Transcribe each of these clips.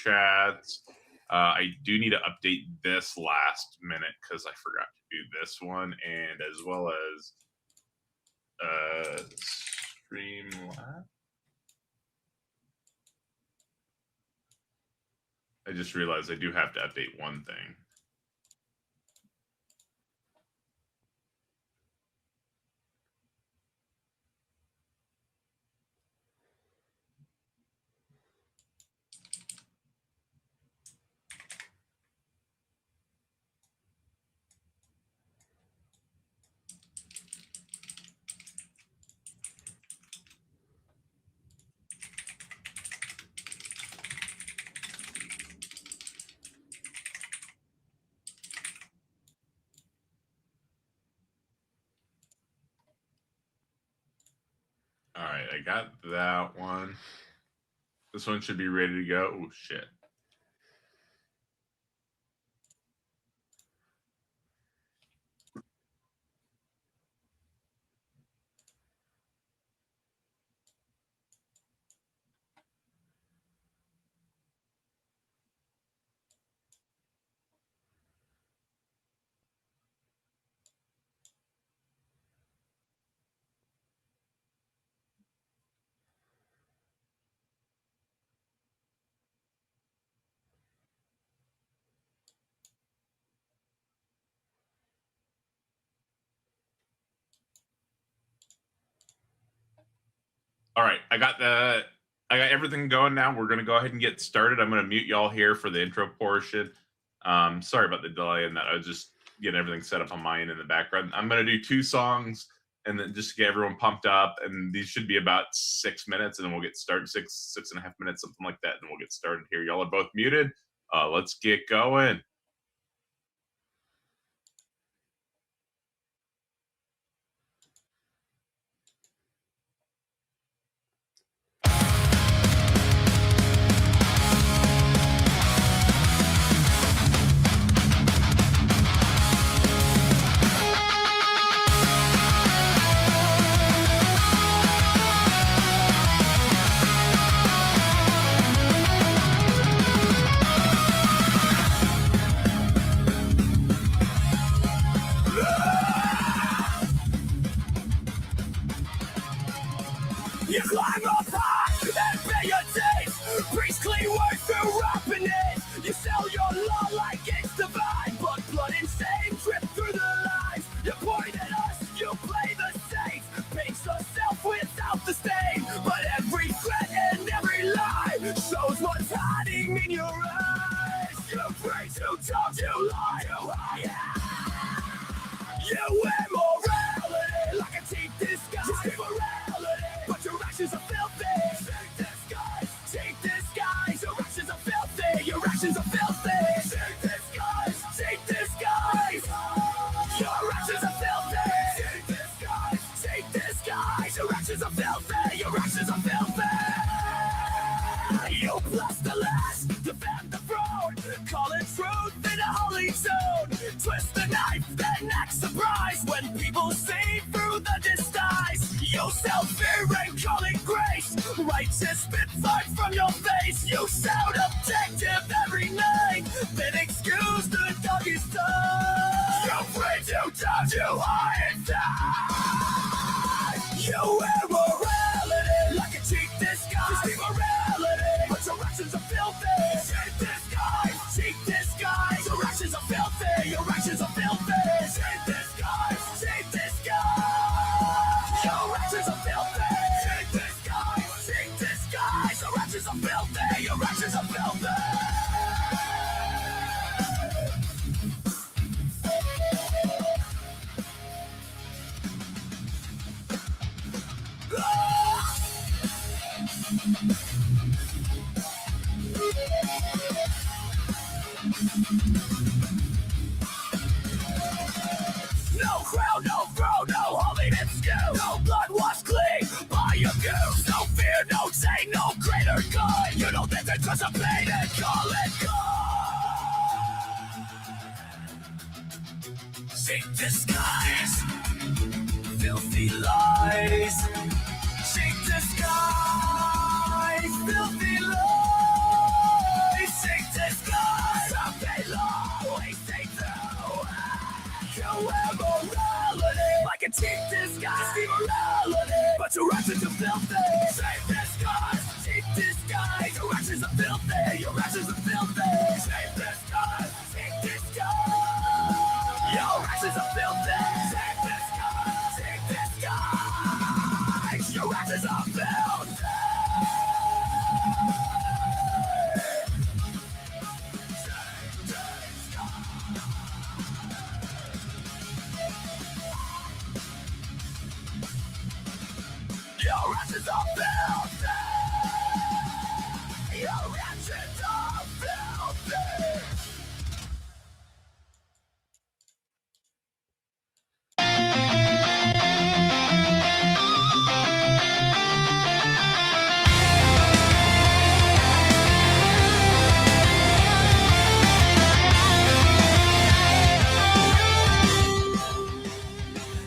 chats. I do need to update this last minute because I forgot to do this one, and as well as Streamlabs. I just realized I do have to update one thing. All right, I got that one. This one should be ready to go. Oh, shit. All right, I got everything going now. We're going to go ahead and get started. I'm going to mute y'all here for the intro portion. Sorry about the delay in that. I was just getting everything set up on my end in the background. I'm going to do 2 songs and then just to get everyone pumped up. And these should be about 6 minutes, and then we'll get started. 6.5 minutes, something like that. And we'll get started here. Y'all are both muted. Let's get going. You climb up high and pay your days. Preach clean words through rapping it. You sell your law like it's divine, but blood and shame drip through the lines. You point at us, you play the safe. Paint yourself without the stain, but every threat and every lie shows what's hiding in your eyes. You pray to talk, you lie, you hide. You wear morality like a cheap disguise. You speak morality, but your actions are filthy. Cheap disguise, your actions are filthy. Your actions are filthy. Cheap disguise, cheap disguise. Your actions are filthy. Cheap disguise, your actions are filthy. Your actions are filthy. You bless the last, defend the throne. Call it truth in a holy zone. Twist the knife, then act surprised when people see through the disguise. You sell fear and call it grace. Righteous spit fart from your face. You sound objective every night, then excuse the doggy's tongue. You pray to touch, you hide inside. You wear morality like a cheap disguise. You speak morality, but your actions are filthy. Cheap disguise, cheap disguise. Your actions are filthy. Your actions are filthy. Cheap disguise, cheap disguise. Your actions are filthy. Cheap disguise, cheap disguise. Your actions are filthy. Your actions are filthy. No crown, no throne, no holiness skew. No blood washed clean by your goose. No fear, no shame, no greater good. You know that it's just a pain and call it good. Cheap disguise, filthy lies. Cheap disguise, filthy lies. Your ashes are filthy. Take this gun. Take this gun. Your ashes are filthy. Take this gun. Take this gun. Your ashes are filthy. Your ashes are filthy. Your ashes are filthy.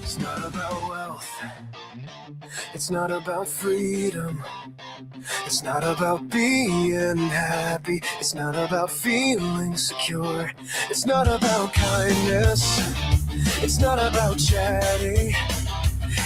It's not about wealth. It's not about freedom. It's not about being happy. It's not about feeling secure. It's not about kindness. It's not about charity.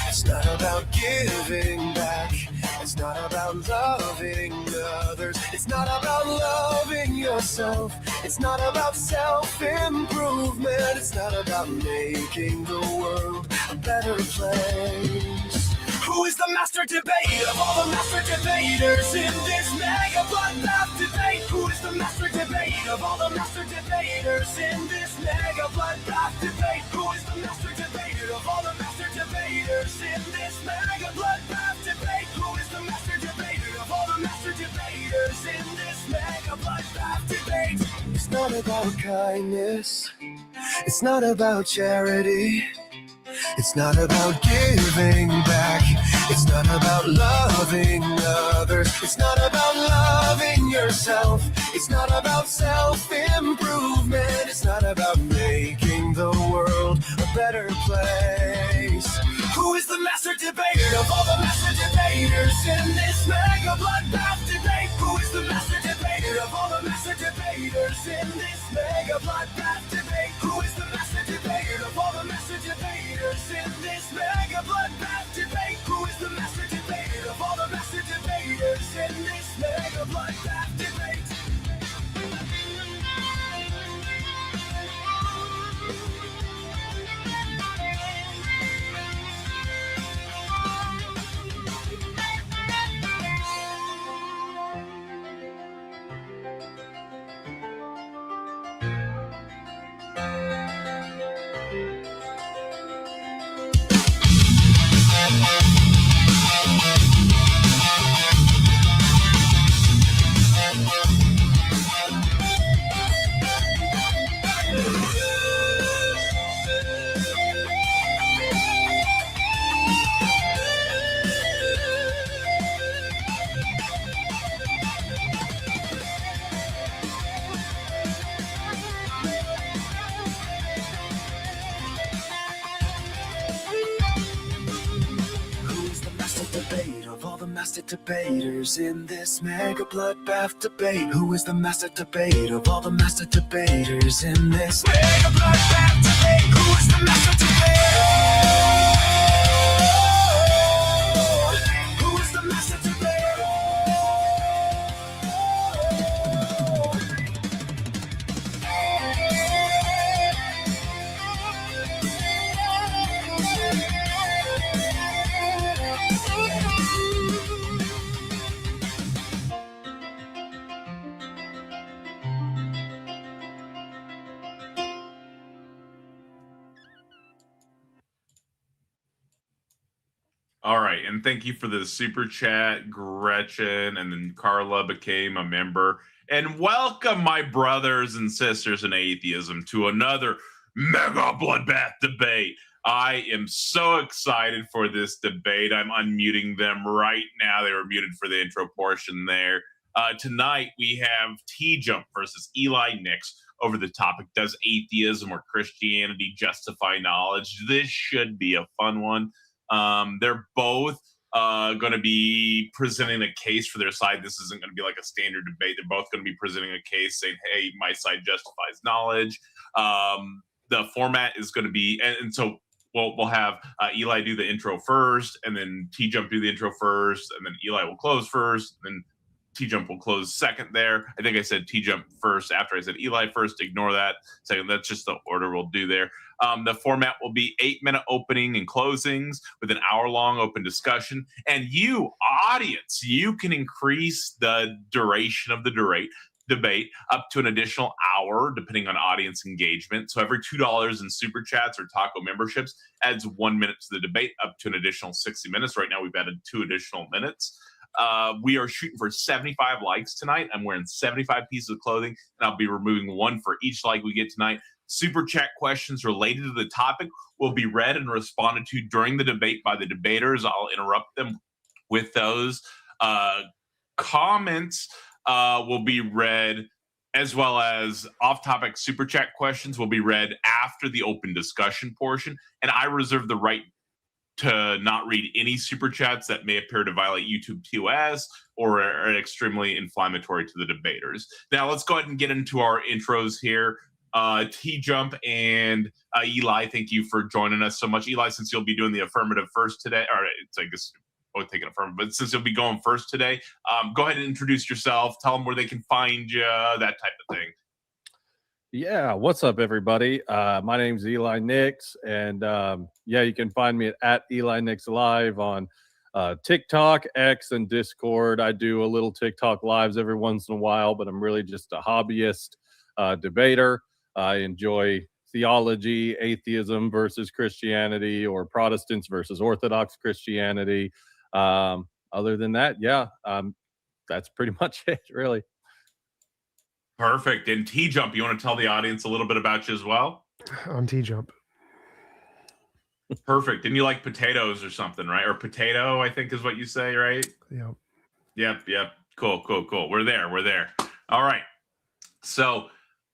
It's not about giving back. It's not about loving others. It's not about loving yourself. It's not about self-improvement. It's not about making the world a better place. Who is the master debate of all the master debaters in this mega bloodbath debate? Who is the master debate of all the master debaters in this mega bloodbath debate? Who is the master debater of all the master debaters in this mega bloodbath debate? Who is the master debater of all the master debaters in this mega bloodbath debate? It's not about kindness. It's not about charity. It's not about giving back. It's not about loving others. It's not about loving yourself. It's not about self-improvement. It's not about making the world a better place. Who is the master debater of all the master debaters in this mega bloodbath debate? Who is the master debater of all the master debaters in this mega bloodbath debate? Who is the master debater of all the master debaters in this mega bloodbath debate? Who is the master debater of all the master debaters in this mega bloodbath debate? Debaters in this mega bloodbath debate. Who is the master debate of all the master debaters in this mega bloodbath debate? Who is the master debater? Who is the master debater? All right, and thank you for the super chat, Gretchen, and then Carla became a member. And welcome, my brothers and sisters in atheism, to another mega bloodbath debate. I am so excited for this debate. I'm unmuting them right now. They were muted for the intro portion there. Tonight, we have TJump versus Eli Nix over the topic, does atheism or Christianity justify knowledge? This should be a fun one. They're both going to be presenting a case for their side. This isn't going to be like a standard debate. They're both going to be presenting a case saying, hey, my side justifies knowledge. The format is going to be, and so we'll have Eli do the intro first, and then TJump do the intro first, and then Eli will close first, and then TJump will close second there. I think I said TJump first after I said Eli first. Ignore that. Second, that's just the order we'll do there. The format will be 8-minute opening and closings with an hour-long open discussion. And you, audience, you can increase the duration of the debate up to an additional hour, depending on audience engagement. So every $2 in super chats or taco memberships adds 1 minute to the debate, up to an additional 60 minutes. Right now, we've added 2 additional minutes. We are shooting for 75 likes tonight. I'm wearing 75 pieces of clothing, and I'll be removing 1 for each like we get tonight. Super chat questions related to the topic will be read and responded to during the debate by the debaters. I'll interrupt them with those. Comments will be read, as well as off-topic super chat questions will be read after the open discussion portion. And I reserve the right to not read any super chats that may appear to violate YouTube TOS or are extremely inflammatory to the debaters. Now, let's go ahead and get into our intros here. TJump and Eli, thank you for joining us so much. Eli, since you'll be doing the affirmative first today, or it's, I guess, taking affirmative, but since you'll be going first today, go ahead and introduce yourself. Tell them where they can find you, that type of thing. Yeah, what's up, everybody? My name's Eli Nix, and yeah, you can find me at Eli Nix Live on TikTok, X, and Discord. I do a little TikTok lives every once in a while, but I'm really just a hobbyist debater. I enjoy theology, atheism versus Christianity, or Protestants versus Orthodox Christianity. Other than that, yeah, that's pretty much it, really. Perfect. And TJump, you want to tell the audience a little bit about you as well? I'm TJump. Perfect. And you like potatoes or something, right? Or potato, I think is what you say, right? Yep. Cool. We're there. All right. So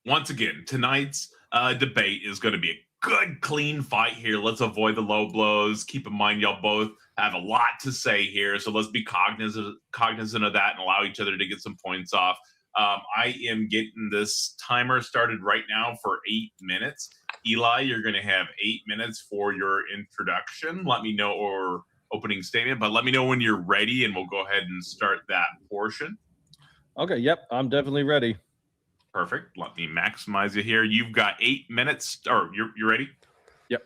once again, tonight's debate is going to be a good, clean fight here. Let's avoid the low blows. Keep in mind, y'all both have a lot to say here, so let's be cognizant of that and allow each other to get some points off. I am getting this timer started right now for 8 minutes. Eli, you're going to have 8 minutes for your introduction. Let me know, or opening statement, but let me know when you're ready, and we'll go ahead and start that portion. Okay, yep, I'm definitely ready. Perfect. Let me maximize you here. You've got 8 minutes, or you're ready? Yep.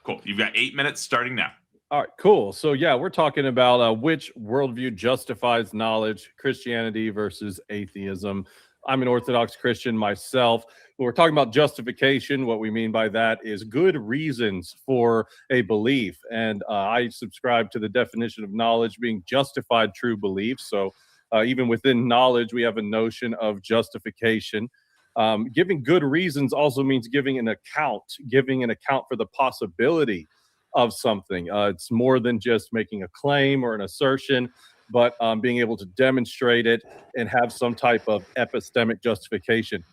Cool. You've got 8 minutes starting now. All right, cool. So yeah, we're talking about which worldview justifies knowledge, Christianity versus atheism. I'm an Orthodox Christian myself. When we're talking about justification, what we mean by that is good reasons for a belief. And I subscribe to the definition of knowledge being justified true beliefs. So even within knowledge, we have a notion of justification. Giving good reasons also means giving an account for the possibility of something. It's more than just making a claim or an assertion, but being able to demonstrate it and have some type of epistemic justification.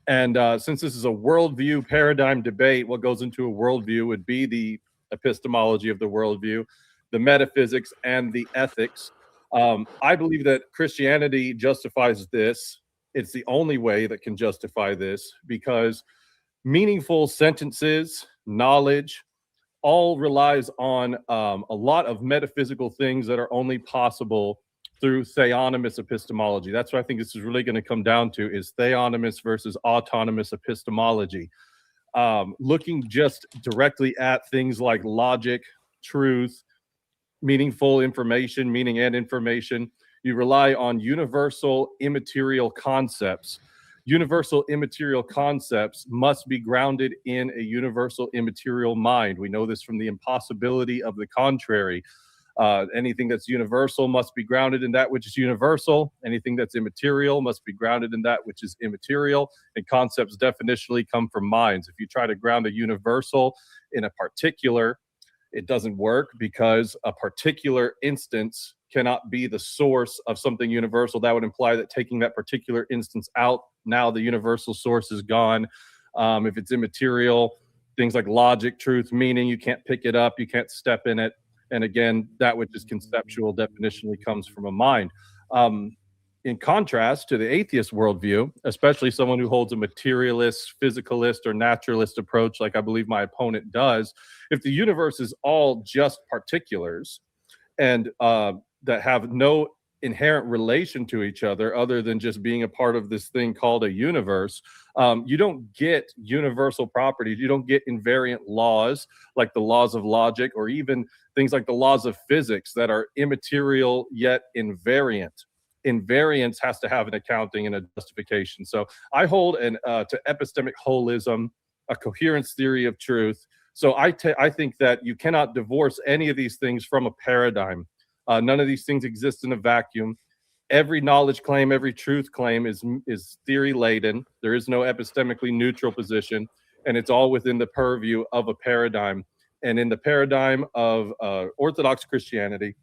And since this is a worldview paradigm debate, what goes into a worldview would be the epistemology of the worldview, the metaphysics, and the ethics. I believe that Christianity justifies this. It's the only way that can justify this, because meaningful sentences, knowledge, all relies on a lot of metaphysical things that are only possible through theonomous epistemology. That's what I think this is really going to come down to, is theonomous versus autonomous epistemology. Looking just directly at things like logic, truth, meaningful information, meaning and information, you rely on universal immaterial concepts. Universal immaterial concepts must be grounded in a universal immaterial mind. We know this from the impossibility of the contrary. Anything that's universal must be grounded in that which is universal. Anything that's immaterial must be grounded in that which is immaterial. And concepts definitionally come from minds. If you try to ground a universal in a particular, it doesn't work, because a particular instance cannot be the source of something universal. That would imply that taking that particular instance out, now the universal source is gone. If it's immaterial, things like logic, truth, meaning, you can't pick it up, you can't step in it. And again, that which is conceptual definitionally comes from a mind. In contrast to the atheist worldview, especially someone who holds a materialist, physicalist, or naturalist approach, like I believe my opponent does, if the universe is all just particulars and that have no inherent relation to each other than just being a part of this thing called a universe. You don't get universal properties. You don't get invariant laws like the laws of logic, or even things like the laws of physics that are immaterial yet invariant. Invariance has to have an accounting and a justification. So I hold to epistemic holism, a coherence theory of truth. So I think that you cannot divorce any of these things from a paradigm. None of these things exist in a vacuum. Every knowledge claim, every truth claim is theory laden. There is no epistemically neutral position, and it's all within the purview of a paradigm. And in the paradigm of Orthodox Christianity,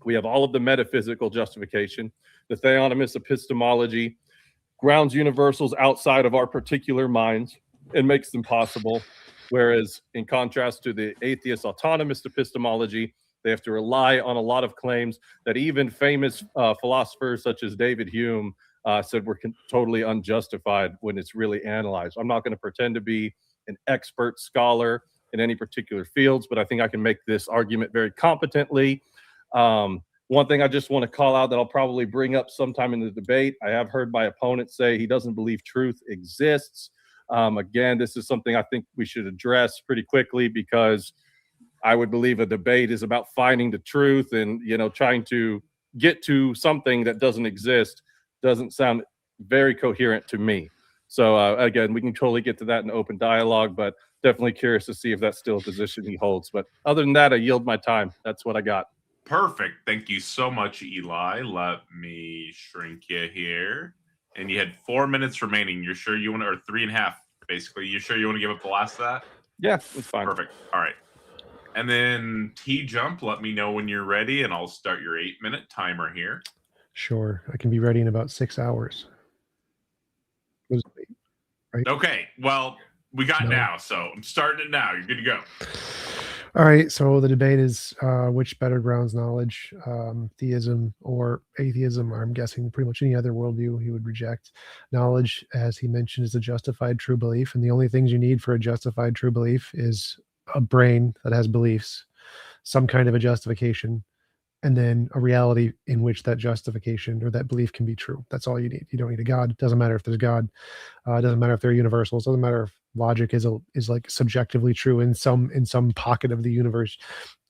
we have all of the metaphysical justification. The theonomist epistemology grounds universals outside of our particular minds and makes them possible. Whereas in contrast to the atheist autonomist epistemology, they have to rely on a lot of claims that even famous philosophers such as David Hume said were totally unjustified when it's really analyzed. I'm not going to pretend to be an expert scholar in any particular fields, but I think I can make this argument very competently. One thing I just want to call out that I'll probably bring up sometime in the debate, I have heard my opponent say he doesn't believe truth exists. Again, this is something I think we should address pretty quickly, because I would believe a debate is about finding the truth, and trying to get to something that doesn't exist doesn't sound very coherent to me. So again, we can totally get to that in open dialogue, but definitely curious to see if that's still a position he holds. But other than that, I yield my time. That's what I got. Perfect. Thank you so much, Eli. Let me shrink you here. And you had 4 minutes remaining. You're sure you want to, or 3.5, basically. You sure you want to give up the last of that? Yeah, it's fine. Perfect. All right. And then TJump, let me know when you're ready, and I'll start your 8-minute timer here. Sure. I can be ready in about 6 hours. Right? Okay. Well, we got now, so I'm starting it now. You're good to go. All right. So the debate is which better grounds knowledge, theism or atheism. I'm guessing pretty much any other worldview he would reject. Knowledge, as he mentioned, is a justified true belief. And the only things you need for a justified true belief is a brain that has beliefs, some kind of a justification, and then a reality in which that justification or that belief can be true. That's all you need. You don't need a God. It doesn't matter if there's God. It doesn't matter if they're universals. It doesn't matter if logic is like subjectively true in some pocket of the universe,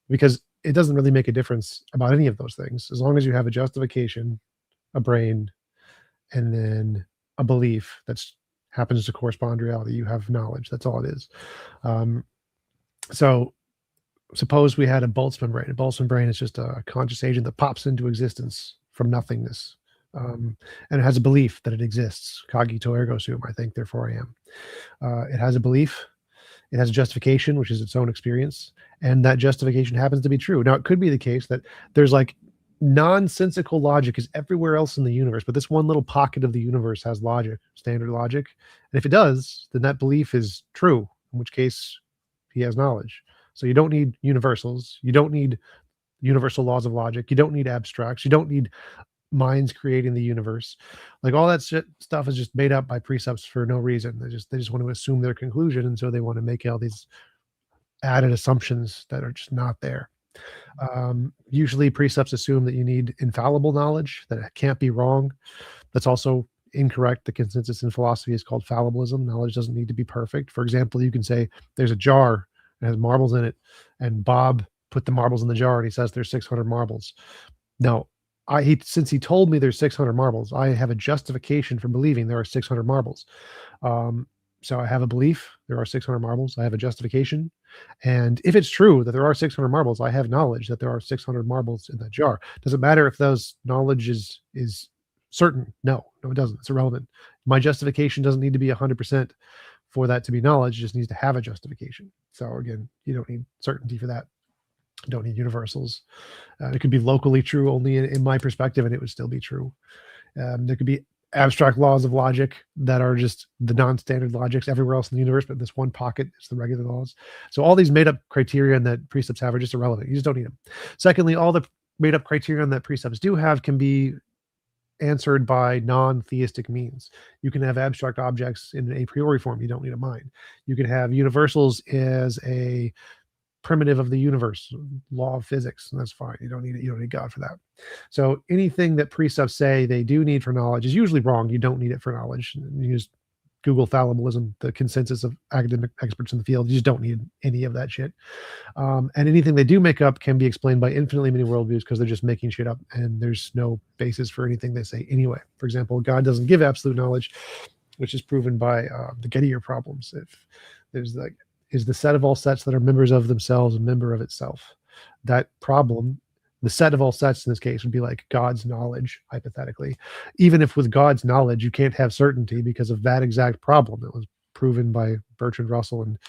because it doesn't really make a difference about any of those things. As long as you have a justification, a brain, and then a belief that happens to correspond to reality, you have knowledge. That's all it is. So suppose we had a Boltzmann brain. A Boltzmann brain is just a conscious agent that pops into existence from nothingness. And it has a belief that it exists. Cogito ergo sum, I think, therefore I am. It has a belief. It has a justification, which is its own experience. And that justification happens to be true. Now, it could be the case that there's like nonsensical logic is everywhere else in the universe, but this one little pocket of the universe has logic, standard logic. And if it does, then that belief is true, in which case he has knowledge. So you don't need universals. You don't need universal laws of logic. You don't need abstracts. You don't need minds creating the universe. Like all that stuff is just made up by precepts for no reason. They just want to assume their conclusion, and so they want to make all these added assumptions that are just not there. Usually precepts assume that you need infallible knowledge, that it can't be wrong. That's also incorrect. The consensus in philosophy is called fallibilism. Knowledge doesn't need to be perfect. For example, you can say there's a jar that has marbles in it, and Bob put the marbles in the jar and he says there's 600 marbles. Now, since he told me there's 600 marbles, I have a justification for believing there are 600 marbles. So I have a belief there are 600 marbles. I have a justification. And if it's true that there are 600 marbles, I have knowledge that there are 600 marbles in that jar. Does it matter if those knowledge is certain? No, it doesn't. It's irrelevant. My justification doesn't need to be 100% for that to be knowledge. It just needs to have a justification. So again, you don't need certainty for that. You don't need universals. It could be locally true only in my perspective, and it would still be true. There could be abstract laws of logic that are just the non-standard logics everywhere else in the universe, but this one pocket is the regular laws. So all these made-up criterion that precepts have are just irrelevant. You just don't need them. Secondly, all the made-up criterion that precepts do have can be answered by non-theistic means. You can have abstract objects in an a priori form. You don't need a mind. You can have universals as a primitive of the universe, law of physics, and that's fine. You don't need it. You don't need God for that. So anything that presups say they do need for knowledge is usually wrong. You don't need it for knowledge. You just Google fallibilism, the consensus of academic experts in the field. You just don't need any of that shit. And anything they do make up can be explained by infinitely many worldviews because they're just making shit up, and there's no basis for anything they say anyway. For example, God doesn't give absolute knowledge, which is proven by the Gettier problems. If there's like, is the set of all sets that are members of themselves a member of itself? That problem, the set of all sets in this case would be like God's knowledge, hypothetically. Even if with God's knowledge, you can't have certainty because of that exact problem. It was proven by Bertrand Russell and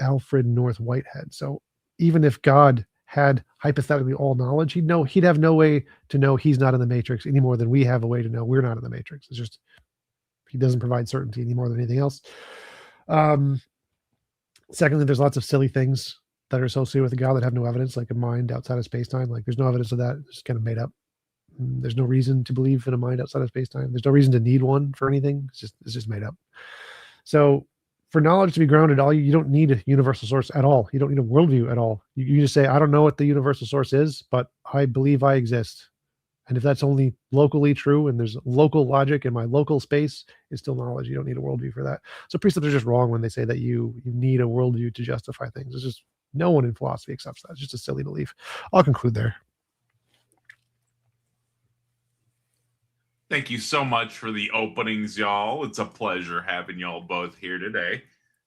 Alfred North Whitehead. So even if God had hypothetically all knowledge, he'd have no way to know he's not in the matrix any more than we have a way to know we're not in the matrix. It's just, he doesn't provide certainty any more than anything else. Secondly, there's lots of silly things that are associated with a God that have no evidence, like a mind outside of space-time. Like there's no evidence of that. It's kind of made up. There's no reason to believe in a mind outside of space-time. There's no reason to need one for anything. It's just made up. So for knowledge to be grounded, you don't need a universal source at all. You don't need a worldview at all. You just say, I don't know what the universal source is, but I believe I exist. And if that's only locally true and there's local logic in my local space, it's still knowledge. You don't need a worldview for that. So precepts are just wrong when they say that you need a worldview to justify things. It's just, no one in philosophy accepts that. It's just a silly belief. I'll conclude there. Thank you so much for the openings, y'all. It's a pleasure having y'all both here today.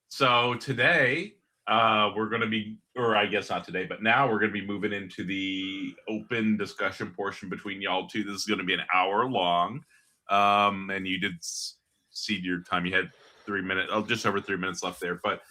So today, we're going to be, or I guess not today, but now we're going to be moving into the open discussion portion between y'all two. This is going to be an hour long. And you did see your time. You had 3 minutes, just over 3 minutes left there. But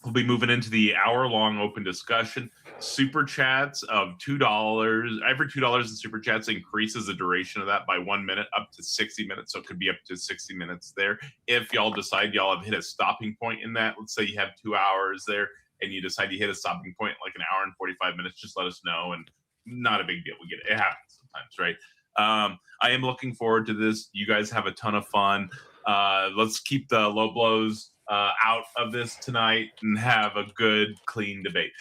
we'll be moving into the hour-long open discussion. Super chats of $2. Every $2 in super chats increases the duration of that by 1 minute up to 60 minutes. So it could be up to 60 minutes there. If y'all decide y'all have hit a stopping point in that, let's say you have 2 hours there and you decide you hit a stopping point like an hour and 45 minutes, just let us know. And not a big deal. We get it. It happens sometimes, right? I am looking forward to this. You guys have a ton of fun. Let's keep the low blows out of this tonight and have a good, clean debate.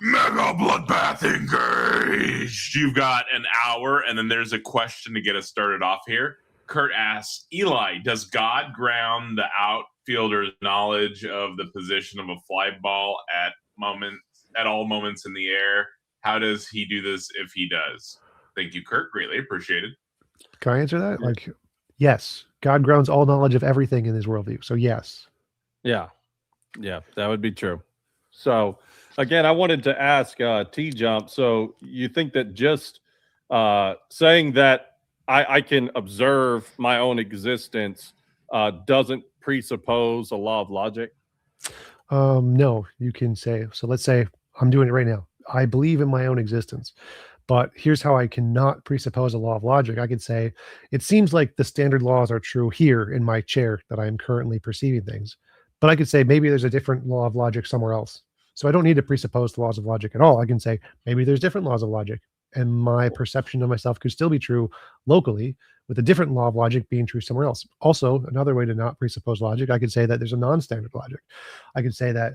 Mega bloodbath engaged. You've got an hour, and then there's a question to get us started off here. Kurt asks, Eli, does God ground the outfielder's knowledge of the position of a fly ball at all moments in the air? How does he do this if he does? Thank you, Kurt. Greatly appreciated. Can I answer that? Like, yes, God grounds all knowledge of everything in his worldview. So yes. Yeah, that would be true. So again, I wanted to ask TJump. So you think that just saying that I can observe my own existence doesn't presuppose a law of logic? No, you can say, so let's say I'm doing it right now. I believe in my own existence, but here's how I cannot presuppose a law of logic. I could say, it seems like the standard laws are true here in my chair that I am currently perceiving things. But I could say maybe there's a different law of logic somewhere else. So I don't need to presuppose the laws of logic at all. I can say maybe there's different laws of logic, and my perception of myself could still be true locally with a different law of logic being true somewhere else. Also, another way to not presuppose logic, I could say that there's a non-standard logic. I could say that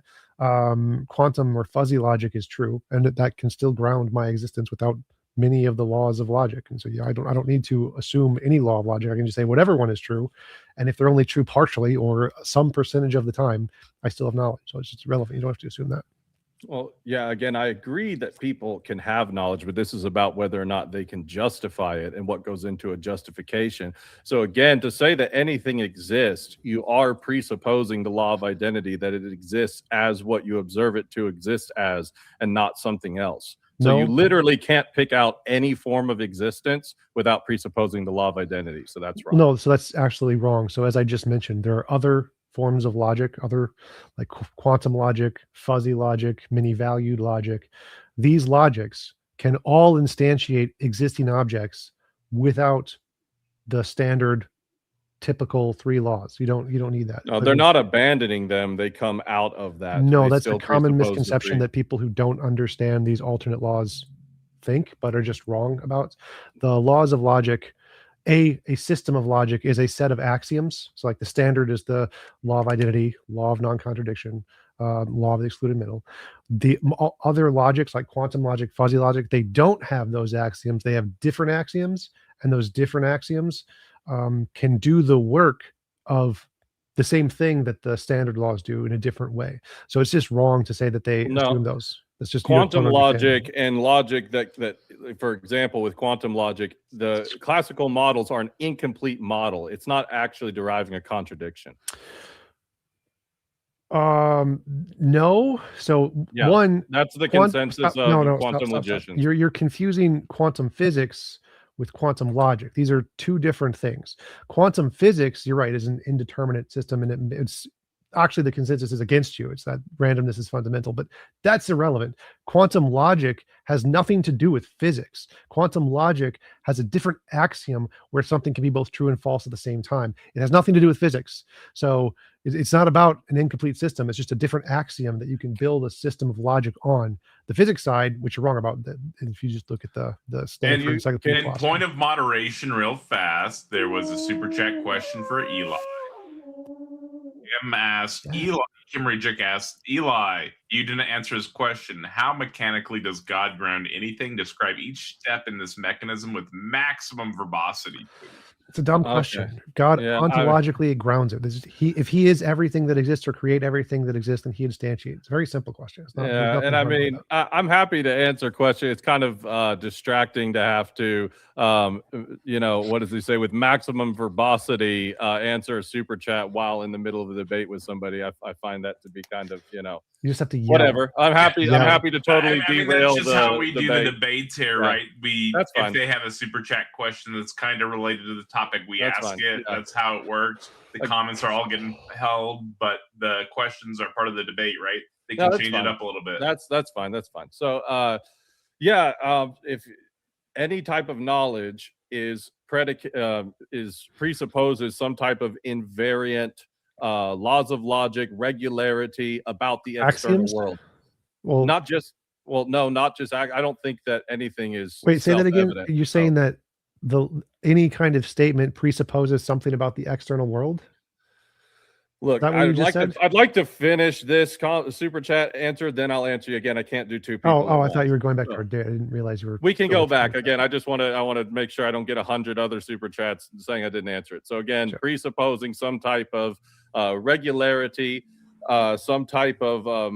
quantum or fuzzy logic is true, and that can still ground my existence without many of the laws of logic. And so, yeah, I don't need to assume any law of logic. I can just say whatever one is true, and if they're only true partially or some percentage of the time, I still have knowledge. So it's just irrelevant. You don't have to assume that. Well, yeah, again, I agree that people can have knowledge, but this is about whether or not they can justify it and what goes into a justification. So again, to say that anything exists, you are presupposing the law of identity, that it exists as what you observe it to exist as and not something else. So you literally can't pick out any form of existence without presupposing the law of identity. So that's wrong. No, so that's actually wrong. So as I just mentioned, there are other forms of logic, other like quantum logic, fuzzy logic, many-valued logic. These logics can all instantiate existing objects without the standard typical 3 laws. You don't need that. No, they're not abandoning them. They come out of that. No, that's a common misconception that people who don't understand these alternate laws think, but are just wrong about. The laws of logic, a system of logic is a set of axioms. So like the standard is the law of identity, law of non-contradiction, law of the excluded middle. The other logics like quantum logic, fuzzy logic, they don't have those axioms. They have different axioms, and those different axioms can do the work of the same thing that the standard laws do in a different way. So it's just wrong to say that they assume those. It's just quantum logic and logic that, for example, with quantum logic, the classical models are an incomplete model. It's not actually deriving a contradiction. No. So yeah, one, that's the consensus of quantum logicians. You're confusing quantum physics with quantum logic. These are two different things. Quantum physics, you're right, is an indeterminate system, and it's actually the consensus is against you. It's that randomness is fundamental, but that's irrelevant. Quantum logic has nothing to do with physics. Quantum logic has a different axiom where something can be both true and false at the same time. It has nothing to do with physics. So it's not about an incomplete system. It's just a different axiom that you can build a system of logic on. The physics side, which you're wrong about, and if you just look at the Stanford Encyclopedia in point of moderation, real fast, there was a super chat question for Eli. Kim Rejik asked, Eli, you didn't answer his question. How mechanically does God ground anything? Describe each step in this mechanism with maximum verbosity. It's a dumb question. God ontologically grounds it. If he is everything that exists or create everything that exists, then he instantiates. It's a very simple question. It's not, and I mean, I'm happy to answer a question. It's kind of distracting to have to, what does he say? With maximum verbosity, answer a super chat while in the middle of a debate with somebody. I find that to be kind of, you just have to yell. Whatever. I'm happy. Yeah. I'm happy to totally derail that's just how we do the debates here, right? If they have a super chat question that's kind of related to the topic, we ask it. Yeah. That's how it works. The comments are all getting held, but the questions are part of the debate, right? They can change it up a little bit. That's fine. So, if any type of knowledge is presupposes some type of invariant laws of logic, regularity about the external world. Well, not just. I don't think that anything is. Wait, say that again. You're saying that any kind of statement presupposes something about the external world? Look, I'd like to finish this super chat answer, then I'll answer you again. I can't do two people. I thought you were going back to our day. I didn't realize you were. We can go back again. I want to make sure I don't get 100 other super chats saying I didn't answer it. So again, presupposing some type of regularity, some type of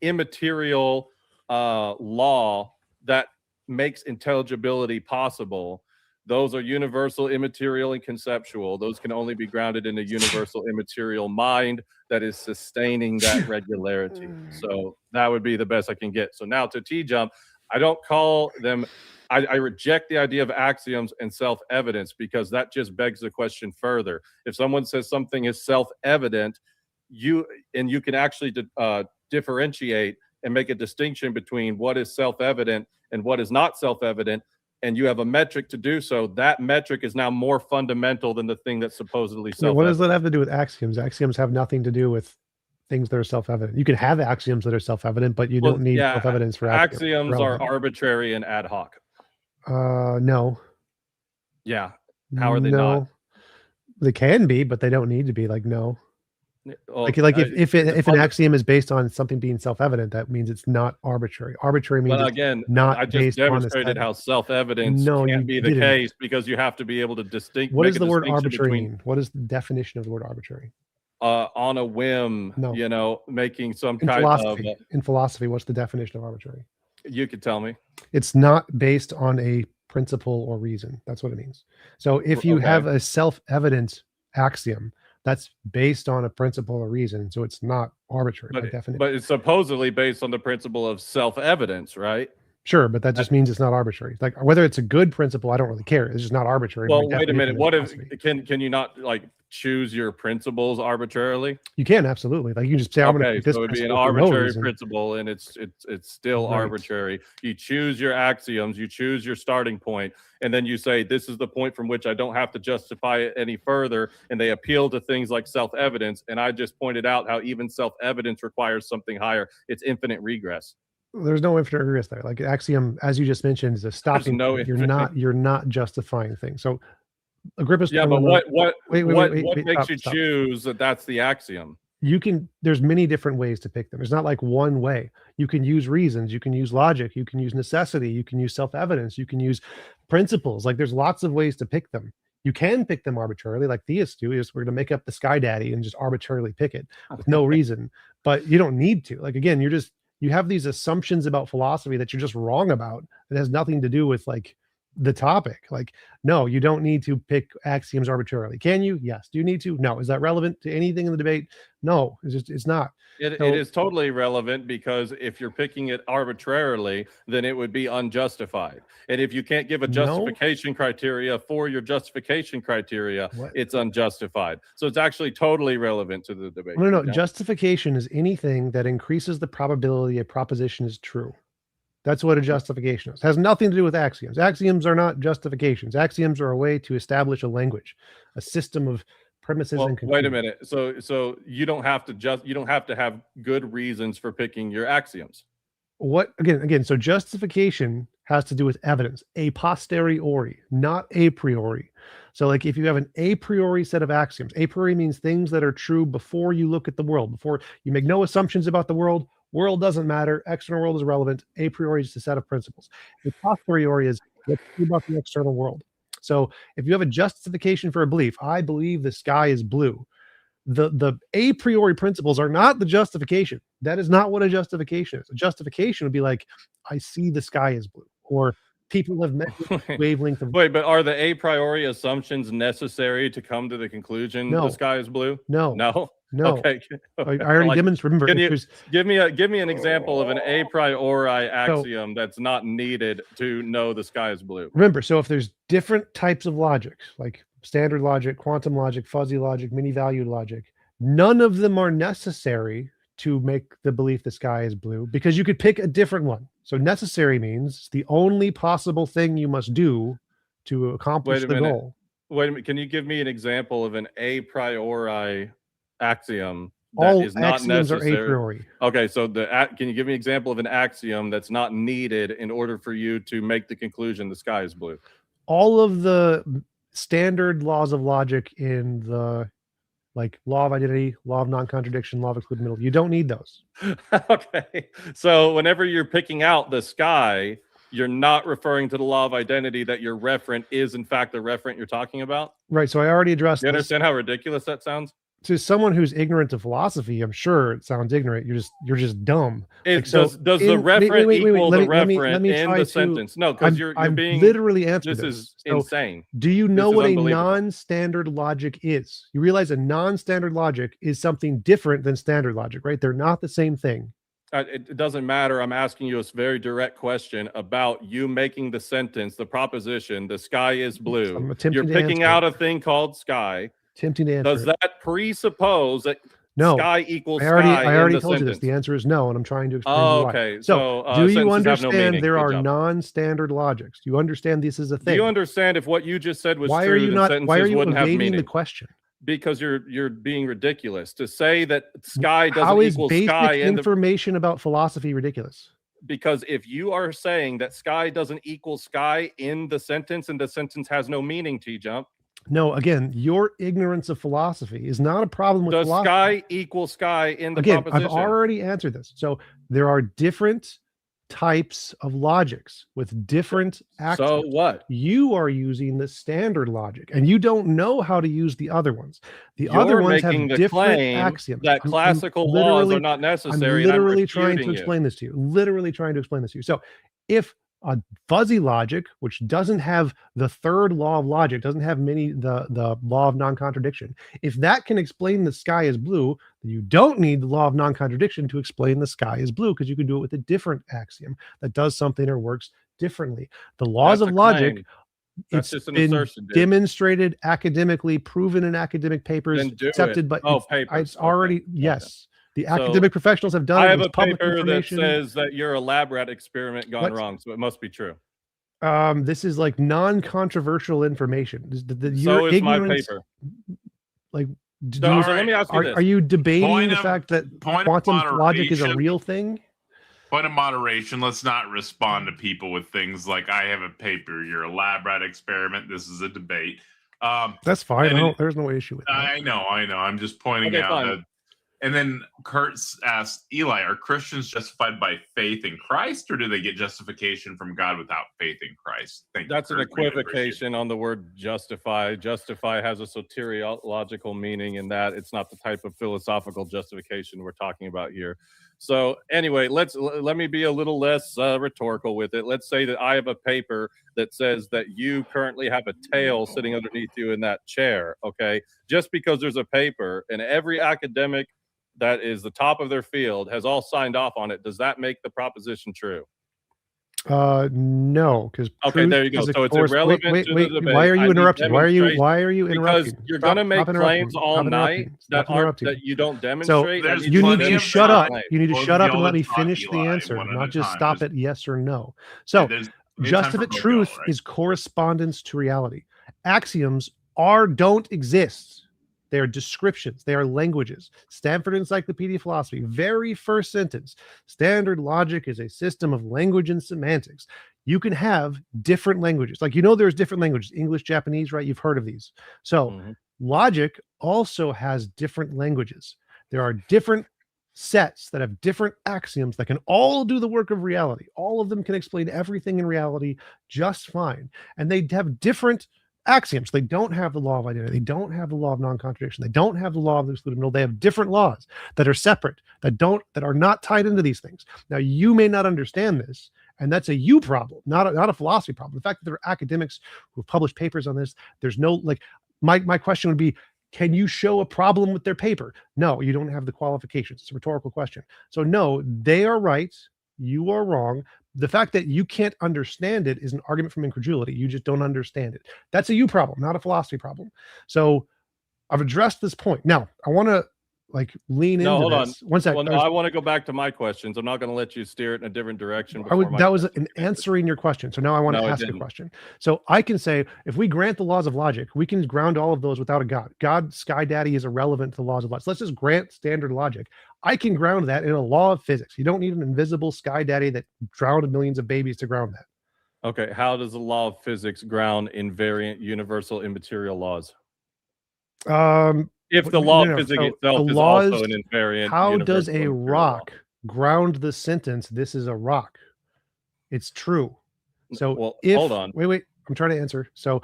immaterial law that makes intelligibility possible. Those are universal, immaterial, and conceptual. Those can only be grounded in a universal, immaterial mind that is sustaining that regularity. So that would be the best I can get. So now to TJump, I don't call them. I reject the idea of axioms and self-evidence because that just begs the question further. If someone says something is self-evident, you can actually differentiate and make a distinction between what is self-evident and what is not self-evident, and you have a metric to do so, that metric is now more fundamental than the thing that's supposedly self-evident. What does that have to do with axioms? Axioms have nothing to do with things that are self-evident. You can have axioms that are self-evident, but you don't need self-evidence for axioms. Are arbitrary and ad hoc. No. Yeah. How are they not? They can be, but they don't need to be. No. Well, if an axiom is based on something being self-evident, that means it's not arbitrary. Arbitrary means I just demonstrated how self-evidence can't be the case because you have to be able to distinguish. What does the word arbitrary mean? What is the definition of the word arbitrary? On a whim, making some in philosophy, what's the definition of arbitrary? You could tell me. It's not based on a principle or reason. That's what it means. So if you have a self-evident axiom, that's based on a principle or reason, so it's not arbitrary by definition. But it's supposedly based on the principle of self-evidence, right? Sure, but that just means it's not arbitrary. Whether it's a good principle, I don't really care. It's just not arbitrary. Well, wait a minute. What if can you not choose your principles arbitrarily? You can, absolutely. You can just say, I'm going to pick this so it'd be an arbitrary principle, and it's still arbitrary. You choose your axioms, you choose your starting point, and then you say, this is the point from which I don't have to justify it any further, and they appeal to things like self-evidence, and I just pointed out how even self-evidence requires something higher. It's infinite regress. There's no infinite regress there. Axiom, as you just mentioned, is a stopping. You're not justifying things. So Agrippa's but what makes you choose that that's the axiom? there's many different ways to pick them. There's not like one way. You can use reasons, you can use logic, you can use necessity, you can use self-evidence, you can use principles. Like there's lots of ways to pick them. You can pick them arbitrarily, like theists do. Is we're going to make up the sky daddy and just arbitrarily pick it with no reason. But you don't need to. Like again, you have these assumptions about philosophy that you're just wrong about. It has nothing to do with like the topic. Like, no, you don't need to pick axioms arbitrarily. Can you? Yes. Do you need to? No. Is that relevant to anything in the debate? No, it's not. It is totally relevant, because if you're picking it arbitrarily, then it would be unjustified. And if you can't give a justification criteria for your justification criteria, it's unjustified. So it's actually totally relevant to the debate. No. Justification is anything that increases the probability a proposition is true. That's what a justification is. It has nothing to do with axioms. Axioms are not justifications. Axioms are a way to establish a language, a system of premises and conclusions. Wait a minute. So you don't have to have good reasons for picking your axioms. What again? So justification has to do with evidence, a posteriori, not a priori. So like if you have an a priori set of axioms, a priori means things that are true before you look at the world, before you make no assumptions about the world. World doesn't matter. External world is relevant. A priori is a set of principles. A posteriori is what's true about the external world. So if you have a justification for a belief, I believe the sky is blue. The a priori principles are not the justification. That is not what a justification is. A justification would be like, I see the sky is blue, or people have measured wavelength of. Wait, but are the a priori assumptions necessary to come to the conclusion the sky is blue? No. Okay. I already demonstrated. Remember, can you give me an example of an a priori axiom that's not needed to know the sky is blue? Remember, so if there's different types of logic, like standard logic, quantum logic, fuzzy logic, many-valued logic, none of them are necessary to make the belief the sky is blue, because you could pick a different one. So necessary means the only possible thing you must do to accomplish the goal. Wait a minute. Can you give me an example of an a priori axiom that all is not axioms necessary? Are a priori. Okay, so can you give me an example of an axiom that's not needed in order for you to make the conclusion the sky is blue? All of the standard laws of logic in the like law of identity, law of non-contradiction, law of excluded middle, you don't need those. Okay, so whenever you're picking out the sky, you're not referring to the law of identity that your referent is in fact the referent you're talking about? Right, so I already addressed You understand how ridiculous that sounds? To someone who's ignorant of philosophy, I'm sure it sounds ignorant. You're just dumb. Does the referent equal the referent in the sentence? No, because you're being literally answering this is insane. Do you know what a non-standard logic is? You realize a non-standard logic is something different than standard logic, right? They're not the same thing. It doesn't matter. I'm asking you a very direct question about you making the sentence, the proposition, the sky is blue. You're picking out a thing called sky. Attempting to answer. Does that presuppose that no sky equals sky? I already told sentence? you this. The answer is no, and I'm trying to explain why. Okay. So do you understand there are non-standard logics? Do you understand this is a thing? Do you understand if what you just said was why true, are you not? Why are you evading the question? Because you're being ridiculous to say that sky doesn't How is equal basic sky information about philosophy ridiculous? Because if you are saying that sky doesn't equal sky in the sentence and the sentence has no meaning, TJump. No, again, your ignorance of philosophy is not a problem with philosophy. Does sky equal sky in the proposition? I've already answered this. So there are different types of logics with different axioms. So what? You are using the standard logic, and you don't know how to use the other ones. You're other ones have different axioms. That classical laws are not necessary. I'm literally trying to explain this to you. Literally trying to explain this to you. So if a fuzzy logic, which doesn't have the third law of logic, doesn't have the law of non-contradiction. If that can explain the sky is blue, then you don't need the law of non-contradiction to explain the sky is blue, because you can do it with a different axiom that does something or works differently. The laws of logic, it's been demonstrated academically, proven in academic papers, accepted, but it's already, yes. The academic professionals have done it. I have a paper that says that your lab rat experiment gone wrong, so it must be true. This is like non-controversial information. So is my paper. Like, let me ask you this. Are you debating the fact that quantum logic is a real thing? Point of moderation. Let's not respond to people with things like, I have a paper, you're a lab rat experiment, this is a debate. That's fine. There's no issue with that. I know. I'm just pointing out that And then Kurtz asked Eli, are Christians justified by faith in Christ, or do they get justification from God without faith in Christ? Thank you, That's an Kurt. Really appreciate equivocation on the word justify. Justify has a soteriological meaning in that it's not the type of philosophical justification we're talking about here. So anyway, let me be a little less rhetorical with it. Let's say that I have a paper that says that you currently have a tail sitting underneath you in that chair, okay? Just because there's a paper and every academic that is the top of their field has all signed off on it, does that make the proposition true? No, because okay, there you go. So it's irrelevant to the debate. Why are you interrupting? Why are you interrupting? Because you're going to make claims all night that you don't demonstrate. So you need to shut up. You need to shut up and let me finish the answer, not just stop at yes or no. So justificate truth is correspondence to reality. Axioms don't exist. They are descriptions. They are languages. Stanford Encyclopedia of Philosophy, very first sentence. Standard logic is a system of language and semantics. You can have different languages. Like, there's different languages, English, Japanese, right? You've heard of these. So logic also has different languages. There are different sets that have different axioms that can all do the work of reality. All of them can explain everything in reality just fine. And they have different axioms. They don't have the law of identity. They don't have the law of non-contradiction. They don't have the law of the excluded null. They have different laws that are separate, that are not tied into these things. Now, you may not understand this, and that's a you problem, not a philosophy problem. The fact that there are academics who have published papers on this, there's no, my question would be, can you show a problem with their paper? No, you don't have the qualifications. It's a rhetorical question. So no, they are right. You are wrong. The fact that you can't understand it is an argument from incredulity. You just don't understand it. That's a you problem, not a philosophy problem. So I've addressed this point. Now, I want to lean into this. One second. Well, no, I want to go back to my questions. I'm not going to let you steer it in a different direction. That was an answering your question. So now I want to ask a question. So I can say, if we grant the laws of logic, we can ground all of those without a God. God, Sky Daddy is irrelevant to the laws of logic. So let's just grant standard logic. I can ground that in a law of physics. You don't need an invisible Sky Daddy that drowned millions of babies to ground that. Okay. How does the law of physics ground invariant universal immaterial laws? If the law of physics itself is also an invariant. How does a rock ground the sentence, this is a rock? It's true. So hold on. Wait. I'm trying to answer. So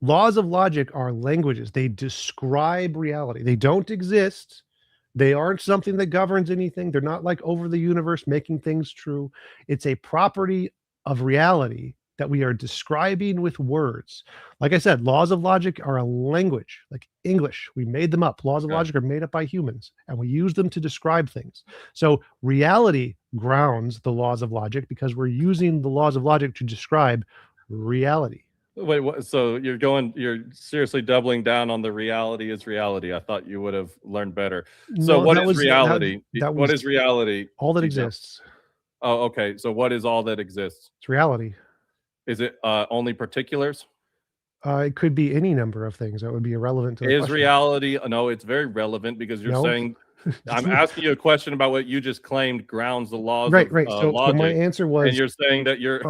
laws of logic are languages. They describe reality. They don't exist. They aren't something that governs anything. They're not like over the universe making things true. It's a property of reality that we are describing with words. Like I said, laws of logic are a language, like English. We made them up. Laws of logic are made up by humans, and we use them to describe things. So reality grounds the laws of logic because we're using the laws of logic to describe reality. Wait, what, so you're seriously doubling down on the reality is reality. I thought you would have learned better. So what is reality? What is reality? All that exists. Oh, okay. So what is all that exists? It's reality. Is it only particulars? It could be any number of things that would be irrelevant to the question. Reality? No, it's very relevant because you're saying, I'm asking you a question about what you just claimed grounds the laws right, of right. So my answer was, and you're saying that your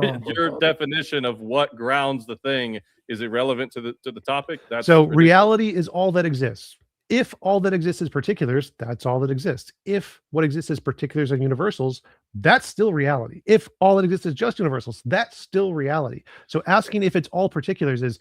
definition of what grounds the thing is irrelevant to the topic. That's so ridiculous. Reality is all that exists. If all that exists is particulars, that's all that exists. If what exists is particulars and universals, that's still reality. If all that exists is just universals, that's still reality. So asking if it's all particulars is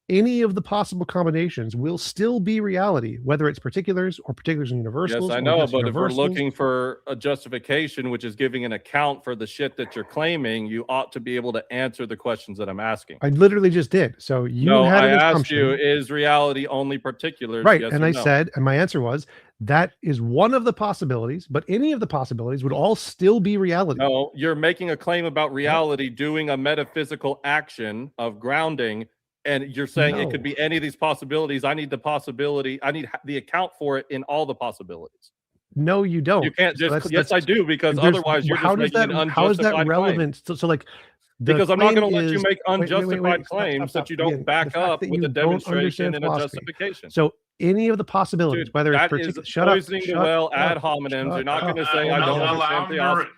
any of the possible combinations will still be reality, whether it's particulars or particulars and universals. Yes, I know, but if we're looking for a justification, which is giving an account for the shit that you're claiming, you ought to be able to answer the questions that I'm asking. I literally just did. So I asked you, is reality only particulars? Right, yes, and I said, and my answer was, that is one of the possibilities, but any of the possibilities would all still be reality. No, you're making a claim about reality doing a metaphysical action of grounding. And you're saying it could be any of these possibilities. I need the possibility. I need the account for it in all the possibilities. No, you don't. You can't just. Yes, I do, because otherwise you're just making an unjustified how is that relevant? So like, because I'm not going to let you make unjustified claims that you don't back up with a demonstration and a justification. So any of the possibilities, Dude, whether it's that particular. is Shut up. poisoning the well ad hominems. You're not going to say I don't understand theosophy.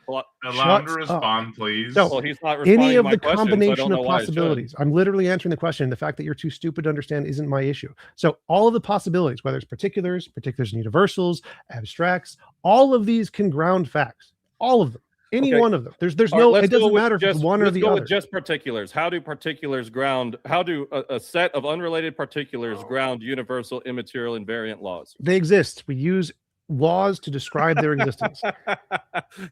Allow him to respond, please. So, Well, he's not responding any to of my the question, so I combination don't of know why I should. possibilities. I'm literally answering the question. The fact that you're too stupid to understand isn't my issue. So all of the possibilities, whether it's particulars and universals, abstracts, all of these can ground facts. All of them. Any Okay. one of them. There's All no. right, It doesn't matter if it's just, one or let's the go other. with just particulars. How do particulars ground? How do a set of unrelated particulars ground universal, immaterial, invariant laws? They exist. We use laws to describe their existence.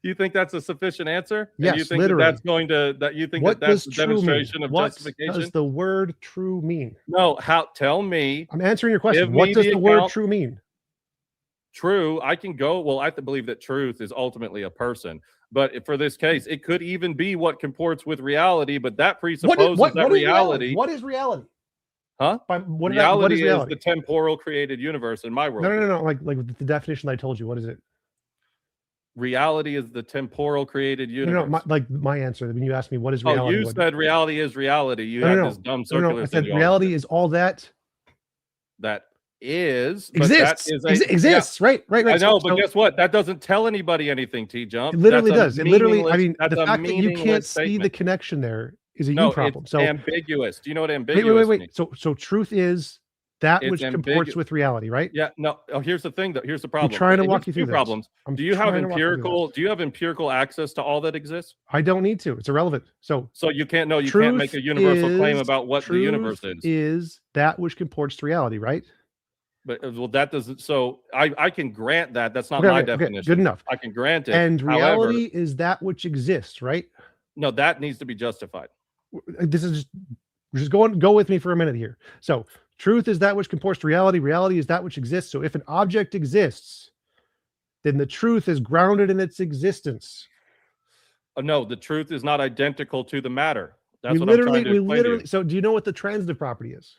You think that's a sufficient answer? Yes, and you think literally. that's going to that you think What that's does a true mean? demonstration of What justification? does the word true mean? No, how? Tell me. I'm answering your question. Give What me does the the word account. true mean? True, I can go. Well, I have to believe that truth is ultimately a person. But for this case, it could even be what comports with reality, but that presupposes that reality. What is reality? Huh? What Reality is reality? is the temporal created universe in my world. No. Like the definition I told you. What is it? Reality is the temporal created universe. No, my answer when you asked me what is reality. Oh, you said reality is reality. You had this dumb circular. I said reality is all that is exists. Exists. Right. I know, but guess what? That doesn't tell anybody anything. TJump. It literally does. It literally. I mean, the fact that you can't statement. see the connection there is a you problem. It's so ambiguous. Do you know what ambiguous? Wait. So truth is that which comports with reality, right? Yeah. No. Oh, here's the thing, though. Here's the problem. I'm trying to walk you through two problems. Do you have empirical access to all that exists? I don't need to. It's irrelevant. So you can't know. You can't make a universal claim about what the universe is. Is that which comports to reality, right? But well, that doesn't. So I can grant that. That's not my definition. Good enough. I can grant it. And reality is that which exists, right? No, that needs to be justified. This is just go with me for a minute here. So truth is that which comports to reality. Reality is that which exists. So if an object exists, then the truth is grounded in its existence. No, the truth is not identical to the matter. That's what I'm trying to explain to you. So do you know what the transitive property is?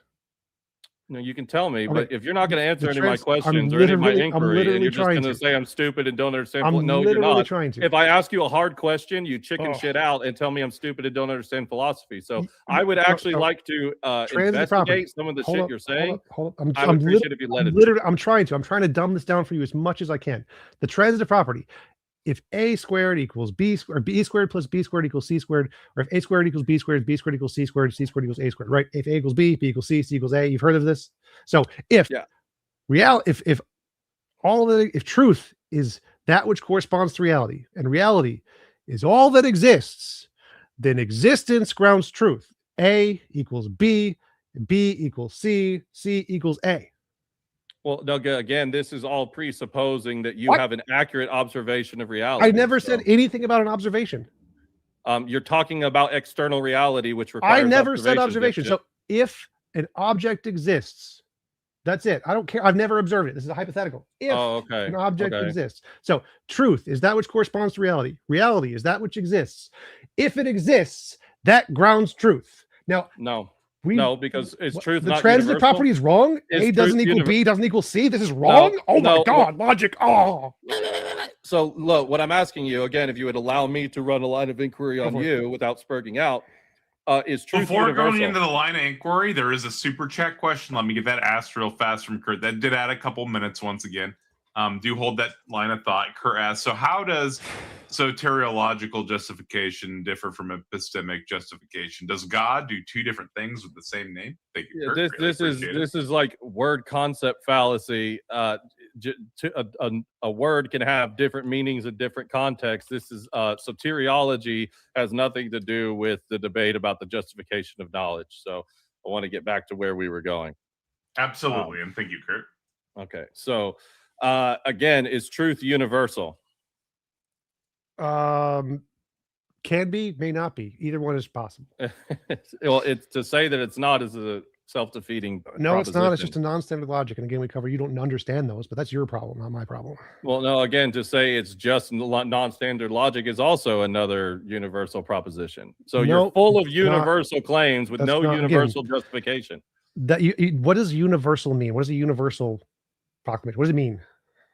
No, you can tell me, Okay. but if you're not going to answer any of my questions or any of my inquiry, and you're just going to say I'm stupid and don't understand, no, you're not. Trying to. If I ask you a hard question, you chicken shit out and tell me I'm stupid and don't understand philosophy. So I would actually like to investigate some of the shit you're saying. Hold on. I would appreciate if you let it. I'm trying to dumb this down for you as much as I can. The transitive property. If a squared equals b squared, b squared plus b squared equals c squared, or if a squared equals b squared, b squared equals c squared, c squared equals a squared, right? If a equals b, b equals c, c equals a. You've heard of this? So if if truth is that which corresponds to reality, and reality is all that exists, then existence grounds truth. A equals b, b equals c, c equals a. Well, Doug, again, this is all presupposing that you have an accurate observation of reality. I never said anything about an observation. You're talking about external reality, which requires I never said observation. So if an object exists, that's it. I don't care. I've never observed it. This is a hypothetical. If an object exists. So truth is that which corresponds to reality. Reality is that which exists. If it exists, that grounds truth. Now, no, because it's truth. The transitive property is wrong. A doesn't equal B doesn't equal C. This is wrong. Oh my God, logic. Oh. So look, what I'm asking you again, if you would allow me to run a line of inquiry on you without spurging out, is truth before universal? Going into the line of inquiry? There is a super chat question. Let me get that asked real fast from Kurt. That did add a couple minutes once again. Do hold that line of thought. Kurt asks, so how does soteriological justification differ from epistemic justification? Does God do two different things with the same name? Thank you, Kurt. This is like word concept fallacy. A word can have different meanings in different contexts. This is soteriology has nothing to do with the debate about the justification of knowledge. So I want to get back to where we were going. Absolutely, and thank you, Kurt. Okay, so again, is truth universal? Can be, may not be. Either one is possible. Well, it's to say that it's not is a self-defeating. No, it's not. It's just a non-standard logic. And again, we cover you don't understand those, but that's your problem, not my problem. Well, no, again, to say it's just non-standard logic is also another universal proposition. So you're full of universal claims with no universal justification. What does universal mean? What does a universal proclamation? What does it mean?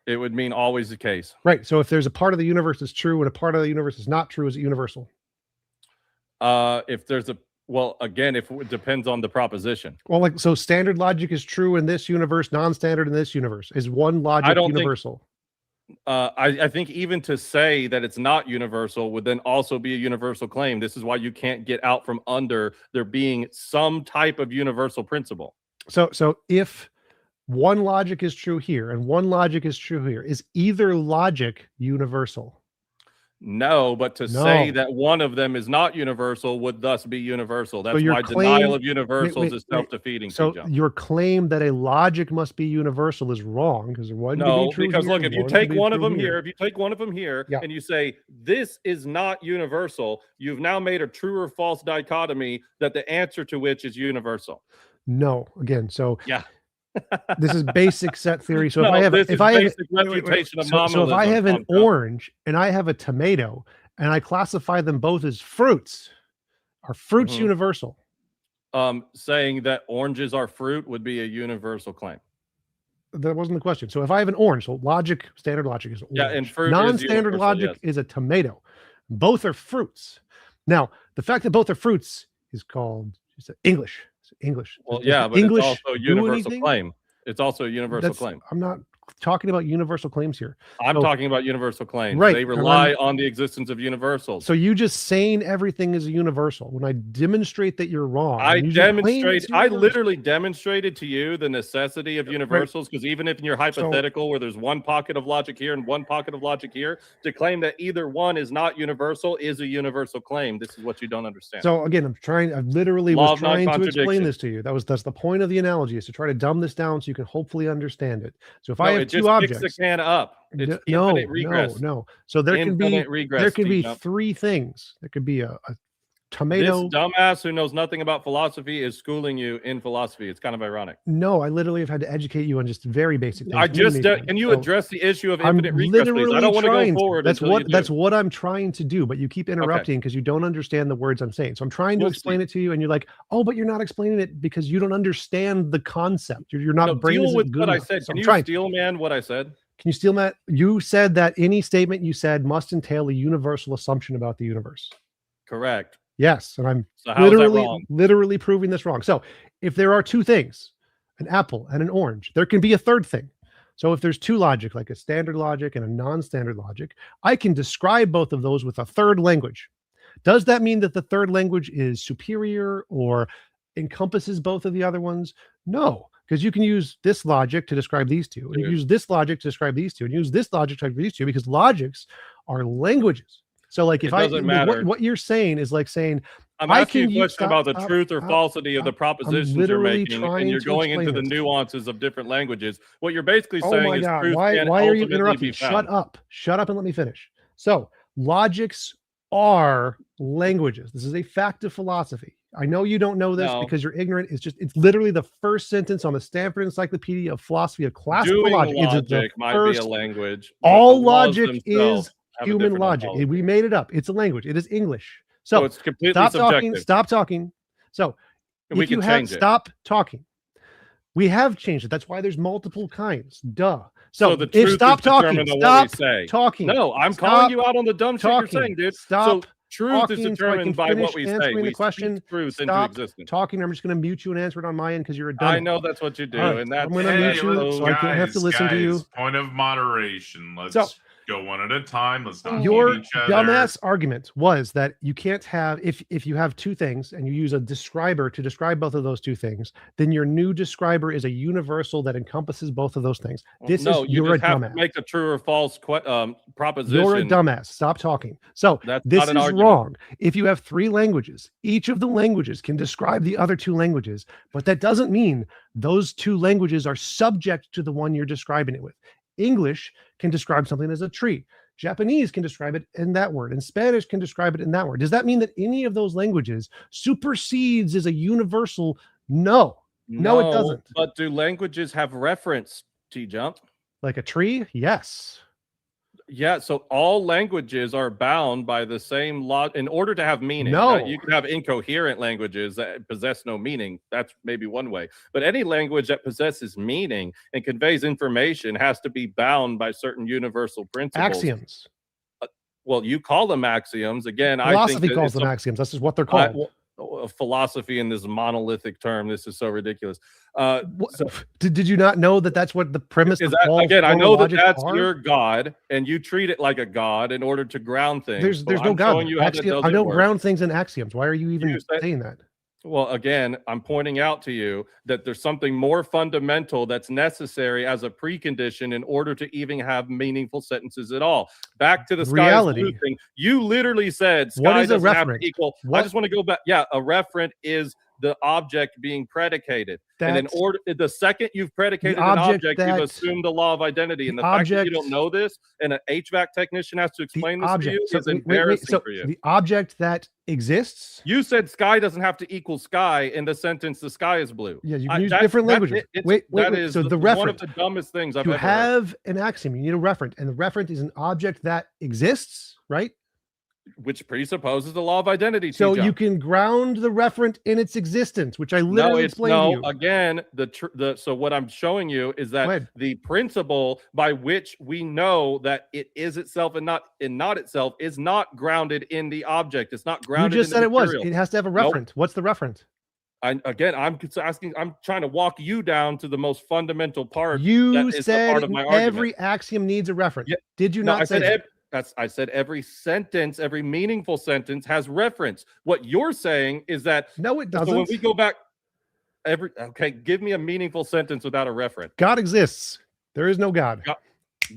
It would mean always the case. Right. So if there's a part of the universe that's true and a part of the universe is not true, is it universal? If there's a Well, again, if it depends on the proposition. Well, like, so standard logic is true in this universe, non-standard in this universe. Is one logic don't think- universal? I think even to say that it's not universal would then also be a universal claim. This is why you can't get out from under there being some type of universal principle. So if one logic is true here and one logic is true here, is either logic universal? No, but to say No. that one of them is not universal would thus be universal. That's your why claim- denial of universals wait, is self-defeating. So TJump. your claim that a logic must be universal is wrong because one can No, be true because here look, and if you one take can be one of true them here, if you take one of them here Yeah. and you say this is not universal, you've now made a true or false dichotomy that the answer to which is universal. No, again, so Yeah. this is basic set theory. So No, if I have this if is I have basic refutation of so if I nominalism, have an Tom Trump. orange and I have a tomato and I classify them both as fruits, are fruits Mhm. universal? Saying that oranges are fruit would be a universal claim. That wasn't the question. So if I have an orange, so logic, standard logic is orange. Yeah, and fruit is non-standard universal, logic yes. is a tomato. Both are fruits. Now, the fact that both are fruits is called English. It's English. Well, Does yeah, the but English it's also a do universal anything? claim. It's also a universal That's- claim. I'm not talking about universal claims here. I'm So- talking about universal claims. Right, They and rely on the existence of universals. So you just saying everything is a universal. When I demonstrate that you're wrong, I and you just claim demonstrate. it's I universal. literally demonstrated to you the necessity of universals because even if in your hypothetical where there's one pocket of logic here and one pocket of logic here, to claim that either one is not universal is a universal claim. This is what you don't understand. So again, I literally Law was of trying to explain non-contradiction. this to you. That's the point of the analogy, is to try to dumb this down so you can hopefully understand it. So if No, I have it two just objects, kicks the can up. It's no, infinite regress. no. So there can be Infinite regress, there can be TJump. three things. There could be a This tomato. dumbass who knows nothing about philosophy is schooling you in philosophy. It's kind of ironic. No, I literally have had to educate you on just very basic things. I just many can you things. So address the issue of I'm infinite regress, please? I don't want to go trying forward. That's until what you do. that's what I'm trying to do, but you keep interrupting because you don't understand the words I'm saying. So I'm trying to We'll explain see. it to you, and you're like, "Oh, but you're not explaining it because you don't understand the concept. You're not No, brain deal isn't with good what I enough." said. So Can I'm you trying. steal man what I said? Can you steal that? You said that any statement you said must entail a universal assumption about the universe. Correct. Yes, and I'm So how is that literally wrong? literally proving this wrong. So if there are two things, an apple and an orange, there can be a third thing. So if there's two logic, like a standard logic and a non-standard logic, I can describe both of those with a third language. Does that mean that the third language is superior or encompasses both of the other ones? No, because you can use this logic to describe these two, and you Dude. use this logic to describe these two, and use this logic to describe these two, because logics are languages. So like It if I doesn't matter. what you're saying is like saying, I'm I asking can you a use- question about the stop, truth or stop, falsity of the stop. propositions you're literally making, trying and you're to going into the explain this. nuances of different languages. What you're basically Oh saying my is God, truth why can are you ultimately interrupting? be Shut found. up. Shut up and let me finish. So logics are languages. This is a fact of philosophy. I know you don't know this No. because you're ignorant. It's literally the first sentence on the Stanford Encyclopedia of Philosophy of Classical Doing Logic. It's the logic might be first- a language. but all the laws logic themselves is have a human different logic. ontology. We made it up. It's a language. It is English. So So it's completely stop subjective. talking. Stop talking. So We if you can have change it. stop talking. We have changed it. That's why there's multiple kinds. Duh. So, the if truth stop is talking, determined on stop what we say. talking. No, I'm Stop calling you out on the dumb shit you're talking. saying, dude. Stop so truth talking is so I determined can by finish what we say. answering We the speak question. truth into Stop existence. talking. I'm just going to mute you and answer it on my end because you're a dummy. I know that's what you do, All right, and that's I'm gonna Hey, mute you let's- so I don't have to listen to you. Point of moderation. Let's So- go one at a time. Let's not Your hit each other. dumbass argument was that you can't have if you have two things and you use a describer to describe both of those two things, then your new describer is a universal that encompasses both of those things. This no, is you you're a just have to dumbass. make a true or false proposition. You're a dumbass. Stop talking. So That's this not an is argument. wrong. If you have three languages, each of the languages can describe the other two languages, but that doesn't mean those two languages are subject to the one you're describing it with. English can describe something as a tree. Japanese can describe it in that word, and Spanish can describe it in that word. Does that mean that any of those languages supersedes as a universal? No, No, it doesn't. But do languages have reference, TJump? like a tree. Yes. Yeah, so all languages are bound by the same law in order to have meaning. No. You can have incoherent languages that possess no meaning. That's maybe one way. But any language that possesses meaning and conveys information has to be bound by certain universal principles. Axioms. Well, you call them axioms. Again, I think Philosophy that calls it's them a- axioms. That's just what they're called. philosophy in this monolithic term. This is so ridiculous. So, did you not know that that's what the premise of all again, I formal know that logic that's are? your God, and you treat it like a God in order to ground things. There's So no I'm God. showing you how that I doesn't don't work. ground things in axioms. Why are you even You said- saying that? Well, again, I'm pointing out to you that there's something more fundamental that's necessary as a precondition in order to even have meaningful sentences at all. Back to the sky is blue thing. You literally said sky What is a doesn't have to referent? equal. What? I just want to go back. Yeah, a referent is the object being predicated. And in order, the second you've predicated an object, you've assumed the law of identity. And the fact that you don't know this and an HVAC technician has to explain this to you is embarrassing for you. The object that exists. You said sky doesn't have to equal sky in the sentence the sky is blue. Yeah, you've used different languages. Wait. So the referent, one of the dumbest things I've ever heard. An axiom, you need a referent, and the referent is an object that exists, right? Which presupposes the law of identity. So you can ground the referent in its existence, which I literally explained to you. Again, so what I'm showing you is that the principle by which we know that it is itself and not itself is not grounded in the object. It's not grounded. You just in the said material. It has to have a referent. Nope. What's the referent? I'm trying to walk you down to the most fundamental part. You said every axiom needs a referent. Yeah. Did you not say that? I said every sentence, every meaningful sentence has reference. What you're saying is that no, it doesn't. So when we go back, give me a meaningful sentence without a referent. God exists. There is no God.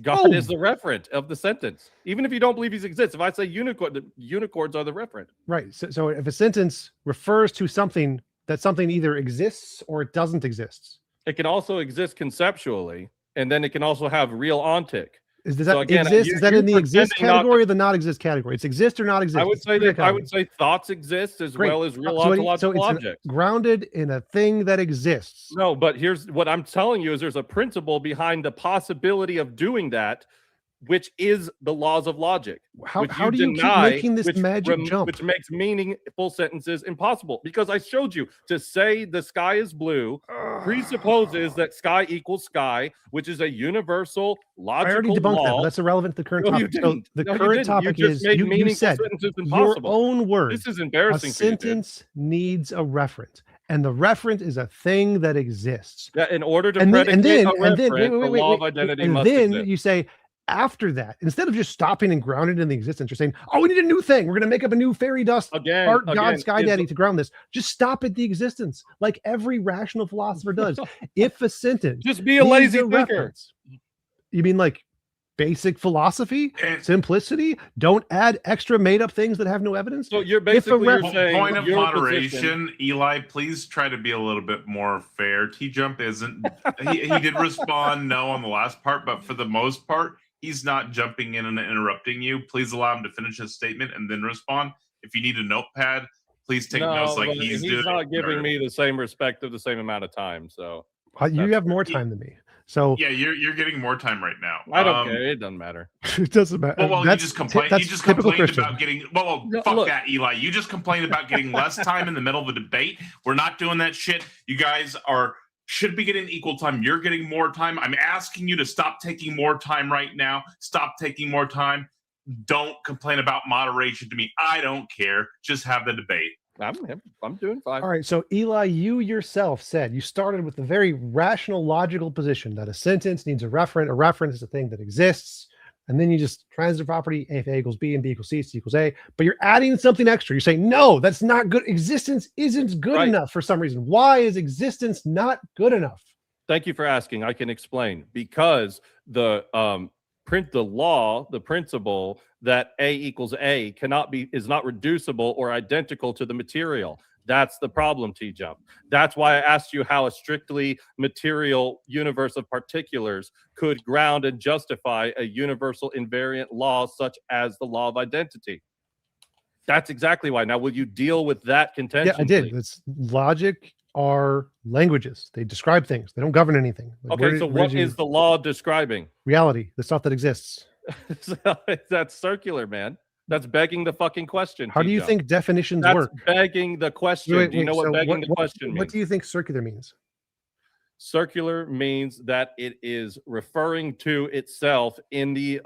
God is the referent of the sentence. Even if you don't believe he exists, if I say unicorn, the unicorns are the referent. Right. So if a sentence refers to something, that something either exists or it doesn't exist. It can also exist conceptually, and then it can also have real ontic. Is that in the exist category or the not exist category? It's exist or not exist. I would say thoughts exist as well as real ontological objects. Grounded in a thing that exists. No, but here's what I'm telling you is there's a principle behind the possibility of doing that, which is the laws of logic. How do you keep making this magic jump? Which makes meaningful sentences impossible. Because I showed you to say the sky is blue presupposes that sky equals sky, which is a universal logical I already debunked law. that. That's irrelevant to the current topic. So the current topic is you said your own words. This is embarrassing. A sentence needs a referent. And the referent is a thing that exists. Yeah, in order to predicate a referent, the law of identity must exist. And then you say, after that, instead of just stopping and grounded in the existence, you're saying, oh, we need a new thing. We're going to make up a new fairy dust God Sky Daddy to ground this. Just stop at the existence, like every rational philosopher does. If a sentence just be a lazy thinker. You mean like basic philosophy, simplicity? Don't add extra made up things that have no evidence. So you're basically saying point of moderation, Eli, please try to be a little bit more fair. TJump isn't he did respond no on the last part, but for the most part, he's not jumping in and interrupting you. Please allow him to finish his statement and then respond. If you need a notepad, please take notes like he's doing. He's not giving me the same respect of the same amount of time. So you have more time than me. So yeah, you're getting more time right now. I don't care. It doesn't matter. It doesn't matter. Well, you just complained. You just complained about getting. Fuck that, Eli. You just complained about getting less time in the middle of a debate. We're not doing that shit. You guys should be getting equal time. You're getting more time. I'm asking you to stop taking more time right now. Stop taking more time. Don't complain about moderation to me. I don't care. Just have the debate. I'm doing fine. All right. So Eli, you yourself said you started with the very rational, logical position that a sentence needs a referent. A referent is a thing that exists. And then you just transitive property, if A equals B and B equals C equals A. But you're adding something extra. You're saying, no, that's not good. Existence isn't good enough for some reason. Why is existence not good enough? Thank you for asking. I can explain. Because the principle that A equals A is not reducible or identical to the material. That's the problem, TJump. That's why I asked you how a strictly material universe of particulars could ground and justify a universal invariant law such as the law of identity. That's exactly why. Now, will you deal with that contention? Yeah, I did. It's logic are languages. They describe things. They don't govern anything. Like, okay, so what is the law describing? Reality, the stuff that exists. That's circular, man. That's begging the fucking question. How do you think definitions work? Begging the question. Do you know what begging the question means? What do you think circular means? Circular means that it is referring to itself in the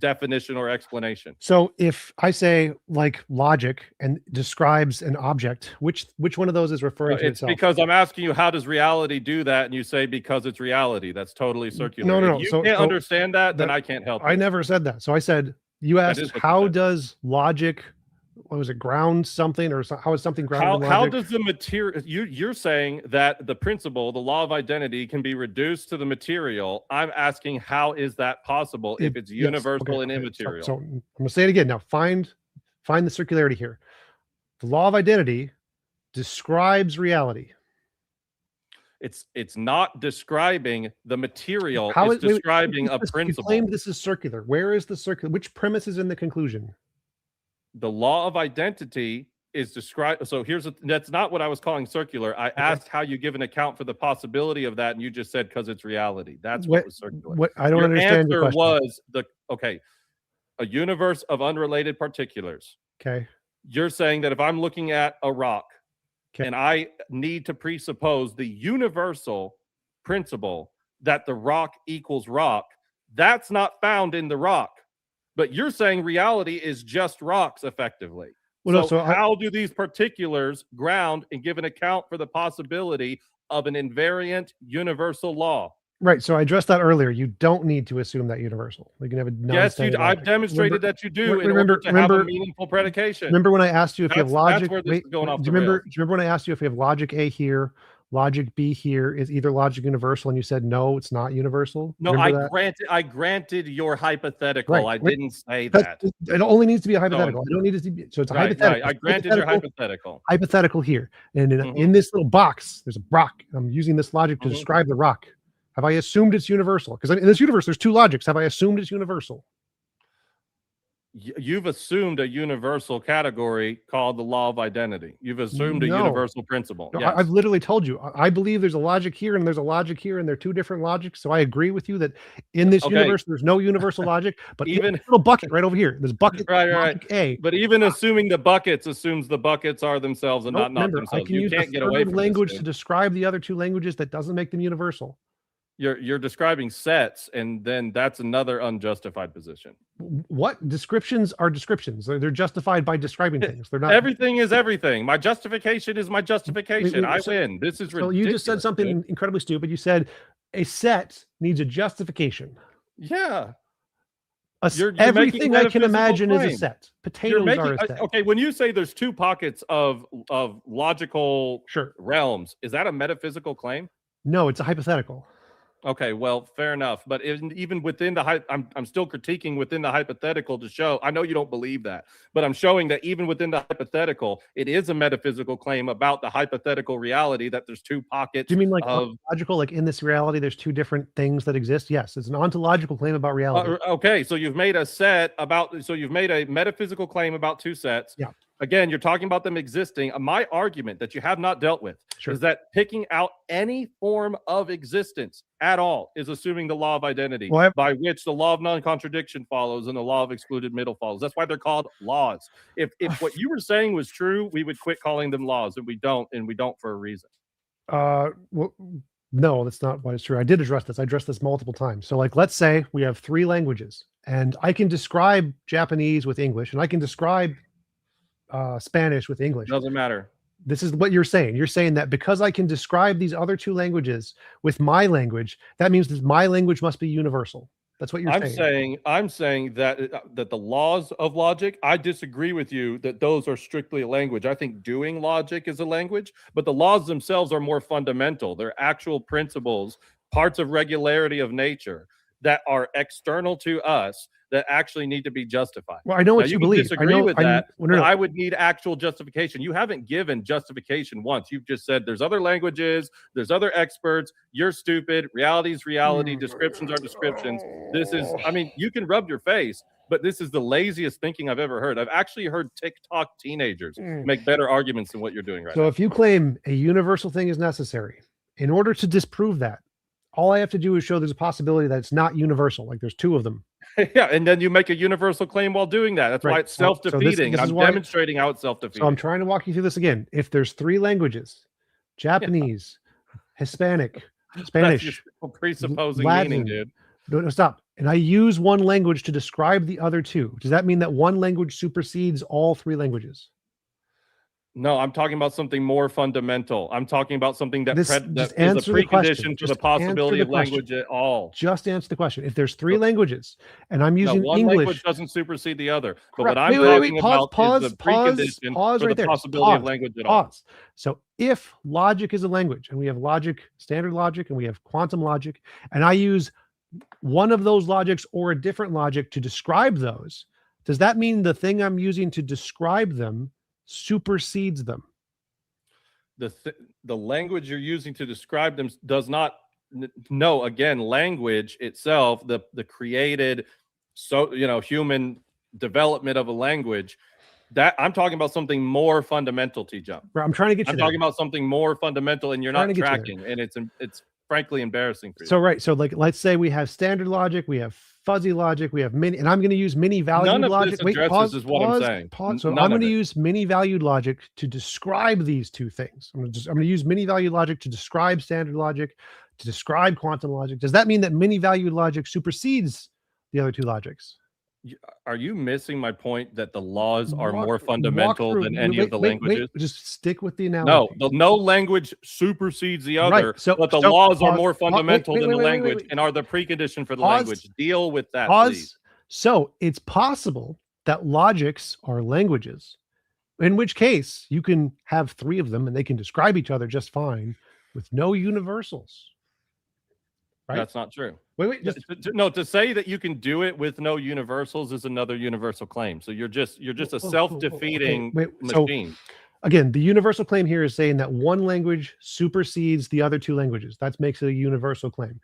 definition or explanation. So if I say like logic and describes an object, which one of those is referring to It's itself? because I'm asking you, how does reality do that? And you say because it's reality. That's totally circular. No. If you So can't understand that, then I can't help you. I never said that. So I said, you asked, is what you how said. does logic, what was it, ground something, or how is something grounded in How logic? does the material, you're saying that the principle, the law of identity, can be reduced to the material. I'm asking, how is that possible if it's Yes, universal okay, and okay. immaterial? So I'm gonna say it again. Now find the circularity here. The law of identity describes reality. It's not describing the material. How It's is- wait, describing a you principle. claim this is circular. Where is the circular? Which premise is in the conclusion? The law of identity is described. So that's not what I was calling circular. I asked how you give an account for the possibility of that, and you just said because it's reality. That's what was circular. What I don't Your understand your answer question. was a universe of unrelated particulars. Okay. You're saying that if I'm looking at a rock, Okay. and I need to presuppose the universal principle that the rock equals rock, that's not found in the rock. But you're saying reality is just rocks, effectively. Well, no, So how do these particulars ground and give an account for the possibility of an invariant universal law? Right. So I addressed that earlier. You don't need to assume that universal. You can have a Yes, non-standard I've logic. demonstrated that you do in remember- order to have remember- a meaningful predication. Remember when I asked you if you have That's logic? where this is going off do the you remember? rails. Do you remember when I asked you if you have logic A here, logic B here, is either logic universal, and you said no, it's not universal? No, Remember that? I granted your hypothetical. Right, I right. didn't say that. It only needs to be a hypothetical. I don't need it to be. So it's a Right, hypothetical. I granted your hypothetical. Hypothetical here, and in this little box, there's a rock. I'm using this logic to describe the rock. Have I assumed it's universal? Because in this universe, there's two logics. Have I assumed it's universal? You've assumed a universal category called the law of identity. You've assumed a No. universal principle. No, Yes. I've literally told you. I believe there's a logic here and there's a logic here, and they're two different logics. So I agree with you that in this Okay. universe, there's no universal logic. But Even- even a little bucket right over here, there's bucket Right. logic A. But even assuming the buckets assumes the buckets are themselves and Nope, not remember, I themselves. can You use can't a get away third from language this, to dude. describe the other two languages that doesn't make them universal. You're describing sets, and then that's another unjustified position. What descriptions are descriptions? They're justified by describing things. They're not. Everything is everything. My justification is my justification. I so- win. This is So ridiculous. you just said something dude. incredibly stupid. You said a set needs a justification. Yeah. You're making Everything I can metaphysical imagine is a claim. set. You're Potatoes making are a set. okay. When you say there's two pockets of logical Sure. realms, is that a metaphysical claim? No, it's a hypothetical. Okay, well, fair enough. But even within the I'm still critiquing within the hypothetical to show. I know you don't believe that, but I'm showing that even within the hypothetical, it is a metaphysical claim about the hypothetical reality that there's two pockets. Do you mean like of ontological? Like in this reality, there's two different things that exist? Yes, it's an ontological claim about reality. okay, so you've made you've made a metaphysical claim about two sets. Yeah. Again, you're talking about them existing. My argument that you have not dealt with Sure. is that picking out any form of existence at all is assuming the law of identity, Well, by which the law of non-contradiction follows and the law of excluded middle follows. That's why they're called laws. If what you were saying was true, we would quit calling them laws, and we don't for a reason. Well, no, that's not what is true. I did address this. I addressed this multiple times. So, like, let's say we have three languages, and I can describe Japanese with English, and I can describe Spanish with English. Doesn't matter. This is what you're saying. You're saying that because I can describe these other two languages with my language, that means that my language must be universal. That's what you're saying. I'm saying that the laws of logic, I disagree with you that those are strictly a language. I think doing logic is a language, but the laws themselves are more fundamental. They're actual principles, parts of regularity of nature that are external to us that actually need to be justified. Well, I know what Now, you can believe. disagree with that. No, no. I would need actual justification. You haven't given justification once. You've just said there's other languages, there's other experts. You're stupid. Reality is reality. Descriptions are descriptions. This is, I mean, you can rub your face, but this is the laziest thinking I've ever heard. I've actually heard TikTok teenagers make better arguments than what you're doing right now. So if you claim a universal thing is necessary, in order to disprove that, all I have to do is show there's a possibility that it's not universal. Like there's two of them. Yeah, and then you make a universal claim while doing that. That's why Right. it's So this self-defeating. is and I'm why- demonstrating how it's self-defeating. So I'm trying to walk you through this again. If there's three languages, Japanese, Hispanic, Spanish, That's your presupposing Latin, meaning, dude. no, stop. and I use one language to describe the other two, does that mean that one language supersedes all three languages? No, I'm talking about something more fundamental. I'm talking about something that, Just that is a answer the question. precondition to Just the possibility answer of the question. language at all. Just answer the question. If there's three languages and I'm No, using one English, language doesn't supersede the other. But correct. what I'm talking about is the precondition Pause for right the there. possibility of language at all. Pause. So if logic is a language, and we have logic, standard logic, and we have quantum logic, and I use one of those logics or a different logic to describe those, does that mean the thing I'm using to describe them supersedes them? The language you're using to describe them does not. No, again, language itself, the created, human development of a language. That I'm talking about something more fundamental, TJump. I'm trying to get you I'm there. talking about something more fundamental, and you're not tracking, and it's frankly embarrassing for you. So right, so like let's say we have standard logic, we have fuzzy logic, we have many, and I'm going to use many valued None of logic. this addresses is what I'm saying. So I'm going to use many valued logic to describe these two things. I'm going to use many valued logic to describe standard logic, to describe quantum logic. Does that mean that many valued logic supersedes the other two logics? Are you missing my point that the laws are more fundamental than any of the languages? Just stick with the analogy. No language supersedes the other, right. but the laws are more fundamental than the language and are the precondition for the language. Deal with that, please. So it's possible that logics are languages, in which case you can have three of them and they can describe each other just fine with no universals. Right? That's not true. Wait. No, to say that you can do it with no universals is another universal claim. So you're just a self-defeating machine. So, again, the universal claim here is saying that one language supersedes the other two languages. That makes it a universal claim.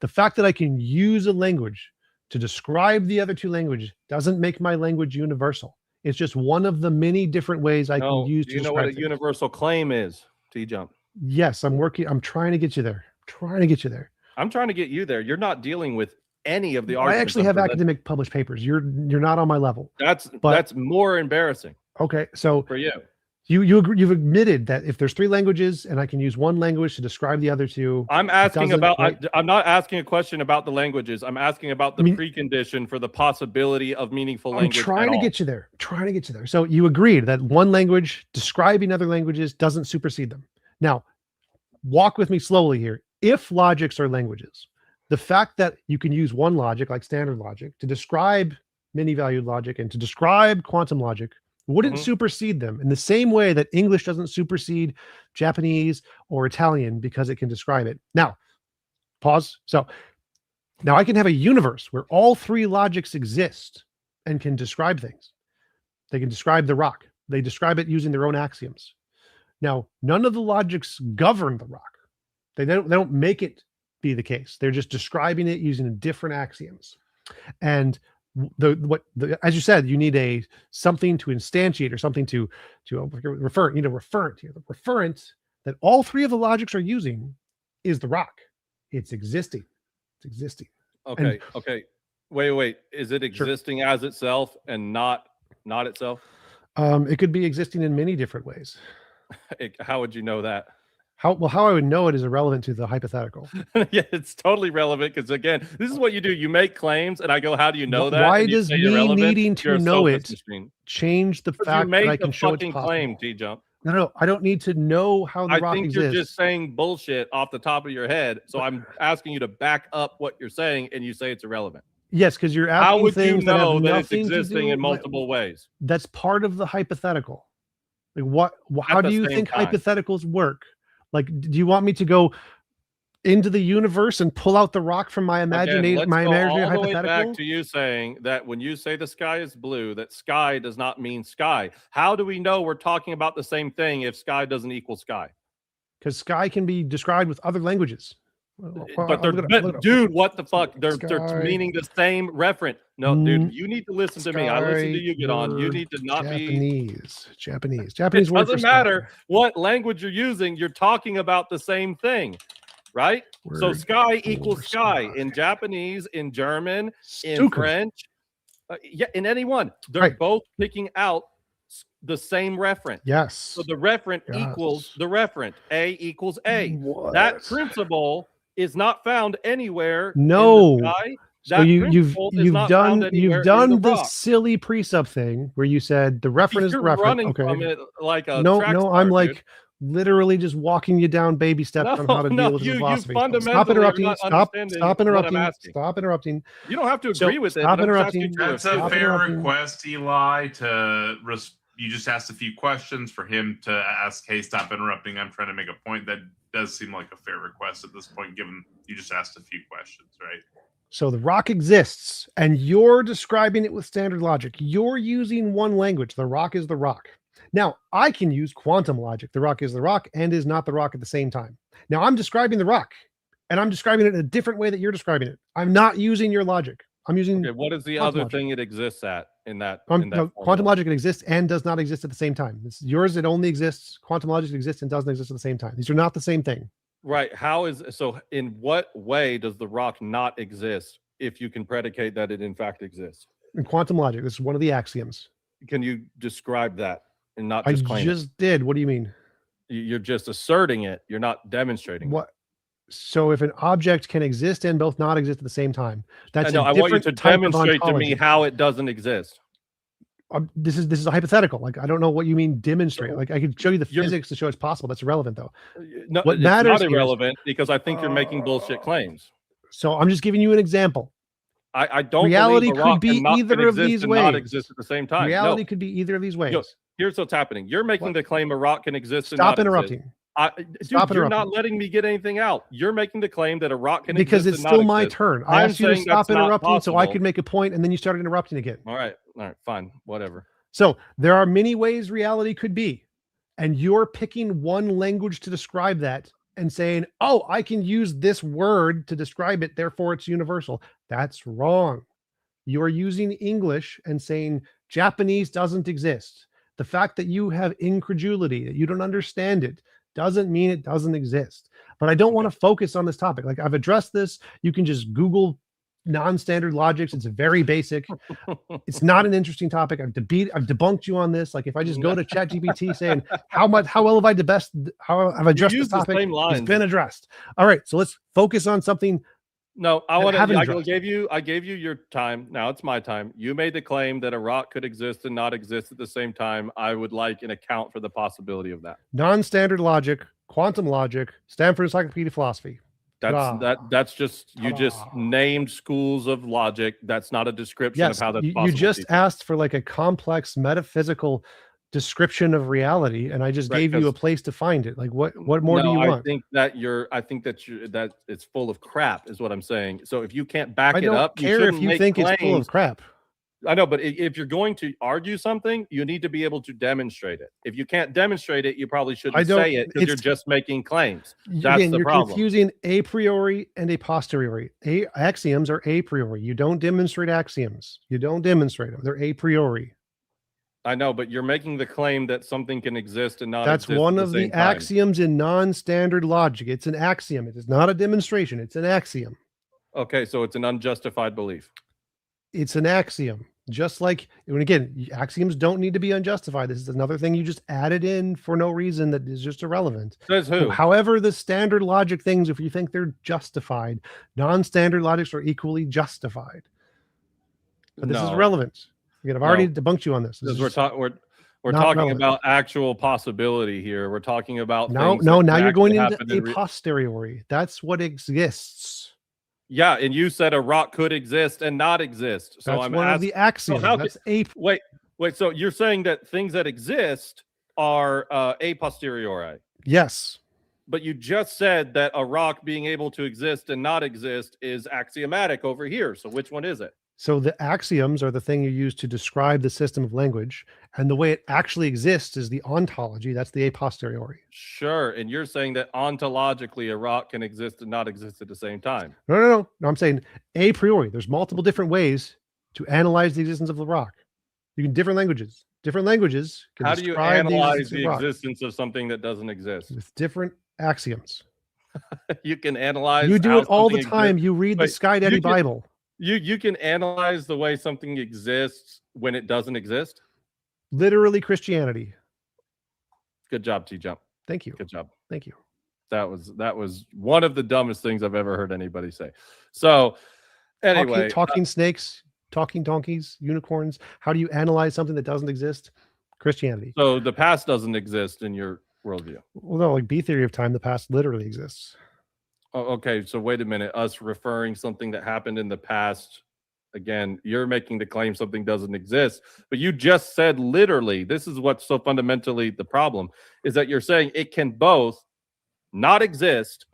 The fact that I can use a language to describe the other two languages doesn't make my language universal. It's just one of the many different ways I can use to describe things. You know what a universal claim is, TJump? Yes, I'm trying to get you there. I'm trying to get you there. You're not dealing with any of the arguments. I actually have academic published papers. You're not on my level. That's more embarrassing. Okay, so for you agree, you've admitted that if there's three languages and I can use one language to describe the other two. I'm asking about. I'm not asking a question about the languages. I'm asking about the precondition for the possibility of meaningful language. I'm trying to get you there. So you agreed that one language describing other languages doesn't supersede them. Now, walk with me slowly here. If logics are languages, the fact that you can use one logic like standard logic to describe many valued logic and to describe quantum logic wouldn't supersede them in the same way that English doesn't supersede Japanese or Italian because it can describe it. Now, pause. So now I can have a universe where all three logics exist and can describe things. They can describe the rock. They describe it using their own axioms. Now, none of the logics govern the rock. They don't make it be the case. They're just describing it using different axioms. And as you said, you need something to instantiate or something to refer. You need a referent here. The referent that all three of the logics are using is the rock. It's existing. Okay. Wait. Is it existing as itself and not itself? It could be existing in many different ways. How would you know that? How I would know it is irrelevant to the hypothetical. Yeah, it's totally relevant because again, this is what you do. You make claims, and I go, "How do you know that?" Why does me needing to know it change the fact that I can show it's possible? Claim, TJump. No, I don't need to know how the rock exists. I think you're just saying bullshit off the top of your head. So I'm asking you to back up what you're saying, and you say it's irrelevant. Yes, because you're asking how would things you know that it's existing in multiple ways? That's part of the hypothetical. Like how do you think hypotheticals work? Like, do you want me to go into the universe and pull out the rock from my imaginary hypothetical? Back to you saying that when you say the sky is blue, that sky does not mean sky. How do we know we're talking about the same thing if sky doesn't equal sky? Because sky can be described with other languages. Dude, what the fuck? They're meaning the same referent. No, dude, you need to listen to me. I listen to you get on. You need to not Japanese. It doesn't matter what language you're using. You're talking about the same thing, right? So sky equals sky in Japanese, in German, in French, in any one. They're both picking out the same referent. Yes. So the referent equals the referent. A equals A. That principle is not found anywhere. No. In the sky So you've done the this rock. silly Presup thing where you said the reference is the You're reference. running Okay. from it like a No, track I'm star, like dude. literally just walking you down baby steps on how to deal with the philosophy. Stop fundamentally are interrupting. not Stop understanding what I'm interrupting. asking. Stop interrupting. You don't have to So, agree with it. stop But I'm just interrupting. asking you That's a Stop fair interrupting. request, Eli. You just asked a few questions for him to ask, hey, stop interrupting. I'm trying to make a point. That does seem like a fair request at this point, given you just asked a few questions, right? So the rock exists, and you're describing it with standard logic. You're using one language. The rock is the rock. Now, I can use quantum logic. The rock is the rock and is not the rock at the same time. Now, I'm describing the rock, and I'm describing it in a different way that you're describing it. I'm not using your logic. I'm using. Okay, what is the other thing it exists at in that? No, quantum logic, it exists and does not exist at the same time. It's yours. It only exists. Quantum logic exists and doesn't exist at the same time. These are not the same thing. Right. In what way does the rock not exist if you can predicate that it in fact exists? In quantum logic, this is one of the axioms. Can you describe that and not just claim I just did. What do you mean? You're just asserting it. You're not demonstrating what. So if an object can exist and both not exist at the same time, that's I want you to demonstrate to me how it doesn't exist. This is a hypothetical. Like, I don't know what you mean demonstrate. Like, I could show you the physics to show it's possible. That's irrelevant, though. No, what matters not irrelevant because I think you're making bullshit claims. So I'm just giving you an example. I don't. Reality could be either of these ways. Not exist at the same time. Reality could be either of these ways. Here's what's happening. You're making the claim a rock can exist. Stop interrupting. You're not letting me get anything out. You're making the claim that a rock can because exist. Because it's still my turn. I asked you to stop interrupting so I could make a point, and then you started interrupting again. All right, fine, whatever. So there are many ways reality could be, and you're picking one language to describe that and saying, oh, I can use this word to describe it, therefore it's universal. That's wrong. You are using English and saying Japanese doesn't exist. The fact that you have incredulity, that you don't understand it, doesn't mean it doesn't exist. But I don't want to focus on this topic. Like, I've addressed this. You can just Google non-standard logics. It's very basic. It's not an interesting topic. I've debunked you on this. Like, if I just go to ChatGPT saying how well have I addressed this topic, it's been addressed. All right, so let's focus on something. No, I gave you your time. Now it's my time. You made the claim that a rock could exist and not exist at the same time. I would like an account for the possibility of that. Non-standard logic, quantum logic, Stanford Encyclopedia of Philosophy. That's just you just named schools of logic. That's not a description of how that's possible. You just asked for like a complex metaphysical description of reality, and I just gave you a place to find it. Like, what more do you want? I think that it's full of crap is what I'm saying. So if you can't back it up, I don't care if you think it's full of crap. I know, but if you're going to argue something, you need to be able to demonstrate it. If you can't demonstrate it, you probably shouldn't say it because you're just making claims. That's the problem. You're confusing a priori and a posteriori. Axioms are a priori. You don't demonstrate axioms. You don't demonstrate them. They're a priori. I know, but you're making the claim that something can exist and not exist. That's one of the axioms in non-standard logic. It's an axiom. It is not a demonstration. It's an axiom. Okay, so it's an unjustified belief. It's an axiom. Just like, and again, axioms don't need to be unjustified. This is another thing you just added in for no reason that is just irrelevant. Says who? However, the standard logic things, if you think they're justified, non-standard logics are equally justified. But this is relevant. Again, I've already debunked you on this. We're talking about actual possibility here. We're talking about now you're going into a posteriori. That's what exists. Yeah, and you said a rock could exist and not exist. So that's one of the axioms. Wait. So you're saying that things that exist are a posteriori? Yes. But you just said that a rock being able to exist and not exist is axiomatic over here. So which one is it? So the axioms are the thing you use to describe the system of language, and the way it actually exists is the ontology. That's the a posteriori. Sure, and you're saying that ontologically a rock can exist and not exist at the same time. No. I'm saying a priori. There's multiple different ways to analyze the existence of the rock. You can different languages. Different languages can How do you analyze the existence of something that doesn't exist? With different axioms. You can analyze. You do it all the time. You read the Sky Daddy Bible. You can analyze the way something exists when it doesn't exist. Literally Christianity. Good job, TJump. Thank you. Good job. Thank you. That was one of the dumbest things I've ever heard anybody say. So Anyway, talking snakes, talking donkeys, unicorns. How do you analyze something that doesn't exist? Christianity. so the past doesn't exist in your worldview. Well, no, like B theory of time, the past literally exists. Oh, okay, so wait a minute. Us referring something that happened in the past. Again, you're making the claim something doesn't exist, but you just said literally. This is what's so fundamentally the problem is that you're saying it can both not exist,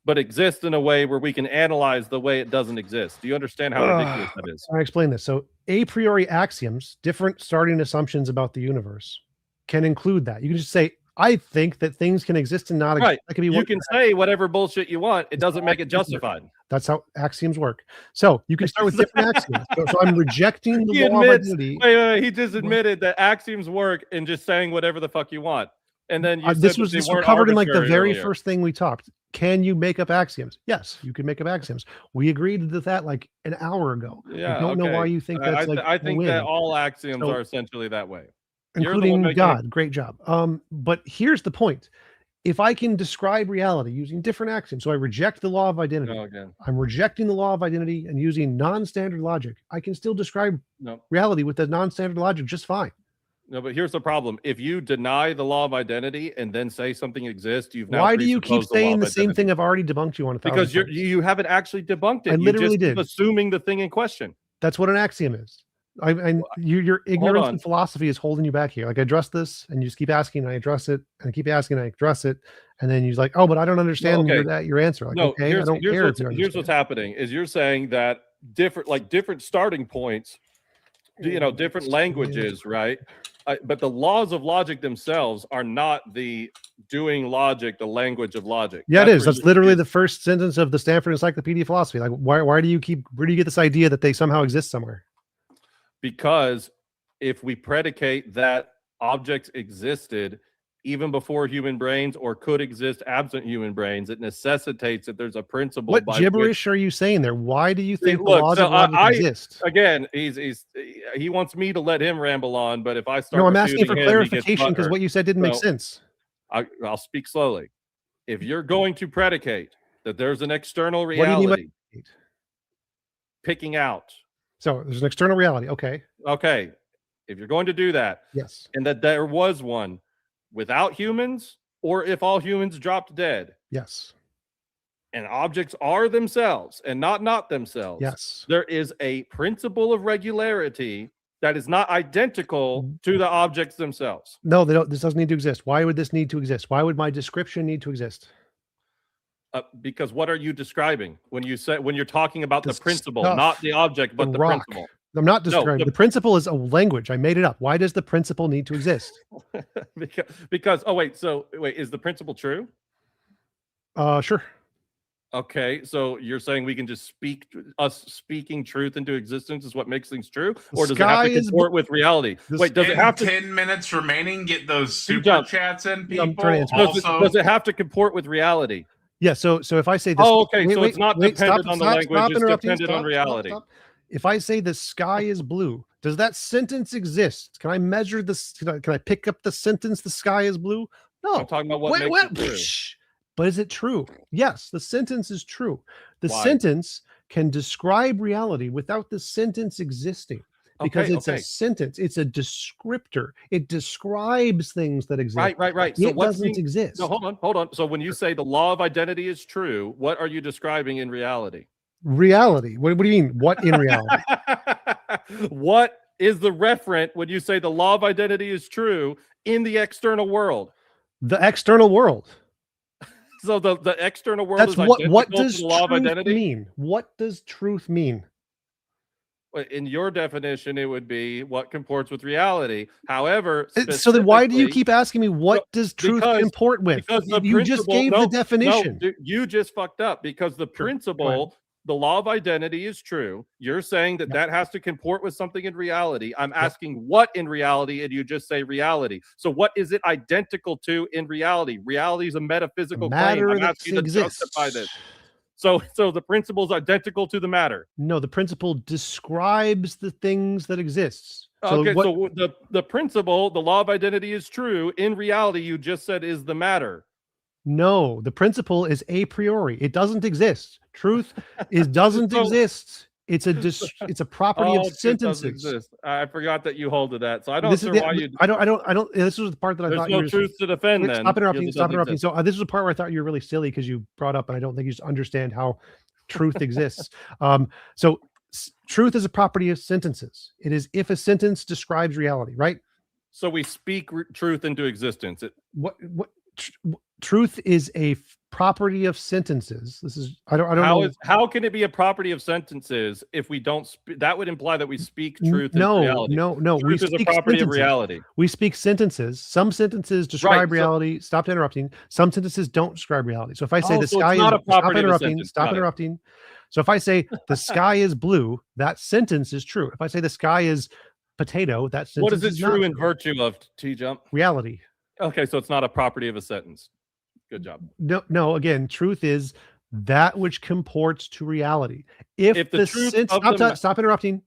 but exist in a way where we can analyze the way it doesn't exist. Do you understand how ridiculous that is? I explain this. So a priori axioms, different starting assumptions about the universe, can include that. You can just say, I think that things can exist and not exist. Right. That can be You can say whatever bullshit you want. It doesn't make it justified. That's how axioms work. So you can start with different axioms. So I'm rejecting the He law admits, of identity. wait, he just admitted that axioms work in just saying whatever the fuck you want. And then you This said was that they this weren't was covered in like the arbitrary very earlier. first thing we talked. Can you make up axioms? Yes, you can make up axioms. We agreed to that like an hour ago. Yeah, I don't know why you think that's like I think a that win. all axioms So- are essentially that way. You're the one Including making God. Great job. But here's the point. If I can describe reality using different axioms, so I reject the law of identity. No, again. I'm rejecting the law of identity and using non-standard logic. I can still describe No. reality with the non-standard logic just fine. No, but here's the problem. If you deny the law of identity and then say something exists, you've now Why do you keep presupposed the law saying of the same identity. thing I've already debunked you on 1,000 Because times? you haven't actually debunked it. I literally you just keep did. assuming the thing in question. That's what an axiom is. Your ignorance on. in philosophy is holding you back here. Like I address this, and you just keep asking, and I address it, and I keep asking, and I address it, and then you're like, "Oh, but I don't understand okay. your answer." Like, No, okay, I here's, don't here's care. what's, here's what's happening is you're saying that different starting points, different languages, right? But the laws of logic themselves are not the doing logic, the language of logic. Yeah, it is. where That's literally the first sentence of the Stanford Encyclopedia of Philosophy. Like, where do you get this idea that they somehow exist somewhere? Because if we predicate that objects existed even before human brains or could exist absent human brains, it necessitates that there's a principle. What by gibberish are you saying there? Why do you think the look, laws so of logic exist? Again, he wants me to let him ramble on, but if I start, No, I'm asking for refuting him, he gets clarification because butthurt. what you said didn't make So, sense. I'll speak slowly. If you're going to predicate that there's an external What do you mean by reality, picking out. So there's an external reality. Okay. Okay, if you're going to do that, Yes. and that there was one without humans, or if all humans dropped dead, Yes. and objects are themselves and not themselves, Yes. there is a principle of regularity that is not identical to the objects themselves. No, they don't. This doesn't need to exist. Why would this need to exist? Why would my description need to exist? Because what are you describing when you're talking about the The principle, stuff, not the object, but the rock. principle? I'm not describing. The principle is a language. I made it up. Why does the principle need to exist? because wait, is the principle true? Sure. Okay, so you're saying we can just speaking truth into existence is what makes things true, or does it have to comport with reality? Wait, does it have to? 10 minutes remaining. Get those super TJump. chats in, I'm people. trying to answer. Does it have to comport with reality? Yeah. So if I say this, Oh, okay. So it's not dependent on the language; it's interrupting. dependent on reality. If I say the sky is blue, does that sentence exist? Can I measure this? Can I pick up the sentence? The sky is blue. No. I'm talking about what makes it true. But is it true? Yes, the sentence is true. The Why? sentence can describe reality without the sentence existing because it's a sentence. It's a descriptor. It describes things that exist. Right. So It doesn't exist. No, hold on. So when you say the law of identity is true, what are you describing in reality? Reality. What do you mean? What in reality? What is the referent when you say the law of identity is true in the external world? The external world. So the external world That's is what identical does to the law of truth identity? mean? What does truth mean? In your definition, it would be what comports with reality. However, So then why do you specifically- keep asking me what does truth because- comport with? because the You just principle- gave no, the definition. No, you just fucked up because the principle, the law of identity is true. You're saying that that has to comport with something in reality. I'm asking what in reality, and you just say reality. So what is it identical to in reality? Reality is a metaphysical Matter claim. I'm that asking you to exists. justify this. So the principle is identical to the matter. No, the principle describes the things that exists. So Okay, what, so the principle, the law of identity is true. In reality, you just said is the matter. no, the principle is a priori. It doesn't exist. Truth doesn't So- exist It's a property of Truth doesn't sentences. exist. I forgot that you hold to that. So I don't This is know the, why you. I don't. This was the part that I There's thought no you were. truth to defend. Then Stop interrupting. because it Stop doesn't interrupting. exist. So this is the part where I thought you were really silly because you brought up, and I don't think you just understand how truth exists. Truth is a property of sentences. It is if a sentence describes reality, right? So we speak truth into existence. Truth is a property of sentences. This is I don't know. How can it be a property of sentences if we don't? That would imply that we speak truth. Into reality. No. Truth is a property of reality. We speak sentences. Some sentences describe reality. Stop interrupting. Some sentences don't describe reality. So if I say the sky is stop interrupting. Stop interrupting. So if I say the sky is blue, that sentence is true. If I say the sky is potato, that sentence what is it is true not in virtue of, TJump? reality? Okay, so it's not a property of a sentence. Good job. No. Again, truth is that which comports to reality. If the sentence stop interrupting.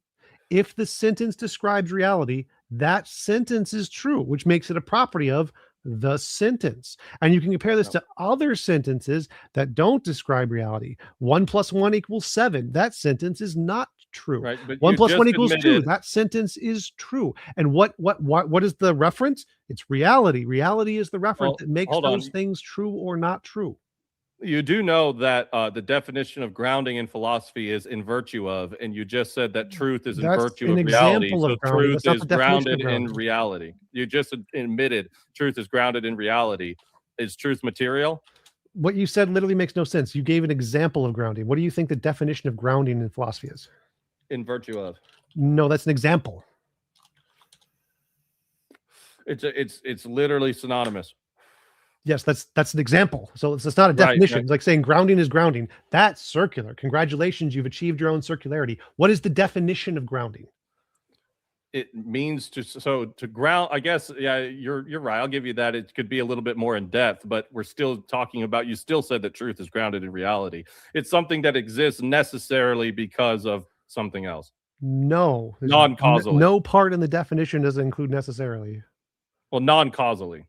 If the sentence describes reality, that sentence is true, which makes it a property of the sentence. And you can compare this to other sentences that don't describe reality. 1 + 1 = 7. That sentence is not true. Right, but 1 + 1 = 2. That sentence is true. And what is the reference? It's reality. Reality is the reference that makes those things true or not true. You do know that the definition of grounding in philosophy is in virtue of, and you just said that truth is in virtue of reality. So truth is grounded in reality. You just admitted truth is grounded in reality. Is truth material? What you said literally makes no sense. You gave an example of grounding. What do you think the definition of grounding in philosophy is? In virtue of. No, that's an example. It's literally synonymous. Yes, that's an example. So it's not a definition. Right. It's like saying grounding is grounding. That's circular. Congratulations, you've achieved your own circularity. What is the definition of grounding? It means to ground. I guess, yeah, you're right. I'll give you that. It could be a little bit more in depth, but we're still talking about. You still said that truth is grounded in reality. It's something that exists necessarily because of something else. No, non-causally. No part in the definition doesn't include necessarily. Well, non-causally.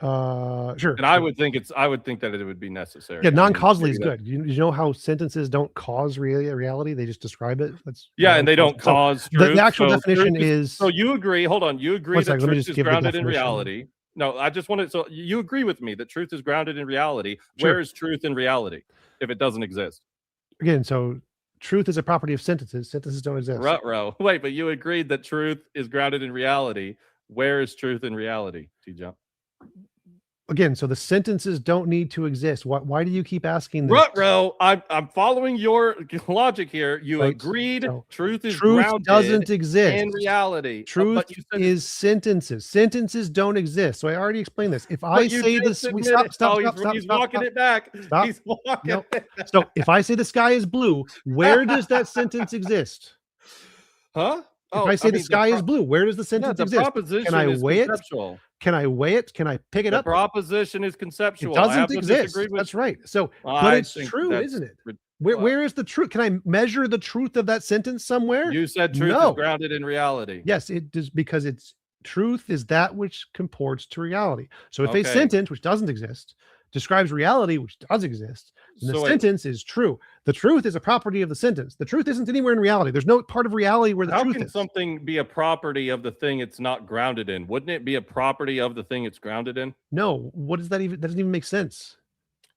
Sure. And I would think that it would be necessary. Yeah, non-causally is good. You know how sentences don't cause reality; they just describe it. That's and they don't cause truth. The actual definition is. So you agree? Hold on. You agree that truth is grounded in reality? No, I just wanted. So you agree with me that truth is grounded in reality? Sure. Where is truth in reality if it doesn't exist? Again, so truth is a property of sentences. Sentences don't exist. Ruh-roh. Wait, but you agreed that truth is grounded in reality. Where is truth in reality, TJump? Again, so the sentences don't need to exist. Why do you keep asking this? Ruh-roh. I'm following your logic here. You agreed truth grounded doesn't exist in reality. Truth is sentences. Sentences don't exist. So I already explained this. If I say this, stop. He's walking it back. Stop. He's walking it back. So if I say the sky is blue, where does that sentence exist? Huh? If I say the sky is blue, where does the sentence exist? Can I weigh it? Can I weigh it? Can I pick it up? The proposition is conceptual. It doesn't exist. That's right. So, but it's true, isn't it? Where is the truth? Can I measure the truth of that sentence somewhere? You said truth is grounded in reality. Yes, it is, because it's truth is that which comports to reality. So if a sentence which doesn't exist describes reality which does exist, then the sentence is true. The truth is a property of the sentence. The truth isn't anywhere in reality. There's no part of reality where the truth is. How can something be a property of the thing it's not grounded in? Wouldn't it be a property of the thing it's grounded in? No. What does that even? That doesn't even make sense.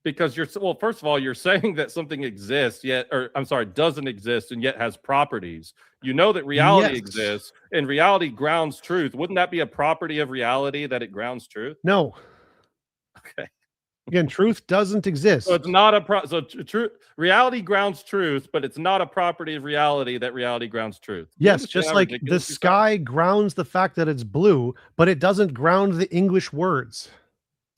Because first of all, you're saying that something exists doesn't exist and yet has properties. You know that reality exists and reality grounds truth. Wouldn't that be a property of reality that it grounds truth? No. Okay. Again, truth doesn't exist. So it's not reality grounds truth, but it's not a property of reality that reality grounds truth. Yes, just like the sky grounds the fact that it's blue, but it doesn't ground the English words.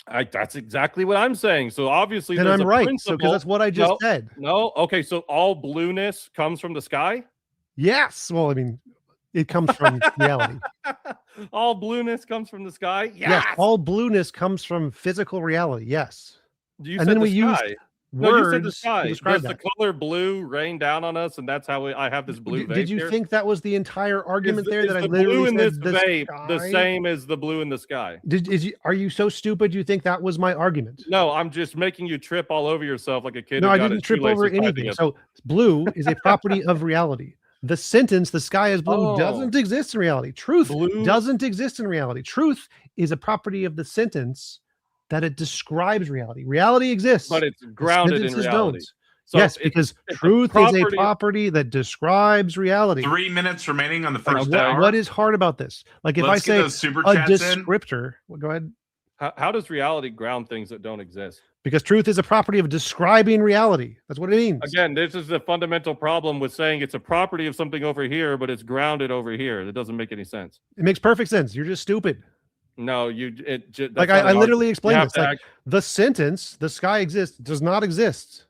That's exactly what I'm saying. So obviously, then I'm right. So because that's what I just said. No, okay. So all blueness comes from the sky. Yes. Well, I mean, it comes from reality. All blueness comes from the sky. Yes. All blueness comes from physical reality. Yes. And then we use No, you said the words sky. to describe Does the that. color blue rain down on us, and that's how I have this blue vape Did you here? think that was the entire argument there? That I the literally blue in this said the vape the sky? same as the blue in the sky? Are you so stupid? You think that was my argument? No, I'm just making you trip all over yourself like a kid. No, who I got didn't his trip over shoelaces tied anything. together. So blue is a property of reality. The sentence "the sky is blue" Oh. doesn't exist in reality. Truth Blue- doesn't exist in reality. Truth is a property of the sentence that it describes reality. Reality exists, but it's grounded in sentences reality. don't. So yes, it's- because it's a truth is a property- property that describes reality. 3 minutes remaining on the first Okay. hour. What is hard about this? Like if Let's I get say those super a chats in. descriptor, well, go ahead. How does reality ground things that don't exist? Because truth is a property of describing reality. That's what it means. Again, this is the fundamental problem with saying it's a property of something over here, but it's grounded over here. That doesn't make any sense. It makes perfect sense. You're just stupid. No, Like I literally explained this. Like Act, the sentence "the sky exists" does not exist.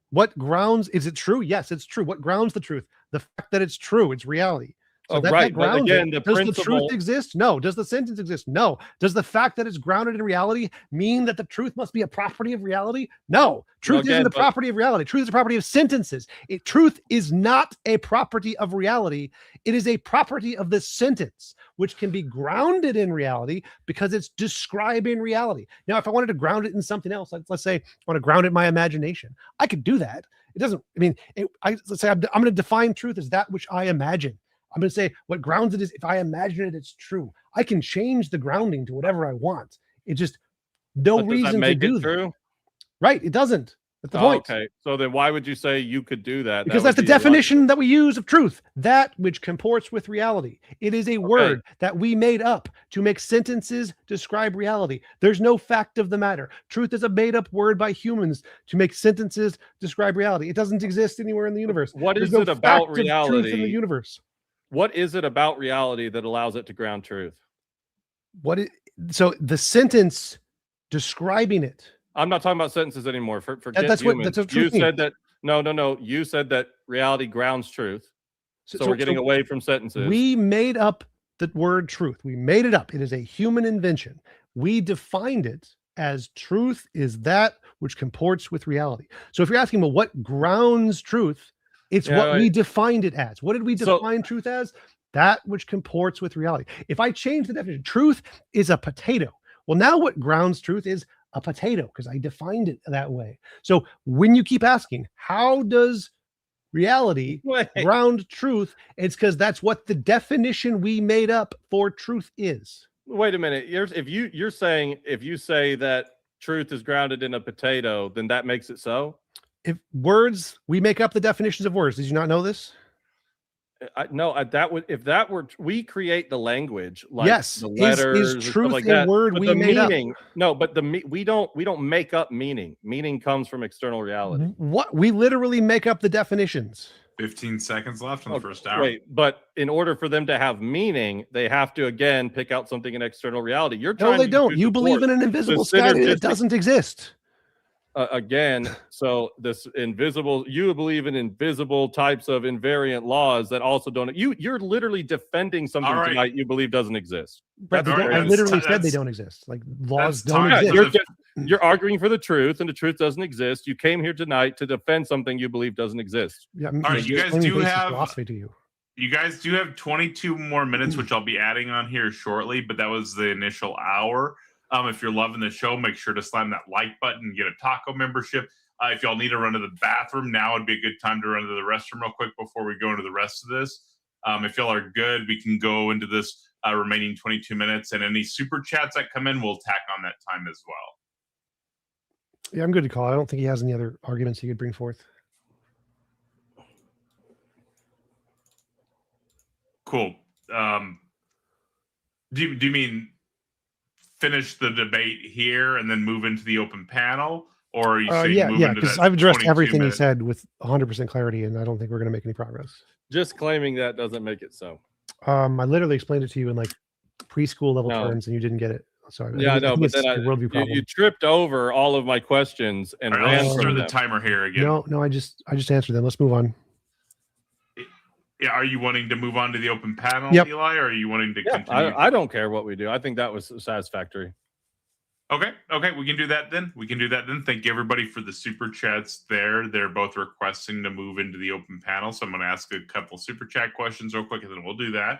What grounds is it true? Yes, it's true. What grounds the truth? The fact that it's true. It's reality. So that right, but grounds again, it. the Does the principle- truth exist? No. Does the sentence exist? No. Does the fact that it's grounded in reality mean that the truth must be a property of reality? No. Truth again, isn't a but- property of reality. Truth is a property of sentences. Truth is not a property of reality. It is a property of the sentence, which can be grounded in reality because it's describing reality. Now, if I wanted to ground it in something else, let's say I want to ground it in my imagination, I could do that. It doesn't, I mean, let's say I'm going to define truth as that which I imagine. I'm going to say what grounds it is. If I imagine it, it's true. I can change the grounding to whatever I want. It just no but does that reason to make do it that. true? Right? It doesn't. That's the point. Okay, so then why would you say you could do that? Because That that's the would be illogical. definition that we use of truth. That which comports with reality. It is a word that we made up to make sentences describe reality. There's no fact of the matter. Truth is a made-up word by humans to make sentences describe reality. It doesn't exist anywhere in the universe. What There's is no it about fact of truth in reality? the universe? What is it about reality that allows it to ground truth? So the sentence describing it. I'm not talking about sentences anymore. Forget That's humans. what You truth said means. that. No. You said that reality grounds truth. So we're getting away from sentences. We made up the word truth. We made it up. It is a human invention. We defined it as truth is that which comports with reality. So if you're asking, well, what grounds truth? It's what we defined it as. What did we define truth as? That which comports with reality. If I change the definition, truth is a potato. Well, now what grounds truth is a potato because I defined it that way. So when you keep asking, how does reality ground truth? It's because that's what the definition we made up for truth is. Wait a minute. You're saying if you say that truth is grounded in a potato, then that makes it so? If words, we make up the definitions of words. Did you not know this? If that were we create the language, like yes, the letters, is truth like a that. word But we the made meaning, up? No, but we don't make up meaning. Meaning comes from external reality. What we literally make up the definitions. 15 seconds left on the first hour. Wait, but in order for them to have meaning, they have to again pick out something in external reality. You're trying. No, they don't. You believe in an invisible sky that doesn't exist. Again, so this invisible, you believe in invisible types of invariant laws that also don't. You're literally defending something tonight you believe doesn't exist. Right, I literally said they don't exist. Like laws don't exist. You're arguing for the truth, and the truth doesn't exist. You came here tonight to defend something you believe doesn't exist. Yeah, all right, you guys do have philosophy to you. You guys do have 22 more minutes, which I'll be adding on here shortly. But that was the initial hour. If you're loving the show, make sure to slam that like button and get a taco membership. If y'all need to run to the bathroom, now would be a good time to run to the restroom real quick before we go into the rest of this. If y'all are good, we can go into this remaining 22 minutes, and any super chats that come in, we'll tack on that time as well. Yeah, I'm good to call. I don't think he has any other arguments he could bring forth. Cool. Do you mean finish the debate here and then move into the open panel, or are you saying move into because that I've addressed everything minute? he said with 100% clarity, and I don't think we're going to make any progress. Just claiming that doesn't make it so. I literally explained it to you in like preschool level terms, and you didn't get it. Sorry. Yeah, I know, but then worldview problem. You tripped over all of my questions and ran I'll from start the them. timer here again. No, I just answered them. Let's move on. Yeah, are you wanting to move on to the open panel, Yep. Eli, or are you wanting to continue? I don't care what we do. I think that was satisfactory. Okay, we can do that then. Thank you everybody for the super chats there. They're both requesting to move into the open panel, so I'm going to ask a couple super chat questions real quick, and then we'll do that.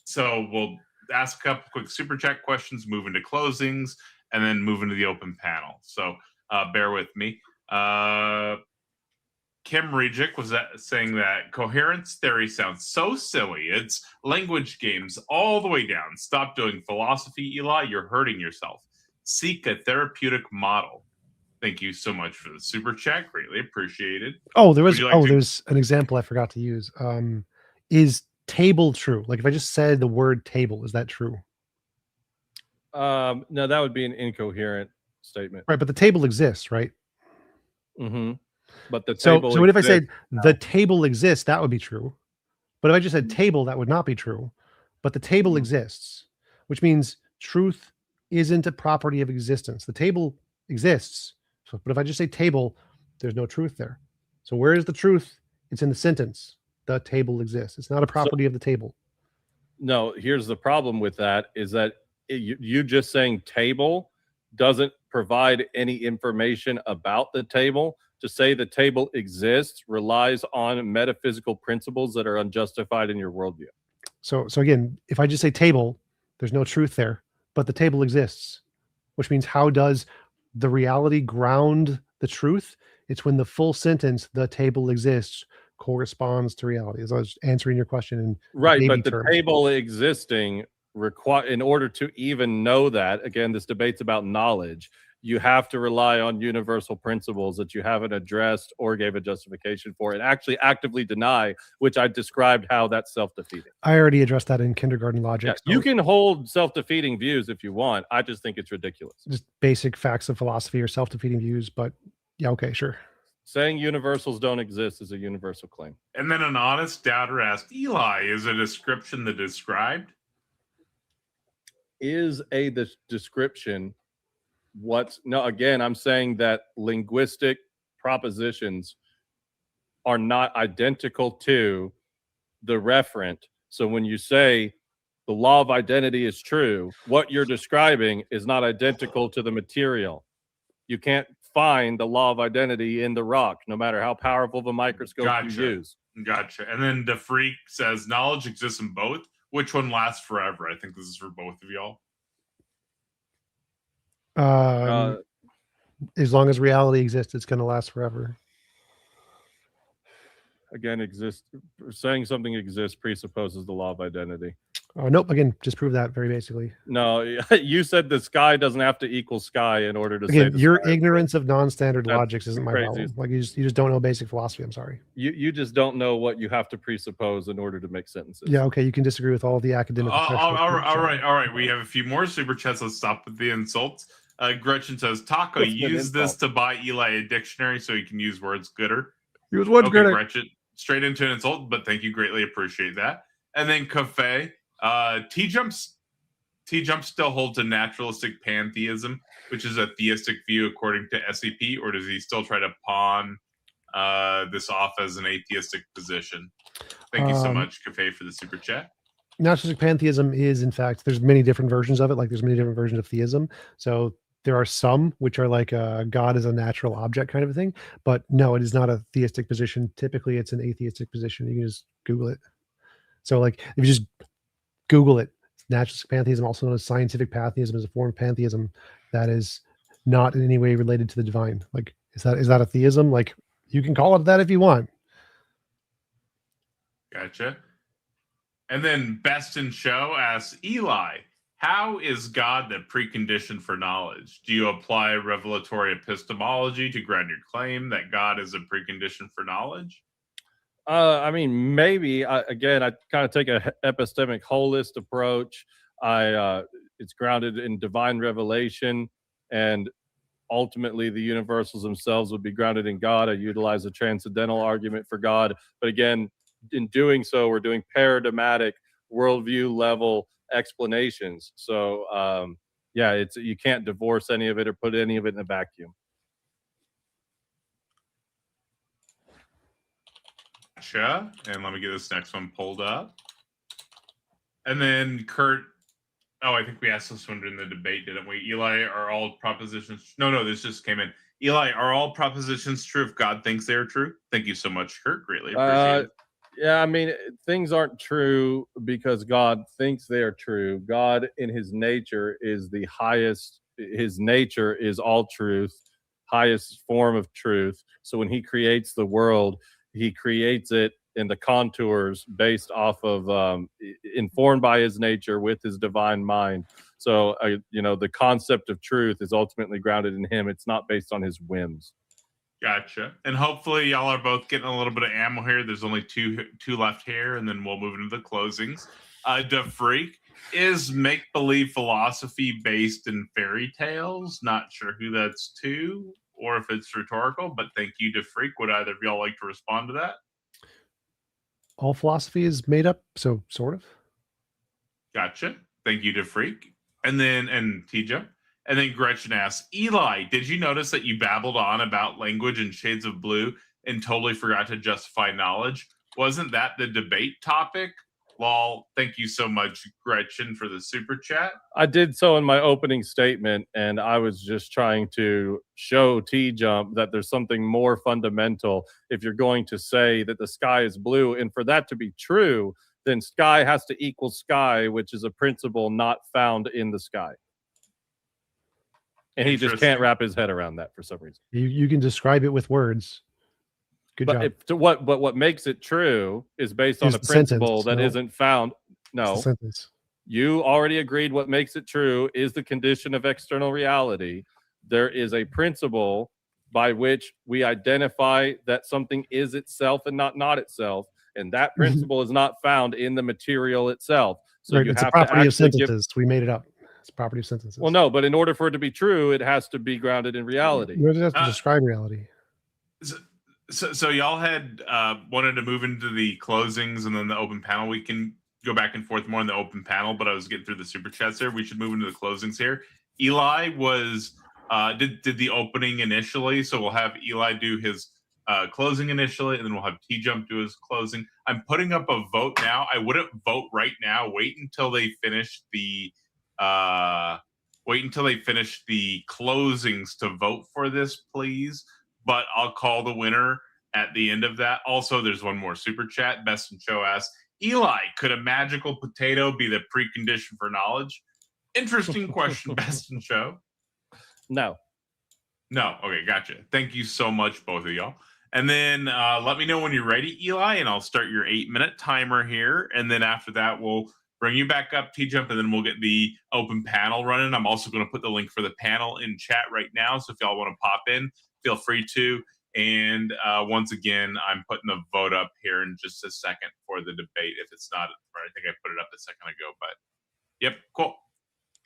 So we'll ask a couple quick super chat questions, move into closings, and then move into the open panel. So bear with me. Kim Rejic was saying that coherence theory sounds so silly. It's language games all the way down. Stop doing philosophy, Eli. You're hurting yourself. Seek a therapeutic model. Thank you so much for the super chat. Greatly appreciated. Oh, there's an example I forgot to use. Is table true? Like if I just said the word table, is that true? No, that would be an incoherent statement. Right, but the table exists, right? Mm-hmm. But the so table what if I said the table exists? That would be true. But if I just said table, that would not be true. But the table exists, which means truth isn't a property of existence. The table exists. So, but if I just say table, there's no truth there. So where is the truth? It's in the sentence. The table exists. It's not a property of the table. No, here's the problem with that is that you just saying table doesn't provide any information about the table. To say the table exists relies on metaphysical principles that are unjustified in your worldview. So again, if I just say table, there's no truth there, but the table exists, which means how does the reality ground the truth? It's when the full sentence, the table exists, corresponds to reality. As I was answering your question in right, but the terms. table existing require in order to even know that, again, this debate's about knowledge. You have to rely on universal principles that you haven't addressed or gave a justification for, and actually actively deny, which I described how that's self-defeating. I already addressed that in kindergarten logic. Yeah, so you can hold self-defeating views if you want. I just think it's ridiculous. Just basic facts of philosophy or self-defeating views, but yeah, okay, sure. Saying universals don't exist is a universal claim. And then an honest doubter asked, Eli, is a description the described? Is a description no, again, I'm saying that linguistic propositions are not identical to the referent. So when you say the law of identity is true, what you're describing is not identical to the material. You can't find the law of identity in the rock, no matter how powerful of a microscope you use. Gotcha. And then the freak says knowledge exists in both. Which one lasts forever? I think this is for both of y'all. As long as reality exists, it's going to last forever. Again, saying something exists presupposes the law of identity. Nope. Again, just prove that very basically. No, you said the sky doesn't have to equal sky in order to say your sky. Ignorance of non-standard logics isn't my problem. Like you just don't know basic philosophy. I'm sorry. You just don't know what you have to presuppose in order to make sentences. Yeah. Okay. You can disagree with all the academic. All right. We have a few more super chats. Let's stop with the insults. Gretchen says, Taco, use this to buy Eli a dictionary so he can use words gooder. Use words gooder. Gretchen, straight into an insult, but thank you, greatly appreciate that. And then Cafe, TJump still holds a naturalistic pantheism, which is a theistic view according to SCP, or does he still try to pawn this off as an atheistic position? Thank you so much, Cafe, for the super chat. Naturalistic pantheism is, in fact, there's many different versions of it. Like there's many different versions of theism. So there are some which are like God is a natural object kind of a thing. But no, it is not a theistic position. Typically, it's an atheistic position. You can just Google it. So like if you just Google it, naturalistic pantheism, also known as scientific pantheism, is a form of pantheism that is not in any way related to the divine. Like, is that a theism? Like, you can call it that if you want. Gotcha. And then Best in Show asks, Eli, how is God the precondition for knowledge? Do you apply revelatory epistemology to ground your claim that God is a precondition for knowledge? I mean, maybe. Again, I kind of take a epistemic holist approach. It's grounded in divine revelation, and ultimately the universals themselves would be grounded in God. I utilize a transcendental argument for God, but again, in doing so, we're doing paradigmatic worldview level explanations. So, yeah, you can't divorce any of it or put any of it in a vacuum. And let me get this next one pulled up. And then Kurt Oh, I think we asked this one during the debate, didn't we? Eli, are all propositions? No, this just came in. Eli, are all propositions true if God thinks they are true? Thank you so much, Kurt. Greatly appreciate it. Yeah, I mean, things aren't true because God thinks they are true. God, in his nature, is the highest. His nature is all truth, highest form of truth. So when he creates the world, he creates it in the contours based off of informed by his nature with his divine mind. So, the concept of truth is ultimately grounded in him. It's not based on his whims. Gotcha. And hopefully y'all are both getting a little bit of ammo here. There's only two left here, and then we'll move into the closings. Da Freak, is make-believe philosophy based in fairy tales? Not sure who that's to or if it's rhetorical, but thank you, Da Freak. Would either of y'all like to respond to that? All philosophy is made up, so sort of. Gotcha. Thank you, Da Freak. And TJump. And then Gretchen asks, Eli, did you notice that you babbled on about language and shades of blue and totally forgot to justify knowledge? Wasn't that the debate topic? Lol. Thank you so much, Gretchen, for the super chat. I did so in my opening statement, and I was just trying to show TJump that there's something more fundamental if you're going to say that the sky is blue. And for that to be true, then sky has to equal sky, which is a principle not found in the sky. And he just can't wrap his head around that for some reason. You can describe it with words. Good job. What makes it true is based on a principle that isn't found. No, you already agreed what makes it true is the condition of external reality. There is a principle by which we identify that something is itself and not itself. And that principle is not found in the material itself. So right, it's a property of sentences. We made it up. It's a property of sentences. Well, no, but in order for it to be true, it has to be grounded in reality. You have to describe reality. So y'all had wanted to move into the closings and then the open panel. We can go back and forth more in the open panel, but I was getting through the super chats there. We should move into the closings here. Eli was did the opening initially, so we'll have Eli do his closing initially, and then we'll have TJump do his closing. I'm putting up a vote now. I wouldn't vote right now. Wait until they finish the closings to vote for this, please. But I'll call the winner at the end of that. Also, there's one more super chat. Best in Show asks, Eli, could a magical potato be the precondition for knowledge? Interesting question, Best in Show. No. Okay, gotcha. Thank you so much, both of y'all. And then let me know when you're ready, Eli, and I'll start your 8-minute timer here. And then after that, we'll bring you back up, TJump, and then we'll get the open panel running. I'm also going to put the link for the panel in chat right now. So if y'all want to pop in, feel free to. And once again, I'm putting the vote up here in just a second for the debate. If it's not, I think I put it up a second ago, but yep, cool.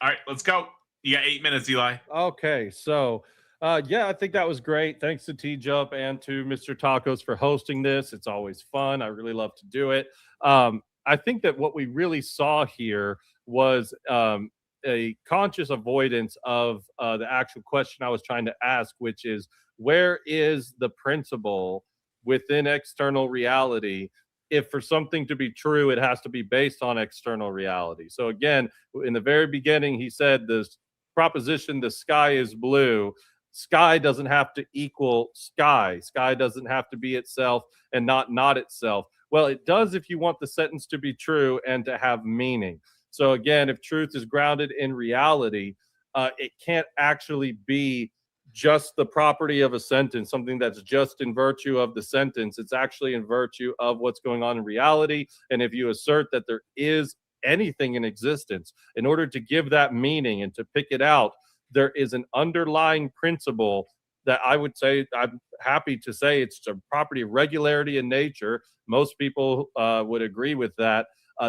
All right, let's go. You got 8 minutes, Eli. Okay, so I think that was great. Thanks to TJump and to Mr. Tacos for hosting this. It's always fun. I really love to do it. I think that what we really saw here was a conscious avoidance of the actual question I was trying to ask, which is, where is the principle within external reality? If for something to be true, it has to be based on external reality. So again, in the very beginning, he said this proposition, the sky is blue. Sky doesn't have to equal sky. Sky doesn't have to be itself and not itself. Well, it does if you want the sentence to be true and to have meaning. So again, if truth is grounded in reality, it can't actually be just the property of a sentence, something that's just in virtue of the sentence. It's actually in virtue of what's going on in reality. And if you assert that there is anything in existence, in order to give that meaning and to pick it out, there is an underlying principle that I would say, I'm happy to say, it's a property of regularity in nature. Most people would agree with that.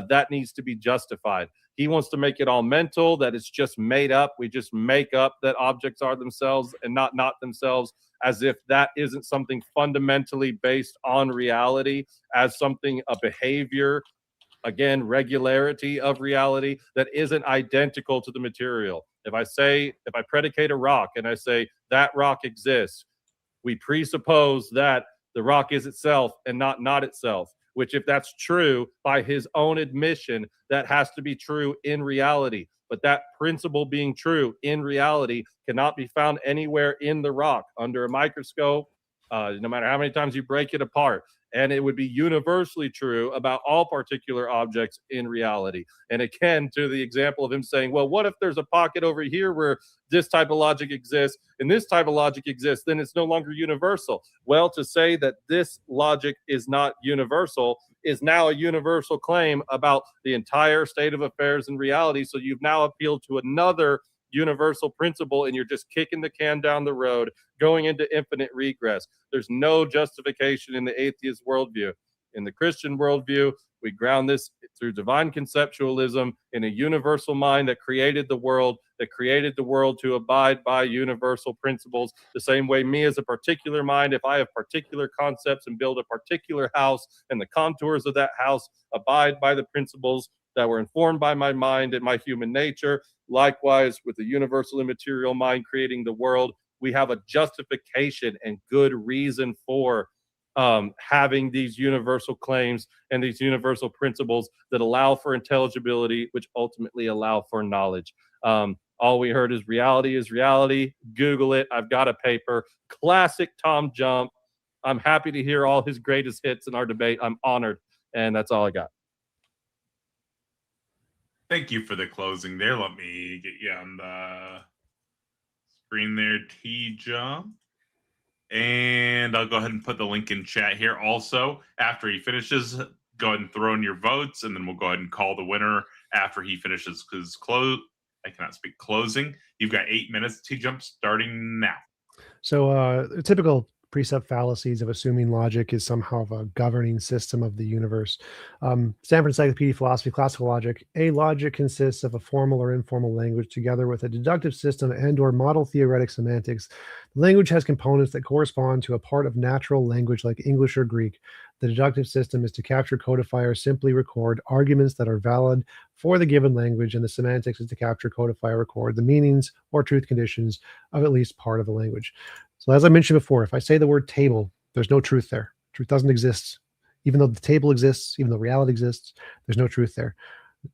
That needs to be justified. He wants to make it all mental, that it's just made up. We just make up that objects are themselves and not themselves, as if that isn't something fundamentally based on reality, as something, a behavior, again, regularity of reality that isn't identical to the material. If I predicate a rock and I say that rock exists, we presuppose that the rock is itself and not itself. which if that's true by his own admission, that has to be true in reality. But that principle being true in reality cannot be found anywhere in the rock under a microscope, no matter how many times you break it apart. And it would be universally true about all particular objects in reality. And again, to the example of him saying, well, what if there's a pocket over here where this type of logic exists and this type of logic exists, then it's no longer universal. Well, to say that this logic is not universal is now a universal claim about the entire state of affairs in reality. So you've now appealed to another universal principle, and you're just kicking the can down the road, going into infinite regress. There's no justification in the atheist worldview. In the Christian worldview, we ground this through divine conceptualism in a universal mind that created the world to abide by universal principles. The same way me as a particular mind, if I have particular concepts and build a particular house, and the contours of that house abide by the principles that were informed by my mind and my human nature. Likewise, with the universal immaterial mind creating the world, we have a justification and good reason for having these universal claims and these universal principles that allow for intelligibility, which ultimately allow for knowledge. All we heard is reality. Google it. I've got a paper. Classic TJump. I'm happy to hear all his greatest hits in our debate. I'm honored. And that's all I got. Thank you for the closing there. Let me get you on the screen there, TJump. And I'll go ahead and put the link in chat here. Also, after he finishes, go ahead and throw in your votes, and then we'll go ahead and call the winner after he finishes his closing. You've got 8 minutes. TJump starting now. So typical Presup fallacies of assuming logic is somehow of a governing system of the universe. Stanford Encyclopedia of Philosophy, Classical Logic. A logic consists of a formal or informal language together with a deductive system and or model theoretic semantics. The language has components that correspond to a part of natural language like English or Greek. The deductive system is to capture, codify, or simply record arguments that are valid for the given language, and the semantics is to capture, codify, or record the meanings or truth conditions of at least part of the language. So as I mentioned before, if I say the word table, there's no truth there. Truth doesn't exist. Even though the table exists, even though reality exists, there's no truth there.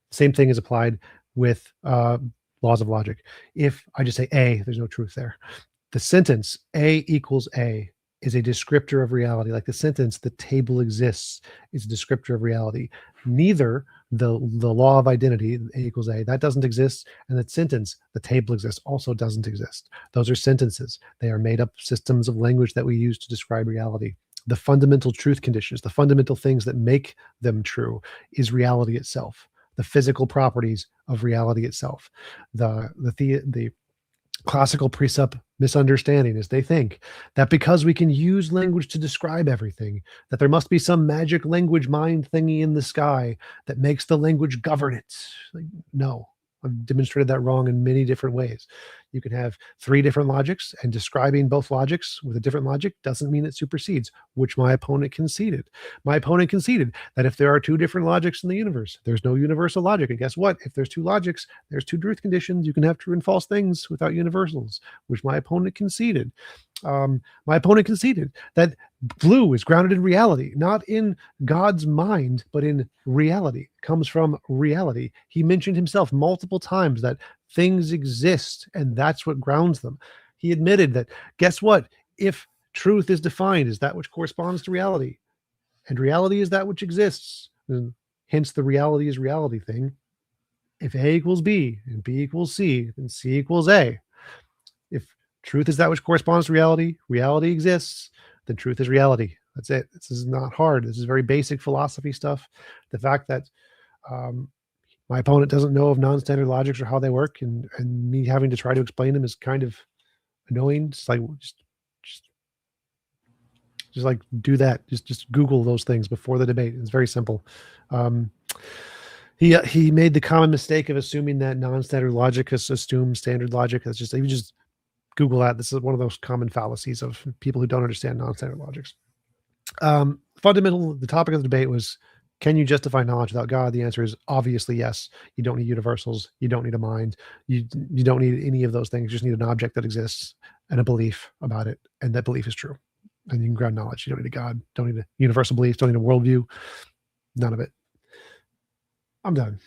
Same thing is applied with laws of logic. If I just say A, there's no truth there. The sentence A equals A is a descriptor of reality. Like the sentence, the table exists, is a descriptor of reality. Neither the law of identity, A equals A, that doesn't exist. And that sentence, the table exists, also doesn't exist. Those are sentences. They are made up systems of language that we use to describe reality. The fundamental truth conditions, the fundamental things that make them true is reality itself, the physical properties of reality itself. The classical Presup misunderstanding is they think that because we can use language to describe everything, that there must be some magic language mind thingy in the sky that makes the language govern it. Like, no, I've demonstrated that wrong in many different ways. You can have 3 different logics, and describing both logics with a different logic doesn't mean it supersedes, which my opponent conceded. My opponent conceded that if there are 2 different logics in the universe, there's no universal logic. And guess what? If there's 2 logics, there's 2 truth conditions. You can have true and false things without universals, which my opponent conceded. My opponent conceded that blue is grounded in reality, not in God's mind, but in reality. It comes from reality. He mentioned himself multiple times that things exist, and that's what grounds them. He admitted that, guess what? If truth is defined as that which corresponds to reality, and reality is that which exists, and hence the reality is reality thing. If A equals B and B equals C, then C equals A. If truth is that which corresponds to reality, reality exists, then truth is reality. That's it. This is not hard. This is very basic philosophy stuff. The fact that my opponent doesn't know of non-standard logics or how they work, and me having to try to explain them is kind of annoying. It's like just like do that. Just Google those things before the debate. It's very simple. He made the common mistake of assuming that non-standard logic has assumed standard logic. That's just, you just Google that. This is one of those common fallacies of people who don't understand non-standard logics. The topic of the debate was, can you justify knowledge without God? The answer is obviously yes. You don't need universals. You don't need a mind. You don't need any of those things. You just need an object that exists and a belief about it, and that belief is true. And you can ground knowledge. You don't need a God. Don't need a universal belief. Don't need a worldview. None of it. I'm done.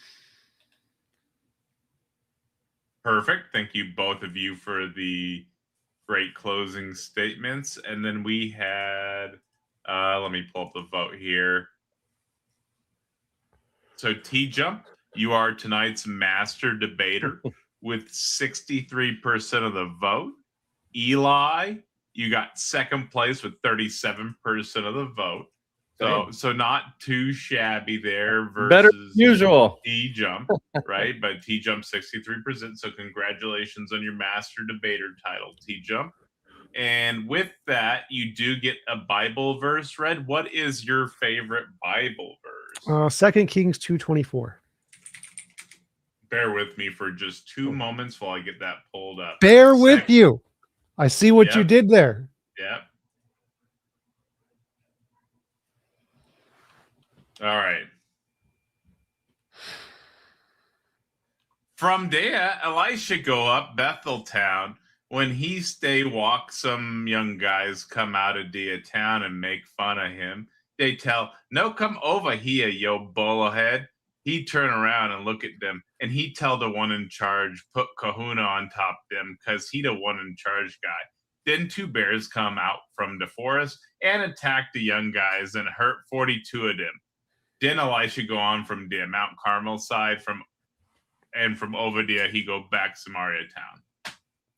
Perfect. Thank you, both of you, for the great closing statements. And then we had, let me pull up the vote here. So, TJump, you are tonight's master debater with 63% of the vote. Eli, you got second place with 37% of the vote. So not too shabby there versus Better than usual. TJump, right? But TJump 63%. So congratulations on your master debater title, TJump. And with that, you do get a Bible verse read. What is your favorite Bible verse? 2 Kings 2:24. Bear with me for just 2 moments while I get that pulled up. Bear with you. I see what you did there. Yep. All right. From there, Elisha go up Bethel town. When he stay walk, some young guys come out of the town and make fun of him. They tell, no, come over here, yo bullhead. He turn around and look at them, and he tell the one in charge, put kahuna on top them, because he the one in charge guy. Then 2 bears come out from the forest and attack the young guys and hurt 42 of them. Then Elisha go on from the Mount Carmel side, from over there, he go back Samaria town.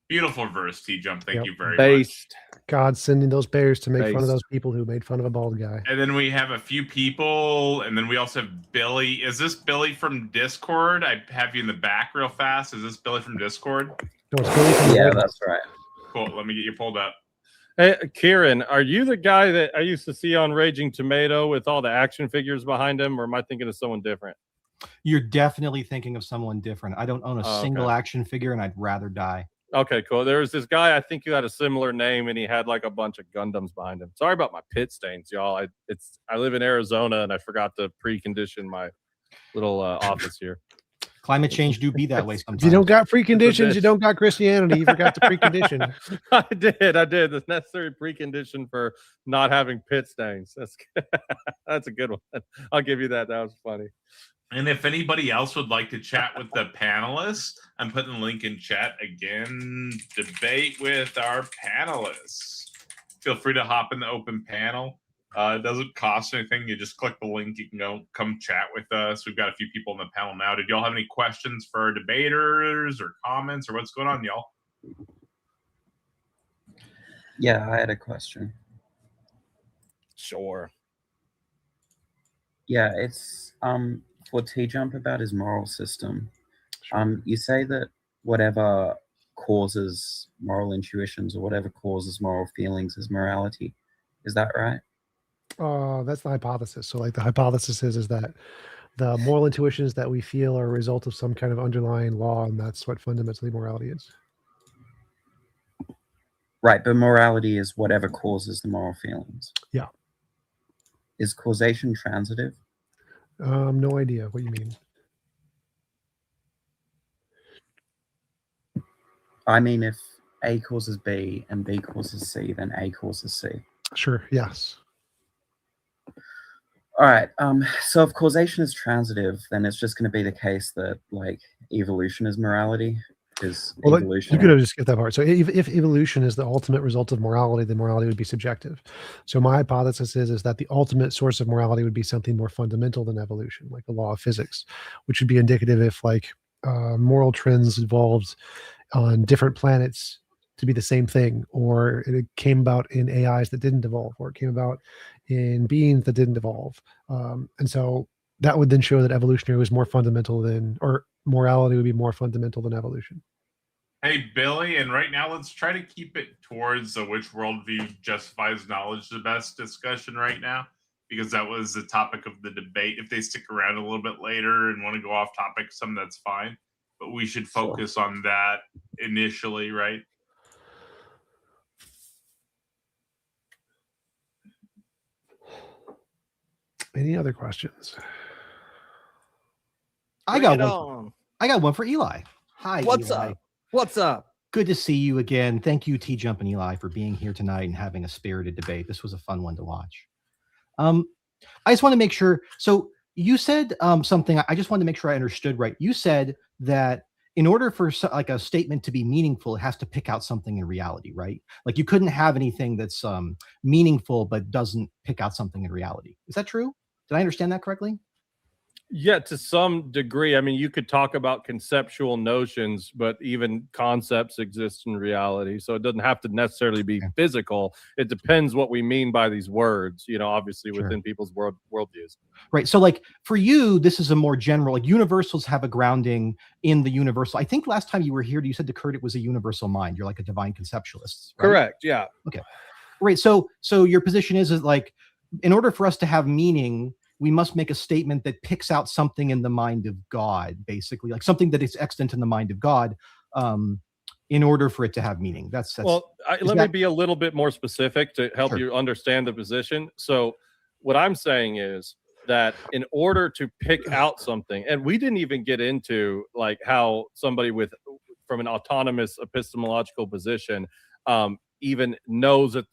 Beautiful verse, TJump. Thank you very much. God sending those bears to make fun of those people who made fun of a bald guy. And then we have a few people, and then we also have Billy. Is this Billy from Discord? I have you in the back real fast. Is this Billy from Discord? No, it's Billy from Yeah, that's right. Cool. Let me get you pulled up. Hey, Kieran, are you the guy that I used to see on Raging Tomato with all the action figures behind him, or am I thinking of someone different? You're definitely thinking of someone different. I don't own a single action figure, and I'd rather die. Okay, cool. There was this guy, I think he had a similar name, and he had like a bunch of Gundams behind him. Sorry about my pit stains, y'all. I live in Arizona, and I forgot to precondition my little office here. Climate change do be that way sometimes. If you don't got preconditions, you don't got Christianity. You forgot to precondition. I did. The necessary precondition for not having pit stains. That's a good one. I'll give you that. That was funny. And if anybody else would like to chat with the panelists, I'm putting the link in chat again. Debate with our panelists. Feel free to hop in the open panel. It doesn't cost anything. You just click the link. You can come chat with us. We've got a few people in the panel now. Did y'all have any questions for our debaters or comments or what's going on, y'all? Yeah, I had a question. Sure. Yeah, it's for TJump about his moral system. You say that whatever causes moral intuitions or whatever causes moral feelings is morality. Is that right? That's the hypothesis. So like the hypothesis is that the moral intuitions that we feel are a result of some kind of underlying law, and that's what fundamentally morality is. Right, but morality is whatever causes the moral feelings. Yeah. Is causation transitive? No idea what you mean. I mean, if A causes B and B causes C, then A causes C. Sure, yes. All right. So if causation is transitive, then it's just going to be the case that like evolution is morality. Well, evolution. You could have just skipped that part. So if evolution is the ultimate result of morality, then morality would be subjective. So my hypothesis is that the ultimate source of morality would be something more fundamental than evolution, like the law of physics, which would be indicative if like moral trends evolved on different planets to be the same thing, or it came about in AIs that didn't evolve, or it came about in beings that didn't evolve. And so that would then show that evolutionary was more fundamental than, or morality would be more fundamental than evolution. Hey, Billy, and right now let's try to keep it towards which worldview justifies knowledge the best discussion right now, because that was the topic of the debate. If they stick around a little bit later and want to go off topic, that's fine. But we should focus on that initially, right? Any other questions? I got one for Eli. Hi, What's Eli. up? What's up? Good to see you again. Thank you, TJump and Eli, for being here tonight and having a spirited debate. This was a fun one to watch. I just want to make sure. So You said something. I just wanted to make sure I understood right. You said that in order for like a statement to be meaningful, it has to pick out something in reality, right? Like you couldn't have anything that's meaningful but doesn't pick out something in reality. Is that true? Did I understand that correctly? Yeah, to some degree. I mean, you could talk about conceptual notions, but even concepts exist in reality. So it doesn't have to necessarily be physical. It depends what we mean by these words, obviously within people's worldviews. Right. So like for you, this is a more general, like universals have a grounding in the universal. I think last time you were here, you said to Kurt, it was a universal mind. You're like a divine conceptualist. Right? Correct. Yeah. Okay. Right. So your position is like, in order for us to have meaning, we must make a statement that picks out something in the mind of God, basically, like something that is extant in the mind of God, in order for it to have meaning. That's well. Let me be a little bit more specific to help you understand the position. So, what I'm saying is that in order to pick out something, and we didn't even get into like how somebody from an autonomous epistemological position even knows that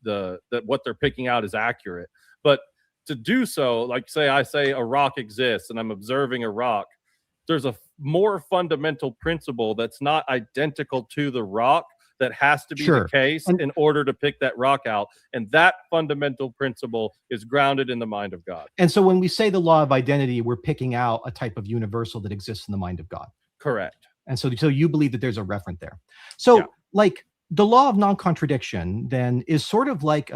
that what they're picking out is accurate, but to do so, like I say a rock exists and I'm observing a rock, there's a more fundamental principle that's not identical to the rock that has to be the case in order to pick that rock out. And that fundamental principle is grounded in the mind of God. And so when we say the law of identity, we're picking out a type of universal that exists in the mind of God. Correct. And so you believe that there's a referent there. So like the law of non-contradiction then is sort of like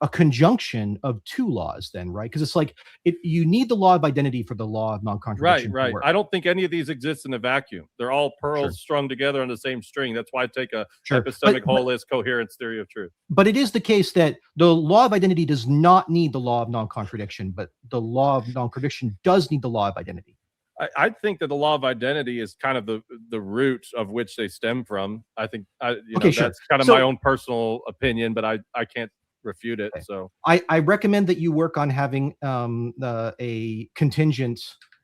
a conjunction of two laws then, right? Because it's like you need the law of identity for the law of non-contradiction. Right. I don't think any of these exist in a vacuum. They're all pearls strung together on the same string. That's why I take a epistemic holist coherence theory of truth. But it is the case that the law of identity does not need the law of non-contradiction, but the law of non-contradiction does need the law of identity. I think that the law of identity is kind of the root of which they stem from. I think that's kind of my own personal opinion, but I can't refute it. So I recommend that you work on having a contingent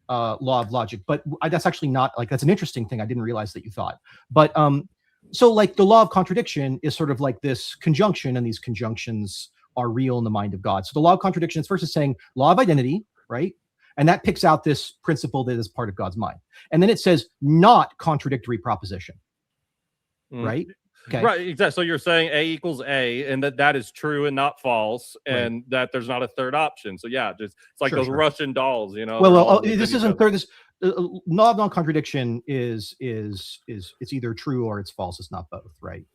law of logic, but that's actually not like, that's an interesting thing. I didn't realize that you thought, but so like the law of contradiction is sort of like this conjunction, and these conjunctions are real in the mind of God. So the law of contradiction is first is saying law of identity, right? And that picks out this principle that is part of God's mind. And then it says not contradictory proposition, right? Okay. Right, exactly. So you're saying A equals A, and that is true and not false, and that there's not a third option. So yeah, it's like those Russian dolls, Well, this isn't third. This law of non-contradiction is it's either true or it's false. It's not both, right?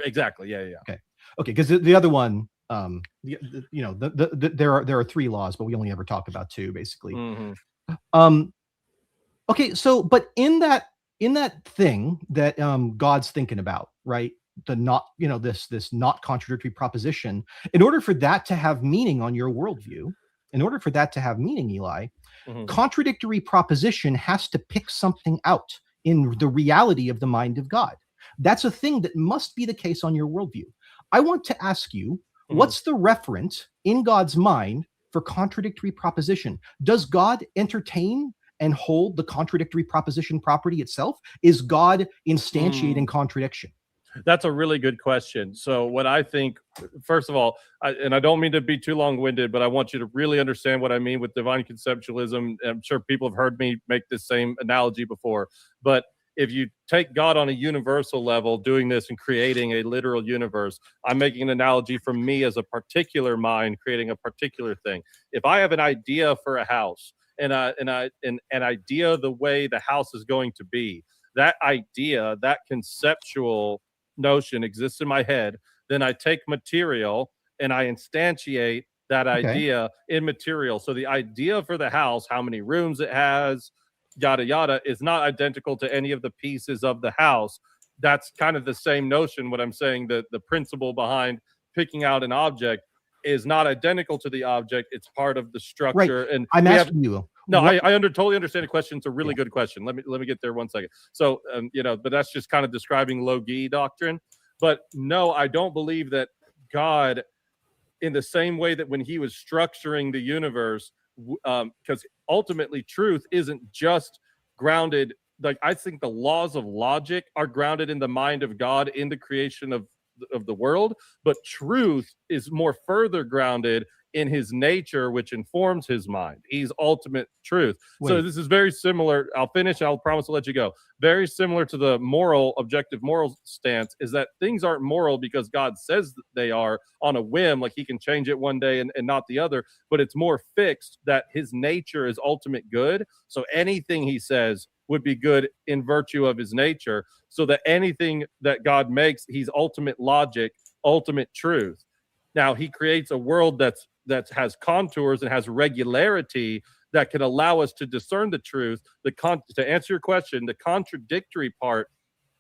Exactly. Yeah. Okay. Because the other one, there are three laws, but we only ever talk about two, basically. Okay. So, but in that thing that God's thinking about, right? The not, this not contradictory proposition, in order for that to have meaning on your worldview, in order for that to have meaning, Eli, contradictory proposition has to pick something out in the reality of the mind of God. That's a thing that must be the case on your worldview. I want to ask you, what's the referent in God's mind for contradictory proposition? Does God entertain and hold the contradictory proposition property itself? Is God instantiating contradiction? That's a really good question. So what I think, first of all, and I don't mean to be too long-winded, but I want you to really understand what I mean with divine conceptualism. I'm sure people have heard me make this same analogy before, but if you take God on a universal level, doing this and creating a literal universe, I'm making an analogy from me as a particular mind, creating a particular thing. If I have an idea for a house, and an idea the way the house is going to be, that idea, that conceptual notion exists in my head. Then I take material and I instantiate that idea in material. So the idea for the house, how many rooms it has, yada yada, is not identical to any of the pieces of the house. That's kind of the same notion. What I'm saying, the principle behind picking out an object is not identical to the object. It's part of the structure. Right. And I'm asking you. No, I totally understand the question. It's a really good question. Let me get there 1 second. So, but that's just kind of describing Logi doctrine. But no, I don't believe that God, in the same way that when he was structuring the universe, because ultimately truth isn't just grounded. Like, I think the laws of logic are grounded in the mind of God in the creation of the world, but truth is more further grounded in his nature, which informs his mind. He's ultimate truth. So Wait. this is very similar. I'll finish. I'll promise to let you go. Very similar to the objective moral stance, is that things aren't moral because God says that they are on a whim, like he can change it one day and not the other, but it's more fixed that his nature is ultimate good. So anything he says would be good in virtue of his nature, so that anything that God makes, he's ultimate logic, ultimate truth. Now he creates a world that has contours and has regularity that can allow us to discern the truth. To answer your question, the contradictory part,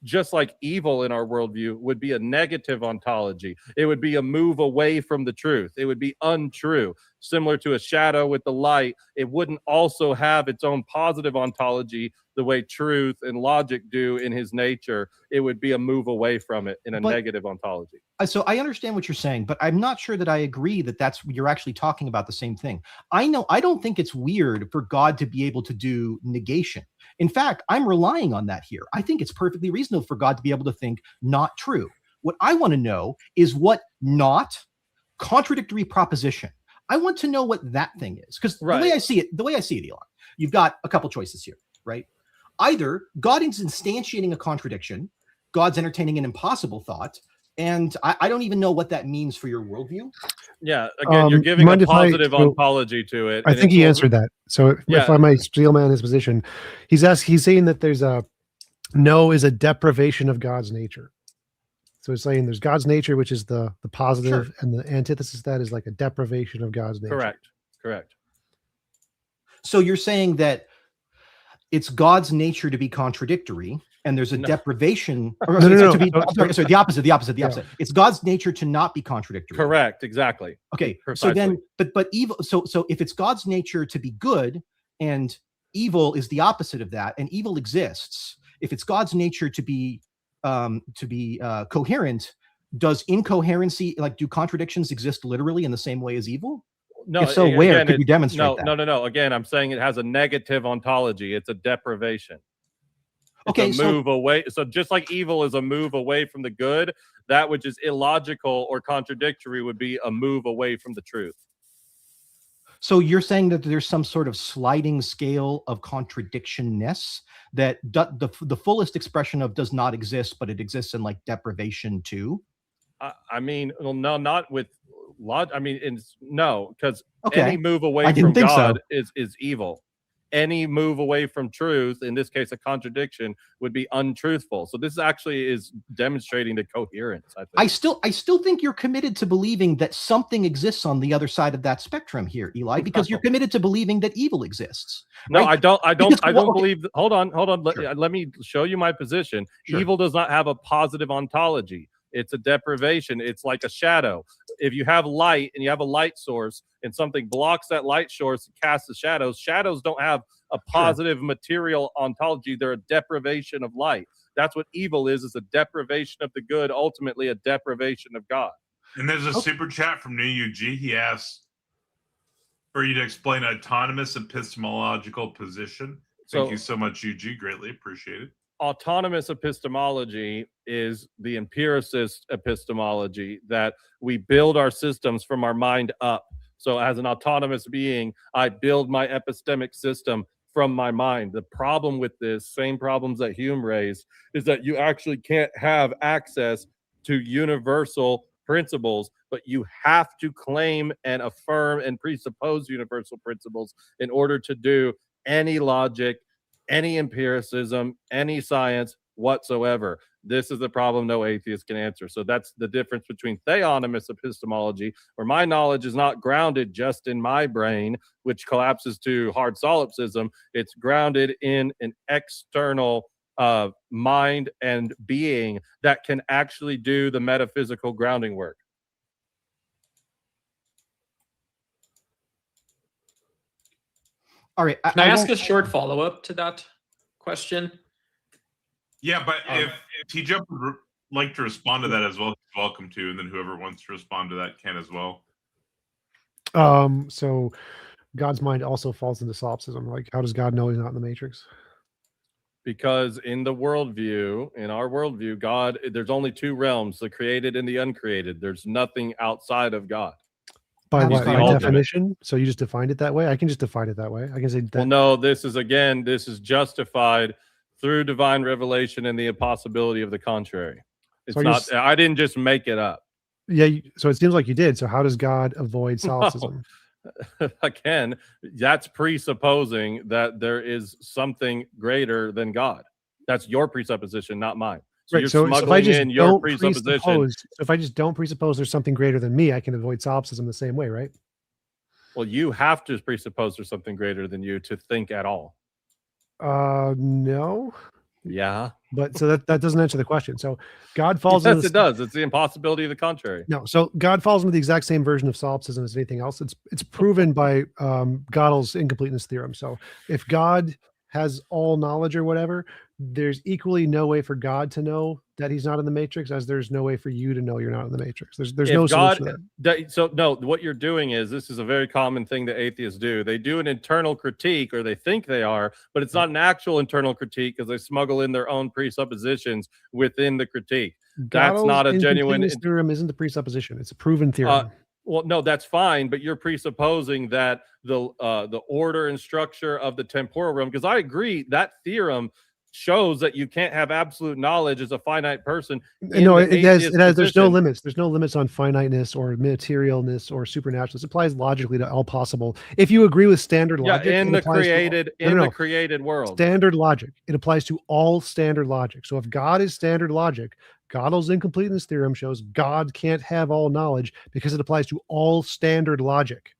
just like evil in our worldview, would be a negative ontology. It would be a move away from the truth. It would be untrue. Similar to a shadow with the light, it wouldn't also have its own positive ontology the way truth and logic do in his nature. It would be a move away from it in a negative ontology. So I understand what you're saying, but I'm not sure that I agree that you're actually talking about the same thing. I don't think it's weird for God to be able to do negation. In fact, I'm relying on that here. I think it's perfectly reasonable for God to be able to think not true. What I want to know is what not contradictory proposition. I want to know what that thing is, because the way I see it, Elon, you've got a couple choices here, right? Either God is instantiating a contradiction, God's entertaining an impossible thought, and I don't even know what that means for your worldview. Yeah, again, you're giving a positive ontology to it. I think he answered that. So if I might steel man his position, he's saying that there's no is a deprivation of God's nature. So he's saying there's God's nature, which is the positive, and the antithesis of that is like a deprivation of God's nature. Correct. So you're saying that it's God's nature to be contradictory, and there's a deprivation. Sorry, the opposite. Yeah. It's God's nature to not be contradictory. Correct. Exactly. Okay. Precisely. So then, but evil. So if it's God's nature to be good, and evil is the opposite of that, and evil exists. If it's God's nature to be coherent, does incoherency, like, do contradictions exist literally in the same way as evil? No. If so, where could you demonstrate that? No. Again, I'm saying it has a negative ontology. It's a deprivation. It's a move away. So just like evil is a move away from the good, that which is illogical or contradictory would be a move away from the truth. So you're saying that there's some sort of sliding scale of contradiction-ness that the fullest expression of does not exist, but it exists in like deprivation too? I mean, well, no, not with I mean, because any move away from God is evil. Any move away from truth, in this case a contradiction, would be untruthful. So this actually is demonstrating the coherence, I think. I still think you're committed to believing that something exists on the other side of that spectrum here, Eli, because you're committed to believing that evil exists. No, right? I don't believe. Hold on. Sure. Let me show you my position. Sure. Evil does not have a positive ontology. It's a deprivation. It's like a shadow. If you have light and you have a light source and something blocks that light source and casts the shadows don't have a positive material ontology. They're a deprivation of light. That's what evil is a deprivation of the good, ultimately a deprivation of God. And there's a super chat from New UG. He asks for you to explain autonomous epistemological position. Thank you so much, UG. Greatly appreciated. Autonomous epistemology is the empiricist epistemology that we build our systems from our mind up. So as an autonomous being, I build my epistemic system from my mind. The problem with this, same problems that Hume raised, is that you actually can't have access to universal principles, but you have to claim and affirm and presuppose universal principles in order to do any logic, any empiricism, any science whatsoever. This is the problem no atheist can answer. So that's the difference between theonomous epistemology, where my knowledge is not grounded just in my brain, which collapses to hard solipsism. It's grounded in an external mind and being that can actually do the metaphysical grounding work. All right. Can I ask a short follow-up to that question? Yeah, but if TJump would like to respond to that as well, he's welcome to, and then whoever wants to respond to that can as well. So God's mind also falls into solipsism. Like, how does God know he's not in the matrix? Because in our worldview, God, there's only two realms, the created and the uncreated. There's nothing outside of God. By That's what? the By ultimate. definition? So you just defined it that way? I can just define it that way. I can say that. Well, no, this is justified through divine revelation and the impossibility of the contrary. It's So I not. guess- I didn't just make it up. Yeah. So it seems like you did. So how does God avoid solipsism? Again, that's presupposing that there is something greater than God. That's your presupposition, not mine. So you're So if I smuggling just in your don't presupposition. presuppose, so if I just don't presuppose there's something greater than me, I can avoid solipsism the same way, right? Well, you have to presuppose there's something greater than you to think at all. No. Yeah. But so that doesn't answer the question. So God falls into Yes, it does. It's the impossibility of the contrary. No, so God falls into the exact same version of solipsism as anything else. It's proven by Gödel's incompleteness theorem. So if God has all knowledge or whatever, there's equally no way for God to know that he's not in the matrix as there's no way for you to know you're not in the matrix. There's If no God, solution to that. so no, what you're doing is, this is a very common thing that atheists do. They do an internal critique, or they think they are, but it's not an actual internal critique because they smuggle in their own presuppositions within the critique. That's Gödel's not a genuine. incompleteness theorem isn't a presupposition. It's a proven theorem. Well, no, that's fine, but you're presupposing that the order and structure of the temporal realm, because I agree that theorem shows that you can't have absolute knowledge as a finite person. No, it has. atheist There's no position. limits. There's no limits on finiteness or materialness or supernaturalness. It applies logically to all possible. If you agree with standard Yeah, logic, in it the applies to all- created No, no, in no. the created world. Standard logic. It applies to all standard logic. So if God is standard logic, Gödel's incompleteness theorem shows God can't have all knowledge because it applies to all standard logic.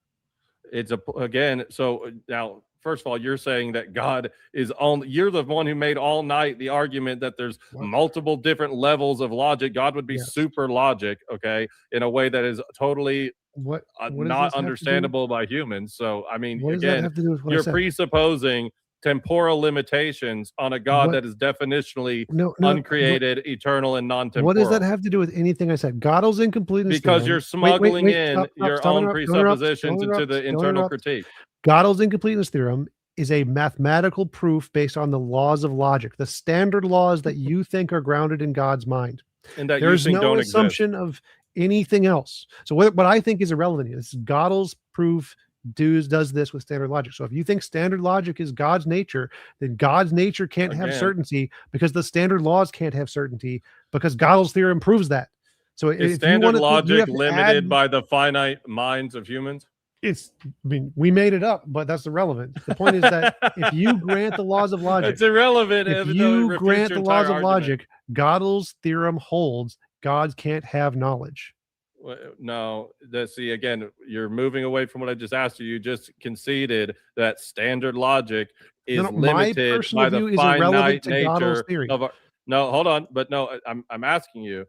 It's again. So now, first of all, you're saying that God is on. You're the one who made all night the argument that there's What? multiple different levels of logic. God would be Yes. super logic, okay, in a way that is totally What does this have not to do- understandable by humans. So I mean, What does that again, have to do with what I you're said? presupposing temporal limitations on a God What- that is definitionally No, uncreated, eternal, and non-temporal. What does that have to do with anything I said? Gödel's incompleteness Because theorem- you're Wait, smuggling wait, in stop, your stop, own don't interrupt, presuppositions don't into the interrupt, don't internal interrupt. critique. Gödel's incompleteness theorem is a mathematical proof based on the laws of logic, the standard laws that you think are grounded in God's mind. And that There's you think no don't assumption of anything else. So what I think is irrelevant here, this is Gödel's proof does this with standard logic. So if you think standard logic is God's nature, then God's nature can't have Again. certainty because the standard laws can't have certainty because Gödel's theorem proves that. So Is if you standard want to, you logic have to limited add- by the finite minds of humans? I mean, we made it up, but that's irrelevant. The point is that if you grant the laws of logic, It's irrelevant. if even though it you refutes grant your the laws entire of argument. logic, Gödel's theorem holds. God can't have knowledge. No, see, again, you're moving away from what I just asked you. You just conceded that standard logic is No, no, my limited personal by the view is irrelevant finite to Gödel's nature theory. of our. No, hold on, but no, I'm asking you.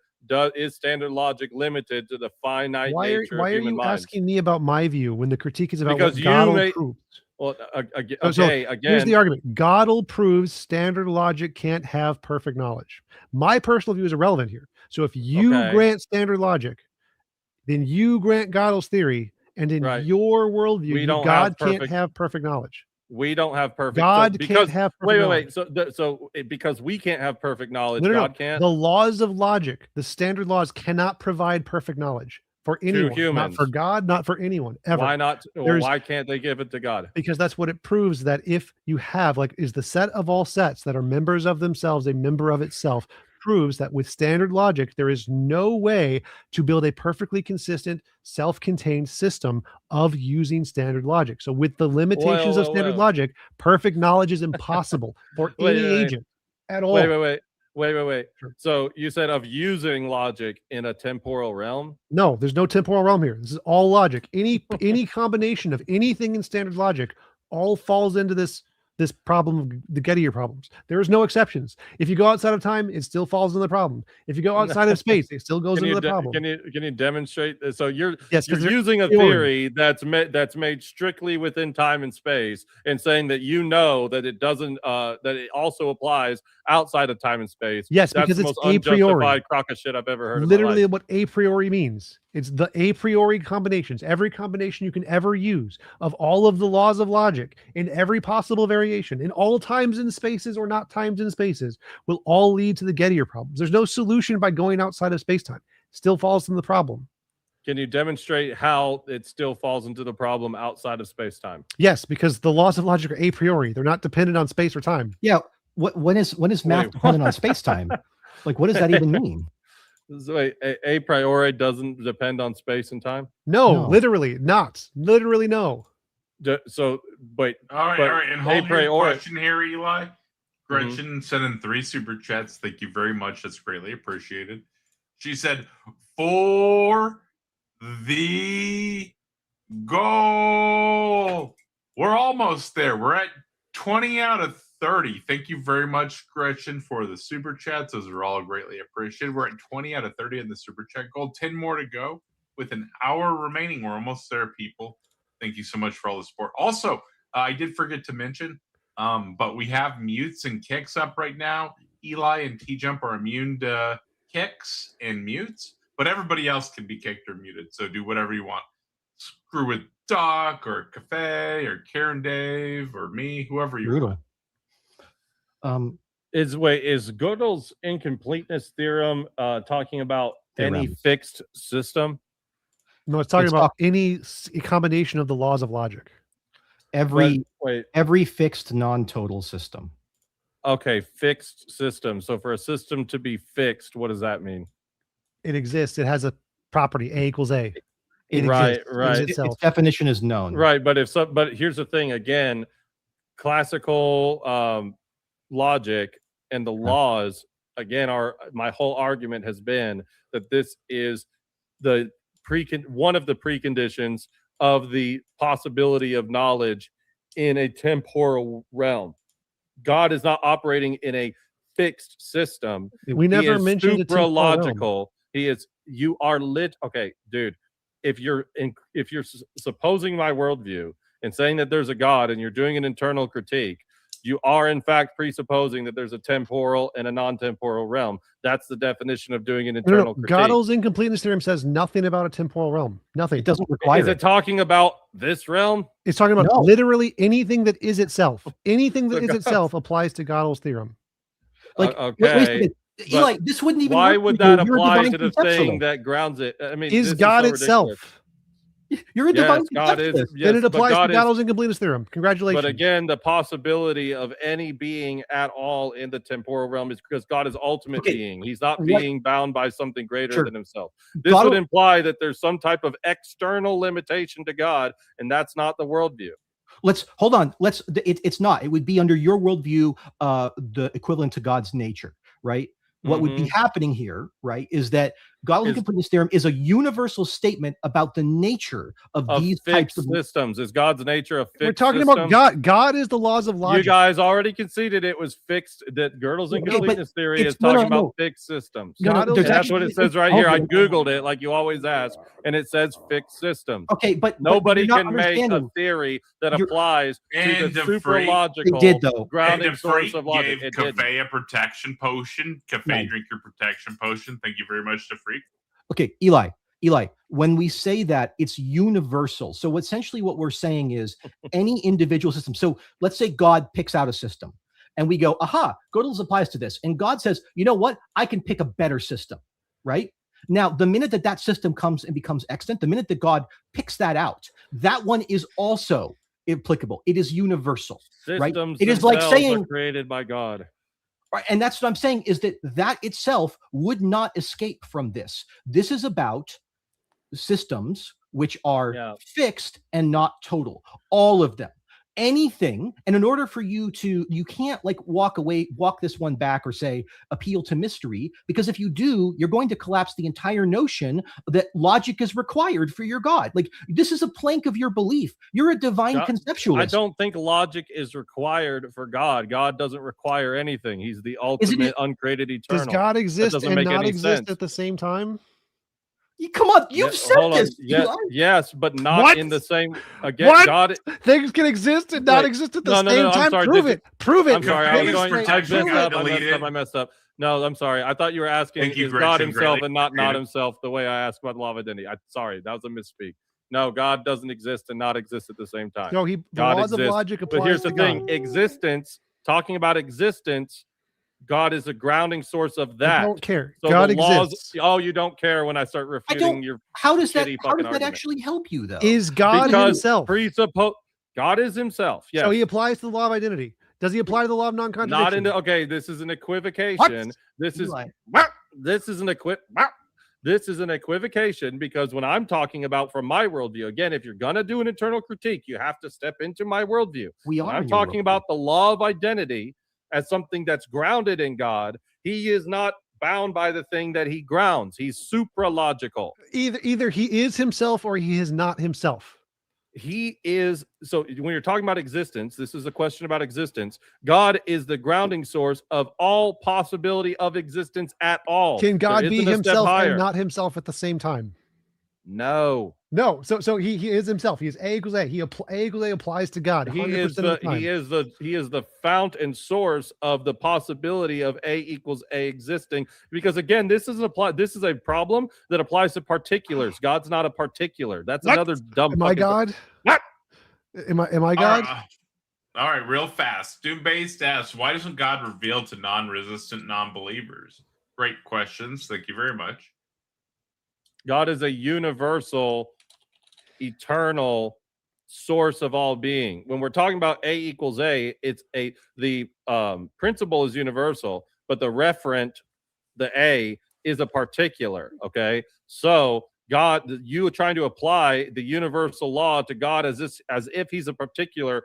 Is standard logic limited to the finite Why nature are of human you minds? asking me about my view when the critique is about Because what you Gödel made- proved? Well, okay, So again, here's the argument. Gödel proves standard logic can't have perfect knowledge. My personal view is irrelevant here. So if you Okay. grant standard logic, then you grant Gödel's theory, and in Right. your worldview, We don't God have can't perfect- have perfect knowledge. we don't have perfect. God because, can't have perfect wait. knowledge. Because we can't have perfect knowledge, No, no, no. God can't. The laws of logic, the standard laws, cannot provide perfect knowledge for anyone. Not humans. for God, not for anyone, ever. Why not? There's- Why can't they give it to God? Because that's what it proves, that if you have, like, is the set of all sets that are members of themselves a member of itself, proves that with standard logic there is no way to build a perfectly consistent self-contained system of using standard logic. So with the limitations of standard logic, perfect knowledge is impossible for Wait, any wait, wait. agent at all. Wait. Sure. So you said of using logic in a temporal realm? No, there's no temporal realm here. This is all logic. Any combination of anything in standard logic all falls into this problem of the Gettier problems. There is no exceptions. If you go outside of time, it still falls into the problem. If you go outside of space, it still goes into the problem. Can you demonstrate? So you're Yes, 'cause you're they're using a theory. theory that's made strictly within time and space, and saying that you know that it doesn't that it also applies outside of time and space. Yes, That's because the it's most a priori. unjustified crock of shit I've ever heard. Literally in my life. what a priori means. It's the a priori combinations. Every combination you can ever use of all of the laws of logic in every possible variation in all times and spaces or not times and spaces will all lead to the Gettier problems. There's no solution by going outside of space-time. Still falls in the problem. Can you demonstrate how it still falls into the problem outside of space-time? Yes, because the laws of logic are a priori. They're not dependent on space or time. Yeah. When is math Wait, dependent on what? space-time? Like, what does that even mean? So wait, a priori doesn't depend on space and time? No, No. literally not. Literally no. So wait, All right, but all right. And a hold your priori- question here, Eli. Gretchen sent in 3 super chats. Thank you very much. That's greatly appreciated. She said, for the goal. We're almost there. We're at 20 out of 30. Thank you very much, Gretchen, for the super chats. Those are all greatly appreciated. We're at 20 out of 30 in the super chat goal. 10 more to go with an hour remaining. We're almost there, people. Thank you so much for all the support. Also, I did forget to mention, but we have mutes and kicks up right now. Eli and TJump are immune to kicks and mutes, but everybody else can be kicked or muted. So do whatever you want. Screw with Doc or Cafe or Karen Dave or me, whoever you Brutal. want. Is Gödel's incompleteness theorem talking about any Theorem. fixed system? No, it's talking It's about any combination of the laws of logic. Every Wait, every fixed non-total system. okay, fixed system. So for a system to be fixed, what does that mean? It exists. It has a property, A equals A. It Right, exists. It is right. itself. Its definition is known. Right, but but here's the thing again, classical logic and the laws again are my whole argument has been that this is the one of the preconditions of the possibility of knowledge in a temporal realm. God is not operating in a fixed system. We never mentioned a temporal realm. supralogical. He is. You are lit. Okay, dude. If you're supposing my worldview and saying that there's a God and you're doing an internal critique, you are in fact presupposing that there's a temporal and a non-temporal realm. That's the definition of doing an internal critique. Gödel's incompleteness theorem says nothing about a temporal realm. Nothing. It doesn't require Is it talking about this realm? It's talking about No. literally anything that is itself. Anything that So is God- itself applies to Gödel's theorem. Like, okay. wait a second. Eli, this wouldn't even. Why work would for you. that You're a apply divine to the thing conceptualist. that grounds it? I mean, Is this God so itself? ridiculous. You're a divine Yes, God is. conceptualist. Yes, Then it but applies God to is- Gödel's incompleteness theorem. Congratulations. But again, the possibility of any being at all in the temporal realm is because God is ultimate Okay, being. He's not what- being bound by something greater Sure. than himself. This God- would imply that there's some type of external limitation to God, and that's not the worldview. Let's hold on. It's not. It would be under your worldview, the equivalent to God's nature, right? What would be happening here, right, is that Gödel's Is- incompleteness theorem is a universal statement about the nature of Of these types fixed of. systems. Is God's nature a fixed We're talking system? about God. God is the laws of You logic. guys already conceded it was fixed. That Gödel's Okay, but incompleteness theory it's- is no, talking no, about no. fixed systems. No, no, God there's is- And that's what it says right here. I okay. Googled it like you always ask, and it says fixed systems. Okay, but Nobody you're not can make a understanding. theory that You're- applies to And the the freak- supralogical They did, though. And grounding the source freak of logic. gave It did. Cafe a protection potion. Cafe, Right. drink your protection potion. Thank you very much to Freak. Okay, Eli, when we say that, it's universal. So essentially what we're saying is any individual system. So let's say God picks out a system and we go, aha, Gödel's applies to this. And God says, you know what? I can pick a better system, right? Now, the minute that that system comes and becomes extant, the minute that God picks that out, that one is also applicable. It is universal, right? Systems It is like themselves saying, are created by God. right, and that's what I'm saying is that itself would not escape from this. This is about systems which are Yeah. fixed and not total. All of them. Anything, and in order for you can't like walk this one back or say appeal to mystery, because if you do, you're going to collapse the entire notion that logic is required for your God. Like, this is a plank of your belief. You're a divine God- conceptualist. I don't think logic is required for God. God doesn't require anything. He's the ultimate uncreated eternal. Does God exist doesn't and make not any exist sense. at the same time? Come on, you've said hold on. this. Eli. Yes, but not What? in the same. Again, What? God. Things can exist and not Wait, exist at the no, no, same no, I'm time. sorry, Prove did it. Prove it. I'm sorry. I was going. I Protection messed up. I deleted. messed up. I messed up. No, I'm sorry. I thought you were asking Thank you, is God Gretchen, himself greatly and not appreciated. himself the way I asked about law of identity. Sorry, that was a misspeak. No, God doesn't exist and not exist at the same time. No, the God laws of exists. logic apply. But here's to the God. thing: existence. Talking about existence God is the grounding source of I that. don't care. So God the laws, exists. oh, you don't care when I start refuting your How does that shitty how fucking does that argument. actually help you though? Is God Because himself? God is himself. Yes. So he applies to the law of identity. Does he apply to the law of non-contradiction? Not into okay. This is an equivocation. This is Eli. this is an equivocation because when I'm talking about from my worldview, again, if you're gonna do an internal critique, you have to step into my worldview. We When are I'm in your talking worldview. about the law of identity as something that's grounded in God, he is not bound by the thing that he grounds. He's supralogical. Either he is himself or he is not himself. He is, so when you're talking about existence, this is a question about existence. God is the grounding source of all possibility of existence at all. Can God There be isn't a step himself higher. and not himself at the same time? No. No. So he is himself. He is A equals A. A equals A applies to God. He 100% is of the time. he is the fount and source of the possibility of A equals A existing. Because again, this is a problem that applies to particulars. God's not a particular. That's What? another dumb. Am I fucking- God? What? Am I God? All right, real fast. Doom-based asks, why doesn't God reveal to non-resistant non-believers? Great questions. Thank you very much. God is a universal, eternal source of all being. When we're talking about A equals A, the principle is universal, but the referent, the A, is a particular. Okay, so God, you are trying to apply the universal law to God as if he's a particular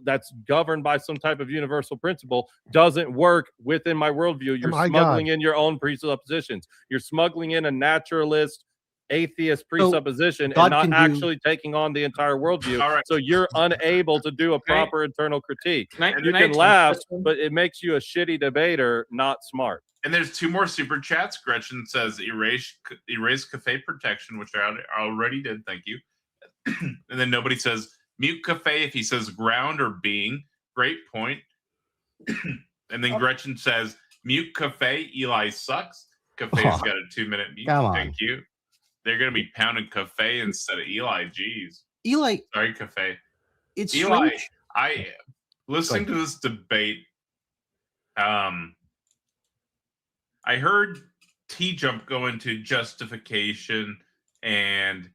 that's governed by some type of universal principle doesn't work within my worldview. You're smuggling in your own presuppositions. You're smuggling in a naturalist, atheist presupposition and not actually taking on the entire worldview. All right. So you're unable to do a proper internal critique. You I can laugh, but it makes you a shitty debater, not smart. And there's two more super chats. Gretchen says erase cafe protection, which I already did. Thank you. And then nobody says mute cafe if he says ground or being. Great point. And then Gretchen says mute cafe. Eli sucks. Cafe's got a 2-minute mute. Thank you. They're gonna be pounding cafe instead of Eli. Jeez. Eli. Sorry, cafe. It's Eli. strange. Listening to this debate. I heard TJump go into justification and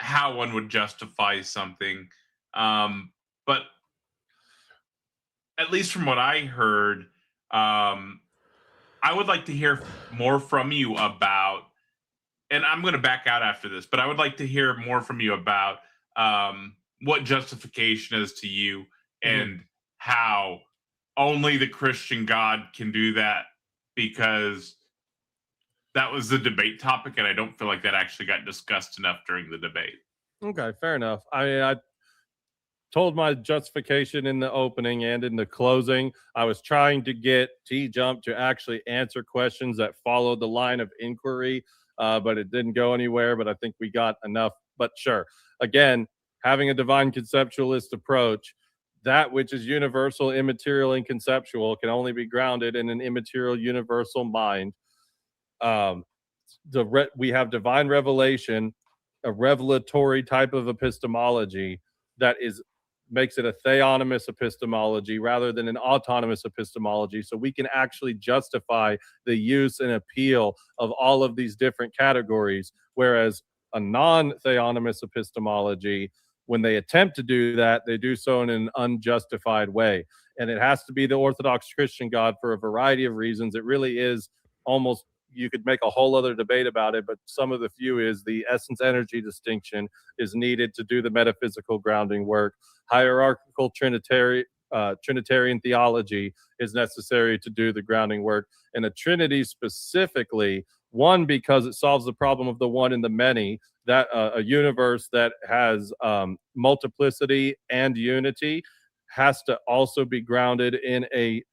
how one would justify something. But at least from what I heard, I would like to hear more from you about, and I'm going to back out after this, but I would like to hear more from you about what justification is to you and how only the Christian God can do that, because that was the debate topic, and I don't feel like that actually got discussed enough during the debate. Okay, fair enough. I mean, I told my justification in the opening and in the closing. I was trying to get TJump to actually answer questions that followed the line of inquiry, but it didn't go anywhere. But I think we got enough. But sure, again, having a divine conceptualist approach, that which is universal, immaterial, and conceptual can only be grounded in an immaterial, universal mind. We have divine revelation, a revelatory type of epistemology that makes it a theonomous epistemology rather than an autonomous epistemology. So we can actually justify the use and appeal of all of these different categories, whereas a non-theonomous epistemology, when they attempt to do that, they do so in an unjustified way. And it has to be the Orthodox Christian God for a variety of reasons. It really is almost, you could make a whole other debate about it, but some of the few is the essence energy distinction is needed to do the metaphysical grounding work. Hierarchical Trinitarian theology is necessary to do the grounding work. And a Trinity specifically, one, because it solves the problem of the one and the many, that a universe that has multiplicity and unity has to also be grounded in a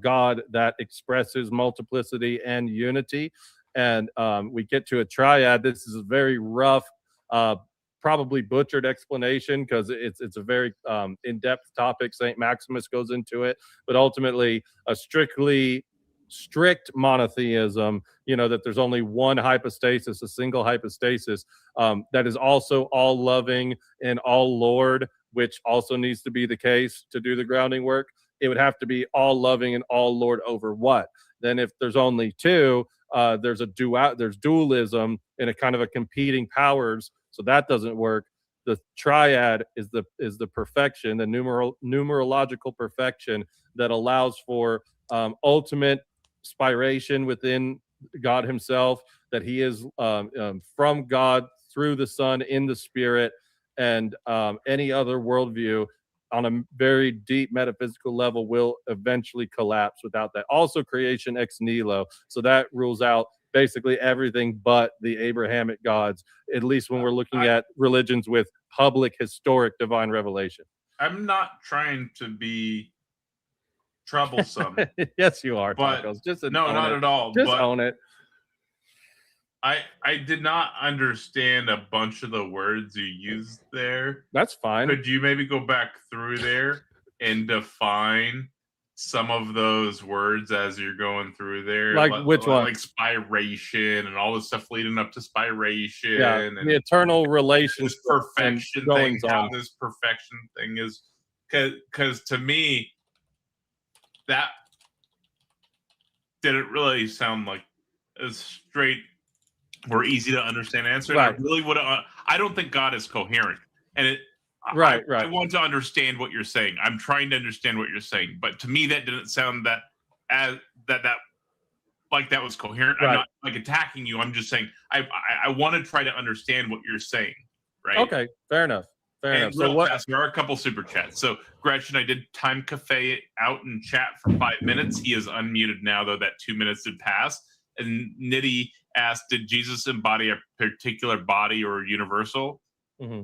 God that expresses multiplicity and unity. And we get to a triad. This is a very rough, probably butchered explanation because it's a very in-depth topic. St. Maximus goes into it, but ultimately a strict monotheism, that there's only one hypostasis, a single hypostasis, that is also all loving and all Lord, which also needs to be the case to do the grounding work, it would have to be all loving and all Lord over what? Then if there's only two, there's dualism and a kind of a competing powers, so that doesn't work. The triad is the perfection, the numerological perfection that allows for ultimate spiration within God himself, that he is from God through the Son in the Spirit, and any other worldview on a very deep metaphysical level will eventually collapse without that. Also creation ex nihilo, so that rules out basically everything but the Abrahamic gods, at least when we're looking at religions with public historic divine revelation. I'm not trying to be troublesome. Yes, you are, but Tacos. Just no, own not it. at all. Just but own it. I did not understand a bunch of the words you used there. That's fine. Could you maybe go back through there and define some of those words as you're going through there? Like which one? Like spiration and all the stuff leading up to spiration. Yeah, and the eternal relations, this perfection thing, goings how on. this perfection thing is. Because to me, that didn't really sound like a straight or easy to understand answer. Right. I really would. I don't think God is coherent, and Right. I want to understand what you're saying. I'm trying to understand what you're saying, but to me, that didn't sound that like that was coherent. Right. I'm not like attacking you. I'm just saying I want to try to understand what you're saying. Right. Okay. Fair enough. Fair enough. So what? Fast, there are a couple super chats. So Gretchen, I did time cafe out in chat for 5 minutes. He is unmuted now, though that 2 minutes did pass. And Nitty asked, did Jesus embody a particular body or universal? Mm-hmm.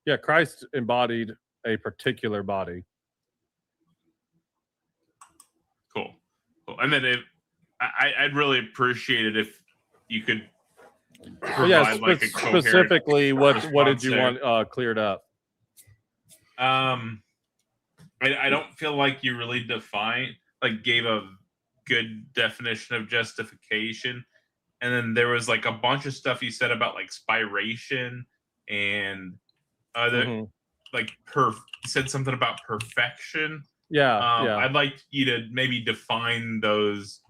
Yeah, Christ embodied a particular body. Cool. And then I'd really appreciate it if you could provide like a coherent specifically what did you there. want cleared up? I don't feel like you really gave a good definition of justification. And then there was like a bunch of stuff you said about like spiration and other you said something about perfection. Yeah, I'd like you to maybe define those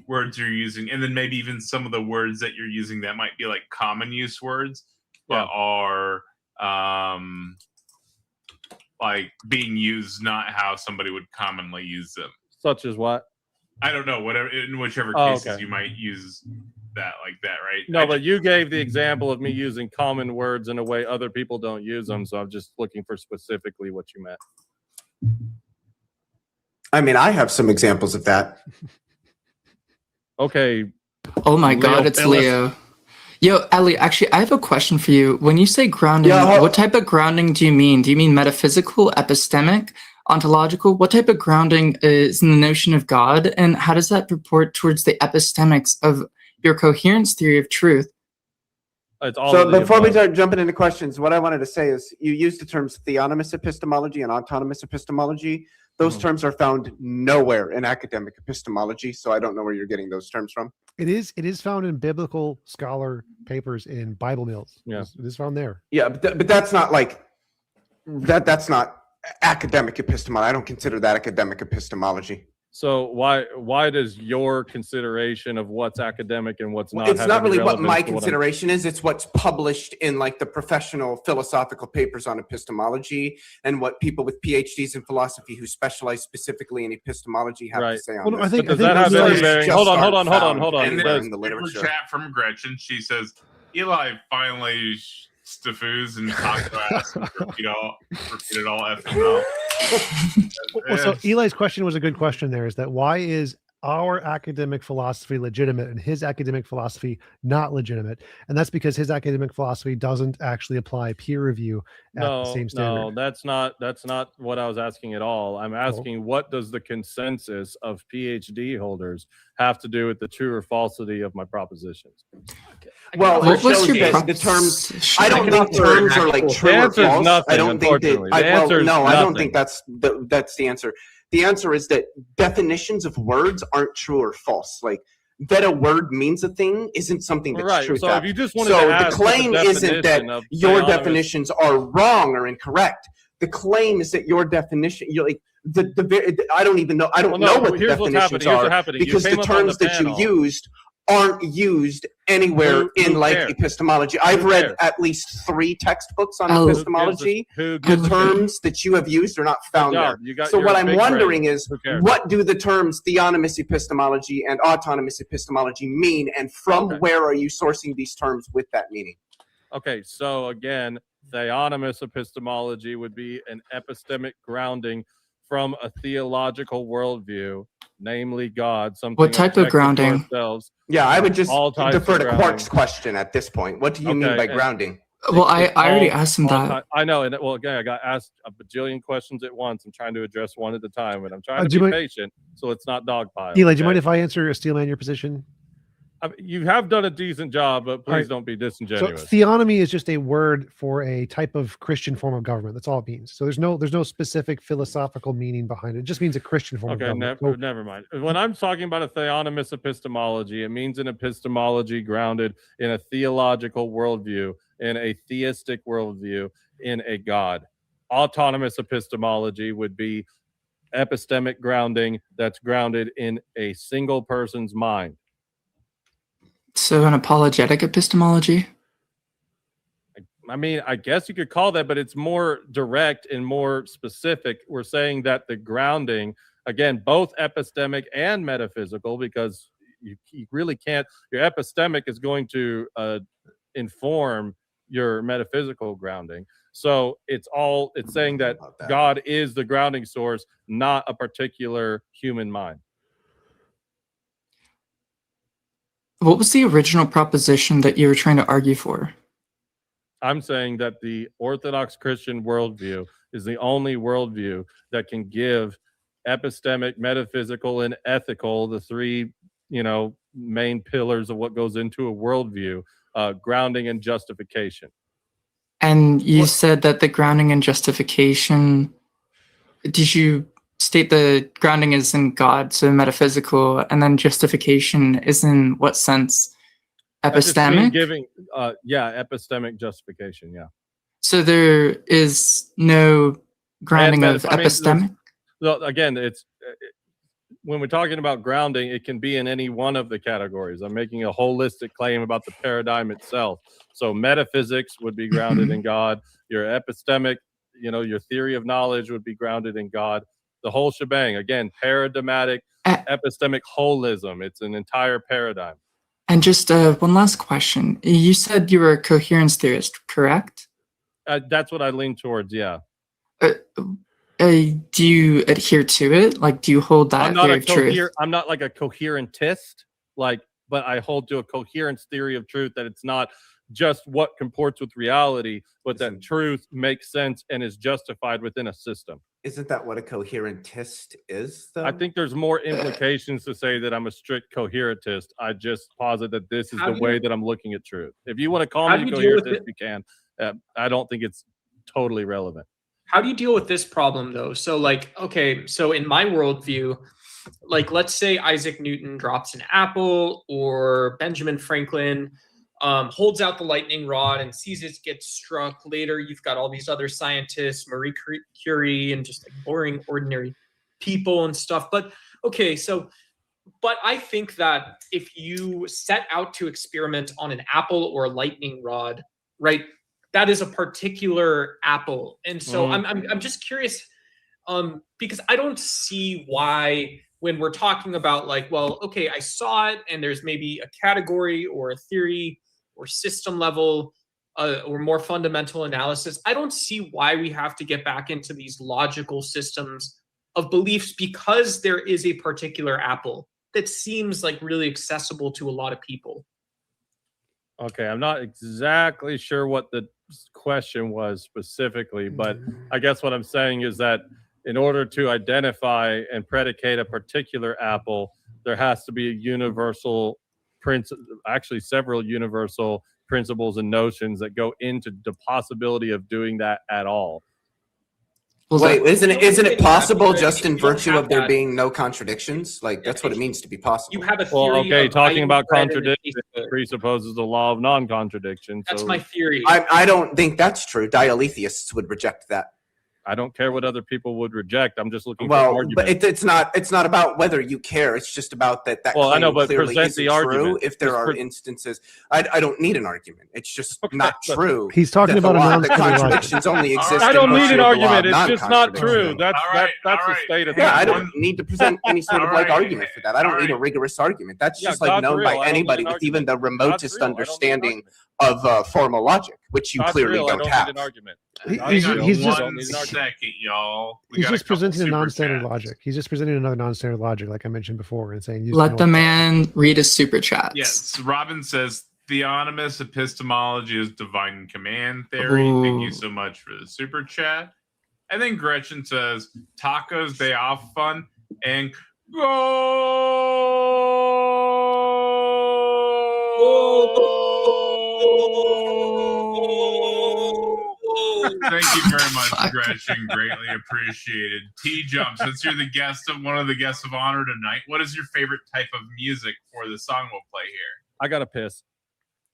words you're using, and then maybe even some of the words that you're using that might be like common use words, but are like being used not how somebody would commonly use them. Such as what? I don't know. Whatever, in whichever Oh, cases okay. you might use that like that, right? No, but you gave the example of me using common words in a way other people don't use them, so I'm just looking for specifically what you meant. I mean, I have some examples of that. Okay. Oh my God, it's Ellis. Leo. Yo, Ellie, actually, I have a question for you. When you say grounding, what type of grounding do you mean? Do you mean metaphysical, epistemic, ontological? What type of grounding is in the notion of God, and how does that purport towards the epistemics of your coherence theory of truth? It's all So before we start jumping into questions, what I wanted to say is you used the terms theonomous epistemology and autonomous epistemology. Those terms are found nowhere in academic epistemology, so I don't know where you're getting those terms from. It is found in biblical scholar papers in Bible Mills. Yeah. It is found there. Yeah, but that's not like that's not academic epistemology. I don't consider that academic epistemology. So why does your consideration of what's academic and what's not? It's have not any really what relevance my to what I'm- consideration is. It's what's published in like the professional philosophical papers on epistemology and what people with PhDs in philosophy who specialize specifically in epistemology have to say on Well, this. I think- But does that have those any are bearing? just Hold aren't on. found And anywhere then in the super literature. chat from Gretchen. She says, Eli finally Staffoos and Taco asked him to repeat it all effing well. Well, so Eli's question was a good question there, is that why is our academic philosophy legitimate and his academic philosophy not legitimate? And that's because his academic philosophy doesn't actually apply peer review at the same standard. No, that's not what I was asking at all. I'm asking what does the consensus of PhD holders have to do with the true or falsity of my propositions? Well, What it was shows your that the terms. proposition? I don't think terms are like true The or answer is false. nothing, I don't think that. unfortunately. The answer is I don't think nothing. that's the answer. The answer is that definitions of words aren't true or false. Like that a word means a thing isn't something that's Right. true. So fact. if you just wanted So to the ask what claim isn't that definition of your theonomous- definitions are wrong or incorrect. The claim is that your definition, you're like I don't even know. I don't Well, know no, what the here's what's definitions happening. Here's are what's happening. You because the came up on terms the that you panel. used aren't used anywhere Who in like cares? epistemology. I've read cares? at least 3 textbooks on Oh. epistemology. Who The gives a shit? terms that you have used are not found Good there. job. You got- So you're what a I'm big wondering brain. is, Who cares? what do the terms theonomous epistemology and autonomous epistemology mean, and from Okay. where are you sourcing these terms with that meaning? Okay, so again, theonomous epistemology would be an epistemic grounding from a theological worldview, namely God. Something What type of objective to grounding? ourselves. Yeah, I would just All types defer of to grounding. Quark's question at this point. What do you mean Okay, by and- grounding? Well, I It's already all- asked him all that. I know, and well, again, I got asked a bajillion questions at once. I'm trying to address one at a time, and I'm trying do to you be mind- patient, so it's not dogpile. Eli, do you okay? mind if I answer Steelman your position? You have done a decent job, but please right. don't be So disingenuous. theonomy is just a word for a type of Christian form of government. That's all it means. So there's no specific philosophical meaning behind it. It just means a Christian form of Okay, government. So- never mind. When I'm talking about a theonomous epistemology, it means an epistemology grounded in a theological worldview, in a theistic worldview, in a God. Autonomous epistemology would be epistemic grounding that's grounded in a single person's mind. So an apologetic epistemology? I mean, I guess you could call that, but it's more direct and more specific. We're saying that the grounding, again, both epistemic and metaphysical, because you really can't, your epistemic is going to inform your metaphysical grounding. So it's saying that God is the grounding source, not a particular human mind. What was the original proposition that you were trying to argue for? I'm saying that the Orthodox Christian worldview is the only worldview that can give epistemic, metaphysical, and ethical, the 3, main pillars of what goes into a worldview, grounding and justification. And you said that the grounding and justification, did you state the grounding is in God, so metaphysical, and then justification is in what sense? I just mean Epistemic? giving, epistemic justification, yeah. So there is no grounding of epistemic? Well, again, it's when we're talking about grounding, it can be in any one of the categories. I'm making a holistic claim about the paradigm itself. So metaphysics would be grounded in God. Your epistemic, your theory of knowledge would be grounded in God. The whole shebang. Again, paradigmatic, epistemic holism. It's an entire paradigm. And just one last question. You said you were a coherence theorist, correct? That's what I lean towards, yeah. Do you adhere to it? Like, do you hold that theory of truth? I'm not like a coherentist, but I hold to a coherence theory of truth, that it's not just what comports with reality, but that truth makes sense and is justified within a system. Isn't that what a coherentist is, though? I think there's more implications to say that I'm a strict coherentist. I just posit that this is the way that I'm looking at truth. If you want to call me a coherentist, you can. I don't think it's totally relevant. How do you deal with this problem, though? So, so in my worldview, let's say Isaac Newton drops an apple, or Benjamin Franklin holds out the lightning rod and sees it get struck. Later, you've got all these other scientists, Marie Curie, and just boring, ordinary people and stuff. But I think that if you set out to experiment on an apple or a lightning rod, right, that is a particular apple. And so I'm just curious, because I don't see why, when we're talking about I saw it, and there's maybe a category or a theory or system level or more fundamental analysis, I don't see why we have to get back into these logical systems of beliefs, because there is a particular apple that seems really accessible to a lot of people. Okay, I'm not exactly sure what the question was specifically, but I guess what I'm saying is that in order to identify and predicate a particular apple, there has to be a universal principle, actually several universal principles and notions that go into the possibility of doing that at all. Wait, isn't it possible just in virtue of there being no contradictions? That's what it means to be possible. You have a theory. Talking about contradiction presupposes the law of non-contradiction. That's my theory. I don't think that's true. Dialetheists would reject that. I don't care what other people would reject. I'm just looking for Well, argument. but it's not about whether you care. It's just about that Well, I know, claim but clearly present isn't the true. argument. If there Just are instances, I don't need an argument. It's just not but true. He's talking that about a the non-standard logic. contradictions only All exist. right. I don't in need virtue an of the law argument. of It's just not true. non-contradiction. That's All right, that's all the right. state of Yeah, I things. don't need to present any sort of All like right. argument for that. I don't All need a right. rigorous argument. That's Yeah, just like God's known real. by I don't need anybody an with even the argument. God's remotest real. I don't need an understanding argument. of formal logic, which you God's clearly real. I don't don't have. need an argument. He- God's he's- real. he's I just- don't need an One argument. second, y'all. We He's got just couple presenting a super non-standard chats. logic. He's just presenting another non-standard logic, like I mentioned before, and saying use Let the no- man read his super chats. Yes, Robin says theonomous epistemology is divine command theory. Thank you Ooh. so much for the super chat. And then Gretchen says tacos day off fun and go. Thank you very much, Fuck. Gretchen. Greatly appreciated. TJump, since you're the guest of one of the guests of honor tonight, what is your favorite type of music for the song we'll play here? I got to piss.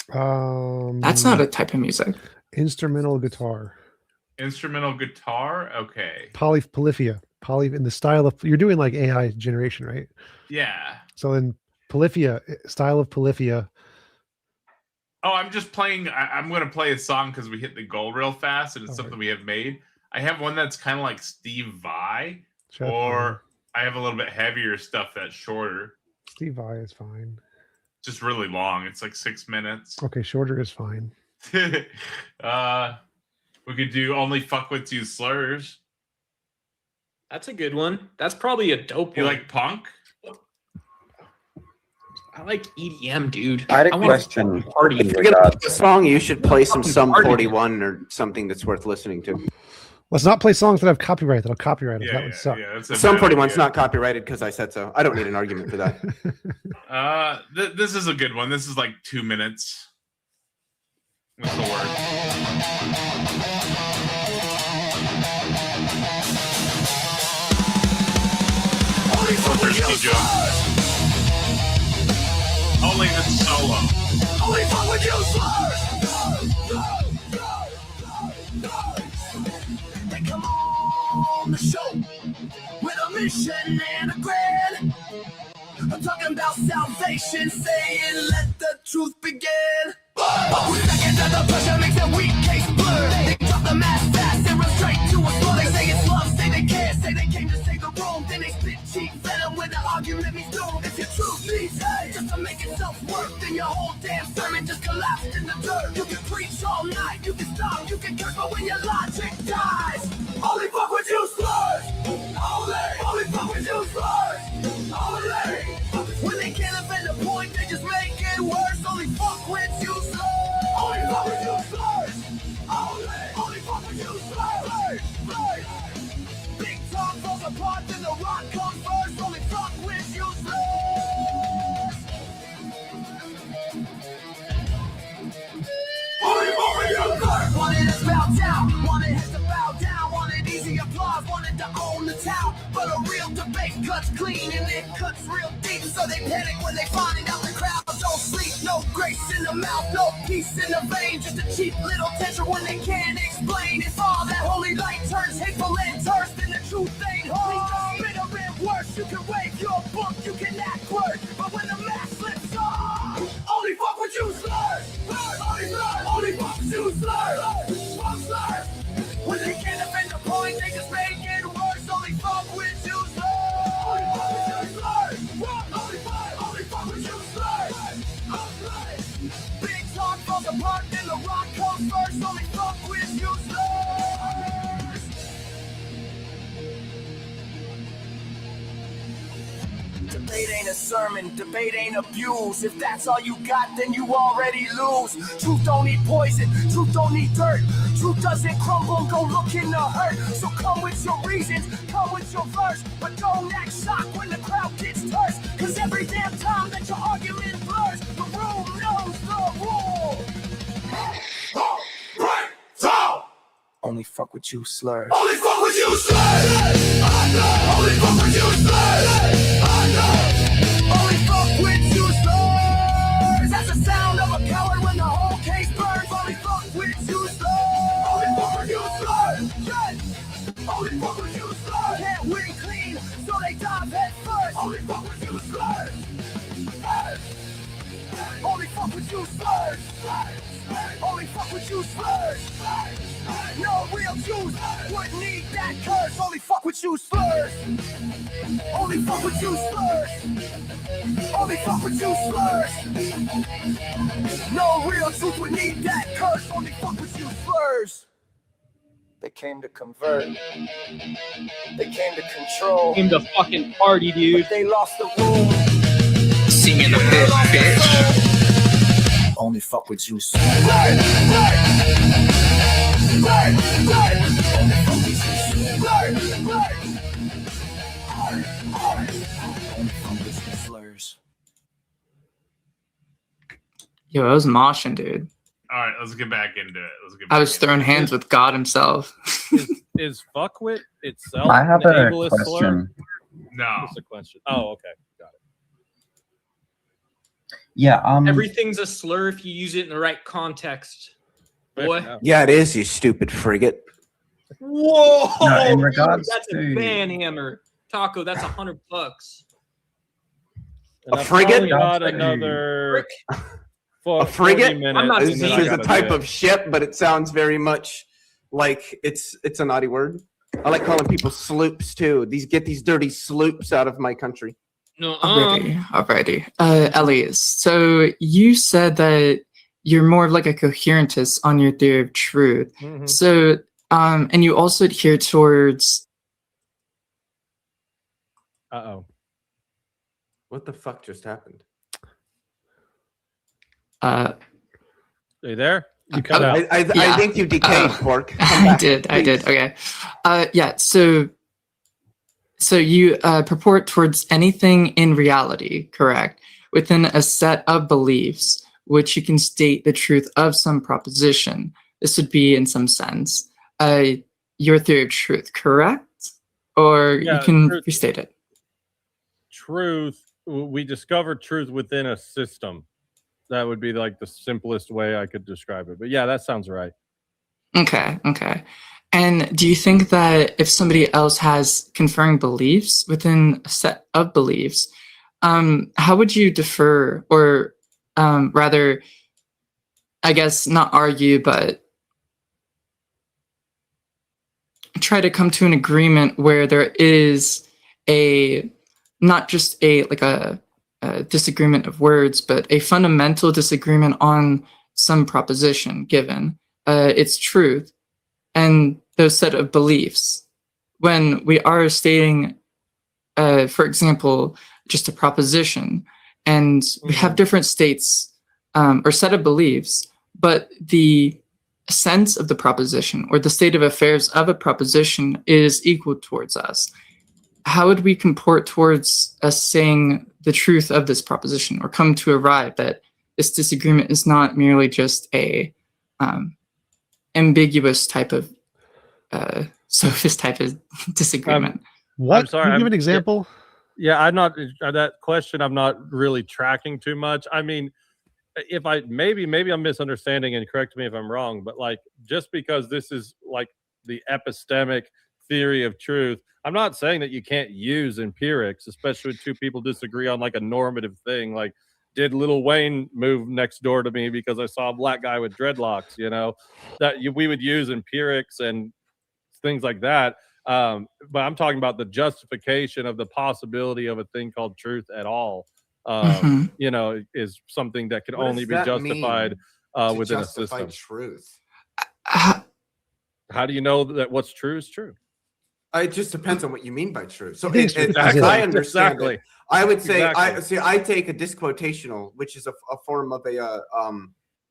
That's not a type of music. instrumental guitar, Instrumental guitar? Okay. polyphia, in the style of you're doing like AI generation, right? Yeah. So in polyphia, style of polyphia. Oh, I'm just playing. I'm going to play a song because we hit the goal real fast and it's Okay. something we have made. I have one that's kind of like Steve Vai, Shut up, or I have a little bit heavier stuff that's shorter. Steve Vai is fine. Just really long. It's like 6 minutes. Okay, shorter is fine. We could do only fuckwits use slurs. That's a good one. That's probably a dope You one. like punk? I like EDM, dude. I had a wanna question. Party. in Forget about regards- the song. You should play some Fucking Sum party. 41 or something that's worth listening to. Let's not play songs that have copyright. That'll copyright us. Yeah, that would suck. that's a Sum bad 41's idea. not copyrighted because I said so. I don't need an argument for that. This is a good one. This is like 2 minutes. What's the word? Only fuck with you Thirsty slurs. Only the solo. Only fuck with you slurs. They come on the show with a mission and a grin. I'm talking about salvation, saying let the truth begin. Second to the pressure makes a weak case blur. They drop the mask fast and run straight to a floor. They say it's love, say they can't, say they came to save the room. Then they spit cheap venom when the argument means doom. If your truth needs hate just to make itself work, then your whole damn sermon just collapsed in the dirt. You can preach all night, you can stop, you can curse, but when your logic dies, only fuck with you slurs. Only fuck with you slurs. Only. When they can't offend the point, they just make it worse. Only fuck with you slurs. Only fuck with you slurs. Only fuck with you slurs. Big talk falls apart, then the rock comes first. Only fuck with you slurs. Only fuck with you slurs. Wanted us bow down, wanted us to bow down, wanted easy applause, wanted to own the town. But a real debate cuts clean and it cuts real deep. So they panic when they find out the crowd don't sleep. No grace in the mouth, no peace in the vein. Just a cheap little tension when they can't explain. If all that holy light turns hateful and thirst, then the truth ain't home. Bitter and worse, you can wave your book, you can act word. But when the mask slips off, only fuck with you slurs. Only fuck with you slurs. Fuck slurs. When they can't defend the point, they just make it worse. Only fuck with you slurs. Only fuck with you slurs. Only fuck with you slurs. Big talk falls apart, then the rock comes first. Only fuck with you slurs. Debate ain't a sermon, debate ain't abuse. If that's all you got, then you already lose. Truth don't need poison, truth don't need dirt. Truth doesn't crumble, go look in the hurt. So come with your reasons, come with your verse. But don't act shocked when the crowd gets terse. Cause every damn time that your argument blurs, the room knows the rule. Only fuck with you slurs. Only fuck with you slurs. Only fuck with you slurs. Only fuck with you slurs. That's the sound of a coward when the whole case burns. Only fuck with you slurs. Only fuck with you slurs. so they dive head first. Only fuck with you slurs. Only fuck with you slurs. Only fuck with you slurs. No real Jews would need that curse. Only fuck with you slurs. Only fuck with you slurs. Only fuck with you slurs. No real Jews would need that curse. Only fuck with you slurs. They came to convert. They came to control. Came to fucking party, dude. But they lost the room. Singing a bit, bitch. Only fuck with you. Yo, I was moshing, dude. All right, let's get back into it. I was throwing hands with God himself. Is fuckwit itself I have an a ableist slur? question. No. Just a question. Oh, okay. Got it. Yeah. Everything's a slur if you use it in the right context. Boy. Yeah. Yeah, it is, you stupid frigate. Whoa! No, in dude, regards that's to- a ban hammer. Taco, that's $100. And A I've frigate? probably got Frick. another A frigate? I'm not This saying is I a type of ship, but it sounds very much like it's a naughty word. I like calling people sloops too. Get these dirty sloops out of my country. No, Alrighty. Ellie, so you said that you're more of like a coherentist on your theory of truth. Mhm. So, and you also adhere towards. Uh-oh. What the fuck just happened? Are you there? You cut Oh, out. I Yeah. think you decayed, Oh. Pork. Come I back, did. please. Okay. Yeah. So you purport towards anything in reality, correct? Within a set of beliefs, which you can state the truth of some proposition. This would be, in some sense, your theory of truth, correct? Or Yeah, you can truth. restate it. Truth. We discovered truth within a system. That would be like the simplest way I could describe it. But yeah, that sounds right. Okay. And do you think that if somebody else has conferring beliefs within a set of beliefs, how would you defer, or rather, I guess not argue, but try to come to an agreement where there is not just a disagreement of words, but a fundamental disagreement on some proposition given its truth and those set of beliefs. When we are stating, for example, just a proposition, and we have different states or set of beliefs, but the sense of the proposition or the state of affairs of a proposition is equal towards us. How would we comport towards us saying the truth of this proposition, or come to arrive that this disagreement is not merely just a ambiguous type of sophist type of disagreement? What? sorry, Can you give I'm- an example? Yeah, I'm not that question. I'm not really tracking too much. I mean, if I maybe I'm misunderstanding, and correct me if I'm wrong, but like just because this is like the epistemic theory of truth, I'm not saying that you can't use empirics, especially when two people disagree on like a normative thing. Like, did Lil Wayne move next door to me because I saw a black guy with dreadlocks? You know, we would use empirics and things like that. But I'm talking about the justification of the possibility of a thing called truth at all. You know, is something that can What does only be that justified To within a justify system. truth. How do you know that what's true is true? It just depends on what you mean by truth. So, I think as exactly. I understand Exactly. it, I would say Exactly. I take a disquotational, which is a form of a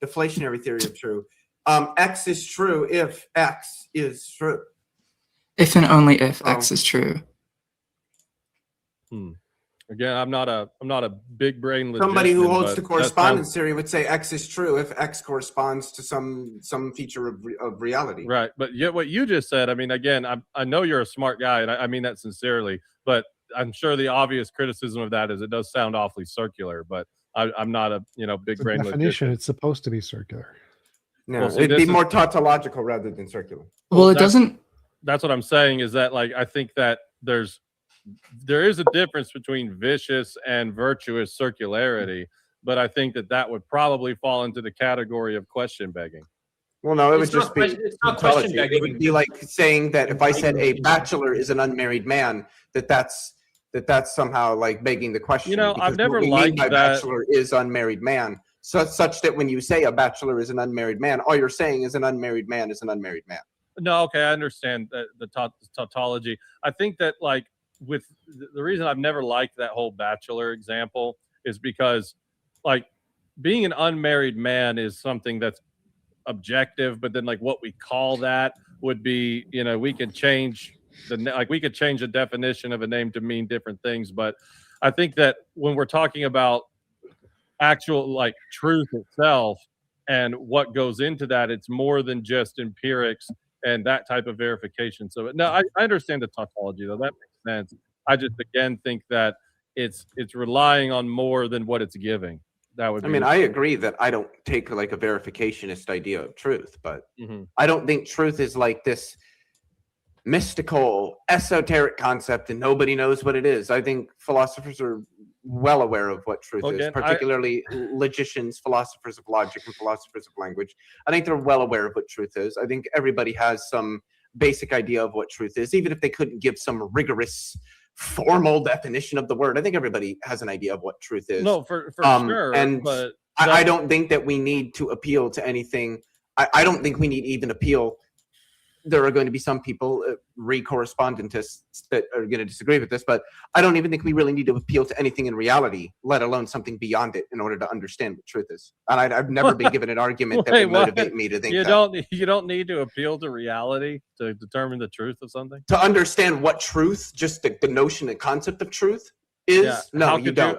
deflationary theory of truth. X is true if X is true. If and only if X is true. Again, I'm not a big brain. Somebody who logician, holds but to that correspondence sounds- theory would say X is true if X corresponds to some feature of reality. Right, but yet what you just said, I mean, again, I know you're a smart guy, and I mean that sincerely, but I'm sure the obvious criticism of that is it does sound awfully circular, but I'm not a big The brain definition, logician. it's supposed to be circular. No, Well, see, it'd this be is- more tautological rather than circular. Well, it that's- doesn't. That's what I'm saying, is that like I think that there's there is a difference between vicious and virtuous circularity, but I think that would probably fall into the category of question begging. Well, no, it would It's not just be it's not question tautology. It begging. would be like saying that if I said a bachelor is an unmarried man, that's somehow like begging the question. You know, because I've never what we mean liked by that. bachelor is unmarried man. So such that when you say a bachelor is an unmarried man, all you're saying is an unmarried man is an unmarried man. No, okay, I understand the tautology. I think that like with the reason I've never liked that whole bachelor example is because like being an unmarried man is something that's objective, but then like what we call that would be, you know, we could change the definition of a name to mean different things. But I think that when we're talking about actual like truth itself and what goes into that, it's more than just empirics and that type of verification. So no, I understand the tautology though. That makes sense. I just again think that it's relying on more than what it's giving. That would be, I mean, I agree that I don't take like a verificationist idea of truth, but I don't think truth is like this mystical, esoteric concept and nobody knows what it is. I think philosophers are well aware of what truth is, particularly logicians, philosophers of logic, and philosophers of language. I think they're well aware of what truth is. I think everybody has some basic idea of what truth is, even if they couldn't give some rigorous formal definition of the word. I think everybody has an idea of what truth is. No, for sure. And but I don't think that we need to appeal to anything. I don't think we need even appeal. There are going to be some people, re-correspondentists, that are going to disagree with this, but I don't even think we really need to appeal to anything in reality, let alone something beyond it, in order to understand what truth is. And I've never been given an argument that would motivate me to think you don't need to appeal to reality to determine the truth of something. To understand what truth, just the notion and concept of truth is. Yeah. No, you don't.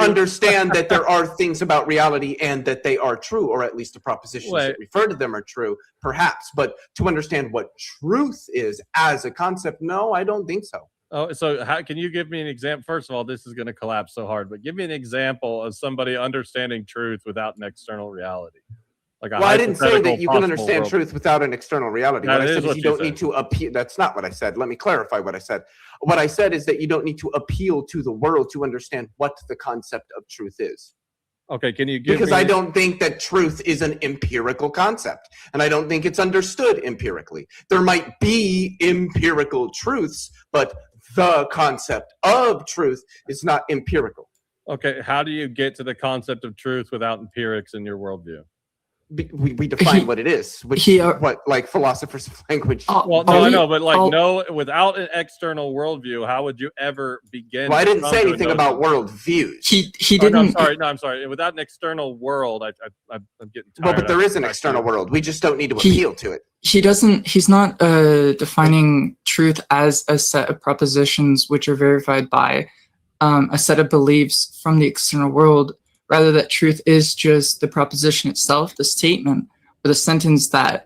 Understand that there are things about reality and that they are true, or at least the propositions that refer to them are true, perhaps. But to understand what truth is as a concept, no, I don't think so. Oh, so how can you give me an example? First of all, this is going to collapse so hard, but give me an example of somebody understanding truth without an external reality. Like I didn't say that you can understand truth without an external reality. What I said is you don't need to appeal. That's not what I said. Let me clarify what I said. What I said is that you don't need to appeal to the world to understand what the concept of truth is. Okay, can you give Because I don't think that truth is an empirical concept, and I don't think it's understood empirically. There might be empirical truths, but the concept of truth is not empirical. Okay, how do you get to the concept of truth without empirics in your worldview? We define what it is, which what like philosophers of language. Well, no, I know, but like no, without an external worldview, how would you ever begin? Well, I didn't say anything about worldviews. He didn't. No, I'm sorry. Without an external world, I'm getting tired. Well, but there is an external world. We just don't need to appeal to it. He doesn't. He's not defining truth as a set of propositions which are verified by a set of beliefs from the external world. Rather, that truth is just the proposition itself, the statement, or the sentence that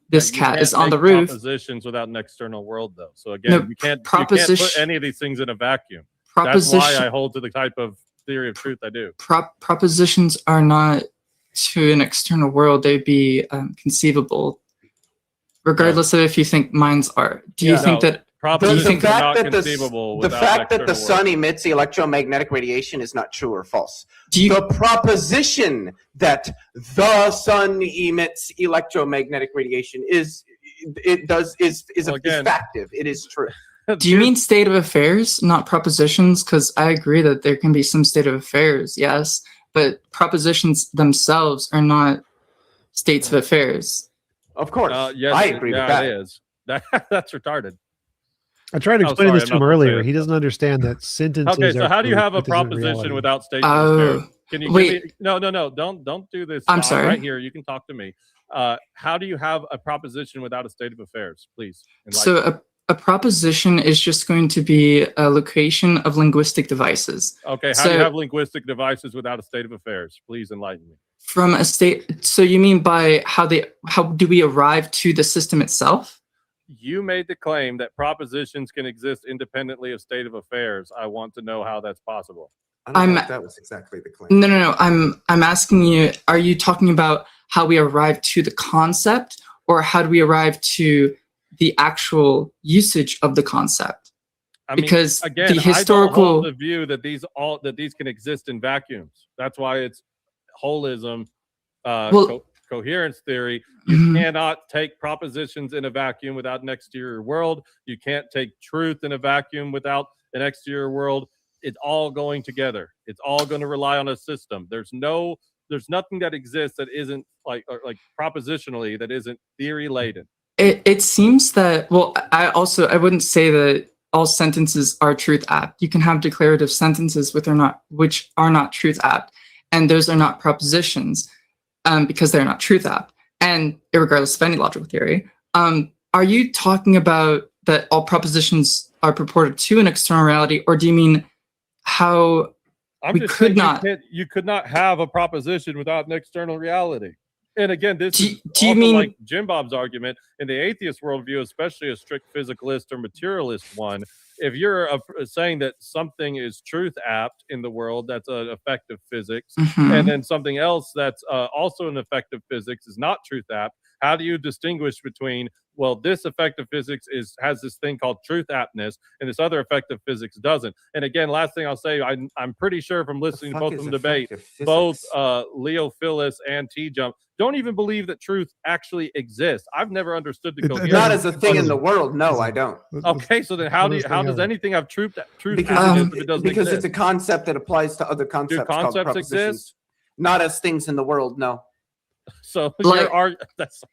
this cat is on the roof. Propositions without an external world, though. So again, you can't put any of these things in a vacuum. That's why I hold to the type of theory of truth I do. Propositions are not to an external world; they'd be conceivable, regardless of if you think minds are. Do you think that? The fact that the sun emits electromagnetic radiation is not true or false. The proposition that the sun emits electromagnetic radiation is factive. It is true. Do you mean state of affairs, not propositions? Because I agree that there can be some state of affairs, yes, but propositions themselves are not states of affairs. Of course, yes, I agree with that. It is. That's retarded. I tried to explain this to him earlier. He doesn't understand that sentences. Okay, so how do you have a proposition without states of affairs? Can you give me? No, don't do this. I'm sorry. Right here, you can talk to me. How do you have a proposition without a state of affairs? Please. So a proposition is just going to be a location of linguistic devices. Okay, how do you have linguistic devices without a state of affairs? Please enlighten me. From a state. So you mean by how do we arrive to the system itself? You made the claim that propositions can exist independently of state of affairs. I want to know how that's possible. I don't know if that was exactly the claim. No. I'm asking you, are you talking about how we arrive to the concept, or how do we arrive to the actual usage of the concept? I mean, because again, the I don't historical hold the view that these can exist in vacuums. That's why it's holism, coherence theory. You cannot take propositions in a vacuum without an exterior world. You can't take truth in a vacuum without an exterior world. It's all going together. It's all going to rely on a system. There's nothing that exists that isn't like propositionally that isn't theory laden. it seems that, well, I wouldn't say that all sentences are truth apt. You can have declarative sentences which are not truth apt, and those are not propositions because they're not truth apt. And regardless of any logical theory, are you talking about that all propositions are purported to an external reality, or do you mean how you could not have a proposition without an external reality? And again, this is you also mean like Jim Bob's argument in the atheist worldview, especially a strict physicalist or materialist one. If you're saying that something is truth apt in the world, that's an effect of physics, and then something else that's also an effect of physics is not truth apt, how do you distinguish between, well, this effect of physics has this thing called truth aptness, and this other effect of physics doesn't? And again, last thing I'll say, I'm pretty sure from listening to both of them debate, both Leo Phyllis and TJump don't even believe that truth actually exists. I've never understood the coherence. Not as a thing in the world. No, I don't. Okay, so then how does anything have truth because if it doesn't because exist? it's a concept that applies to other concepts. Do concepts called propositions. exist? Not as things in the world. No. So that's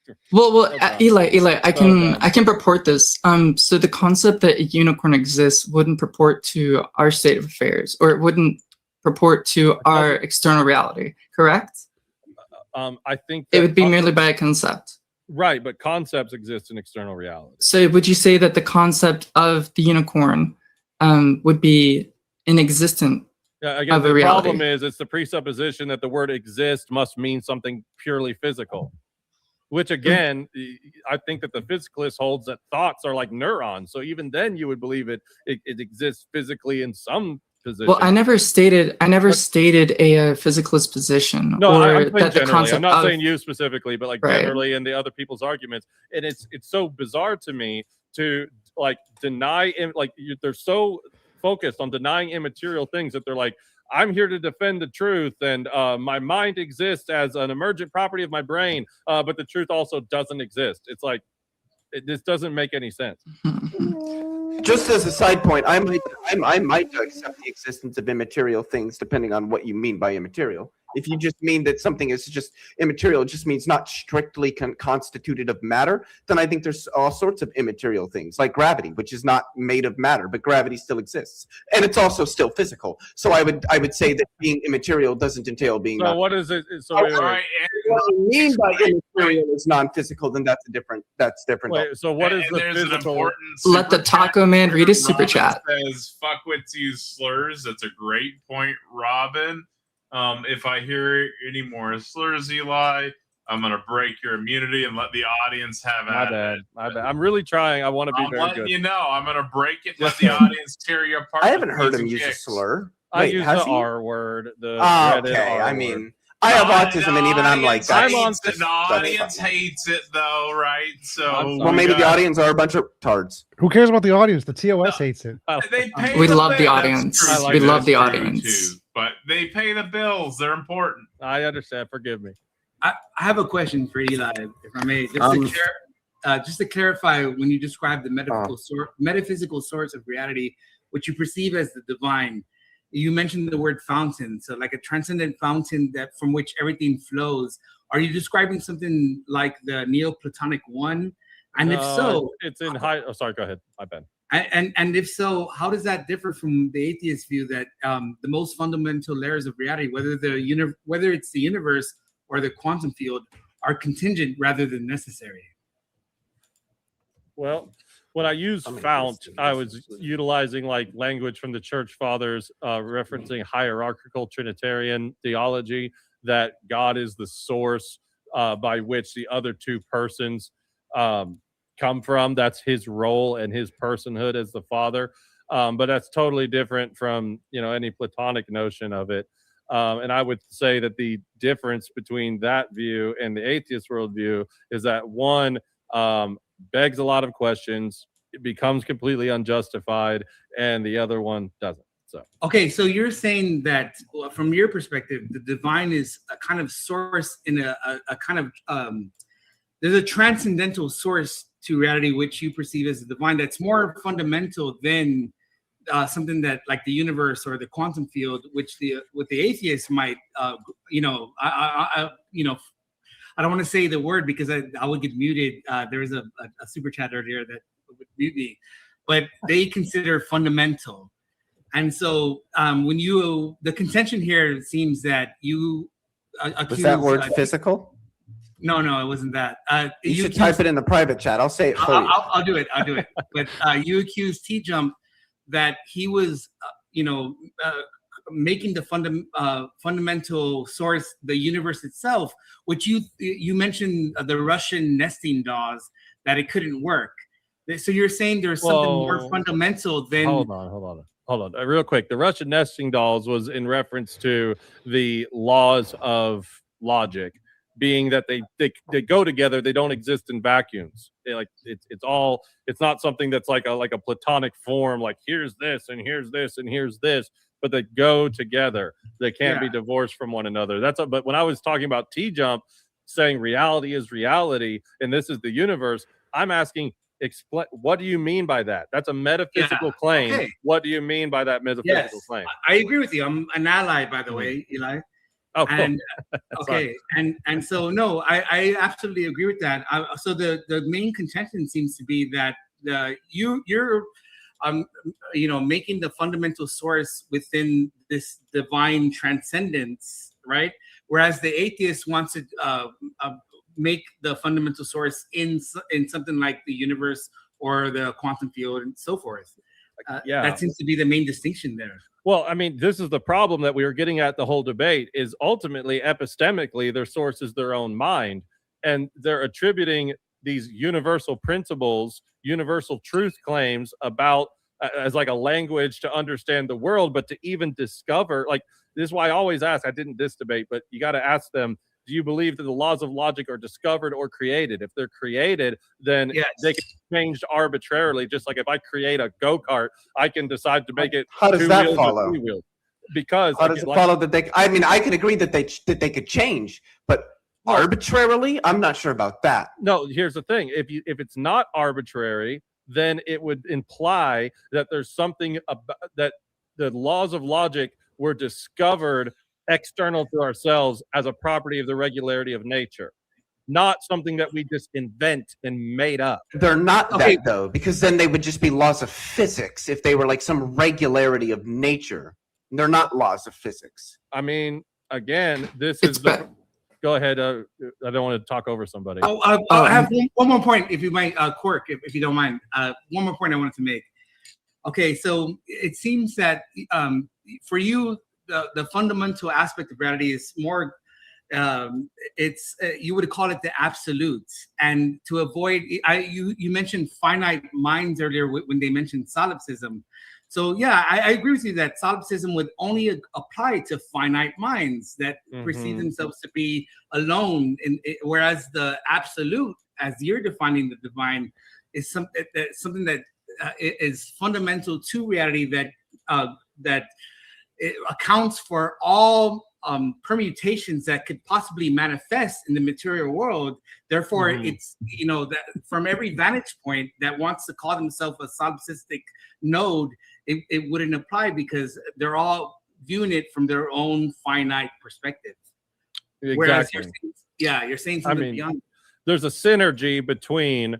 Eli, I can purport this. So the concept that a unicorn exists wouldn't purport to our state of affairs, or it wouldn't purport to our external reality, correct? I think it would be merely by a concept. Right, but concepts exist in external reality. So would you say that the concept of the unicorn would be inexistent? Yeah, again, the problem is it's the presupposition that the word exist must mean something purely physical, which again, I think that the physicalist holds that thoughts are like neurons. So even then you would believe it exists physically in some position. Well, I never stated a physicalist position. No, or I'm saying that the generally. concept I'm not of, saying you specifically, but like generally in the other people's arguments. And it's so bizarre to me to like deny, they're so focused on denying immaterial things that they're like, I'm here to defend the truth, and my mind exists as an emergent property of my brain, but the truth also doesn't exist. It's like, this doesn't make any sense. Just as a side point, I might accept the existence of immaterial things depending on what you mean by immaterial. If you just mean that something is just immaterial, it just means not strictly constituted of matter, then I think there's all sorts of immaterial things, like gravity, which is not made of matter, but gravity still exists. And it's also still physical. So I would say that being immaterial doesn't entail being So what is it? So what I mean by immaterial is non-physical, then that's different. Wait, so what is the physical? Let the taco man read his super chat. Says, fuckwits use slurs. That's a great point, Robin. If I hear any more slurs, Eli, I'm gonna break your immunity and let the audience have My bad. I'm really trying. I want to be very good. You know, I'm gonna break it. Let the audience tear you apart. I haven't heard him use a slur. I use the R word. The okay, I mean, I have autism, and even I'm like, the audience hates it though, right? So well, maybe the audience are a bunch of tards. Who cares about the audience? The TOS hates it. We love the audience. We love the audience. But they pay the bills. They're important. I understand. Forgive me. I have a question for Eli, if I may. Just to clarify, when you describe the metaphysical source of reality, what you perceive as the divine, you mentioned the word fountain. So like a transcendent fountain that from which everything flows. Are you describing something like the Neoplatonic one? And if so, it's in high. Oh, sorry. Go ahead. My bad. And if so, how does that differ from the atheist view that the most fundamental layers of reality, whether it's the universe or the quantum field, are contingent rather than necessary? Well, when I used fount, I was utilizing like language from the church fathers, referencing hierarchical Trinitarian theology, that God is the source by which the other two persons come from. That's his role and his personhood as the father. But that's totally different from, any Platonic notion of it. And I would say that the difference between that view and the atheist worldview is that one begs a lot of questions, it becomes completely unjustified, and the other one doesn't. So okay, so you're saying that from your perspective, the divine is a kind of source in a kind of there's a transcendental source to reality which you perceive as the divine that's more fundamental than something that like the universe or the quantum field, which the atheists might I don't want to say the word because I would get muted. There was a super chat earlier that would mute me, but they consider fundamental. And so when the contention here seems that you accuse... Was that word physical? No, it wasn't that. You should type it in the private chat. I'll say it for you. I'll do it. But you accused TJump that he was, making the fundamental source, the universe itself, which you mentioned the Russian nesting dolls, that it couldn't work. So you're saying there's something more fundamental than... Hold on. Real quick. The Russian nesting dolls was in reference to the laws of logic, being that they go together. They don't exist in vacuums. It's not something that's like a platonic form, like here's this and here's this and here's this, but they go together. They can't be divorced from one another. But when I was talking about TJump saying reality is reality and this is the universe, I'm asking, explain, what do you mean by that? That's a metaphysical claim. Okay. What do you mean by that metaphysical claim? I agree with you. I'm an ally, by the way, Eli. Oh, cool. And okay, and so no, I absolutely agree with that. So the main contention seems to be that you're making the fundamental source within this divine transcendence, right? Whereas the atheist wants to make the fundamental source in something like the universe or the quantum field and so forth. That seems to be the main distinction there. Well, I mean, this is the problem that we were getting at the whole debate is ultimately epistemically their source is their own mind, and they're attributing these universal principles, universal truth claims about as like a language to understand the world, but to even discover, like, this is why I always ask, I didn't this debate, but you got to ask them, do you believe that the laws of logic are discovered or created? If they're created, then they can be changed arbitrarily. Just like if I create a go-kart, I can decide to make it how does that follow? Because how does it follow that they? I mean, I can agree that they could change, but arbitrarily, I'm not sure about that. No, here's the thing: if it's not arbitrary, then it would imply that there's something about that the laws of logic were discovered external to ourselves as a property of the regularity of nature, not something that we just invent and made up. They're not that though, because then they would just be laws of physics if they were like some regularity of nature. They're not laws of physics. I mean, again, go ahead. I don't want to talk over somebody. I have one more point, if you might, Quirk, if you don't mind. One more point I wanted to make. Okay, so it seems that for you, the fundamental aspect of reality is more, you would call it the absolute. And to avoid, you mentioned finite minds earlier when they mentioned solipsism. So yeah, I agree with you that solipsism would only apply to finite minds that perceive themselves to be alone, whereas the absolute, as you're defining the divine, is something that is fundamental to reality, that it accounts for all permutations that could possibly manifest in the material world. Therefore, it's, that from every vantage point that wants to call themselves a solipsistic node, it wouldn't apply because they're all viewing it from their own finite perspective. Exactly. Whereas you're saying something beyond. There's a synergy between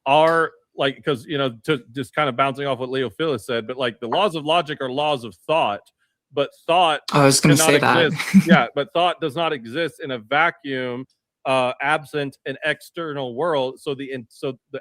our, like, because, to just kind of bouncing off what Leo Phyllis said, but like the laws of logic are laws of thought, but thought I was going to say that. But thought does not exist in a vacuum, absent an external world. So the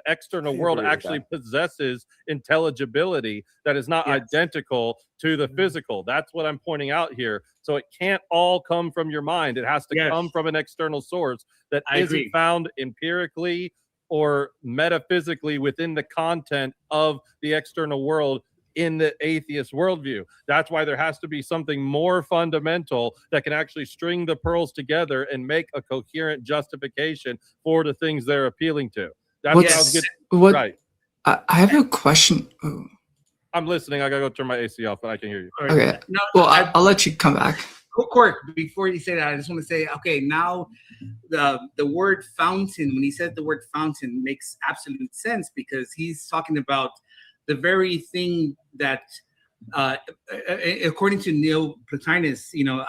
external world actually possesses intelligibility that is not identical to the physical. That's what I'm pointing out here. So it can't all come from your mind. It has to come from an external source that isn't found empirically or metaphysically within the content of the external world in the atheist worldview. That's why there has to be something more fundamental that can actually string the pearls together and make a coherent justification for the things they're appealing to. That's right. I have a question. Oh, I'm listening. I gotta go turn my AC off, but I can hear you. okay. No, Well, I'll let you come back. Cork, before you say that, I just want to say, okay, now the word fountain, when he said the word fountain, makes absolute sense because he's talking about the very thing that, according to Neoplatonism,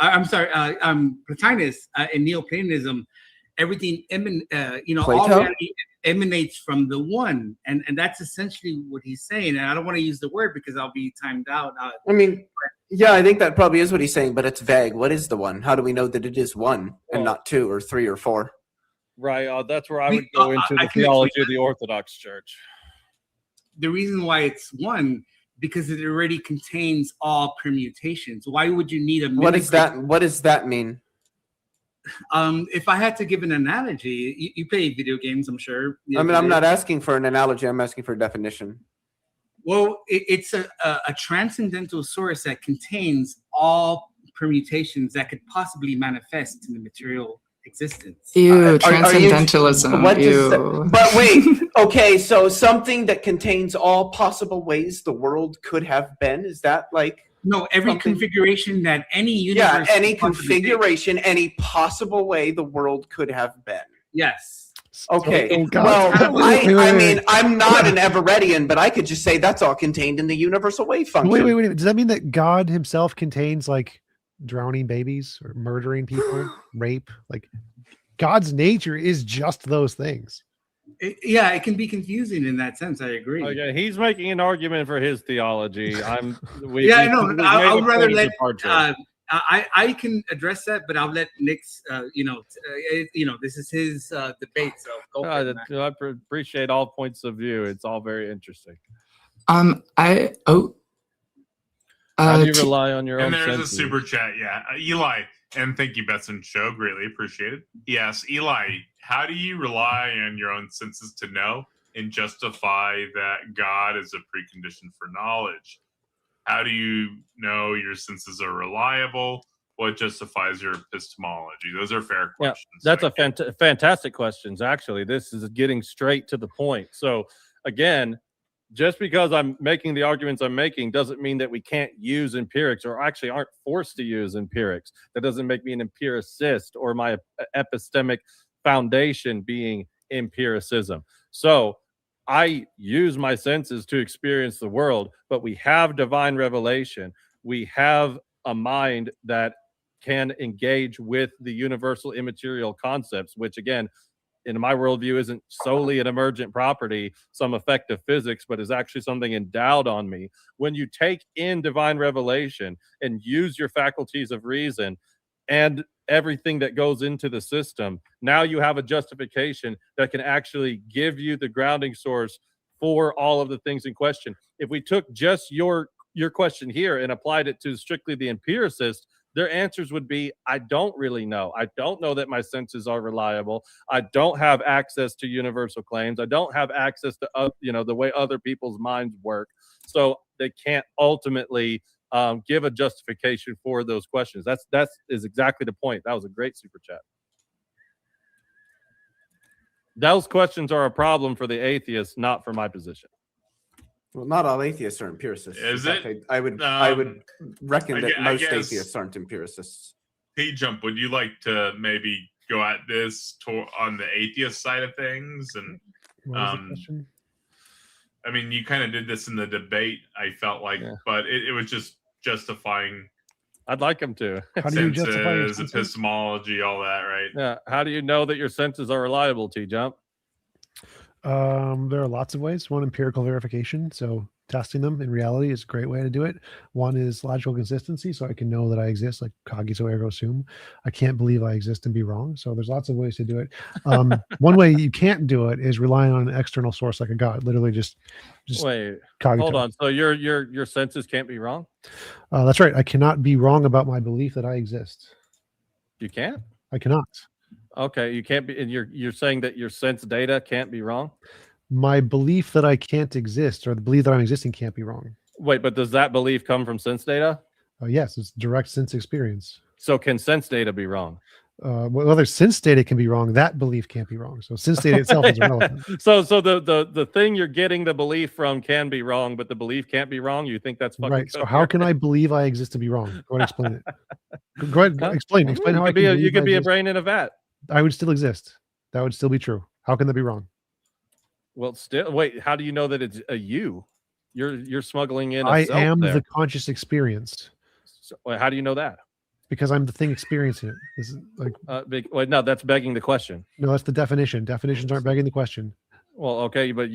Plotinus and Neoplatonism, everything all Plato? reality emanates from the one, and that's essentially what he's saying. And I don't want to use the word because I'll be timed out. I mean, yeah, I think that probably is what he's saying, but it's vague. What is the one? How do we know that it is one and not two or three or four? Right. That's where I would go into the theology of the Orthodox Church. The reason why it's one, because it already contains all permutations. Why would you need a What is that? What does that mean? If I had to give an analogy, you play video games, I'm sure. I mean, I'm not asking for an analogy. I'm asking for a definition. Well, it's a transcendental source that contains all permutations that could possibly manifest in the material existence. Ew, transcendentalism. But wait, okay, so something that contains all possible ways the world could have been, is that like... No, every configuration that any universe... Yeah, any configuration, any possible way the world could have been. Yes. Okay, well, I mean, I'm not an Everettian, but I could just say that's all contained in the universal wave function. Wait. Does that mean that God himself contains like drowning babies or murdering people, rape? Like God's nature is just those things. It can be confusing in that sense. I agree. Okay, he's making an argument for his theology. I would rather let... I can address that, but I'll let Nix. This is his debate, so go for it. I appreciate all points of view. It's all very interesting. How do you rely on your own? And there's senses? a super chat, yeah, Eli, and thank you, Betson Show, greatly appreciated. Yes, Eli, how do you rely on your own senses to know and justify that God is a precondition for knowledge? How do you know your senses are reliable? What justifies your epistemology? Those are fair questions. Yeah, that's fantastic questions. Actually, this is getting straight to the point. So again, just because I'm making the arguments I'm making doesn't mean that we can't use empirics or actually aren't forced to use empirics. That doesn't make me an empiricist or my epistemic foundation being empiricism. So I use my senses to experience the world, but we have divine revelation. We have a mind that can engage with the universal immaterial concepts, which again, in my worldview, isn't solely an emergent property, some effect of physics, but is actually something endowed on me. When you take in divine revelation and use your faculties of reason and everything that goes into the system, now you have a justification that can actually give you the grounding source for all of the things in question. If we took just your question here and applied it to strictly the empiricist, their answers would be, I don't really know. I don't know that my senses are reliable. I don't have access to universal claims. I don't have access to the way other people's minds work. So they can't ultimately give a justification for those questions. That is exactly the point. That was a great super chat. Those questions are a problem for the atheists, not for my position. Well, not all atheists are empiricists. Is it? I would reckon that most atheists aren't empiricists. TJump, would you like to maybe go at this on the atheist side of things? And I mean, you kind of did this in the debate, I felt like, but it was just justifying. I'd like him to. How do you justify your senses, epistemology, all that, right? Yeah. How do you know that your senses are reliable, TJump? There are lots of ways. One, empirical verification. So testing them in reality is a great way to do it. One is logical consistency. So I can know that I exist, like cogito ergo sum. I can't believe I exist and be wrong. So there's lots of ways to do it. One way you can't do it is relying on an external source like a God. Literally just wait, cogito. Hold on. So your senses can't be wrong? That's right. I cannot be wrong about my belief that I exist. You can't? I cannot. Okay, you can't be, and you're saying that your sense data can't be wrong? My belief that I can't exist, or the belief that I'm existing, can't be wrong. Wait, but does that belief come from sense data? Yes, it's direct sense experience. So can sense data be wrong? whether since data can be wrong, that belief can't be wrong. So since data itself is irrelevant. So the thing you're getting the belief from can be wrong, but the belief can't be wrong. You think that's fucking Right. So how can I believe I exist to be wrong? Go ahead, explain it. Go ahead, explain how I can believe you could I be a exist. brain in a vat. I would still exist. That would still be true. How can that be wrong? Well, still, wait. How do you know that it's a you? You're smuggling in. I self am there. the conscious experience So, how do you know that? because I'm the thing experiencing it. This is like Wait, no, that's begging the question. no, that's the definition. Definitions aren't begging the question. Well, okay, but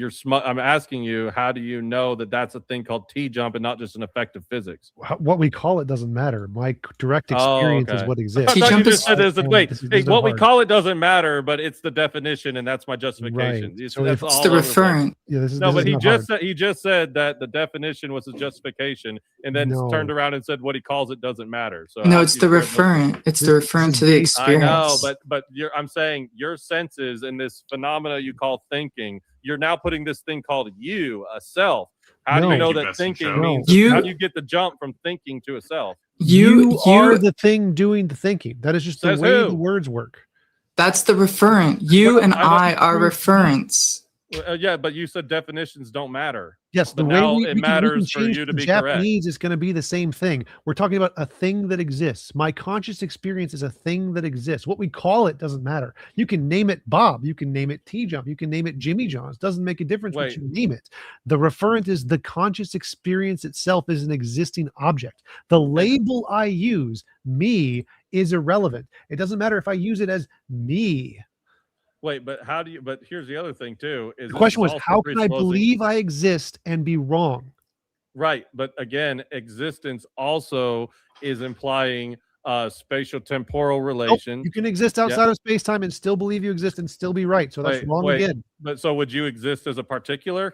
I'm asking you, how do you know that that's a thing called TJump and not just an effect of physics? What we call it doesn't matter. My direct Oh, experience okay. is what I exists. thought you T-jump just is- said this. And Wait, this is hey, no what we hard. call it doesn't matter, but it's the definition, and that's my justification. Right. It's, So that's if- It's all the over place. referent. Yeah, this is No, this but is he not just hard. said that the definition was a justification, and then No. turned around and said what he calls it doesn't matter. So No, how it's you the sure it doesn't- referent. It's the This referent is to the based- I know, experience. but I'm saying your senses in this phenomena you call thinking. You're now putting this thing called you, a self. How do No. you know Thank you, that Best in thinking Show. means? You- How do you get the jump from thinking to a self? You are the thing doing the thinking. That is just the Says way who? the words work. That's the referent. You What- and I I are referents. Yeah, but you said definitions don't matter. Yes, the But way now we it can matters for change you to the be correct. Japanese is going to be the same thing. We're talking about a thing that exists. My conscious experience is a thing that exists. What we call it doesn't matter. You can name it Bob. You can name it T-Jump. You can name it Jimmy John's. Doesn't make a difference what Wait. you name it. The referent is the conscious experience itself is an existing object. The label I use, me, is irrelevant. It doesn't matter if I use it as me. Wait, but how do you? But here's the other thing too. Is The question this is was, also how can I presupposing- believe I exist and be wrong? Right, but again, existence also is implying spatial temporal Nope, relation. you can exist outside of space time and still believe you exist and still be right. So that's wrong again. But so would you exist as a particular?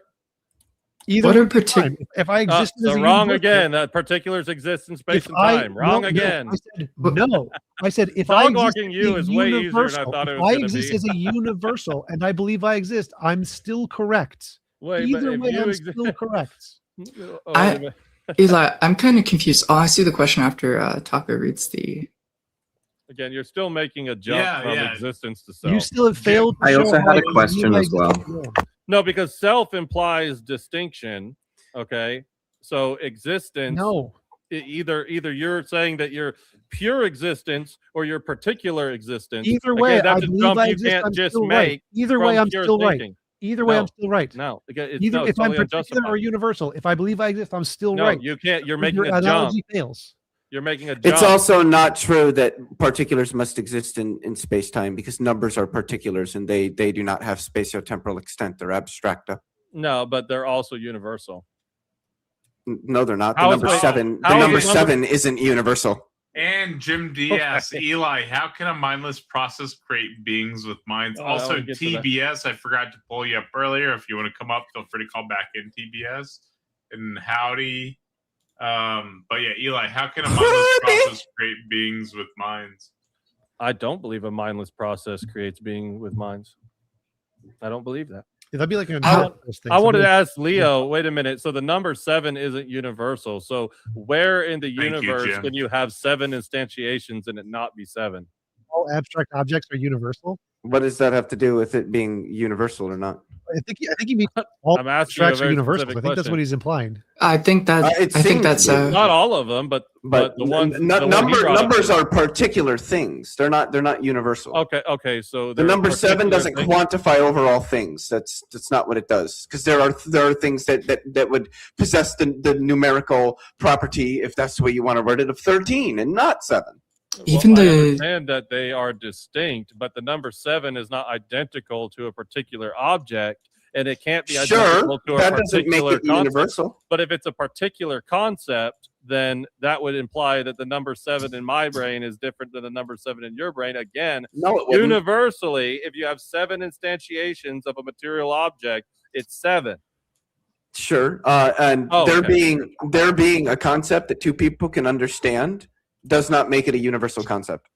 Either What are would be fine. partic- If I exist as So a wrong universal- again. That particulars exist in space if and I- time. Wrong no, again. I said no. I said if I Dog exist walking as you a is way easier than I universal, thought it if was I gonna exist be. as a universal and I believe I exist, I'm still correct. Wait, Either but way, if you I'm exist, still correct. Eli, I'm kind of confused. I'll ask you the question after Taco reads the. again, you're still making a jump Yeah, from yeah. existence to self. You still have failed. to I show also how had a believe question I as exist well. to be wrong. No, because self implies distinction. Okay, so existence. No, Either you're saying that you're pure existence or your particular existence. either way, Again, I that's a believe jump I you exist. can't I'm just still right. make. Either way, from I'm pure still right. thinking. Either way, No. I'm still right. No, it's, Either no, if it's I'm totally particular or unjustified. universal, if I believe I exist, I'm still No, right. you can't. You're Your making a jump. analogy fails. You're making a jump. It's also not true that particulars must exist in space time because numbers are particulars and they do not have spatiotemporal extent. They're abstracta. No, but they're also universal. No, they're not. The How is- number wait, seven. how The is number the number- 7 isn't universal. And Jim DS, Eli, how can a mindless process create beings with minds? Oh, Also, I'll get to that. TBS, I forgot to pull you up earlier. If you want to come up, feel free to call back in TBS. And howdy. But yeah, Eli, how can a mindless process create beings with minds? I don't believe a mindless process creates being with minds. I don't believe that. Yeah, that'd be like an I- anomalous thing. I wanted to Somebody- ask Leo, wait a minute. So the number 7 isn't universal. So where in the Thank you, universe Jim. can you have 7 instantiations and it not be 7? all abstract objects are universal. What does that have to do with it being universal or not? I think he means all I'm asking you a abstracts are very universals. I specific think that's question. what he's implying. I think that It I think seems that's to be. Not all of them, but But the ones the one he brought up numbers is- are particular things. They're not universal. Okay. So The there are number 7 particular doesn't things- quantify overall things. That's not what it does. Because there are things that would possess the numerical property, if that's the way you want to word it, of 13 and not 7. Even I the- understand that they are distinct, but the number 7 is not identical to a particular object, and it can't be Sure, identical to a that doesn't make particular it concept. universal. But if it's a particular concept, then that would imply that the number 7 in my brain is different than the number 7 in your brain. Again, No, it wouldn't. universally, if you have 7 instantiations of a material object, it's 7. Sure, and Oh, there okay. being a concept that two people can understand does not make it a universal concept.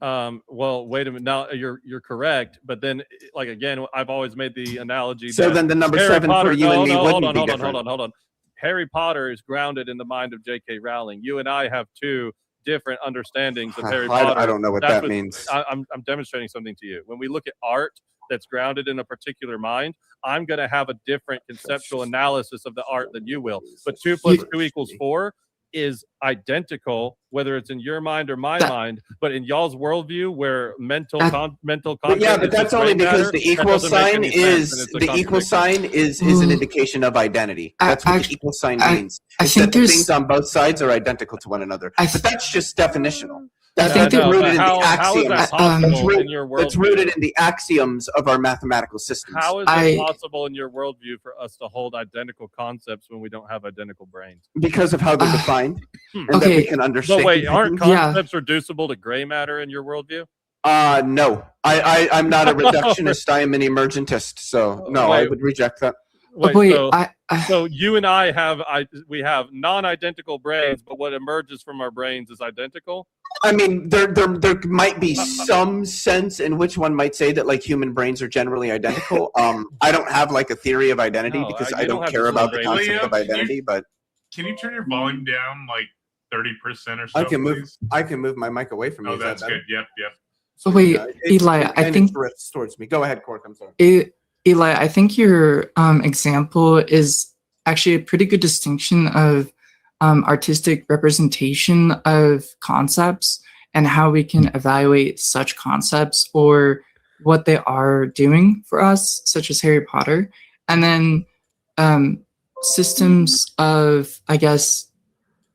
Well, wait a minute. Now you're correct, but then, like again, I've always made the analogy. So that then the number Harry 7 Potter, for you and me wouldn't be different. Hold on. Harry Potter is grounded in the mind of J.K. Rowling. You and I have 2 different understandings of Harry Potter. I don't know what That's that means. I'm demonstrating something to you. When we look at art that's grounded in a particular mind, I'm going to have a different conceptual analysis of the art than you will. But 2 + 2 = 4 is identical, whether it's in your mind or my mind. But in y'all's worldview, where mental mental But yeah, content but is that's just only brain because matter, the that equal doesn't make sign any sense, and is it's a the equal contradiction. sign is an indication of identity. That's what the equal sign means. I It's think that the there's- things on both sides are identical to one another. But that's just definitional. I That's think that's that- rooted but in the how is axioms. that possible in your That's worldview? rooted in the axioms of our mathematical systems. How is it possible in your worldview for us to hold identical concepts when we don't have identical brains? Because of how they're defined, and that okay. we can understand. So wait, aren't Yeah. concepts reducible to gray matter in your worldview? No. I'm not a reductionist. I am an emergentist. So no, I Wait. would reject that. Wait, so you and I have we have non-identical brains, but what emerges from our brains is identical? I mean, there might be some sense in which one might say that like human brains are generally identical. I don't have like a theory of identity No, because you I don't don't have care to about the say concept William, of identity. But Can you turn your volume down like 30% or so? I can move. please? I can move my mic away from you. Oh, Is that that's better? good. Yep, yep. Oh, wait, It's Eli, I and think it drifts towards me. Go ahead, Cork. I'm sorry. Eli, I think your example is actually a pretty good distinction of artistic representation of concepts and how we can evaluate such concepts or what they are doing for us, such as Harry Potter, and then systems of, I guess,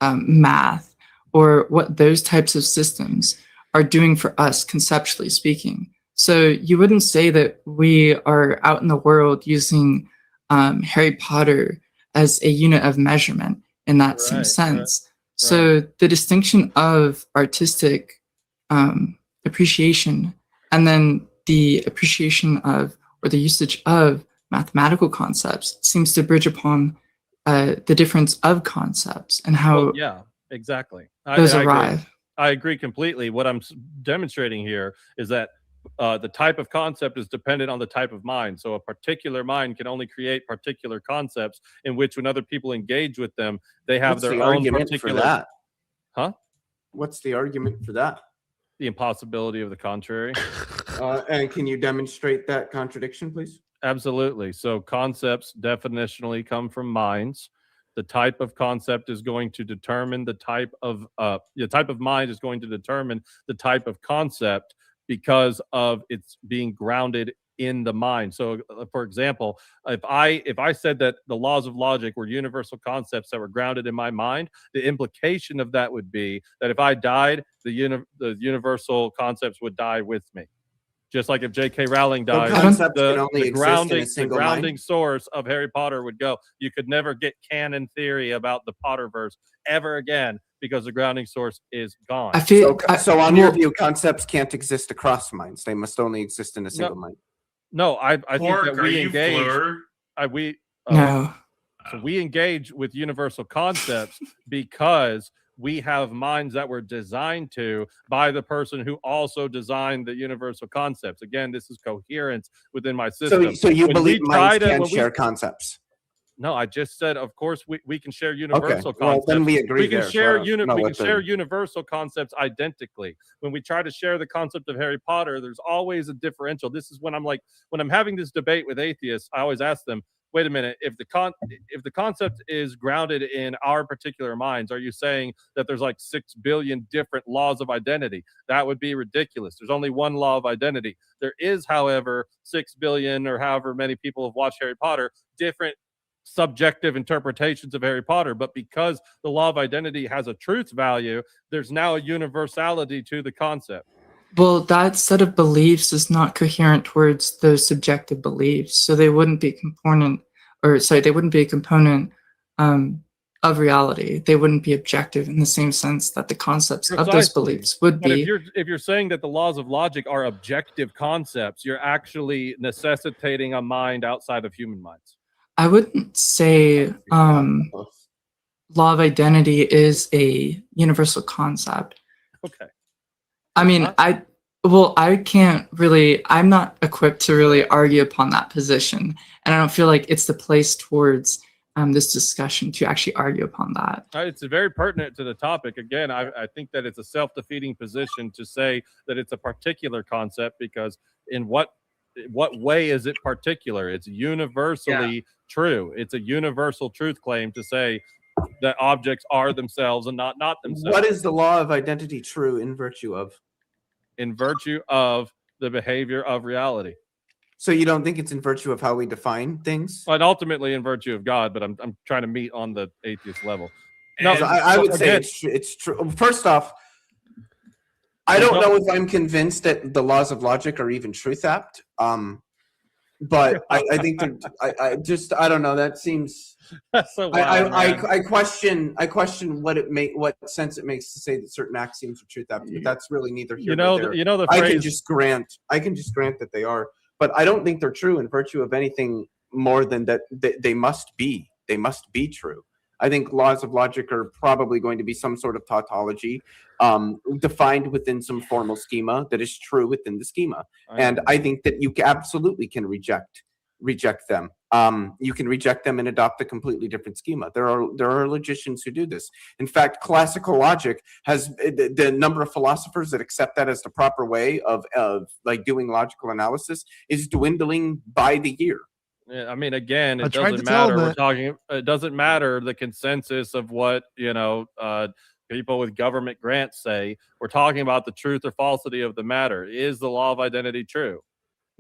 math or what those types of systems are doing for us conceptually speaking. So you wouldn't say that we are out in the world using Harry Potter as a unit of measurement in that same sense. So the distinction of artistic appreciation and then the appreciation of or the usage of mathematical concepts seems to bridge upon the difference of concepts and how Well, yeah, exactly. those I agree. arrive. I agree completely. What I'm demonstrating here is that the type of concept is dependent on the type of mind. So a particular mind can only create particular concepts in which when other people engage with them, they have What's their the own argument particular... for that? Huh? What's the argument for that? The impossibility of the contrary. And can you demonstrate that contradiction, please? Absolutely. So concepts definitionally come from minds. The type of concept is going to determine the type of mind is going to determine the type of concept because of its being grounded in the mind. So for example, if I said that the laws of logic were universal concepts that were grounded in my mind, the implication of that would be that if I died, the universal concepts would die with me. Just like if J.K. Rowling died, the grounding source of Harry Potter would go. You could never get canon theory about the Potterverse ever again because the grounding source is gone. So on your view, concepts can't exist across minds. They must only exist in a single mind. No, I think that we engage. No. So we engage with universal concepts because we have minds that were designed to by the person who also designed the universal concepts. Again, this is coherence within my system. So you believe minds can share concepts? No, I just said, of course, we can share universal concepts. Well, then we agree we can there, share so share universal concepts identically. When we try to share the concept of Harry Potter, there's always a differential. This is when I'm having this debate with atheists, I always ask them, wait a minute, if the concept is grounded in our particular minds, are you saying that there's like 6 billion different laws of identity? That would be ridiculous. There's only one law of identity. There is, however, 6 billion or however many people have watched Harry Potter, different subjective interpretations of Harry Potter. But because the law of identity has a truth value, there's now a universality to the concept. Well, that set of beliefs is not coherent towards those subjective beliefs, so they wouldn't be a component of reality. They wouldn't be objective in the same sense that the concepts of those beliefs would be. If you're saying that the laws of logic are objective concepts, you're actually necessitating a mind outside of human minds. I wouldn't say law of identity is a universal concept. Okay. I mean, I'm not equipped to really argue upon that position. And I don't feel like it's the place towards this discussion to actually argue upon that. It's very pertinent to the topic. Again, I think that it's a self-defeating position to say that it's a particular concept, because in what way is it particular? It's universally true. It's a universal truth claim to say that objects are themselves and not themselves. What is the law of identity true in virtue of? In virtue of the behavior of reality. So you don't think it's in virtue of how we define things? And ultimately in virtue of God, but I'm trying to meet on the atheist level. No, so I would say it's true. First off, I don't know if I'm convinced that the laws of logic are even truth apt. But I think I don't know. That seems. So wild, I question what sense it makes to say that certain axioms are truth apt. But that's really neither here nor there. The phrase. I can just grant that they are, but I don't think they're true in virtue of anything more than that they must be. They must be true. I think laws of logic are probably going to be some sort of tautology, defined within some formal schema that is true within the schema. And I think that you absolutely can reject them. You can reject them and adopt a completely different schema. There are logicians who do this. In fact, classical logic has the number of philosophers that accept that as the proper way of like doing logical analysis is dwindling by the year. Yeah, I mean, again, it doesn't matter. It doesn't matter the consensus of what people with government grants say. We're talking about the truth or falsity of the matter. Is the law of identity true?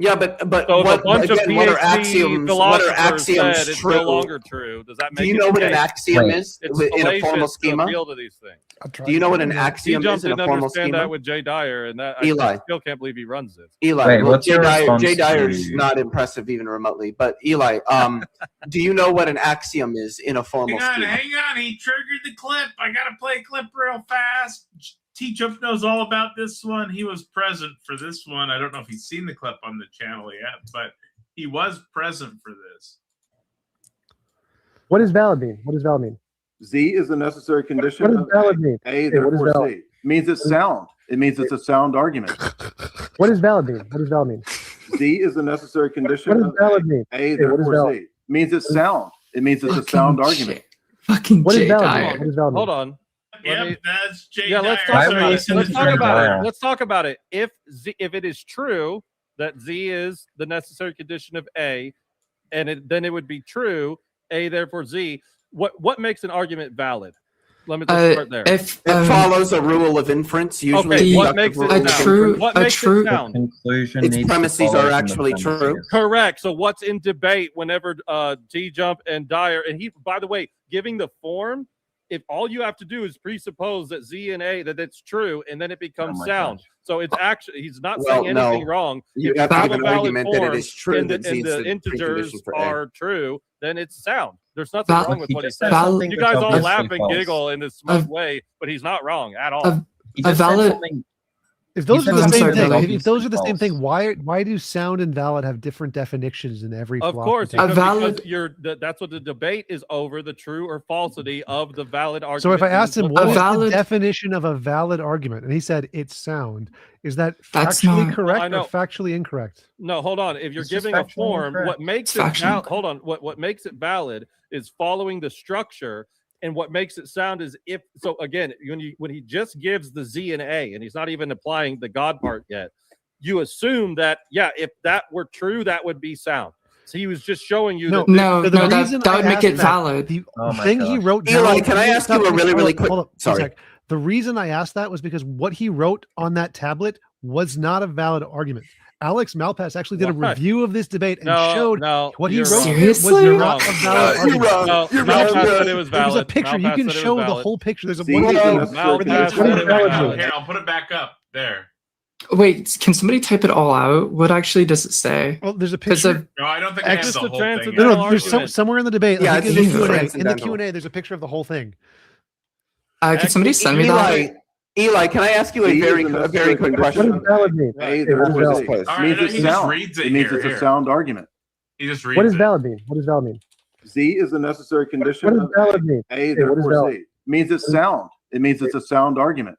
Yeah, but so what are axioms? What are axioms it's true? no longer true. Does that make? Do you know what an axiom is in a formal schema? To these things. Do you know what an axiom is in a formal schema? That with Jay Dyer, and that Eli. I still can't believe he runs this. Eli, well, Jay Dyer's not impressive even remotely. But Eli, do you know what an axiom is in a formal schema? Hang on, he triggered the clip. I gotta play a clip real fast. TJump knows all about this one. He was present for this one. I don't know if he's seen the clip on the channel yet, but he was present for this. What does valid mean? What does valid mean? Z is the necessary condition. What does valid mean? A, therefore Z. It means it's sound. It means it's a sound argument. What does valid mean? What does valid mean? Z is the necessary condition. What does valid mean? A, therefore Z. It means it's sound. It means it's a sound argument. Fucking what Jay is valid Dyer. mean? What is valid mean? Hold on. That's Jay Yeah, Dyer. let's talk about it. Let's talk about it. If it is true that Z is the necessary condition of A, and then it would be true A therefore Z. What makes an argument valid? Let me start there. It follows a rule of inference. Usually, okay, what makes it sound? What makes it sound? Conclusion its premises are actually true. Correct. So what's in debate whenever TJump and Dyer, and he, by the way, giving the form, if all you have to do is presuppose that Z and A, that it's true, and then it becomes sound. Gosh. So it's actually, he's not saying anything wrong. You have to give an argument that it is true and that Z is the the integers precondition for are true, then it's sound. There's nothing wrong with what he said. valid- You guys all that's laugh and giggle in this smug way, but he's not wrong at all. A valid. If those are the I'm same sorry, thing, Billy. if those are the same thing, why do sound and valid have different definitions in every? Of course, philosophy? because that's what the debate is over, the true or falsity of the valid argument. So if I asked him what is the valid- definition of a valid argument, and he said it's sound, is that That's factually not- correct I know. or factually incorrect? No, hold on. If you're It's just giving a factually form, incorrect. what makes It's it factually hold on. What makes it valid is following the structure, and what makes it sound is if so. Again, when he just gives the Z and A, and he's not even applying the God part yet, you assume that if that were true, that would be sound. So he was just showing you that. That would make it valid. The thing he wrote down. Eli, can I ask you a really quick? Hold up, Sorry. a sec. The reason I asked that was because what he wrote on that tablet was not a valid argument. Alex Malpass actually did a review of this debate and showed what he wrote was not a valid argument. Malpass said it was valid. There's a picture. You can show the whole picture. There's a one. Here, I'll put it back up there. Wait, can somebody type it all out? What actually does it say? Well, there's a picture. No, I don't think I have the whole thing. No, there's somewhere in the debate. Yeah, like in the Q&A, there's a picture of the whole thing. Can somebody send me that? Eli, can I ask you a very quick question? What does valid mean? A, therefore Z. All right, Means he it's just sound. reads It it means here. it's a sound argument. He just reads What does it. valid mean? What does valid mean? Z is the necessary condition. What does valid mean? A, what does therefore valid? Z. Means it's sound. It means it's a sound argument.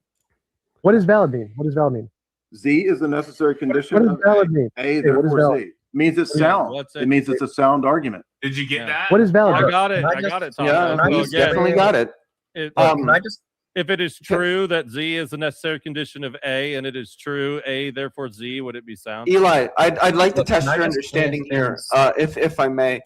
What does valid mean? What does valid mean? Z is the necessary condition. What does valid mean? A, therefore Z. means it's sound. It means it's a sound argument. Did you get that? What is valid? I got it. Can I I just- got it, Tom. Yeah, So he's again, definitely got it. Can I just if it is true that Z is the necessary condition of A, and it is true A, therefore Z, would it be sound? Eli, I'd like to Look, test can I your just understanding say here, things? if I may.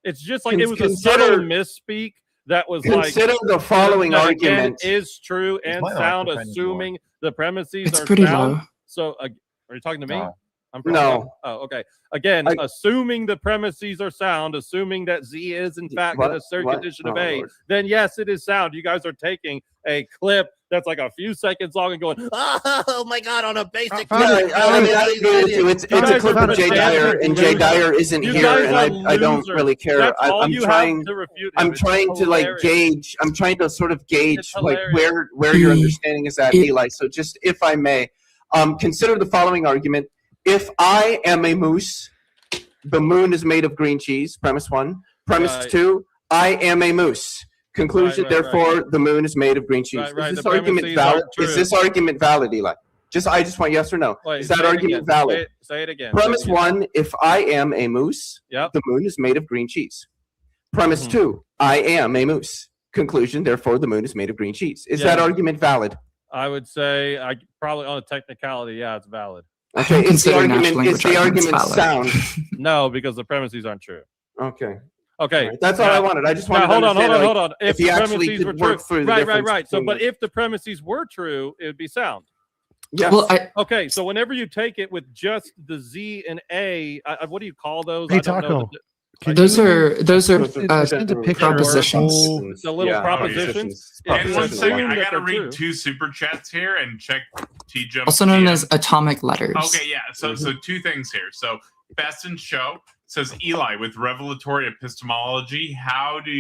It's just like it was a Consider- subtle misspeak that was like Consider the following that again argument. is true and my sound, microphone is assuming the premises It's are pretty sound. low. So, are you talking to me? No. I'm No. Oh, okay. Again, I- assuming the premises are sound, assuming that Z is in fact What? a necessary What? condition of Oh, A, Lord. then yes, it is sound. You guys are taking a clip that's like a few seconds long and going, oh my god, on a basic. Yeah, I mean, I agree with you. It's a guys clip are of Jay pedantic Dyer, and Jay losers. Dyer isn't You here, guys and are I don't losers. really care. That's all I'm you trying. have to refute him. I'm It's trying to like hilarious. gauge. I'm trying to sort of gauge like hilarious. where your understanding is at, Eli. So just if I may, consider the following argument: if I am a moose, the moon is made of green cheese. Premise one. Premise Right. two: I am a moose. Conclusion: Right, right, therefore, the moon is made of green cheese. Right, Is the this argument premises valid? aren't true. Is this argument valid, Eli? I just want yes or no. Wait, Is that say it argument again. valid? Say it again. Premise Say it again. one: if I am a moose, Yep. the moon is made of green cheese. Premise Mhm. two: I am a moose. Conclusion: therefore, the moon is made of green cheese. Is that Yeah. argument valid? I would say I probably on a technicality, yeah, it's valid. Okay. Is the consider argument natural sound? No, because the premises aren't true. Okay. Okay, All right. That's all I wanted. I just wanted Now, to understand, like, hold on. If you the actually premises were could true, work through the right. difference So, between but the- if the premises were true, it would be sound. Yes. Well, I, Okay, so whenever you take it with just the Z and A, what do you call those? Hey, I don't know Taco. the- Can those you- are send a picture of propositions. whole- The little Yeah, propositions. And It's one assumed second, I that gotta they're read true. two super chats here and check TJump. also known DM. as atomic letters. Okay, yeah. So two things here. So Best in Show says, Eli, with revelatory epistemology, how do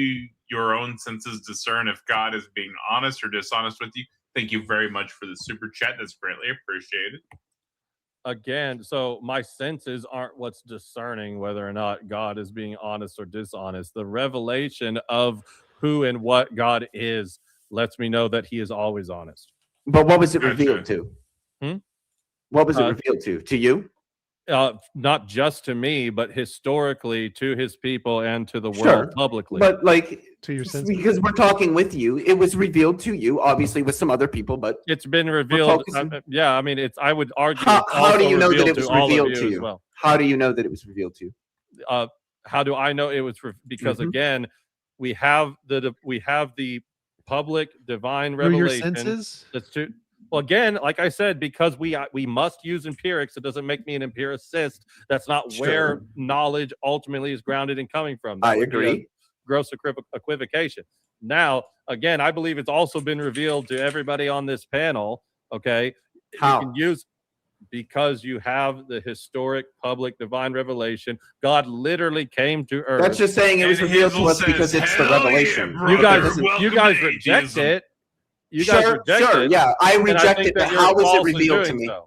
your own senses discern if God is being honest or dishonest with you? Thank you very much for the super chat. That's greatly appreciated. Again, so my senses aren't what's discerning whether or not God is being honest or dishonest. The revelation of who and what God is lets me know that he is always honest. But what was it Gotcha. revealed to? Hmm? What was it Uh, revealed to? To you? Not just to me, but historically to his people and to the Sure, world publicly. But like, To your senses. because we're talking with you, it was revealed to you, obviously with some other people. But It's been revealed. focusing- Yeah, I mean, I would argue. How- it's how do also you know that revealed it was to all of revealed to as you? well. how do you know that it was revealed to you? How do I know it was? Because Mhm. again, we have the public divine Through your revelation. senses? That's true. Well, again, like I said, because we must use empirics, it doesn't make me an empiricist. That's not where Sure. knowledge ultimately is grounded and coming from. That I would be a agree. gross equivocation. Now, again, I believe it's also been revealed to everybody on this panel. Okay, How? you can use because you have the historic public divine revelation. God literally came to earth. That's just saying it was And revealed to Hazel us because says, it's the "Hell yeah, revelation. brother. you guys Welcome to reject atheism." it. You guys Sure, reject sure, it. yeah, I and reject think it. But that you're how was it false in revealed to doing me? so.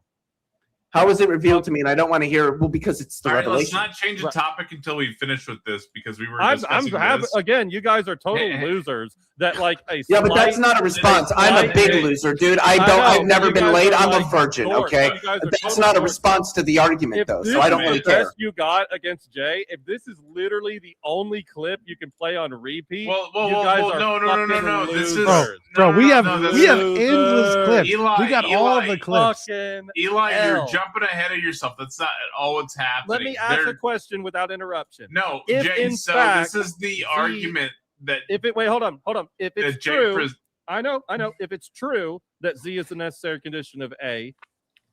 How was it revealed to me? And I don't want to hear. Well, because it's the All right, let's revelation. not change the Right. topic until we finish with this because we were I'm discussing this. again, you guys are total losers. That like a Yeah, but that's slight- not a response. I'm a slight- big loser, dude. I know, I've never you been guys late. are I'm a like virgin, dorks. okay? You guys are But that's total not a dorks. response to the argument, If though. this So I is don't the really care. best you got against Jay, if this is literally the only clip you can play on repeat, Well, you guys are no. fucking This is losers. Bro, we have this we have is- endless clips. Eli, we got all of Eli, the clips. Fucking Eli, hell. you're jumping ahead of yourself. That's not at all what's happening. Let me ask There- a question without interruption. No, If Jay. in So fact this is the argument that If it wait, hold on. If that it's Jay true, pres- I know. If it's true that Z is the necessary condition of A,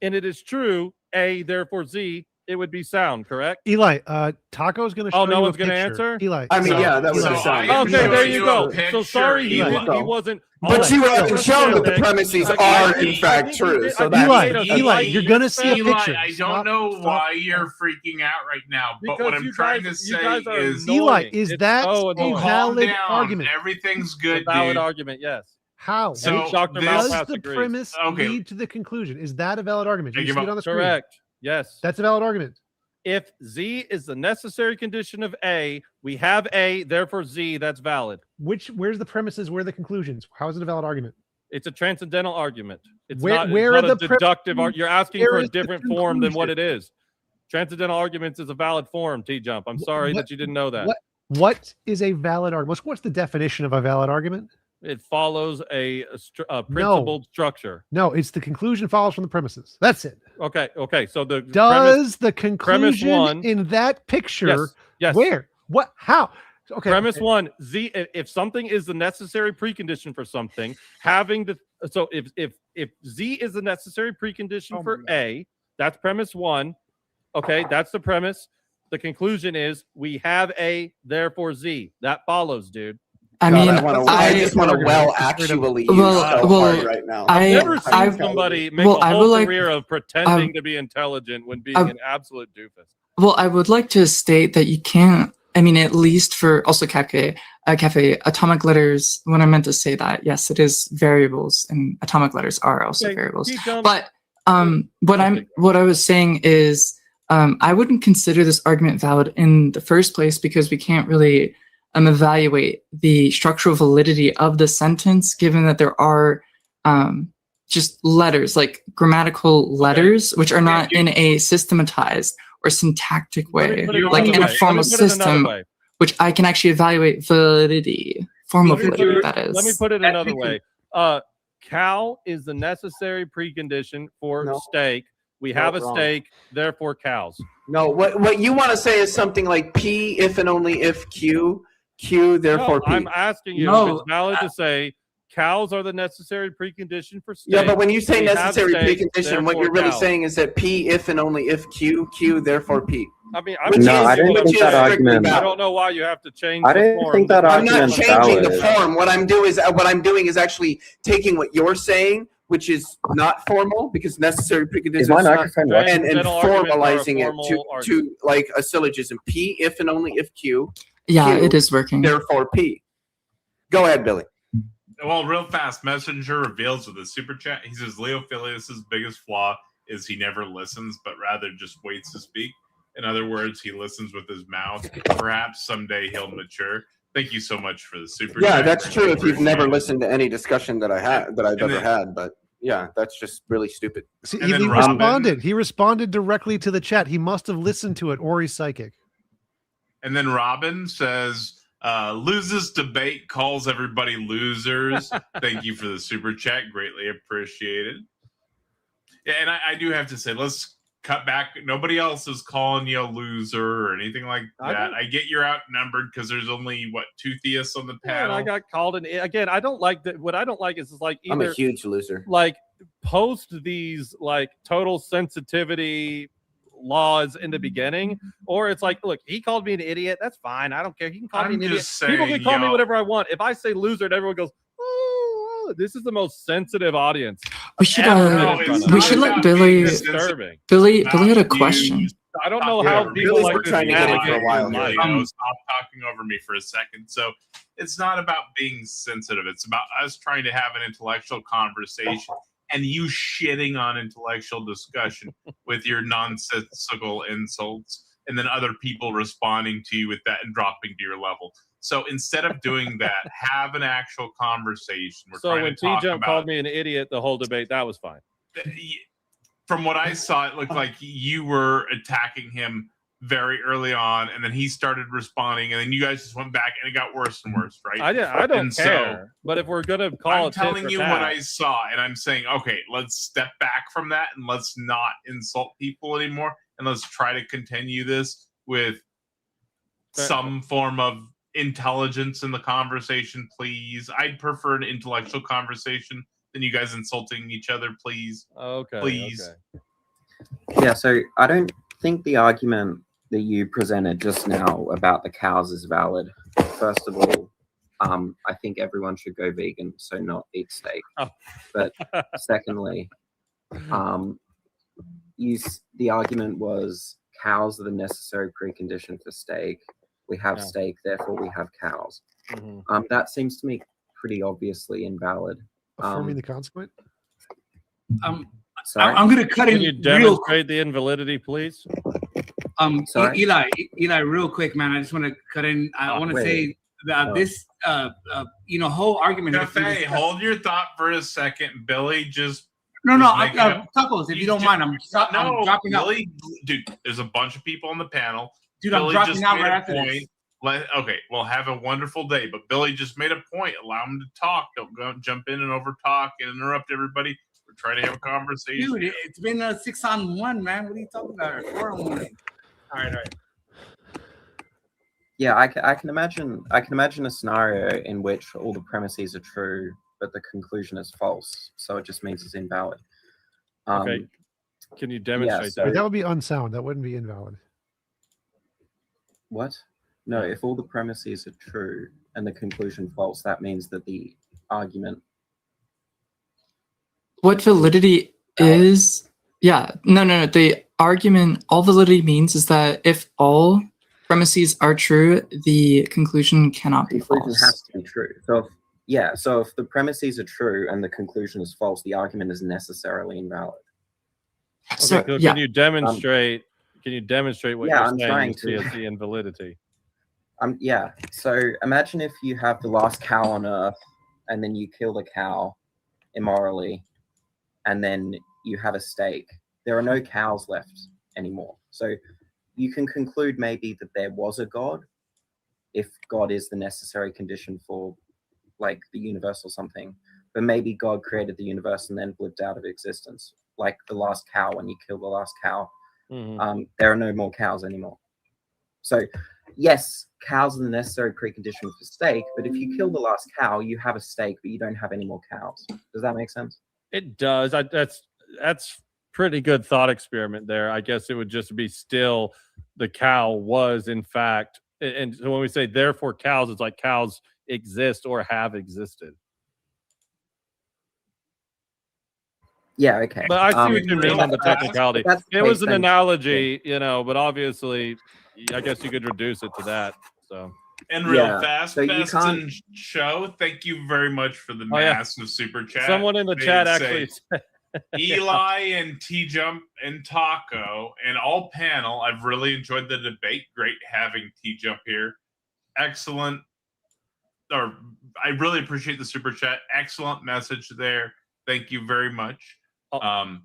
and it is true A, therefore Z, it would be sound, correct? Eli, Taco's going to show Oh, no you one's a gonna picture. answer? Eli, I mean, So- yeah, that was so a I sign. am Okay, there showing you a go. So picture, sorry, Eli. he wasn't. But you already shown that the Okay. premises Okay. are, I in think fact, he true. did- So I think that's he made a Eli, slight you're gonna see a misstep. picture. Eli, I Stop, don't know stop. why you're freaking out right now, but Because what I'm you trying guys- to you say guys are is annoying. Eli, is It's that so a annoying. calm valid down. argument? Everything's It's a good, valid dude. argument, yes. How? So Dr. this- Does Malpass the agrees. premise Okay. lead to the conclusion? Is that a valid argument? You Thank you, see it on the screen. Correct. Yes. That's a valid argument. If Z is the necessary condition of A, we have A, therefore Z, that's valid. Where's the premises? Where are the conclusions? How is it a valid argument? It's a transcendental argument. It's Where- not, where it's are not the a deductive pre- You're asking where for a is the different form than what it is. Transcendental arguments is a valid form, TJump. I'm sorry that you didn't know that. What is a valid argument? What's the definition of a valid argument? It follows a principled structure. No, it's the conclusion follows from the premises. That's it. Okay. So the the conclusion in that picture? Yes. Where? What? How? Okay. Premise one: Z. If something is the necessary precondition for something, if Z is the necessary precondition for A, that's premise one. Okay, that's the premise. The conclusion is we have A, therefore Z. That follows, dude. I mean, I just want to actually use hard right now. I've never seen somebody make a whole career of pretending to be intelligent when being an absolute doofus. Well, I would like to state that you can't. I mean, at least for also Cafe atomic letters. When I meant to say that, yes, it is variables, and atomic letters are also variables. But what I was saying is, I wouldn't consider this argument valid in the first place because we can't really evaluate the structural validity of the sentence, given that there are just letters, like grammatical letters, which are not in a systematized or syntactic way, like in a formal system, which I can actually evaluate validity, formal validity, that is. Let me put it another way. Cow is the necessary precondition for steak. We have a steak, therefore cows. No, what you want to say is something like P if and only if Q, therefore P. I'm asking you if it's valid to say cows are the necessary precondition for steak. Yeah, but when you say necessary precondition, what you're really saying is that P if and only if Q, therefore P. I mean, I didn't think that argument. I don't know why you have to change. I didn't think that argument. I'm not changing the form. What I'm doing is actually taking what you're saying, which is not formal because necessary precondition and formalizing it to like a syllogism. P if and only if Q. Yeah, Q, it is working. Therefore P. Go ahead, Billy. Well, real fast, Messenger reveals with a super chat. He says Leo Phileas' biggest flaw is he never listens, but rather just waits to speak. In other words, he listens with his mouth. Perhaps someday he'll mature. Thank you so much for the super chat. Yeah, that's true if you've never listened to any discussion that I've ever had, but yeah, that's just really stupid. See, he responded. He responded directly to the chat. He must have listened to it, or he's psychic. And then Robin says, loses debate, calls everybody losers. Thank you for the super chat. Greatly appreciated. Yeah, and I do have to say, let's cut back. Nobody else is calling you a loser or anything like that. I get you're outnumbered because there's only, 2 theists on the panel. I got called an again. I don't like that. What I don't like is like either, I'm a huge loser. Like post these like total sensitivity laws in the beginning, or it's like, look, he called me an idiot. That's fine. I don't care. He can call me an idiot. People can call me whatever I want. If I say loser, and everyone goes, oh, this is the most sensitive audience. We should let Billy. Billy had a question. I don't know how people like to navigate your life. Stop talking over me for a second. So it's not about being sensitive. It's about us trying to have an intellectual conversation and you shitting on intellectual discussion with your nonsensical insults, and then other people responding to you with that and dropping to your level. So instead of doing that, have an actual conversation. So when TJump called me an idiot the whole debate, that was fine. From what I saw, it looked like you were attacking him very early on, and then he started responding, and then you guys just went back, and it got worse and worse, right? I don't care. But if we're gonna call I'm telling you what I saw, and I'm saying, okay, let's step back from that, and let's not insult people anymore, and let's try to continue this with some form of intelligence in the conversation, please. I'd prefer an intellectual conversation than you guys insulting each other, please. Okay. Please. Okay. Yeah, so I don't think the argument that you presented just now about the cows is valid. First of all, I think everyone should go vegan, so not eat steak. Oh. But secondly, the argument was cows are the necessary precondition for steak. We have steak, therefore we have cows. Mm-hmm. That seems to me pretty obviously invalid. Affirming the consequent? Sorry? I'm going to cut in. Can you demonstrate the invalidity, please? Sorry? Eli, real quick, man. I just want to cut in. I want to say that this, whole argument. Cafe, hold your thought for a second. Billy just No, Make it up. Tacos, if you don't mind, I'm dropping out. Billy, dude, there's a bunch of people on the panel. Dude, Billy I'm dropping just out made right a after point. this. Okay, well, have a wonderful day. But Billy just made a point. Allow him to talk. Don't go jump in and over talk and interrupt everybody. We're trying to have a conversation. Dude, it's been a 6-on-1, man. What are you talking about? 4-on-1. All right. Yeah, I can imagine a scenario in which all the premises are true, but the conclusion is false. So it just means it's invalid. Okay. Can you demonstrate so- that? That would be unsound. That wouldn't be invalid. What? No, if all the premises are true and the conclusion false, that means that the argument. What validity is? Yeah, no. The argument, all validity means is that if all premises are true, the conclusion cannot be Conclusion false. has to be true. So if the premises are true and the conclusion is false, the argument is necessarily invalid. So, Okay, so yeah. can you demonstrate? Can you demonstrate what Yeah, you're I'm saying trying you see to. as the invalidity? Yeah. So imagine if you have the last cow on Earth, and then you kill the cow immorally, and then you have a steak. There are no cows left anymore. So you can conclude maybe that there was a God, if God is the necessary condition for, like, the universe or something. But maybe God created the universe and then blipped out of existence, like the last cow. When you kill the last cow, there are no more cows anymore. So yes, cows are the necessary precondition for steak, but if you kill the last cow, you have a steak, but you don't have any more cows. Does that make sense? It does. That's pretty good thought experiment there. I guess it would just be still the cow was in fact, and so when we say therefore cows, it's like cows exist or have existed. Yeah, okay. But I see what you mean on the technicality. It was an analogy, but obviously, I guess you could reduce it to that. So. And real fast, so you Best can't- in Show, thank you very much for the Oh, yeah. massive super chat. Someone in the They chat would actually say, said, Eli and TJump and Taco and all panel. I've really enjoyed the debate. Great having TJump here. Excellent. Or I really appreciate the super chat. Excellent message there. Thank you very much.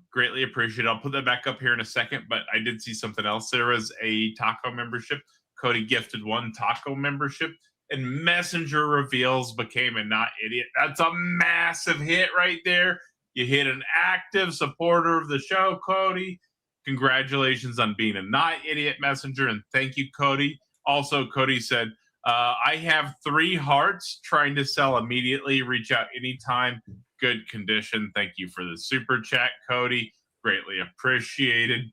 Greatly appreciate it. I'll put that back up here in a second, but I did see something else. There was a taco membership. Cody gifted one taco membership, and Messenger Reveals became a not idiot. That's a massive hit right there. You hit an active supporter of the show, Cody. Congratulations on being a not idiot messenger, and thank you, Cody. Also, Cody said, I have 3 hearts trying to sell immediately. Reach out anytime. Good condition. Thank you for the super chat, Cody. Greatly appreciated.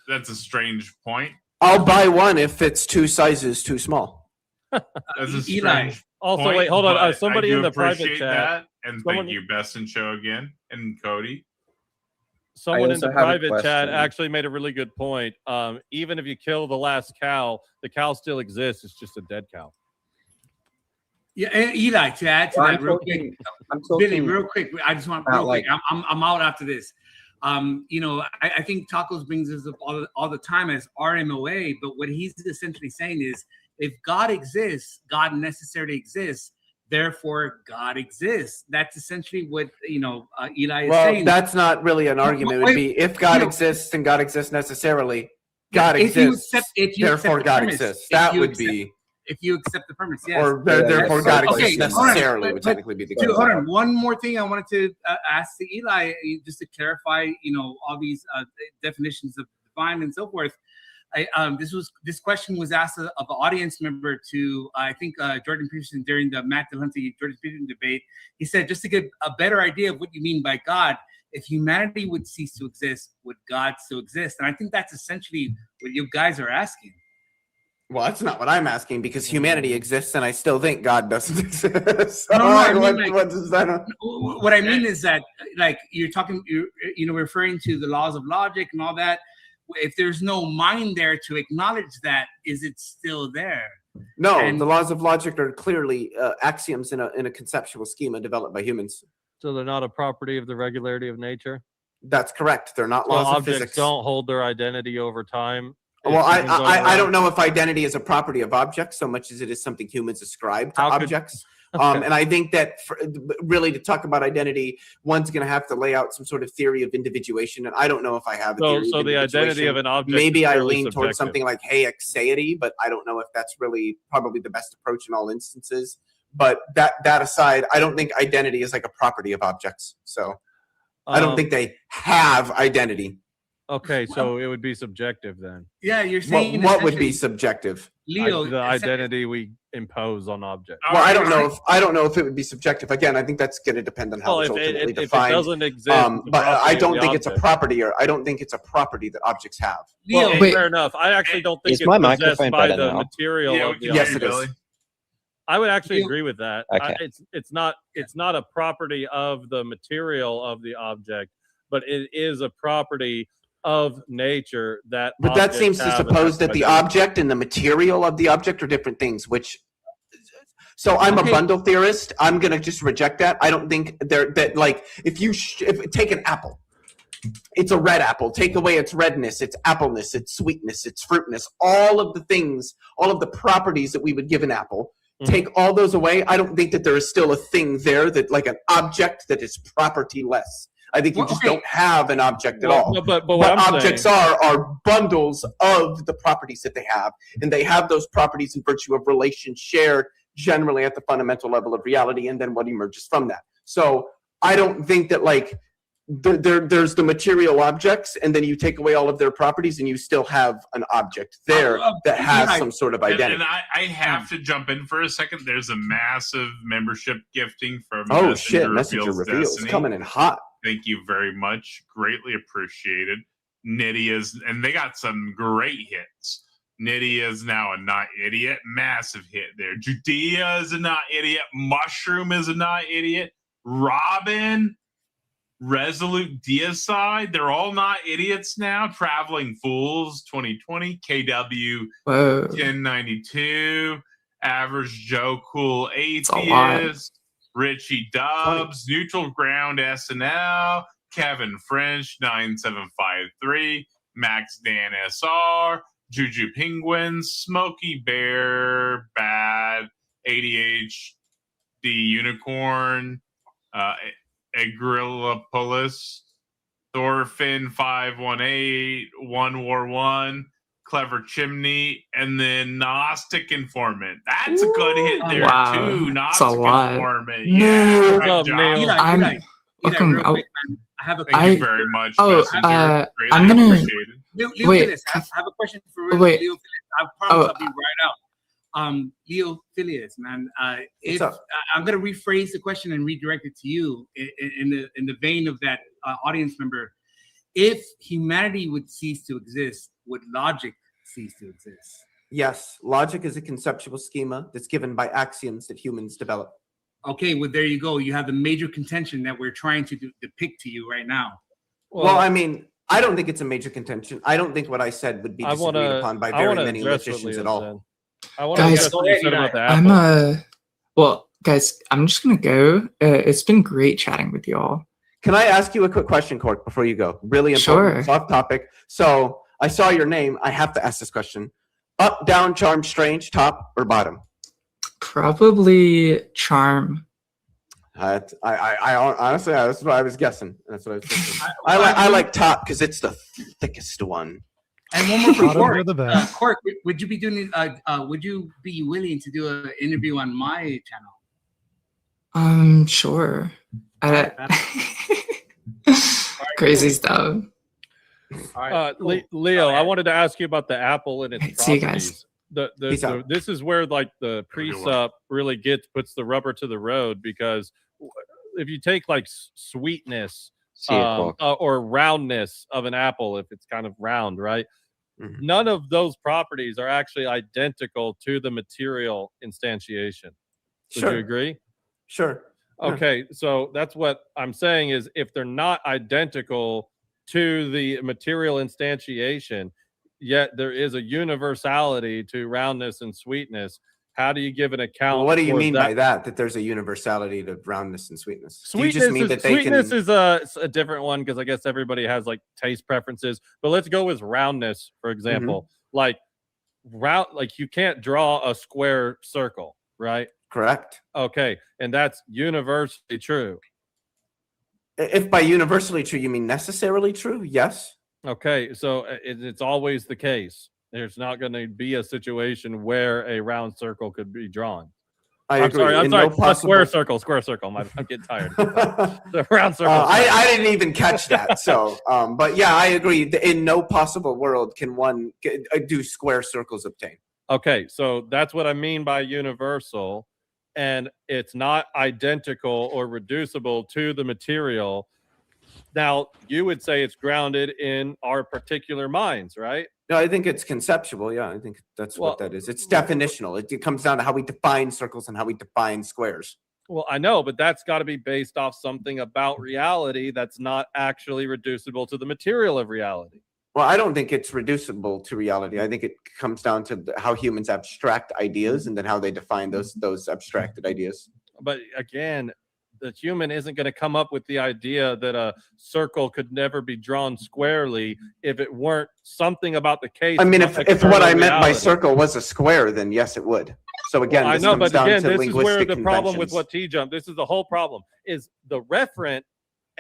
That's a strange point. I'll buy one if it's 2 sizes too small. That's a strange Eli. Also, point, wait, hold on. but Somebody I do in the private appreciate chat. that, and someone- thank you, Best in Show again, and Cody. Someone in also the have a private chat question. actually made a really good point. Even if you kill the last cow, the cow still exists. It's just a dead cow. Yeah, and Eli, to add to Well, that real quick, I'm talking Billy, real quick. I just want about, real quick. I'm out after this. I think Tacos brings this up all the time as RMOA, but what he's essentially saying is, if God exists, God necessarily exists. Therefore, God exists. That's essentially what Eli is saying. That's not really an argument. It would be if God exists and God exists necessarily, God exists. Therefore, God exists. That would be. If you accept the premise, yes. Or therefore, God exists necessarily but- would technically be the Dude, case. hold on. One more thing I wanted to ask to Eli, just to clarify, all these definitions of divine and so forth. This question was asked of an audience member to, I think, Jordan Peterson during the Matt Delancey Jordan Peterson debate. He said, just to get a better idea of what you mean by God, if humanity would cease to exist, would God still exist? And I think that's essentially what you guys are asking. Well, that's not what I'm asking, because humanity exists and I still think God doesn't exist. So, what I mean is that, like, you're referring to the laws of logic and all that. If there's no mind there to acknowledge that, is it still there? No, And- the laws of logic are clearly axioms in a conceptual schema developed by humans. So they're not a property of the regularity of nature. That's correct. They're not So laws of objects physics. don't hold their identity over time. Well, If you can go I around- don't know if identity is a property of objects so much as it is something humans ascribe to How could- objects. And I think that really to talk about identity, one's going to have to lay out some sort of theory of individuation. And I don't know if I have a theory So of the identity individuation. of an object. Maybe is I fairly lean subjective. towards something like haexeity, but I don't know if that's really probably the best approach in all instances. But that aside, I don't think identity is like a property of objects. So I don't think they have identity. Okay, so it would be subjective then. Yeah, you're saying What would be subjective? Leo, The identity we impose on objects. Well, I don't know if it would be subjective. Again, I think that's going to depend on how it's ultimately defined. If it doesn't exist, but I don't think it's a property, or I don't think it's a property that objects have. Well, fair enough. I actually don't think Is it's my possessed microphone by better the now? material of the Yes, object. it is. I would actually agree with that. Okay. It's not a property of the material of the object, but it is a property of nature that. But that seems to suppose that the object and the material of the object are different things. So I'm a bundle theorist. I'm gonna just reject that. I don't think that like if take an apple. It's a red apple. Take away its redness, its appleness, its sweetness, its fruitness, all of the things, all of the properties that we would give an apple. Take all those away. I don't think that there is still a thing there that like an object that is property-less. I think you just don't have an object at all. But what objects are bundles of the properties that they have, and they have those properties in virtue of relations shared generally at the fundamental level of reality, and then what emerges from that. So I don't think that like there's the material objects, and then you take away all of their properties, and you still have an object there that has some sort of identity. And I have to jump in for a second. There's a massive membership gifting from Messenger Reveals Destiny. coming in hot. Thank you very much. Greatly appreciated. Nydia's, and they got some great hits. Nydia is now a not idiot. Massive hit there. Judea is a not idiot. Mushroom is a not idiot. Robin, Resolute Deicide, they're all not idiots now. Traveling Fools 2020. KW 1092. Average Joe Cool Atheist. Richie Dubs, Neutral Ground SNL, Kevin French 9753, Max Dan SR, Juju Penguins, Smokey Bear, Bad, ADHD Unicorn, Agrillapolis, Thorfinn 518, One War One, Clever Chimney, and then Gnostic Informant. That's a good hit there too. Gnostic Informant. Yeah. Good job. Welcome. I have a Thank you very much. I'm gonna Leo wait. Phillips, I have a question for Leo Wait. Phillips. I promise I'll be right out. Leo Phillips, man. If I'm gonna rephrase the question and redirect it to you in the vein of that audience member. If humanity would cease to exist, would logic cease to exist? Yes, logic is a conceptual schema that's given by axioms that humans develop. Okay, well, there you go. You have the major contention that we're trying to depict to you right now. Well, I mean, I don't think it's a major contention. I don't think what I said would be disagreed upon by very many logicians at all. Guys, guys, I'm just gonna go. It's been great chatting with y'all. Can I ask you a quick question, Cork, before you go? Really important. Sure. It's off topic. So I saw your name. I have to ask this question. Up, down, charm, strange, top, or bottom? Probably charm. I honestly, that's what I was guessing. That's what I was thinking. I like top because it's the thickest one. And one more for Bottom Cork. of the best. Cork, would you be doing? Would you be willing to do an interview on my channel? Sure. Crazy stuff. Leo, I wanted to ask you about the apple and its properties. See you guys. This is where like the Presup really puts the rubber to the road, because if you take like sweetness or roundness of an apple, if it's kind of round, right? Mm-hmm. None of those properties are actually identical to the material instantiation. Would you agree? Sure. Okay, so that's what I'm saying is if they're not identical to the material instantiation, yet there is a universality to roundness and sweetness, how do you give an account? Well, what do you mean by that? That there's a universality to roundness and sweetness? Sweetness, do you just mean that sweetness is a different one, because I guess everybody has like taste preferences. But let's go with roundness, for example. Like you can't draw a square circle, right? Correct. Okay, and that's universally true. If by universally true you mean necessarily true, yes. Okay, so it's always the case. There's not going to be a situation where a round circle could be drawn. I I'm agree. sorry. I'm In sorry. no possible- Square circle. Square circle. I'm getting tired. The round circle. I didn't even catch that. So, but yeah, I agree. In no possible world can one do square circles obtain. Okay, so that's what I mean by universal, and it's not identical or reducible to the material. Now, you would say it's grounded in our particular minds, right? No, I think it's conceptual. Yeah, I think that's what that is. It's definitional. It comes down to how we define circles and how we define squares. Well, I know, but that's got to be based off something about reality that's not actually reducible to the material of reality. Well, I don't think it's reducible to reality. I think it comes down to how humans abstract ideas and then how they define those abstracted ideas. But again, the human isn't going to come up with the idea that a circle could never be drawn squarely if it weren't something about the case. I mean, if what I meant by circle was a square, then yes, it would. So again, I this know, comes but down again, to this is where linguistic the problem with conventions. what TJump. This is the whole problem. Is the referent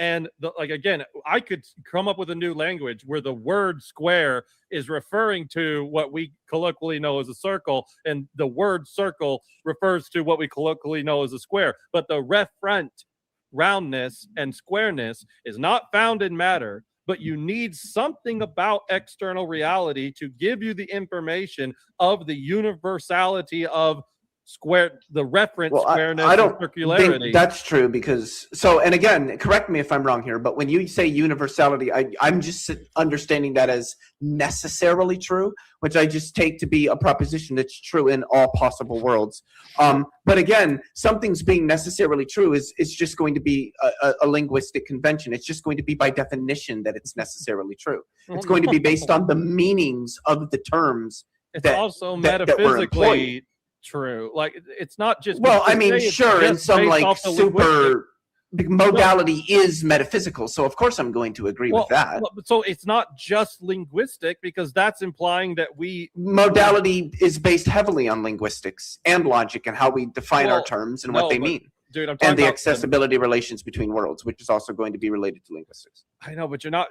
and again, I could come up with a new language where the word square is referring to what we colloquially know as a circle, and the word circle refers to what we colloquially know as a square. But the referent, roundness and squareness, is not found in matter, but you need something about external reality to give you the information of the universality of square, the reference squareness, I don't and circularity. think that's true because and again, correct me if I'm wrong here, but when you say universality, I'm just understanding that as necessarily true, which I just take to be a proposition that's true in all possible worlds. But again, something's being necessarily true is just going to be a linguistic convention. It's just going to be by definition that it's necessarily true. It's going to be based on the meanings of the terms. It's also that were employed. metaphysically true. Like, it's not just. Well, I mean, sure, in some like super modality is metaphysical, so of course I'm going to agree with that. So it's not just linguistic, because that's implying that modality is based heavily on linguistics and logic and how we define our terms and what they mean. Dude, I'm talking and the about accessibility relations between worlds, which is also going to be related to linguistics. I know, but you're not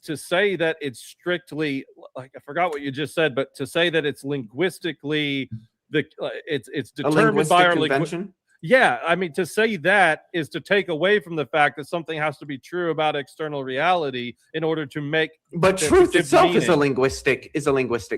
to say that it's strictly, like, I forgot what you just said, but to say that it's linguistically it's determined by our convention. Yeah, I mean, to say that is to take away from the fact that something has to be true about external reality in order to make. But truth itself is a linguistic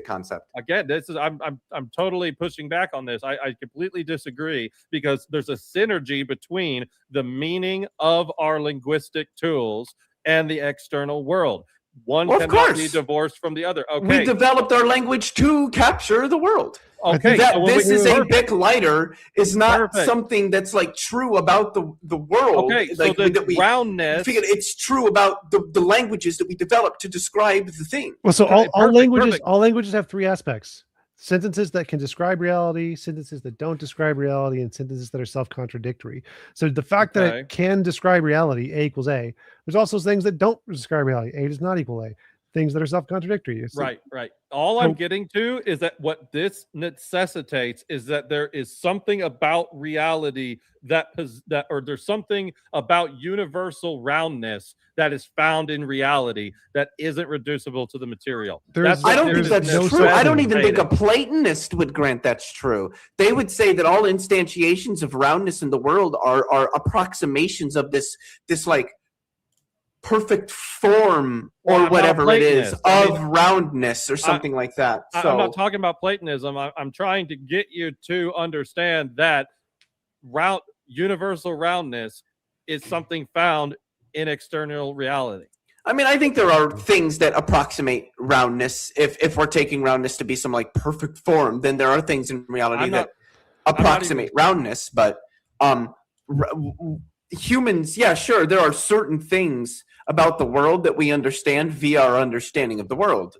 concept. Again, this is I'm totally pushing back on this. I completely disagree, because there's a synergy between the meaning of our linguistic tools and the external world. One cannot be divorced from the other. Okay, we developed our language to capture the world. Okay, this is a Bic lighter is not something that's like true about the world. Okay, like, so the roundness. It's true about the languages that we developed to describe the thing. Well, so all languages have three aspects: sentences that can describe reality, sentences that don't describe reality, and sentences that are self-contradictory. So the fact that it can describe reality, A equals A. There's also things that don't describe reality. A does not equal A. Things that are self-contradictory. Right. All I'm getting to is that what this necessitates is that there is something about reality or there's something about universal roundness that is found in reality that isn't reducible to the material. I don't think that's true. I don't even think a Platonist would grant that's true. They would say that all instantiations of roundness in the world are approximations of this like perfect form or whatever it is of roundness or something like that. So I'm not talking about Platonism. I'm trying to get you to understand that universal roundness is something found in external reality. I mean, I think there are things that approximate roundness. If we're taking roundness to be some like perfect form, then there are things in reality that approximate roundness. But humans, yeah, sure, there are certain things about the world that we understand via our understanding of the world.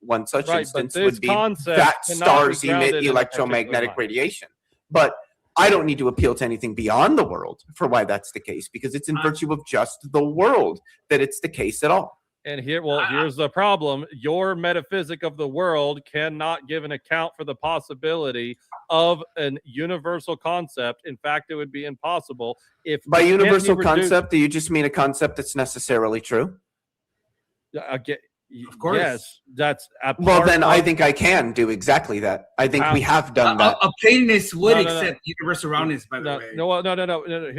One such instance would be that stars emit electromagnetic radiation. But I don't need to appeal to anything beyond the world for why that's the case, because it's in virtue of just the world that it's the case at all. And here's the problem. Your metaphysic of the world cannot give an account for the possibility of an universal concept. In fact, it would be impossible if By it can't be universal reduced- concept, do you just mean a concept that's necessarily true? Of course. Yes, that's Well, then I think I can do exactly that. I think we have done that. A Platonist would No. accept universal roundness, by the way. No.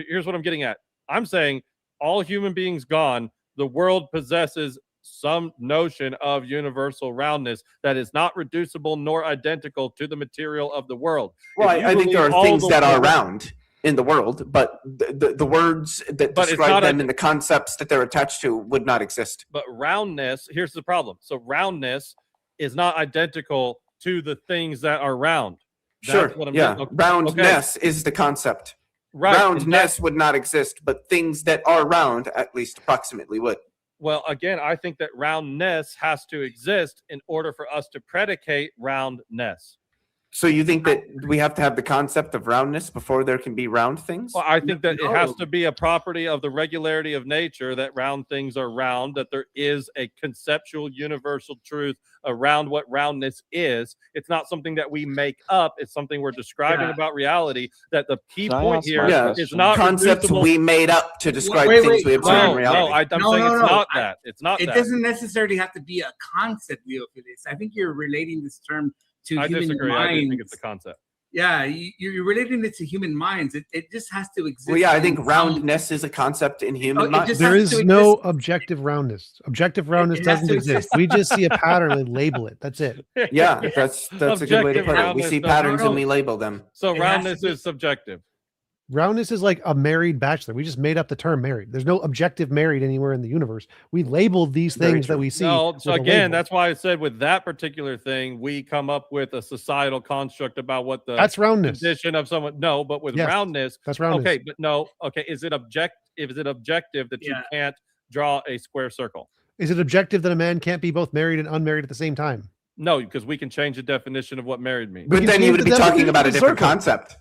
Here's what I'm getting at. I'm saying all human beings gone, the world possesses some notion of universal roundness that is not reducible nor identical to the material of the world. Well, I think there are things that are round in the world, but the words that describe them and the concepts that they're attached to would not exist. But roundness, here's the problem. So roundness is not identical to the things that are round. Sure. That's what I'm Yeah. saying. Roundness is the concept. Right. Roundness would not exist, but things that are round, at least approximately, would. Well, again, I think that roundness has to exist in order for us to predicate roundness. So you think that we have to have the concept of roundness before there can be round things? Well, I think that it has to be a property of the regularity of nature that round things are round, that there is a conceptual universal truth around what roundness is. It's not something that we make up. It's something we're describing about reality, that the key point here is not concepts reducible. we made up to describe things we observe in reality. I'm saying it's not that. It's not It that. doesn't necessarily have to be a concept, Leo, for this. I think you're relating this term to I human disagree. minds. I do think it's a concept. Yeah, you're relating it to human minds. It just has to exist. Well, yeah, I think roundness is a concept in human minds. There is no objective roundness. Objective roundness doesn't exist. We just see a pattern and label it. That's it. Yeah, that's a good way to put it. We see patterns and we label them. So roundness is subjective. Roundness is like a married bachelor. We just made up the term married. There's no objective married anywhere in the universe. We labeled these things that we see. No, so with a again, label. that's why I said with that particular thing, we come up with a societal construct about what the That's roundness. condition of someone. No, but with Yes, roundness, that's roundness. Okay, but no, okay. Is it objective that you can't draw a square circle? Is it objective that a man can't be both married and unmarried at the same time? No, because we can change the definition of what married means. But then you would be talking about a different concept.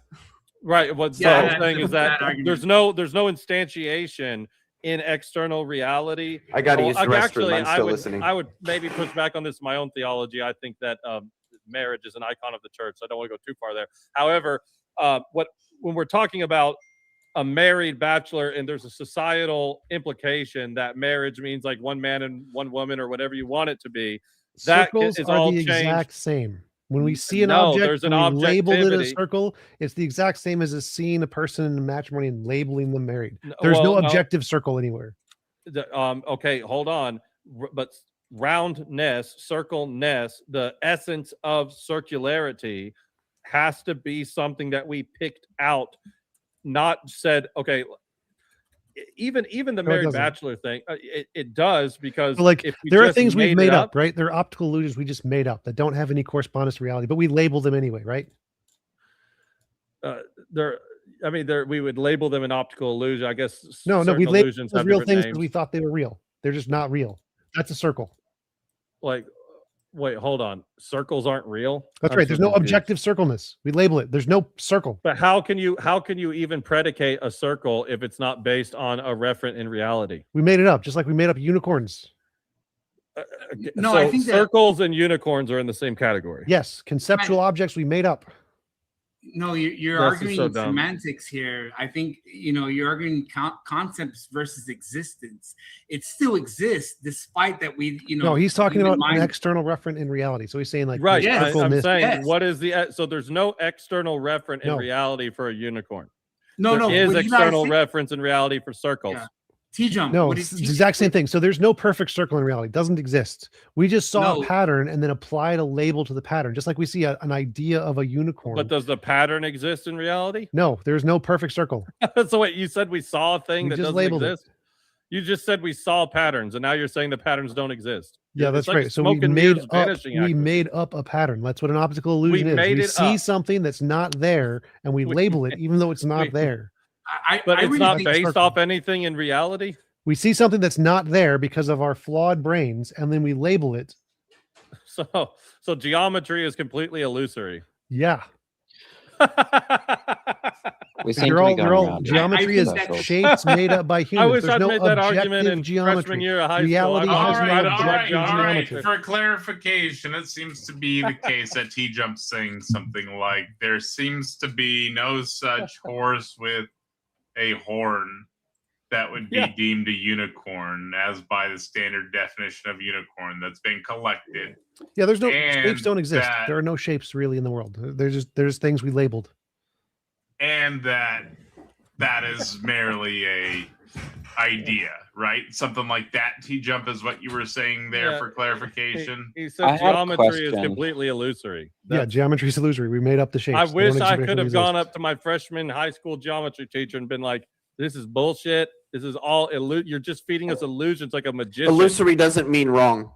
Right. What I'm saying is that there's no instantiation in external reality. I got to use the restroom. Actually, I'm still listening. I would maybe push back on this my own theology. I think that marriage is an icon of the church. So I don't want to go too far there. However, when we're talking about a married bachelor and there's a societal implication that marriage means like one man and one woman or whatever you want it to be, that Circles is are all the changed. exact same. When we see an No, object, there's an and we labeled it a objectivity. circle, it's the exact same as seeing a person in matrimony and labeling them married. There's no well, no. objective circle anywhere. Okay, hold on. But roundness, circleness, the essence of circularity has to be something that we picked out, not said, okay, even the No, it married doesn't. bachelor thing, it does because So, like if we there are just things we've made it up, right? They're optical illusions we just made up that don't have any correspondence to reality, but we label them anyway, right? We would label them an optical illusion. I guess No, we certain labeled illusions them as have real different things names. because we thought they were real. They're just not real. That's a circle. Like, wait, hold on. Circles aren't real. That's I'm right. so There's no confused. objective circleness. We label it. There's no circle. But how can you even predicate a circle if it's not based on a referent in reality? We made it up, just like we made up unicorns. No, So I think that circles and unicorns are in the same category. Yes, conceptual objects we made up. no, you're This is arguing so dumb. semantics here. I think you're arguing concepts versus existence. It still exists despite that we No, he's talking human about an mind- external referent in reality. So he's saying like Right. this Yes, circle I'm mist- saying Yes. what is so there's no external referent in No. reality for a unicorn. No, There is but external reference in reality for circles. Yeah. TJump. No, what it's is the exact same thing. So there's no perfect circle in reality. It doesn't exist. We just saw No. a pattern and then applied a label to the pattern, just like we see an idea of a unicorn. But does the pattern exist in reality? No, there's no perfect circle. So wait, you said we saw a thing We that just doesn't labeled it. exist? You just said we saw patterns, and now you're saying the patterns don't exist. Yeah, It's that's like right. So we smoke and made mirrors up vanishing we activity. made up a pattern. That's what an optical illusion is. made We it see up. something that's not there and we label it even though it's not we- there. But I it's really not think based circle. off anything in reality. We see something that's not there because of our flawed brains and then we label it. So geometry is completely illusory. Yeah. We seem They're to be all, going they're all around. geometry is I think shapes made up by I humans. wish There's I'd no made that argument objective in geometry. freshman year of high school. Reality I has was no right, objective all right. geometry. For clarification, it seems to be the case that TJump's saying something like there seems to be no such horse with a horn that would be deemed a unicorn, as by the standard definition of unicorn that's been collected. Yeah, there's no And shapes don't exist. that- There are no shapes really in the world. There's things we labeled. And that is merely a idea, right? Something like that. TJump is what you were saying there Yeah. for clarification. He I said have a geometry is question. completely illusory. Yeah, geometry is illusory. We made up the shapes. I They wish don't I actually could have exist. gone up to my freshman high school geometry teacher and been like, "This is bullshit. This is all you're just feeding us illusions like a magician." Illusory doesn't mean wrong.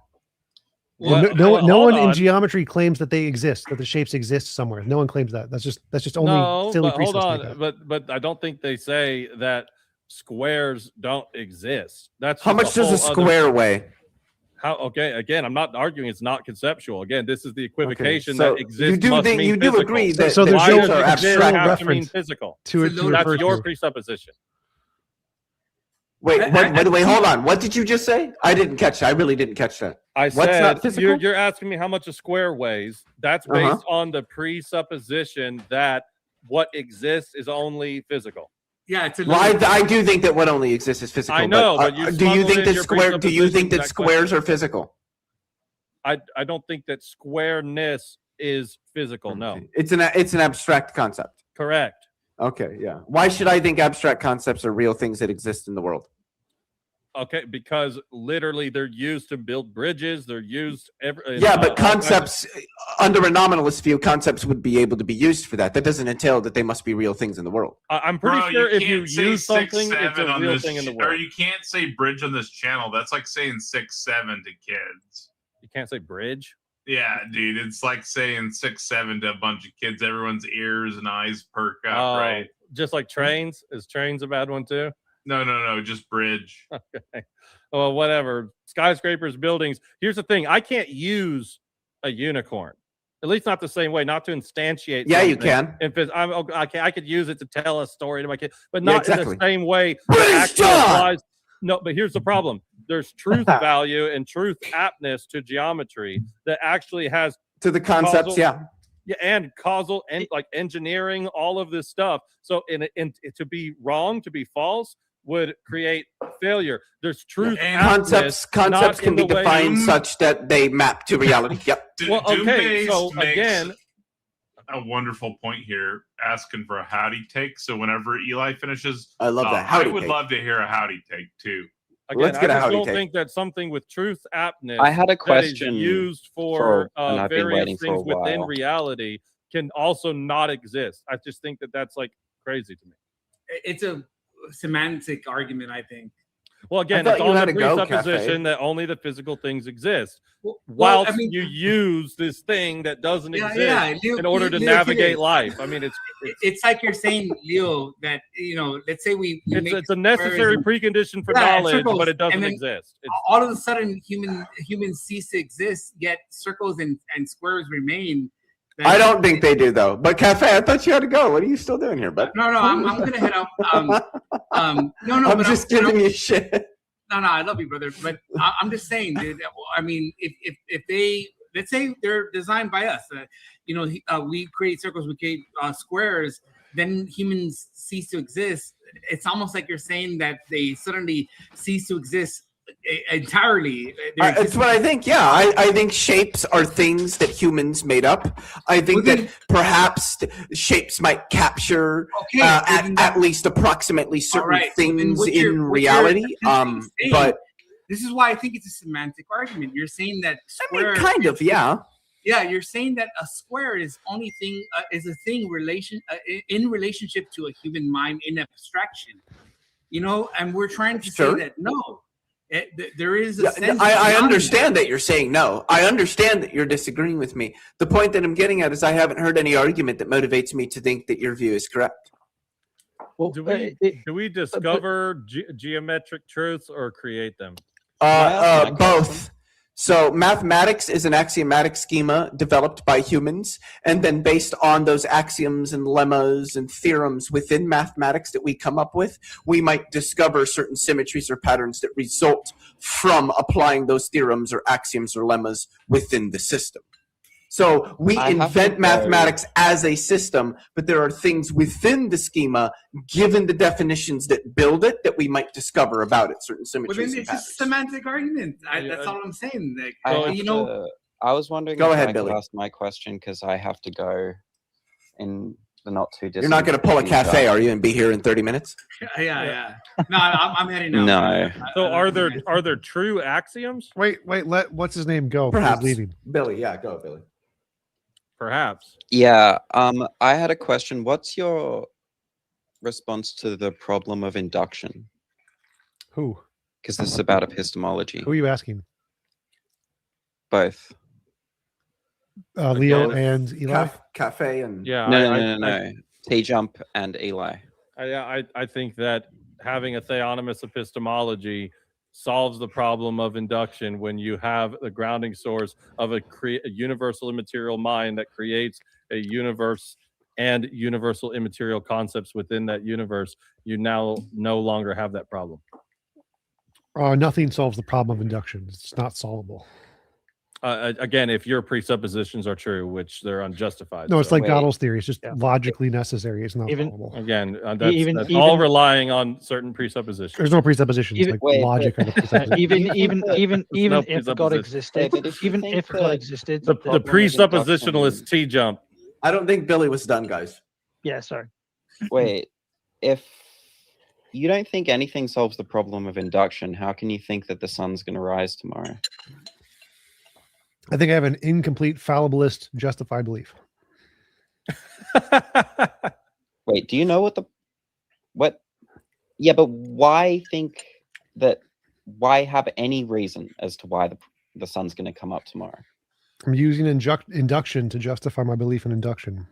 Well, Well, no hold one in on. geometry claims that they exist, that the shapes exist somewhere. No one claims that. That's just only No, silly but hold precepts on. like that. But I don't think they say that squares don't exist. That's How just much does a whole other- square weigh? How? Okay, again, I'm not arguing it's not conceptual. Again, this is the equivocation so that exists. you do must think mean you do physical. agree that So the there's Why no shapes does are exist abstract. have to mean reference physical? to It's a to little- That's refer your to. presupposition. Wait, I- wait, hold on. What did you just say? I didn't catch that. I really didn't catch that. I What's said not physical? you're asking me how much a square weighs. That's based on the presupposition that what exists is only physical. Yeah, it's a Well, little- I do think that what only exists is physical. I know, but you do you smuggled think in that your square? Do you think presuppositions that that squares question. are physical? I don't think that squareness is physical. No, It's an abstract concept. correct. Okay, yeah. Why should I think abstract concepts are real things that exist in the world? Okay, because literally they're used to build bridges. They're used Yeah, but concepts under a nominalist view, concepts would be able to be used for that. That doesn't entail that they must be real things in the world. I'm pretty Bro, sure if you can't say use 6'7" something, it's a on real this thing in the Or world. you can't say bridge on this channel. That's like saying 6'7" to kids. You can't say bridge. Yeah, dude, it's like saying 6'7" to a bunch of kids. Everyone's ears and eyes perk up, Oh, right? just like trains. Is trains a bad one too? No, just bridge. Okay. Well, whatever. Skyscrapers, buildings. Here's the thing: I can't use a unicorn. At least not the same way. Not to instantiate. Yeah, you something. can. If I could use it to tell a story to my kid, but not in exactly. the same way. Praise that actually God! applies. No, but here's the problem: there's truth value and truth aptness to geometry that actually has To the concepts, Causal- yeah. yeah, and causal and like engineering, all of this stuff. So in to be wrong, to be false, would create failure. There's truth. And aptness, Concepts not can in be the way- defined such that they map to reality. Yep. Well, okay, Doom-based so makes again, a wonderful point here, asking for a howdy take. So whenever Eli finishes, I love that. I Howdy would take. love to hear a howdy take too. again, Let's get a I just howdy don't take. think that something with truth aptness I had a that is question used for and I've been various waiting for a things within while. reality can also not exist. I just think that that's like crazy to me. it's a semantic argument, I think. Well, again, thought it's you on had the a go, presupposition Cafe. that only the physical things exist. Well, Whilst I mean, you use this thing that doesn't yeah, exist yeah, Leo, in order to Leo, navigate kid, life. I mean, it's it's like you're saying, Leo, that let's say we make it's a necessary squares precondition for Yeah, knowledge, circles, but it doesn't and then exist. and all of a sudden humans cease to exist, yet circles and squares remain. I don't think they do though. But Cafe, I thought you had to go. What are you still doing here, bud? No, I'm gonna head out. No, I'm but just giving you shit. No, I love you, brother. But I'm just saying, dude, I mean, if they, let's say they're designed by us, we create circles, we create squares, then humans cease to exist. It's almost like you're saying that they suddenly cease to exist entirely. It's what I think. Yeah, I think shapes are things that humans made up. I think Well, that perhaps shapes might capture Okay, at least approximately certain right, so then things what you're- in what you're reality. saying- But this is why I think it's a semantic argument. You're saying that I mean, square, kind of, yeah. yeah, you're saying that a square is only thing is a thing in relationship to a human mind in abstraction, and we're trying to Sure. say that no, there is a Yeah, sense. I beyond understand that you're saying no. I understand that you're disagreeing with me. The point that I'm getting at is I haven't heard any argument that motivates me to think that your view is correct. Well, Do we discover geometric truths or create them? I ask my Both. So mathematics is an axiomatic schema developed by humans, and then based on those axioms and lemmas and theorems within mathematics that we come up with, we might discover certain symmetries or patterns that result from applying those theorems or axioms or lemmas within the system. So we invent mathematics as a system, but there are things within the schema, given the definitions that build it, that we might discover about it, certain Well, symmetries then and it's patterns. just semantic argument. That's all I'm saying. Like, I was wondering Go if ahead, I Billy. could ask my question because I have to go in the not too distant You're not going to pull a future. cafe, are you, and be here in 30 minutes? yeah. No, I'm heading out. No. So are there true axioms? Wait, let what's his name go? Perhaps. He's leaving. Billy, yeah, go, Billy. Perhaps. Yeah. I had a question. What's your response to the problem of induction? Who? Because this is about epistemology. Who are you asking? Both. Leo and Eli? Cafe and... Yeah. No. TJump and Eli. I think that having a theonomous epistemology solves the problem of induction when you have the grounding source of a universal immaterial mind that creates a universe and universal immaterial concepts within that universe. You now no longer have that problem. Nothing solves the problem of induction. It's not solvable. Again, if your presuppositions are true, which they're unjustified. No, it's so- like Gödel's theory. It's just logically necessary. It's not Even- solvable. Again, that's all relying on certain presuppositions. There's no presuppositions. Even- like logic are the presuppositions. even no if God presupposition. existed, But if you even think if that God existed, The problem of presuppositionalist induction- TJump. I don't think Billy was done, guys. yeah, sorry. Wait, if you don't think anything solves the problem of induction, how can you think that the sun's going to rise tomorrow? I think I have an incomplete, fallibilist, justified belief. Wait, do you know what? Yeah, but why think that? Why have any reason as to why the sun's going to come up tomorrow? I'm using induction to justify my belief in induction.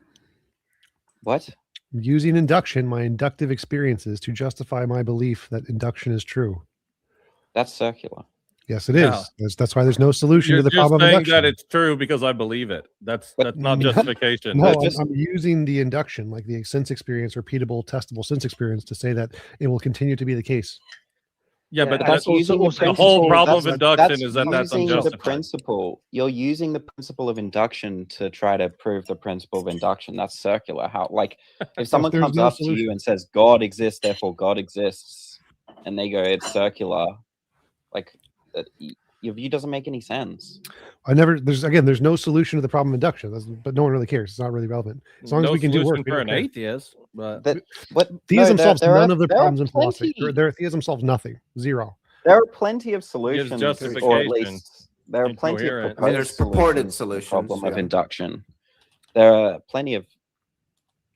What? I'm using induction, my inductive experiences, to justify my belief that induction is true. That's circular. Yes, it is. Yeah. That's why there's no solution You're to the just problem of saying induction. that it's true because I believe it. That's not No, justification. No, That's I'm using the induction, like the sense experience, repeatable, testable sense experience, to say that it will continue to be the case. yeah, Yeah, but but that's that's also- the whole problem of That's induction is that that's using the unjustified. principle. You're using the principle of induction to try to prove the principle of induction. That's circular. How, like, if someone there's comes no up to solution. you and says God exists, therefore God exists, and they go, it's circular, like your view doesn't make any sense. There's no solution to the problem of induction, but no one really cares. It's not really relevant. As long as No we can do work, solution we for don't an care. atheist, but Theism solves there none are- of the there are problems in philosophy. plenty. Theism solves nothing. Zero. There are plenty of solutions, or at justification least there are plenty of incoherent. proposed I mean, there's purported solutions to the solutions, problem of yeah. induction. There are plenty of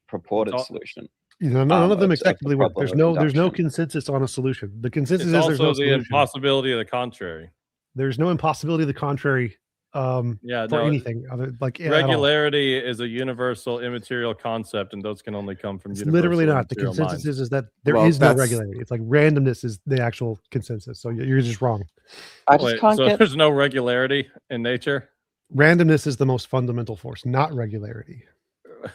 purported It's all- solutions. None of them of the effectively work. problem There's of no induction. consensus on a solution. The consensus it's is there's no also the solution. impossibility of the contrary. There's no impossibility of the contrary Yeah, for no, anything other like at all. regularity is a universal immaterial concept, and those can only come from It's universal literally not. The immaterial consensus minds. is that there Well, is no that's- regularity. It's like randomness is the actual consensus. So you're just wrong. I just Wait, can't so get. there's no regularity in nature. Randomness is the most fundamental force, not regularity.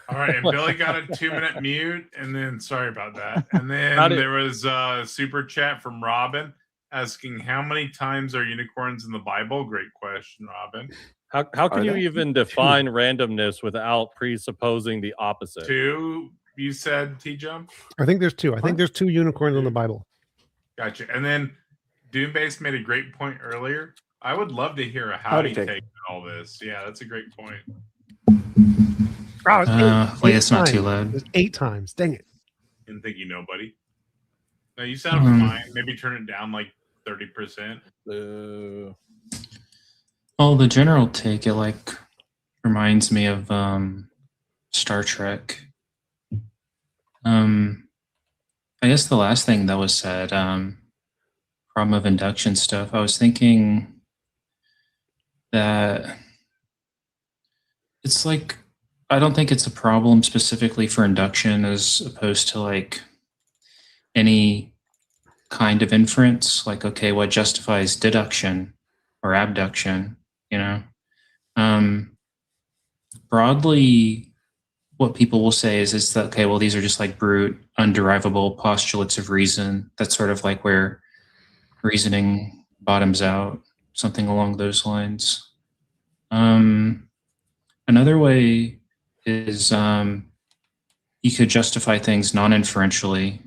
All right, and Billy got a 2-minute mute, and then sorry about that. And then How did- there was a super chat from Robin asking how many times are unicorns in the Bible? Great question, Robin. How can Are you they? even define randomness without presupposing the opposite? 2, you said, TJump? I think there's two. I think there's two unicorns in the Bible. Gotcha. And then Doombase made a great point earlier. I would love to hear a Howdy howdy take. take on all this. Yeah, that's a great point. Oh, it's Hopefully eight it's not too times. loud. It's 8 times. Dang it. Didn't think you know, buddy. No, you sound fine. Maybe turn it down like 30%. Well, the general take, it like reminds me of Star Trek. I guess the last thing that was said, problem of induction stuff, I was thinking that it's like, I don't think it's a problem specifically for induction as opposed to like any kind of inference. Like, okay, what justifies deduction or abduction, you know. Broadly, what people will say is that, okay, well, these are just like brute, underivable postulates of reason. That's sort of like where reasoning bottoms out, something along those lines. Another way is you could justify things non-inferentially.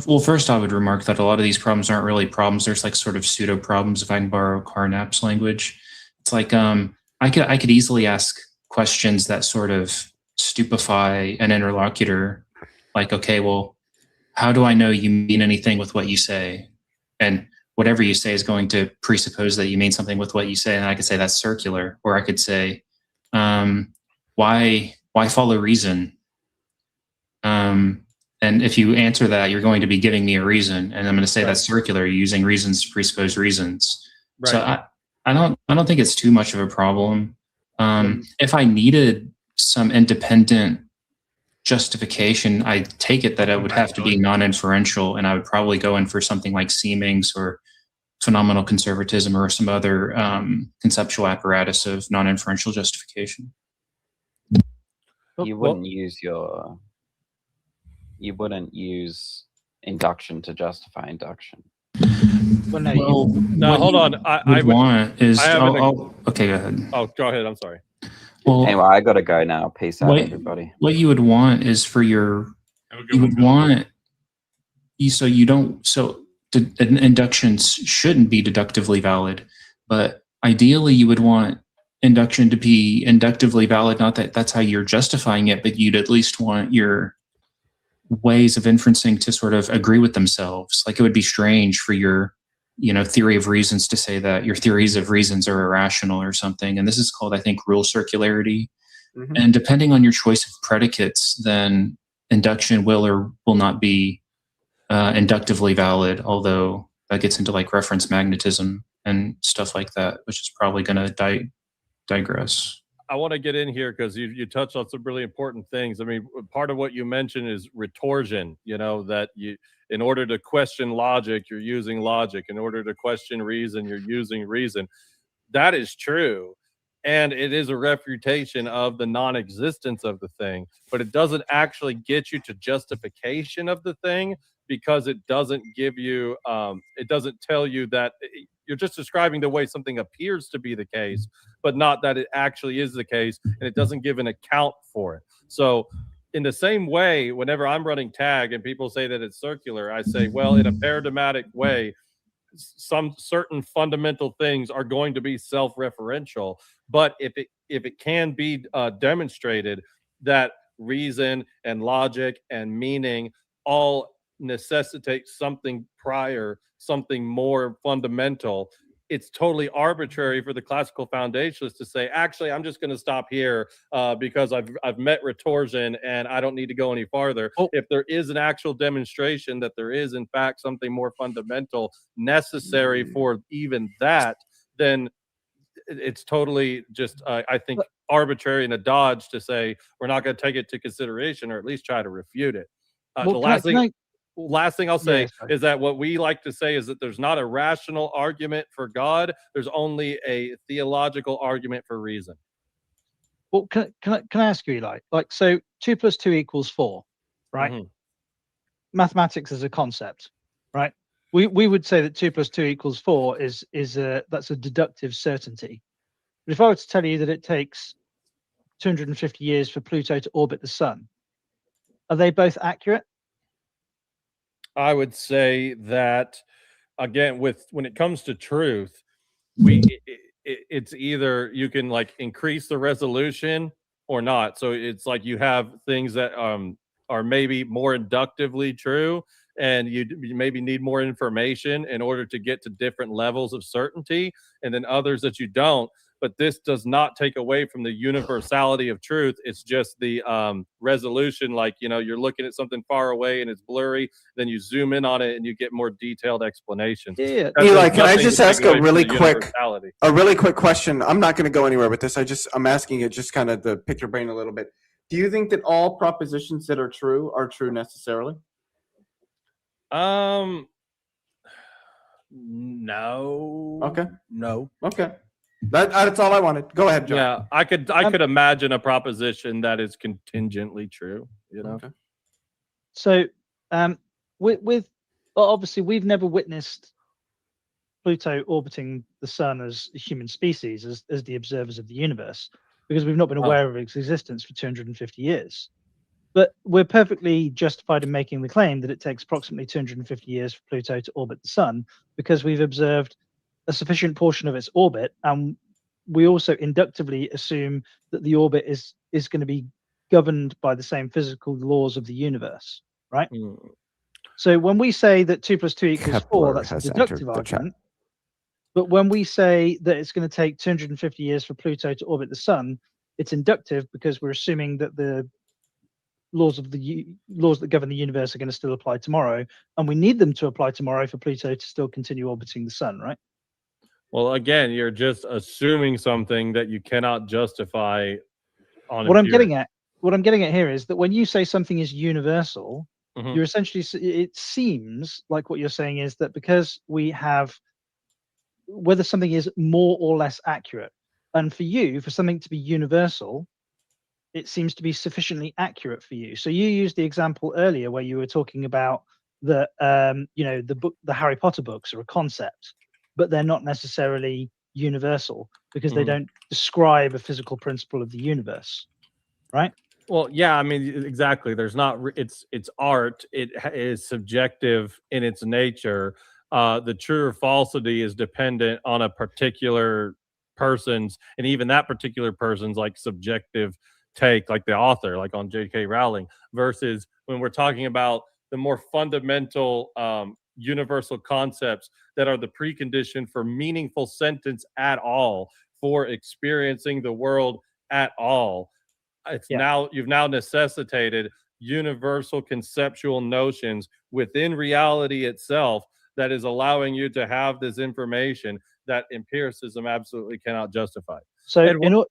Well, first I would remark that a lot of these problems aren't really problems. There's like sort of pseudo problems, if I can borrow Carnap's language. It's like I could easily ask questions that sort of stupefy an interlocutor. Like, okay, well, how do I know you mean anything with what you say? And whatever you say is going to presuppose that you mean something with what you say. And I could say that's circular. Or I could say, why follow reason? And if you answer that, you're going to be giving me a reason, and I'm going to say that's circular. You're using reasons to presuppose reasons. Right. So I don't think it's too much of a problem. If I needed some independent justification, I take it that it would have to be non-inferential, and I would probably go in for something like Seemings or phenomenal conservatism or some other conceptual apparatus of non-inferential justification. You wouldn't use induction to justify induction. Well, no, hold on. I would want is okay. Go ahead. Oh, go ahead. I'm sorry. Well, anyway, I gotta go now. Peace out, everybody. What you would want is for your inductions shouldn't be deductively valid, but ideally you would want induction to be inductively valid. Not that that's how you're justifying it, but you'd at least want your ways of inferencing to sort of agree with themselves. Like, it would be strange for your, theory of reasons to say that your theories of reasons are irrational or something. And this is called, I think, rule circularity. Mm-hmm. And depending on your choice of predicates, then induction will or will not be inductively valid, although that gets into like reference magnetism and stuff like that, which is probably going to digress. I want to get in here because you touched on some really important things. I mean, part of what you mentioned is retorsion, that in order to question logic, you're using logic. In order to question reason, you're using reason. That is true. And it is a refutation of the non-existence of the thing, but it doesn't actually get you to justification of the thing, because it doesn't give you, it doesn't tell you that you're just describing the way something appears to be the case, but not that it actually is the case, and it doesn't give an account for it. So in the same way, whenever I'm running tag and people say that it's circular, I say, well, in a paradigmatic way, some certain fundamental things are going to be self-referential, but if it can be demonstrated that reason and logic and meaning all necessitate something prior, something more fundamental, it's totally arbitrary for the classical foundationalists to say, actually, I'm just going to stop here because I've met retorsion and I don't need to go any farther. If there is an actual demonstration that there is, in fact, something more fundamental necessary for even that, then it's totally just, I think, arbitrary and a dodge to say we're not going to take it to consideration, or at least try to refute it. The last thing I'll say is that what we like to say is that there's not a rational argument for God. There's only a theological argument for reason. Well, can I ask you, Eli? Like, so 2 + 2 = 4, right? Mm-hmm. Mathematics as a concept, right? We would say that 2 + 2 = 4 that's a deductive certainty. But if I were to tell you that it takes 250 years for Pluto to orbit the sun, are they both accurate? I would say that, again, when it comes to truth, it's either you can like increase the resolution or not. So it's like you have things that are maybe more inductively true, and you maybe need more information in order to get to different levels of certainty, and then others that you don't. But this does not take away from the universality of truth. It's just the resolution. Like, you're looking at something far away and it's blurry. Then you zoom in on it and you get more detailed explanations. Yeah. Eli, can I just ask a really quick question? I'm not going to go anywhere with this. I'm asking it just kind of to pick your brain a little bit. Do you think that all propositions that are true necessarily? No. Okay. No. Okay. That's all I wanted. Go ahead, John. Yeah, I could imagine a proposition that is contingently true. You know. Okay. So, with obviously we've never witnessed Pluto orbiting the sun as a human species, as the observers of the universe, because we've not been aware of its existence for 250 years. But we're perfectly justified in making the claim that it takes approximately 250 years for Pluto to orbit the sun, because we've observed a sufficient portion of its orbit, and we also inductively assume that the orbit is going to be governed by the same physical laws of the universe, right? So when we say that 2 + 2 = 4, Kepler that's a has deductive entered the chat. argument. But when we say that it's going to take 250 years for Pluto to orbit the sun, it's inductive because we're assuming that the laws that govern the universe are going to still apply tomorrow, and we need them to apply tomorrow for Pluto to still continue orbiting the sun, right? Well, again, you're just assuming something that you cannot justify on What I'm empirics. getting at here is that when you say something is universal, Mhm. you're essentially, it seems like what you're saying is that because we have whether something is more or less accurate, and for you, for something to be universal, it seems to be sufficiently accurate for you. So you used the example earlier where you were talking about that the Harry Potter books are a concept, but they're not necessarily universal because they Mhm. don't describe a physical principle of the universe, right? Well, yeah, I mean, exactly. There's not. It's art. It is subjective in its nature. The true or falsity is dependent on a particular person's, and even that particular person's like subjective take, like the author, like on J.K. Rowling. Versus when we're talking about the more fundamental, universal concepts that are the precondition for meaningful sentence at all, for experiencing the world at all. You've now necessitated universal conceptual notions within reality itself that is allowing you to have this information that empiricism absolutely cannot justify. So And in, really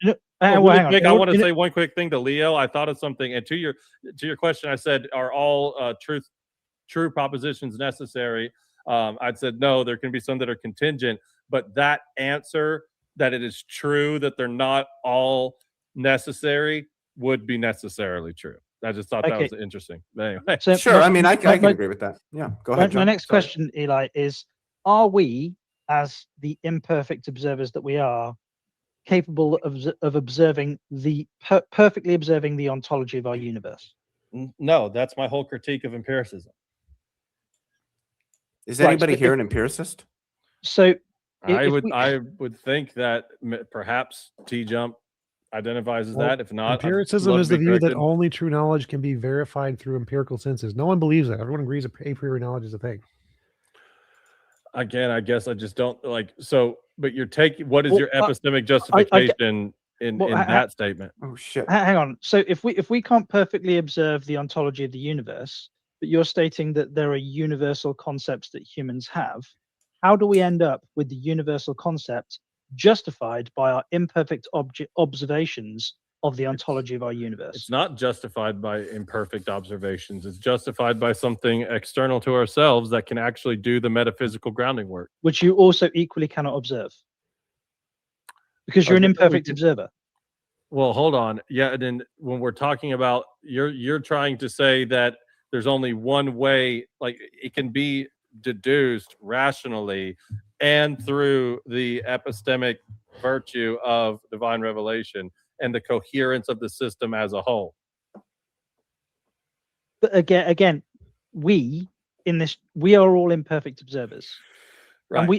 quick, I want to say one quick thing to Leo. I thought of something, and to your question, I said, are all true propositions necessary? I'd said no. There can be some that are contingent, but that answer that it is true that they're not all necessary would be necessarily true. I just thought that was interesting. But anyway, So Sure. I mean, I can agree with that. Yeah. Go ahead, My John. next Sorry. question, Eli, is: are we, as the imperfect observers that we are, capable of observing perfectly observing the ontology of our universe? no, that's my whole critique of empiricism. Is Right, anybody so here an empiricist? So I would think that perhaps TJump identifies as that. If not, empiricism is the view that only true knowledge can be verified through empirical senses. No one believes that. Everyone agrees that a priori knowledge is a thing. Again, I guess I just don't like. So, but you're taking what is your epistemic justification in that statement? Oh shit! Hang on. So if we can't perfectly observe the ontology of the universe, but you're stating that there are universal concepts that humans have, how do we end up with the universal concept justified by our imperfect observations of the ontology of our universe? It's not justified by imperfect observations. It's justified by something external to ourselves that can actually do the metaphysical grounding work, which you also equally cannot observe because you're an imperfect observer. Well, hold on. Yeah, and then when we're talking about you're trying to say that there's only one way, like it can be deduced rationally and through the epistemic virtue of divine revelation and the coherence of the system as a whole. But again, we are all imperfect observers, right? And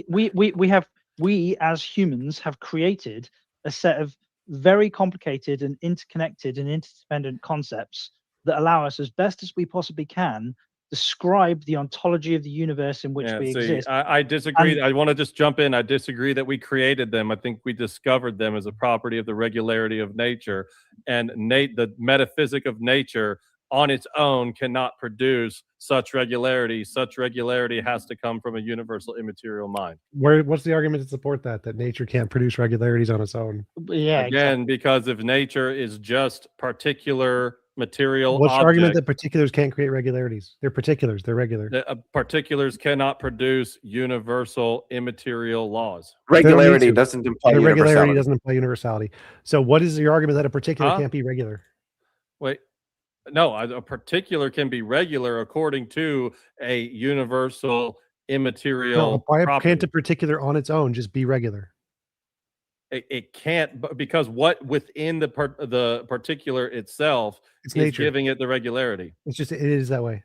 we as humans have created a set of very complicated and interconnected and interdependent concepts that allow us, as best as we possibly can, describe the ontology of the universe in which we exist. I disagree. I want to just jump in. I disagree that we created them. I think we discovered them as a property of the regularity of nature, and the metaphysic of nature on its own cannot produce such regularity. Such regularity has to come from a universal immaterial mind. What's the argument to support that nature can't produce regularities on its own? Yeah, again, because if nature is just particular material What's your argument object. that particulars can't create regularities? They're particulars. They're regular. Particulars cannot produce universal immaterial laws. Regularity doesn't imply The regularity universality. doesn't imply universality. So what is your argument that a particular can't be regular? Wait, no, a particular can be regular according to a universal immaterial No, why property. can't a particular on its own just be regular? It can't, because what within the particular itself It's is nature. giving it the regularity. It's just, it is that way.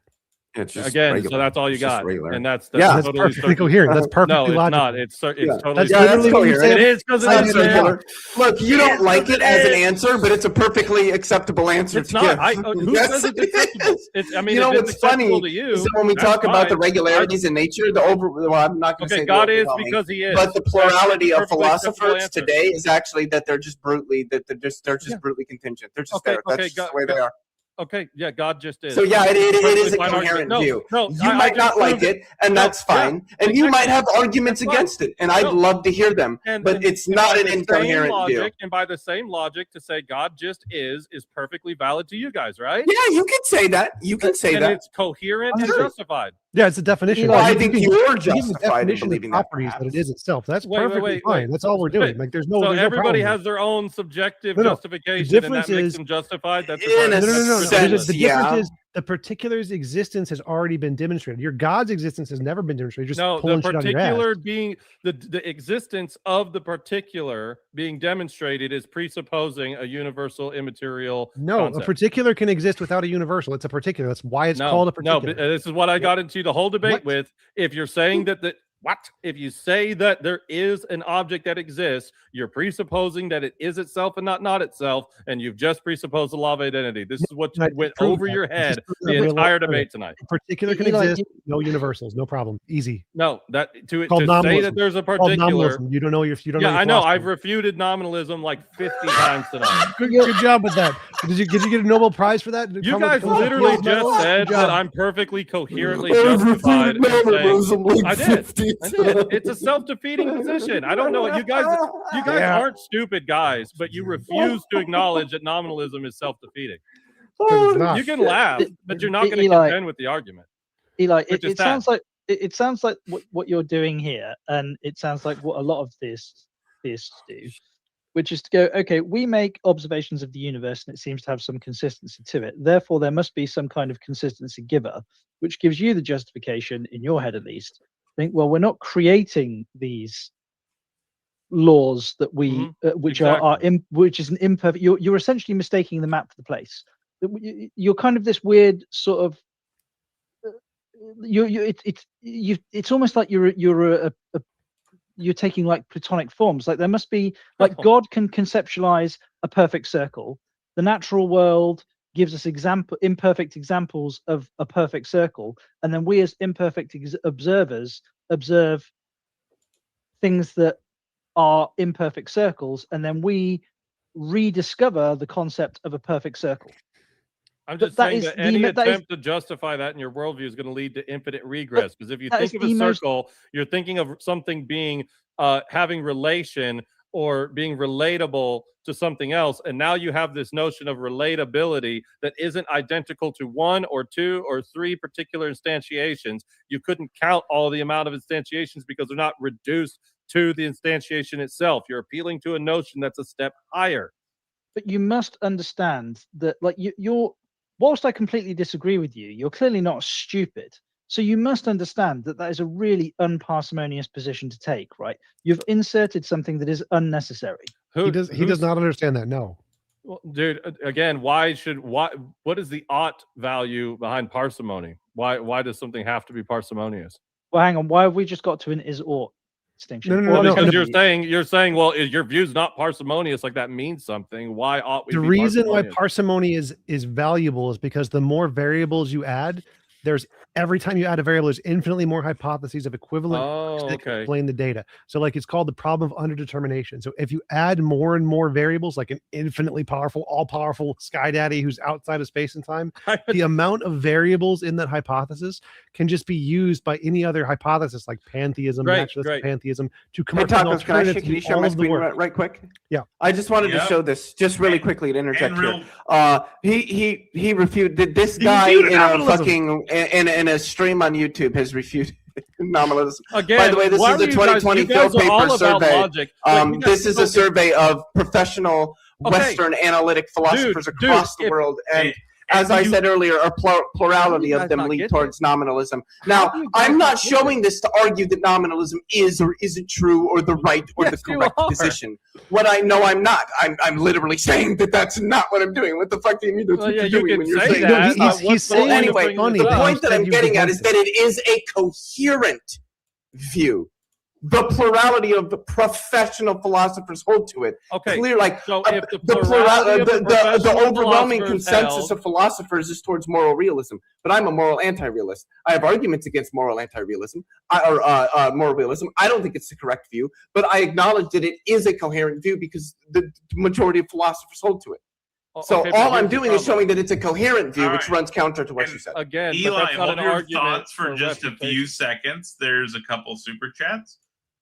It's just Again, regular. so that's all you It's just got, regular. and that's That's totally perfectly coherent. That's perfectly no, it's logical. not. It's totally. That's Yeah, that's literally what you coherent. said. It is because It's it is. regular. Look, you don't like it as an answer, but it's a perfectly acceptable answer It's to not. give. Who Yes, says it's it acceptable? is. I mean, You know if it's what's funny acceptable to you, is that when we that's talk about the fine. regularities in nature, well, I'm not going to Okay, say God the is overwhelming, because he is. but the That's plurality a of perfectly acceptable philosophers answer. today is actually that they're just brutally brutally contingent. They're just there. That's just the way they are. Okay, yeah, God just is. So yeah, it is a Fine argument. coherent No, view. no, You I might just not like proved it, and No, that's fine. yeah, and you might exactly. have arguments That's fine. against it, and I'd No. love to hear them. But it's not by an the same incoherent logic, view. And by the same logic, to say God just is perfectly valid to you guys, right? Yeah, you can say that. You can say and that. it's coherent and Sure. justified. Yeah, it's a definition. Well, I You think can- you're you give the justified in definition of believing that, properties that it perhaps. is itself. That's Wait, perfectly wait, fine. wait. That's all we're doing. Wait. Like there's no. So there's no everybody problem has their own subjective No, no. justification, The and that difference makes is- them justified. That's In a No. sense, The difference yeah. is the particular's existence has already been demonstrated. Your God's existence has never been demonstrated. You're just No, the pulling shit out of your ass. particular being the existence of the particular being demonstrated is presupposing a universal immaterial No, concept. a particular can exist without a universal. It's a particular. That's why it's called a No, particular. but this is what I got into the whole debate What? with. If you're saying that if you say that there is an object that exists, you're presupposing that it is itself and not itself, and you've just presupposed the law of identity. This is what I went proved over that. your I head just proved the that. entire Okay. debate tonight. A particular can Eli, exist, no universals, no problem. Easy. No, that to Called say nominalism. that there's a Called particular. nominalism. You don't know your. You don't know. Yeah, your I know. philosophy. I've refuted nominalism like 50 times tonight. Good job with that. Did you get a Nobel Prize for that? You guys literally just said that I'm perfectly coherently justified. in saying- I did. It's a self-defeating position. I don't know. You guys Yeah. aren't stupid guys, but you refuse to acknowledge that nominalism is self-defeating. It's not. You can laugh, but you're not going to Eli- contend with the argument. Eli, Which is it sounds like it sounds like what you're doing here, and it sounds like what a lot of theists do, which is to go, okay, we make observations of the universe, and it seems to have some consistency to it. Therefore, there must be some kind of consistency giver, which gives you the justification in your head, at least. Think, well, we're not creating these laws that we, which which is an imperfect. You're essentially mistaking the map for the place. You're kind of this weird sort of. It's almost like you're taking like platonic forms. Like there must be like God can conceptualize a perfect circle. The natural world gives us imperfect examples of a perfect circle, and then we as imperfect observers observe things that are imperfect circles, and then we rediscover the concept of a perfect circle. I'm just saying that any attempt to justify that in your worldview is going to lead to infinite regress. Because if you think of a circle, you're thinking of something being having relation or being relatable to something else. And now you have this notion of relatability that isn't identical to one or two or three particular instantiations. You couldn't count all the amount of instantiations because they're not reduced to the instantiation itself. You're appealing to a notion that's a step higher. But you must understand that, like, you're whilst I completely disagree with you, you're clearly not stupid. So you must understand that that is a really unparsimonious position to take, right? You've inserted something that is unnecessary. He does not understand that. No. Well, dude, again, what is the ought value behind parsimony? Why does something have to be parsimonious? Well, hang on. Why have we just got to an is ought distinction? No, because you're saying, well, your view's not parsimonious, like that means something. Why ought we? The reason why parsimony is valuable is because the more variables you add, there's every time you add a variable, there's infinitely more hypotheses of equivalent that can okay. explain the data. So like it's called the problem of underdetermination. So if you add more and more variables, like an infinitely powerful, all-powerful Sky Daddy who's outside of space and time, the amount of variables in that hypothesis can just be used by any other hypothesis like pantheism, naturalistic pantheism, to come up with an alternative can you to share all my of the screen work. right quick? Yeah. I just wanted to show this just really quickly to interject here. He refuted this guy in a fucking in a stream on YouTube has refuted nominalism. Again, by the way, this is the 2020 field paper survey. This is a survey of professional Western analytic philosophers across the world, and as I said earlier, a plurality of them lead towards nominalism. Now, I'm not showing this to argue that nominalism is or isn't true or the right or the correct position. What I know I'm not. I'm literally saying that that's not what I'm doing. What the fuck do you mean that's what you're doing when you're saying that? He's saying anyway, the point that I'm getting at is that it is a coherent view. The plurality of the professional philosophers hold to it. Okay, clear, like so if the overwhelming consensus of philosophers is towards moral realism. But I'm a moral anti-realist. I have arguments against moral anti-realism or moral realism. I don't think it's the correct view, but I acknowledge that it is a coherent view because the majority of philosophers hold to it. So all I'm doing is showing that it's a coherent view, which runs counter to what you said. Again, Eli, hold your thoughts for just a few seconds. There's a couple super chats.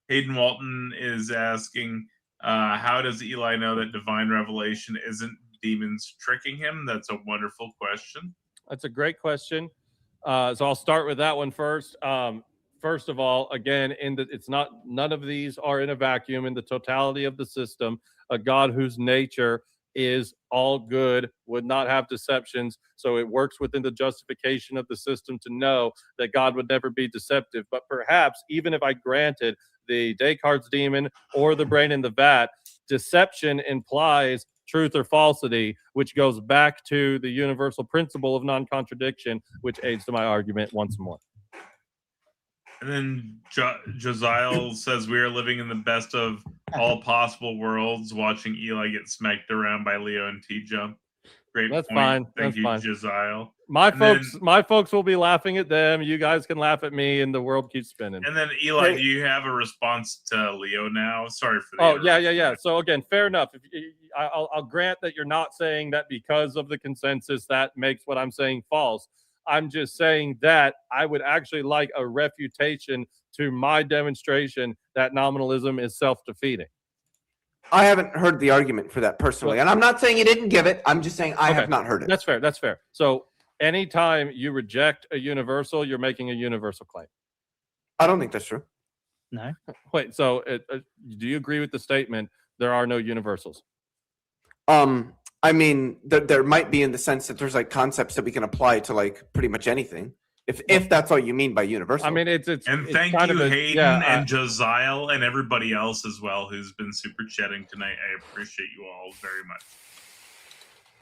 Hayden Walton is asking, how does Eli know that divine revelation isn't demons tricking him? That's a wonderful question. That's a great question. So I'll start with that one first. First of all, again, none of these are in a vacuum. In the totality of the system, a God whose nature is all good would not have deceptions. So it works within the justification of the system to know that God would never be deceptive. But perhaps even if I granted the Descartes demon or the brain in the vat, deception implies truth or falsity, which goes back to the universal principle of non-contradiction, which aids to my argument once more. And then Josiah says, we are living in the best of all possible worlds, watching Eli get smacked around by Leo and TJump. Great That's point. fine. Thank That's you, fine. Josiah. My folks will be laughing at them. You guys can laugh at me, and the world keeps spinning. And then Eli, do you have a response to Leo now? Sorry for the yeah. So again, fair enough. I'll grant that you're not saying that because of the consensus that makes what I'm saying false. I'm just saying that I would actually like a refutation to my demonstration that nominalism is self-defeating. I haven't heard the argument for that personally, and I'm not saying you didn't give it. I'm just saying I have not heard it. That's fair. That's fair. So anytime you reject a universal, you're making a universal claim. I don't think that's true. No. Wait, so do you agree with the statement, there are no universals? I mean, there might be in the sense that there's like concepts that we can apply to like pretty much anything. If that's all you mean by universal. I mean, it's and thank you, Hayden and Josiah and everybody else as well who's been super chatting tonight. I appreciate you all very much.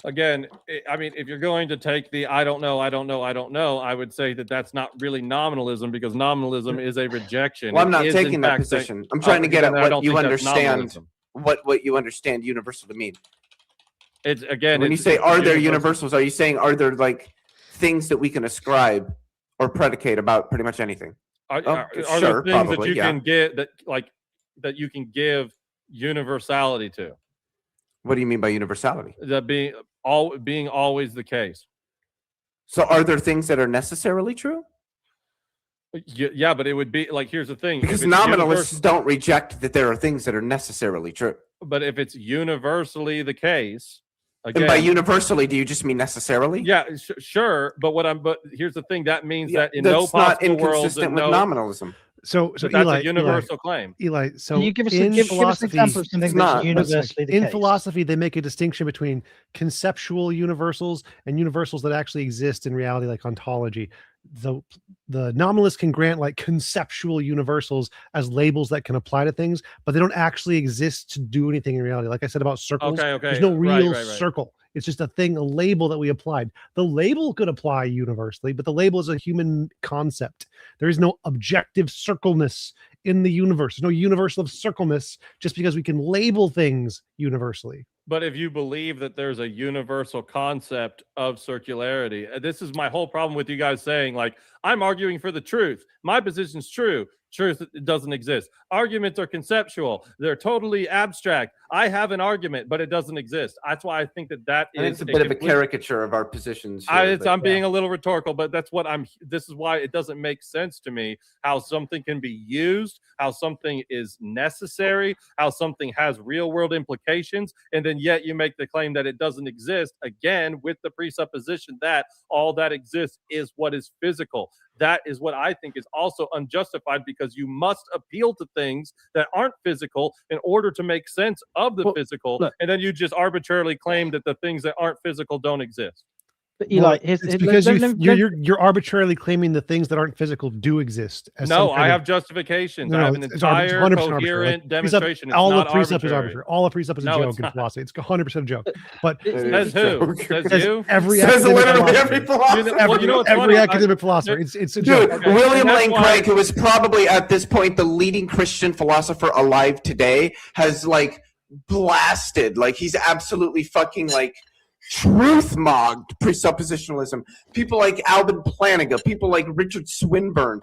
Again, I mean, if you're going to take the I don't know, I would say that that's not really nominalism, because nominalism is a rejection. Well, I'm not taking that position. I'm trying to get at what you understand, what you understand universal to mean. It's again, when you say are there universals, are you saying are there like things that we can ascribe or predicate about pretty much anything? Are there things that you can get that you can give universality to? What do you mean by universality? That being always the case. So are there things that are necessarily true? Yeah, but it would be like, here's the thing. Because nominalists don't reject that there are things that are necessarily true. But if it's universally the case, again, and by universally, do you just mean necessarily? Yeah, sure. But here's the thing. That means that in no possible world, that's not inconsistent with nominalism. So that's Eli, a universal claim. Eli, so can you give us an example of something that's universally the case? In philosophy, they make a distinction between conceptual universals and universals that actually exist in reality, like ontology. The nominalists can grant like conceptual universals as labels that can apply to things, but they don't actually exist to do anything in reality. Like I said about circles, okay. there's no real circle It's just a thing, a label that we applied. The label could apply universally, but the label is a human concept. There is no objective circleness in the universe. There's no universal of circleness just because we can label things universally. But if you believe that there's a universal concept of circularity, this is my whole problem with you guys saying, like, I'm arguing for the truth. My position's true. Truth doesn't exist. Arguments are conceptual. They're totally abstract. I have an argument, but it doesn't exist. That's why I think that and is it's a bit of a caricature of our positions. I'm being a little rhetorical, but that's what this is why it doesn't make sense to me how something can be used, how something is necessary, how something has real world implications, and then yet you make the claim that it doesn't exist, again, with the presupposition that all that exists is what is physical. That is what I think is also unjustified, because you must appeal to things that aren't physical in order to make sense of the physical. Look, and then you just arbitrarily claim that the things that aren't physical don't exist. But Eli, it's because you're arbitrarily claiming the things that aren't physical do exist. No, I have justifications. I have an entire coherent demonstration. All of Presup is arbitrary. All of Presup is a joke in philosophy. It's 100% a joke. But says who? Says you? Says literally every philosopher. Every academic philosopher. It's a joke. Dude, William Lane Craig, who is probably at this point the leading Christian philosopher alive today, has like blasted, like he's absolutely fucking like truth mogged presuppositionalism. People like Alvin Plantinga, people like Richard Swinburne.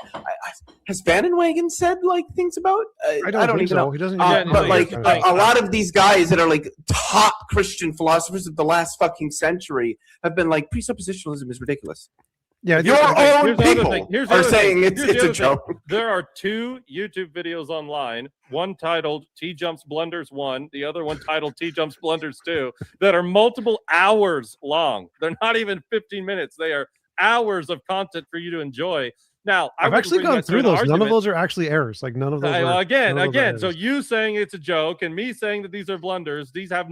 Has Vandenwagen said like things about? I don't even know. He doesn't. But like a lot of these guys that are like top Christian philosophers of the last fucking century have been like presuppositionalism is ridiculous. Yeah, your own people are saying it's a joke. There are 2 YouTube videos online, one titled TJump's Blunders 1, the other one titled TJump's Blunders 2, that are multiple hours long. They're not even 15 minutes. They are hours of content for you to enjoy. Now, I've actually gone through those. None of those are actually errors. Like none of those. Again. So you saying it's a joke and me saying that these are blunders. These have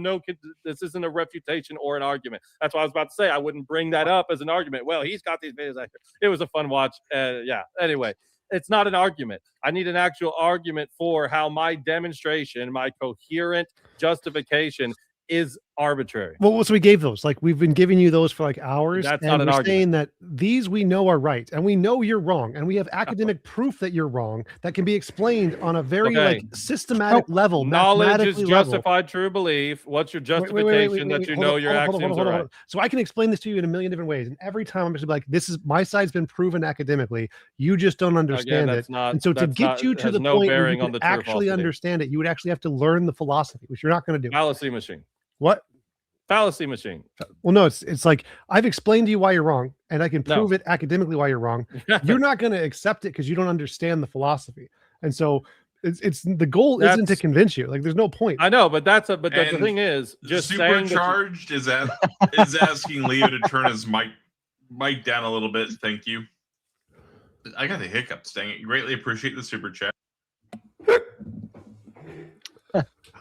this isn't a refutation or an argument. That's what I was about to say. I wouldn't bring that up as an argument. Well, he's got these videos out here. It was a fun watch. Yeah. Anyway, it's not an argument. I need an actual argument for how my demonstration, my coherent justification is arbitrary. Well, so we gave those. Like we've been giving you those for like hours. That's and not an argument. Saying that these we know are right, and we know you're wrong, and we have academic proof that you're wrong that can be explained on a very like systematic level. Knowledge is justified true belief. What's your justification that you know your axioms are right? So I can explain this to you in a million different ways, and every time I'm just like, "This is my side's been proven academically. You just don't understand it." And so to get you to the point where you can actually understand it, you would actually have to learn the philosophy, which you're not going to do. Fallacy machine. What? Fallacy machine. Well, no, it's like I've explained to you why you're wrong, and I can prove it academically why you're wrong. You're not going to accept it because you don't understand the philosophy, and so it's the goal isn't to convince you. Like, there's no point. I know, but the thing is, just Supercharged is asking Leo to turn his mic down a little bit. Thank you. I got the hiccups. Dang it! Greatly appreciate the super chat.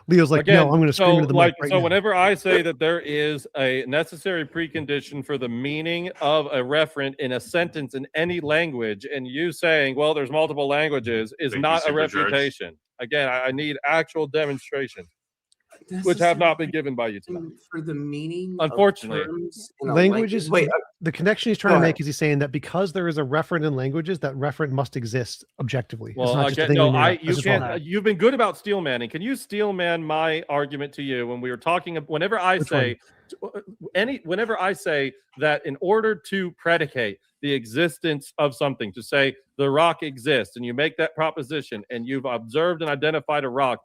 Leo's like, no, I'm going to scream into the mic right now. Whenever I say that there is a necessary precondition for the meaning of a referent in a sentence in any language, and you saying, well, there's multiple languages, is not a refutation. Again, I need actual demonstration, which have not been given by you tonight. For the meaning, unfortunately, languages. Wait, the connection he's trying to make is he's saying that because there is a referent in languages, that referent must exist objectively. Well, you've been good about steel manning. Can you steel man my argument to you when we were talking? Whenever I say that in order to predicate the existence of something, to say the rock exists, and you make that proposition, and you've observed and identified a rock.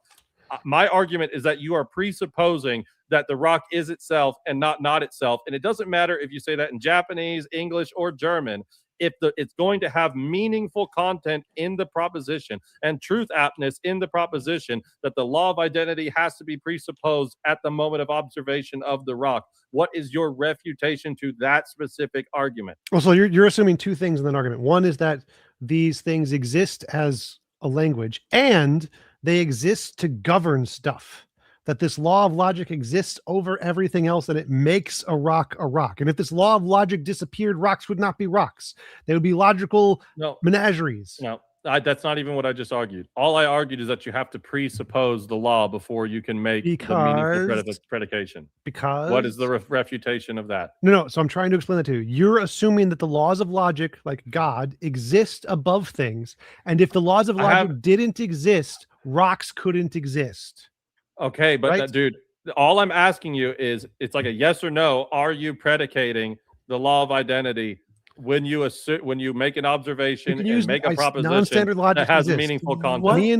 My argument is that you are presupposing that the rock is itself and not itself. And it doesn't matter if you say that in Japanese, English, or German. If it's going to have meaningful content in the proposition and truth aptness in the proposition, that the law of identity has to be presupposed at the moment of observation of the rock. What is your refutation to that specific argument? Well, so you're assuming 2 things in that argument. One is that these things exist as a language, and they exist to govern stuff, that this law of logic exists over everything else, and it makes a rock a rock. And if this law of logic disappeared, rocks would not be rocks. They would be logical menageries. No, That's not even what I just argued. All I argued is that you have to presuppose the law before you can make the meaningful predication. Because what is the refutation of that? No. So I'm trying to explain that to you. You're assuming that the laws of logic, like God, exist above things, and if the laws of logic didn't exist, rocks couldn't exist. Okay, but Right? dude, all I'm asking you is, it's like a yes or no. Are you predicating the law of identity when you make an observation and make a proposition non-standard logic that has exists. meaningful context? Me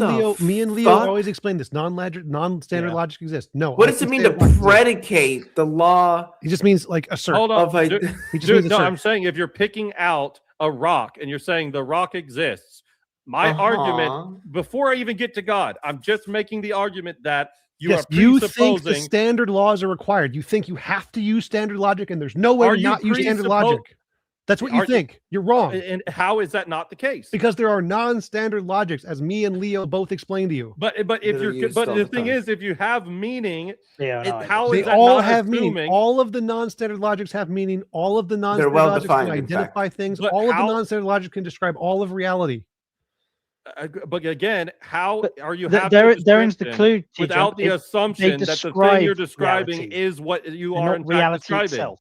and Leo fuck? always explain this. Non-standard logic exists. No. What does it mean to predicate the law? It just means like assert. Hold on, Of dude, He just dude, means no, assert. I'm saying if you're picking out a rock and you're saying the rock exists, my argument before I even get to God, I'm just making the argument that you are you presupposing. think the standard laws are required. You think you have to use standard logic, and there's no way to not use standard logic. That's what you think. You're wrong. And how is that not the case? Because there are non-standard logics, as me and Leo both explained to you. But if you're the thing is, if you have meaning, how they is that all not have assuming? meaning. All of the non-standard logics have meaning. All of the non-standard well logics can defined, in identify fact. things. But All of how- the non-standard logic can describe all of reality. But again, how are you? There's the clue. Without the assumption that the thing you're describing is what you are in fact describing.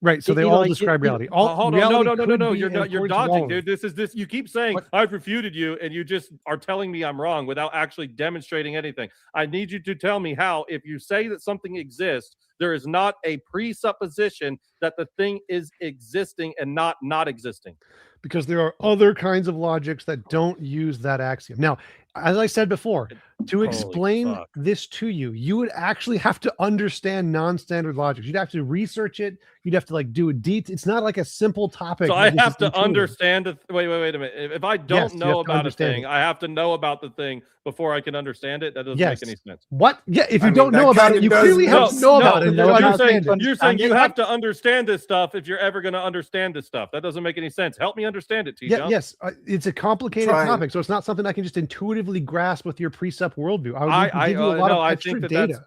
Right, so they all describe reality. All Hold on, reality no, could be you're in not. You're accordance with all dodging, of dude. This. You keep saying I've refuted you, and you just are telling me I'm wrong without actually demonstrating anything. I need you to tell me how, if you say that something exists, there is not a presupposition that the thing is existing and not existing. Because there are other kinds of logics that don't use that axiom. Now, as I said before, to explain this to you, you would actually have to understand non-standard logics. You'd have to research it. You'd have to like do a it's not like a simple topic. So I that is have to intuitive. understand. Wait a minute. If I don't Yes, you know have to about a understand thing, it. I have to know about the thing before I can understand it. That doesn't make any sense. What? Yeah, if you don't know about it, you clearly have to know about it. You're saying you have to understand this stuff if you're ever going to understand this stuff. That doesn't make any sense. Help me understand it, TJump. Yes, it's a complicated topic, so it's not something I can just intuitively grasp with your Presup worldview. I give you a lot of extra data.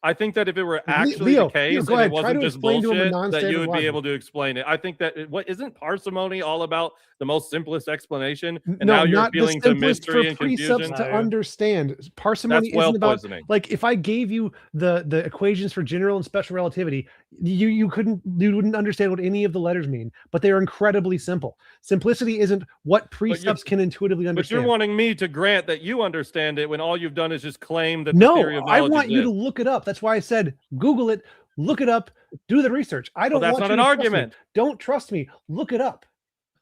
I think that if it were actually Leo, the case Leo, go and ahead. it Try wasn't to just explain to him a bullshit, that you non-standard would be logic. able to explain it. I think that what isn't parsimony all about the most simplest explanation, and No, now you're not appealing the to simplest mystery for and precepts confusion. to understand. Parsimony That's well isn't about poisoning. like if I gave you the equations for general and special relativity, you wouldn't understand what any of the letters mean, but they are incredibly simple. Simplicity isn't what precepts can intuitively But understand. you're wanting me to grant that you understand it when all you've done is just claim that the No, theory of I knowledge want you to exists. look it up. That's why I said Google it, look it up, do the research. I don't Well, that's want not you an to trust me. argument. Don't trust me. Look it up.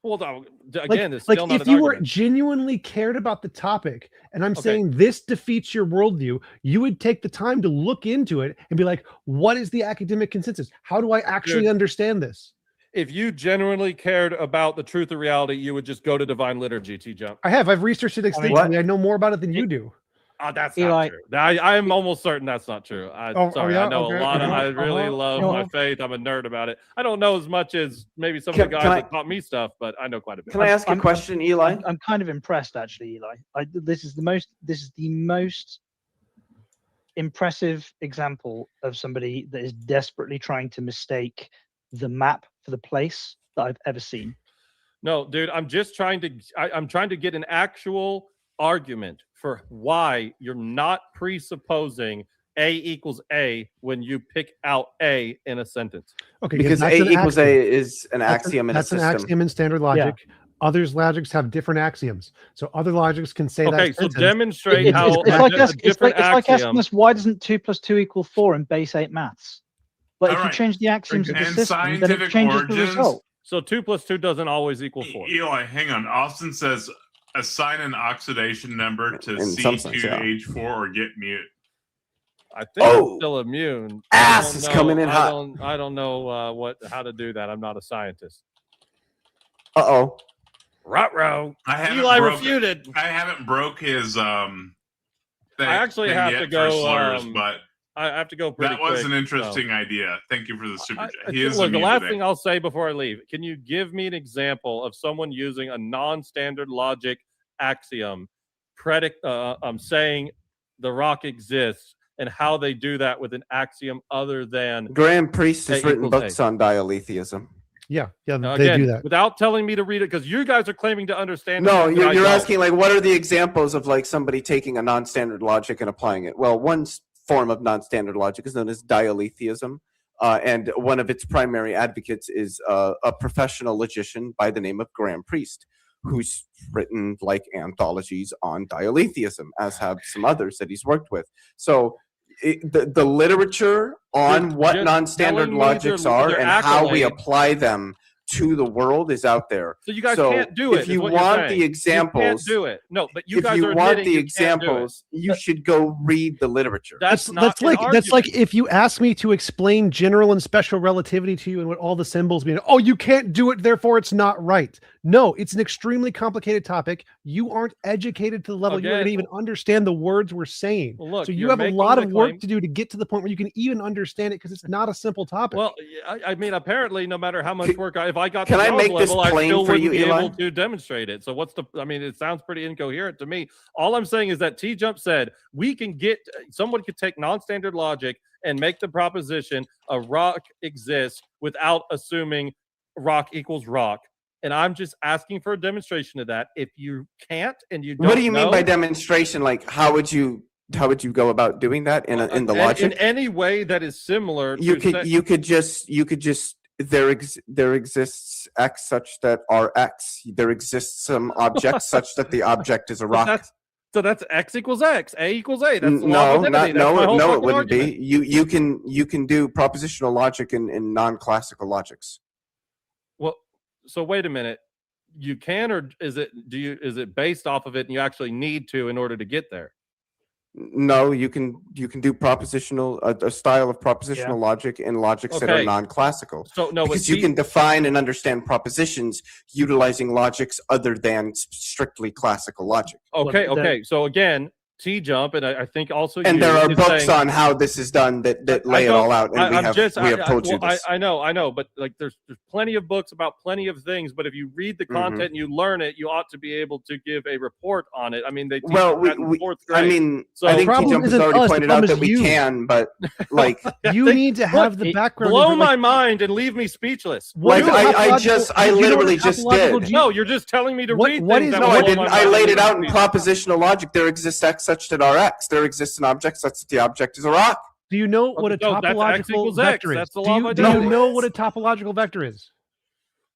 Well, again, it's like still not if an you were argument. genuinely cared about the topic, and I'm saying this defeats your worldview, you would take the time to look into it and be like, what is the academic consensus? How do I actually Dude. understand this? If you genuinely cared about the truth of reality, you would just go to divine liturgy, TJump. I've researched it extensively. I know more about it than you do. Oh, that's Eli- not true. I am almost certain that's not true. Sorry, yeah? I know Okay. a lot. I Uh-huh. really love Uh-huh. my faith. I'm a nerd about it. I don't know as much as maybe some of the guys that taught me stuff, but I know quite a bit. Can I ask a question, Eli? I'm kind of impressed, actually, Eli. This is the most impressive example of somebody that is desperately trying to mistake the map for the place that I've ever seen. No, dude, I'm just trying to. I'm trying to get an actual argument for why you're not presupposing A equals A when you pick out A in a sentence. Okay, Because that's A an equals axiom. A is an axiom in a That's an system. axiom in standard logic. Others logics have different axioms. So other logics can say Okay, that. so sentence. demonstrate how It's like, a it's different like asking axiom. us, why doesn't 2 + 2 = 4 in base 8 maths? But if you Alright. change the axioms of the And system, then it scientific changes the origins. result. So 2 + 2 doesn't always equal 4. Eli, hang on. Austin says assign an oxidation number to In some sense, yeah. C2H4 or get mute. I think I'm still immune. Ass is coming in hot. I don't know how to do that. I'm not a scientist. Uh-oh. Ruh-roh. I haven't Eli broke- refuted. I haven't broke his thing, I actually thing have yet to for go. slurs, but I have to go pretty that was quick, an so. interesting idea. Thank you for the super chat. He is Look, the immune last today. thing I'll say before I leave, can you give me an example of someone using a non-standard logic axiom, saying the rock exists, and how they do that with an axiom other than Graham Priest has A written equals books A? on dialetheism. Yeah, they Again, do that. without telling me to read it, because you guys are claiming to understand. No, it, and I you're don't. asking like, what are the examples of like somebody taking a non-standard logic and applying it? Well, one form of non-standard logic is known as dialetheism, and one of its primary advocates is a professional logician by the name of Graham Priest, who's written like anthologies on dialetheism, as have some others that he's worked with. So the literature on what just non-standard telling me logics are their and how we accolades. apply them to the world is out there. So you guys can't do it. If you want the examples, you can't do it. No, but you if guys you are want admitting the you can't do it. examples, you should go read the literature. That's That's like if you ask me to explain general and special relativity to you and what all the symbols mean. Oh, you can't do it, therefore it's not right. No, it's an extremely complicated topic. You aren't educated to the level you're going to even understand the words we're saying. Well, look, so you you're have a making lot the of work claim- to do to get to the point where you can even understand it, because it's not a simple topic. Well, I mean, apparently, no matter how much work if I got can to I Joe's make this level, I plain still for wouldn't you, be Eli? able to demonstrate it. So what's the? I mean, it sounds pretty incoherent to me. All I'm saying is that TJump said we can get someone could take non-standard logic and make the proposition a rock exists without assuming rock equals rock. And I'm just asking for a demonstration of that. If you can't and you don't What do you mean by know- demonstration? Like, how would you go about doing that in the logic? in any way that is similar? You to could say- you could just there exists X such that R X. There exists some object such that the object is a rock. So that's X equals X, A equals A. That's the law of identity. That's my whole no, it fucking wouldn't argument. be. You can do propositional logic in non-classical logics. Well, so wait a minute. You can, or is it based off of it and you actually need to in order to get there? No, you can do propositional a style of propositional logic in logics that are Okay. non-classical. So no, because you can define and understand propositions utilizing logics other than strictly classical logic. Okay. So again, TJump, and I think also And you there are is books saying- on how this is done that I lay it don't- all out, and we have told you well, this. I know, but like there's plenty of books about plenty of things. But if you read the content and you learn it, you ought to be able to give a report on it. I mean, they teach Well, that in fourth grade. I mean, So I think problem TJump has isn't already us, the pointed out problem that is we you. can, but like You need to have the background. Blow information. my mind and leave me speechless. Like, Do you know what I topological- literally just topological did. ge- No, you're just telling me to What- read what things. is- that No, will I blow didn't. my I mind laid and it out in leave me speechless. propositional logic. There exists X such that RX. There exists an object such that the object is a rock. Do you know what a No, that's X topological equals X. vector is? That's the Do law you, of do you identity. know what a topological vector is?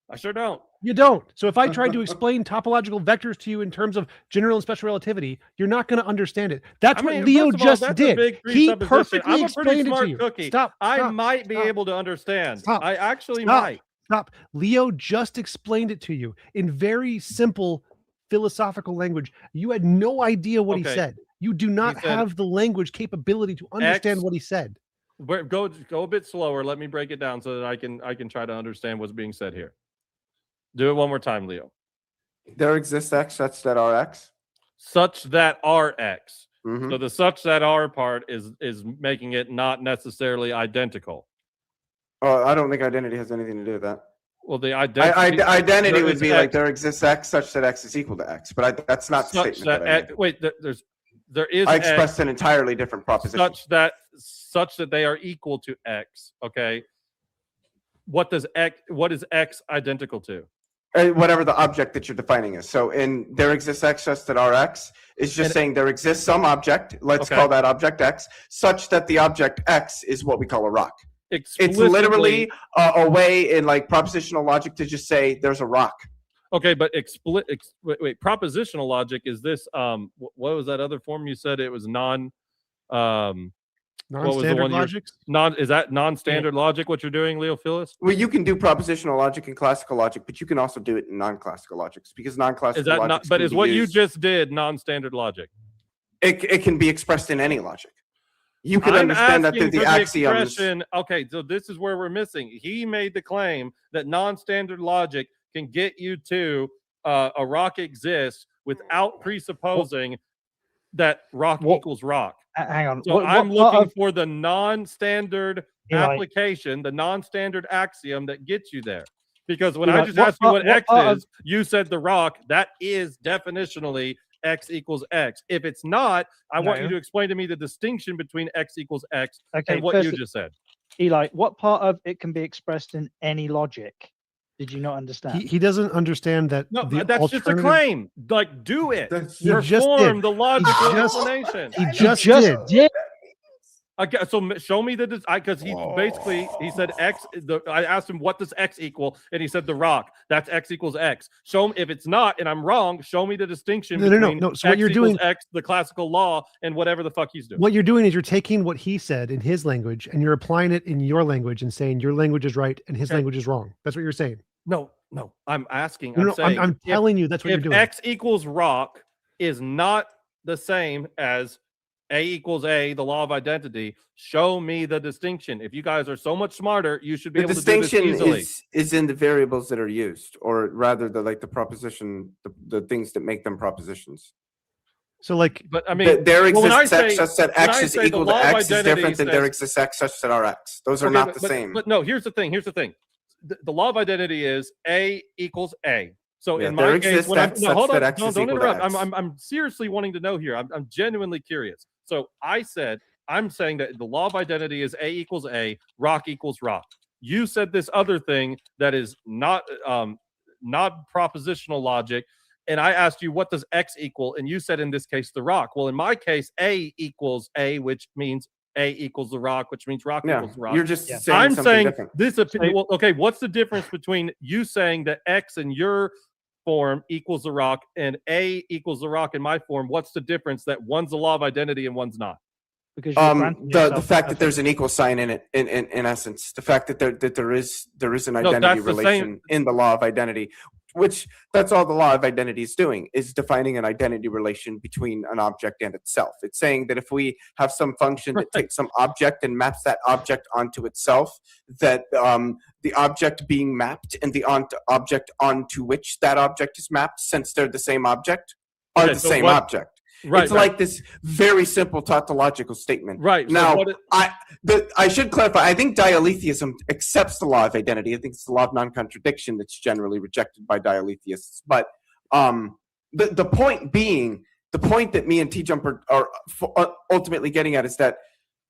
I sure don't. You don't. So if I tried to explain topological vectors to you in terms of general and special relativity, you're not going to understand it. That's I what mean, Leo first of all, just that's a did. big He presupposition. perfectly I'm a pretty explained it smart to you. cookie. Stop. I stop, might be stop. able to understand. Stop. I actually Stop. might. Stop. Leo just explained it to you in very simple philosophical language. You had no idea what he Okay. said. You do not He said have the language capability to understand X- what he said. Go a bit slower. Let me break it down so that I can try to understand what's being said here. Do it one more time, Leo. There exists X such that RX. Such that RX. Mhm. So the such that R part is making it not necessarily identical. I don't think identity has anything to do with that. Well, the identity Identity there would is be X like there exists X such that X is equal to X, but that's not the such statement that that I made. wait, there is I X expressed an entirely different proposition. such that they are equal to X. Okay. What is X identical to? Whatever the object that you're defining is. So in there exists X such that RX is just saying there exists some object, let's call that object X, such that the object X is what we call a rock. It's literally a way in like propositional logic to just say there's a rock. Okay, but wait, propositional logic is this what was that other form you said it was Non-standard logic? Is that non-standard logic what you're doing, Leo Phyllis? Well, you can do propositional logic in classical logic, but you can also do it in non-classical logics because non-classical Is that logics not but can is be what you used- just did non-standard logic? it can be expressed in any logic. You can I'm understand that through asking the for axioms. expression. Okay, so this is where we're missing. He made the claim that non-standard logic can get you to a rock exists without presupposing that rock equals rock. Hang on. So What I'm part looking of- for the non-standard Eli. application, the non-standard axiom that gets you there. Because when Eli, I just what asked you part- what what X part is, you said the rock. That is definitionally X equals X. If it's not, I want you No. to explain to me the distinction between X equals X Okay, and what you first- just said. Eli, what part of it can be expressed in any logic? Did you not understand? He doesn't understand that. No, the that's just a alternative- claim. Like, do it. He just Perform did. the logical just- explanation. He just did. Okay, so show me the because he basically he said X. I asked him what does X equal, and he said the rock. That's X equals X. Show me if it's not, and I'm wrong. Show me the distinction between No. So X what you're equals doing, X, the classical law, and whatever the fuck he's doing. what you're doing is you're taking what he said in his language and you're applying it in your language and saying your language is right and his language is wrong. That's what you're saying. No. I'm asking. No, I'm telling you that's what you're if doing. X equals rock is not the same as A equals A, the law of identity. Show me the distinction. If you guys are so much smarter, you should be The able to do this distinction easily. is in the variables that are used, or rather the proposition, the things that make them propositions. So like, but I mean, there well, when I exists X say- such that when X I is say the equal to law of X is identity different than there says- exists X such that are X. Those are Okay, not the same. But no, here's the thing. The law of identity is A equals A. So Yeah, in there my case, exists when I'm X no, such hold that on, X no, is don't equal to interrupt. X. I'm seriously wanting to know here. I'm genuinely curious. So I'm saying that the law of identity is A equals A, rock equals rock. You said this other thing that is not propositional logic, and I asked you what does X equal, and you said in this case the rock. Well, in my case, A equals A, which means A equals the rock, which means rock equals the rock. You're just saying I'm something saying different. well, okay, what's the difference between you saying that X in your form equals the rock and A equals the rock in my form? What's the difference that one's a law of identity and one's not? Because the fact that there's an equal sign in it, in essence, the fact that there is an No, identity that's the relation same- in the law of identity, which that's all the law of identity is doing, is defining an identity relation between an object and itself. It's saying that if we have some function that takes some object and maps that object onto itself, that the object being mapped and the object onto which that object is mapped, since they're the same object, are Okay, the so same what- object. Right, It's right. like this very simple tautological statement. Right. so Now, what I should clarify. I think dialetheism accepts the law of identity. I think it's the law of non-contradiction that's generally rejected by dialetheists. But the point being, the point that me and TJump are ultimately getting at is that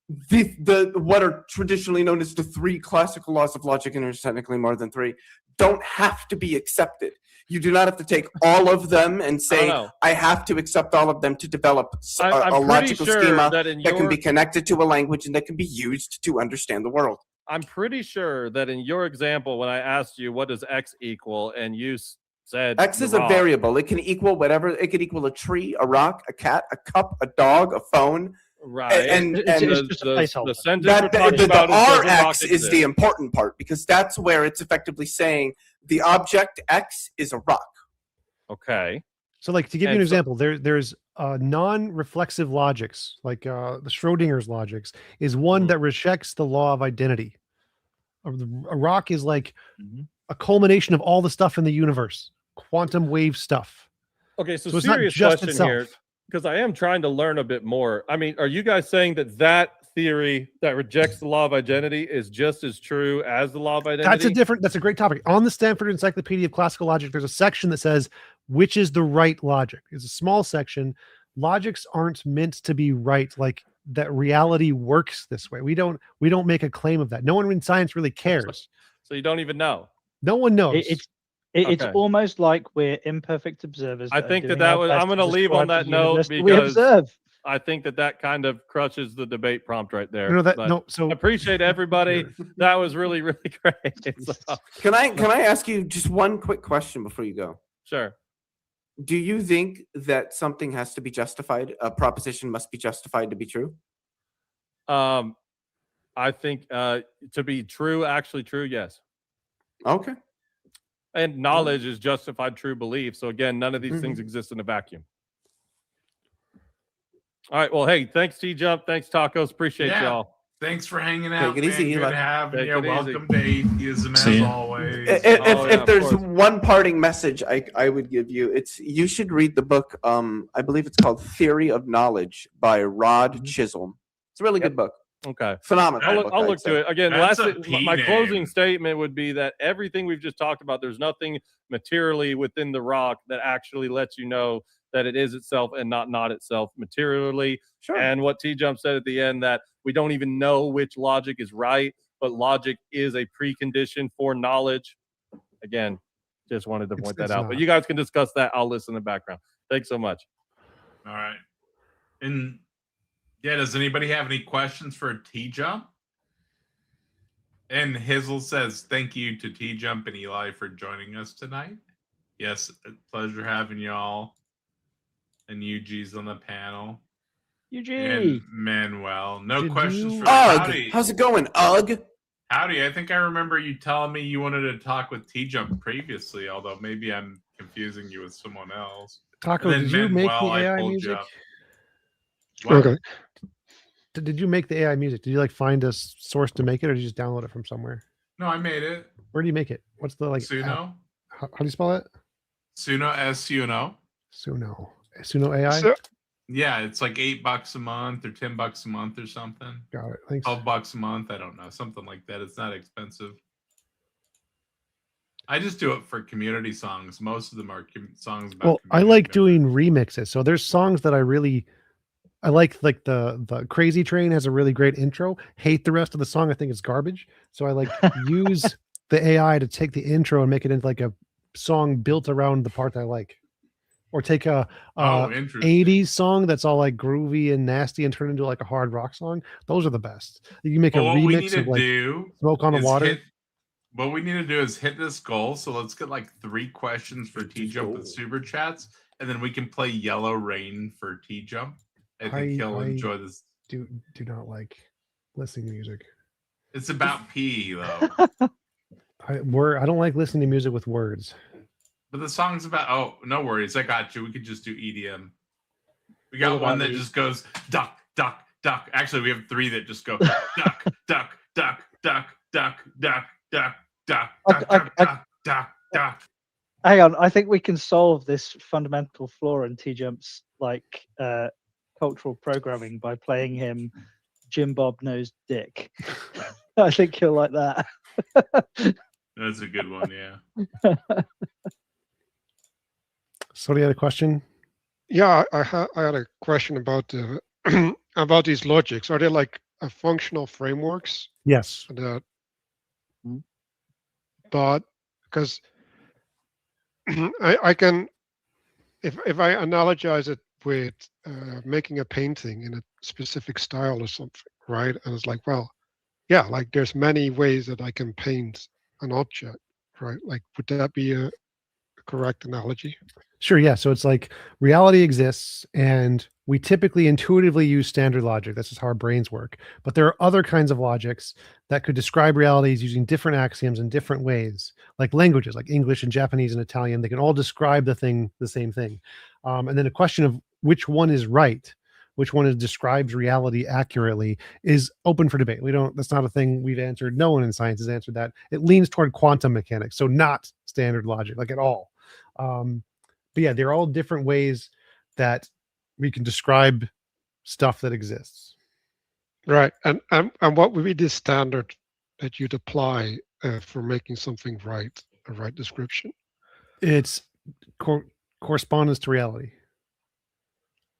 the what are traditionally known as the three classical laws of logic, and there's technically more than three, don't have to be accepted. You do not have to take all of them and say, know. I have to accept all of them to develop I'm a pretty logical sure schema that in that can be your- connected to a language and that can be used to understand the world. I'm pretty sure that in your example, when I asked you what does X equal, and you said X the is a rock, variable. It can equal whatever. It could equal a tree, a rock, a cat, a cup, a dog, a phone. right? And the sentence that, we're talking the about is does a rock RX is exist? the important part, because that's where it's effectively saying the object X is a rock. Okay. So, like, to give you And an so- example, there's non-reflexive logics, like the Schrodinger's logics, is one that rejects the law of identity. A rock is like a culmination of all the stuff in the universe, quantum wave stuff. Okay, so it's not serious just question itself. here, because I am trying to learn a bit more. I mean, are you guys saying that theory that rejects the law of identity is just as true as the law of identity? That's a great topic. On the Stanford Encyclopedia of Classical Logic, there's a section that says which is the right logic. It's a small section. Logics aren't meant to be right, like that reality works this way. We don't make a claim of that. No one in science really cares. So you don't even know. No one knows. It's Okay. almost like we're imperfect observers. I that are think doing that our was. best I'm going to leave describe on that the note universe that we because observe. I think that kind of crushes the debate prompt right there. No, that- But no, so- I appreciate everybody. That was really, really great. So, Can I ask you just one quick question before you go? sure. Do you think that something has to be justified? A proposition must be justified to be true? I think to be true, actually true, yes. Okay. And knowledge is justified true belief. So again, none of these things exist in a vacuum. All right. Well, hey, thanks TJump. Thanks Tacos. Appreciate Yeah. y'all. Thanks for hanging out. Take it easy, man. Good Eli. having Take you. it easy. Welcome to atheism See as ya. always. If of there's course. one parting message I would give you, it's you should read the book. I believe it's called Theory of Knowledge by Rod Chisholm. It's a really good book. Okay. Phenomenal. I'll book, I'll I'd look say. to it again. That's Last a P my name. closing statement would be that everything we've just talked about, there's nothing materially within the rock that actually lets you know that it is itself and not itself materially. Sure. And what TJump said at the end, that we don't even know which logic is right, but logic is a precondition for knowledge. Again, just wanted to point that it's out. But not. you guys can discuss that. I'll listen in the background. Thanks so much. All right. And yeah, does anybody have any questions for TJump? And Hizzle says, thank you to TJump and Eli for joining us tonight. Yes, a pleasure having y'all. And UG's on the panel. UG. And Manuel. No Did questions you- for Ugh! Howdy. How's it going, Ugh? Howdy, I think I remember you telling me you wanted to talk with TJump previously, although maybe I'm confusing you with someone else. Taco, And then did you make the Manuel, I AI pulled you music? up. What? Okay. Did you make the AI music? Did you like find a source to make it, or did you just download it from somewhere? No, I made it. Where do you make it? What's the like? Suno. How do you spell it? Suno, S-U-N-O. Suno AI. Yeah, it's like $8 a month or $10 a month or something. Got it. Thanks. $12 a month. I don't know, something like that. It's not expensive. I just do it for community songs. Most of them are songs about. Well, I like doing remixes. So there's songs that I like the Crazy Train has a really great intro. Hate the rest of the song. I think it's garbage. So I like use the AI to take the intro and make it into like a song built around the part I like. Or take a interesting. 80s song that's all like groovy and nasty and turn it into like a hard rock song. Those are the best. You can make a Well, what we need remix to of like do Smoke on the is Water. what we need to do is hit this goal. So let's get like 3 questions for TJump with super chats, and then we can play Yellow Rain for TJump. I think he'll enjoy this. Do not like listening to music. It's about pee though. I don't like listening to music with words. But the song's about, oh, no worries. I got you. We could just do EDM. We got one that just goes duck, duck, duck. Actually, we have 3 that just go duck, duck, duck, duck, duck, duck, duck, duck, duck, duck, duck, duck. Hang on, I think we can solve this fundamental flaw in TJump's like cultural programming by playing him Jim Bob Knows Dick. I think he'll like that. That's a good one, yeah. Somebody had a question? Yeah, I had a question about the about these logics. Are they like functional frameworks? Yes. That, but because I can, if I analogize it with making a painting in a specific style or something, right? And it's like, well, yeah, like there's many ways that I can paint an object, right? Like, would that be a correct analogy? Sure, yeah. So it's like reality exists, and we typically intuitively use standard logic. That's just how our brains work. But there are other kinds of logics that could describe realities using different axioms in different ways, like languages, like English and Japanese and Italian. They can all describe the same thing. And then a question of which one is right, which one describes reality accurately, is open for debate. That's not a thing we've answered. No one in science has answered that. It leans toward quantum mechanics, so not standard logic, like at all. But yeah, they're all different ways that we can describe stuff that exists. Right. And what would be the standard that you'd apply for making something right, a right description? It's correspondence to reality.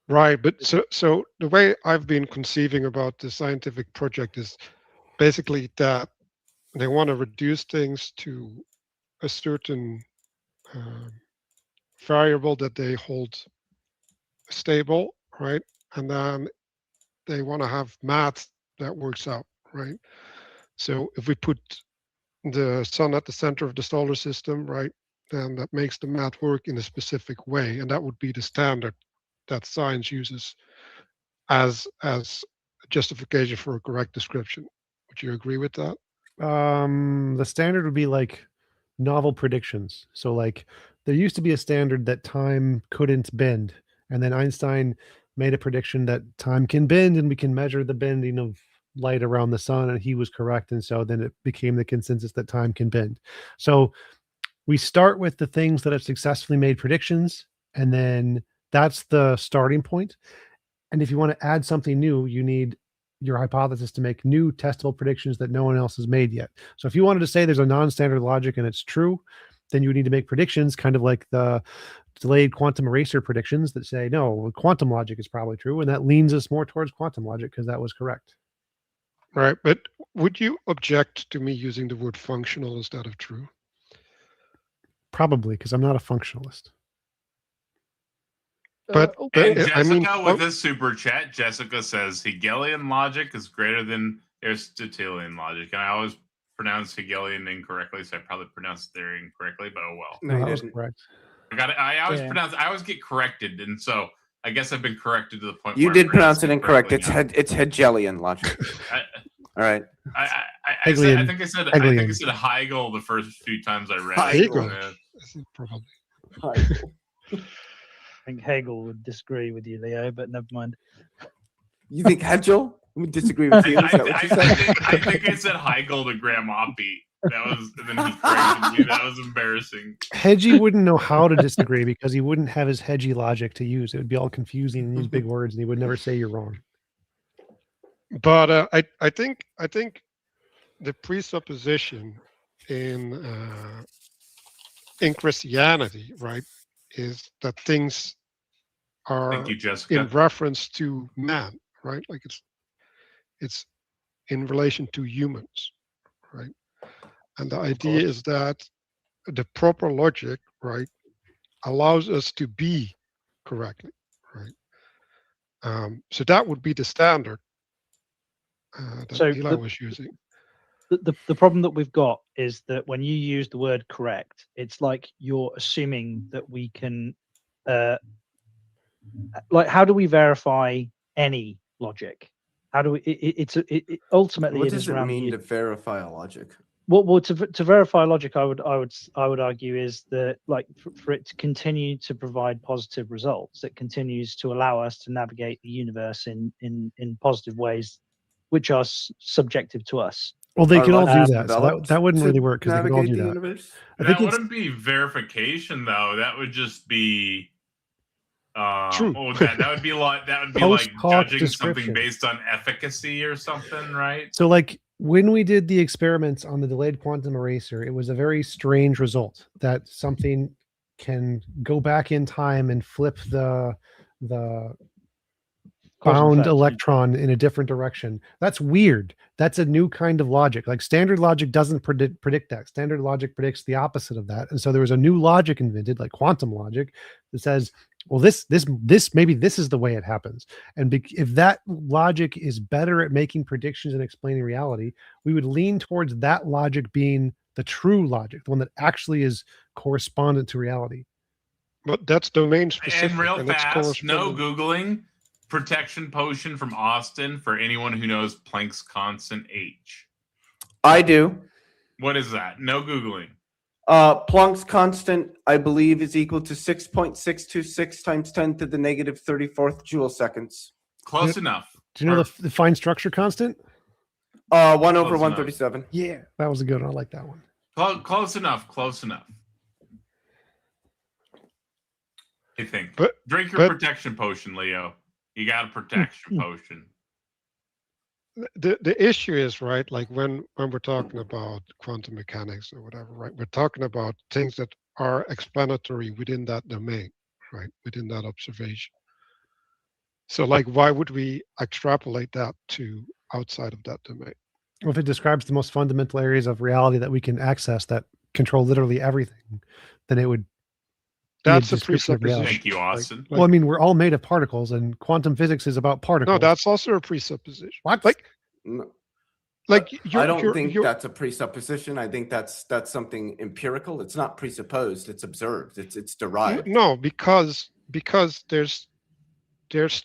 Right. But so the way I've been conceiving about the scientific project is basically that they want to reduce things to a certain variable that they hold stable, right? And then they want to have math that works out, right? So if we put the sun at the center of the solar system, right, then that makes the math work in a specific way, and that would be the standard that science uses as justification for a correct description. Would you agree with that? The standard would be like novel predictions. So like there used to be a standard that time couldn't bend, and then Einstein made a prediction that time can bend and we can measure the bending of light around the sun, and he was correct. And so then it became the consensus that time can bend. So we start with the things that have successfully made predictions, and then that's the starting point. And if you want to add something new, you need your hypothesis to make new testable predictions that no one else has made yet. So if you wanted to say there's a non-standard logic and it's true, then you need to make predictions kind of like the delayed quantum eraser predictions that say, no, quantum logic is probably true. And that leans us more towards quantum logic because that was correct. Right. But would you object to me using the word functional instead of true? Probably because I'm not a functionalist. But And I Jessica mean, with this super chat, Jessica says Hegelian logic is greater than Aristotelian logic. And I always pronounce Hegelian incorrectly, so I probably pronounced their incorrectly, but oh well. No, you that was didn't. correct. I always Yeah. pronounce. I always get corrected, and so I guess I've been corrected to the point. You where did I'm pronounce it pronouncing incorrect. It's correctly it's Hegelian logic. now. All right. I said, I think I said Hegel the first few times I read Hegel. it. Probably. I think Hegel would disagree with you, Leo, but never mind. You think Hegel would disagree with you? Is that what you said? I think I said Hegel to Grandma Pete. That was, and then he corrected me. That was embarrassing. Hedgie wouldn't know how to disagree because he wouldn't have his hedgy logic to use. It would be all confusing and use big words, and he would never say you're wrong. But I think the presupposition in Christianity, right, is that things are Thank you, Jessica. in reference to man, right? Like it's in relation to humans, right? And the idea is that the proper logic, right, allows us to be correctly, right? So that would be the standard that So Eli was using. The problem that we've got is that when you use the word correct, it's like you're assuming that we can, like, how do we verify any logic? How do we? Ultimately, What it does is it around mean to verify a logic? Well, to verify logic, I would argue is that, like, for it to continue to provide positive results, it continues to allow us to navigate the universe in positive ways, which are subjective to us. Well, they Our can all do logic that, so developed that wouldn't to really work because they can all navigate do the that. universe? I think That it's wouldn't be verification, though. That would just be. True. That would be like like Post hoc judging description. something based on efficacy or something, right? So, like, when we did the experiments on the delayed quantum eraser, it was a very strange result that something can go back in time and flip the Cause and bound effect, yeah. electron in a different direction. That's weird. That's a new kind of logic. Like, standard logic doesn't predict that. Standard logic predicts the opposite of that. And so there was a new logic invented, like quantum logic, that says, well, this maybe this is the way it happens. And if that logic is better at making predictions and explaining reality, we would lean towards that logic being the true logic, the one that actually is correspondent to reality. But that's domain specific. And real and it's fast, no correspondent. Googling. Protection potion from Austin for anyone who knows Planck's constant H. I do. What is that? No Googling. Planck's constant, I believe, is equal to 6.626 times 10 to the negative 34th joule seconds. Close enough. Do you know the fine structure constant? 1 over Close enough. 137. Yeah, that was a good one. I like that one. Close enough. Close enough. I think. Drink your protection potion, Leo. You got a protection potion. The issue is, right, like when we're talking about quantum mechanics or whatever, right, we're talking about things that are explanatory within that domain, right, within that observation. So, like, why would we extrapolate that to outside of that domain? Well, if it describes the most fundamental areas of reality that we can access that control literally everything, then it would. That's a presupposition. Thank you, Austin. Well, I mean, we're all made of particles, and quantum physics is about particles. No, that's also a presupposition. What? No. Like, I don't think that's a presupposition. I think that's something empirical. It's not presupposed. It's observed. It's derived. No, because there's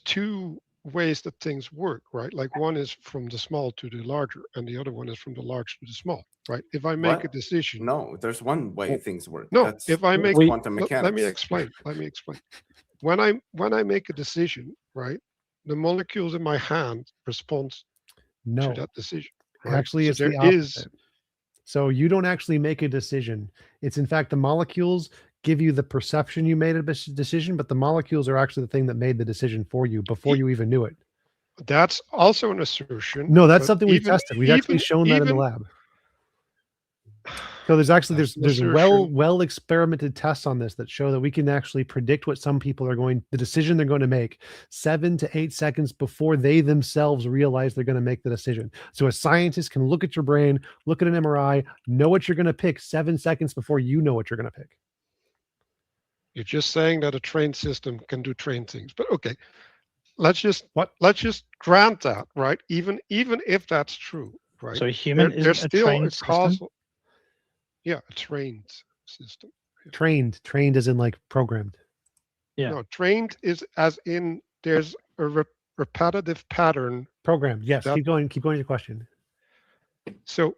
two ways that things work, right? Like, one is from the small to the larger, and the other one is from the large to the small, right? If I make a decision, no, there's one way things work. No, That's if I make quantum mechanics. let me explain. When I make a decision, right, the molecules in my hand respond No. to that decision. Right? Actually, So it's there the opposite. is So you don't actually make a decision. It's, in fact, the molecules give you the perception you made a decision, but the molecules are actually the thing that made the decision for you before you even knew it. That's also an assertion. No, that's but something we even- tested. We've actually even- shown that in the even- lab. So there's actually That's an there's assertion. well experimented tests on this that show that we can actually predict what some people are the decision they're going to make 7 to 8 seconds before they themselves realize they're going to make the decision. So a scientist can look at your brain, look at an MRI, know what you're going to pick 7 seconds before you know what you're going to pick. You're just saying that a trained system can do trained things. But okay, let's just grant that, right? Even if that's true, right? So a human there's isn't a still trained a system? causal. Yeah, a trained system. Trained as in like programmed. Yeah. No, trained is as in there's a repetitive pattern. Programmed. Yes. that- Keep going to your question. So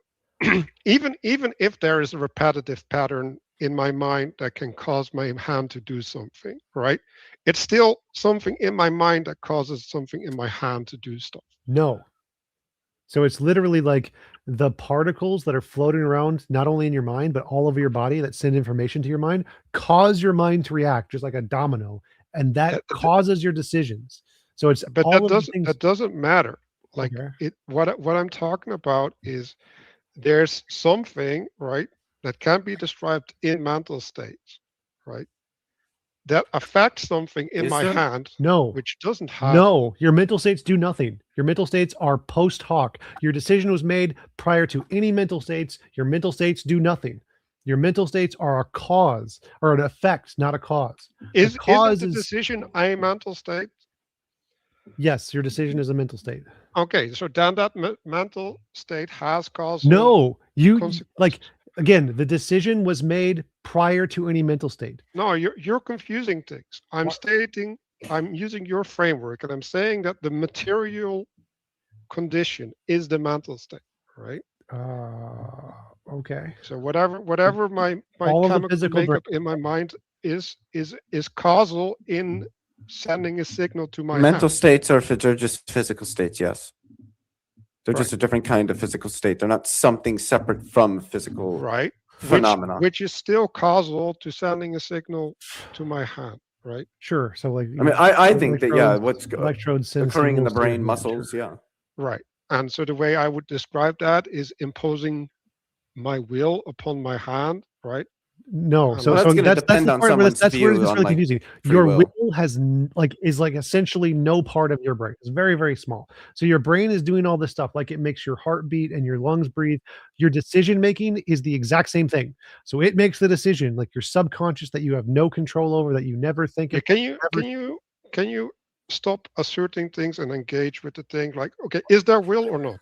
even if there is a repetitive pattern in my mind that can cause my hand to do something, right? It's still something in my mind that causes something in my hand to do stuff. No. So it's literally like the particles that are floating around, not only in your mind, but all over your body that send information to your mind, cause your mind to react just like a domino. And that causes your decisions. So it's But all of the things. that doesn't matter. Like what I'm talking about is there's something, right, that can be described in mental states, right, that affects something in my hand, No, which doesn't have. No, your mental states do nothing. Your mental states are post hoc. Your decision was made prior to any mental states. Your mental states do nothing. Your mental states are a cause or an effect, not a cause. Isn't cause the decision a mental state? Yes, your decision is a mental state. Okay, so then that mental state has causal. No, you like again. The decision was made prior to any mental state. No, you're confusing things. I'm using your framework, and I'm saying that the material condition is the mental state, right? Okay. So whatever my All of the chemical physical makeup in my mind is causal in sending a signal to my Mental hand. states are they're just physical states, yes. They're Right. just a different kind of physical state. They're not something separate from physical Right. phenomena. Which is still causal to sending a signal to my hand, right? Sure. So like I mean, I think that what's electrodes send occurring in the signals to your brain, hand, muscles, sure. yeah. Right. And so the way I would describe that is imposing my will upon my hand, right? No, And so that's gonna depend the on part where someone's that's where view it's on, really like, confusing. free Your will. will is essentially no part of your brain. It's very, very small. So your brain is doing all this stuff, like it makes your heart beat and your lungs breathe. Your decision making is the exact same thing. So it makes the decision, like your subconscious that you have no control over, that you never think of. Can you stop asserting things and engage with the thing? Like, okay, is there will or not?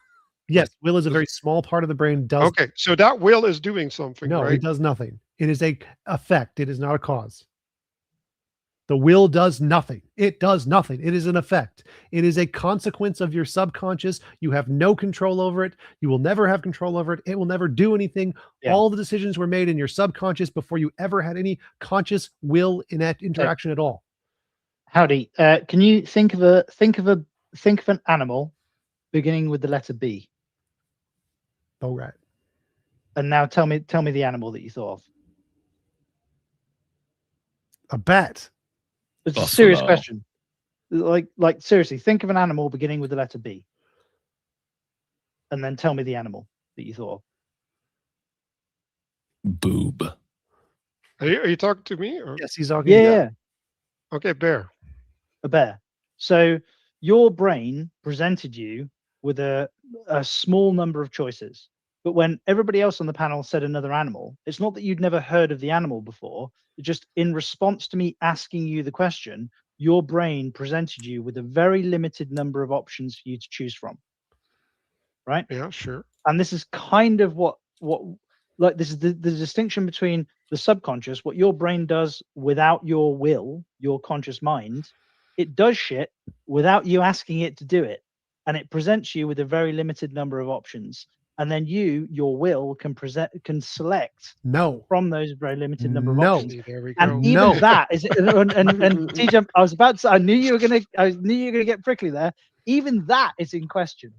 Yes, will is a very small part of the brain. Does Okay, so that will is doing something, no, right? it does nothing. It is a effect. It is not a cause. The will does nothing. It does nothing. It is an effect. It is a consequence of your subconscious. You have no control over it. You will never have control over it. It will never do anything. Yeah. All the decisions were made in your subconscious before you ever had any conscious will in that interaction at all. Howdy. Can you think of an animal beginning with the letter B? Oh, right. And now tell me the animal that you thought of. A bat. It's a serious question. Like seriously, think of an animal beginning with the letter B. And then tell me the animal that you thought of. Boob. Are you talking to me? Or? Yes, he's talking. Yeah. Okay, bear. A bear. So your brain presented you with a small number of choices. But when everybody else on the panel said another animal, it's not that you'd never heard of the animal before. It's just in response to me asking you the question, your brain presented you with a very limited number of options for you to choose from. Right? Yeah, sure. And this is kind of what like this is the distinction between the subconscious, what your brain does without your will, your conscious mind. It does shit without you asking it to do it. And it presents you with a very limited number of options. And then your will can select from those very limited number of options. There we go. And even that is and TJump, I was about to say, I knew you were gonna get prickly there. Even that is in question.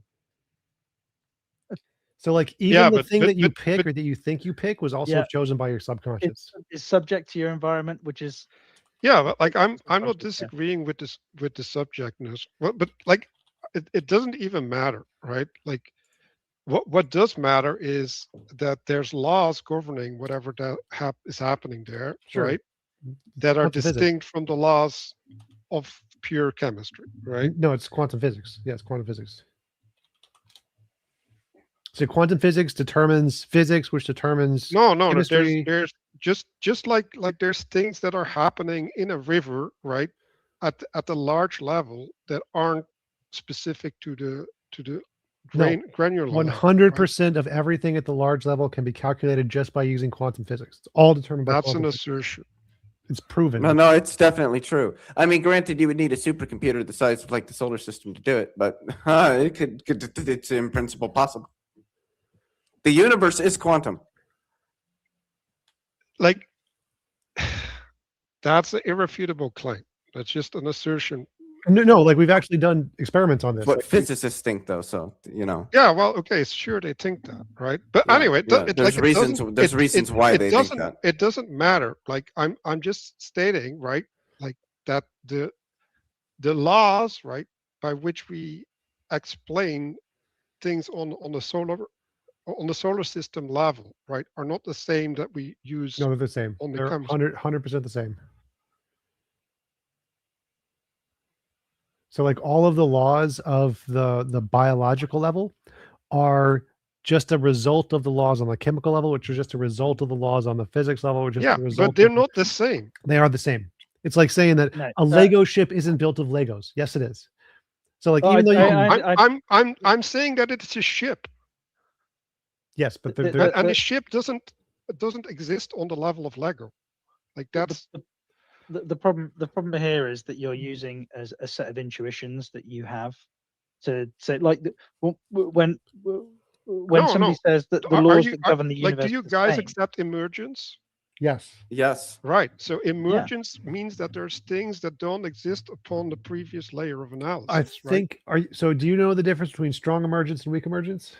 So like even the thing that you pick or that you think you pick was also chosen by your subconscious. It's subject to your environment, which is but like I'm not disagreeing with this with the subjectness. But like it doesn't even matter, right? Like what does matter is that there's laws governing whatever that is happening there, right? That are distinct from the laws of pure chemistry, right? No, it's quantum physics. Yeah, it's quantum physics. So quantum physics determines physics, which determines No, chemistry. there's just like there's things that are happening in a river, right, at the large level that aren't specific to the granular level. 100% of everything at the large level can be calculated just by using quantum physics. It's all determined by That's quantum an physics. assertion. It's proven. No, it's definitely true. I mean, granted, you would need a supercomputer the size of like the solar system to do it, but it's in principle possible. The universe is quantum. Like, that's an irrefutable claim. That's just an assertion. No, like we've actually done experiments on this. What Like, physicists think, though, so you know. Yeah, well, okay, sure, they think that, right? But Yeah, anyway, yeah, there's reasons why they think that. It doesn't matter. Like, I'm just stating, right? Like that the laws, right, by which we explain things on the solar system level, right, are not the same that we use. no, they're the same. On the They're chemistry. 100% the same. So like all of the laws of the biological level are just a result of the laws on the chemical level, which are just a result of the laws on the physics level, which is Yeah, a result. but they're not the same. They are the same. It's like saying that a Lego ship isn't built of Legos. Yes, it is. So like even though I'm saying that it's a ship. Yes, but and the ship doesn't exist on the level of Lego. Like that's the problem here is that you're using as a set of intuitions that you have to say, like when somebody says that the laws that govern the universe. Like, do you guys accept emergence? Yes. Yes. Right. So emergence means that there's things that don't exist upon the previous layer of analysis. I think. So do you know the difference between strong emergence and weak emergence?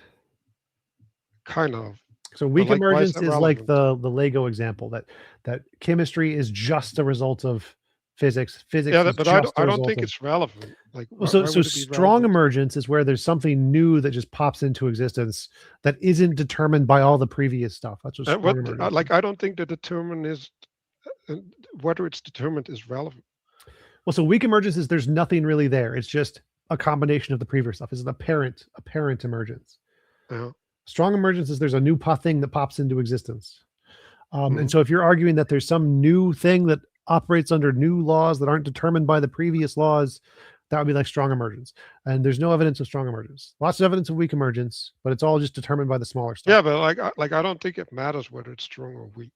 Kind of. So weak Like, why is emergence that is like relevant? the Lego example that chemistry is just a result of physics. Physics Yeah, is but just I a don't result think of- it's relevant. Like, So why would it be strong relevant? emergence is where there's something new that just pops into existence that isn't determined by all the previous stuff. That's what strong emergence. Like, I don't think whether it's determined is relevant. Well, so weak emergence is there's nothing really there. It's just a combination of the previous stuff. It's an apparent emergence. Yeah. Strong emergence is there's a new thing that pops into existence. Mm-hmm. And so if you're arguing that there's some new thing that operates under new laws that aren't determined by the previous laws, that would be like strong emergence. And there's no evidence of strong emergence. Lots of evidence of weak emergence, but it's all just determined by the smaller stuff. Yeah, but I don't think it matters whether it's strong or weak.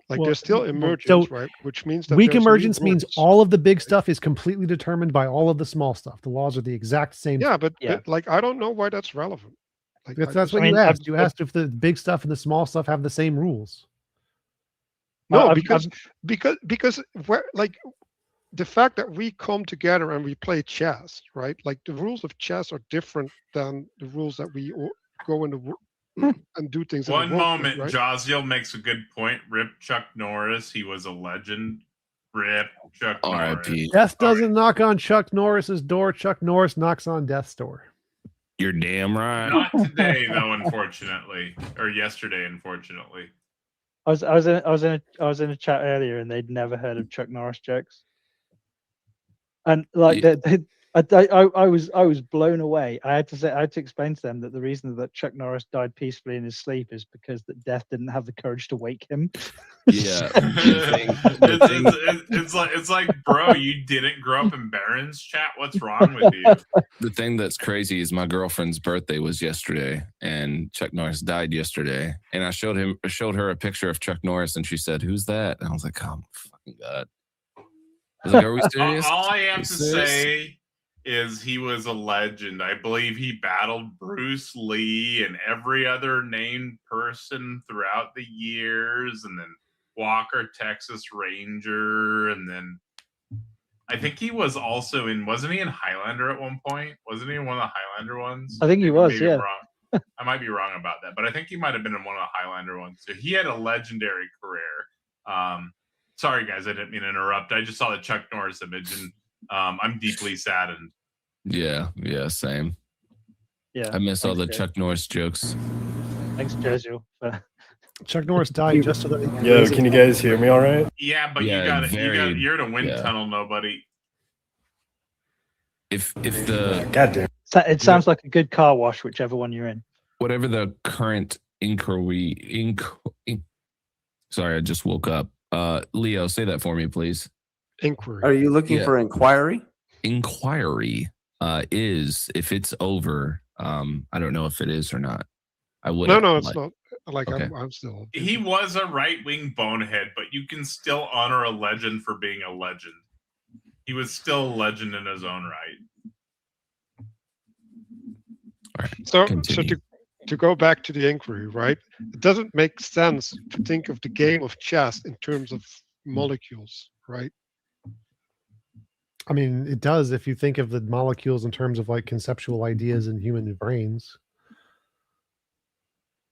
Like, Well, there's still well, emergence, so right? Which means that weak there's new emergence means words. all of the big stuff is completely determined by all of the small stuff. The laws are the exact same. Yeah, but like, I don't know why that's relevant. Like, That's what you asked. You asked if the big stuff and the small stuff have the same rules. No, because like the fact that we come together and we play chess, right? Like, the rules of chess are different than the rules that we go in the and do things. One in the world, moment, right? Josiel makes a good point. Rip Chuck Norris. He was a legend. Rip Chuck Norris. Death doesn't knock on Chuck Norris's door. Chuck Norris knocks on death's door. You're damn right. Not today, though, unfortunately, or yesterday, unfortunately. I was in a chat earlier and they'd never heard of Chuck Norris jokes, and like I was blown away. I had to explain to them that the reason that Chuck Norris died peacefully in his sleep is because that death didn't have the courage to wake him. Yeah, it's like, bro, you didn't grow up in Barron's, chat. What's wrong with you? The thing that's crazy is my girlfriend's birthday was yesterday, and Chuck Norris died yesterday. And I showed her a picture of Chuck Norris, and she said, "Who's that?" And I was like, "Oh my fucking god!" I was like, "Are we serious?" All I have Are we to serious? say is he was a legend. I believe he battled Bruce Lee and every other named person throughout the years, and then Walker, Texas Ranger, and then I think he was also wasn't he in Highlander at one point? Wasn't he in one of the Highlander ones? I think he was, Maybe yeah. Wrong. I might be wrong about that, but I think he might have been in one of the Highlander ones. So he had a legendary career. Sorry guys, I didn't mean to interrupt. I just saw the Chuck Norris image and I'm deeply saddened. Yeah, same. Yeah, I miss all the thanks, Chuck Norris jokes. Thanks, Josiel. Chuck Norris died just so that. Yo, can you guys hear me all right? Yeah, but Yeah, you're in a wind yeah. tunnel, nobody. If the goddamn, It sounds like a good car wash, whichever one you're in. whatever the current inquiry. Sorry, I just woke up. Leo, say that for me, please. Inquiry. Are you looking for inquiry? Inquiry is if it's over. I don't know if it is or not. I would. No, it's not. Like Okay. I'm still. He was a right-wing bonehead, but you can still honor a legend for being a legend. He was still a legend in his own right. So continue. to go back to the inquiry, right? It doesn't make sense to think of the game of chess in terms of molecules, right? I mean, it does if you think of the molecules in terms of like conceptual ideas in human brains.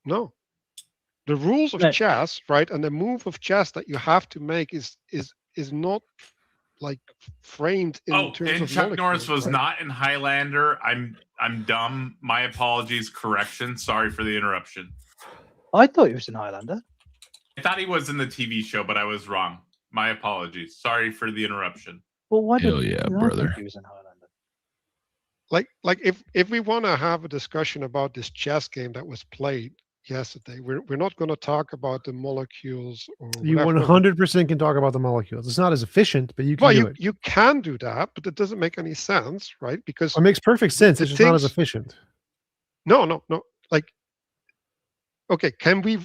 No. The rules of chess, right, and the move of chess that you have to make is not like framed in terms and of Chuck Norris was right? not in Highlander. I'm dumb. My apologies. Correction. Sorry for the interruption. I thought he was in Highlander. I thought he was in the TV show, but I was wrong. My apologies. Sorry for the interruption. Well, why Hell did yeah, I think brother. he was in Highlander? Like if we want to have a discussion about this chess game that was played yesterday, we're not going to talk about the molecules or You whatever. 100% can talk about the molecules. It's not as efficient, but you can do it. You can do that, but it doesn't make any sense, right? Because It makes perfect sense. the It's just not as things- efficient. No. Like, okay, can we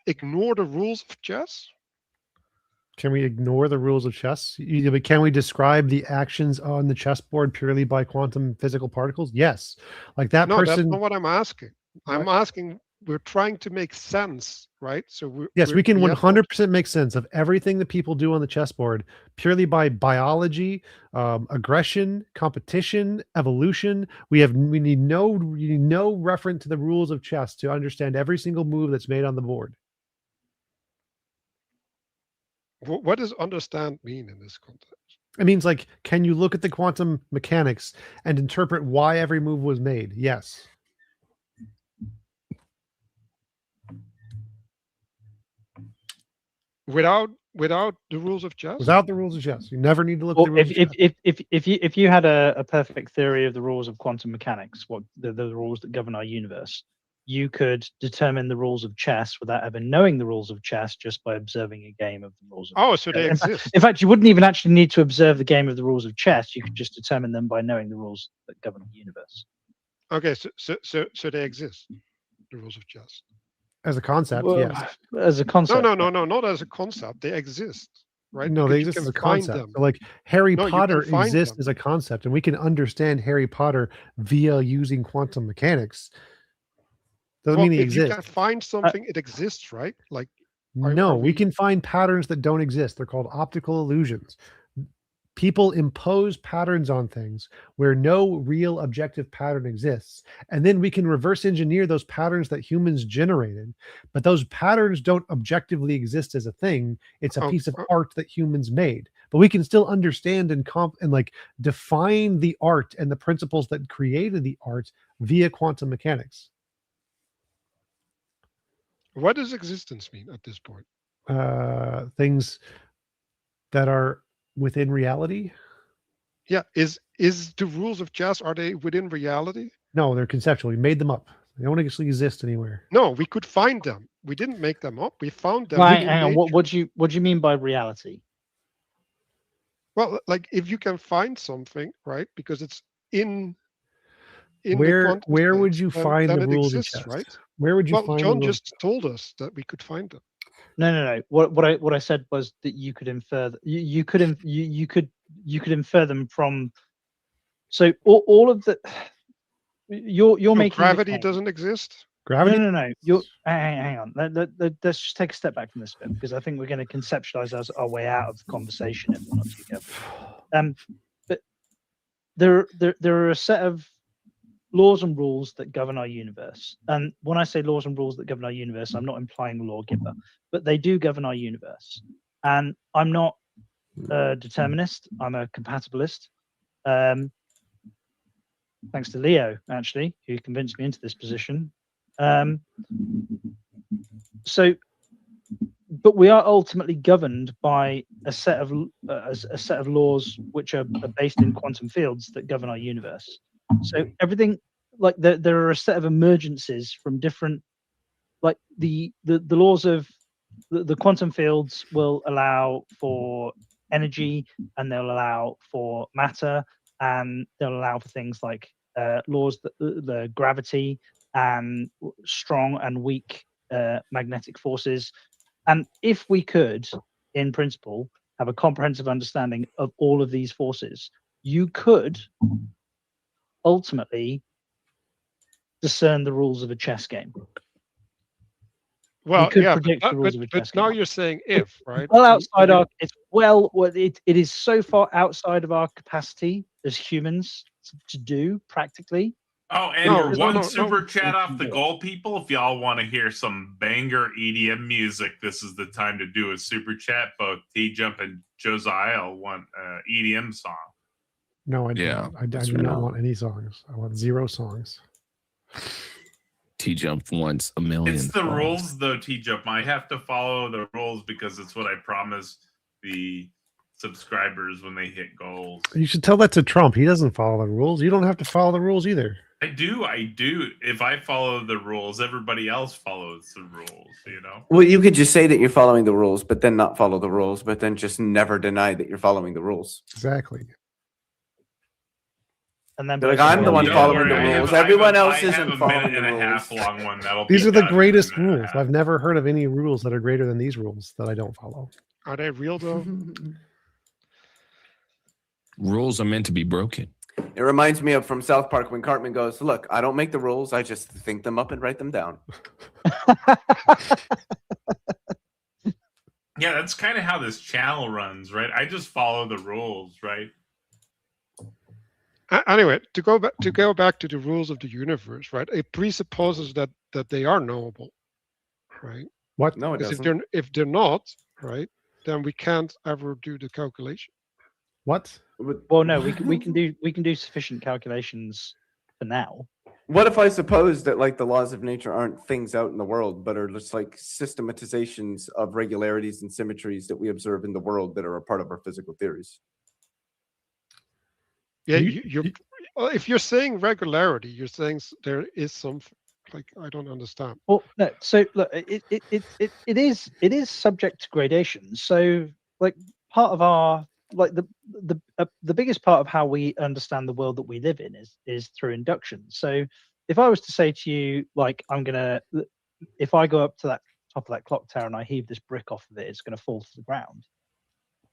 ignore the rules of chess? Can we ignore the rules of chess? But can we describe the actions on the chessboard purely by quantum physical particles? Yes. Like that No, person. that's not what I'm asking. I'm asking. We're trying to make sense, right? So Yes, we can we have 100% make sense of everything that people do on the chessboard purely by biology, aggression, competition, evolution. We need no reference to the rules of chess to understand every single move that's made on the board. What does understand mean in this context? It means like, can you look at the quantum mechanics and interpret why every move was made? Yes. Without the rules of chess? Without the rules of chess, you never need to look at Well, the rules of chess. if you had a perfect theory of the rules of quantum mechanics, what the rules that govern our universe, you could determine the rules of chess without ever knowing the rules of chess just by observing a game of the rules of Oh, so they in fact- exist. In fact, you wouldn't even actually need to observe the game of the rules of chess. You could just determine them by knowing the rules that govern the universe. Okay, so they exist, the rules of chess. As a concept, Well, yes. As a concept. No, not as a concept. They exist, right? No, Because they you exist can as a find concept. them. So like Harry No, you can Potter find exists them. as a concept, and we can understand Harry Potter via using quantum mechanics. Doesn't mean he if you exists. can find something, it exists, right? Like, No, we can find patterns that don't exist. They're called optical illusions. People impose patterns on things where no real objective pattern exists. And then we can reverse engineer those patterns that humans generated. But those patterns don't objectively exist as a thing. It's a piece of art that humans made. But we can still understand and like define the art and the principles that created the art via quantum mechanics. what does existence mean at this point? Things that are within reality. Yeah, is the rules of chess, are they within reality? No, they're conceptual. We made them up. They don't actually exist anywhere. No, we could find them. We didn't make them up. We found them. Right, within hang on. nature. What do you mean by reality? Well, like if you can find something, right? Because it's in the Where quantum would space, you then- find then the it rules of exists, chess? right? Where would you Well, find John the rules? just told us that we could find them. No. What I said was that you could infer you could infer them from. So all of the you're So making the gravity claim- doesn't exist. Gravity? No. You're hang on. Let's just take a step back from this bit because I think we're going to conceptualize our way out of the conversation if we're not too careful. But there are a set of laws and rules that govern our universe. And when I say laws and rules that govern our universe, I'm not implying the lawgiver, but they do govern our universe. And I'm not a determinist. I'm a compatibilist. Thanks to Leo, actually, who convinced me into this position. But we are ultimately governed by a set of laws which are based in quantum fields that govern our universe. So everything like there are a set of emergencies from different, like the laws of the quantum fields will allow for energy, and they'll allow for matter, and they'll allow for things like laws that the gravity and strong and weak magnetic forces. And if we could, in principle, have a comprehensive understanding of all of these forces, you could ultimately discern the rules of a chess game. Well, we could yeah, predict but, the rules of a chess but now game. you're saying if, right? Well So outside you- our, it's well, it is so far outside of our capacity as humans to do practically. Oh, and one super chat off the goal, people. If y'all want to hear some banger EDM music, this is the time to do a super chat. Both TJump and Josiah want EDM song. No, I Yeah, don't. I do not want any songs. I want 0 songs. TJump wants a million. It's the songs. rules, though, TJump. I have to follow the rules because it's what I promised the subscribers when they hit goals. You should tell that to Trump. He doesn't follow the rules. You don't have to follow the rules either. I do. If I follow the rules, everybody else follows the rules, you know? Well, you could just say that you're following the rules, but then not follow the rules, but then just never deny that you're following the rules. Exactly. And then They're like, I'm the one following the rules. Everyone else I have isn't a following minute the and a rules. half long one. These are the greatest rules. I've never heard of any rules that are greater than these rules that I don't follow. Are they real though? Rules are meant to be broken. It reminds me of from South Park when Cartman goes, look, I don't make the rules. I just think them up and write them down. Yeah, that's kind of how this channel runs, right? I just follow the rules, right? Anyway, to go back to the rules of the universe, right? It presupposes that they are knowable, right? What? No, it Because doesn't. if they're not, right, then we can't ever do the calculation. What? Well, no, we can do sufficient calculations for now. What if I suppose that like the laws of nature aren't things out in the world, but are just like systematizations of regularities and symmetries that we observe in the world that are a part of our physical theories? Yeah, if you're saying regularity, you're saying there is some, like, I don't understand. Well, no. So look, it is subject to gradation. So like part of our the biggest part of how we understand the world that we live in is through induction. So if I was to say to you, like, if I go up to that top of that clock tower and I heave this brick off of it, it's going to fall to the ground.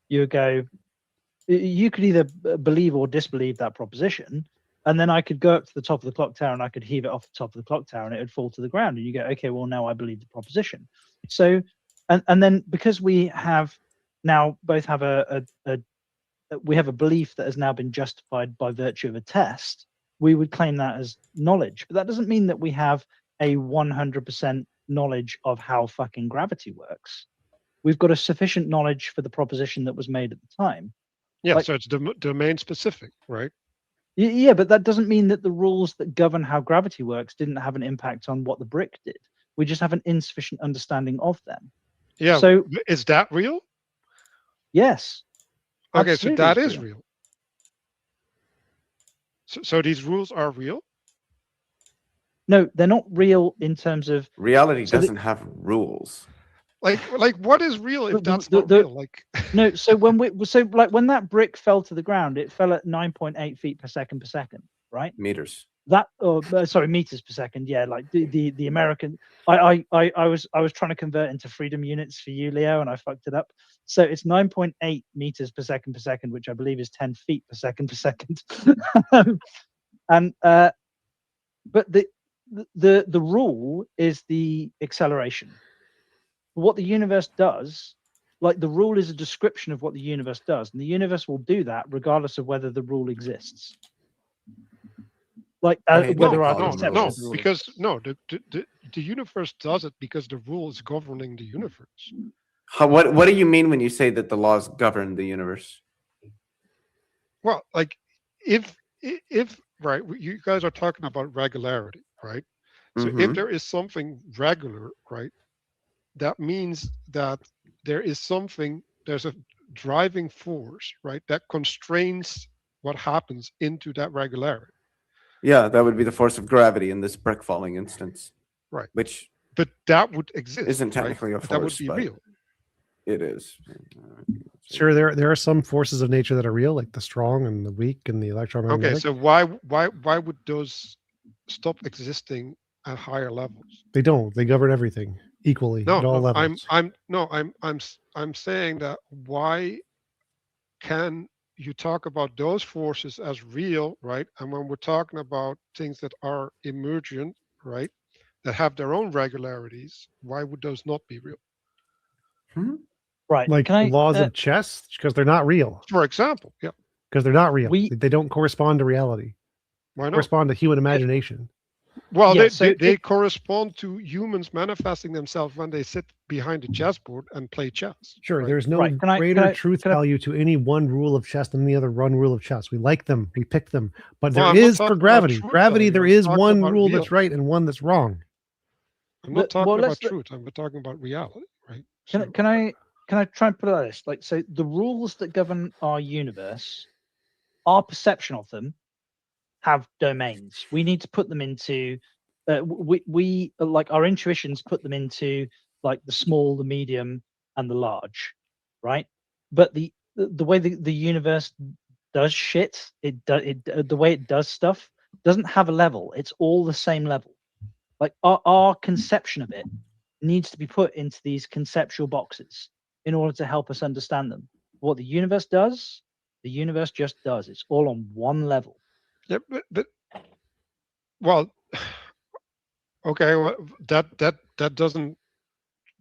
You would go. You could either believe or disbelieve that proposition, and then I could go up to the top of the clock tower and I could heave it off the top of the clock tower and it would fall to the ground. And you go, okay, well now I believe the proposition. So, and then because we have now both have we have a belief that has now been justified by virtue of a test, we would claim that as knowledge. But that doesn't mean that we have a 100% knowledge of how fucking gravity works. We've got a sufficient knowledge for the proposition that was made at the time. Yeah, so it's domain specific, right? Yeah, but that doesn't mean that the rules that govern how gravity works didn't have an impact on what the brick did. We just have an insufficient understanding of them. Yeah. So is that real? Yes. Okay, absolutely so that it's is real. So these rules are real? No, they're not real in terms of reality. Doesn't have rules. Like what is real if that's not real? Like no. So when when that brick fell to the ground, it fell at 9.8 feet per second, right? Meters. That sorry, meters per second. Yeah, like the American. I was trying to convert into freedom units for you, Leo, and I fucked it up. So it's 9.8 meters per second, which I believe is 10 feet per second. And but the rule is the acceleration. What the universe does, like the rule is a description of what the universe does, and the universe will do that regardless of whether the rule exists. Like whether I because the universe does it because the rule is governing the universe. What do you mean when you say that the laws govern the universe? Well, like if right, you guys are talking about regularity, right? So if there is something regular, right, that means that there's a driving force, right, that constrains what happens into that regularity. Yeah, that would be the force of gravity in this brick falling instance. Right. Which But that would exist. isn't right? technically a But that would force, be but real. it is. Sure, there are some forces of nature that are real, like the strong and the weak and the electromagnetic. Okay, so why would those stop existing at higher levels? They don't. They govern everything equally at all levels. I'm saying that why can you talk about those forces as real, right? And when we're talking about things that are emergent, right, that have their own regularities, why would those not be real? Right. Like Can I, laws of chess, because they're not real. For example, yeah. Because they're not real. They don't correspond to reality. Why not? Correspond to human imagination. Well, Yeah, they correspond to humans manifesting themselves when they sit behind a chessboard and play chess. Sure, right? there's no greater truth value to any one rule of chess than any other one rule of chess. We like them, we pick them, but Well, there I'm not is talking for about gravity. truth Gravity, value, there I'm is talking one about rule real. that's right and one that's wrong. I'm not talking well, about let's- truth. I'm talking about reality, right? Can I try and put it like this? Like, so the rules that govern our universe, our perception of them, have domains. We need to put them into. We like our intuitions put them into like the small, the medium, and the large, right? But the way the universe does shit, the way it does stuff doesn't have a level. It's all the same level. Like our conception of it needs to be put into these conceptual boxes in order to help us understand them. What the universe does, the universe just does. It's all on one level. Yeah, but well, okay, well, that doesn't.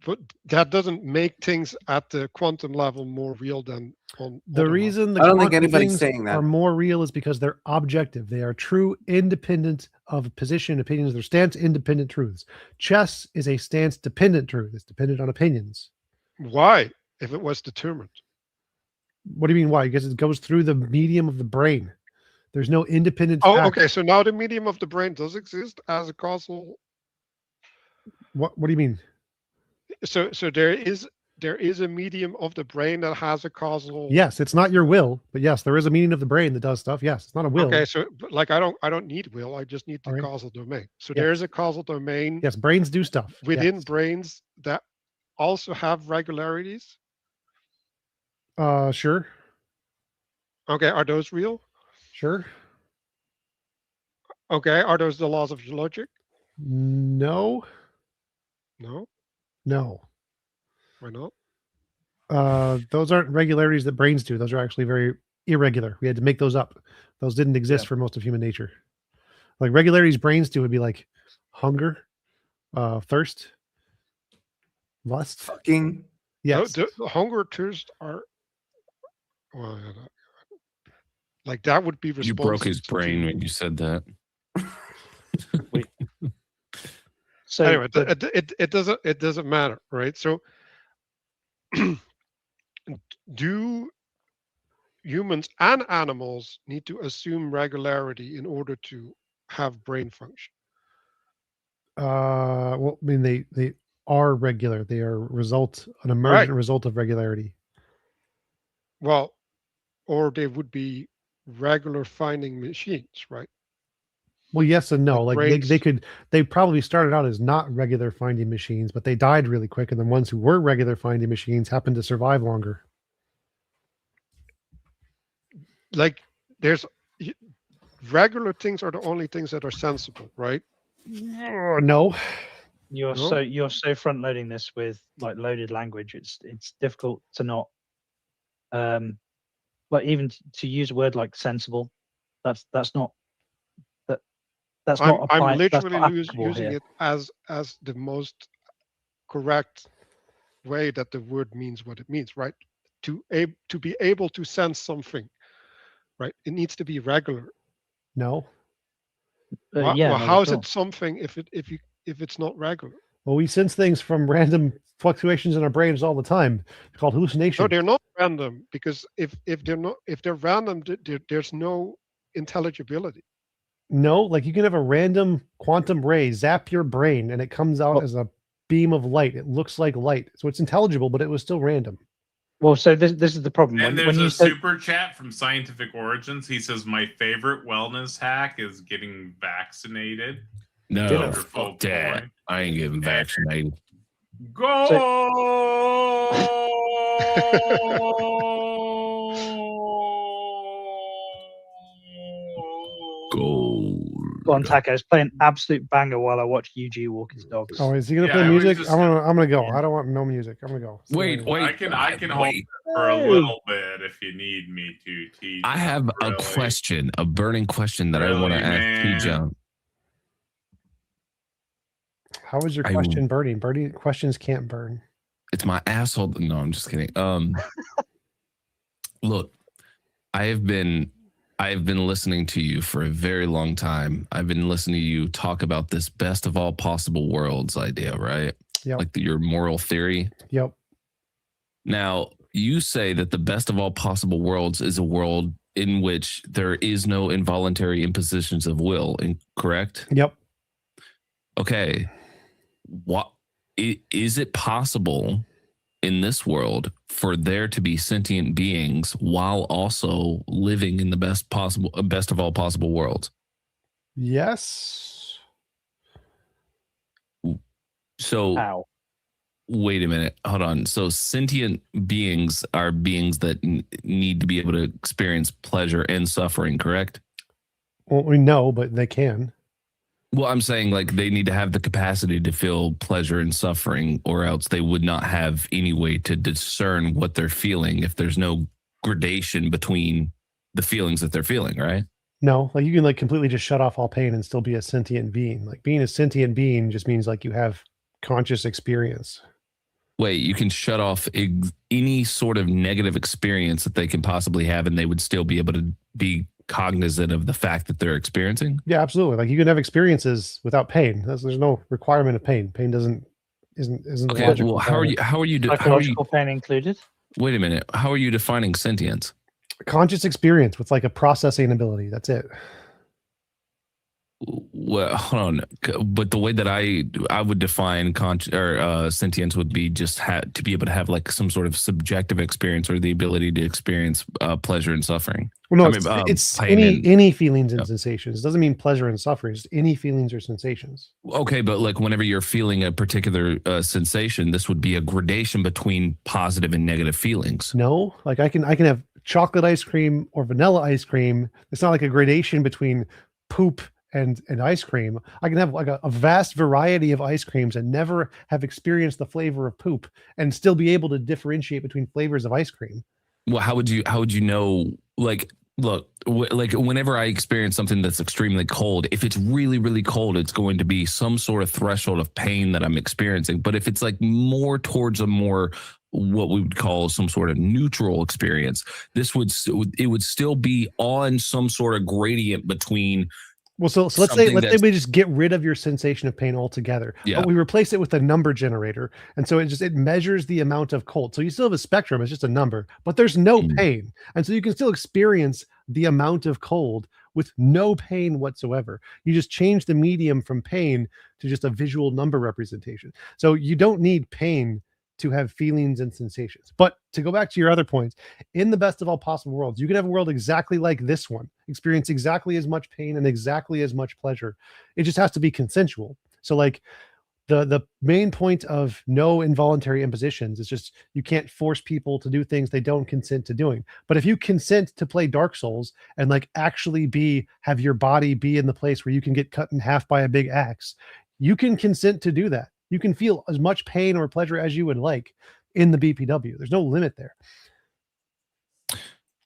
But that doesn't make things at the quantum level more real than on The other reason the I don't think quantum anybody's things saying that. are more real is because they're objective. They are true, independent of position, opinions. They're stance independent truths. Chess is a stance dependent truth. It's dependent on opinions. levels. Why, if it was determined? What do you mean why? Because it goes through the medium of the brain. There's no independent Oh, fact. okay. So now the medium of the brain does exist as a causal. What do you mean? So there is a medium of the brain that has a causal. Yes, it's not your will, but yes, there is a meaning of the brain that does stuff. Yes, it's not a will. Okay, so but like I don't need will. I just need the causal domain. So Yes. there is a causal domain. Yes, brains do stuff. Within Yes. brains that also have regularities. Sure. Okay, are those real? Sure. Okay, are those the laws of logic? No. No. No. Why not? Those aren't regularities that brains do. Those are actually very irregular. We had to make those up. Those didn't exist for most of human nature. Like regularities brains do would be like hunger, thirst, lust. Fucking. Yes. The hunger, thirst are. Well, like that would be You responsible. broke his brain when you said that. So anyway, it doesn't matter, right? So, do humans and animals need to assume regularity in order to have brain function? Well, I mean, they are regular. They are an emergent result of regularity. Well, or they would be regular finding machines, right? Well, yes and no. Like brains- they probably started out as not regular finding machines, but they died really quick, and the ones who were regular finding machines happened to survive longer. Like there's regular things are the only things that are sensible, right? No. You're so front loading this with like loaded language. It's difficult to not like even to use a word like sensible. That's not that's I'm not applying. That's literally not applicable using here. it as the most correct way that the word means what it means, right? To be able to sense something, right? It needs to be regular. No. Well, yeah, well, not how at is all. it something if it's not regular? Well, we sense things from random fluctuations in our brains all the time. It's called hallucination. No, they're not random because if they're random, there's no intelligibility. No, like you can have a random quantum ray zap your brain and it comes out as a beam of light. It looks like light. So it's intelligible, but it was still random. Well, so this is the problem. And When there's you a said, super chat from Scientific Origins. He says, my favorite wellness hack is getting vaccinated. No, Wonderful fuck that. point. I ain't getting vaccinated. go on, Tacos, play an absolute banger while I watch UG walk his dogs. Oh, is he gonna play music? I'm gonna go. I don't want no music. I'm gonna go. Wait. I can hold it for a little bit if you need me to. I have a question, a burning question that I want to ask TJump. How is your question burning? Burning questions can't burn. It's my asshole. No, I'm just kidding. Look, I have been listening to you for a very long time. I've been listening to you talk about this best of all possible worlds idea, right? Yep. Like your moral theory. Yep. Now, you say that the best of all possible worlds is a world in which there is no involuntary impositions of will, correct? Yep. Okay. What is it possible in this world for there to be sentient beings while also living in the best of all possible worlds? Yes. So how? Wait a minute. Hold on. So sentient beings are beings that need to be able to experience pleasure and suffering, correct? Well, we know, but they can. Well, I'm saying like they need to have the capacity to feel pleasure and suffering, or else they would not have any way to discern what they're feeling if there's no gradation between the feelings that they're feeling, right? No, like you can like completely just shut off all pain and still be a sentient being. Like being a sentient being just means like you have conscious experience. Wait, you can shut off any sort of negative experience that they can possibly have, and they would still be able to be cognizant of the fact that they're experiencing? Yeah, absolutely. Like you can have experiences without pain. There's no requirement of pain. Pain isn't okay. logical. Well, how are you psychological pain included? Wait a minute. How are you defining sentience? Conscious experience with like a processing ability. That's it. Well, hold on. But the way that I would define sentience would be just to be able to have like some sort of subjective experience or the ability to experience pleasure and suffering. Well, no, it's any feelings and sensations. It doesn't mean pleasure and suffering. It's any feelings or sensations. Okay, but like whenever you're feeling a particular sensation, this would be a gradation between positive and negative feelings. No, like I can have chocolate ice cream or vanilla ice cream. It's not like a gradation between poop and ice cream. I can have like a vast variety of ice creams and never have experienced the flavor of poop and still be able to differentiate between flavors of ice cream. Well, how would you know? Like, look, like whenever I experience something that's extremely cold, if it's really, really cold, it's going to be some sort of threshold of pain that I'm experiencing. But if it's like more towards a more what we would call some sort of neutral experience, it would still be on some sort of gradient between. Well, so let's say we just get rid of your sensation of pain altogether. Yeah. But we replace it with a number generator. And so it measures the amount of cold. So you still have a spectrum, it's just a number, but there's no pain. And so you can still experience the amount of cold with no pain whatsoever. You just change the medium from pain to just a visual number representation. So you don't need pain to have feelings and sensations. But to go back to your other points, in the best of all possible worlds, you could have a world exactly like this one, experience exactly as much pain and exactly as much pleasure. It just has to be consensual. So like the main point of no involuntary impositions is just you can't force people to do things they don't consent to doing. But if you consent to play Dark Souls and like actually have your body be in the place where you can get cut in half by a big axe, you can consent to do that. You can feel as much pain or pleasure as you would like in the BPW. There's no limit there.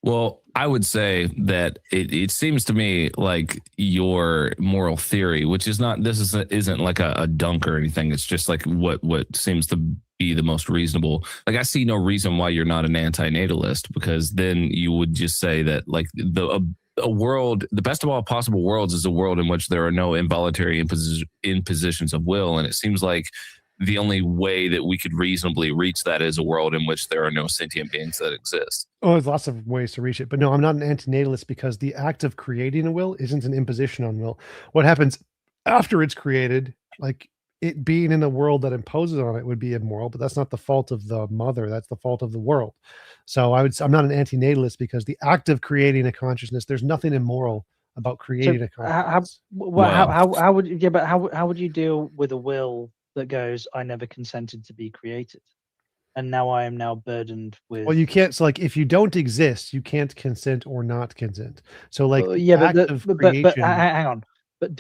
Well, I would say that it seems to me like your moral theory, which is not, isn't like a dunk or anything. It's just like what seems to be the most reasonable. Like I see no reason why you're not an anti-natalist, because then you would just say that like a world, the best of all possible worlds is a world in which there are no involuntary impositions of will. And it seems like the only way that we could reasonably reach that is a world in which there are no sentient beings that exist. Oh, there's lots of ways to reach it. But no, I'm not an antinatalist because the act of creating a will isn't an imposition on will. What happens after it's created, like it being in a world that imposes on it would be immoral, but that's not the fault of the mother. That's the fault of the world. So I'm not an antinatalist because the act of creating a consciousness, there's nothing immoral about creating a consciousness. How would yeah, but how would you deal with a will that goes, I never consented to be created, and now I am now burdened with? Well, you can't. So, like, if you don't exist, you can't consent or not consent. So, like, the yeah, act but of but creation. hang on. But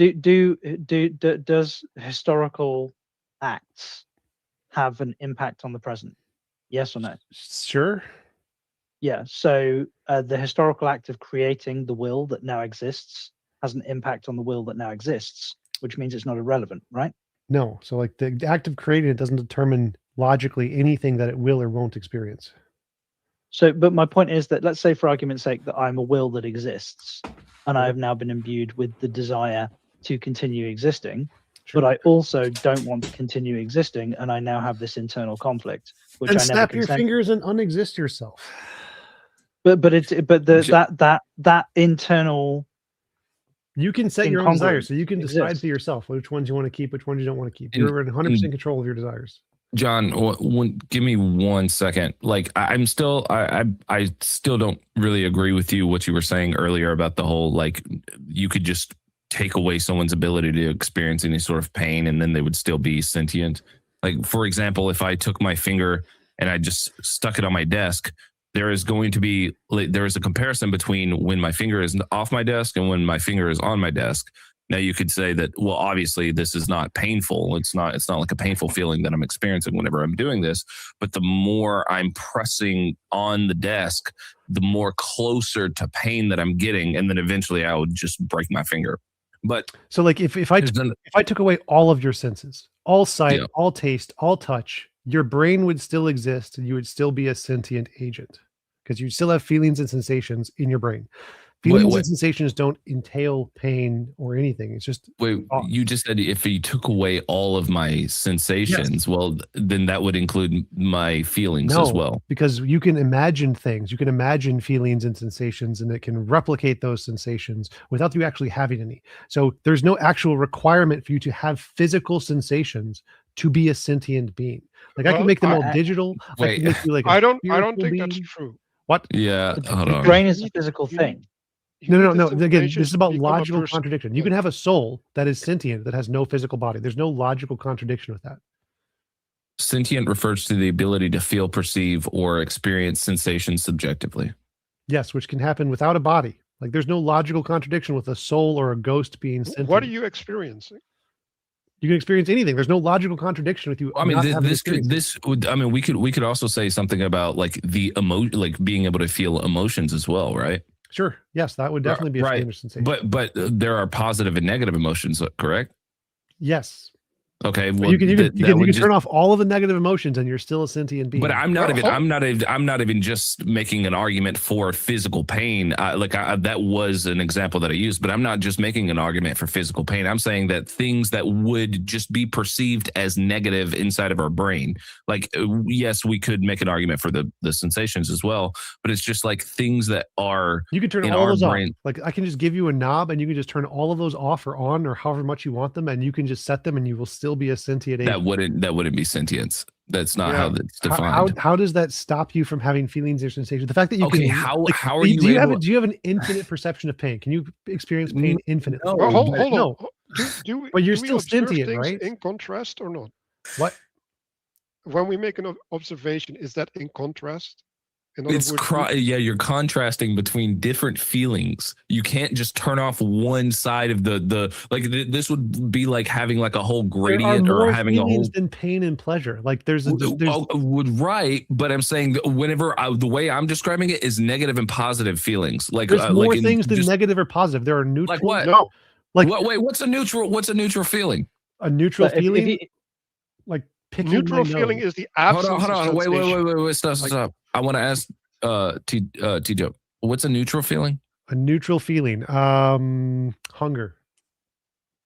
does historical acts have an impact on the present? Yes or no? Sure. Yeah. So the historical act of creating the will that now exists has an impact on the will that now exists, which means it's not irrelevant, right? No. So, like, the act of creating it doesn't determine logically anything that it will or won't experience. So, but my point is that, let's say for argument's sake that I'm a will that exists and I have now been imbued with the desire to continue existing, but I also don't want to continue existing, and I now have this internal conflict, which And I never snap your consented. fingers and unexist yourself. That internal. You can set your own desires, so you can decide exists. for yourself which ones you want to keep, which ones you don't want to keep. You're in 100% control of your desires. John, give me 1 second. Like, I'm still, I still don't really agree with you what you were saying earlier about the whole, like, you could just take away someone's ability to experience any sort of pain and then they would still be sentient. Like, for example, if I took my finger and I just stuck it on my desk, there is going to be, there is a comparison between when my finger is off my desk and when my finger is on my desk. Now you could say that, well, obviously this is not painful. It's not like a painful feeling that I'm experiencing whenever I'm doing this. But the more I'm pressing on the desk, the more closer to pain that I'm getting. And then eventually I would just break my finger. But so, like, if I took away all of your senses, all sight, all taste, all touch, your brain would still exist and you would still be a sentient agent because you still have feelings and sensations in your brain. Feelings and sensations don't entail pain or anything. It's just you just said if you took away all of my sensations, well, then that would include my feelings as well. Because you can imagine things, you can imagine feelings and sensations, and it can replicate those sensations without you actually having any. So there's no actual requirement for you to have physical sensations to be a sentient being. Like, I can make them all digital. I can make you like I don't think that's true. What? Yeah, the brain is a physical thing. No. Again, this is about logical contradiction. You can have a soul that is sentient that has no physical body. There's no logical contradiction with that. Sentient refers to the ability to feel, perceive, or experience sensations subjectively. Yes, which can happen without a body. Like, there's no logical contradiction with a soul or a ghost being sentient. What are you experiencing? You can experience anything. There's no logical contradiction with you. I mean, we could also say something about, like, the like being able to feel emotions as well, right? Sure. Yes, that would definitely be a feeling or sensation. But there are positive and negative emotions, correct? Yes. Okay. Well, you can turn off all of the negative emotions, and you're still a sentient being. But I'm not even just making an argument for physical pain. That was an example that I used, but I'm not just making an argument for physical pain. I'm saying that things that would just be perceived as negative inside of our brain, like, yes, we could make an argument for the sensations as well, but it's just like things that are you can turn all those off. Like, I can just give you a knob, and you can just turn all of those off or on, or however much you want them, and you can just set them, and you will still be a sentient agent. That wouldn't be sentience. That's not how that's defined. How does that stop you from having feelings or sensations? The fact that you can. How are you? Do you have an infinite perception of pain? Can you experience pain infinitely? Well, hold on. But you're still sentient, right? In contrast or not? What? When we make an observation, is that in contrast? You're contrasting between different feelings. You can't just turn off one side of the this would be like having like a whole gradient or having a whole than pain and pleasure. Like right, but I'm saying that whenever the way I'm describing it is negative and positive feelings. Like, there's more things than negative or positive. There are neutral. Like what? No. Like wait, what's a neutral feeling? A neutral feeling, like picking neutral feeling is the absence. Hold on. Wait. Stop. I want to ask TJump, what's a neutral feeling? A neutral feeling, hunger.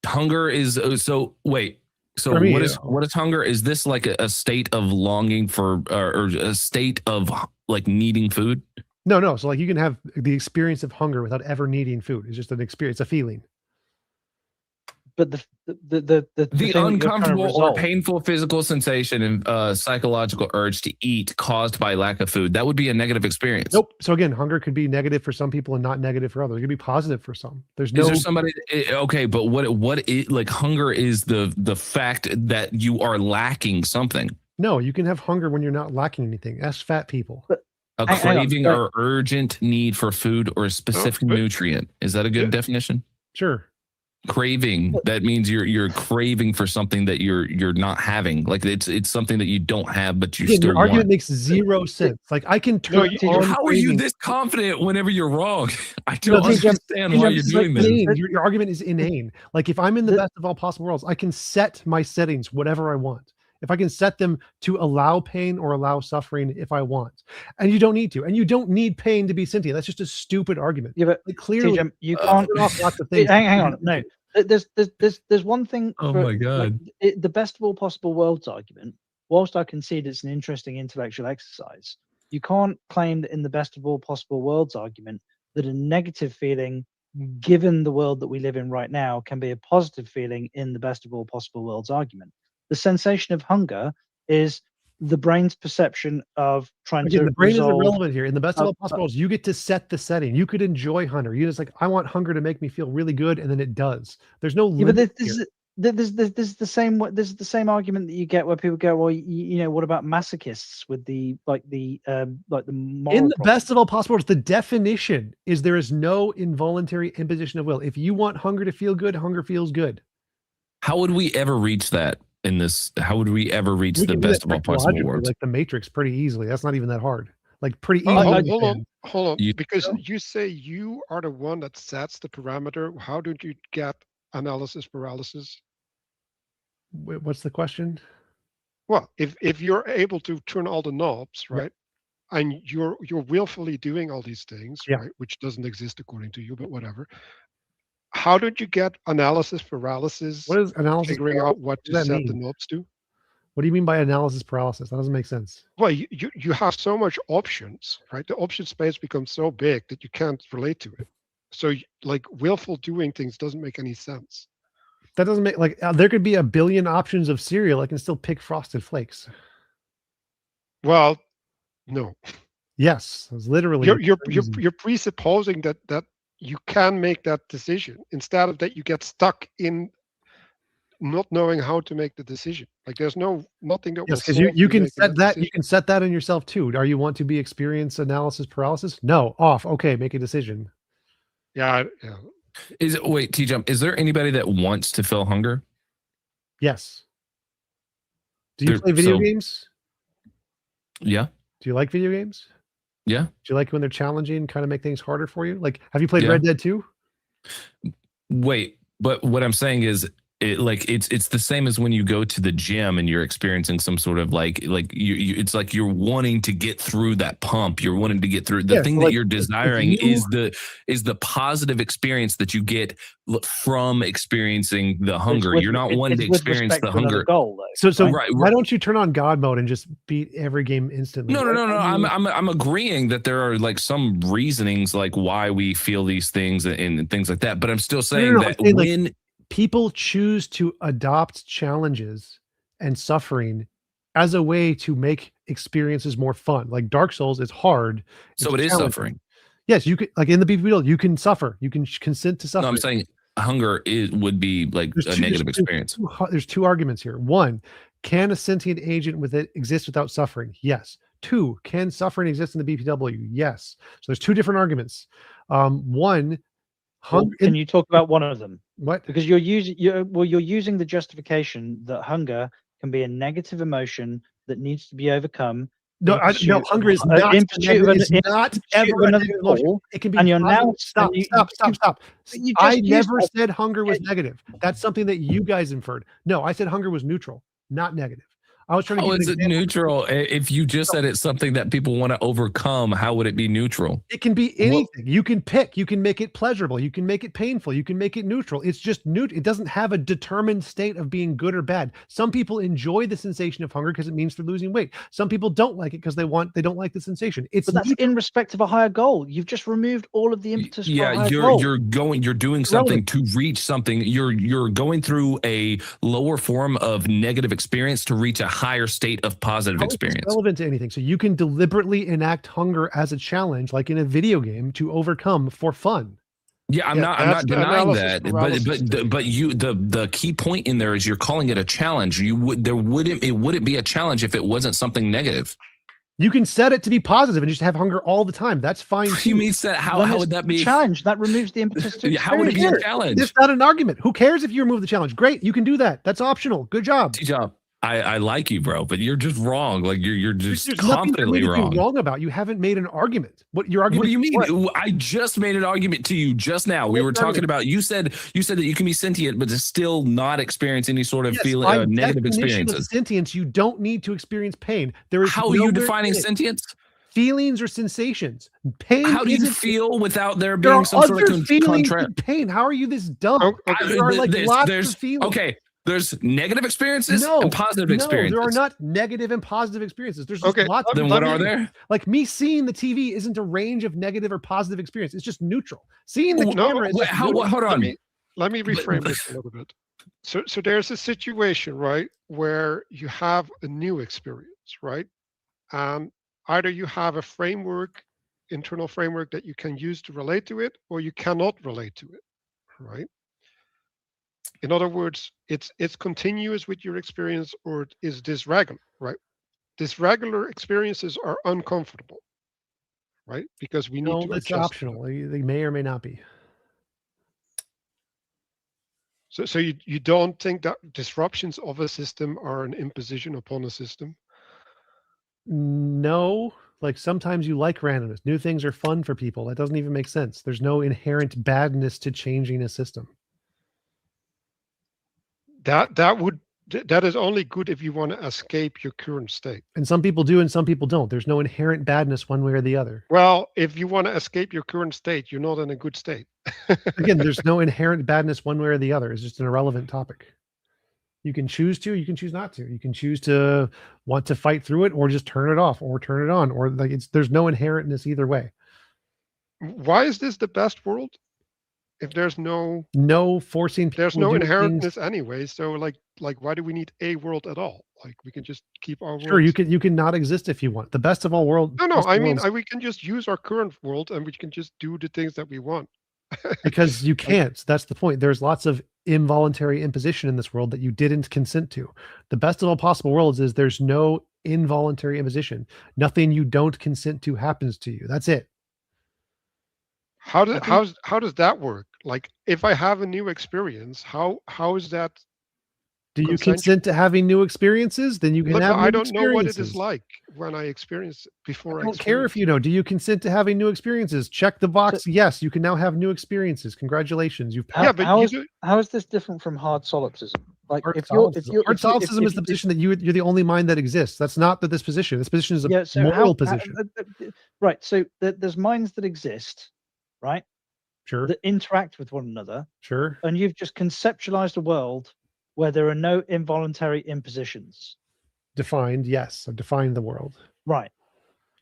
Hunger is so. Wait, so me, what is hunger? Is this like a state of longing for, or a state of like needing food? No. So, like, you can have the experience of hunger without ever needing food. It's just an experience, a feeling. but the The thing that you're trying to uncomfortable or resolve- painful physical sensation and psychological urge to eat caused by lack of food, that would be a negative experience. Nope. So again, hunger could be negative for some people and not negative for others. It could be positive for some. There's no. Is there somebody? Okay, but what is like hunger is the fact that you are lacking something. No, you can have hunger when you're not lacking anything. Ask fat people. A Hang on, craving but- or urgent need for food or a specific nutrient. Is that a good definition? Sure. Craving, that means you're craving for something that you're not having. Like it's something that you don't have, but you Again, still your argument want. makes zero sense. Like I can turn on How are you craving. this confident whenever you're wrong? I No, don't TJump, understand why you're TJump, doing like, this. inane. Your argument is inane. Like if I'm in the best of all possible worlds, I can set my settings whatever I want. If I can set them to allow pain or allow suffering if I want. And you don't need to. And you don't need pain to be sentient. That's just a stupid argument. Yeah, but like, clearly TJump, you can't. turn off lots of things. Hang on, no. There's one thing. Oh for, my God. the best of all possible worlds argument. Whilst I concede it's an interesting intellectual exercise, you can't claim that in the best of all possible worlds argument that a negative feeling, given the world that we live in right now, can be a positive feeling in the best of all possible worlds argument. The sensation of hunger is the brain's perception of trying Again, to the brain resolve, is irrelevant here. In the best of all possible worlds, you get to set the setting. You could enjoy hunger. You just like, I want hunger to make me feel really good, and then it does. There's no Yeah, but limit this here. is the same. This is the same argument that you get where people go, well, you know, what about masochists with the moral In the problem? best of all possible worlds, the definition is there is no involuntary imposition of will. If you want hunger to feel good, hunger feels good. How would we ever reach that in this? How would we ever reach We the can do best that of all possible technologically, worlds? like the Matrix, pretty easily. That's not even that hard. Like pretty Hold easy. on, hold on. You- Because you say you are the one that sets the parameter. How do you get analysis paralysis? What's the question? Well, if you're able to turn all the knobs, right, and you're willfully doing all these things, Yeah. right, which doesn't exist according to you, but whatever. How did you get analysis paralysis? What is analysis Figuring out paralysis? what What does to that set the mean? knobs to? What do you mean by analysis paralysis? That doesn't make sense. Well, you have so much options, right? The option space becomes so big that you can't relate to it. So like willful doing things doesn't make any sense. That doesn't make like there could be a billion options of cereal. I can still pick Frosted Flakes. Well, no. Yes, it's literally. You're presupposing that you can make that decision. Instead of that, you get stuck in not knowing how to make the decision. Like there's nothing that Yes, will because you solve can making set that. decision. You can set that in yourself too. Are you want to be experience analysis paralysis? No, off. Okay, make a decision. Yeah. Is it wait, TJump? Is there anybody that wants to feel hunger? Yes. Do you There- play video so- games? Yeah. Do you like video games? Yeah. Do you like when they're challenging, kind of make things harder for you? Like, have you played Yeah. Red Dead 2? Wait, but what I'm saying is it's the same as when you go to the gym and you're experiencing some sort of like you it's like you're wanting to get through that pump. You're wanting to get through the Yeah, thing so that like, you're if desiring you- is the positive experience that you get from experiencing the hunger. with- You're not wanting to it's with experience respect the to another hunger. goal, though. So Right, why right. don't you turn on God mode and just beat every game instantly? No. Why do you- I'm agreeing that there are like some reasonings like why we feel these things and things like that. But I'm still saying No, that I'm saying, like, when people choose to adopt challenges and suffering as a way to make experiences more fun. Like Dark Souls is hard. so it's it is challenging. suffering. Yes, you could like in the PvP world, you can suffer. You can consent to suffer. No, I'm saying hunger would be like a negative experience. There's two arguments here. One, can a sentient agent with it exist without suffering? Yes. Two, can suffering exist in the BPW? Yes. So there's two different arguments. One, Well, can you talk about one of them? What? Because you're using the justification that hunger can be a negative emotion that needs to be overcome. No, no, hunger is not. in pursuit of It's in not pursuit ever of a another negative emotion. goal, It can be. and you're now positive. Stop. you I just used never that. said hunger was negative. That's something that you guys inferred. No, I said hunger was neutral, not negative. I was trying to How give is an it example. neutral? If you just said it's something that people want to overcome, how would it be neutral? It can be anything. You can pick. You can make it pleasurable. You can make it painful. You can make it neutral. It's just neutral. It doesn't have a determined state of being good or bad. Some people enjoy the sensation of hunger because it means they're losing weight. Some people don't like it because they don't like the sensation. It's But that's in respect of a higher goal. You've just removed all of the impetus for a Yeah, higher goal. you're doing something to reach something. You're going through a lower form of negative experience to reach a higher state of positive How is this experience. relevant to anything? So you can deliberately enact hunger as a challenge, like in a video game, to overcome for fun. Yeah, I'm not denying that, but you the key point in there is you're calling it a challenge. It wouldn't be a challenge if it wasn't something negative. You can set it to be positive and just have hunger all the time. That's fine. You mean set how would that be? Challenge that removes the impetus to How would it be a challenge? It's not an argument. Who cares if you remove the challenge? Great, you can do that. That's optional. Good job. TJump, I like you, bro, but you're just wrong. Like you're just There's nothing for me confidently to be wrong. wrong about. You haven't made an argument. What your argument? What do you mean? What? I just made an argument to you just now. We were talking about you said that you can be sentient, but to still not experience any sort of Yes, feeling by negative definition of experiences. Sentience, you don't need to experience pain. There is How are you nowhere defining in it. sentience? Feelings or sensations. Pain. How do you isn't- feel without there There being are some sort other of feelings contrast? than pain. How are you this dumb? There are like lots of feelings. Okay, there's negative experiences and positive experiences. There are not negative and positive experiences. There's just lots of Then what are there? Like me seeing the TV isn't a range of negative or positive experience. It's just neutral. Seeing the camera is just neutral. Hold on. Let me reframe this a little bit. So there's a situation, right, where you have a new experience, right? Either you have a framework, internal framework that you can use to relate to it, or you cannot relate to it, right? In other words, it's continuous with your experience, or it is dysregular, right? Dysregular experiences are uncomfortable, right? Because we need to it's adjust. optional. They may or may not be. So you don't think that disruptions of a system are an imposition upon a system? No, like sometimes you like randomness. New things are fun for people. That doesn't even make sense. There's no inherent badness to changing a system. That is only good if you want to escape your current state. And some people do and some people don't. There's no inherent badness one way or the other. Well, if you want to escape your current state, you're not in a good state. Again, there's no inherent badness one way or the other. It's just an irrelevant topic. You can choose to, you can choose not to. You can choose to want to fight through it or just turn it off or turn it on, or like there's no inherentness either way. Why is this the best world? If there's no forcing people there's no to do inherentness things. anyway. So like why do we need a world at all? Like we can just keep our Sure, worlds. you can not exist if you want. The best of all worlds. No, best of I mean worlds- we can just use our current world and we can just do the things that we want. because you can't. That's the point. There's lots of involuntary imposition in this world that you didn't consent to. The best of all possible worlds is there's no involuntary imposition. Nothing you don't consent to happens to you. That's it. How does that work? Like if I have a new experience, how is that? Do you consent to having new experiences? Then you can But have. I new don't know what it is experiences. like when I experience before I don't care if you know. Do you consent to having new experiences? Check the box. Yes, you can now have new experiences. Congratulations, you've passed. How is this different from hard solipsism? Like Hard if you're solipsism is the position that you're the only mind that exists. That's not that this position. This position is a moral position. Right. So there's minds that exist, right? Sure. That interact with one another. Sure. And you've just conceptualized a world where there are no involuntary impositions. Defined, yes. I've defined the world. Right.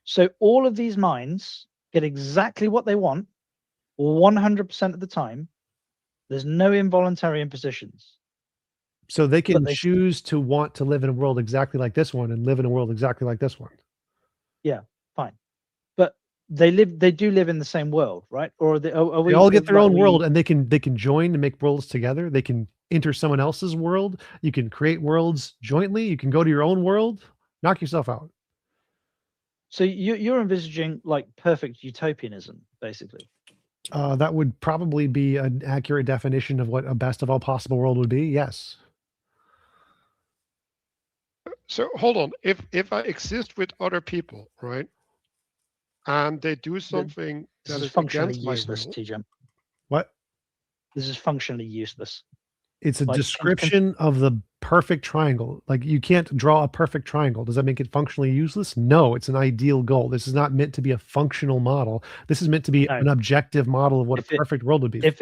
So all of these minds get exactly what they want 100% of the time. There's no involuntary impositions. So they can choose to want to live in a world exactly like this one and live in a world exactly like this one. Yeah, fine. But they do live in the same world, right? Or they all get their own world and they can join to make worlds together. They can enter someone else's world. You can create worlds jointly. You can go to your own world. Knock yourself out. So you're envisaging like perfect utopianism, basically. That would probably be an accurate definition of what a best of all possible world would be. Yes. So hold on. If I exist with other people, right, and they do something This that is is functionally against my useless, will, TJump. What? This is functionally useless. It's a Like, description of the perfect triangle. Like you can't draw a perfect triangle. Does that make it functionally useless? No, it's an ideal goal. This is not meant to be a functional model. This is meant to be an objective model of what a perfect world would be. If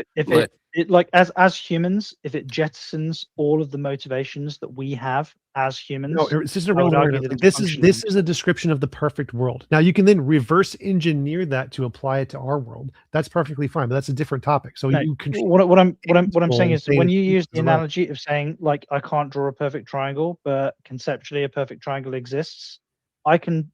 it like as humans, if it jettisons all of the motivations that we have as humans, No, it's just a I real would argue argument. that Like, it's this is a description of the perfect world. Now you can then reverse engineer that to apply it to our world. That's perfectly fine, but that's a different topic. So No, you control what I'm saying is when you use the is right. analogy of saying like I can't draw a perfect triangle, but conceptually a perfect triangle exists, I can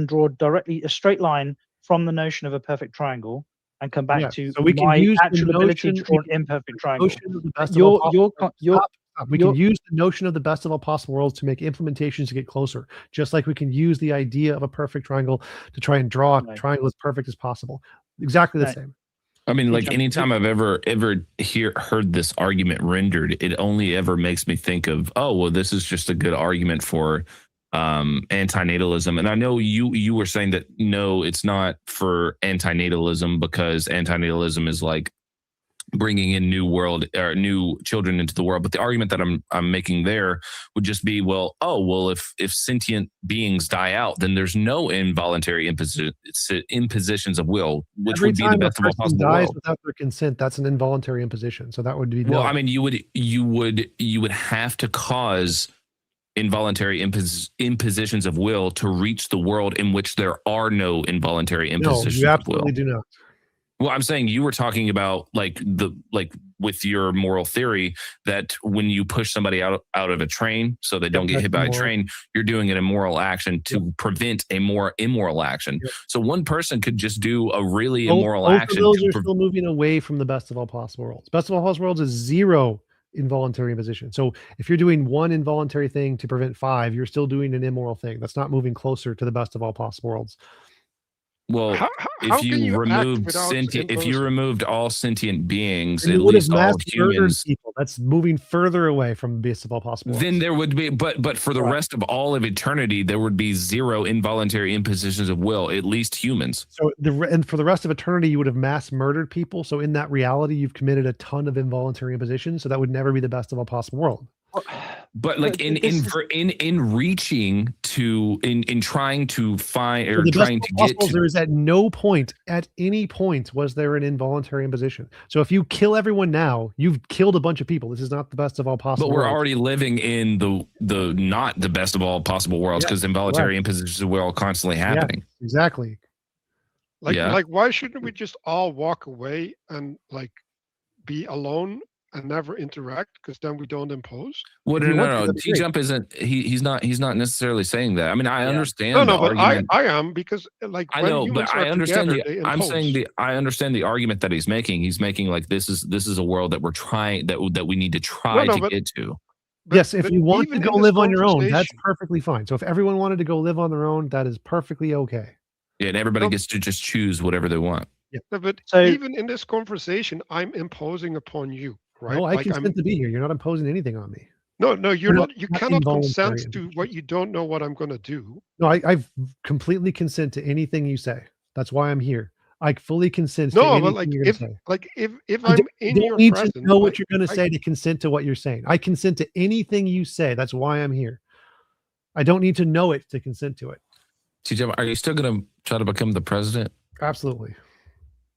draw directly a straight line from the notion of a perfect triangle and come back Yeah, to so we can my use the actual ability to notion- draw an imperfect triangle. notion of the best of all Your possible your worlds. Stop. We can use the notion of the best of all possible worlds to make implementations to get closer, just like we can use the idea of a perfect triangle to try and draw a triangle as perfect as possible. Exactly the Right. same. I mean, like TJump. anytime I've ever heard this argument rendered, it only ever makes me think of, oh, well, this is just a good argument for antinatalism. And I know you were saying that no, it's not for antinatalism because antinatalism is like bringing in new children into the world. But the argument that I'm making there would just be, well, if sentient beings die out, then there's no involuntary impositions of will, which Every would be time the best a of all person possible dies world. without their consent, that's an involuntary imposition. So that would be Well, no. I mean, you would have to cause involuntary impositions of will to reach the world in which there are no involuntary No, impositions you of will. absolutely do not. Well, I'm saying you were talking about like with your moral theory that when you push somebody out of a train so they don't get that's hit by a immoral. train, you're doing an immoral action to prevent a more immoral action. So one person could just do a really immoral Both action. of those to are still moving away from the best of all possible worlds. Best of all possible worlds is 0 involuntary imposition. So if you're doing 1 involuntary thing to prevent 5, you're still doing an immoral thing. That's not moving closer to the best of all possible worlds. Well, how if can you you act removed without sentient, if you imposing- removed all sentient beings, And at you would have least all mass murdered humans, people. That's moving further away from best of all possible worlds. then there would be, but for the rest of all of eternity, there would be 0 involuntary impositions of will, at least humans. So and for the rest of eternity, you would have mass murdered people. So in that reality, you've committed a ton of involuntary impositions. So that would never be the best of all possible world. But like in reaching to in trying to find So or the best trying of to all get possibles, to, there is at no point, at any point, was there an involuntary imposition. So if you kill everyone now, you've killed a bunch of people. This is not the best of all possible but we're worlds. already living in the not the best of all possible worlds Yeah, because involuntary correct. impositions of will are constantly happening. Yeah, exactly. Like why shouldn't we just all walk away and like be alone and never interact? Because then we don't impose. Well, If you want to, no. that'd be great. TJump isn't. He's not necessarily saying that. I mean, I understand. No, the but argument. I am because like I when know, humans but are I understand together, they I'm impose. saying I understand the argument that he's making. He's making like this is a world that we're trying that we need to try No, to but- get to. Yes, if but you want to even go in this live on your own, that's conversation- perfectly fine. So if everyone wanted to go live on their own, that is perfectly okay. Yeah, and everybody gets to just choose whatever they want. Yeah. But So- even in this conversation, I'm imposing upon you, right? No, I Like consent I'm, to be here. You're not imposing anything on me. no, you're We're not. You not cannot involuntary consent to what you don't know what I'm going to do. No, I've completely consent to anything you say. That's why I'm here. I fully consent to No, anything but like you're if going to say. like if I I'm don't- in don't your need presence, to know what I- you're going to I- say to consent to what you're saying. I consent to anything you say. That's why I'm here. I don't need to know it to consent to it. TJ, are you still going to try to become the president? Absolutely.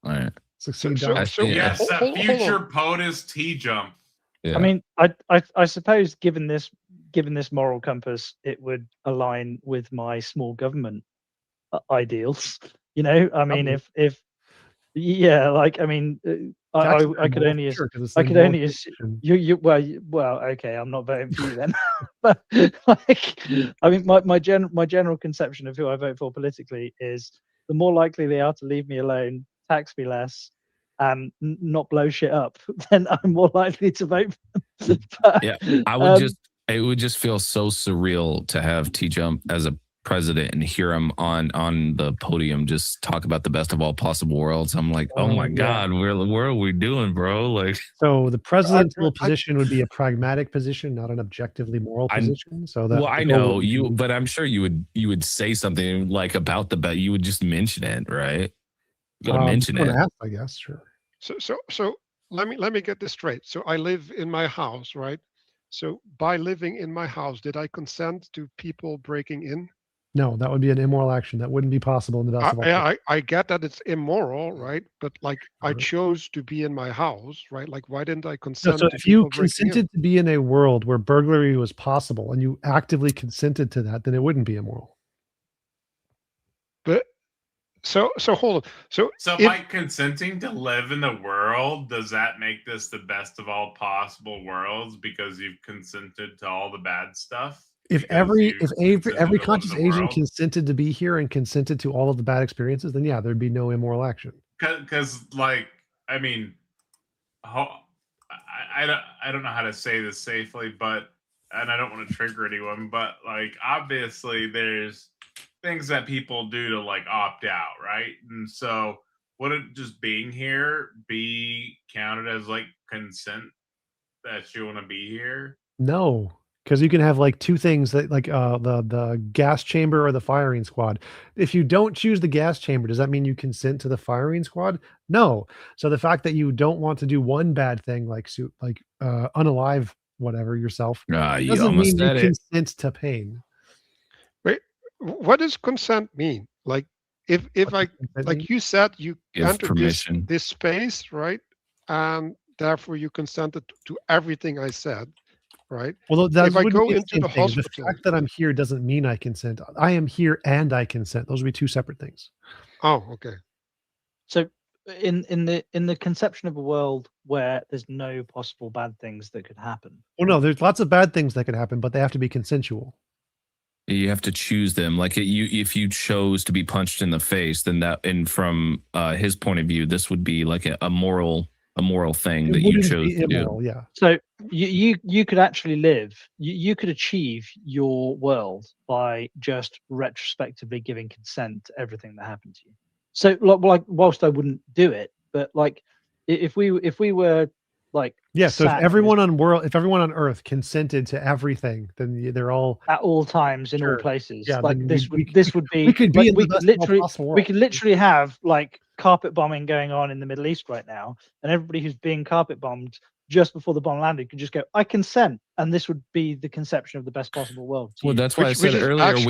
All right. Succeed. So- Don. so- Yes, hold- a hold on. future POTUS TJump. Yeah. I mean, I suppose given this moral compass, it would align with my small government ideals. You know, I mean, if yeah, like I mean, I could only Sure, 'cause it's I an could only involuntary you well okay, I'm not voting for you then. But like, I mean, my general conception of who I vote for politically is the more likely they are to leave me alone, tax me less, and not blow shit up, then I'm more likely to vote for them. But, Yeah, I would it would just feel so surreal to have TJump as a president and hear him on the podium just talk about the best of all possible worlds. I'm like, oh my yeah. god, what are we doing, bro? Like, So the presidential position would be a pragmatic position, not an objectively moral position. So that well, I know you, but I'm sure you would say something like about the bet. You would just mention it, right? You gotta mention it. Ask, I guess, sure. So let me get this straight. So I live in my house, right? So by living in my house, did I consent to people breaking in? No, that would be an immoral action. That wouldn't be possible in the best of all worlds. I get that it's immoral, right? But like I chose to be in my house, right? Like why didn't I No, consent so to if you people breaking in? consented to be in a world where burglary was possible and you actively consented to that, then it wouldn't be immoral. But so hold on. So by consenting to live in the world, does that make this the best of all possible worlds because you've consented to all the bad stuff? If Because every you've if consented to every live in conscious the agent world? consented to be here and consented to all of the bad experiences, then yeah, there'd be no immoral action. Because like, I mean, I don't know how to say this safely, but and I don't want to trigger anyone, but like obviously there's things that people do to like opt out, right? And so wouldn't just being here be counted as like consent that you want to be here? No, because you can have like two things that like the gas chamber or the firing squad. If you don't choose the gas chamber, does that mean you consent to the firing squad? No. So the fact that you don't want to do one bad thing like unalive whatever yourself You doesn't almost mean you said it. consent to pain. Wait, what does consent mean? Like if I like you said you Give entered permission. this space, right? And therefore you consented to everything I said, right? Well, that if I wouldn't go be the into same the thing. The hospital, fact that I'm here doesn't mean I consent. I am here and I consent. Those would be two separate things. oh, okay. So in the conception of a world where there's no possible bad things that could happen. Well, no, there's lots of bad things that could happen, but they have to be consensual. You have to choose them. Like if you chose to be punched in the face, then that, and from his point of view, this would be like a moral thing that you chose to do. Yeah. So you could actually live. You could achieve your world by just retrospectively giving consent to everything that happened to you. So like whilst I wouldn't do it, but like if we were like So if sat everyone on Earth consented to everything, then they're all at all times in Sure. all places. Yeah, like then this we would be we could be like, in the best of all possible we worlds. could literally have like carpet bombing going on in the Middle East right now, and everybody who's being carpet bombed just before the bomb landed could just go, I consent, and this would be the conception of the best possible world. Well, that's why I said earlier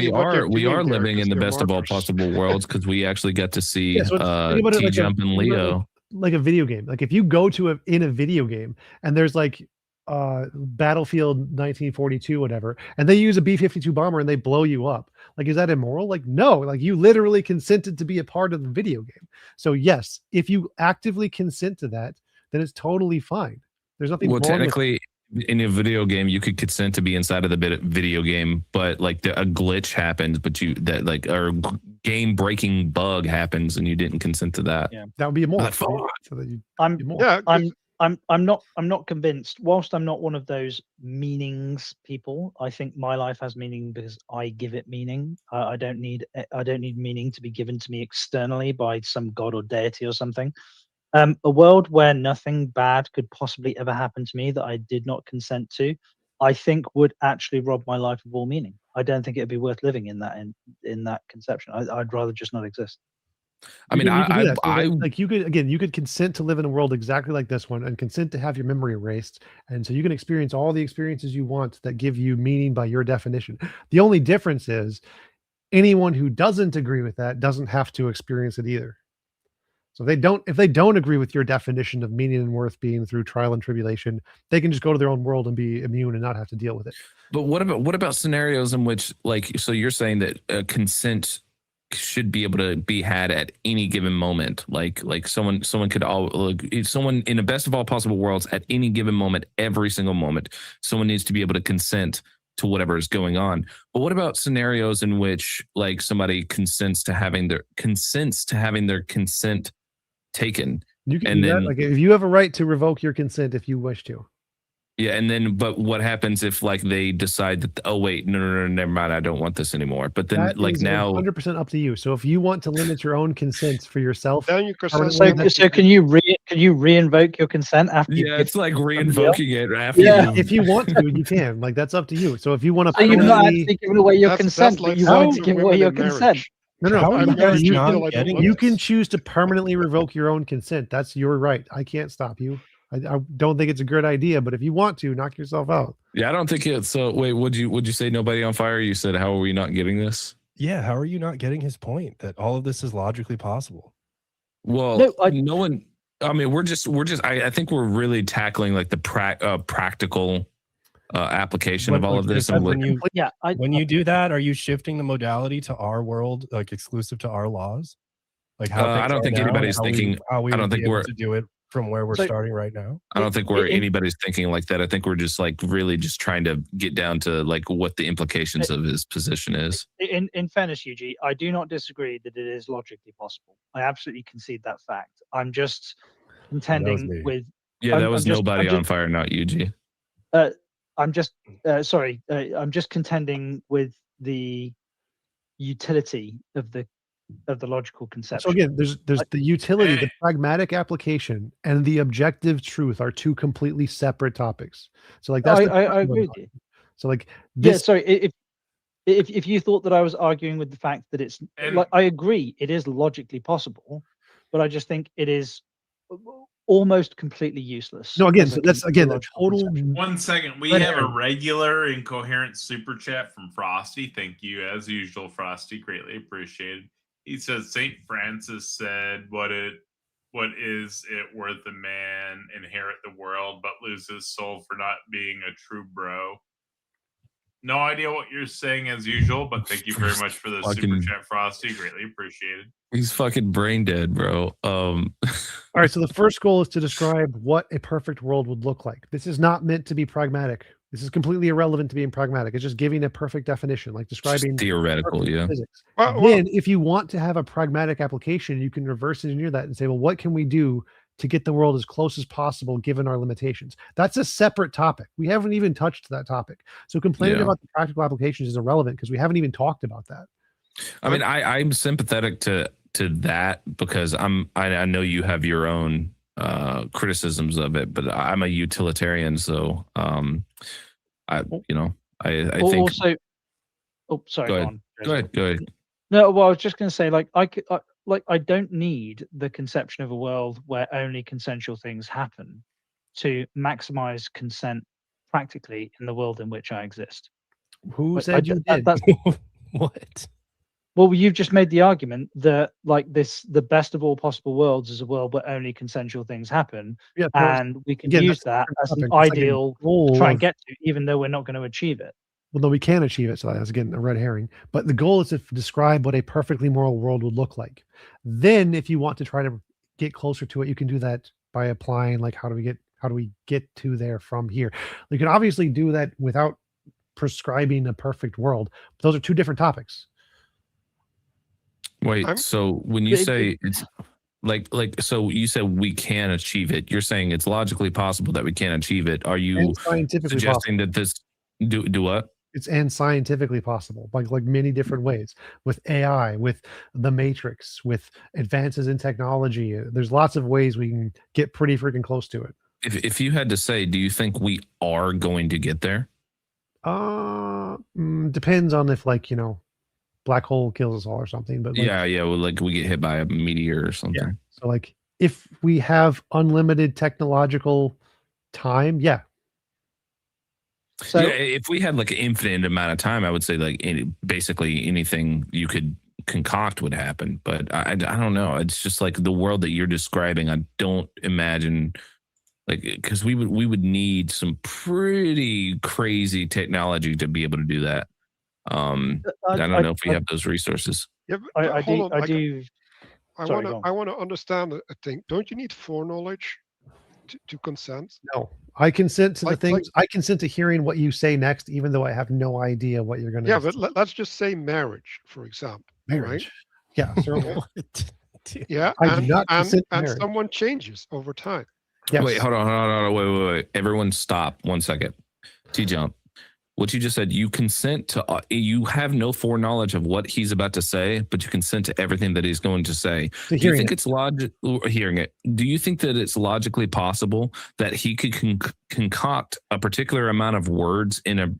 we are living in the best of all possible worlds because we actually get to see Yeah, so think about it like TJump and Leo. like a video game. Like if you go to in a video game and there's like Battlefield 1942 whatever, and they use a B-52 bomber and they blow you up, like is that immoral? Like no, like you literally consented to be a part of the video game. So yes, if you actively consent to that, then it's totally fine. There's nothing Well, wrong with technically, in a video game, you could consent to be inside of the video game, but like a glitch happens, but or game breaking bug happens, and you didn't consent to that. Yeah, that would be immoral. So that I'm not convinced. Whilst I'm not one of those meanings people, I think my life has meaning because I give it meaning. I don't need meaning to be given to me externally by some god or deity or something. A world where nothing bad could possibly ever happen to me that I did not consent to, I think would actually rob my life of all meaning. I don't think it'd be worth living in that conception. I'd rather just not exist. I mean, you could consent to live in a world exactly like this one and consent to have your memory erased, and so you can experience all the experiences you want that give you meaning by your definition. The only difference is anyone who doesn't agree with that doesn't have to experience it either. So if they don't agree with your definition of meaning and worth being through trial and tribulation, they can just go to their own world and be immune and not have to deal with it. But what about scenarios in which, like, so you're saying that consent should be able to be had at any given moment, like someone could someone in the best of all possible worlds at any given moment, every single moment, someone needs to be able to consent to whatever is going on. But what about scenarios in which like somebody consents to having their consent taken? You can and do then that. Like if you have a right to revoke your consent if you wish to. Yeah, and then but what happens if like they decide that no, never mind, I don't want this anymore. But then That like is now 100% up to you. So if you want to limit your own consent for yourself, then you So can you re-invoke your consent after? Yeah, it's like re-invoking it after. Yeah, if you want to, you can. Like that's up to you. So if you want to, So you're not actually giving away your consent, but you wanted to give away your consent. No, getting you can choose to permanently revoke your own consent. That's your right. I can't stop you. I don't think it's a good idea, but if you want to, knock yourself out. Yeah, I don't think it's so. Wait, would you say nobody on fire? You said, how are we not getting this? Yeah, how are you not getting his point that all of this is logically possible? Well, no one. I mean, we're just. I think we're really tackling like the practical application of all of this. And when you do that, are you shifting the modality to our world, like exclusive to our laws? Like how I don't think anybody's thinking. how we I don't would be think able we're to do it from where we're starting right now. I don't think anybody's thinking like that. I think we're just like really just trying to get down to like what the implications of his position is. In fairness, Yuji, I do not disagree that it is logically possible. I absolutely concede that fact. I'm just contending with. Yeah, that was nobody on fire, not Yuji. I'm just sorry. I'm just contending with the utility of the logical conception. So again, there's the utility, the pragmatic application, and the objective truth are two completely separate topics. So like that's I agree with you. So like this. Yeah, sorry. If you thought that I was arguing with the fact that it's like, I agree, it is logically possible, but I just think it is almost completely useless. No, again, so that's again the total. 1 second, we have a regular incoherent super chat from Frosty. Thank you, as usual, Frosty. Greatly appreciated. He says Saint Francis said, "What is it worth a man inherit the world but lose his soul for not being a true bro?" No idea what you're saying as usual, but thank you very much for the super chat, Frosty. Greatly appreciated. He's fucking brain dead, bro. All right, so the first goal is to describe what a perfect world would look like. This is not meant to be pragmatic. This is completely irrelevant to being pragmatic. It's just giving a perfect definition, like describing just theoretical, yeah. Physics. Then, if you want to have a pragmatic application, you can reverse engineer that and say, well, what can we do to get the world as close as possible given our limitations? That's a separate topic. We haven't even touched that topic. So complaining about the practical applications is irrelevant because we haven't even talked about that. I mean, I'm sympathetic to that because I know you have your own criticisms of it, but I'm a utilitarian, so I think also. Oh, sorry. Go ahead. No, well, I was just going to say, like, I don't need the conception of a world where only consensual things happen to maximize consent practically in the world in which I exist. Who said you did? What? Well, you've just made the argument that like the best of all possible worlds is a world where only consensual things happen, and we can use that as an ideal to try and get to, even though we're not going to achieve it. Well, no, we can achieve it. So that's again a red herring. But the goal is to describe what a perfectly moral world would look like. Then, if you want to try to get closer to it, you can do that by applying like how do we get to there from here. You can obviously do that without prescribing a perfect world. But those are two different topics. Wait, so when you say it's like so you said we can achieve it, you're saying it's logically possible that we can achieve it. Are you suggesting that this do what? It's and scientifically possible, like many different ways, with AI, with the Matrix, with advances in technology. There's lots of ways we can get pretty freaking close to it. If you had to say, do you think we are going to get there? Depends on if black hole kills us all or something. But well, like we get hit by a meteor or something. Yeah. So like if we have unlimited technological time, So if we had like an infinite amount of time, I would say like basically anything you could concoct would happen. But I don't know. It's just like the world that you're describing. I don't imagine because we would need some pretty crazy technology to be able to do that. I don't know if we have those resources. Yeah, I do. I want to understand a thing. Don't you need foreknowledge to consent? No, I consent to the things. I consent to hearing what you say next, even though I have no idea what you're going to. Yeah, but let's just say marriage, for example. Marriage. Right? Yeah. Yeah. I do not consent to and marriage. someone changes over time. Yes. Wait, hold on. Wait. Everyone stop 1 second. TJump. What you just said, you consent to, you have no foreknowledge of what he's about to say, but you consent to everything that he's going to say. Do you think it's hearing it? Do you think that it's logically possible that he could concoct a particular amount of words in a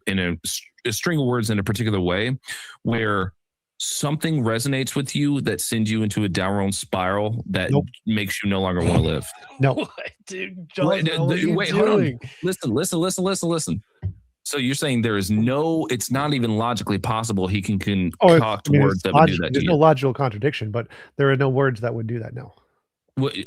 string of words in a particular way where something resonates with you that sends you into a downward spiral that makes you no longer want to live? No. What, dude? John, wait, hold on. Listen. So you're saying there is no, it's not even logically possible he can Oh, concoct words that would do that there's to no you. logical contradiction, but there are no words that would do that. No.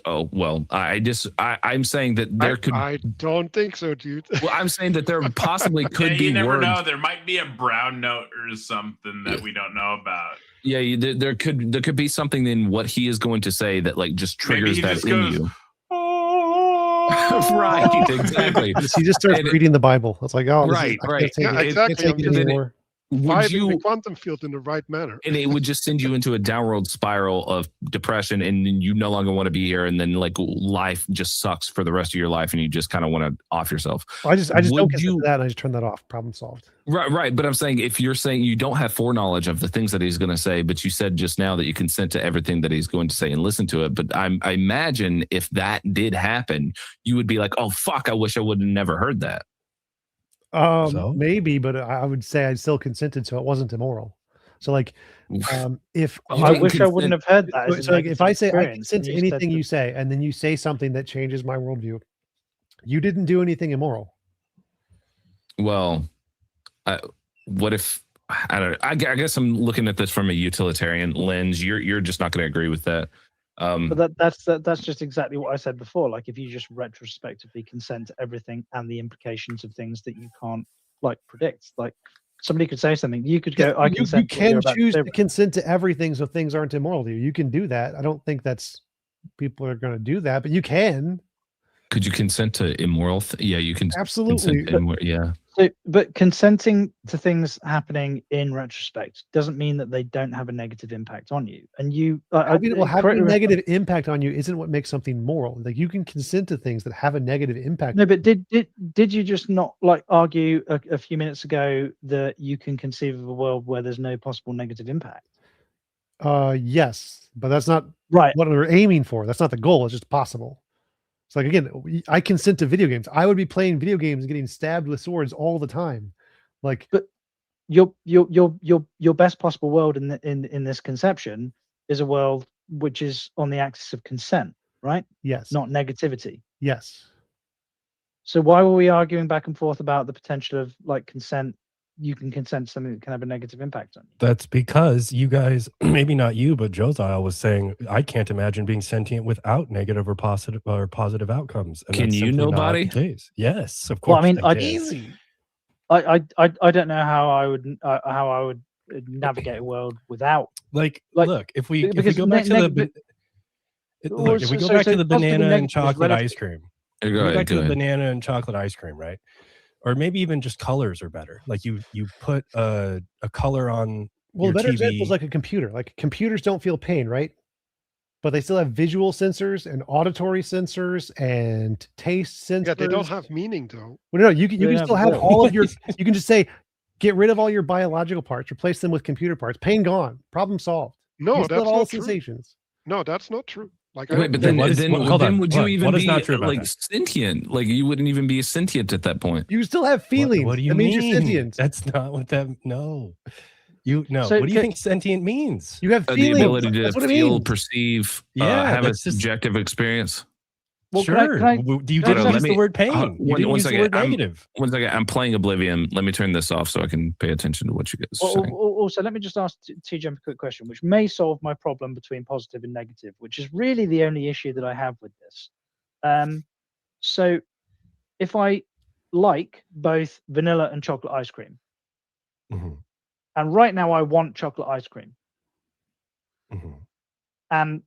Oh, well, I'm saying that there could. I don't think so, dude. Well, I'm saying that there possibly could Yeah, be you never words. know. There might be a brown note or something that we don't know about. Yeah, there could be something in what he is going to say that like just triggers he that just in goes, you. Right, exactly. He just starts reading the Bible. It's like, oh, right. Yeah, exactly. I'm just anymore. Would vibing you, the quantum field in the right manner. and it would just send you into a downward spiral of depression, and then you no longer want to be here, and then like life just sucks for the rest of your life, and you just kind of want to off yourself. I just don't Would consider that, and I just turn that off. Problem solved. Right. But I'm saying if you're saying you don't have foreknowledge of the things that he's going to say, but you said just now that you consent to everything that he's going to say and listen to it. But I imagine if that did happen, you would be like, oh, fuck, I wish I would have never heard that. Maybe, but I would say I still consented, so it wasn't immoral. So like, if I wish I wouldn't have heard that. So like, if I say I experience, consent to and you said anything that- you say, and then you say something that changes my worldview, you didn't do anything immoral. Well, what if I don't know? I guess I'm looking at this from a utilitarian lens. You're just not going to agree with that. But that's just exactly what I said before. Like, if you just retrospectively consent to everything and the implications of things that you can't like predict, like somebody could say something, you could go, Yeah, I you consent. to what you're can about to choose say, to consent to everything, so things aren't immoral to you. You can do that. I don't think that's people are going to do that, but you can. Could you consent to immoral? Yeah, you can. Absolutely. Yeah. So, but consenting to things happening in retrospect doesn't mean that they don't have a negative impact on you. And you, Having a correct me if I'm- negative impact on you isn't what makes something moral. Like, you can consent to things that have a negative impact. No, but did you just not like argue a few minutes ago that you can conceive of a world where there's no possible negative impact? Yes, but that's not right what we're aiming for. That's not the goal. It's just possible. It's like, again, I consent to video games. I would be playing video games and getting stabbed with swords all the time. Like, but your best possible world in this conception is a world which is on the axis of consent, right? Yes. Not negativity. Yes. So why were we arguing back and forth about the potential of like consent? You can consent to something that can have a negative impact on you. That's because you guys, maybe not you, but Josiah was saying, I can't imagine being sentient without negative or positive outcomes. And Can that's you, simply not nobody? the case. Yes, of course. Well, I mean, can. I don't know how I would navigate a world without like look, if we go back to the banana and chocolate ice cream. Back to the banana and chocolate ice cream, right? Or maybe even just colors are better. Like you put a color on well, your a better TV. example is like a computer. Like, computers don't feel pain, right? But they still have visual sensors and auditory sensors and taste sensors. Yeah, they don't have meaning though. Well, no, you can still have all of your. You can just say, get rid of all your biological parts, replace them with computer parts. Pain gone. Problem solved. No, you still that's have all not true. sensations. No, that's not true. Like, Wait, but then would you even what is be not true about like that? sentient? Like, you wouldn't even be sentient at that point. You still have feelings. What do you that mean? means you're sentient. That's not what that. No, So what do you think sentient means? You have The feelings. ability to That's what it feel, means. perceive, Yeah, have a that's just- subjective experience. Well, Sure. Do you didn't use the word pain? You didn't use the word negative. One second. I'm playing Oblivion. Let me turn this off so I can pay attention to what you guys are saying. Also, let me just ask TJump a quick question, which may solve my problem between positive and negative, which is really the only issue that I have with this. So, if I like both vanilla and chocolate ice cream, and right now I want chocolate ice cream, and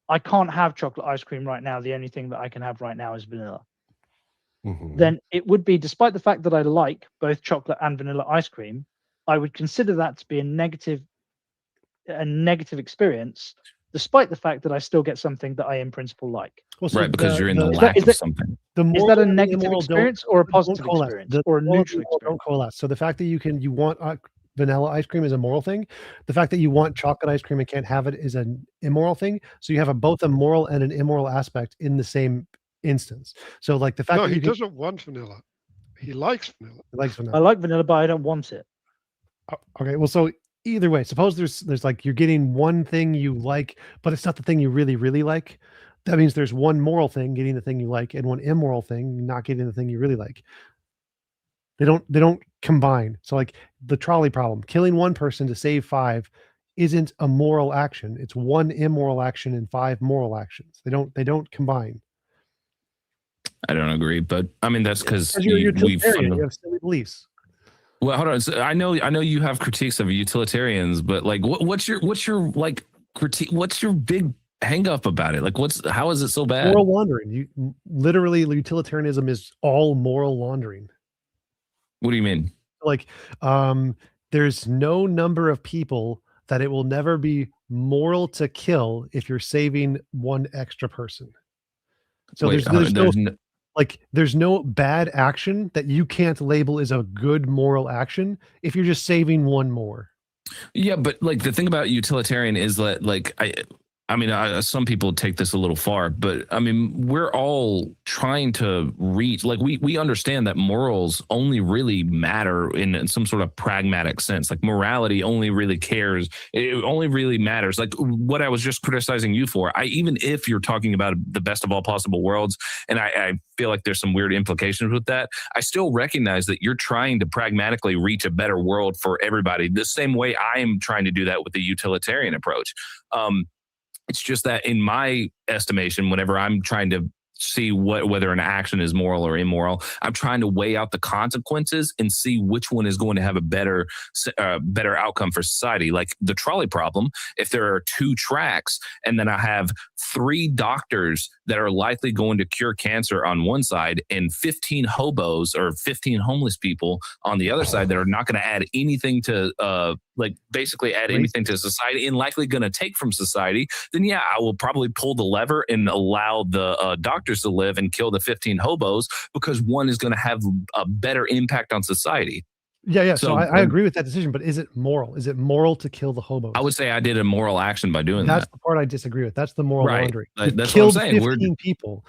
I can't have chocolate ice cream right now. The only thing that I can have right now is vanilla. Then it would be, despite the fact that I like both chocolate and vanilla ice cream, I would consider that to be a negative experience, despite the fact that I still get something that I in principle like. Well, so right, because you're in the is lack that- of something. Is that a negative experience or a positive coalesce. experience The or a moral and neutral the moral experience? don't coalesce. So the fact that you want vanilla ice cream is a moral thing. The fact that you want chocolate ice cream and can't have it is an immoral thing. So you have both a moral and an immoral aspect in the same instance. So like the fact No, that he you can, doesn't want vanilla. He likes vanilla. he likes vanilla. I like vanilla, but I don't want it. Okay, well, so either way, suppose there's like you're getting one thing you like, but it's not the thing you really, really like. That means there's one moral thing, getting the thing you like, and one immoral thing, not getting the thing you really like. They don't combine. So like the trolley problem, killing one person to save 5 isn't a moral action. It's one immoral action and 5 moral actions. They don't combine. I don't agree, but I mean that's because you're we've utilitarian. You have silly beliefs. Well, hold on. So I know you have critiques of utilitarians, but like, what's your like critique? What's your big hang up about it? Like, how is it so bad? Moral laundering. You literally utilitarianism is all moral laundering. What do you mean? Like, there's no number of people that it will never be moral to kill if you're saving one extra person. So Wait, there's no bad action that you can't label as a good moral action if you're just saving one more. Yeah, but like the thing about utilitarian is that like I mean, some people take this a little far, but I mean, we're all trying to reach, like we understand that morals only really matter in some sort of pragmatic sense. Like morality only really cares. It only really matters. Like what I was just criticizing you for, even if you're talking about the best of all possible worlds, and I feel like there's some weird implications with that, I still recognize that you're trying to pragmatically reach a better world for everybody, the same way I am trying to do that with the utilitarian approach. It's just that in my estimation, whenever I'm trying to see whether an action is moral or immoral, I'm trying to weigh out the consequences and see which one is going to have a better outcome for society. Like the trolley problem, if there are 2 tracks and then I have 3 doctors that are likely going to cure cancer on one side and 15 hobos or 15 homeless people on the other side that are not going to add anything to anything to society and likely going to take from society, then yeah, I will probably pull the lever and allow the doctors to live and kill the 15 hobos because one is going to have a better impact on society. Yeah. So I agree with that decision, but is it moral? Is it moral to kill the hobos? I would say I did a moral action by doing That's that. the part I disagree with. That's the moral laundering. You That's killed what I'm saying. 15 people,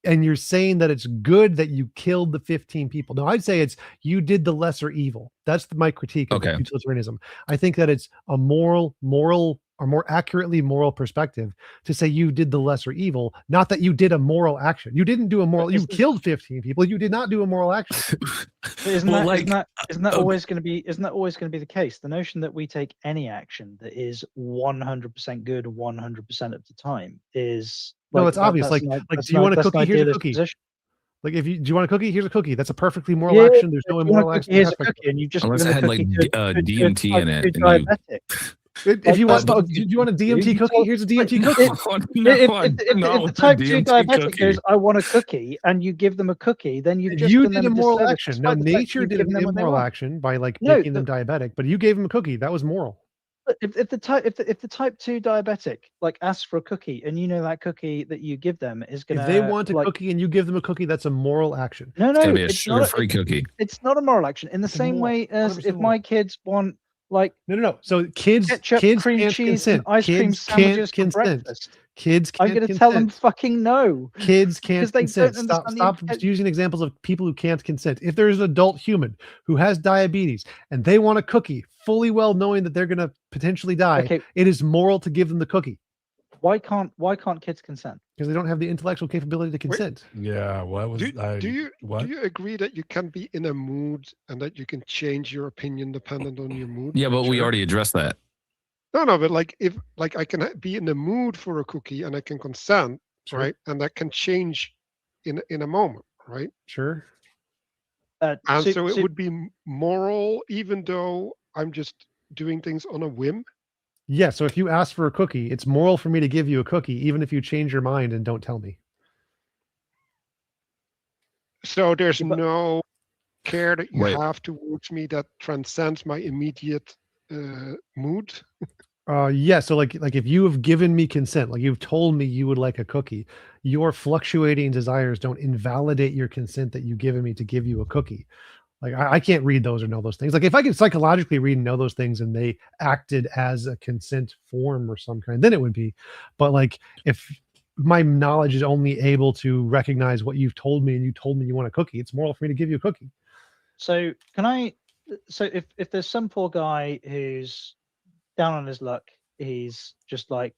and you're saying that it's good that you killed the 15 people. No, I'd say it's you did the lesser evil. That's my critique of utilitarianism. I think that it's a moral, or more accurately moral perspective to say you did the lesser evil, not that you did a moral action. You didn't do a moral. You killed 15 people. You did not do a moral action. Isn't that always going to be the case? The notion that we take any action that is 100% good 100% of the time is no, it's obvious. Like, do you want a cookie? Here's a cookie. Like, do you want a cookie? Here's a cookie. That's a perfectly moral action. There's no immoral action. Here's a cookie, and you just unless it had like DMT in it. If you want, do you want a DMT cookie? Here's a DMT cookie. If the type 2 diabetic goes, I want a cookie, and you give them a cookie, then you did a moral action. Now, nature did an immoral action by like making them diabetic, but you gave them a cookie. That was moral. If the type 2 diabetic like asks for a cookie, and you know that cookie that you give them is gonna, if they want a cookie and you give them a cookie, that's a moral action. No, it's gonna be a sugar-free cookie. It's not a moral action. In the same way as if my kids want like no. So kids, ketchup, cream can't cheese, consent. and ice cream sandwiches for breakfast. Kids can't I'm going to tell them fucking no. Kids can't consent. Stop using examples of people who can't consent. If there's an adult human who has diabetes and they want a cookie, fully well knowing that they're going to potentially die, it is moral to give them the cookie. Why can't kids consent? Because they don't have the intellectual capability to consent. Yeah. What was do you agree that you can be in a mood and that you can change your opinion dependent on your mood? Yeah, but we already addressed that. No, but like if I can be in the mood for a cookie and I can consent, right? And that can change in a moment, right? Sure. And so it would be moral even though I'm just doing things on a whim. Yeah, so if you ask for a cookie, it's moral for me to give you a cookie, even if you change your mind and don't tell me. So there's no care that you have towards me that transcends my immediate mood. Yeah, so like if you have given me consent, like you've told me you would like a cookie, your fluctuating desires don't invalidate your consent that you've given me to give you a cookie. Like I can't read those or know those things. Like if I can psychologically read and know those things and they acted as a consent form or some kind, then it would be. But like if my knowledge is only able to recognize what you've told me and you told me you want a cookie, it's moral for me to give you a cookie. So if there's some poor guy who's down on his luck, he's just like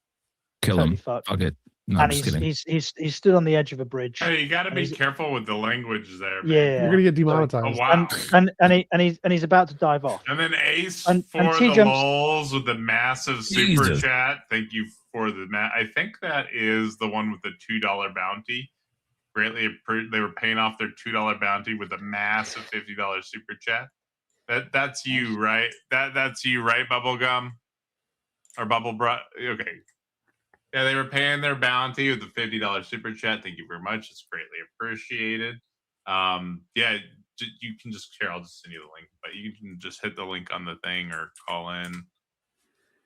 kill him. Fuck it. No, and I'm just kidding. he's stood on the edge of a bridge. Hey, you got to and be he's- careful with the language there, man. Yeah, You're gonna get sorry. demonetized. Oh wow. And he's about to dive off. And then Ace And for the TJump's- lulz with the massive super Jesus. chat. Thank you for the I think that is the one with the $2 bounty. Greatly, they were paying off their $2 bounty with a massive $50 super chat. That's you, right? That's you, right? Bubblegum or Bubble Bro? Okay. Yeah, they were paying their bounty with the $50 super chat. Thank you very much. It's greatly appreciated. Yeah, you can just share. I'll just send you the link, but you can just hit the link on the thing or call in.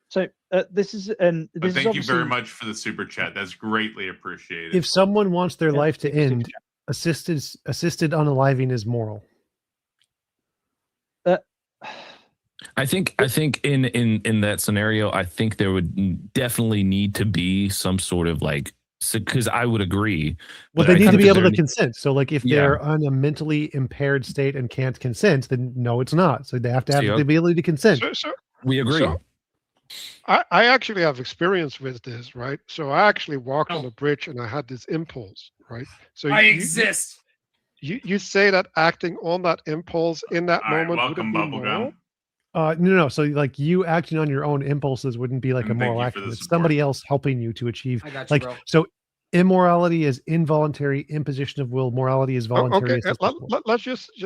So this is But thank you very much for the super chat. That's greatly appreciated. If someone wants their life to end, assisted unaliving is moral. I think in that scenario, I think there would definitely need to be some sort of like, because I would agree. Well, but they I need to think be that able to there- consent. So, like, if Yeah. they're in a mentally impaired state and can't consent, then no, it's not. So they have to have the ability to consent. We agree. So, I actually have experience with this, right? So I actually walked on the bridge and I had this impulse, right? So I exist. You say that acting on that impulse in that All right, moment welcome, wouldn't be moral? Bubblegum. No. So, like, you acting on your own impulses wouldn't be like a And thank moral you for action. the It's support. somebody else helping you to achieve. I got you, Like, bro. so immorality is involuntary imposition of will. Morality is voluntary. Okay, assistance of will.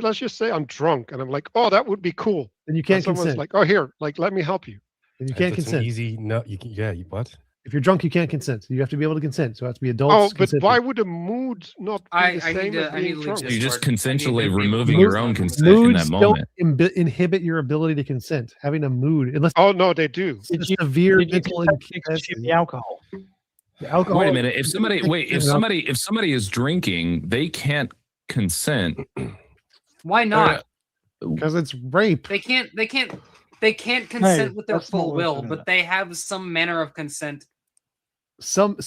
let's just say I'm drunk and I'm like, oh, that would be cool. Then you And can't someone's consent. like, oh, here, like, let me help you. Then you can't That's an consent. easy no. You can, yeah. You what? If you're drunk, you can't consent. You have to be able to consent. So it has to be adults. Oh, but consenting. why would the mood not be the same as being drunk? You're just consensually removing your own consent in Moods that don't moment. inhibit your ability to consent. Having a mood, unless oh no, they do. It's a severe Did you mental consume the alcohol? The alcohol. Wait a minute. If somebody is drinking, they can't consent. Why not? Because it's rape. They can't consent with their that's not full what will, I'm but they have some manner of consent.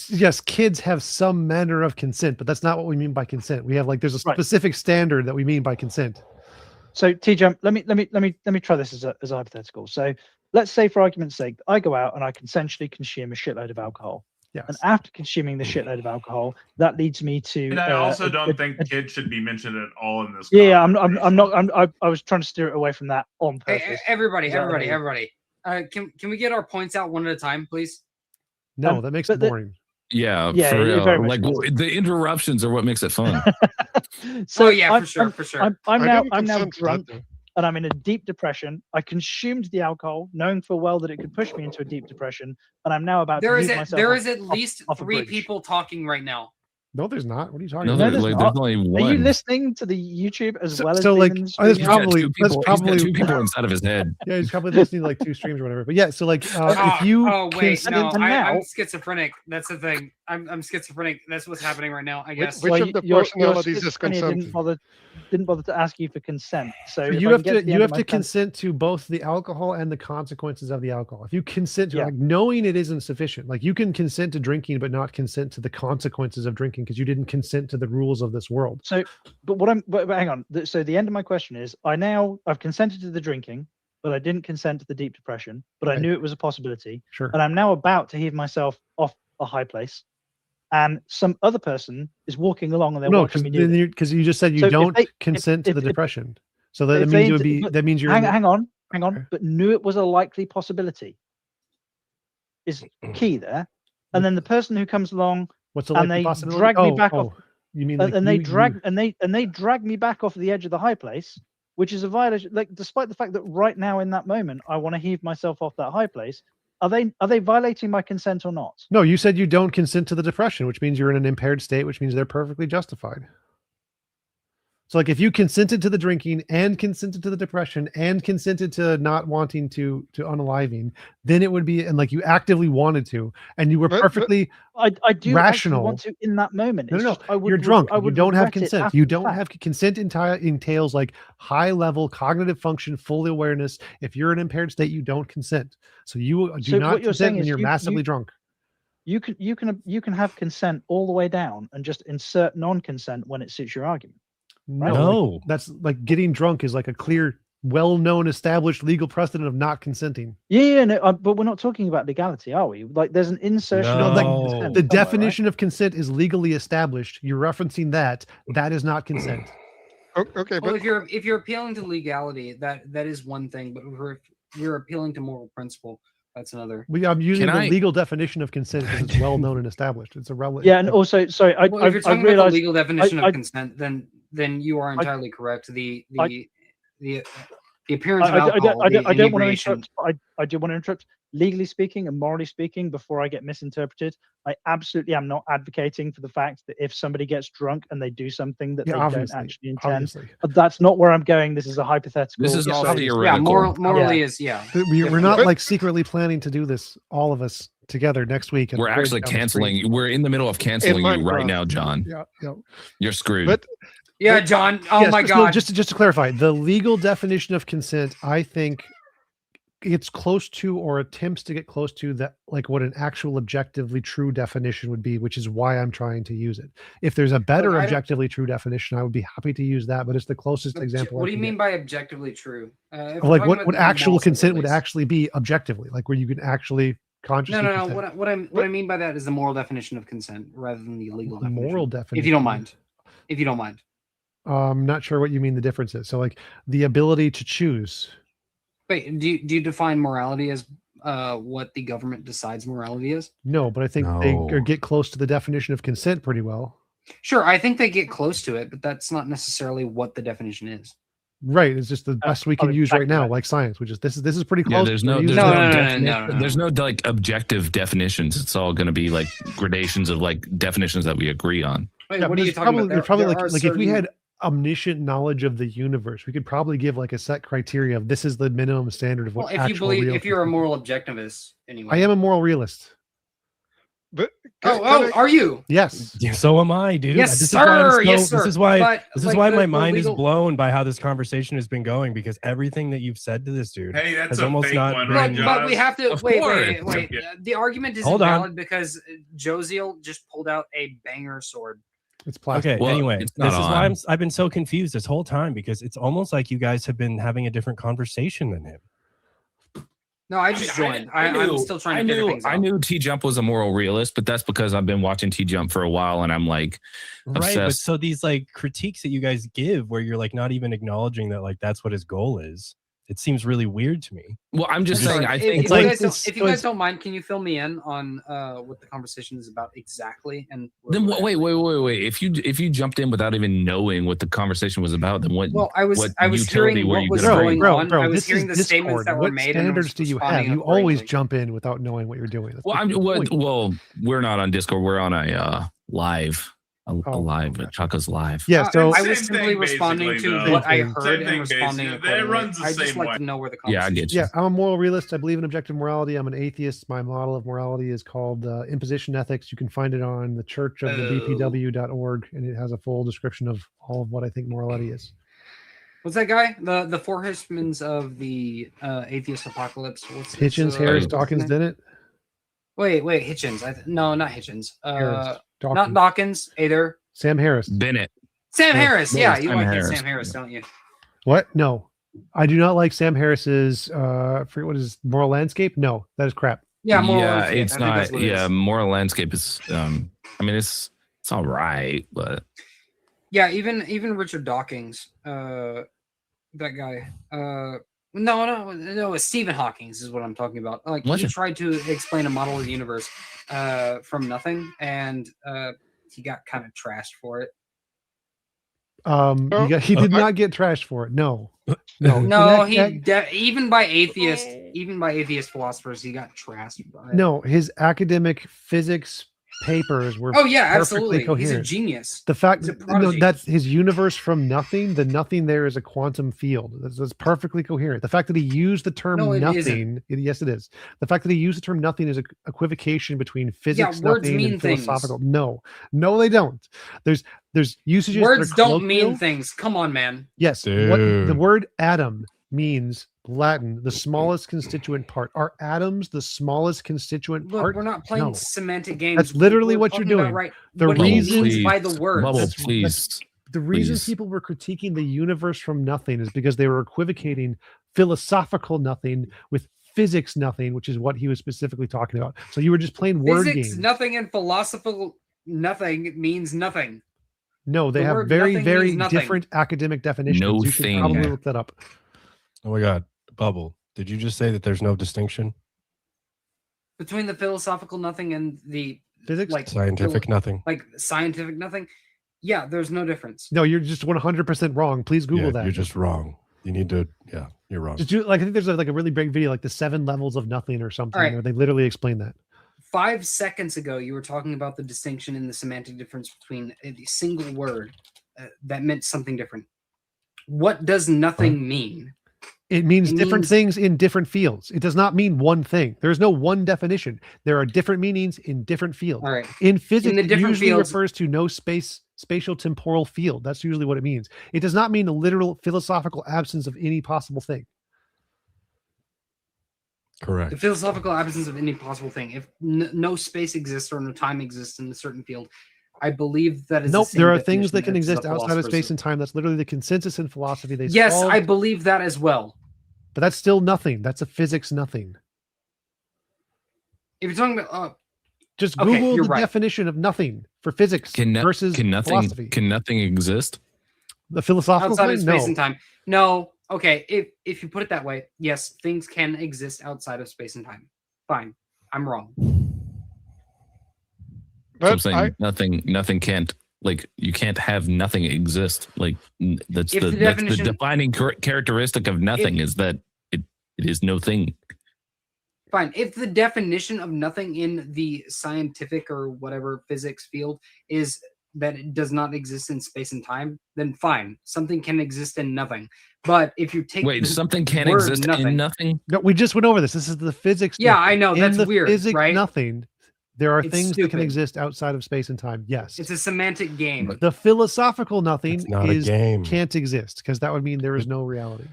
Yes, kids have some manner of consent, but that's not what we mean by consent. We have there's a specific standard that we mean by consent. So TJump, let me try this as a hypothetical. So let's say, for argument's sake, I go out and I consensually consume a shitload of alcohol. Yes. And after consuming the shitload of alcohol, that leads me to. And I also don't think kids should be mentioned at all in this. Yeah, I'm not. I was trying to steer it away from that on purpose. Hey, everybody, Is that what I everybody, mean? everybody. Can we get our points out one at a time, please? No, that makes it boring. Yeah, Yeah, for it real. very much Like does. the interruptions are what makes it fun. So Oh, yeah, I'm, for sure, I'm- for sure. I'm I now didn't I'm now consent to that, drunk though. and I'm in a deep depression. I consumed the alcohol, knowing full well that it could push me into a deep depression, and I'm now about There to is leave myself there off- is at off- least off a 3 bridge. people talking right now. No, there's not. What are you talking No, about? there's not. only Are you one. listening to the YouTube as well as so, being like, in the there's stream? He's got probably- two that's people. probably- He's got 2 people inside of his head. Yeah, he's probably listening to 2 streams or whatever. But yeah, so if you oh wait, consent, no, and now- I'm schizophrenic. That's the thing. I'm schizophrenic. That's what's happening right now. I guess. Which of the personalities is schizophrenia consenting? didn't bother to ask you for consent. So if you I have can to get the you end have of to my consent to both the alcohol and the consequences of the alcohol. If you consent to Yeah. knowing it isn't sufficient, like you can consent to drinking but not consent to the consequences of drinking because you didn't consent to the rules of this world. So, but hang on. So the end of my question is, I've consented to the drinking, but I didn't consent to the deep depression, but I Right. knew it was a possibility. Sure. And I'm now about to heave myself off a high place, and some other person is walking along and they're No, watching me do this. because you just said you So if don't they- consent to if- the if- depression. So that if means they it would int- be but that means you're hang in- on, Okay. but knew it was a likely possibility is key there. And then the person who comes along What's the and likely they possibility? drag me back off. You mean And like they you- drag and they drag me back off the edge of the high place, which is a violation. Like, despite the fact that right now in that moment I want to heave myself off that high place, are they violating my consent or not? No, you said you don't consent to the depression, which means you're in an impaired state, which means they're perfectly justified. So, like, if you consented to the drinking and consented to the depression and consented to not wanting to unaliving, then it would be, and like you actively wanted to, and you were perfectly I do actually rational. want to in that moment. No, It's no, just I would you're drunk. I You would don't have regret it consent. after You the don't fact. have consent. Entails like high level cognitive function, full awareness. If you're in impaired state, you don't consent. So you do So not what you're consent saying when is you're massively drunk. You can have consent all the way down and just insert non-consent when it suits your argument. No, like, that's like getting drunk is like a clear well-known established legal precedent of not consenting. Yeah, no, but we're not talking about legality, are we? Like, there's an insertion. No, of like consent the somewhere, definition of consent is legally established. You're referencing that. That is not consent. Okay, Well, but if you're appealing to legality, that is one thing, but if you're appealing to moral principle, that's another. I'm using the legal definition of consent because it's well known and established. It's a right? Yeah, and also, sorry, Well, if you're talking about realized the legal definition of consent, then you are entirely correct. The appearance of alcohol, I don't want to inebriation. interrupt. I do want to interrupt. Legally speaking and morally speaking, before I get misinterpreted, I absolutely am not advocating for the fact that if somebody gets drunk and they do something that they don't actually intend, but that's not where I'm going. This is a hypothetical. This is all So- theoretical. Morally is We're not like secretly planning to do this, all of us together next week. and We're break actually down the screen. canceling. We're in the middle of canceling you right now, John. Yeah. You're screwed. But Yeah, John. Oh yes, my no, God. just to clarify, the legal definition of consent, I think it's close to or attempts to get close to that, like what an actual objectively true definition would be, which is why I'm trying to use it. If there's a better Look, objectively true definition, I would be happy to use that, but it's the closest example. What I do you can mean get. by objectively true? If Of we're like talking what about the actual moral consent would sensibilities- actually be objectively, like where you can actually consciously No. consent. What I mean by that is the moral definition of consent rather than the legal definition. Moral If definition. you don't mind. If you don't mind. I'm not sure what you mean the difference is. So like the ability to choose. Wait, do you define morality as what the government decides morality is? No, but I think they get close to the definition of consent pretty well. Sure, I think they get close to it, but that's not necessarily what the definition is. Right. It's just the best we can use right now, like science, which is this is pretty close. Yeah, there's no, We're there's using no, it. there's no like objective definitions. It's all going to be like gradations of like definitions that we agree on. Wait, Yeah, what but are you there's talking about? there's probably There like are if we certain- had omniscient knowledge of the universe, we could probably give like a set criteria of this is the minimum standard of what Well, if you actual believe, real if you're a moral objectivist, anyway. I am a moral realist. But are you? Yes. Yeah, so am I, dude. Yes, This is why I'm sir. Yes, This sir. is why. But, this is like, why my the mind legal- is blown by how this conversation has been going, because everything that you've said to this dude Hey, that's has a almost fake not one, been. right, But we have to Of wait. course. The argument is Hold on. invalid because Josiel just pulled out a banger sword. It's plastic. Okay. Well, anyway, it's this not is why on. I've been so confused this whole time, because it's almost like you guys have been having a different conversation than him. No, I just joined. I'm still trying to figure things out. I knew TJump was a moral realist, but that's because I've been watching TJump for a while, and I'm like Right, but obsessed. so these like critiques that you guys give, where you're like not even acknowledging that like that's what his goal is, it seems really weird to me. Well, I'm just saying. I If think you like- guys, if you guys don't mind, can you fill me in on what the conversation is about exactly? And then wait. If you jumped in without even knowing what the conversation was about, then what? Well, I was what hearing utility were what you was gonna going bring? on. I was this hearing is the statements Discord. that were What made. and I was standards do you have? responding You always accordingly. jump in without knowing what you're doing. That's Well, the point. well, we're not on Discord. We're on a live, a live. Chaka's live. Yeah, so I was simply responding to what I heard Same and thing, responding basically. It accordingly. runs the I just same like way. to know where the Yeah, I conversation. get you. Yeah, I'm a moral realist. I believe in objective morality. I'm an atheist. My model of morality is called imposition ethics. You can find it on the church of the bpw.org, and it has a full description of all of what I think morality is. What's that guy? The four horsemen of the atheist apocalypse. What's Hitchens, Harris, Dawkins, Dennett. Wait, Hitchens. No, not Hitchens. Harris, Not Dawkins. Dawkins either. Sam Harris. Bennett. Sam Harris. Yeah, you Sam like Harris. Sam Harris, don't you? What? No, I do not like Sam Harris's. I forget what his moral landscape. No, that is crap. Yeah, moral Yeah, landscape. it's I think that's not. what it Yeah, is. moral landscape is. I mean, it's all right, but Yeah, even Richard Dawkins, that guy. No, it's Stephen Hawking's is what I'm talking about. Like Was he it? tried to explain a model of the universe from nothing, and he got kind of trashed for it. He did not get trashed for it. No, no, No, That- even by atheist philosophers, he got trashed by it. no. His academic physics papers were Oh yeah, perfectly absolutely. coherent. He's a genius. The fact He's a that prodigy. that's his universe from nothing. The nothing there is a quantum field. That's perfectly coherent. The fact that he used the term No, it nothing. isn't. Yes, it is. The fact that he used the term nothing is a equivocation between physics, words nothing, mean and things. philosophical. No, they don't. There's usages. that Words are don't mean colloquial. things. Come on, man. Yes. What the Dude. word atom means Latin, the smallest constituent part. Are atoms the smallest constituent Look, part? we're not playing No. semantic games. That's literally We're what you're talking about, doing. right, The what he reason- means by the words. Bubble, That's- please. The reason Please. people were critiquing the universe from nothing is because they were equivocating philosophical nothing with physics nothing, which is what he was specifically talking about. So you were just playing word Physics games. nothing and philosophical nothing means nothing. No, they The have word very, nothing very means nothing. different academic definitions. No You should thing. probably Okay. look that up. Oh my God, Bubble. Did you just say that there's no distinction? Between the philosophical nothing and the Physics? Scientific nothing. Like scientific nothing. Yeah, there's no difference. No, you're just 100% wrong. Please Google that. You're just wrong. You need to, yeah, you're wrong. Just do like I think there's like a really big video, like the 7 levels of nothing or something, All right. where they literally explain that. 5 seconds ago, you were talking about the distinction in the semantic difference between a single word that meant something different. What does nothing mean? It means It different means- things in different fields. It does not mean one thing. There's no one definition. There are different meanings in different fields. All right. In physics, the it different usually fields- refers to no spatial temporal field. That's usually what it means. It does not mean a literal philosophical absence of any possible thing. Correct. The philosophical absence of any possible thing. If no space exists or no time exists in a certain field, I believe that is. Nope, the same there are things that definition can as the exist outside of philosophers space do. and time. That's literally the consensus in philosophy. They Yes, solved, I believe that as well. but that's still nothing. That's a physics nothing. If you're talking about, Just okay, Google you're the right. definition of nothing for physics versus can nothing philosophy. can nothing exist? The philosophical outside thing? of space No. and time. No, okay. If you put it that way, yes, things can exist outside of space and time. Fine, I'm wrong. So I'm saying nothing can't, like, you can't have nothing exist. Like that's If the the that's the definition- defining characteristic of nothing is that it is no thing. Fine. If the definition of nothing in the scientific or whatever physics field is that it does not exist in space and time, then fine. Something can exist in nothing. But if you take Wait, the something can word exist in nothing? No, we just went over this. This is the physics. Yeah, nothing. I know, In that's the weird, Physics right? nothing. There are It's things that can stupid. exist outside of space and time. Yes. It's a semantic game. The philosophical nothing It's not a is game. can't exist because that would mean there is no reality.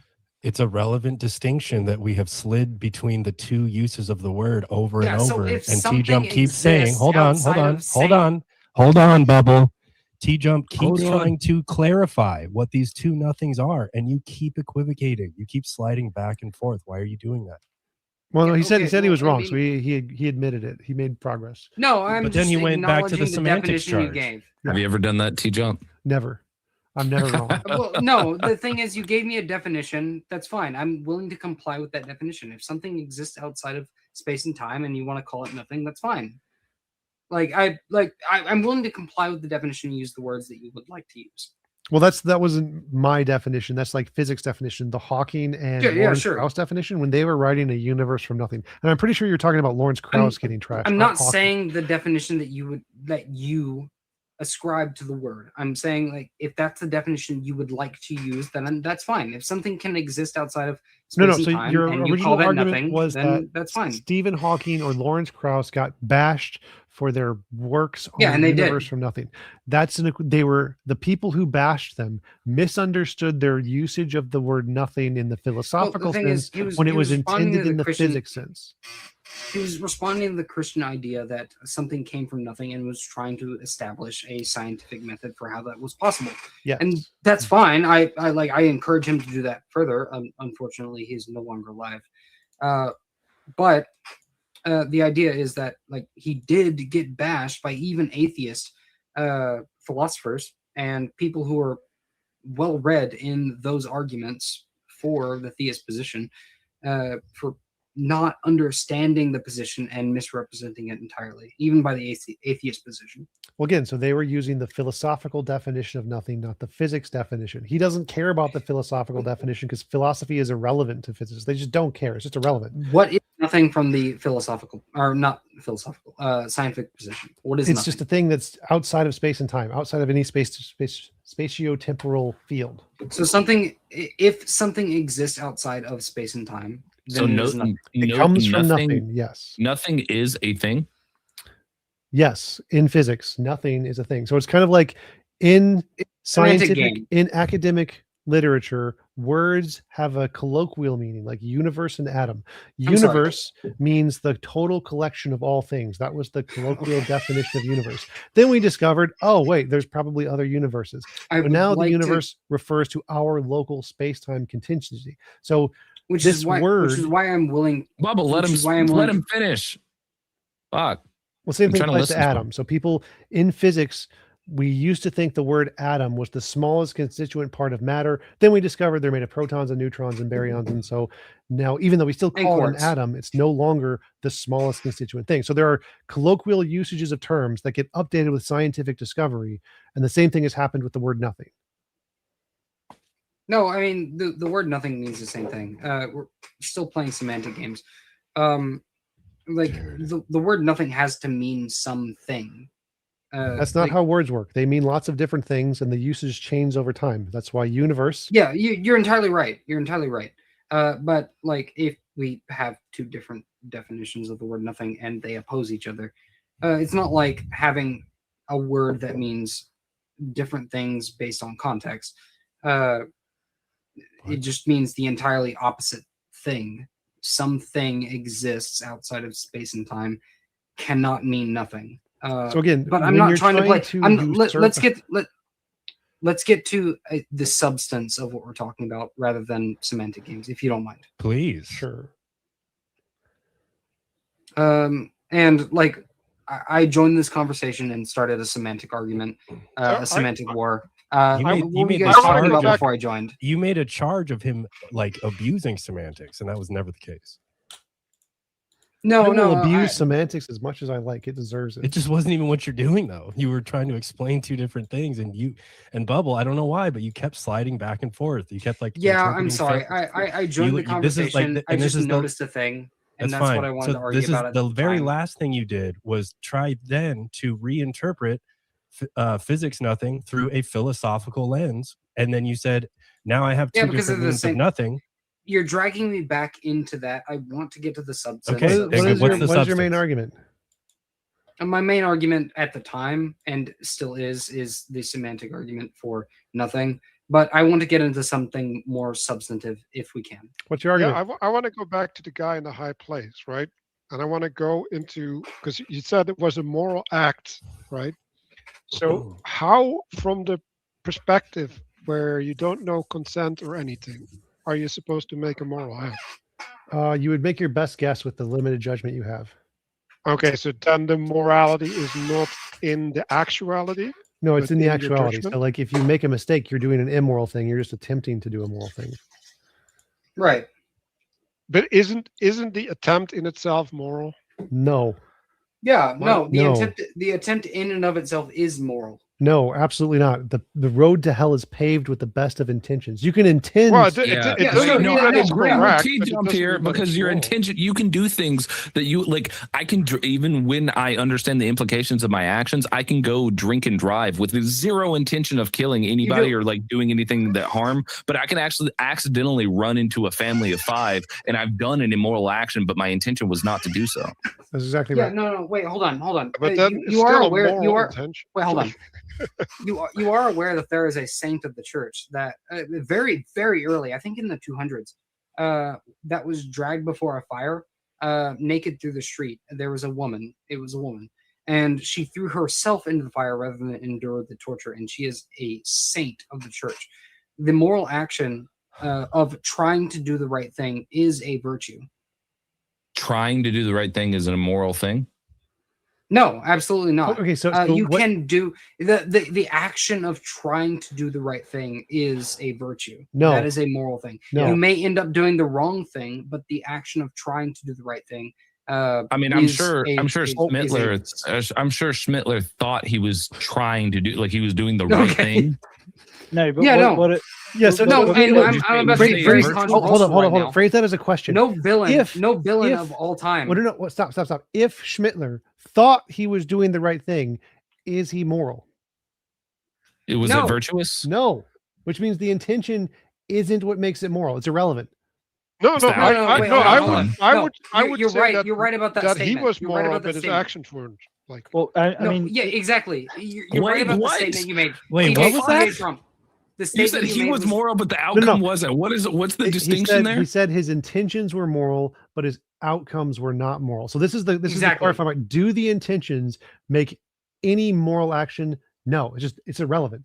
It's a relevant distinction that we have slid between the two uses of the word over Yeah, and so over. if And something TJump keeps saying, exists hold on, outside of hold on, Bubble. TJump Hold keeps on. trying to clarify what these two nothings are, and you keep equivocating. You keep sliding back and forth. Why are you doing that? Well, Yeah, he said okay, he well, was I wrong, mean- so he admitted it. He made progress. No, I'm But then just he went back to the acknowledging semantics definition you charge. gave. Have you ever done that, TJump? Never. I'm never wrong. Well, no, the thing is, you gave me a definition. That's fine. I'm willing to comply with that definition. If something exists outside of space and time, and you want to call it nothing, that's fine. I'm willing to comply with the definition. And use the words that you would like to use. Well, that wasn't my definition. That's like physics definition. The Hawking and Yeah, Lawrence sure. Krauss definition when they were writing a universe from nothing. And I'm pretty sure you're talking about Lawrence Krauss getting trashed. I'm not Hawking. saying the definition that you ascribe to the word. I'm saying, like, if that's the definition you would like to use, then that's fine. If something can exist outside of space No. and So time, your and you original call that argument nothing, was then that that's fine. Stephen Hawking or Lawrence Krauss got bashed for their works on Yeah, and the they did. universe from nothing. They were the people who bashed them misunderstood their usage of the word nothing in the philosophical thing sense is, he was- when it he was was responding intended to in the the Christian- physics sense. He was responding to the Christian idea that something came from nothing and was trying to establish a scientific method for how that was possible. Yes. And that's fine. I encourage him to do that further. Unfortunately, he's no longer alive. But the idea is that, like, he did get bashed by even atheist philosophers and people who are well read in those arguments for the theist position for not understanding the position and misrepresenting it entirely, even by the atheist position. Well, again, so they were using the philosophical definition of nothing, not the physics definition. He doesn't care about the philosophical definition because philosophy is irrelevant to physics. They just don't care. It's just irrelevant. What is nothing from the philosophical, or not philosophical, scientific position? What is It's nothing? just a thing that's outside of space and time, outside of any spatio-temporal field. So if something exists outside of space and time, then So it no, is nothing. It comes from nothing. Yes. Nothing is a thing. Yes, in physics, nothing is a thing. So it's kind of like in semantic scientific, game. in academic literature, words have a colloquial meaning, like universe and atom. I'm sorry. Universe means the total collection of all things. That was the colloquial definition of universe. Then we discovered, oh wait, there's probably other universes. I So would now like the to- universe refers to our local space-time contingency. So Which this is why I'm willing. Bubble, let which him is why I'm willing let him finish. Fuck. Well, same I'm thing trying to applies to listen to him. atom. So people in physics, we used to think the word atom was the smallest constituent part of matter. Then we discovered they're made of protons and neutrons and baryons. And so now, even though we still And call it an quarks. atom, it's no longer the smallest constituent thing. So there are colloquial usages of terms that get updated with scientific discovery. And the same thing has happened with the word nothing. No, I mean the word nothing means the same thing. We're still playing semantic games. Like the word nothing has to mean something. That's not like- how words work. They mean lots of different things and the usage change over time. That's why universe. Yeah, you're entirely right. You're entirely right. But like if we have two different definitions of the word nothing and they oppose each other, it's not like having a word that means different things based on context. It just means the entirely opposite thing. Something exists outside of space and time cannot mean nothing. So again, but I'm when not you're trying to play. trying to Let's usurp- let's get to the substance of what we're talking about rather than semantic games, if you don't mind. Please. Sure. And like I joined this conversation and started a semantic argument, a semantic war. You what made were you a guys talking charge about of- before I joined? You made a charge of him like abusing semantics, and that was never the case. No, I will no, abuse semantics as much as I like. It deserves it. It just wasn't even what you're doing, though. You were trying to explain two different things, and Bubble, I don't know why, but you kept sliding back and forth. You kept like, Yeah, I'm interpreting sorry. phrases. I joined the This is conversation. like I and this just is the- noticed a thing, and that's fine. what I wanted So to argue this about. is At the very time. last thing you did was try then to reinterpret physics nothing through a philosophical lens, and then you said, "Now I have Yeah, two because different of the meanings of same- nothing." You're dragging me back into that. I want to get to the substance. Okay, of then What what's is your main argument? And my main argument at the time, and still is the semantic argument for nothing. But I want to get into something more substantive if we can. What's your argument? I want to go back to the guy in the high place, right? And I want to go into, because you said it was a moral act, right? So how, from the perspective where you don't know consent or anything, are you supposed to make a moral act? You would make your best guess with the limited judgment you have. Okay, so then the morality is not in the actuality. No, it's but in the your actuality. judgment? So, like, if you make a mistake, you're doing an immoral thing. You're just attempting to do a moral thing. Right. But isn't the attempt in itself moral? No, Yeah. No. What? The No. attempt in and of itself is moral. no, absolutely not. The road to hell is paved with the best of intentions. You can intend. Well, Wait, no, I agree with TJump here because your intention, you can do things that you like. I can even when I understand the implications of my actions, I can go drink and drive with zero intention of killing anybody or like doing anything that harm. But I can actually accidentally run into a family of 5, and I've done an immoral action, but my intention was not to do so. That's exactly Yeah. right. No. Wait. Hold on. But then you it's are still a aware. You moral are. intention. Wait. Hold on. You are aware that there is a saint of the church that very early, I think in the 200s, that was dragged before a fire, naked through the street. There was a woman. It was a woman, and she threw herself into the fire rather than endure the torture. And she is a saint of the church. The moral action of trying to do the right thing is a virtue. Trying to do the right thing is an immoral thing. No, absolutely not. Okay, so you what- can do the action of trying to do the right thing is a virtue. No. That is a moral thing. No. You may end up doing the wrong thing, but the action of trying to do the right thing. I mean, I'm is sure a- Schmittler. I'm sure Schmittler thought he was trying to do, like he was doing the right thing. No, but Yeah, no. what it, Yeah, so No, okay, and look, I'm about to get very controversial hold on. right now. Phrase that as a question. No villain. If- no villain if- of all time. Well, no. Stop. If Schmittler thought he was doing the right thing, is he moral? Was No. it virtuous? No, which means the intention isn't what makes it moral. It's irrelevant. No, Wait, I hold on, would You're say right. that, You're right about that he statement. was You're right moral, about that but his statement. actions weren't. Like, well, I No, mean, yeah, exactly. You're right Wait, about what? the statement you made. Wait, TJ what was that? Trump. the You statement said he made was moral, but the outcome wasn't. What is it? What's the distinction there? He said his intentions were moral, but his outcomes were not moral. So this is the clarifying part. Do the intentions make any moral action? No, it's irrelevant.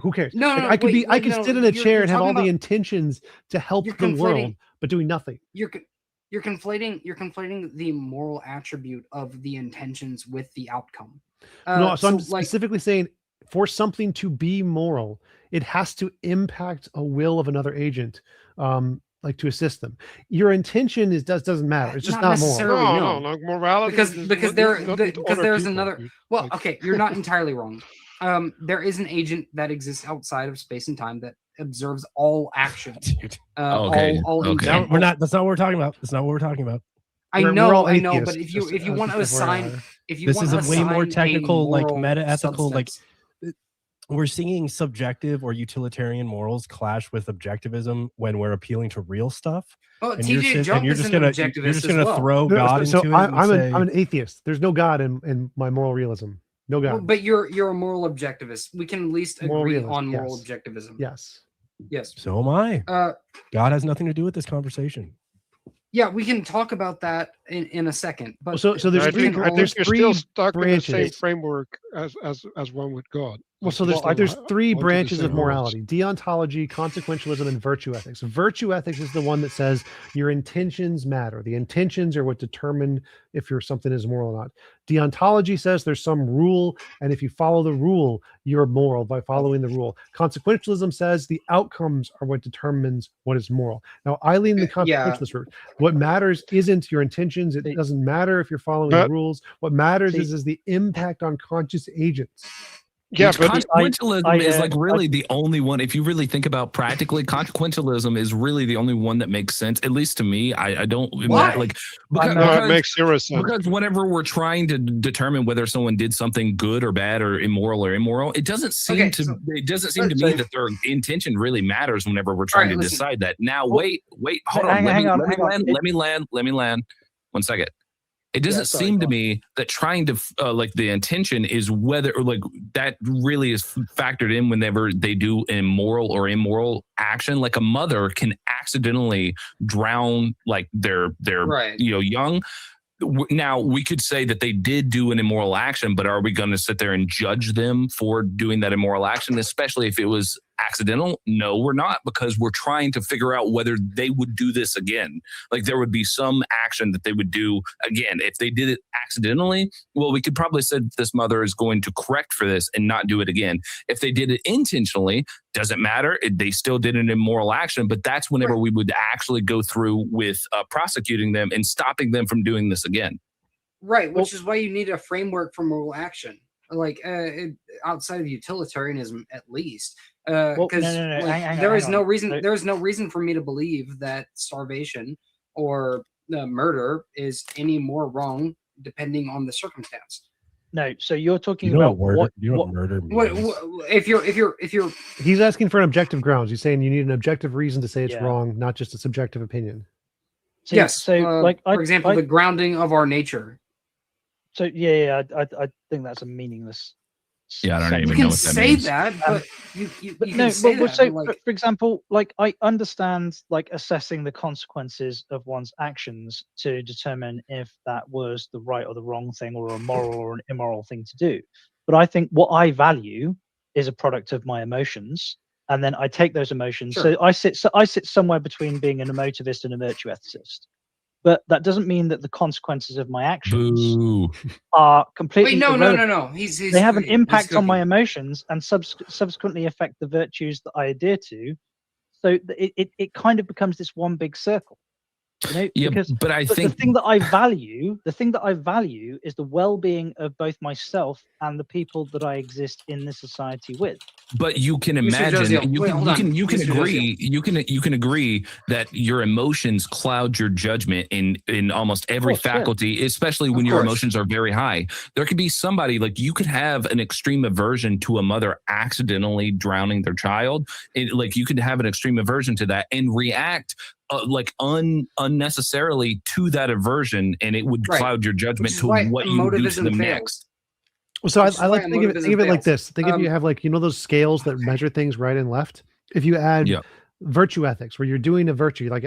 Who cares? No, Like, no, I can sit in a chair and have all the talking intentions to help you're the world, conflating- but doing nothing. You're conflating the moral attribute of the intentions with the outcome. No, so I'm specifically saying for something to be moral, it has to impact a will of another agent, like to assist them. Your intention doesn't matter. It's just not moral. No, morality. because there's another. Well, okay, you're not entirely wrong. There is an agent that exists outside of space and time that observes all action. Okay. All intent. We're not. That's not what we're talking about. That's not what we're talking about. I We're know, all I know, atheists, but if just you want to as assign, if you this want is to a way more assign a technical, like moral meta-ethical, like substance- we're seeing subjective or utilitarian morals clash with objectivism when we're appealing to real stuff. Oh, And you're TJ just Jump is just an gonna objectivist you're just as gonna well. throw No, God so into it. I'm and an say, atheist. There's no God in my moral realism. No God. Well, but you're a moral objectivist. We can at least Moral agree realist, on moral yes. objectivism. Yes. Yes. So am I. Uh, God has nothing to do with this conversation. Yeah, we can talk about that in a second. But So there's I three. think you're There's still three stuck in the same branches. framework as one with God. Well, so there's three branches of morality: deontology, consequentialism, and virtue ethics. Virtue ethics is the one that says your intentions matter. The intentions are what determine if something is moral or not. Deontology says there's some rule, and if you follow the rule, you're moral by following the rule. Consequentialism says the outcomes are what determines what is moral. Now, I lean the consequentialist route. What matters isn't your intentions. It doesn't matter if you're following the rules. What matters is the impact on conscious agents. Yeah, Which but consequentialism is like really the only one. If you really think about practically, consequentialism is really the only one that makes sense. At least to me, I don't like because it makes zero sense. Because whenever we're trying to determine whether someone did something good or bad or immoral, it doesn't seem to me that their intention really matters whenever we're trying to decide that. Now, wait, hold on. Let me land. 1 second. It doesn't seem to me that trying to like the intention is whether or like that really is factored in whenever they do an immoral or immoral action. Like a mother can accidentally drown like their young. Now we could say that they did do an immoral action, but are we going to sit there and judge them for doing that immoral action, especially if it was accidental? No, we're not, because we're trying to figure out whether they would do this again. Like there would be some action that they would do again. If they did it accidentally, well, we could probably say that this mother is going to correct for this and not do it again. If they did it intentionally, doesn't matter. They still did an immoral action, but that's whenever we would actually go through with prosecuting them and stopping them from doing this again. Right, which is why you need a framework for moral action, like outside of utilitarianism, at least. Because there is no reason for me to believe that starvation or murder is any more wrong depending on the circumstance. No, so you're talking You know about what murder means. If you're He's asking for an objective grounds. He's saying you need an objective reason to say it's wrong, not just a subjective opinion. Yes. So like for example, the grounding of our nature. So I think that's a meaningless. Yeah, I don't You even can know what that say means. that, but you But can no, say but that. so, but, like, for example, like I understand like assessing the consequences of one's actions to determine if that was the right or the wrong thing, or a moral or an immoral thing to do. But I think what I value is a product of my emotions, and then I take those emotions. Sure. So I sit somewhere between being an emotivist and a virtue ethicist. But that doesn't mean that the consequences of my actions are completely Wait, no. irrelevant. He's They have an cooking. He's impact on my cooking. emotions and subsequently affect the virtues that I adhere to. So it kind of becomes this one big circle. You know, Yeah, because but I the think thing that I value is the well-being of both myself and the people that I exist in this society with. But you can Mr. imagine, Josiel, you wait, can hold on. you can Mr. agree, you can agree that your emotions cloud your judgment in almost every course, yeah. faculty, especially when Of your course. emotions are very high. There could be somebody like you could have an extreme aversion to a mother accidentally drowning their child. Like you could have an extreme aversion to that and react unnecessarily to that aversion, and it would Right. cloud your judgment Which is to why what you do to emotivism them fails. next. Well, so Which is I like why to think of it emotivism like fails. this. Think of you have like those scales that measure things right and left. If you add Yeah. virtue ethics, where you're doing a virtue, like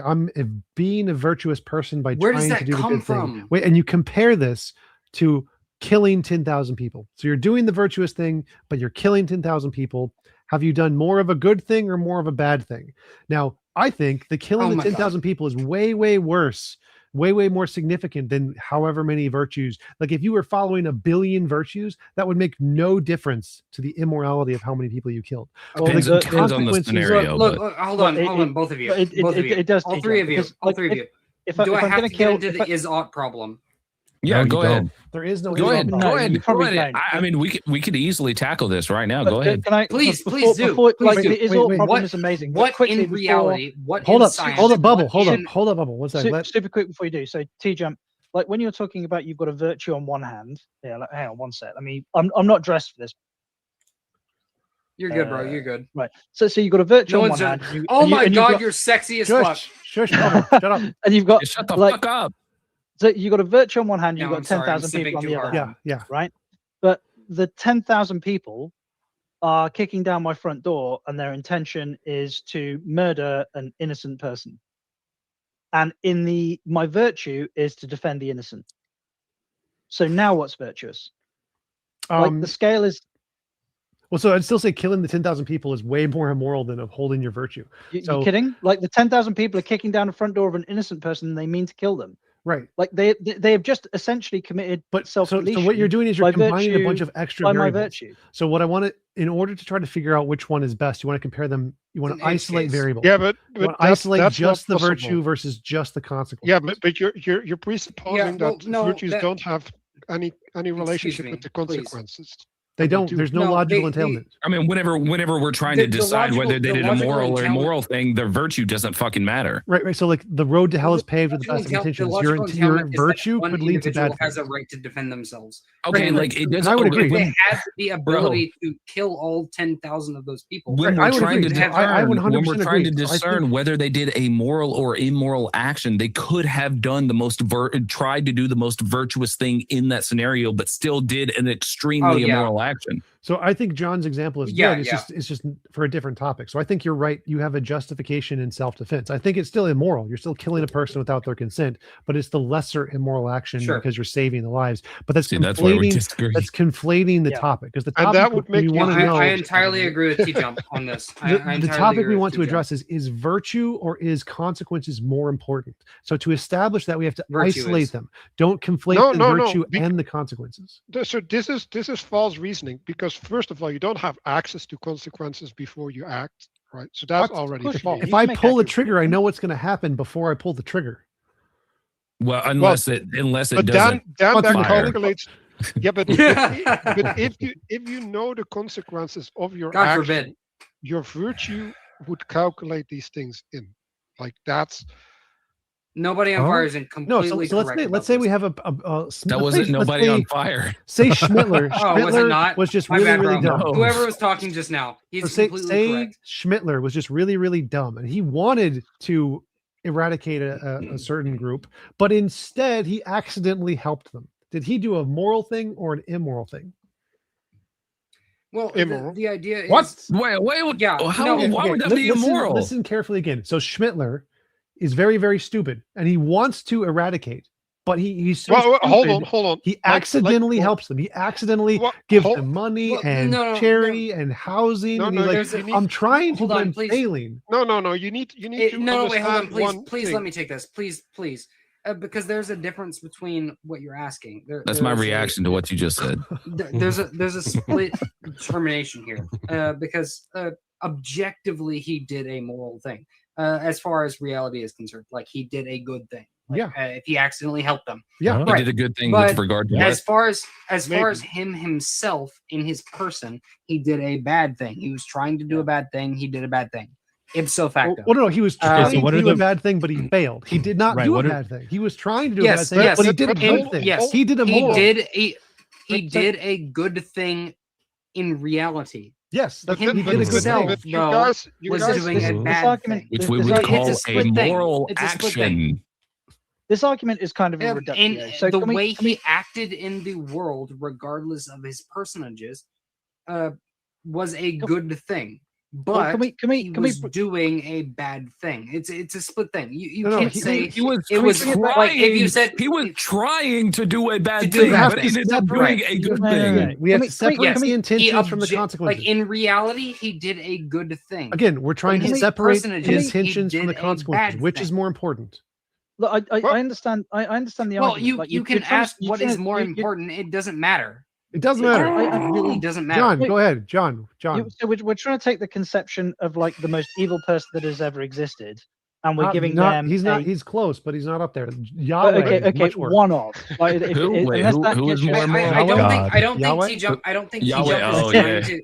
being a virtuous person by Where does trying that to do the come good thing. from? Wait, and you compare this to killing 10,000 people. So you're doing the virtuous thing, but you're killing 10,000 people. Have you done more of a good thing or more of a bad thing? Now, I think the killing Oh the my 10,000 people is way, way worse, way, way more significant than however many virtues. Like if you were following 1 billion virtues, that would make no difference to the immorality of how many people you killed. Depends, Like, depends on the consequences- scenario. Look, but hold on, both of you. Both of you. It does. All TJump, three of you. because, All like, three of you. If Do I I'm have gonna to get kill, into the is-ought problem? Yeah, No, go you ahead. don't. There is no. Go ahead. No, Go you ahead. Go probably ahead. don't. I mean, we could easily tackle this right now. But Go ahead. Can I, Please before, do. Before, Please like do. the is-ought problem What- is amazing. but What quickly in before- reality? What Hold in up, science? hold up, bubble, what hold in- up, hold up, bubble. One second. Super quick before you do. So TJump, like when you're talking about you've got a virtue on one hand. Yeah, like, hang on one sec. I mean, I'm not dressed for this. You're good, bro. You're good. Right. So you've got a virtue No on one's one hand. just- and you- Oh and you- my and you've god, got- you're sexy as fuck. Shush, bubble, shut up. And you've got Shut the like, fuck up. So you've got a virtue on one hand, you've No, got I'm sorry, I'm 10,000 sipping people on too the other hard. hand. Yeah. Right. But the 10,000 people are kicking down my front door, and their intention is to murder an innocent person. And my virtue is to defend the innocent. So now what's virtuous? Like the scale is. Well, so I'd still say killing the 10,000 people is way more immoral than upholding your virtue. You kidding? Like the 10,000 people are kicking down the front door of an innocent person, and they mean to kill them. Right. Like they have just essentially committed self-deletion. So what you're doing is you're by combining a virtue- bunch of extra by my variables. virtue. So what I want to, in order to try to figure out which one is best, you want to compare them. You want It's to an edge isolate case. variables. Yeah, but You want to that's- isolate that's not just the possible. virtue versus just the consequence. Yeah, but you're presupposing well, that no, virtues that- don't have any relationship me, with the please. consequences. They don't. There's no logical they- entailment. I mean, whenever we're trying The- to the decide whether logical- they the did a logical moral or entailment- immoral thing, their virtue doesn't fucking matter. Right. So like the road to hell is paved with the best of The intentions. logical Your entailment is that virtue one could lead to individual bad has things. a right to defend themselves. Okay, Right, like it and doesn't. I would okay, agree. They when- have the ability to kill all 10,000 of those people. when I we're would trying to agree. discern, I 100% when we're trying to agree. So I discern think- whether they did a moral or immoral action, they could have done the most tried to do the most virtuous thing in that scenario, but still did an extremely yeah. immoral action. So I think John's example is Yeah, good. yeah. It's just for a different topic. So I think you're right. You have a justification in self-defense. I think it's still immoral. You're still killing a person without their consent, but it's the lesser immoral action Sure. because you're saving the lives. But that's See, that's where we conflating. disagree. That's conflating the Yeah. topic because the And topic that would make we you want to think- know. I entirely agree with TJump on this. I The entirely topic agree we with want to TJump. address is virtue or is consequences more important? So to establish that, we have to Virtue isolate is. them. Don't conflate No, the no, no, virtue bec- and the consequences. So this is false reasoning because first of all, you don't have access to consequences before you act, right? So that's already course you do. false. If You I make pull the accurate trigger, I know what's going to happen before I pull the trigger. Well, unless it But doesn't. then that fire. calculates. Yeah, but if you know the consequences of your God action, forbid. your virtue would calculate these things in. Like that's Nobody on Huh? fire is No, completely so let's correct say about let's say this. we have a That wasn't nobody on fire. Say Schmittler. Oh, was it Schmittler not? was just My really bad, really bro. dumb. Whoever was talking just now, he's So say completely correct. Schmittler was just really really dumb, and he wanted to eradicate a certain group, but instead he accidentally helped them. Did he do a moral thing or an immoral thing? Well, Immoral. the idea is What? Wait. Yeah, How? no, Why would that be listen, immoral? Listen carefully again. So Schmittler is very very stupid, and he wants to eradicate, but he's so well, hold stupid, on. He accidentally helps them. He accidentally What- gives hold- them money Well, and no, charity and housing, No, and no, he's like, there's a- "I'm trying to, hold but on, I'm please. failing." No. You need to No, wait, hold on, understand please, one please thing. let me take this, please, because there's a difference between what you're asking. That's my there's reaction to what you just said. There's a split determination here, because objectively he did a moral thing, as far as reality is concerned. Like he did a good thing. Like, Yeah. if he accidentally helped them. Yeah, He Right. did a good thing But with regard to as what? far as Maybe. him himself in his person, he did a bad thing. He was trying to do a bad thing. He did a bad thing. Ipso facto. Well, no, he was trying so what to are do a the- bad thing, but he failed. He did not Right, do a what are- bad thing. He was trying to do Yes, a bad thing, yes, but he did a but good hold- thing. yes, He did a he moral. did a good thing in reality. Yes, But Him he did a good himself, thing. But you though, guys, you was guys, doing a this bad argument- thing. Which This- we this would argument- call it's a split a thing. moral It's a split thing. action. This argument is kind of a reduction. And So the can we- way can we- he acted in the world, regardless of his personages, was a good thing. but he was doing a bad thing. It's a split thing. You No, can't say he was it was trying, like if you said he was trying to do a bad do thing, that. but ended up doing a good thing. We have to separate the intentions from the Like consequences. in reality, he did a good thing. Again, we're trying In to his separate personages, the he intentions from did the a consequences. bad Which is thing. more important? Look, I understand. I understand the Well, argument. Like, you can ask what is more important. It doesn't matter. It doesn't matter. It really doesn't matter. John, go ahead. John. So we're trying to take the conception of like the most evil person that has ever existed, and we're giving not, them. He's not. He's close, but he's not up there. Yahweh. Okay. Much worse. One of. Like, Who is more moral? I don't think T-Jump. I don't think Yahweh. T-Jump is Oh, trying yeah. to.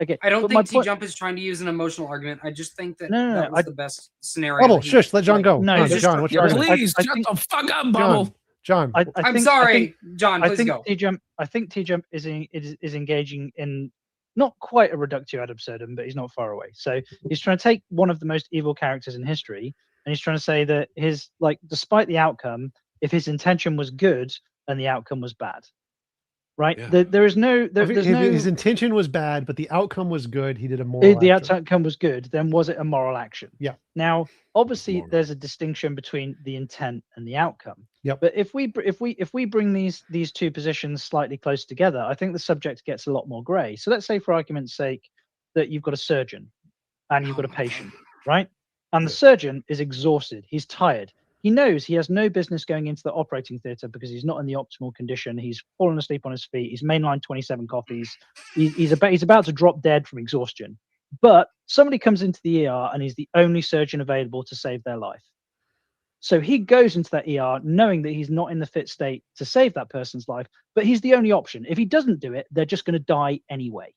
Okay, I don't but think my point- T-Jump is trying to use an emotional argument. I just think that No, that was the best scenario. Bubble, he- shush. Let John go. No, Come on, just- John. What's your argument? Please shut the fuck up, Bubble. John. I'm sorry, John. I Please think go. T-Jump. I think T-Jump is engaging in not quite a reductio ad absurdum, but he's not far away. So he's trying to take one of the most evil characters in history, and he's trying to say that his despite the outcome, if his intention was good and the outcome was bad, right? There is no. There's If no. his intention was bad, but the outcome was good, he did a moral The action. outcome was good, then was it a moral action? Yeah. Now, obviously, there's a distinction between the intent and the outcome. Yep. But if we bring these two positions slightly close together, I think the subject gets a lot more grey. So let's say, for argument's sake, that you've got a surgeon and you've got a patient, right? And the surgeon is exhausted. He's tired. He knows he has no business going into the operating theatre because he's not in the optimal condition. He's fallen asleep on his feet. He's mainlined 27 coffees. He's about to drop dead from exhaustion. But somebody comes into the ER and he's the only surgeon available to save their life. So he goes into that ER knowing that he's not in the fit state to save that person's life, but he's the only option. If he doesn't do it, they're just going to die anyway,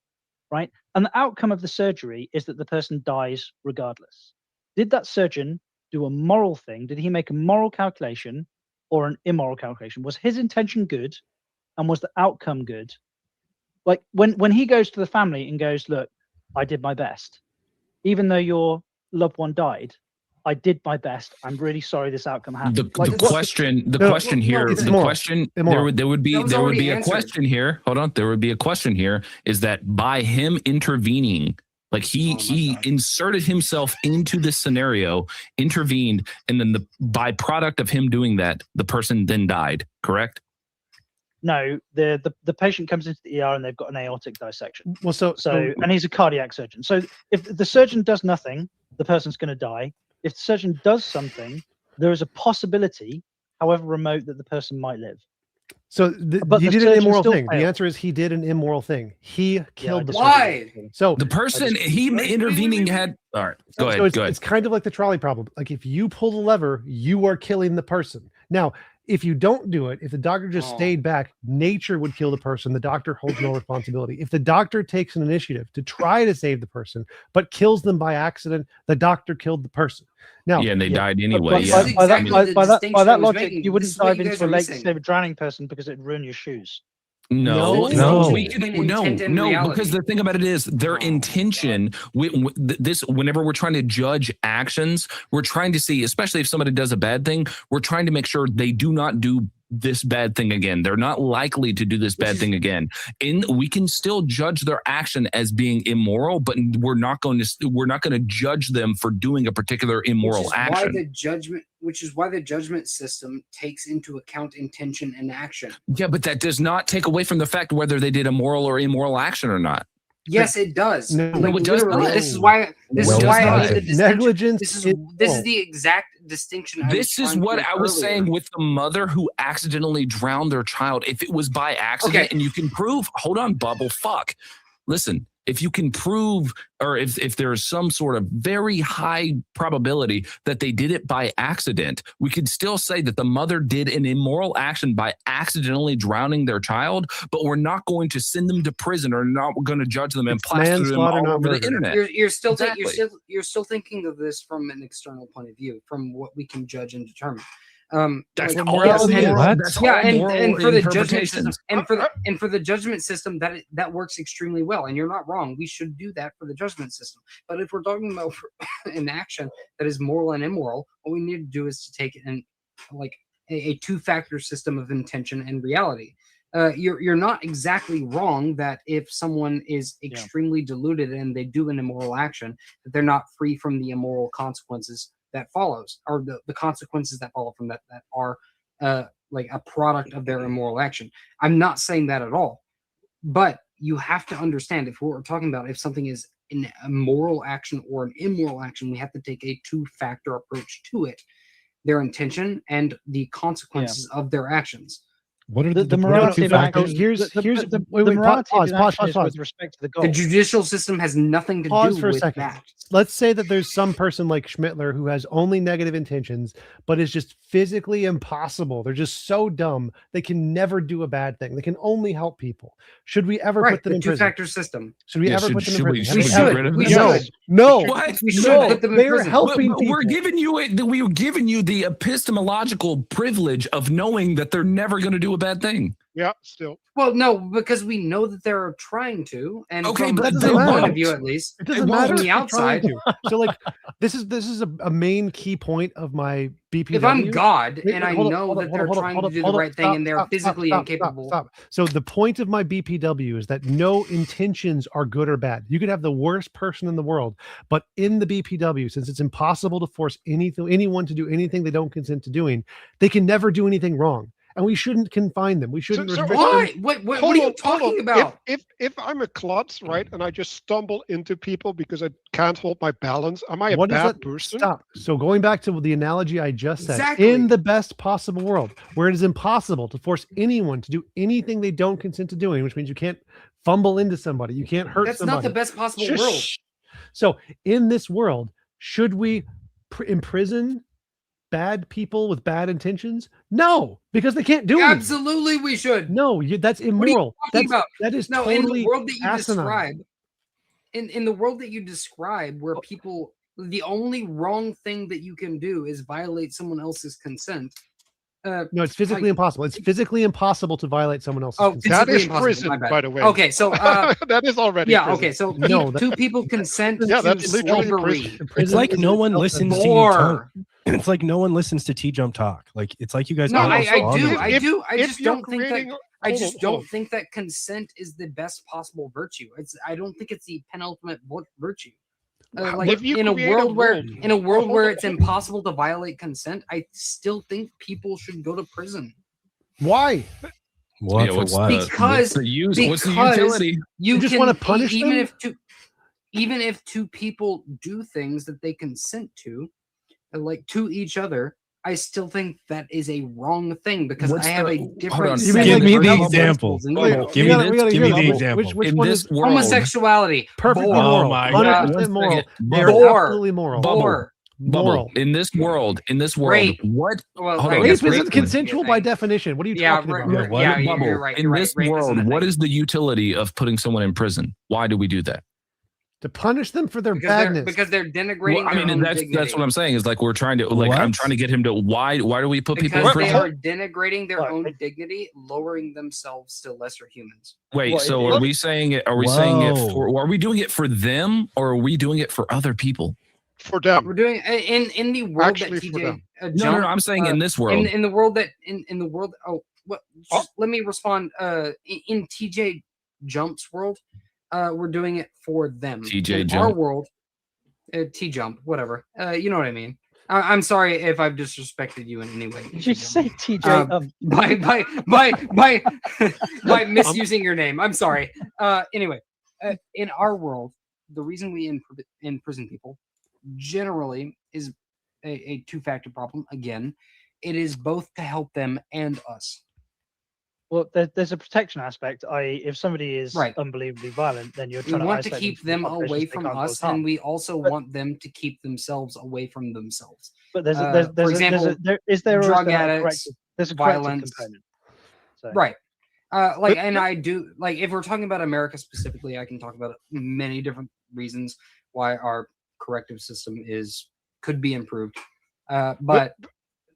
right? And the outcome of the surgery is that the person dies regardless. Did that surgeon do a moral thing? Did he make a moral calculation or an immoral calculation? Was his intention good and was the outcome good? Like when he goes to the family and goes, look, I did my best. Even though your loved one died, I did my best. I'm really sorry this outcome happened. The question here, there would be a question here. Hold on, there would be a question here. Is that by him intervening, like he inserted himself into this scenario, intervened, and then the byproduct of him doing that, the person then died. Correct? No, the patient comes into the ER and they've got an aortic dissection. Well, and he's a cardiac surgeon. So if the surgeon does nothing, the person's going to die. If the surgeon does something, there is a possibility, however remote, that the person might live. So But he the did an surgeon immoral still thing. The failed. answer is he did an immoral thing. He killed the Why? surgeon. So the person he intervening had. All right, go ahead. It's kind of like the trolley problem. Like if you pull the lever, you are killing the person. Now, if you don't do it, if the doctor just stayed back, nature would kill the person. The doctor holds no responsibility. If the doctor takes an initiative to try to save the person, but kills them by accident, the doctor killed the person. Now, and they died anyway. By that logic, you wouldn't dive into a lake to save a drowning person because it'd ruin your shoes. No, No. because the thing about it is their intention. Whenever we're trying to judge actions, we're trying to see, especially if somebody does a bad thing, we're trying to make sure they do not do this bad thing again. They're not likely to do this bad thing again. We can still judge their action as being immoral, but we're not going to judge them for doing a particular immoral action. Which is why the judgment system takes into account intention and action. Yeah, but that does not take away from the fact whether they did a moral or immoral action or not. Yes, it does. No, Like, it does literally, not. this is why. This is why I made the distinction. Negligence. This is the exact distinction. This is what I was saying with the mother who accidentally drowned their child. If it was by accident, and you can prove, hold on, Bubble, fuck. Listen, if you can prove, or if there is some sort of very high probability that they did it by accident, we could still say that the mother did an immoral action by accidentally drowning their child, but we're not going to send them to prison or not going to judge them and plaster them all over the internet. You're still Exactly. you're still thinking of this from an external point of view, from what we can judge and determine. That's like, all yes, it is. and- That's yeah, all and moral for the judgment system, interpretations. and for the judgment system, that works extremely well. And you're not wrong. We should do that for the judgment system. But if we're talking about an action that is moral and immoral, what we need to do is to take it in like a two-factor system of intention and reality. You're not exactly wrong that if someone is extremely deluded and they do an immoral action, that they're not free from the immoral consequences that follows, or the consequences that follow from that are like a product of their immoral action. I'm not saying that at all, but you have to understand, if we're talking about if something is a moral action or an immoral action, we have to take a two-factor approach to it: their intention and the consequences of their actions. What are the morality of action? Here's the wait, morality of pause, an pause, action pause, is pause. with respect to the goal. The judicial system has nothing to Pause do for a with second. that. Let's say that there's some person like Schmittler who has only negative intentions, but is just physically impossible. They're just so dumb they can never do a bad thing. They can only help people. Should we ever put them the in prison? two-factor system. Should we ever put them in prison? We should. We should. No, What? We should no. put them in They're prison. helping people. We're giving you the epistemological privilege of knowing that they're never going to do a bad thing. Yeah, still. Well, no, because we know that they're trying to, and Okay, from but their they point won't. of view, at least, It doesn't matter from the if they're trying outside. to. So, like, this is a main key point of my BPW. If I'm God Wait, and I hold on, know hold on, that hold they're on, trying hold to on, do hold the on, right thing stop, and they're stop, physically stop, incapable. Stop. So the point of my BPW is that no intentions are good or bad. You could have the worst person in the world, but in the BPW, since it's impossible to force anyone to do anything they don't consent to doing, they can never do anything wrong. And we shouldn't confine them. We shouldn't restrict why? them. What Hold are you on, hold talking on. about? If I'm a klutz, right, and I just stumble into people because I can't hold my balance, am I a What is bad that? person? Stop. So going back to the analogy I just said, Exactly. in the best possible world, where it is impossible to force anyone to do anything they don't consent to doing, which means you can't fumble into somebody, you can't hurt That's somebody. not the best possible Shush. world. So in this world, should we imprison bad people with bad intentions? No, because they can't do anything. Absolutely, we should. No, that's immoral. What are you talking about? That is No, totally in the world that you asinine. describe, in the world that you describe, where people, the only wrong thing that you can do is violate someone else's consent. No, it's physically impossible. It's physically impossible to violate someone else's consent. physically That is impossible, prison, my bad. by the way. Okay, so that is already yeah, prison. okay, so No, two people consent Yeah, to that's literally slavery. prison. It's like no one listens to you talk. It's like no one listens to TJump talk. Like it's like you guys. No, all I respond to do. it. I just don't think that. I hold just on, don't hold on. think that consent is the best possible virtue. I don't think it's the penultimate virtue. Like If you in a create a world where world- in a world hold where on, it's hold on. impossible to violate consent, I still think people should go to prison. Why? What Yeah, for what's what? the- Because what's the utility? You just can wanna punish even them? even if two people do things that they consent to, like to each other, I still think that is a wrong thing because What's I have the- a hold different. on. set Give of me the moral example. principles than you Wait, do. Give me the example. Which In one this is world, Homosexuality, perfectly bore. moral? my 100% God. moral. One They second. are Bore. absolutely moral. Bore. Moral. In this world, Rape. what? Well, Hold I on, guess Rape rape isn't consensual by definition. What are you talking about? Yeah, what? Yeah, Bubble. you're right. In You're right. this Rape isn't world, a what thing. is the utility of putting someone in prison? Why do we do that? To punish them for their because badness. they're denigrating Well, I their mean, own that's dignity. what I'm saying. Is like we're trying to I'm What? trying to get him to why do we put people in Because they prison? are denigrating their own dignity, lowering themselves to lesser humans. Wait, Well, so are we saying it? Are we saying it for? Are we doing it for them, or are we doing it for other people? For them. We're doing in the world Actually, that for TJ them. No, I'm saying in this world. in the world that in the world. Oh, well, just let me respond. In TJ Jump's world, we're doing it for them. TJ in Jump. our world, TJump, whatever. You know what I mean. I'm sorry if I've disrespected you in any way. Did you say TJ? By misusing your name. I'm sorry. Anyway, in our world, the reason we imprison people generally is a two-factor problem. Again, it is both to help them and us. Well, there's a protection aspect. I.e., if somebody is unbelievably violent, then you're We trying want to isolate keep them them from the away population so from they can't us, cause harm. and we also want them to keep themselves away from themselves. But there's for example, drug addicts, there's a corrective violence, component. So. right? And I do like if we're talking about America specifically, I can talk about many different reasons why our corrective system could be improved. But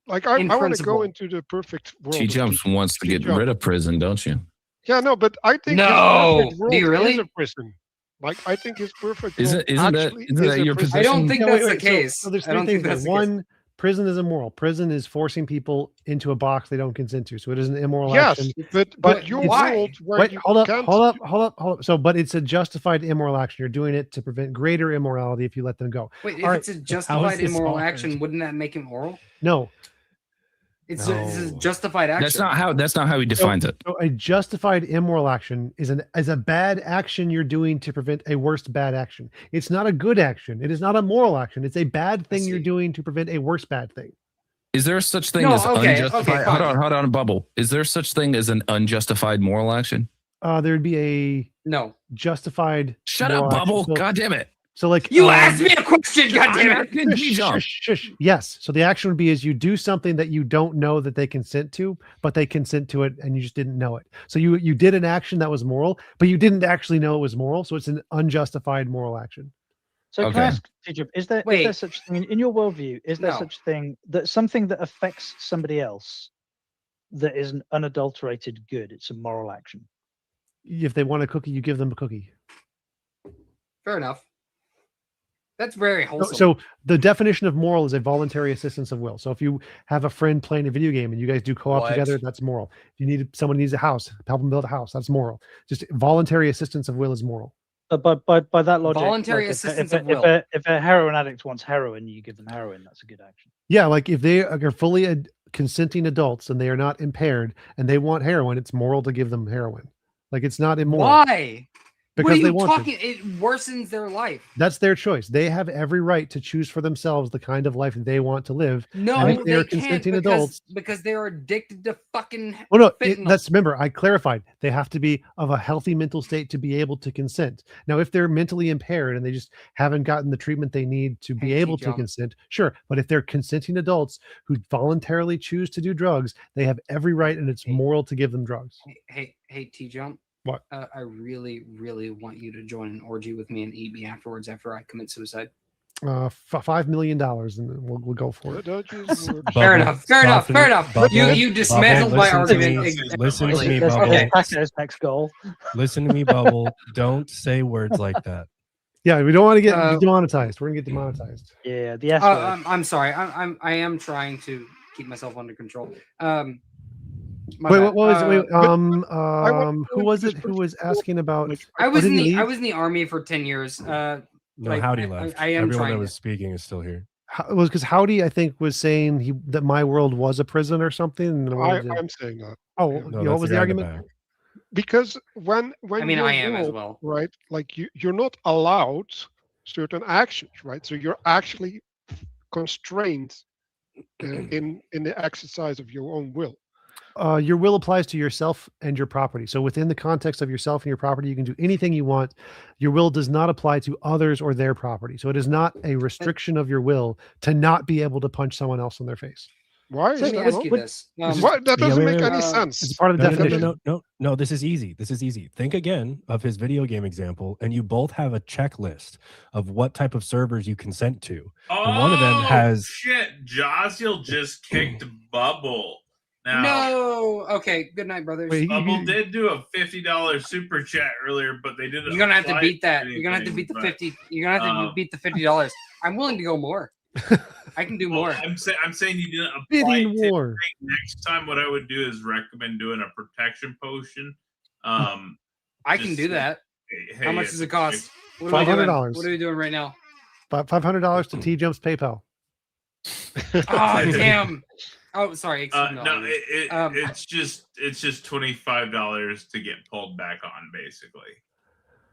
like I want to principle- go into the perfect world. TJump wants to get TJump. rid of prison, don't you? Yeah, no, but I think No! his perfect world Do you really? is a prison. Like I think his perfect Isn't world that- actually isn't is that a your prison. I don't think No, that's wait, the case. So there's I don't three think things that's there. the case. One, prison is immoral. Prison is forcing people into a box they don't consent to. So it is an immoral Yes, action. but your world where wait, you hold can't- up. So, but it's a justified immoral action. You're doing it to prevent greater immorality if you let them go. Wait, if All it's a right, justified immoral action, wouldn't that make it moral? No. It's a justified action. That's not how he defines it. So a justified immoral action is a bad action you're doing to prevent a worse bad action. It's not a good action. It is not a moral action. It's a bad thing you're doing to prevent a worse bad thing. Is there such thing No, as okay, unjustified? okay, fine. hold on, Bubble. Is there such thing as an unjustified moral action? There'd be a no justified. Shut up, moral Bubble. action. So- God damn it. So like You asked me a question, goddammit. Shush. Yes. So the action would be is you do something that you don't know that they consent to, but they consent to it and you just didn't know it. So you did an action that was moral, but you didn't actually know it was moral. So it's an unjustified moral action. So can I ask, TJump, is there such thing in your worldview? Is there No. such thing that something that affects somebody else that is an unadulterated good? It's a moral action. If they want a cookie, you give them a cookie. Fair enough. That's very wholesome. So the definition of moral is a voluntary assistance of will. So if you have a friend playing a video game and you guys do co-op What? together, that's moral. If you someone needs a house, help them build a house, that's moral. Just voluntary assistance of will is moral. But by that logic, Voluntary like, assistance if, of if, will. if a heroin addict wants heroin, you give them heroin. That's a good action. Yeah, like if they are fully consenting adults and they are not impaired and they want heroin, it's moral to give them heroin. Like it's not immoral. Why? Because what are they you want talking? It worsens their life. That's their choice. They have every right to choose for themselves the kind of life they want to live. No, and if they they're can't consenting because, adults. because they are addicted to fucking. Well, no, fentanyl. that's remember, I clarified. They have to be of a healthy mental state to be able to consent. Now, if they're mentally impaired and they just haven't gotten the treatment they need to be able to TJump. consent, sure. But if they're consenting adults who voluntarily choose to do drugs, they have every right and it's moral to give them drugs. Hey, TJump. What? I really, really want you to join an orgy with me and eat me afterwards after I commit suicide. $5 million, and we'll go for it. Fair enough. You dismantled my argument. Listen to me, That's Bubble. Paco's next goal. Listen to me, Bubble. Don't say words like that. Yeah, we don't want to get demonetized. We're gonna get demonetized. Yeah, the S I'm sorry. I am trying to keep myself under control. My Wait, bad. what was who was it who was asking about? I was in did he the leave? in the army for 10 years. No, like, Howdy I- left. I am Everyone trying that to- was speaking is still here. It was because Howdy, I think, was saying that my world was a prison or something. And I wanted to- I'm saying that. Oh, No, you know, that's what was the the guy in the argument? back. Because when I mean, your I am as world, well. right? Like you're not allowed certain actions, right? So you're actually constrained in the exercise of your own will. Your will applies to yourself and your property. So within the context of yourself and your property, you can do anything you want. Your will does not apply to others or their property. So it is not a restriction of your will to not be able to punch someone else in their face. Why Let me ask you this. What? That doesn't make any It's sense. part of the No, definition. No, this is easy. This is easy. Think again of his video game example, and you both have a checklist of what type of servers you consent to. And one of them has shit. Josiel just kicked Bubble. Now, No. Okay. Good night, brothers. Bubble did do a $50 super chat earlier, but they didn't. You're gonna have to apply beat that. to You're gonna have to beat the anything, 50. You're gonna have to beat the $50. I'm willing to go more. I can do but- more. Well, I'm saying you didn't apply. Bidding to war. anything. Next time, what I would do is recommend doing a protection potion. I can just do that. hey, How much it's does it okay. cost? What are we doing? $500. What are we doing right now? $500 to TJump's PayPal. Oh damn! Oh, sorry. Excuse me. No, it's just $25 to get pulled back on, basically.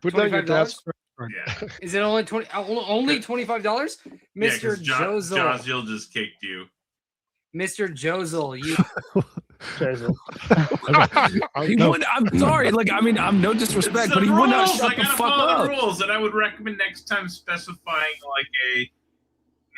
Put down your $25? gas. Yeah. Is it only only $25? Mr. Jozel. Josiel just kicked you. Mr. Jozel, you He would. I'm sorry. Like, I mean, I'm no disrespect, It's but the he would not rules. shut I the gotta fuck follow up. the rules, and I would recommend next time specifying like a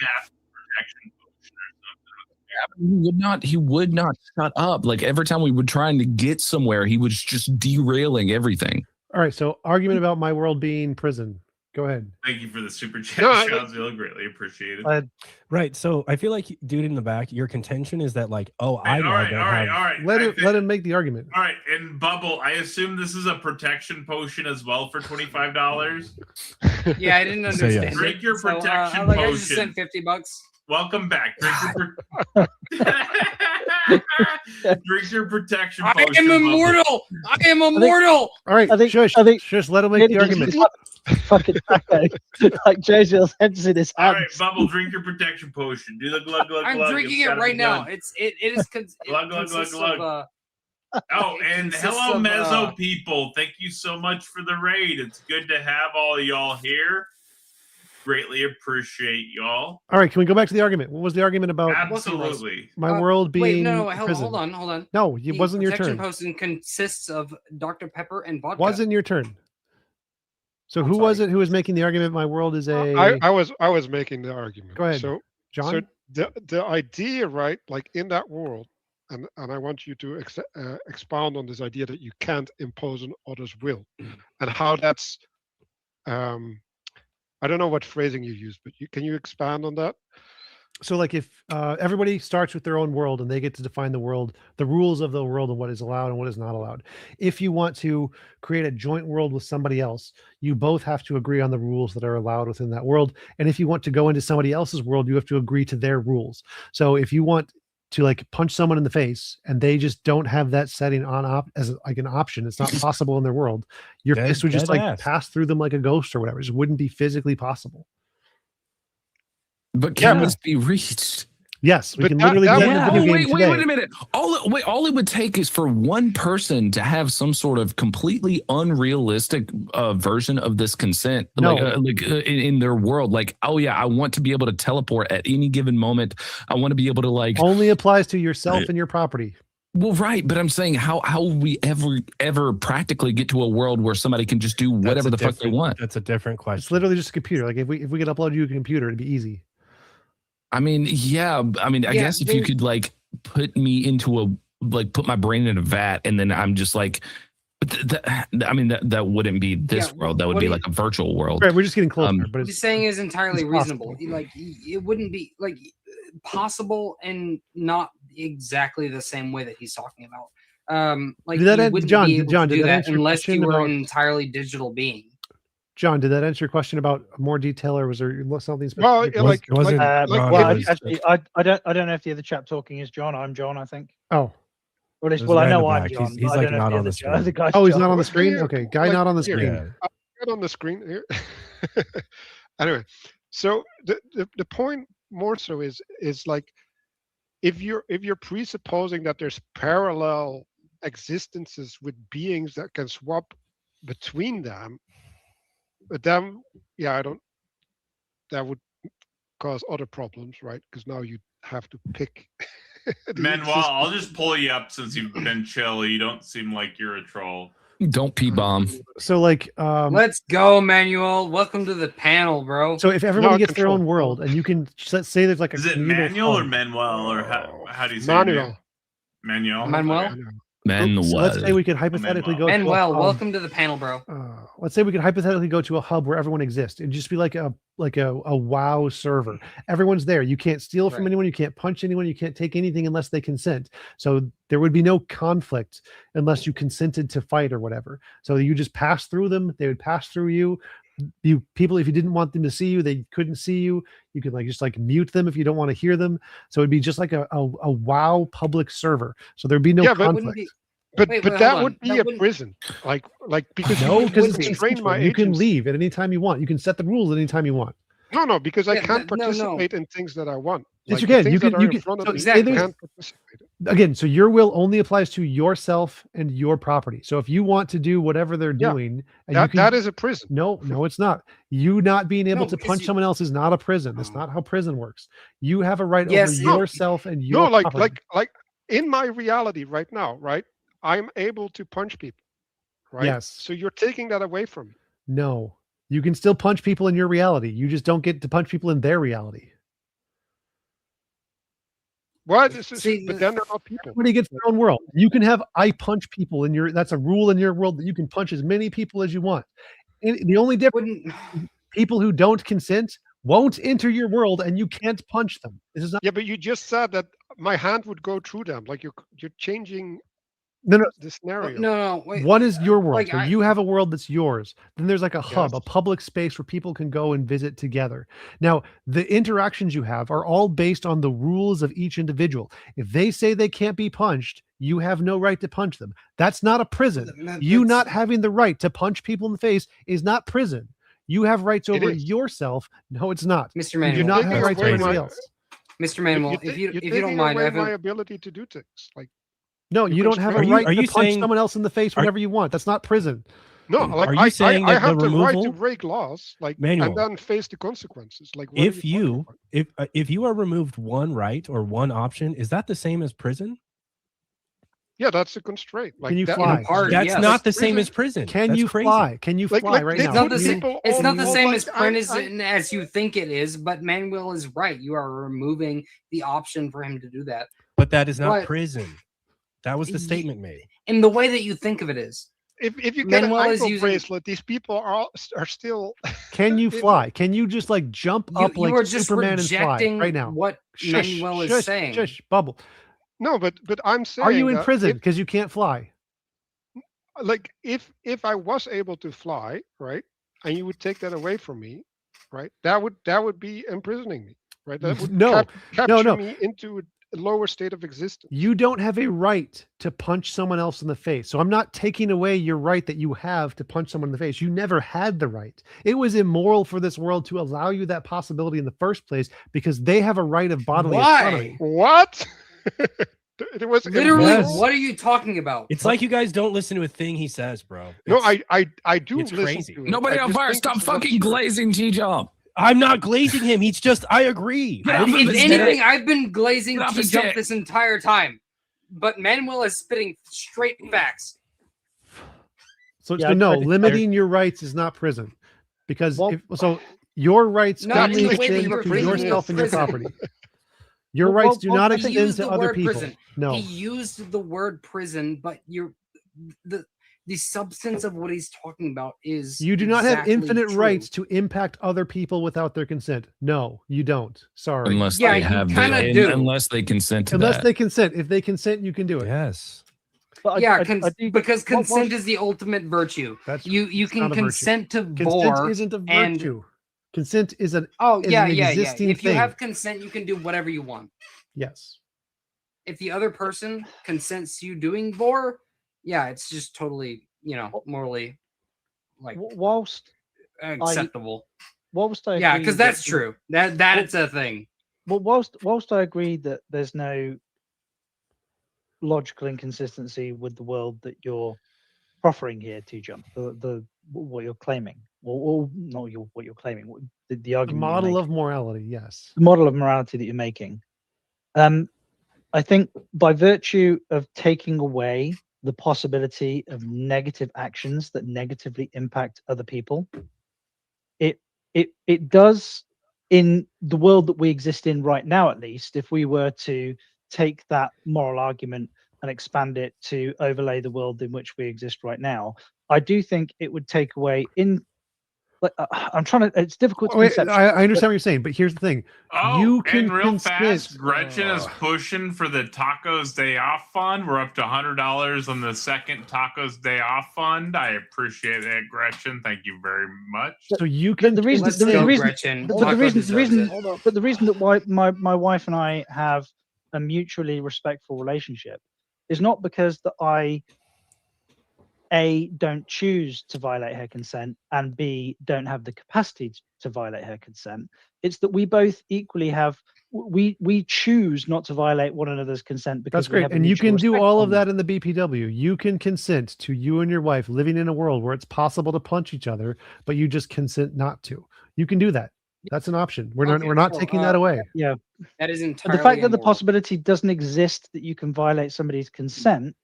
math protection potion or something. He would not shut up. Like every time we were trying to get somewhere, he was just derailing everything. All right. So argument about my world being prison. Go ahead. Thank you for the super chat, No, Josiel. Greatly appreciated. right. So I feel like, dude in the back, your contention is that like, oh, I all right, all right. Let him make the argument. All right, and Bubble, I assume this is a protection potion as well for $25. Yeah, I didn't So, yeah. understand. Drink it. your So, protection I just potion. sent $50. Welcome back. Drink your protection I potion. am immortal. I am immortal. All right, shush. Just let him make the argument. Fucking like JJ's heads in his All hands. right, Bubble, drink your protection potion. Do the glug glug glug. I'm drinking it right now. It is glug glug glug glug. Oh, and hello, Mezzo people. Thank you so much for the raid. It's good to have all of y'all here. Greatly appreciate y'all. All right, can we go back to the argument? What was the argument about? Absolutely. My world being wait, no, prison. hold on. No, it wasn't your Protection turn. potion consists of Dr. Pepper and vodka. Wasn't your turn. So who was it who was making the argument? My world is a. I was making the argument. Go ahead, So, John. So the idea, right? Like in that world, and I want you to expound on this idea that you can't impose on others' will, and how that's. I don't know what phrasing you use, but can you expand on that? So like if everybody starts with their own world and they get to define the world, the rules of the world and what is allowed and what is not allowed. If you want to create a joint world with somebody else, you both have to agree on the rules that are allowed within that world. And if you want to go into somebody else's world, you have to agree to their rules. So if you want to like punch someone in the face and they just don't have that setting on as like an option, it's not possible in their world, your fist would just like pass through them like a ghost or whatever. It just wouldn't be physically possible. But can this be reached? Yes, we can literally get in the video game wait today. a minute. All it would take is for one person to have some sort of completely unrealistic version of this consent, in their world. Like, oh yeah, I want to be able to teleport at any given moment. I want to be able to like. Only applies to yourself and your property. Well, right, but I'm saying how will we ever practically get to a world where somebody can just do whatever the fuck they want? That's a different question. It's literally just a computer. Like if we could upload you a computer, it'd be easy. I mean, yeah. I mean, I guess if you could like put me into put my brain in a vat, and then I'm just like, that wouldn't be this world. That would be like a virtual world. Right, we're just getting closer. But what he's saying is entirely reasonable. Like it wouldn't be like possible and not exactly the same way that he's talking about. Like did that you end, wouldn't John? be able John, to did do that that answer your unless question you were about- an entirely digital being. John, did that answer your question about more detail, or was there something specific? Well, I don't know if the other chap talking is John. I'm John, I think. Oh. Well, I know I'm John. He's like not on the screen. Oh, he's not on the screen? Okay, guy not on the screen. Not on the screen here. Anyway, so the point more so is like if you're presupposing that there's parallel existences with beings that can swap between them, but then that would cause other problems, right? Because now you have to pick. Manuel, I'll just pull you up since you've been chill. You don't seem like you're a troll. Don't pee bomb. So like let's go, Manuel. Welcome to the panel, bro. So if everybody gets their own world, and you can let's say there's like is it Manuel or Manuel or how do you say Manuel? Manuel. Manuel. Manuel. So let's say we could hypothetically go. Manuel, welcome to the panel, bro. Let's say we could hypothetically go to a hub where everyone exists. It'd just be like a WoW server. Everyone's there. You can't steal from anyone. You can't punch anyone. You can't take anything unless they consent. So there would be no conflict unless you consented to fight or whatever. So you just pass through them. They would pass through you. People, if you didn't want them to see you, they couldn't see you. You could just mute them if you don't want to hear them. So it'd be just like a WoW public server. So there'd be no conflict. But that would be a prison, like because because it's train my you can agents. leave at any time you want. You can set the rules at any time you want. No, because I can't participate in things that I want. Yes, Like, you can. the You things can. that You are in can. front of So me, exactly. I can't participate. Again, so your will only applies to yourself and your property. So if you want to do whatever they're doing, and that is a prison. No, it's not. You not being able to because punch someone else is not a prison. That's not how prison works. You have a right over yourself and your property. like in my reality right now, right? I'm able to punch people, right? Yes. So you're taking that away from me. No, you can still punch people in your reality. You just don't get to punch people in their reality. What? But then they're not people. Everybody gets their own world. You can have I punch people in your. That's a rule in your world that you can punch as many people as you want. And the only difference, people who don't consent won't enter your world, and you can't punch them. This is not. Yeah, but you just said that my hand would go through them. Like you're changing No, the scenario. No, wait. One is your world. Like, So you have a world that's yours. Then there's like a hub, Yes. a public space where people can go and visit together. Now, the interactions you have are all based on the rules of each individual. If they say they can't be punched, you have no right to punch them. That's not a prison. You not having the right to punch people in the face is not prison. You have rights over yourself. No, it's not. Mr. You Manuel, do not Taking have rights over away anybody my- else. Mr. Manuel, if you don't mind, I have my a, ability to do things like. No, you don't have a Are right you to punch saying- someone else in the face whenever you want. That's not prison. No, like Are you saying I that the have the right to removal- break laws, like, Manuel, and then face the consequences. Like, what are if talking you about? if you are removed one right or one option, is that the same as prison? Yeah, that's a constraint. Like, Can you that- fly? That's not the same as prison. Can That's you crazy. fly? Can you Like- fly like right they now? not the Can same. you- It's not the all- same like, as prison as you think it is. But Manuel is right. You are removing the option for him to do that. But that is not But- prison. That was the statement made. In the way that you think of it is. If you get Manuel an is ankle using- bracelet, these people are still. Can you fly? Can you just like jump up You like are just Superman and fly rejecting right now? what Manuel is shush, saying. Shush, bubble. No, but I'm saying. Are you in that prison because you can't fly? like if I was able to fly, right, and you would take that away from me, right, that would be imprisoning me, right? That would No, capture no. me into a lower state of existence. You don't have a right to punch someone else in the face. So I'm not taking away your right that you have to punch someone in the face. You never had the right. It was immoral for this world to allow you that possibility in the first place because they have a right of bodily autonomy. What? It was Literally, immoral? what are you talking about? It's like you guys don't listen to a thing he says, bro. No, It's- I do it's listen crazy. to it. Nobody I on just fire! think Stop it's not fucking true. glazing TJump. I'm not glazing him. He's just, I agree. Get off If of his anything, dick. I've been glazing Get off his T-Jump dick. this entire time. But Manuel is spitting straight facts. So, Yeah, so I no, tried to limiting your rights is not prison because your rights Not only in the way that extend you're to phrasing it, yourself and your prison. property. Your Well, rights do well, not I He extend used to the other word people. prison. No. He used the word prison, but the substance of what he's talking about is You do not have exactly infinite true. rights to impact other people without their consent. No, you don't. Sorry. Unless Yeah, they you have kinda do. unless they consent to Unless that. they consent. If they consent, you can do it. Yes. But Yeah, I do get- because what- consent is the ultimate virtue. That's You can not a virtue. consent to Consent bore isn't a and virtue. Consent is an oh is yeah, an yeah. existing If you thing. have consent, you can do whatever you want. Yes. If the other person consents to you doing bore, yeah, it's just totally, morally like whilst acceptable. whilst I Yeah, agree because that- that's true. That it's a thing. Well, whilst I agree that there's no logical inconsistency with the world that you're proffering here, TJump, the what you're claiming, or not what you're claiming, the The argument you're model making. of morality. Yes. The model of morality that you're making. I think by virtue of taking away the possibility of negative actions that negatively impact other people, it does, in the world that we exist in right now, at least, if we were to take that moral argument and expand it to overlay the world in which we exist right now, I do think it would take away I'm trying to, it's difficult to Wait, conceptualize, I understand but- what you're saying, but here's the thing. Oh, you can and real fast, consent. Gretchen is pushing for the Tacos Day Off Fund. We're up to $100 on the second Tacos Day Off Fund. I appreciate that, Gretchen. Thank you very much. So you can. the reason, Let's the go, reason, Gretchen. but the Taco reason, deserves it. but the reason that why my wife and I have a mutually respectful relationship is not because that I don't choose to violate her consent and B don't have the capacity to violate her consent. It's that we both equally have we choose not to violate one another's consent because That's great. And you can do all of that in the BPW. You can consent to you and your wife living in a world where it's possible to punch each other, but you just consent not to. You can do that. That's an option. We're not taking that away. Yeah. That is But entirely the fact that the immoral. possibility doesn't exist that you can violate somebody's consent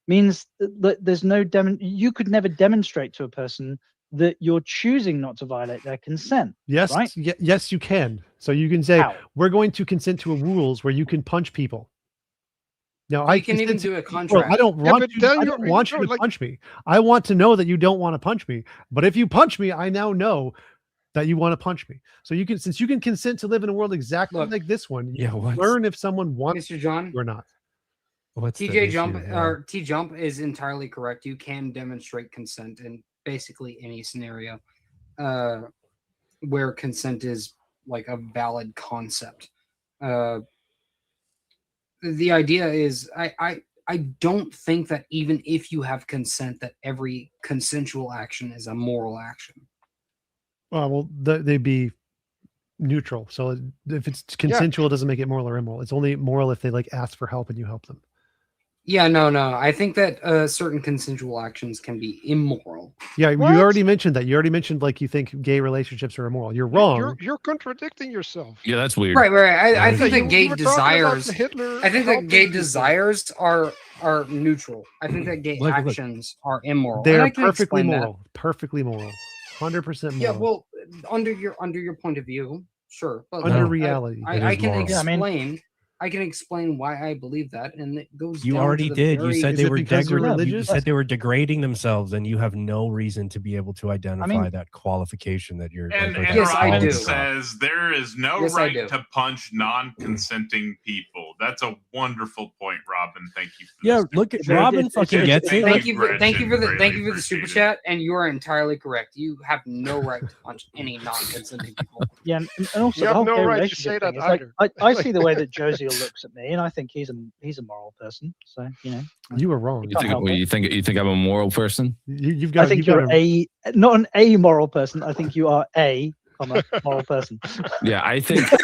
means that there's no you could never demonstrate to a person that you're choosing not to violate their consent. Yes, right? Yes, you can. So you can say, How? we're going to consent to a rules where you can punch people. Now, You can even consent do a well, contract. I don't Yeah, want but you. then I you're- don't want you no, to like- punch me. I want to know that you don't want to punch me. But if you punch me, I now know that you want to punch me. So you can, since you can consent to live in a world exactly Look, like this one, you Yeah, can what? learn if someone wants Mr. John, you or not. What's the TJump issue? or TJump is entirely correct. You can demonstrate consent in basically any scenario where consent is like a valid concept. The idea is I don't think that even if you have consent, that every consensual action is a moral action. Well, they'd be neutral. So if it's consensual, it doesn't make it moral or immoral. It's only moral if they like ask for help and you help them. Yeah, no. I think that certain consensual actions can be immoral. Yeah, you already mentioned that. You already mentioned like you think gay relationships are immoral. You're wrong. You're contradicting yourself. Yeah, that's weird. Right. I think that gay you were talking about desires. Hitler I think that helping gay people. desires are neutral. I think that gay actions are immoral. They And are I can perfectly explain that. moral. Perfectly moral. 100% moral. Yeah, well, under your point of view, sure. But Under like, reality, it I is can moral. Yeah, I mean- explain. I can explain why I believe that, and it goes. You down already to the did. You very- said they were religious? You said they were degrading themselves, and you have no reason to be able to identify that qualification that you're. And, like, and Yes, I Robin do. says there is no Yes, I right do. to punch non-consenting people. That's a wonderful point, Robin. Thank you. For Yeah, this. look at Robin. Fucking gets it. Thank you for the Gretchen, super chat, and you are entirely correct. You have no right to punch any non-consenting people. Yeah, and also You the have whole no gay right to relationship say that thing is like, either. I see the way that Josiel looks at me, and I think he's a moral person. So You were wrong. You think I'm a moral person? You've got. I think you've you're got not an amoral person. I think you are a moral person. Yeah, I think look,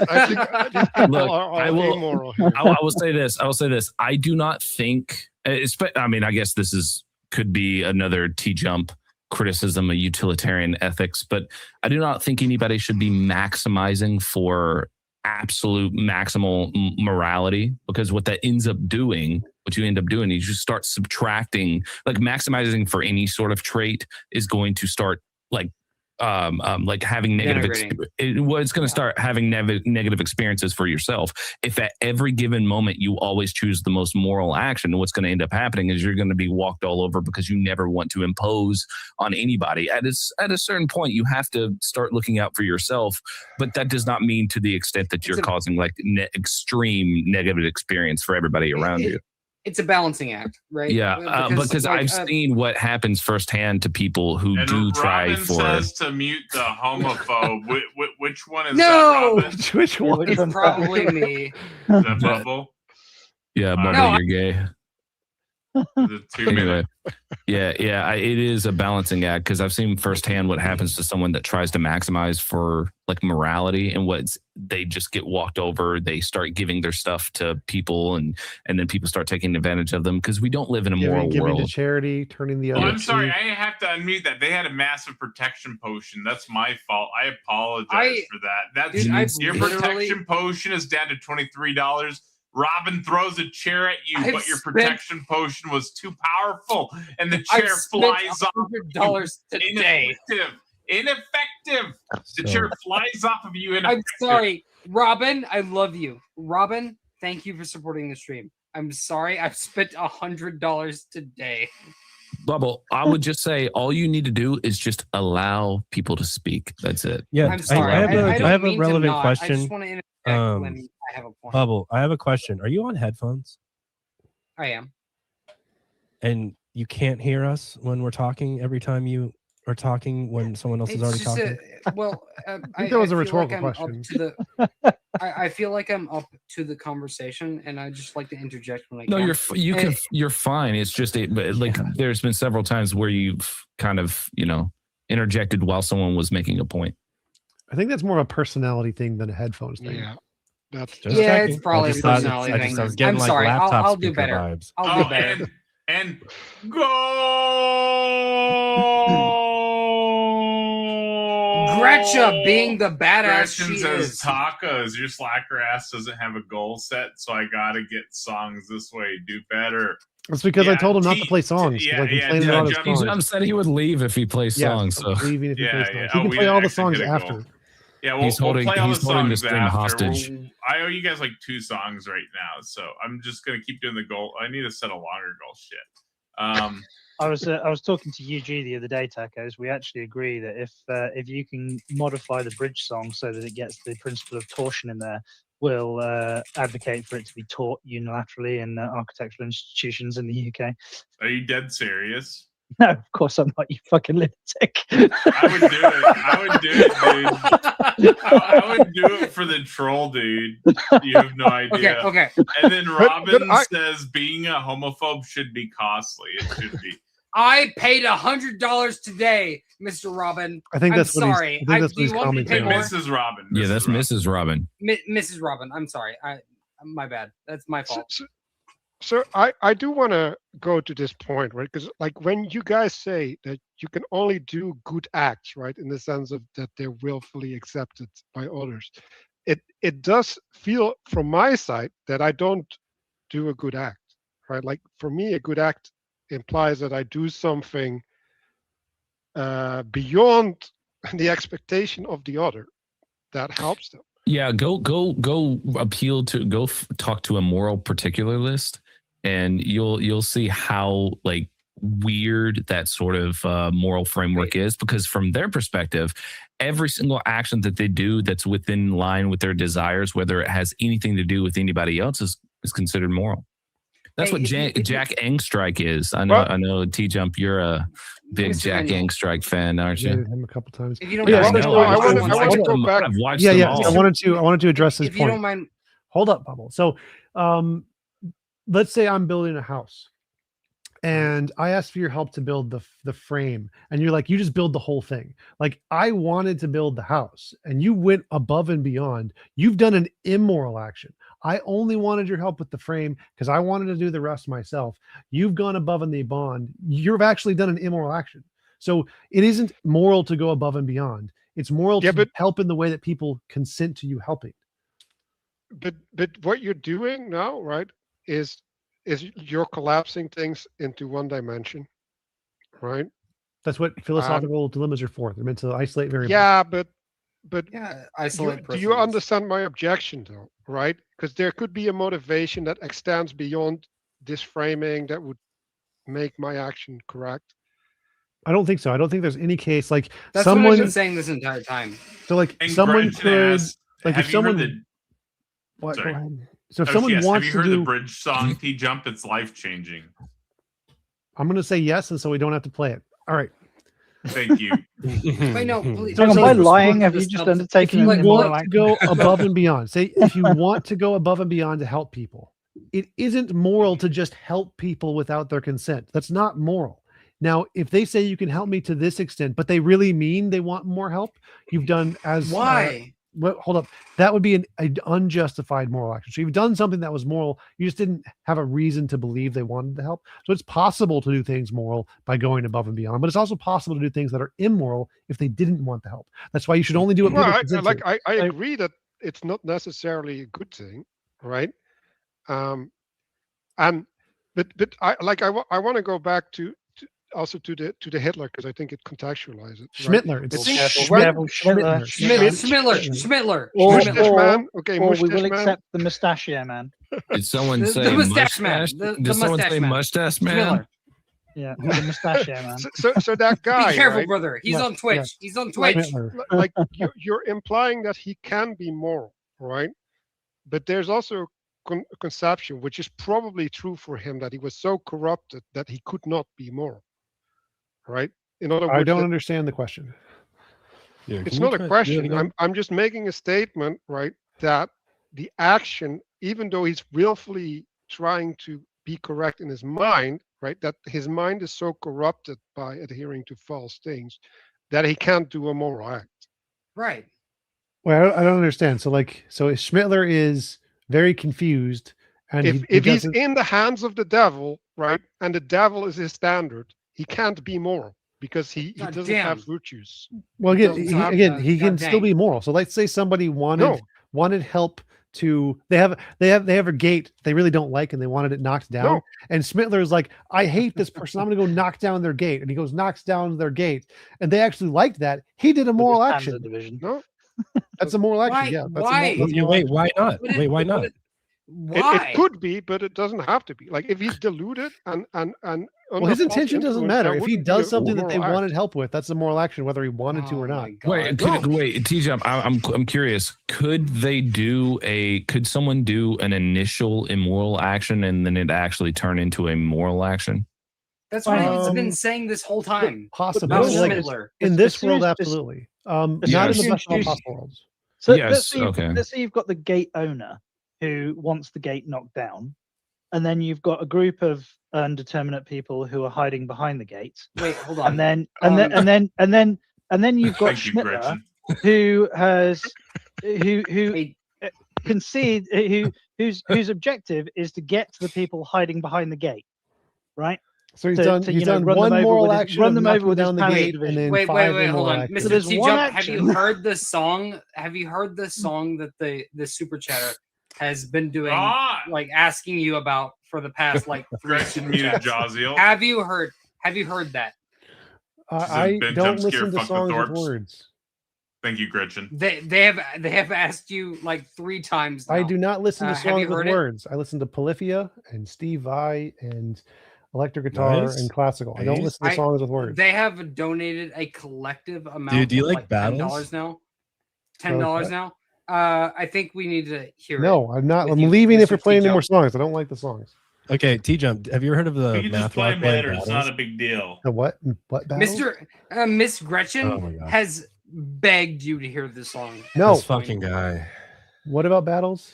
I think these people look, are all I will. immoral here. I will say this. I will say this. I do not think. I mean, I guess this could be another TJump criticism of utilitarian ethics, but I do not think anybody should be maximizing for absolute maximal morality, because what you end up doing is you start subtracting. Like like any sort of trait is going to start like having negative it's going to start having negative experiences for yourself. If at every given moment you always choose the most moral action, what's going to end up happening is you're going to be walked all over because you never want to impose on anybody. At a certain point, you have to start looking out for yourself, but that does not mean to the extent that you're causing like extreme negative experience for everybody around you. It's a balancing act, right? Yeah, because like, I've seen what happens firsthand to people who do try Robin for. says to mute the homophobe. Which one is No! that, Robin? Which one? It's probably me. Is that Bubble? Yeah, Bubble, No, you're gay. The 2 Anyway, yeah, it is a balancing act, because I've seen firsthand what happens to someone that tries to maximize for like morality, and they just get walked over. They start giving their stuff to people, and then people start taking advantage of them, because we don't live in a moral giving world. to charity, turning the Oh, other. I'm sorry. cheek. I have to unmute that. They had a massive protection potion. That's my fault. I apologize for that. That's Dude, your literally- protection potion is down to $23. Robin throws a chair at you, I've but your spent- protection potion was too powerful, and the chair I've spent flies off. $100 today. Ineffective. The chair flies off of you. I'm sorry, Robin. I love you, Robin. Thank you for supporting the stream. I'm sorry, I've spent $100 today. Bubble, I would just say all you need to do is just allow people to speak. That's it. Yeah, I'm sorry. I have don't a mean to relevant not. I question. just want to interject when I have a point. Bubble, I have a question. Are you on headphones? I am. And you can't hear us when we're talking every time you are talking when someone else is already talking? I think that was a feel retorical I'm up question. to I feel like I'm up to the conversation, and I just like to interject when I No, can. you're fine. It's just there's been several times where you've kind of interjected while someone was making a point. I think that's more of a personality thing than a headphones thing. Yeah, that's Just Yeah, checking. it's probably I a just thought- personality I just- thing. I was getting I'm like sorry. laptop I'll do speaker better. vibes. I'll do better. And go. Gretcha being the badass Gretchen she says is. tacos. Your slacker ass doesn't have a goal set, so I gotta get songs this way. Do better. That's because I Yeah, told him not to play songs. yeah, Like, he yeah, played a lot of Jump songs. said he would leave if he plays Yeah, songs. So leaving if he plays songs. yeah. He Oh, can we play all the actually songs hit a after. goal. Yeah, we'll He's holding- play all the he's holding the songs stream after. hostage. I owe you guys like 2 songs right now, so I'm just gonna keep doing the goal. I need to set a longer goal. Shit. I was talking to UG the other day, Tacos. We actually agree that if you can modify the bridge song so that it gets the principle of torsion in there, will advocate for it to be taught unilaterally in architectural institutions in the UK. Are you dead serious? No, of course I'm not. You fucking lunatic. I would do it. I would do it, dude. I would do it for the troll, dude. You have no idea. Okay. And then Robin I- says being a homophobe should be costly. It should be. I paid $100 today, Mr. Robin. I think that's I'm what he's- sorry. I think that's do what you he's want me to pay commenting more? Mrs. Robin. Yeah, that's Mrs. Robin. Mrs. Robin. I'm sorry. My bad. That's my fault. So I do want to go to this point, right? Because like when you guys say that you can only do good acts, right, in the sense of that they're willfully accepted by others, it does feel from my side that I don't do a good act, right? Like for me, a good act implies that I do something beyond the expectation of the other that helps them. Yeah, go appeal to talk to a moral particularist, and you'll see how like weird that sort of moral framework is, because from their perspective, every single action that they do that's within line with their desires, whether it has anything to do with anybody else, is considered moral. That's what Jack Angstrike is. I know TJump, you're a big Jack Angstrike fan, aren't you? Him a couple times. If you don't Yeah, mind, I want to go back. I've watched Yeah, them yeah. all. I wanted to address this if point. you don't mind, Hold up, Pablo. So, let's say I'm building a house, and I asked for your help to build the frame, and you're like, you just build the whole thing. Like I wanted to build the house, and you went above and beyond. You've done an immoral action. I only wanted your help with the frame because I wanted to do the rest myself. You've gone above and beyond. You've actually done an immoral action. So it isn't moral to go above and beyond. It's moral to help in the way that people consent to you helping. But what you're doing now, right, is you're collapsing things into one dimension, right? That's what philosophical dilemmas are for. They're meant to isolate variables. Yeah, but isolate. do you understand my objection though, right? Because there could be a motivation that extends beyond this framing that would make my action correct. I don't think so. I don't think there's any case like that's someone what I've been saying this entire time. So like And someone Gretchen could asks, like have if you heard someone the- what, go Sorry. ahead. So if Oh, someone yes. wants Have you to heard do the bridge song T-Jump? It's life changing. I'm gonna say yes, and so we don't have to play it. All right. Thank you. Wait, no, please. Hang on, by lying, have you This just helps. undertaken If an you immoral want to act? go above and beyond, say if you want to go above and beyond to help people, it isn't moral to just help people without their consent. That's not moral. Now, if they say you can help me to this extent, but they really mean they want more help, you've done as Why? Hold up. That would be an unjustified moral action. So you've done something that was moral. You just didn't have a reason to believe they wanted the help. So it's possible to do things moral by going above and beyond, but it's also possible to do things that are immoral if they didn't want the help. That's why you should only do what people Well, consent to. I agree that it's not necessarily a good thing, right? But I want to go back to also to the Hitler, because I think it contextualizes it. Schmittler. Right? It's Schmittler. Schmittler. Mustache man. Okay, or we mustache will man. accept the mustachio man. Did someone The say mustache man. mustache? The Did someone mustache say man. mustache man? Schmittler. Yeah, the mustachio man. So that guy. Be careful, right? brother. He's Yeah, on Twitch. yeah. He's on Like, Twitch. like you're implying that he can be moral, right? But there's also a conception, which is probably true for him, that he was so corrupted that he could not be moral, right? In other words, I don't that- understand the question. Yeah, it's can you not try- a yeah, question. no. I'm just making a statement, right? That the action, even though he's willfully trying to be correct in his mind, right? That his mind is so corrupted by adhering to false things that he can't do a moral act. Right. Well, I don't understand. So Schmittler is very confused, and If he he's doesn't- in the hands of the devil, right, and the devil is his standard, he can't be moral because he God doesn't damn. have virtues. well, again, Don't stop, he can God still dang. be moral. So let's say somebody wanted help to they have a gate they really don't like and they wanted it knocked down. No. And Schmittler is like, I hate this person. I'm gonna go knock down their gate. And he goes, knocks down their gate. And they actually liked that. He did a moral action. Division. No, That's a moral action. Why- Yeah. That's why? A moral, that's a moral Wait, action. why not? But it- Wait, why but not? it- Why? it could be, but it doesn't have to be. Like if he's deluded and under Well, his false intention doesn't influence, matter. that If he wouldn't be does a something that they moral wanted act. help with, that's a moral action, whether he wanted to or not. Wait, TJump. I'm curious. Could someone do an initial immoral action and then it actually turn into a moral action? That's what he's been saying this whole time. Possibly. About Like, Schmittler. in this world, it's- absolutely. Not Yes. in the best of all Introduce- possible worlds. So Yes, let's say you've got the gate owner who wants the gate knocked down, and then you've got a group of undeterminate people who are hiding behind the gate. Wait, hold on. And then you've got Thank you, Schmittler, Gretchen. who concede whose objective is to get to the people hiding behind the gate, right? So he's done run one them over moral with his- action run of them knocking over with his down the passive gate, division. and then Wait, five hold immoral on. actions. Mr. there's T one Jump, have action. you heard the song? Have you heard the song that the super chatter has been doing, like asking you about for the past like 3 Gretchen super muted chats? Jaziel. Have you heard that? I Ben don't Jumpscare listen to Fuck the songs with Thorpes. words. Thank you, Gretchen. They have asked you like 3 times now. I do not listen to Have you songs with heard it? words. I listen to Polyphia and Steve Vai and electric guitar Nice. and classical. I don't Nice. listen to songs with words. They have donated a collective amount. Dude, do you of, like $10 battles? now? Okay. $10 now. I think we need to hear it. No, I'm not. with I'm you, leaving if Mr. you're playing any T-Jump. more songs. I don't like the songs. Okay, T-Jump. Have you heard of the We can just math play rock band better. It's battles? not a big deal. The what? What battles? Miss Gretchen Oh my God. has begged you to hear this song. No. This fucking guy. What about battles?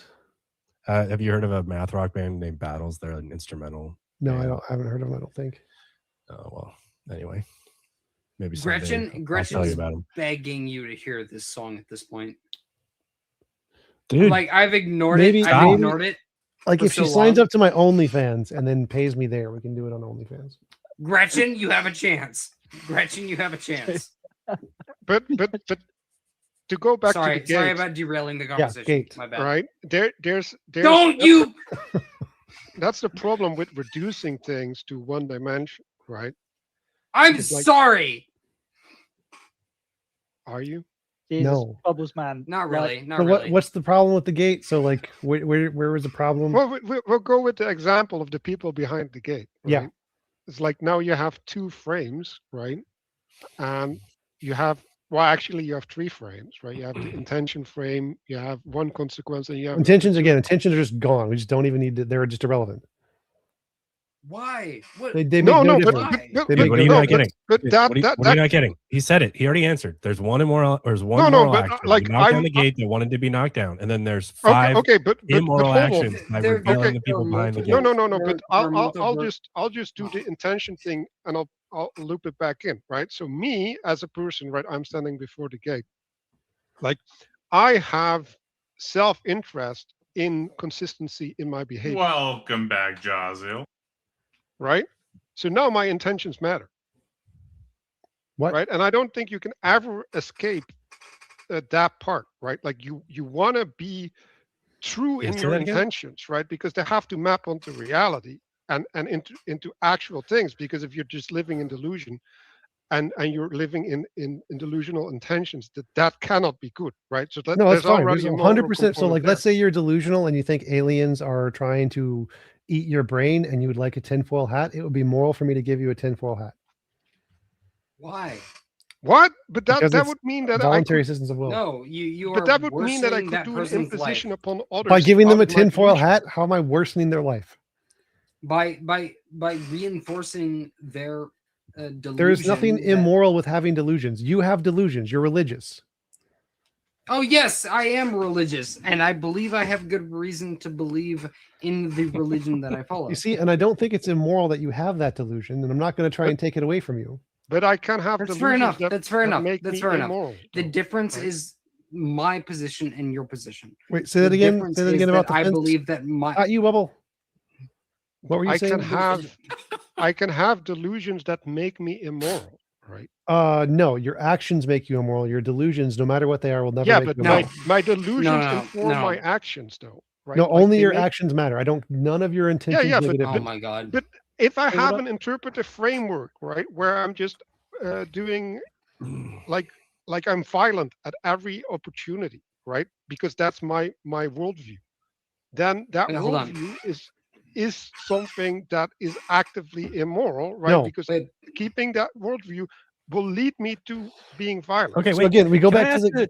Have you heard of a math rock band named Battles? They're an instrumental. No, I band. don't. I haven't heard of them. I don't think. Oh well. Anyway, maybe someday I'll tell you Gretchen's about 'em. begging you to hear this song at this point. Dude, Like I've ignored maybe- it. I've maybe- ignored it. Like for if she so signs long. up to my OnlyFans and then pays me there, we can do it on OnlyFans. Gretchen, you have a chance. Gretchen, you have a chance. But to go back sorry, to the sorry gate, about derailing the conversation. My bad. right? There's Don't you? That's the problem with reducing things to one dimension, right? I'm It's like- sorry. Are you? Jesus, No. Bubbles man. Not really. Not So really. what's the problem with the gate? So like, where was the problem? Well, we'll go with the example of the people behind the gate. Right? Yeah. It's like now you have 2 frames, right? And you have, well, actually you have 3 frames, right? You have the intention frame, you have one consequence, and you have Intentions again. Intentions are just gone. We just don't even need to. They're just irrelevant. Why? What? They make No, no, no, but- difference. but- They but- make what are you no not but- getting? but Dude, that- what are you, that- what are you that- not getting? He said it. He already answered. There's one immoral, or there's one No, no, moral but, action. like, You knocked down I'm- the gate that wanted to be knocked down, and then there's 5 okay, but immoral hold on. actions by There- revealing okay, the people behind the gate. No, no, no, no. There- But there are I'll multiple- just do the intention thing, and I'll loop it back in, right? So me as a person, right? I'm standing before the gate. Like I have self-interest in consistency in my behavior, Welcome back, Jaziel. right? So now my intentions matter, What? right? And I don't think you can ever escape that part, right? Like you want to be true Yeah, in say your that again? intentions, right? Because they have to map onto reality and into actual things. Because if you're just living in delusion and you're living in delusional intentions, that cannot be good, right? So No, that's there's fine. already There's a moral 100%. So component like, there. let's say you're delusional and you think aliens are trying to eat your brain, and you would like a tinfoil hat. It would be moral for me to give you a tinfoil hat. Why? What? But Because that it's would mean that voluntary I could, assistance of will. No, you are. but that would mean that I worsening could do an person's imposition life. upon others By giving them a out of my tinfoil delusion. hat, how am I worsening their life? by reinforcing their delusion. There is nothing that- immoral with having delusions. You have delusions. You're religious. Oh yes, I am religious, and I believe I have good reason to believe in the religion that I follow. You see, and I don't think it's immoral that you have that delusion, and I'm not going to try and take it away from you. But I can have That's delusions fair enough. that- That's fair that enough. make That's me fair enough. immoral, The though, difference right? is my position and your position. Wait, say that The again. difference Say that is again about the I fence. believe that my Not you, Bubble. What were you I saying? can have delusions that make me immoral, right? No, your actions make you immoral. Your delusions, no matter what they are, will never Yeah, make but you my, immoral. my delusions no, inform no. my actions, though. Right? No, Like, only they your make- actions matter. I don't. None of your Yeah, intentions. yeah, make a but, difference. Oh my god. but if I Hey, what have up? an interpretive framework, right, where I'm just doing like I'm violent at every opportunity, right? Because that's my worldview. Then that Wait, hold on. worldview is is something that is actively immoral, right? No. Because keeping that worldview will lead me to being violent. Okay, So wait. again, we go can I back to ask the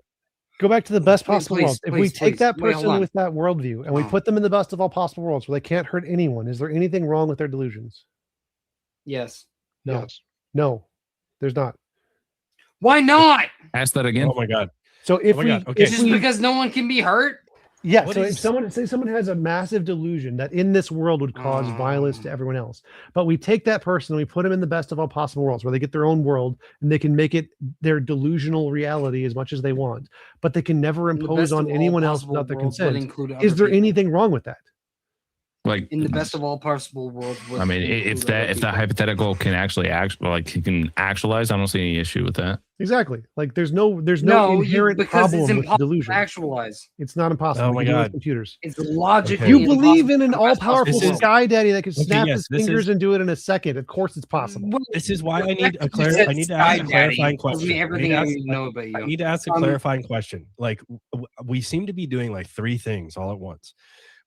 go back to the best Please, possible please, world. If we please, take please. that Wait, hold person on. with that worldview and we Oh. put them in the best of all possible worlds where they can't hurt anyone, is there anything wrong with their delusions? Yes. No. Yes. No, there's not. Why not? Ask that again. Oh my god. So if Oh my we, God, okay. if Just we, because no one can be hurt? yeah. What So if is- someone has a massive delusion that in this world would cause violence to everyone else, but we take that person and we put them in the best of all possible worlds where they get their own world and they can make it their delusional reality as much as they want, but they can never And the impose best on of all anyone else possible without their worlds would consent. include Is other there people. anything wrong with that? Like In the best of all possible worlds. would I mean, include if other that people. hypothetical can actually he can actualize, I don't see any issue with that. Exactly. Like there's no No, inherent because it's problem with impossible delusion. to actualize. It's not impossible. Oh We my can do it with God. computers. It's logically You believe in an impossible. all-powerful This is- sky daddy that can Okay, snap yes, his this is- fingers and do it in a second. Of course, it's possible. This is why I need a You said I need to Sky ask a Daddy clarifying tells question. me everything I need to know about you. I need to ask a clarifying question. Like we seem to be doing like three things all at once.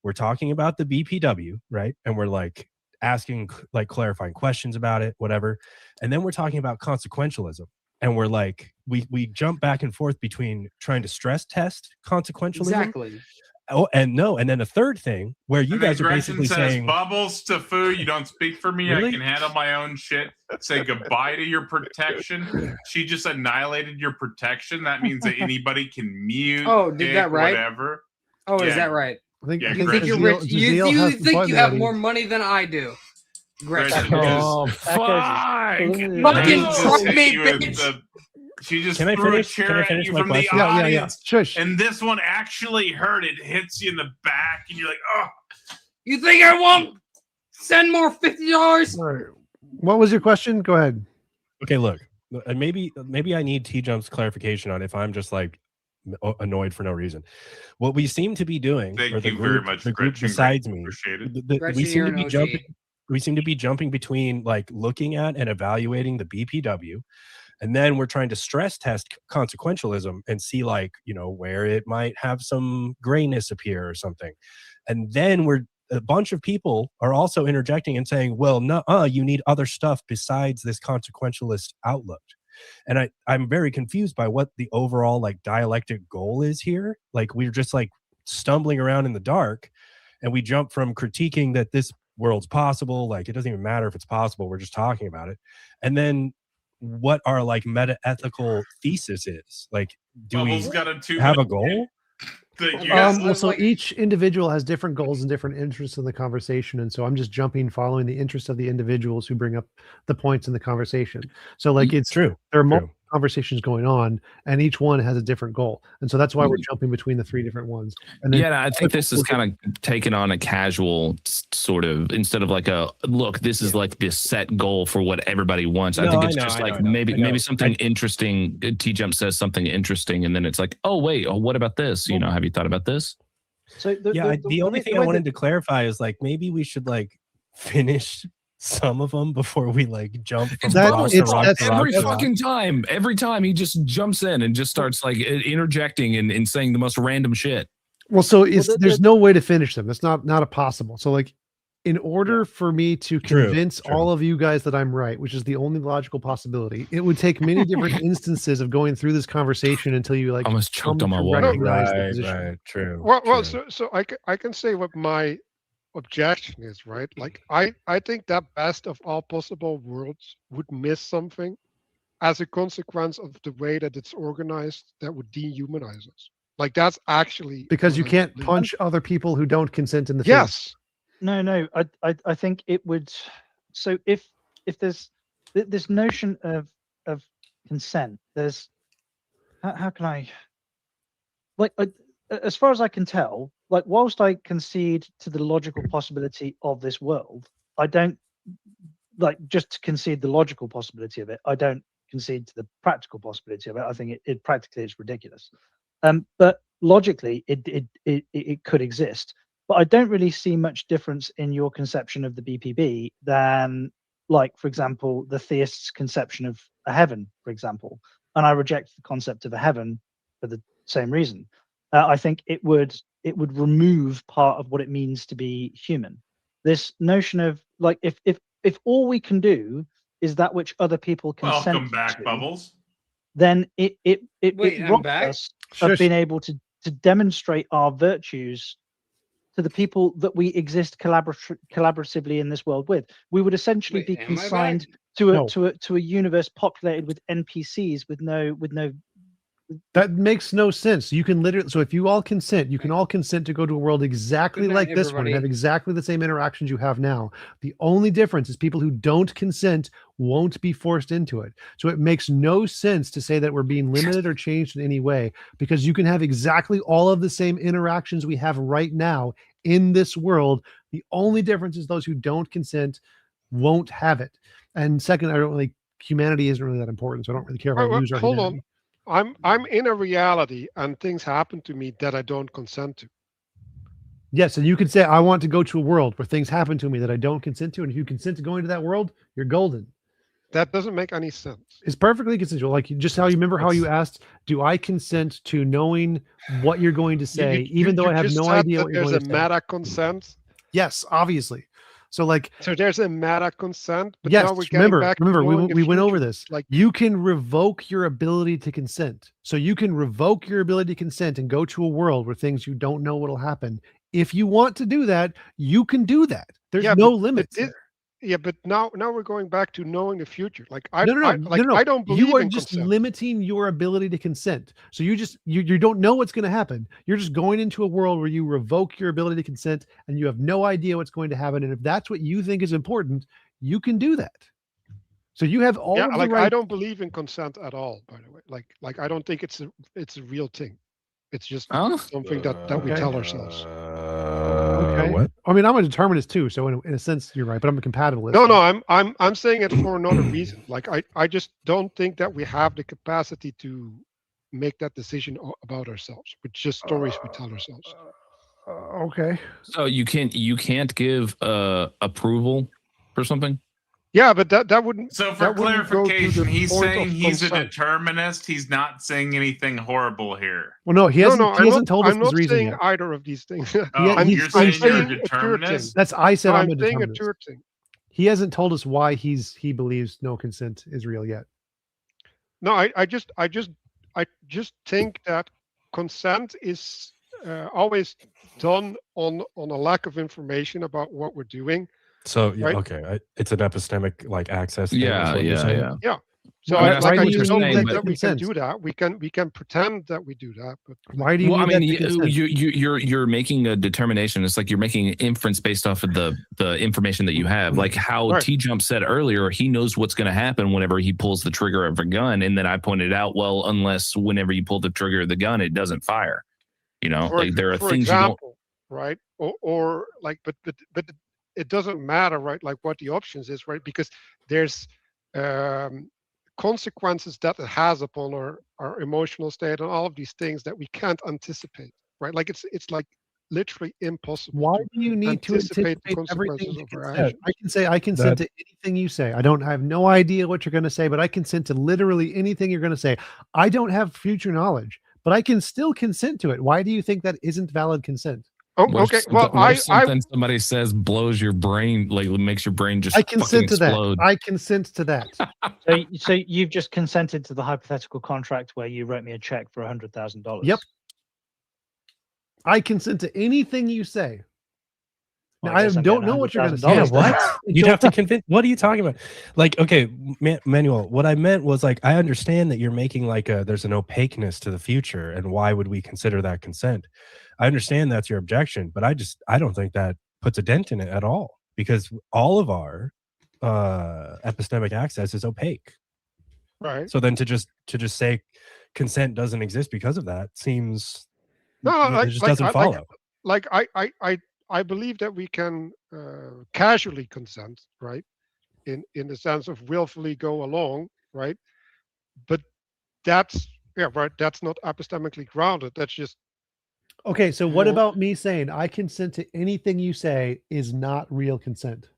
We're talking about the BPW, right? And we're like asking like clarifying questions about it, whatever. And then we're talking about consequentialism. And we're like, we jump back and forth between trying to stress test consequentialism. Exactly. Oh, and then a third thing where you And then guys are Gretchen basically says, saying, Bubbles to Foo, you don't speak for me. Really? I can handle my own shit. Say goodbye to your protection. She just annihilated your protection. That means that anybody can mute. Oh, did dick, that right? Whatever. Oh, is Yeah. that right? I think, Yeah, I You think think you're Giselle- rich? Giselle You has some think fun you have buddy. more money than I do? Gretchen. Oh, Fucking just hit me, you with bitch. the- She just Can I threw finish- a chair can I at finish you my from question? the Yeah, yeah, yeah. audience. Shush. And this one actually hurt. It hits you in the back, and you're like, oh. You think I won't send more $50? All right. What was your question? Go ahead. okay, look, and maybe I need TJump's clarification on if I'm just like annoyed for no reason. What we seem to be doing, Thank or the you group, very much, the group Gretchen. besides me, Appreciate it. Gretchen, we seem you're to be an OG. jumping. We seem to be jumping between like looking at and evaluating the BPW, and then we're trying to stress test consequentialism and see like where it might have some grayness appear or something, and then a bunch of people are also interjecting and saying, well, no, you need other stuff besides this consequentialist outlook. And I'm very confused by what the overall like dialectic goal is here. Like we're just like stumbling around in the dark, and we jump from critiquing that this world's possible, like it doesn't even matter if it's possible, we're just talking about it, and then what our like meta ethical thesis is. Like, do Bubbles we got a 2 have a minute goal? that you Well, so each individual has different goals and different interests in the conversation, and so I'm just jumping, following the interests of the individuals who bring up the points in the conversation. So, like, it's true. There are multiple conversations going on, and each one has a different goal, and so that's why we're jumping between the three different ones. And then, Yeah, I think this is kind of taken on a casual sort of, instead of like a look, this is like this set goal for what everybody wants. I No, think I it's know, just I like know, I know. maybe something interesting. TJump says something interesting, and then it's like, oh wait, what about this? Have you thought about this? So The only thing I wanted to clarify is like maybe we should like finish some of them before we like jump from rock to rock to rock every to rock. fucking time. Every time he just jumps in and just starts like interjecting and saying the most random shit. Well, so there's no way to finish them. That's not a possible. So, like, in order for me to convince all of you guys that I'm right, which is the only logical possibility, it would take many different instances of going through this conversation until you like almost choked on my come to water. recognize the position. True. Well, so I can say what my objection is, right? Like I think that best of all possible worlds would miss something as a consequence of the way that it's organized that would dehumanize us. Like that's actually Because you what I can't believe. punch other people who don't consent in the face. Yes. No. I think it would. So if there's this notion of consent, there's how can I like as far as I can tell, like whilst I concede to the logical possibility of this world, I don't like just to concede the logical possibility of it. I don't concede to the practical possibility of it. I think it practically it's ridiculous. But logically, it could exist. But I don't really see much difference in your conception of the BPB than, like, for example, the theist's conception of a heaven, for example. And I reject the concept of a heaven for the same reason. I think it would remove part of what it means to be human. this notion of like if all we can do is that which other people consent Welcome back, to, Bubbles. then it Wait, I'm robs back? us of being able to demonstrate our virtues to the people that we exist collaboratively in this world with. We would essentially be am I back? consigned to a universe populated with NPCs with no That makes no sense. You can literally, so if you all consent, you can all consent to go to a world exactly Good like night, this one and have everybody. exactly the same interactions you have now. The only difference is people who don't consent won't be forced into it. So it makes no sense to say that we're being limited or changed in any way, because you can have exactly all of the same interactions we have right now in this world. The only difference is those who don't consent won't have it. And second, humanity isn't really that important, so I don't really care if I lose our Hold humanity. on. I'm in a reality and things happen to me that I don't consent to. Yes, and you can say, I want to go to a world where things happen to me that I don't consent to, and if you consent to going to that world, you're golden. That doesn't make any sense. It's perfectly consensual. Like just how you remember how you asked, do I consent to knowing what you're going to say, even though I have just no said idea that what you're there's going to say? meta consent. Yes, obviously. So there's a meta consent, but yes, now we're getting back to knowing the we went over future. this. You can revoke your ability to consent. So you can revoke your ability to consent and go to a world where things you don't know what'll happen. If you want to do that, you can do that. There's no limits. Yeah, but now we're going back to knowing the future. Like I No. I don't believe You are in just consent. limiting your ability to consent. So you don't know what's going to happen. You're just going into a world where you revoke your ability to consent and you have no idea what's going to happen. And if that's what you think is important, you can do that. So you have all of the I right. don't believe in consent at all, by the way. Like I don't think it's a real thing. It's just something that we tell ourselves. Okay. What? I mean, I'm a determinist too, so in a sense, you're right. But I'm a compatibilist. No, I'm saying it for another reason. Like I just don't think that we have the capacity to make that decision about ourselves with just stories we tell ourselves. Okay. So you can't give approval for something. Yeah, but that wouldn't. So for that wouldn't go to clarification, the he's point saying of he's a consent. determinist. He's not saying anything horrible here. Well, no, he hasn't. He hasn't told us I'm his not reason saying yet. either of these things. You're saying you're a a pure determinist? thing. That's I said No, I'm a saying determinist. a pure thing. He hasn't told us why he believes no consent is real yet. No, I just think that consent is always done on a lack of information about what we're doing. So yeah, right? okay, it's an epistemic like access. Thing, Yeah, is what you're saying? Yeah. So Why- I why do you just don't saying, think but- that we can consent? do that. We can pretend that we do that, but Why do you Well, I need mean, that to consent? you're making a determination. It's like you're making an inference based off of the information that you have. Like how Right. TJump said earlier, he knows what's going to happen whenever he pulls the trigger of a gun. And then I pointed out, well, unless whenever you pull the trigger of the gun, it doesn't fire. You know, like there are for things example, right? Or like, but it doesn't matter, right? Like what the options is, right? Because there's consequences that it has upon our emotional state and all of these things that we can't anticipate, right? Like it's like literally impossible. Why to do you need to anticipate anticipate the everything consequences to of our consent? actions? I can say I consent to anything you say. I have no idea what you're going to say, but I consent to literally anything you're going to say. I don't have future knowledge, but I can still consent to it. Why do you think that isn't valid consent? Oh, What if okay. something- Well, what if something somebody says blows your brain, like makes your brain just I fucking consent to that. explode. I consent to that. So you've just consented to the hypothetical contract where you wrote me a check for $100,000. Yep. I consent to anything you say. Now, Well, I I guess I'm don't getting know what you're going to Yeah, say. what? You'd have to convince. What are you talking about? Like, okay, Manuel. What I meant was like, I understand that you're making like there's an opaqueness to the future, and why would we consider that consent? I understand that's your objection, but I don't think that puts a dent in it at all, because all of our epistemic access is opaque. Right. So then to just say consent doesn't exist because of that seems No, it just doesn't follow. I believe that we can casually consent, right? In the sense of willfully go along, right? But that's right. That's not epistemically grounded. That's just Okay, so what more- about me saying I consent to anything you say is not real consent?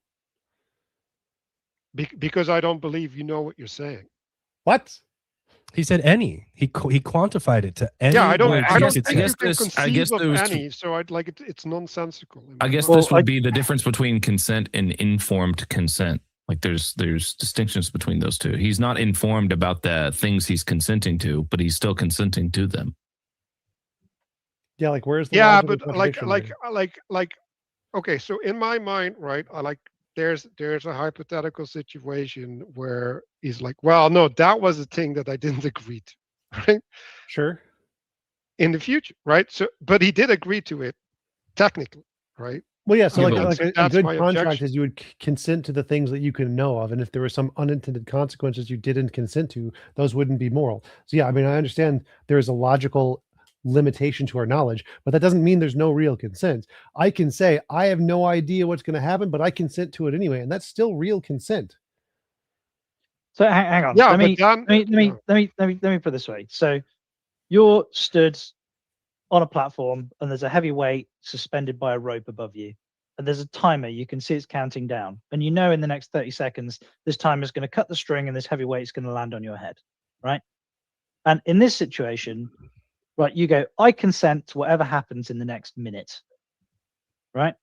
because I don't believe you know what you're saying. What? He said any. He quantified it to any. Yeah, I don't word think you you could can say. conceive of any, so I'd like it's nonsensical. I guess this would be the difference between consent and informed consent. Like there's distinctions between those two. He's not informed about the things he's consenting to, but he's still consenting to them. Yeah, like where's the Yeah, logical but like contradiction okay, so in my mind, right, there's a hypothetical situation where he's like, well, no, that was a thing that I didn't agree to, right? Sure. In the future, right? So, but he did agree to it, technically, right? Well, yeah. So Yeah, like a that's good my contract objection. is you would consent to the things that you can know of, and if there were some unintended consequences you didn't consent to, those wouldn't be moral. So yeah, I mean, I understand there is a logical limitation to our knowledge, but that doesn't mean there's no real consent. I can say I have no idea what's going to happen, but I consent to it anyway, and that's still real consent. So hang on. Yeah, let me but let me put it this way. So you're stood on a platform and there's a heavy weight suspended by a rope above you, and there's a timer. You can see it's counting down, and you know in the next 30 seconds this timer is going to cut the string and this heavy weight is going to land on your head, right? And in this situation, right, you go, I consent to whatever happens in the next minute, right?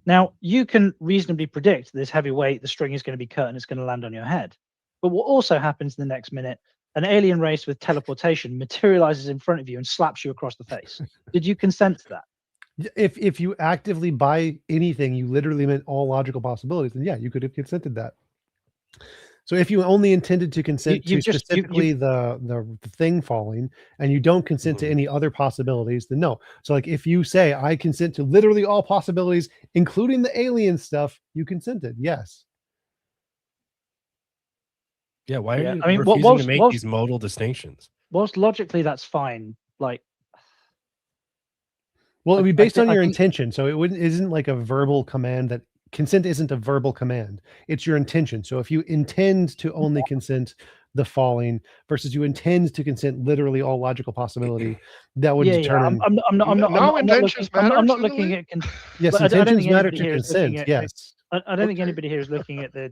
Now, you can reasonably predict this heavy weight, the string is going to be cut and it's going to land on your head. But what also happens in the next minute, an alien race with teleportation materializes in front of you and slaps you across the face. Did you consent to that? If you actively buy anything, you literally meant all logical possibilities, then yeah, you could have consented that. So if you only intended to consent to specifically the thing falling, and you don't consent to any other possibilities, then no. So like if you say I consent to literally all possibilities, including the alien stuff, you consented. Yes. Yeah, why are you I mean, refusing to make these modal distinctions? Whilst logically that's fine, like, well, it would be based on your intention. So it isn't like a verbal command. That consent isn't a verbal command. It's your intention. So if you intend to only consent the falling versus you intend to consent literally all logical possibility, that would determine. I'm not looking at. Yes, intentions matter to consent. Yes. I don't think anybody here is looking at the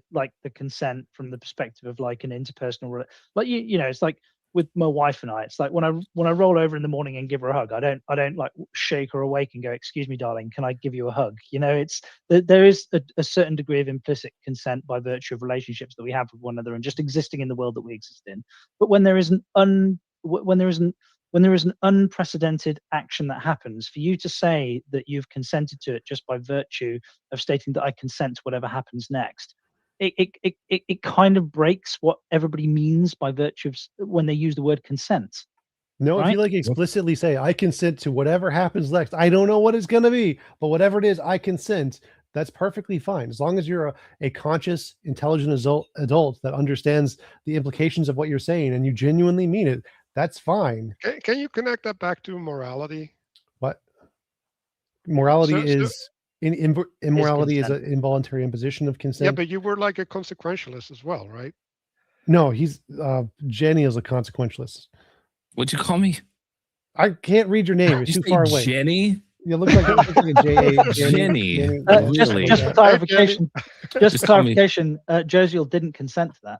consent from the perspective of like an interpersonal, like you know, it's like with my wife and I, it's like when I roll over in the morning and give her a hug, I don't like shake her awake and go, excuse me, darling, can I give you a hug? You know, it's there is a certain degree of implicit consent by virtue of relationships that we have with one another and just existing in the world that we exist in. But when there is an unprecedented action that happens, for you to say that you've consented to it just by virtue of stating that I consent to whatever happens next, it kind of breaks what everybody means by virtue of when they use the word consent. No, right? If you like explicitly say I consent to whatever happens next, I don't know what it's going to be, but whatever it is, I consent. That's perfectly fine as long as you're a conscious, intelligent adult that understands the implications of what you're saying and you genuinely mean it. That's fine. Can you connect that back to morality? What? Morality is immorality is an involuntary imposition of consent. Yeah, but you were like a consequentialist as well, right? No, he's Jenny is a consequentialist. What'd you call me? I can't read your name. It's too far away. Jenny? You look like a J-A. Jenny. Just for clarification, Josiel didn't consent to that.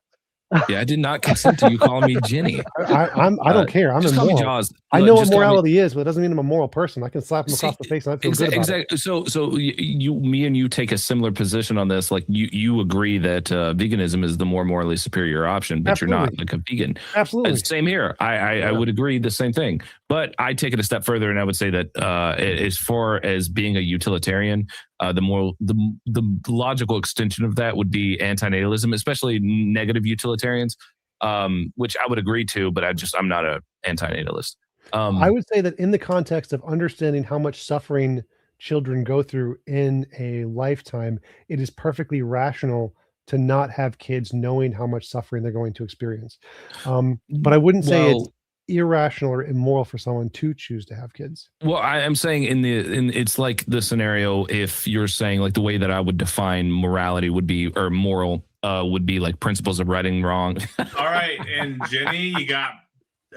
Yeah, I did not consent to you calling me Jenny. I don't care. I'm just call me immoral. Jaws. I Look, know what just call me- morality is, but it doesn't mean I'm a moral person. I can slap him across the face and I feel good about it. Exactly. So me and you take a similar position on this. Like you agree that veganism is the more morally superior option, but you're not like a vegan. Absolutely. Same here. I would agree the same thing, but I take it a step further and I would say that as far as being a utilitarian, the logical extension of that would be antinatalism, especially negative utilitarians, which I would agree to, but I'm not a antinatalist. I would say that in the context of understanding how much suffering children go through in a lifetime, it is perfectly rational to not have kids knowing how much suffering they're going to experience. But I wouldn't say it's irrational or immoral for someone to choose to have kids. Well, I am saying it's like the scenario, if you're saying like the way that I would define morality would be, or moral would be like principles of right and wrong. All right, and Jenny, you got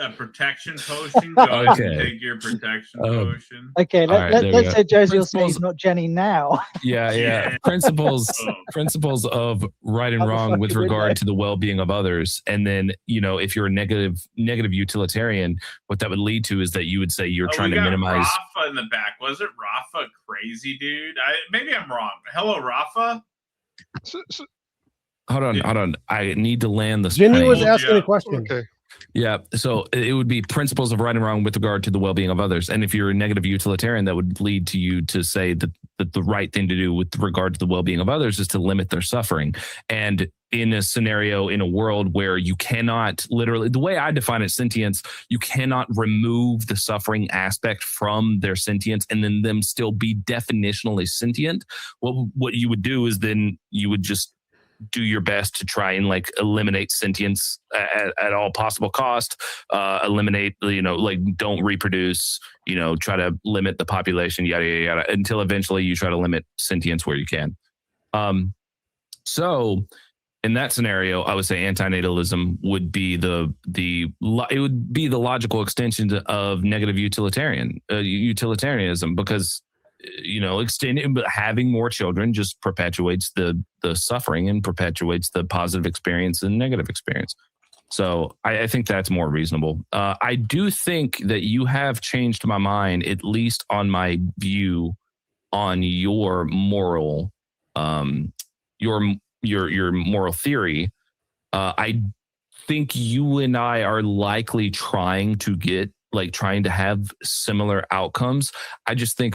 a protection potion. Go ahead and Okay. take your protection potion. Okay, All right, there we let's go. say Josie will say Principles- he's not Jenny now. Yeah. Yeah. Principles Oh. principles of right and Out the wrong with fucking regard window. to the well-being of others. And then, if you're a negative utilitarian, what that would lead to is that you would say you're Oh, trying we to got minimize. Rafa in the back. Was it Rafa crazy dude? Maybe I'm wrong. Hello, Rafa. Hold on. I need to land this Jenny plane. was asking a question. Okay. Yeah. So it would be principles of right and wrong with regard to the well-being of others. And if you're a negative utilitarian, that would lead to you to say that the right thing to do with regard to the well-being of others is to limit their suffering. And in a scenario, in a world where you cannot literally, the way I define it, sentience, you cannot remove the suffering aspect from their sentience and then them still be definitionally sentient. What you would do is then you would just do your best to try and eliminate sentience at all possible cost, eliminate, don't reproduce, try to limit the population, yada, yada, yada, until eventually you try to limit sentience where you can. So in that scenario, I would say antinatalism would be the logical extension of negative utilitarianism, because having more children just perpetuates the suffering and perpetuates the positive experience and negative experience. So I think that's more reasonable. I do think that you have changed my mind, at least on my view on your moral, your moral theory. I think you and I are likely trying to have similar outcomes. I just think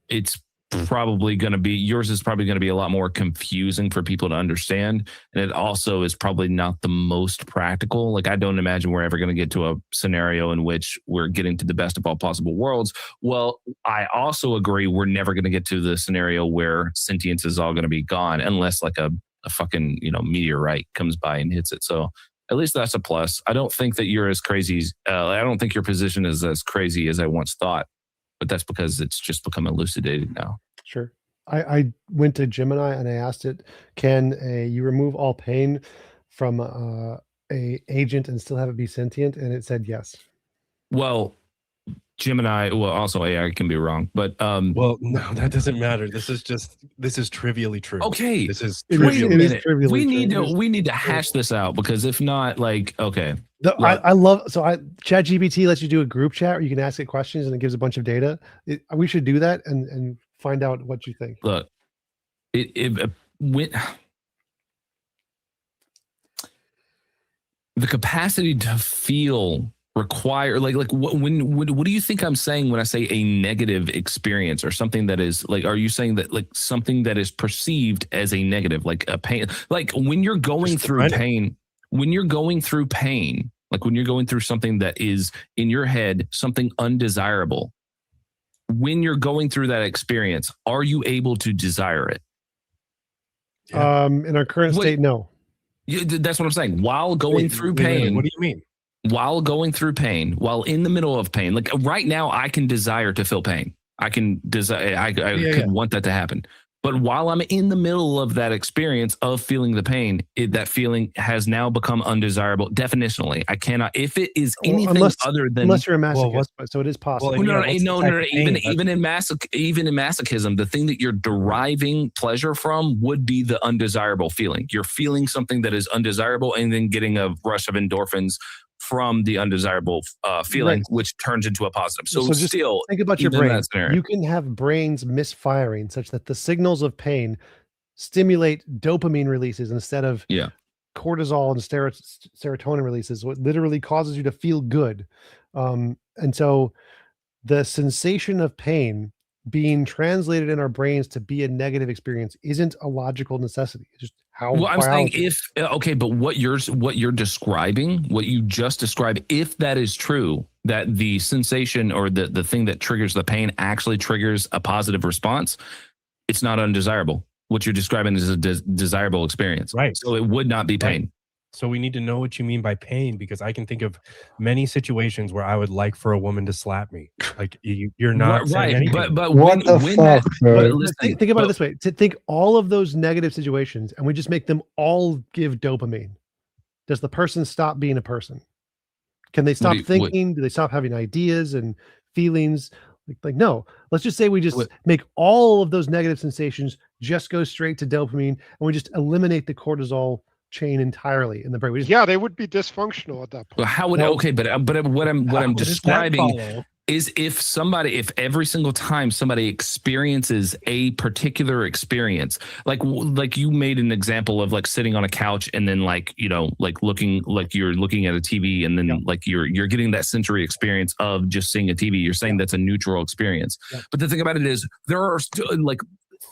it's probably going to be, yours is probably going to be a lot more confusing for people to understand. And it also is probably not the most practical. I don't imagine we're ever going to get to a scenario in which we're getting to the best of all possible worlds. Well, I also agree we're never going to get to the scenario where sentience is all going to be gone unless a fucking, meteorite comes by and hits it. So at least that's a plus. I don't think that you're as crazy. I don't think your position is as crazy as I once thought. But that's because it's just become elucidated now. Sure. I went to Gemini and I asked it, can you remove all pain from a agent and still have it be sentient? And it said yes. Well, Gemini, also AI can be wrong, but well, no, that doesn't matter. This is trivially true. Okay, this is wait a minute. trivially We need to hash this out, because if not, okay. I love, ChatGPT lets you do a group chat where you can ask it questions and it gives a bunch of data. We should do that and find out what you think. Look, when the capacity to feel require what do you think I'm saying when I say a negative experience or something that is are you saying that something that is perceived as a negative, like a pain, when you're going through pain, when you're going through something that is in your head, something undesirable, when you're going through that experience, are you able to desire it? In our current state, no. That's what I'm saying. While going through pain. What do you mean? While going through pain, while in the middle of pain, right now, I can desire to feel pain. I can desire, I could want that to happen. But while I'm in the middle of that experience of feeling the pain, that feeling has now become undesirable. Definitionally, I cannot, if it is anything other than, unless you're a masochist, so it is possible. No. Even in masochism, the thing that you're deriving pleasure from would be the undesirable feeling. You're feeling something that is undesirable and then getting a rush of endorphins from the undesirable feeling, which turns into a positive. So just still, think about your brain. You can have brains misfiring such that the signals of pain stimulate dopamine releases instead of cortisol and serotonin releases, what literally causes you to feel good. And so the sensation of pain being translated in our brains to be a negative experience isn't a logical necessity. It's just how. Well, I'm saying but what you're describing, what you just described, if that is true, that the sensation or the thing that triggers the pain actually triggers a positive response, it's not undesirable. What you're describing is a desirable experience. Right. So it would not be pain. So we need to know what you mean by pain, because I can think of many situations where I would like for a woman to slap me. You're not saying anything. But what when, the when fuck? that, think about it this way: to think all of those negative situations, and we just make them all give dopamine. Does the person stop being a person? Can they stop do you- what- thinking? Do they stop having ideas and feelings? Like no. Let's just say we just make all of those negative sensations just go straight to dopamine, and we just eliminate the cortisol chain entirely in the brain. Yeah, they would be dysfunctional at that point. Well, how would okay? But what I'm How does that describing follow? is if every single time somebody experiences a particular experience, like you made an example of like sitting on a couch and then like like you're looking at a TV and then like you're getting that sensory experience of just seeing a TV. You're saying that's a neutral experience, but the thing about it is there are like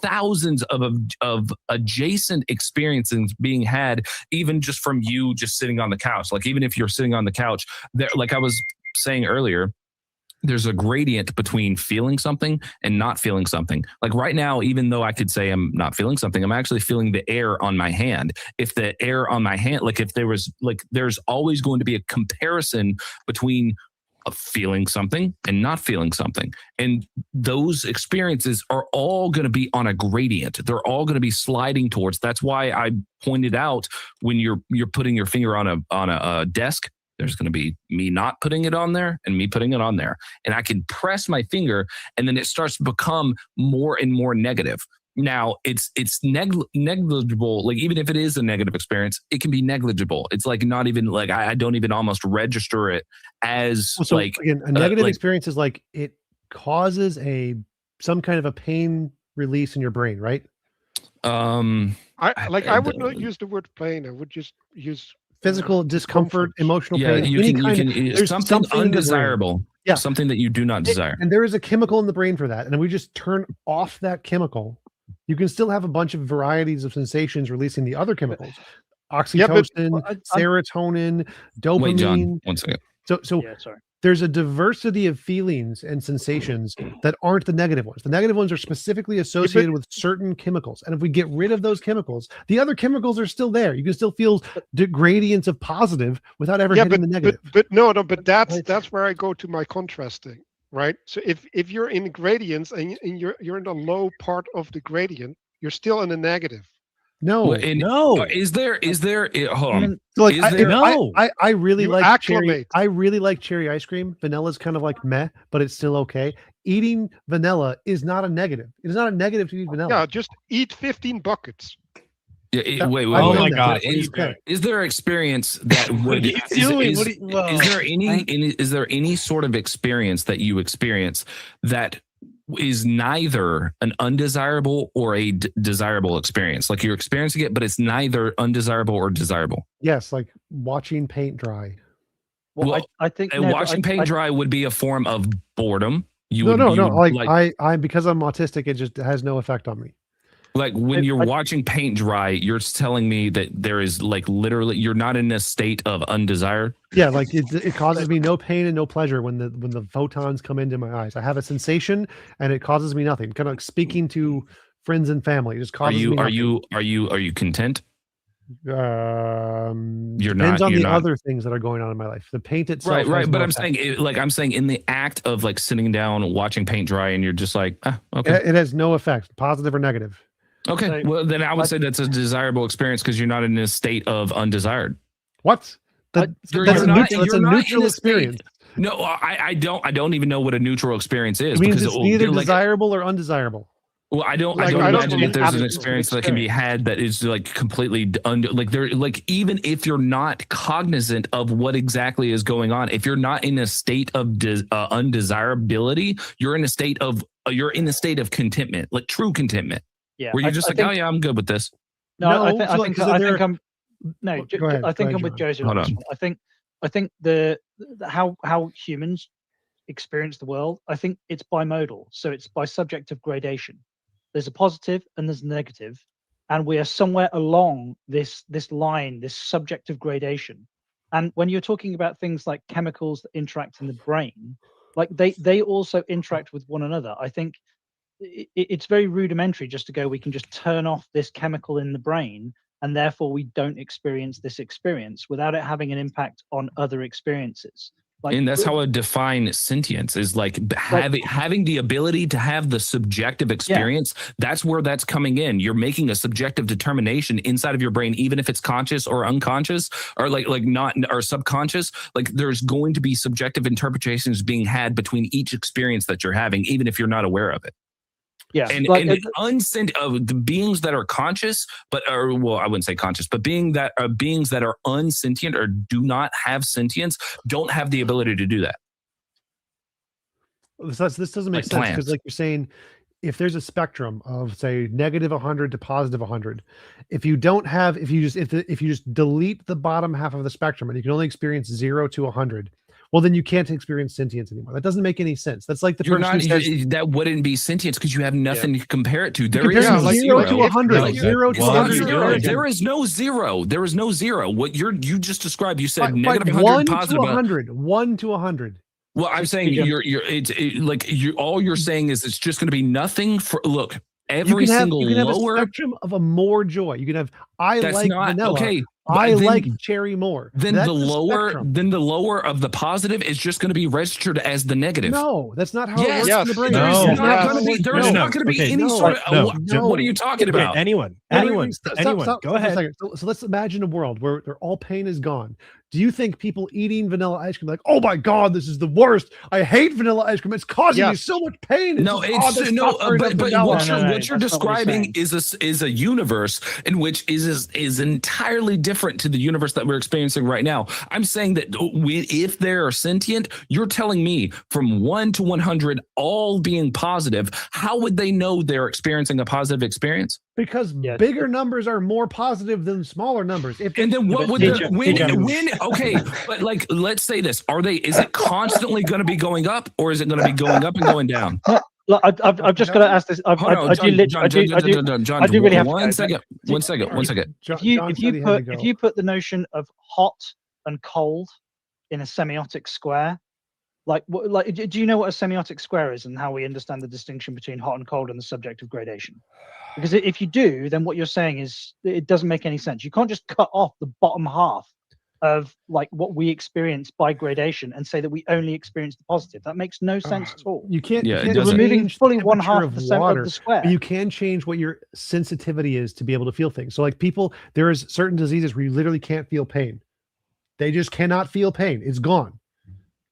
thousands of adjacent experiences being had even just from you just sitting on the couch. Like even if you're sitting on the couch there, like I was saying earlier, there's a gradient between feeling something and not feeling something. Like right now, even though I could say I'm not feeling something, I'm actually feeling the air on my hand. If the air on my hand, like if there was like, there's always going to be a comparison between feeling something and not feeling something. And those experiences are all going to be on a gradient. They're all going to be sliding towards. That's why I pointed out when you're putting your finger on a desk, there's going to be me not putting it on there and me putting it on there. And I can press my finger and then it starts to become more and more negative. Now it's negligible. Like even if it is a negative experience, it can be negligible. It's like not even like I don't even almost register it as so like again, a negative experience is like it causes some kind of a pain release in your brain, right? I would not use the word pain. I would just use physical discomfort, emotional yeah, pain. you can there's something in the brain. undesirable. Yeah, something that you do not desire. And there is a chemical in the brain for that. And if we just turn off that chemical, you can still have a bunch of varieties of sensations releasing the other chemicals. Oxytocin, serotonin, dopamine. Wait, John, 1 second. So there's a diversity of feelings and sensations that aren't the negative ones. The negative ones are specifically associated with certain chemicals. And if we get rid of those chemicals, the other chemicals are still there. You can still feel gradients of positive without ever hitting the negative. But that's where I go to my contrasting, right? So if you're in gradients and you're in the low part of the gradient, you're still in the negative. No, no. Is there? Hold on. So like, No. I really You like cherry. acclimate. I really like cherry ice cream. Vanilla's kind of like meh, but it's still okay. Eating vanilla is not a negative. It is not a negative to eat vanilla. Yeah, just eat 15 buckets. Yeah, wait. Oh my God! God. Is there experience that would? Is there any sort of experience that you experience that is neither an undesirable or a desirable experience? Like you're experiencing it, but it's neither undesirable or desirable. Yes, like watching paint dry. Well, I think watching paint dry would be a form of boredom. No. Like I because I'm autistic, it just has no effect on me. Like when you're watching paint dry, you're telling me that there is like literally you're not in a state of undesired. Yeah, like it causes me no pain and no pleasure when the photons come into my eyes. I have a sensation and it causes me nothing. Kind of like speaking to friends and family. It just causes me nothing. Are you content? You're You're depends on the not. other things that are going on in my life. The paint itself. Right. has But no I'm effect. saying, I'm saying, in the act of like sitting down, watching paint dry, and you're just like, okay, It has no effect, positive or negative. okay. Well, then I would say that's a desirable experience because you're not in a state of undesired. What? That's a neutral experience. No, I don't even know what a neutral experience is. It means because it's neither like, desirable or undesirable. Well, I don't imagine that there's an experience that can be had that is like completely even if you're not cognizant of what exactly is going on, if you're not in a state of undesirability, you're in a state of contentment, like true contentment. Yeah, where you're just like, oh yeah, I'm good with this. I think I'm with Joseph. Hold on this on. one. I think the how humans experience the world, I think it's bimodal. So it's by subjective gradation. There's a positive and there's a negative, and we are somewhere along this line, this subjective gradation. And when you're talking about things like chemicals that interact in the brain, like they also interact with one another. I think it's very rudimentary just to go, we can just turn off this chemical in the brain and therefore we don't experience this experience without it having an impact on other experiences. And that's how I define sentience is like having the ability to have the subjective experience. That's where that's coming in. You're making a subjective determination inside of your brain, even if it's conscious or unconscious or like not or subconscious. Like there's going to be subjective interpretations being had between each experience that you're having, even if you're not aware of it. Yeah, and the beings that are conscious, I wouldn't say conscious, but beings that are unsentient or do not have sentience don't have the ability to do that. This doesn't make Like sense because, plants. like you're saying, if there's a spectrum of say negative 100 to positive 100, if you just delete the bottom half of the spectrum and you can only experience 0 to 100. Well, then you can't experience sentience anymore. That doesn't make any sense. That's like the person who says that wouldn't be sentience because you have nothing to compare it to. There compare is no like 0 to 100. Like, 0 to 100. There is no 0. There is no 0. What you just described, you said Like negative 100, 1 positive to 100. 1 to 100. Well, I'm saying all you're saying is it's just going to be nothing for look. Every single you can have lower a spectrum of a more joy. You can have That's like not vanilla. okay. I then- like cherry more. Then That's the lower, spectrum. then the lower of the positive is just going to be registered as the negative. No, that's not how Yes, it works in the brain. there is That's not how going to it be. works. There is not going to be any sort of. What are you talking Okay, about? anyone, Stop, go for a ahead. second. So let's imagine a world where all pain is gone. Do you think people eating vanilla ice cream like, oh my God, this is the worst. I hate vanilla ice cream. It's causing me so much pain. No, what you're describing is a universe in which is entirely different to the universe that we're experiencing right now. I'm saying that if they're sentient, you're telling me from 1 to 100 all being positive, how would they know they're experiencing a positive experience? Because bigger numbers are more positive than smaller numbers. And then what would okay, but like let's say this, is it constantly going to be going up or is it going to be going up and going down? Look, I've just got to ask this. I do really have one to second. One second. If you put the notion of hot and cold in a semiotic square, do you know what a semiotic square is and how we understand the distinction between hot and cold and the subject of gradation? Because if you do, then what you're saying is it doesn't make any sense. You can't just cut off the bottom half of like what we experience by gradation and say that we only experience the positive. That makes no sense at all. You can't. Yeah, you're removing fully one half of of the water. of the square. But you can change what your sensitivity is to be able to feel things. So like there is certain diseases where you literally can't feel pain. They just cannot feel pain. It's gone.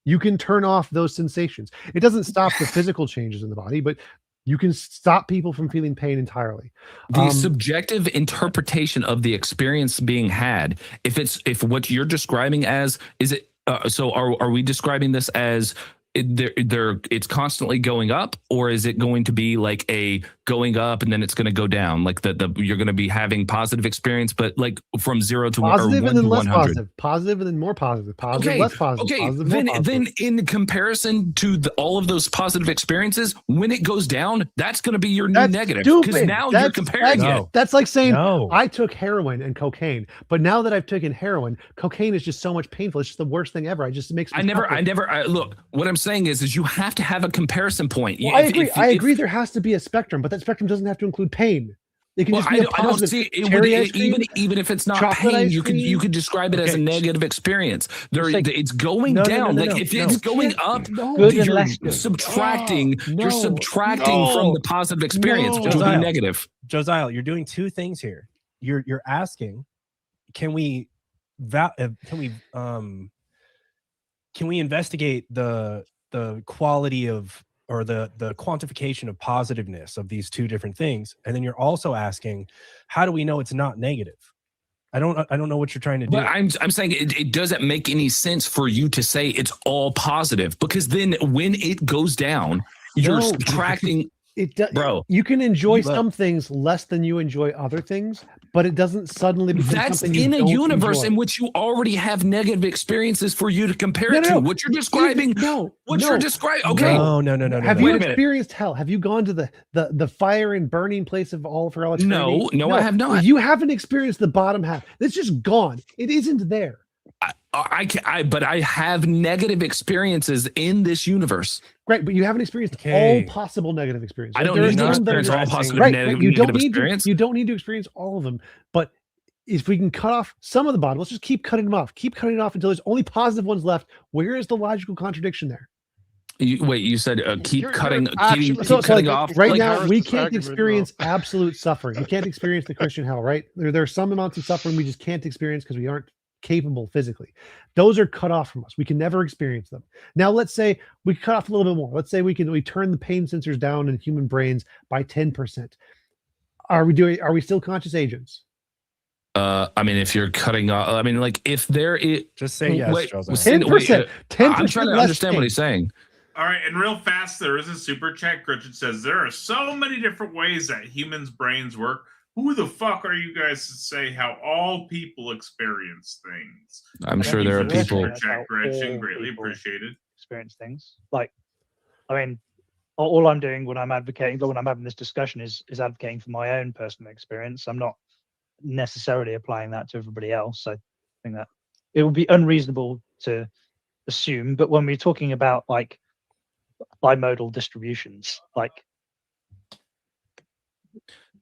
You can turn off those sensations. It doesn't stop the physical changes in the body, but you can stop people from feeling pain entirely. The subjective interpretation of the experience being had, if what you're describing as is it so are we describing this as it's constantly going up, or is it going to be like a going up and then it's going to go down, like you're going to be having positive experience, but like from 0 to positive 1 and then to less 100. positive, positive and then more positive, positive, less positive, positive, more positive. Then in comparison to all of those positive experiences, when it goes down, that's going to be your new negative, because now you're comparing it. That's like saying I took heroin and cocaine, but now that I've taken heroin, cocaine is just so much painful. It's just the worst thing ever. It makes me look, what I'm saying is you have to have a comparison point. Well, I agree there has to be a spectrum, but that spectrum doesn't have to include pain. It can just be a positive. I don't see it even if it's not pain, you could describe it as a negative experience. It's going down. If it's going up, you're subtracting. You're subtracting from the positive experience, which will be negative. Josiah, you're doing two things here. You're asking, can we investigate the quality of or the quantification of positiveness of these two different things, and then you're also asking, how do we know it's not negative? I don't know what you're trying to do. But I'm saying it doesn't make any sense for you to say it's all positive, because then when it goes down, you're subtracting. It does, bro. You can enjoy some things less than you enjoy other things, but it doesn't suddenly become That's something you in a don't universe enjoy. in which you already have negative experiences for you to compare it to. What you're describing, you're describing. Okay, no. Have you experienced hell? Have you gone to the fire and burning place of all for all eternity? No, I have not. You haven't experienced the bottom half. It's just gone. It isn't there. But I have negative experiences in this universe. Right, but you haven't experienced all possible negative experiences. I don't need to experience all positive negative experience. You don't need to experience all of them, but if we can cut off some of the bottom, let's just keep cutting them off. Keep cutting it off until there's only positive ones left. Where is the logical contradiction there? You said keep cutting, keep So cutting like, off. right like, now, we can't experience absolute suffering. We can't experience the Christian hell, right? There are some amounts of suffering we just can't experience because we aren't capable physically. Those are cut off from us. We can never experience them. Now, let's say we cut off a little bit more. Let's say we turn the pain sensors down in human brains by 10%. Are we still conscious agents? I mean, if you're cutting off, I mean, like if there is, just say yes. Wait, 10%. 10%. I'm trying to understand what he's saying. All right, and real fast, there is a super chat. Gretchen says there are so many different ways that humans' brains work. Who the fuck are you guys to say how all people experience things? I'm sure there are people. Super chat, Gretchen, greatly appreciated. Experience things like, I mean, all I'm doing when I'm advocating, when I'm having this discussion, is advocating for my own personal experience. I'm not necessarily applying that to everybody else. I think that it would be unreasonable to assume. But when we're talking about like bimodal distributions, like,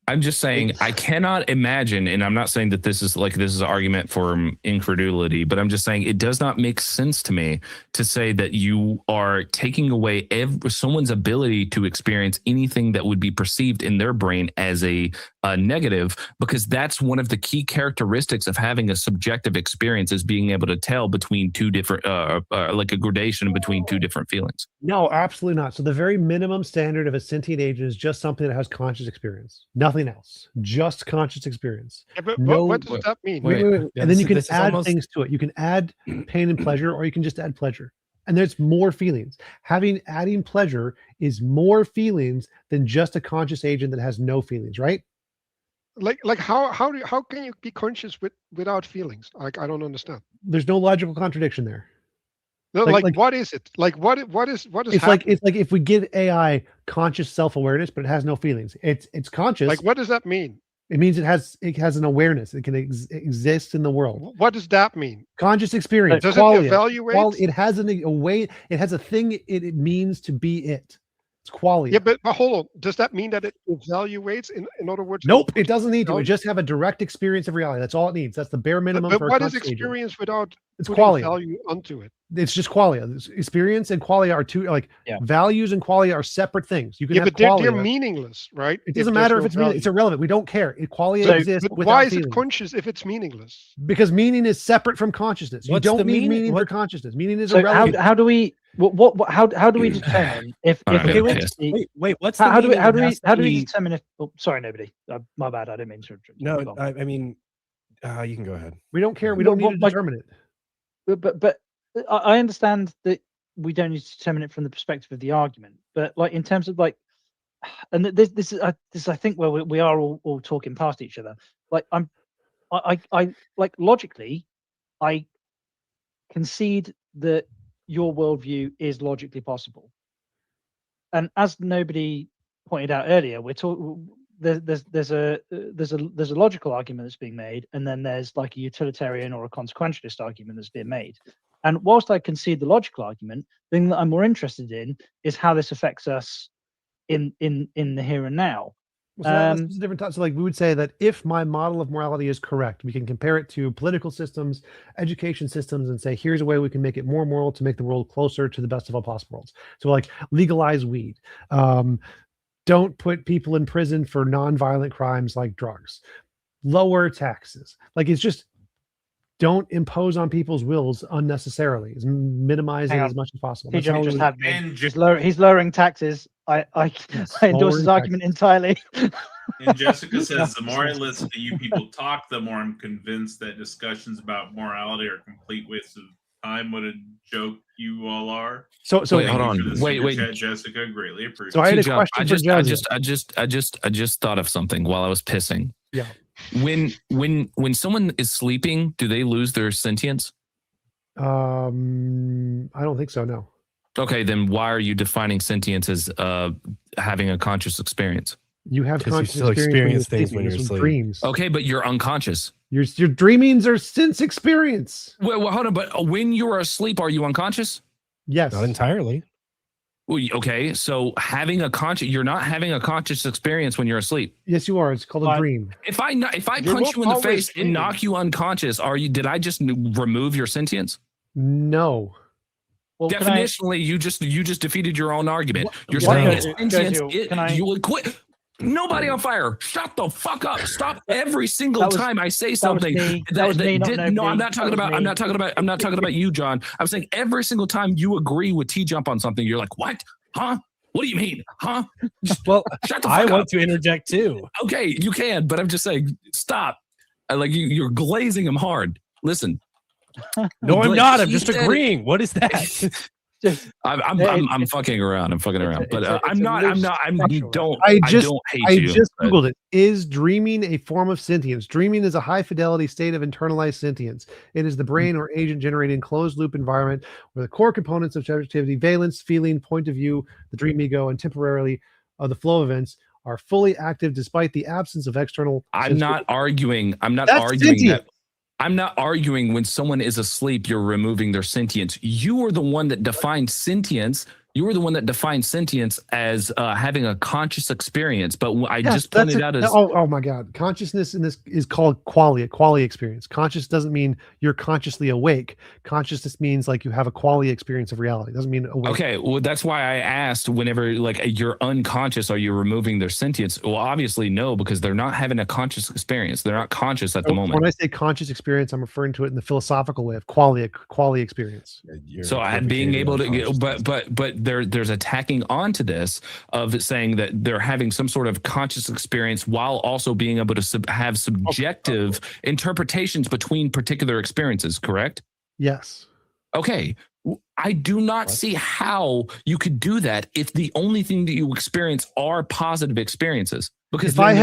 I'm just saying I cannot imagine, and I'm not saying that this is an argument for incredulity, but I'm just saying it does not make sense to me to say that you are taking away someone's ability to experience anything that would be perceived in their brain as a negative, because that's one of the key characteristics of having a subjective experience, is being able to tell between two different, like a gradation between two different feelings. No, absolutely not. So the very minimum standard of a sentient agent is just something that has conscious experience. Nothing else, just conscious experience. Yeah, but No, what does that mean? wait. Yeah, And then you can this is add almost- things to it. You can add pain and pleasure, or you can just add pleasure. And there's more feelings. Adding pleasure is more feelings than just a conscious agent that has no feelings, right? Like how can you be conscious without feelings? Like, I don't understand. There's no logical contradiction there. No, Like- like what is it? Like what is It's like if we give AI conscious self-awareness, but it has no feelings. It's conscious. like what does that mean? It means it has an awareness. It can exist in the world. What does that mean? Conscious experience. Does it qualia. evaluate? It has a way. It has a thing. It means to be it. It's qualia. Yeah, but hold on. Does that mean that it evaluates? In other words, Nope. It doesn't need to. No? It just have a direct experience of reality. That's all it needs. That's the bare minimum. But for a what is conscious agent. experience without It's putting qualia. value onto it? It's just qualia. Experience and qualia are two values, and qualia are separate things. You can Yeah, have but they're qualia. meaningless, right? It doesn't matter if it's meaningless. It's irrelevant. We don't care. Qualia exists But without why is feeling. it conscious if it's meaningless? Because meaning is separate from consciousness. You What's don't the need meaning? meaning for What- consciousness. Meaning is so irrelevant. how do we how do we determine if All right, an okay. entity- Wait, what's the how do we meaning? It has how to do we be- determine if sorry, nobody, my bad, I didn't mean to interrupt. No, Go on. I mean, you can go ahead. We don't care. We Well, don't need well, to like- determine it. but I understand that we don't need to determine it from the perspective of the argument, but like in terms of like, and this is I think where we are all talking past each other. Like I like logically, I concede that your worldview is logically possible, and as nobody pointed out earlier, we're talking. There's a logical argument that's being made, and then there's like a utilitarian or a consequentialist argument that's being made. And whilst I concede the logical argument, the thing that I'm more interested in is how this affects us in the here and now. So that's a different type. So like we would say that if my model of morality is correct, we can compare it to political systems, education systems, and say, here's a way we can make it more moral to make the world closer to the best of all possible worlds. So like legalize weed. Don't put people in prison for non-violent crimes like drugs. Lower taxes. Like it's just don't impose on people's wills unnecessarily. It's minimizing Hang as on. much as possible. That's TJump how just we- had me. And He's lowering taxes. I endorse his lowering argument entirely. And Jessica says, the more I listen to you people talk, the more I'm convinced that discussions about morality are complete waste of time. What a joke you all are. So Wait, Thank hold you on. for the Wait, super wait. chat, Jessica, greatly appreciate. So I had a TJump, question for Jessica. I just thought of something while I was pissing. Yeah. When someone is sleeping, do they lose their sentience? I don't think so. No. Okay, then why are you defining sentience as having a conscious experience? You have 'Cause you conscious still experience experience things when Those you're are asleep. dreams. Okay, but you're unconscious. Your dreamings are sense experience. Well, hold on. But when you are asleep, are you unconscious? Yes. Not entirely. Okay, so having a conscious, you're not having a conscious experience when you're asleep. Yes, you are. It's called a dream. If I You're punch not you in the always face and dreaming. knock you unconscious, did I just remove your sentience? No. Well, Definitionally, you just defeated your own argument. You're what- saying no, it's sentience. Jojo, can I- You would quit. Nobody on fire. Shut the fuck up. Stop every single That was- time I say that was something. me. That was me, not No, I'm nobody. not talking That was about. I'm me. not talking about. I'm not talking about you, John. I'm saying every single time you agree with TJump on something, you're like, what? Huh? What do you mean? Huh? Well, shut the I fuck want up. to interject too. Okay, you can, but I'm just saying, stop. Like you're glazing him hard. Listen. No, I'm Like, not. I'm he just said it. agreeing. What is that? I'm fucking around. I'm fucking around. But I don't hate I you. just but- Googled it. Is dreaming a form of sentience? Dreaming is a high fidelity state of internalized sentience. It is the brain or agent generating closed loop environment where the core components of subjectivity, valence, feeling, point of view, the dream ego, and temporarily the flow of events are fully active despite the absence of external. I'm not arguing. I'm not That's arguing sentience. that. I'm not arguing when someone is asleep, you're removing their sentience. You are the one that defined sentience. You were the one that defined sentience as having a conscious experience. But I just pointed out as oh my god, consciousness in this is called quality experience. Conscious doesn't mean you're consciously awake. Consciousness means like you have a quality experience of reality. It doesn't mean awake. okay. Well, that's why I asked whenever like you're unconscious, are you removing their sentience? Well, obviously no, because they're not having a conscious experience. They're not conscious at the moment. When I say conscious experience, I'm referring to it in the philosophical way of quality experience. So I'm being able to, but there's attacking onto this of saying that they're having some sort of conscious experience while also being able to have subjective interpretations between particular experiences. Correct? Yes. Okay. I do not see how you could do that if the only thing that you experience are positive experiences. Because if I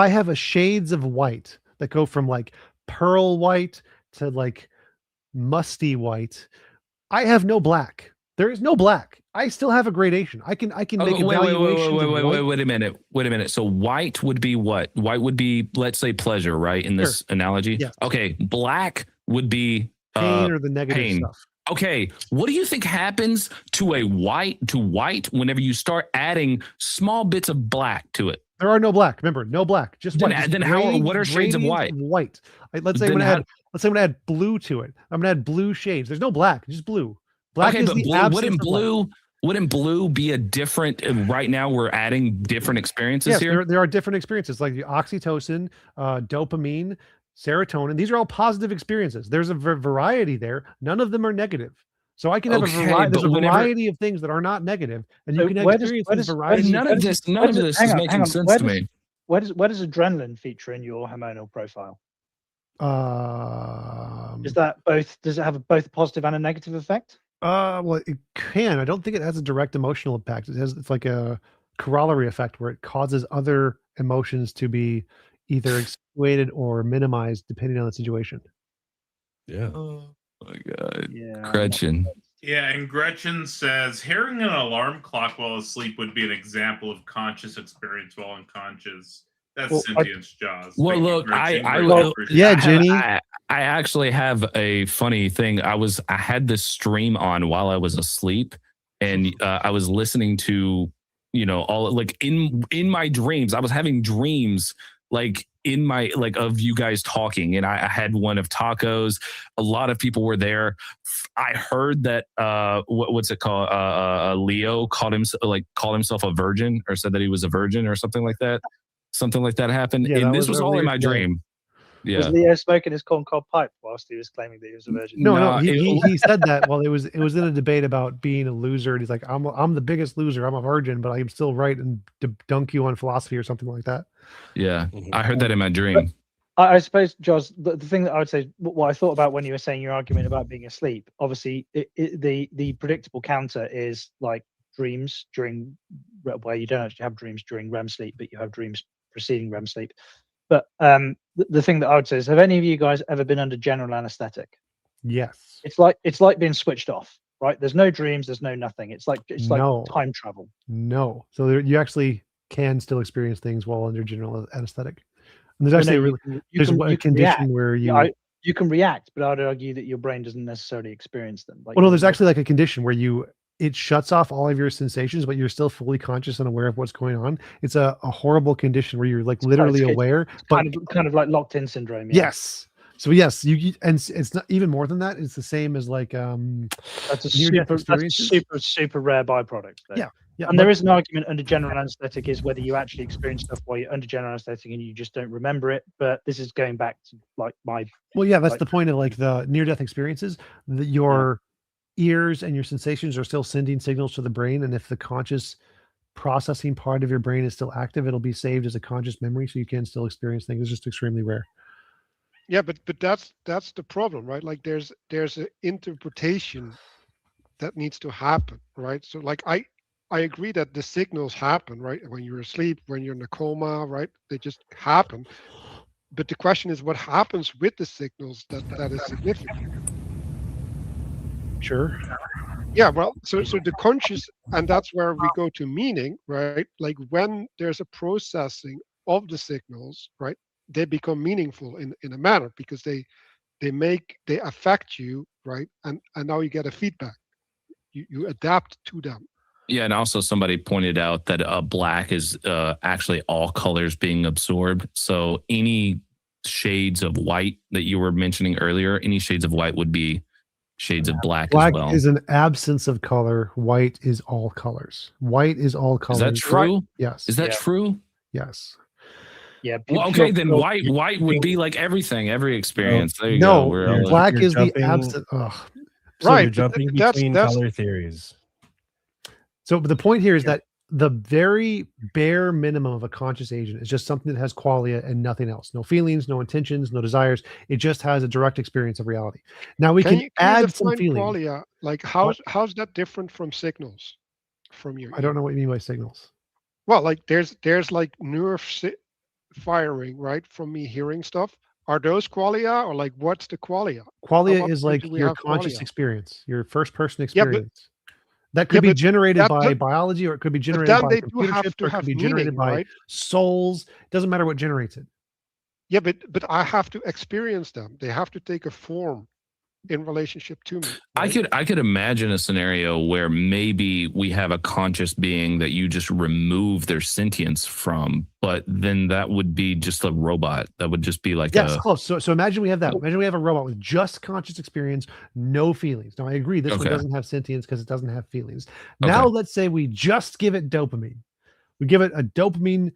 have a shades of white that go from like pearl white to like musty white, I have no black. There is no black. I still have a gradation. I can make evaluations. Wait a minute. So white would be what? White would be, let's say, pleasure, right? In this analogy. Yes. Okay. Black would be pain or the negative pain. stuff. Okay. What do you think happens to white whenever you start adding small bits of black to it? There are no black. Remember, no black. Just white. Just what are shades of white? White. Let's say I'm gonna add blue to it. I'm gonna add blue shades. There's no black. Just blue. Black is the absence of light. Wouldn't blue be a different? Right now, we're adding different experiences yes, here. There are different experiences like the oxytocin, dopamine, serotonin. These are all positive experiences. There's a variety there. None of them are negative. So I can have there's a variety of things that are not negative, and you can experience this variety. None of this is making sense to me. Where does adrenaline feature in your hormonal profile? Is that both? Does it have both a positive and a negative effect? Well, it can. I don't think it has a direct emotional impact. It's like a corollary effect where it causes other emotions to be either accentuated or minimized depending on the situation. Yeah. Oh my god. Yeah. Gretchen. Yeah, and Gretchen says hearing an alarm clock while asleep would be an example of conscious experience while unconscious. That's sentience, Jaws. Well, Thank you, look, Gretchen. Jenny. I actually have a funny thing. I had this stream on while I was asleep, and I was listening to, all like in my dreams. I was having dreams like in my of you guys talking, and I had one of tacos. A lot of people were there. I heard that what's it called? Leo called himself a virgin, or said that he was a virgin, or something like that. Something like that happened, and this was all in my dream. Yeah. Was Leo smoking his corncob pipe whilst he was claiming that he was a virgin? No, he said that while it was in a debate about being a loser, and he's like, I'm the biggest loser. I'm a virgin, but I'm still right and dunk you on philosophy or something like that. Yeah, I heard that in my dream. I suppose, Josh, the thing that I would say, what I thought about when you were saying your argument about being asleep, obviously, the predictable counter is like dreams during, where you don't actually have dreams during REM sleep, but you have dreams preceding REM sleep. But the thing that I would say is, have any of you guys ever been under general anesthetic? Yes. It's like being switched off, right? There's no dreams, there's no nothing. It's like time travel. No. So you actually can still experience things while under general anesthetic. And there's actually a condition where you can react, but I'd argue that your brain doesn't necessarily experience them. There's actually like a condition where you it shuts off all of your sensations, but you're still fully conscious and aware of what's going on. It's a horrible condition where you're like literally aware, but kind of like locked in syndrome. Yeah. yes. So yes, and it's not even more than that. It's the same as like that's a near-death super, super rare byproduct. Though. Yeah. Yeah, and there is an argument under general anesthetic is whether you actually experience stuff while you're under general anesthetic and you just don't remember it. But this is going back to like my. Well, yeah, that's the point of like the near-death experiences. That your ears and your sensations are still sending signals to the brain, and if the conscious processing part of your brain is still active, it'll be saved as a conscious memory, so you can still experience things. It's just extremely rare. Yeah, but that's the problem, right? Like there's an interpretation that needs to happen, right? So like I agree that the signals happen, right? When you're asleep, when you're in a coma, right? They just happen. But the question is what happens with the signals that is significant. Sure. Yeah, well, so the conscious, and that's where we go to meaning, right? Like when there's a processing of the signals, right? They become meaningful in a manner because they affect you, right? And now you get a feedback. You adapt to them. Yeah, and also somebody pointed out that black is actually all colors being absorbed. So any shades of white that you were mentioning earlier, any shades of white would be shades of black as well. Black is an absence of color. White is all colors. White is all colors. Is that true? White, yes. Is that true? Yes. Yeah. Well, okay, then white would be like everything, every experience. There you go. No, black is the absence. So right. You're jumping between color theories. So the point here is that the very bare minimum of a conscious agent is just something that has qualia and nothing else. No feelings, no intentions, no desires. It just has a direct experience of reality. Now we can add some feelings. Qualia, like how's that different from signals from your? I don't know what you mean by signals. Well, like there's like nerve firing, right, from me hearing stuff. Are those qualia, or like what's the qualia? Qualia is like your conscious experience, your first person experience. That could be generated by biology, or it could be generated by computer chips, or it could be generated by souls. It doesn't matter what generates it. Yeah, but I have to experience them. They have to take a form in relationship to me. Right? I could imagine a scenario where maybe we have a conscious being that you just remove their sentience from, but then that would be just a robot. That would just be like close. So imagine we have that. Imagine we have a robot with just conscious experience, no feelings. Now I agree, this one doesn't have sentience because it doesn't have feelings. Now let's say we just give it dopamine. We give it a dopamine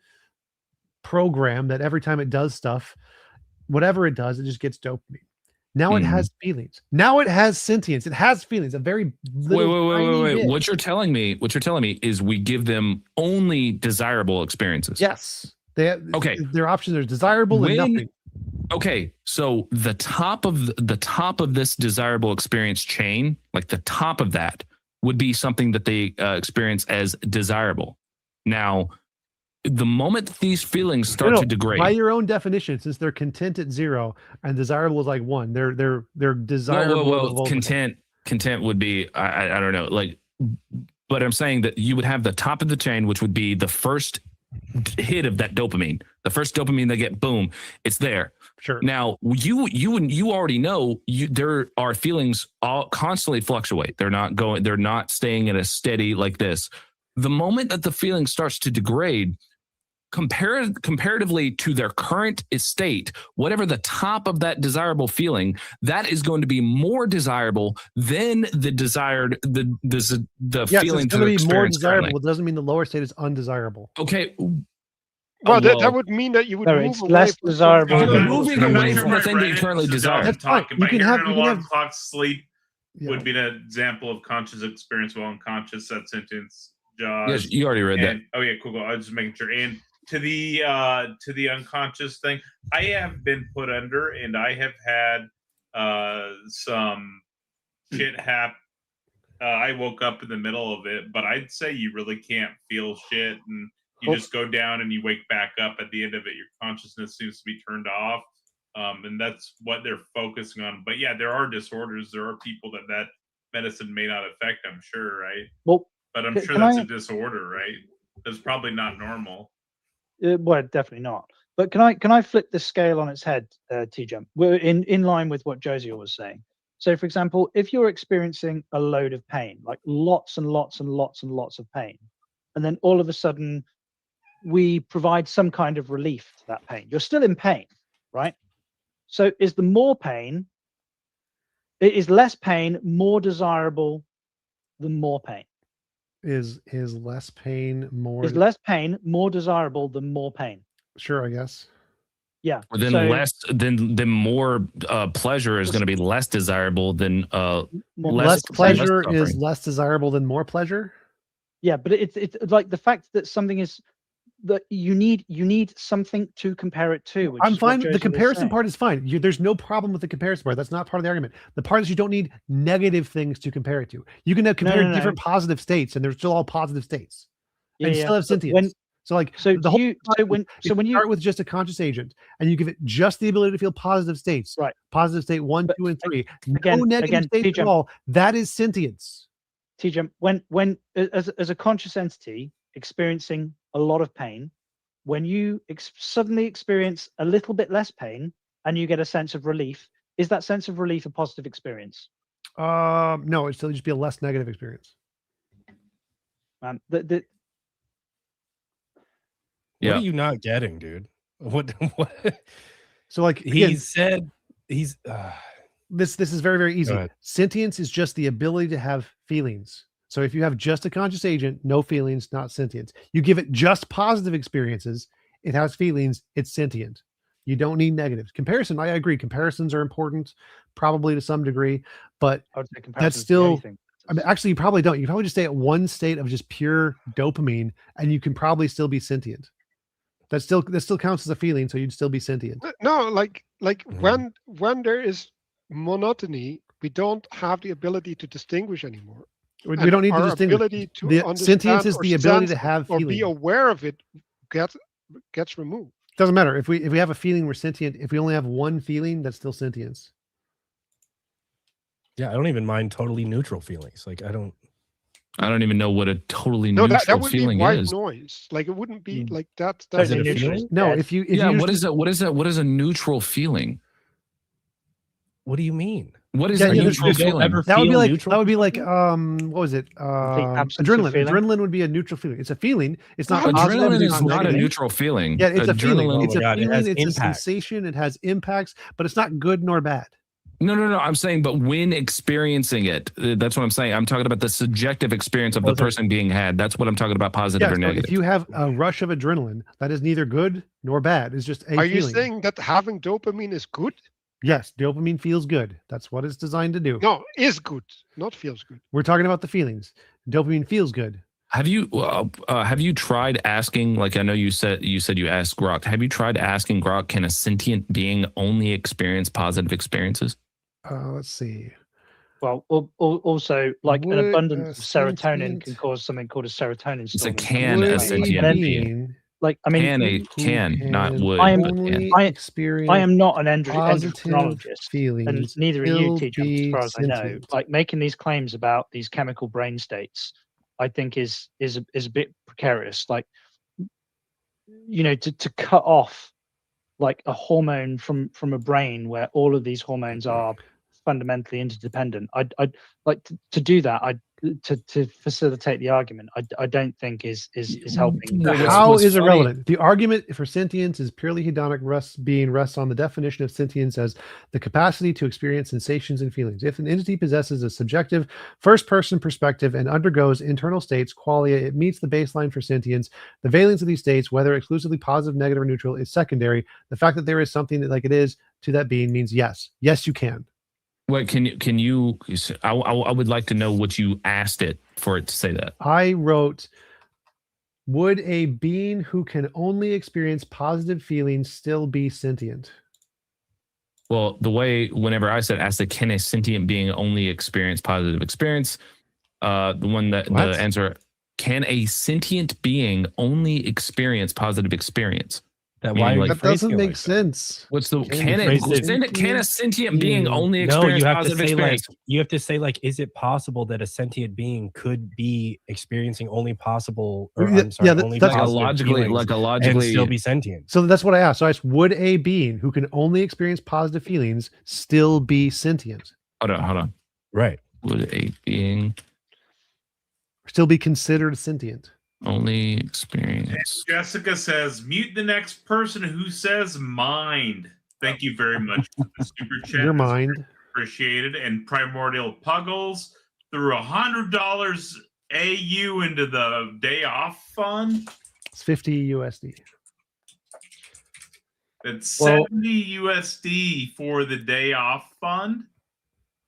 program that every time it does stuff, whatever it does, it just gets dopamine. Now it has feelings. Now it has sentience. It has feelings. A very wait. What you're telling me is we give them only desirable experiences. Yes. Their options are desirable and nothing. Okay, so the top of this desirable experience chain, like the top of that, would be something that they experience as desirable. Now, the moment these feelings start to degrade, by your own definition, since they're content at 0 and desirable is like 1, they're desirable. Well, content would be I don't know, like, but I'm saying that you would have the top of the chain, which would be the first hit of that dopamine, the first dopamine they get, boom, it's there. Sure. Now you already know there are feelings all constantly fluctuate. They're not staying at a steady like this. The moment that the feeling starts to degrade, comparatively to their current state, whatever the top of that desirable feeling, that is going to be more desirable than the desired the feeling it's going to be more desirable. Currently. It doesn't mean the lower state is undesirable. Okay. Well, that would mean that you would move it's less desirable. You're moving away from the thing that you currently desire. That's fine. You can have an alarm clock. Sleep would be an example of conscious experience while unconscious. That sentence. Yes, you already read that. Oh yeah, cool. I was just making sure. And to the unconscious thing, I have been put under, and I have had some shit happen. I woke up in the middle of it, but I'd say you really can't feel shit, and you just go down and you wake back up. At the end of it, your consciousness seems to be turned off, and that's what they're focusing on. But yeah, there are disorders. There are people that medicine may not affect, I'm sure, right? Well, but I'm sure that's a disorder, right? That's probably not normal. Well, definitely not. But can I flip the scale on its head, TJump? We're in line with what Josie was saying. So, for example, if you're experiencing a load of pain, like lots and lots and lots and lots of pain, and then all of a sudden we provide some kind of relief to that pain, you're still in pain, right? So is the more pain, is less pain more desirable than more pain? Is less pain more? Is less pain more desirable than more pain? Sure, I guess. Yeah. Or then more pleasure is going to be less desirable than less pleasure is less desirable than more pleasure. Yeah, but it's like the fact that something is that you need something to compare it to. Which I'm is what fine. The Joseph comparison saying. part is fine. There's no problem with the comparison part. That's not part of the argument. The part is you don't need negative things to compare it to. You can compare different positive states, and they're still all positive states, and still have sentience. When you start with just a conscious agent and you give it just the ability to feel positive states, right? Positive state 1, 2, and 3, again, no negative states at all. That is sentience. TJump, when as a conscious entity experiencing a lot of pain, when you suddenly experience a little bit less pain and you get a sense of relief, is that sense of relief a positive experience? No, it'd still just be a less negative experience. What are you not getting, dude? What? So like he said, he's this is very, very easy. Sentience is just the ability to have feelings. So if you have just a conscious agent, no feelings, not sentience. You give it just positive experiences, it has feelings, it's sentient. You don't need negatives. Comparison, I agree. Comparisons are important, probably to some degree, but that's still. I mean, actually, you probably don't. You probably just stay at one state of just pure dopamine, and you can probably still be sentient. That still counts as a feeling, so you'd still be sentient. No, like when there is monotony, we don't have the ability to distinguish anymore. We don't need to distinguish. The sentience is the ability to have or be aware of it gets removed. Doesn't matter if we have a feeling we're sentient. If we only have one feeling, that's still sentience. Yeah, I don't even mind totally neutral feelings. Like I don't even know what a totally neutral that would feeling be white is. noise. Like it wouldn't be like that. Is it a feeling? No, if you what is that? What is that? What is a neutral feeling? What do you mean? What is a neutral feeling? That would be like what was it? Adrenaline. Adrenaline would be a neutral feeling. It's a feeling. It's not adrenaline is not a neutral feeling. Yeah, it's a feeling. It's a feeling. It It's a sensation. It has impacts, but it's not good nor bad. No. I'm saying, but when experiencing it, that's what I'm saying. I'm talking about the subjective experience of the person being had. That's what I'm talking about, positive or negative. If you have a rush of adrenaline, that is neither good nor bad. It's just a feeling. Are you saying that having dopamine is good? Yes, dopamine feels good. That's what it's designed to do. No, is good, not feels good. We're talking about the feelings. Dopamine feels good. Have you tried asking? Like I know you said you asked Grok. Have you tried asking Grok? Can a sentient being only experience positive experiences? Let's see. Well, also like an abundance of serotonin can cause something called a serotonin storm. It's a can a sentient being. Like I mean, not would. I am not an endocrinologist, and neither are you, TJump, as far as I know. Like making these claims about these chemical brain states, I think is a bit precarious. Like, you know, to cut off like a hormone from a brain where all of these hormones are fundamentally interdependent. I'd like to do that. To facilitate the argument, I don't think is helping. How is irrelevant? The argument for sentience is purely hedonic. Rests on the definition of sentience as the capacity to experience sensations and feelings. If an entity possesses a subjective first-person perspective and undergoes internal states, qualia, it meets the baseline for sentience. The valence of these states, whether exclusively positive, negative, or neutral, is secondary. The fact that there is something that like it is to that being means yes, you can. What can you? I would like to know what you asked it for it to say that. I wrote, would a being who can only experience positive feelings still be sentient? Well, the way whenever I said, asked it, can a sentient being only experience positive experience? The answer, can a sentient being only experience positive experience? That doesn't make sense. What's the can a sentient being only experience positive experience? You have to say like, is it possible that a sentient being could be experiencing only possible, or only logically and still be sentient? So that's what I asked. So I asked, would a being who can only experience positive feelings still be sentient? Hold on. Right. Would a being still be considered sentient? Only experience. Jessica says, mute the next person who says mind. Thank you very much for the super chat. Your That's mind. appreciated. And Primordial Puggles threw $100 AU into the day off fund. It's 50 USD. It's 70 USD for the day off fund.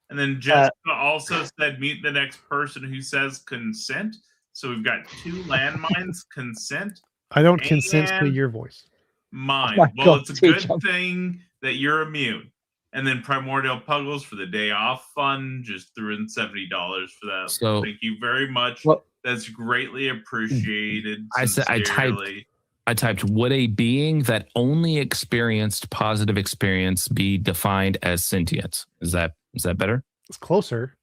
And then Jessica also said, mute the next person who says consent. So we've got 2 landmines, consent. I don't consent to and your voice. Mine. Oh my Well, God, it's a good TJump. thing that you're immune. And then Primordial Puggles for the day off fund just threw in $70 for that. So- thank you very much. That's greatly appreciated. I sincerely. typed, would a being that only experienced positive experience be defined as sentience? Is that better? It's closer.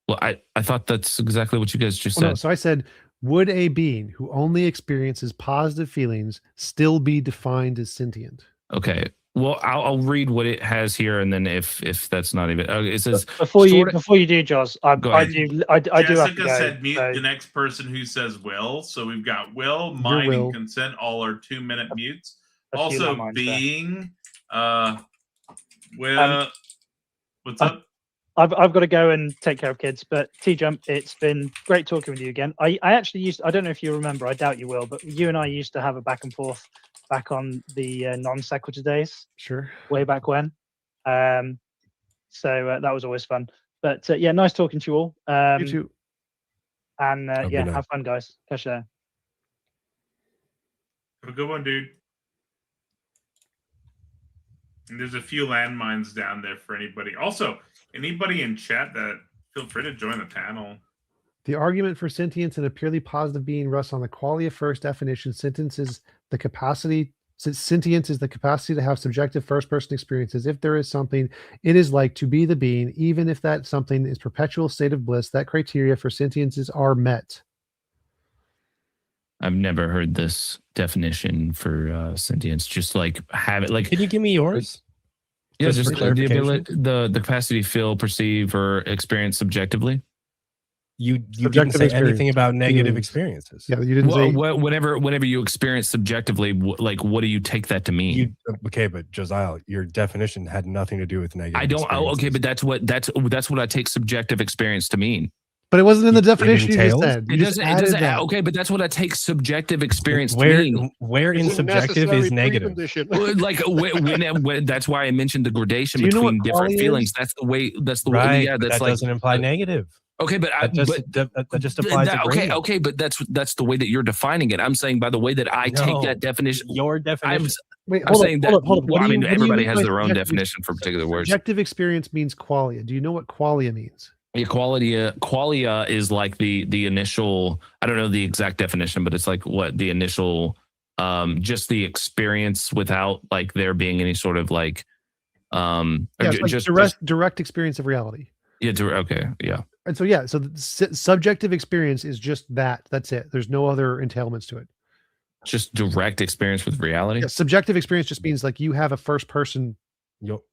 Well, I thought that's exactly what you guys just No, said. so I said, would a being who only experiences positive feelings still be defined as sentient? Okay. Well, I'll read what it has here, and then if that's not even, it says Before you do, Joss, I Go do ahead. have to Jessica go. said mute so- the next person who says will. So we've got will, mine, will. and consent. All are 2-minute mutes. A few Also landmines there. being will. What's up? I've got to go and take care of kids, but TJump, it's been great talking with you again. I actually I don't know if you remember, I doubt you will, but you and I used to have a back and forth back on the non sequitur days. Sure. Way back when. So that was always fun. But yeah, nice talking to you all. You too. And Have a yeah, good night. have fun, guys. Catch you later. Have a good one, dude. And there's a few landmines down there for anybody. Also, anybody in chat that feel free to join the panel. The argument for sentience in a purely positive being rests on the qualia first definition. Sentience is the capacity to have subjective first-person experiences. If there is something, it is like to be the being, even if that something is perpetual state of bliss. That criteria for sentiences are met. I've never heard this definition for sentience. Just like have it like. Can you give me yours? Yeah, Just just for the clarification? ability, the capacity to feel, perceive, or experience subjectively. You didn't Subjective say experience. anything about negative Feelings. experiences. Yeah, you didn't say. Whenever you experience subjectively, like what do you take that to mean? Okay, but Josiah, your definition had nothing to do with negative. I don't. Oh, okay, experiences. but that's what I take subjective experience to mean. But it wasn't in the It definition you just entails? said. You just added that. Okay, but that's what I take subjective experience to mean. Where in It's a subjective is necessary negative? precondition. Well, like when that's why I mentioned the gradation Do you know between what different qualia feelings. is? That's the way. That's the Right, way. Yeah, but that's that like doesn't imply negative. Okay, but That just applies to gradient. okay, but that's the way that you're defining it. I'm saying by the way that I take No, that definition. Your definition. Wait, I'm hold saying on, that. hold on. What I do you- mean, what do you everybody mean has by their own subjective definition for particular words. Subjective experience means qualia. Do you know what qualia means? Qualia is like the initial. I don't know the exact definition, but it's like what the initial, just the experience without like there being any sort of like, Yeah, it's like direct experience of reality. Yeah. Okay. Yeah. And so yeah, so the subjective experience is just that. That's it. There's no other entailments to it. Just direct experience with reality. Yeah, subjective experience just means like you have a first person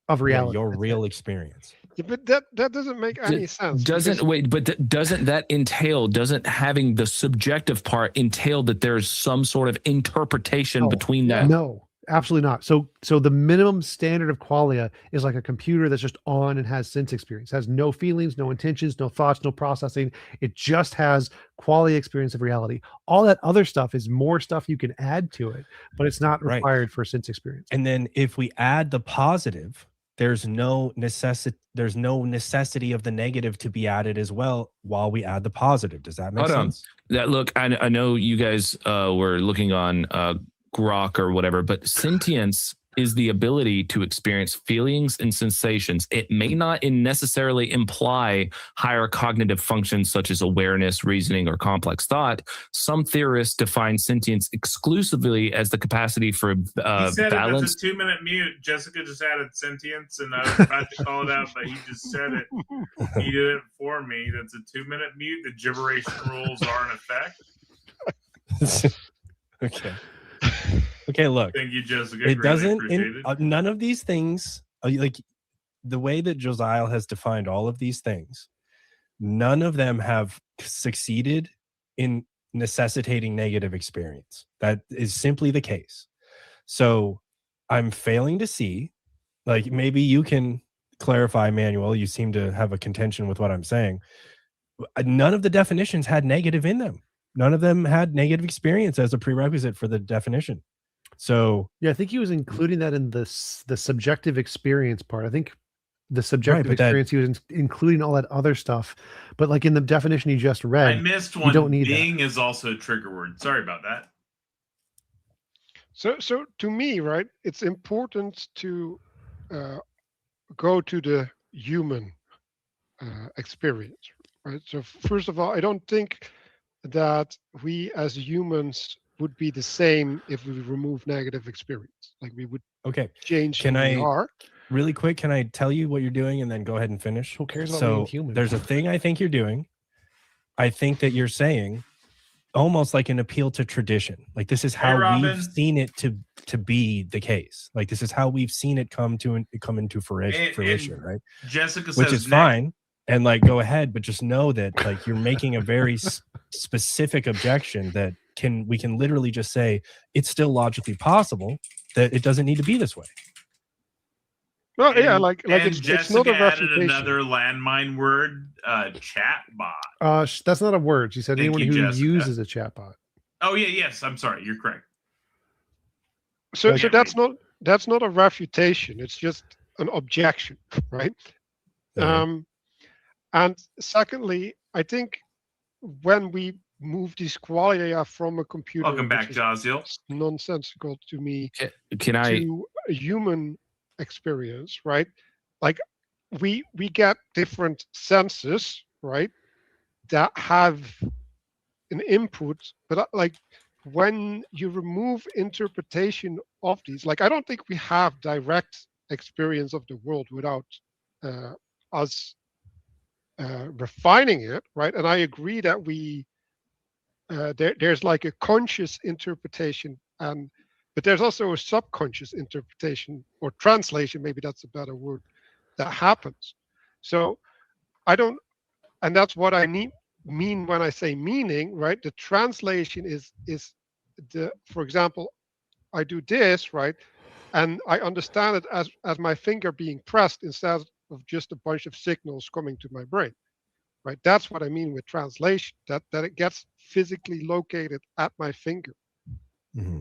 of reality. Your real experience. Yeah, but that doesn't make any sense. Doesn't because- wait, but doesn't that entail? Doesn't having the subjective part entail that there's some sort of interpretation between that? No, absolutely not. So the minimum standard of qualia is like a computer that's just on and has sense experience, has no feelings, no intentions, no thoughts, no processing. It just has qualia experience of reality. All that other stuff is more stuff you can add to it, but it's not Right. required for sense experience. And then if we add the positive, there's no necessity of the negative to be added as well while we add the positive. Does that make Hold on. sense? Look, I know you guys were looking on Grok or whatever, but sentience is the ability to experience feelings and sensations. It may not necessarily imply higher cognitive functions such as awareness, reasoning, or complex thought. Some theorists define sentience exclusively as the capacity for He said balance. it. That's a 2-minute mute. Jessica just added sentience, and I was about to call it out, but he just said it. He did it for me. That's a 2-minute mute. The gibberation rules are in effect. Okay. Okay, look. Thank you, Jessica. It Greatly doesn't. appreciated. None of these things, like the way that Josiah has defined all of these things, none of them have succeeded in necessitating negative experience. That is simply the case. So I'm failing to see, like, maybe you can clarify, Manuel. You seem to have a contention with what I'm saying. None of the definitions had negative in them. None of them had negative experience as a prerequisite for the definition. So yeah, I think he was including that in the subjective experience part. I think the subjective experience, he was including all that other stuff. But like in the definition you just read, I missed one. You don't need Being is also a trigger word. Sorry about that. So to me, right, it's important to go to the human experience, right? So first of all, I don't think that we as humans would be the same if we remove negative experience. Like we would change who we are. Really quick, can I tell you what you're doing and then go ahead and finish? Who cares about so being human? There's a thing I think you're doing. I think that you're saying almost like an appeal to tradition. Like this is how we've seen it to be the case. Like this is how we've seen it come into fruition, right? Jessica Which says is fine. And like, go ahead, but just know that like you're making a very specific objection that we can literally just say it's still logically possible that it doesn't need to be this way. Well, yeah, like it's not a added refutation. another landmine word, chat bot. That's not a word. She said Thank anyone you, who Jessica. uses a chatbot. Oh yeah, yes. I'm sorry. You're correct. So that's not a refutation. It's just an objection, right? And secondly, I think when we move these qualia from a computer, Welcome back, Jaziel. Nonsensical to me. Can I? To a human experience, right? Like we get different senses, right, that have an input, but like when you remove interpretation of these, like I don't think we have direct experience of the world without us refining it, right? And I agree that we there's like a conscious interpretation, but there's also a subconscious interpretation or translation, maybe that's a better word, that happens. So I don't, and that's what I mean when I say meaning, right? The translation is the, for example, I do this, right? And I understand it as my finger being pressed instead of just a bunch of signals coming to my brain, right? That's what I mean with translation, that it gets physically located at my finger. Mm-hmm.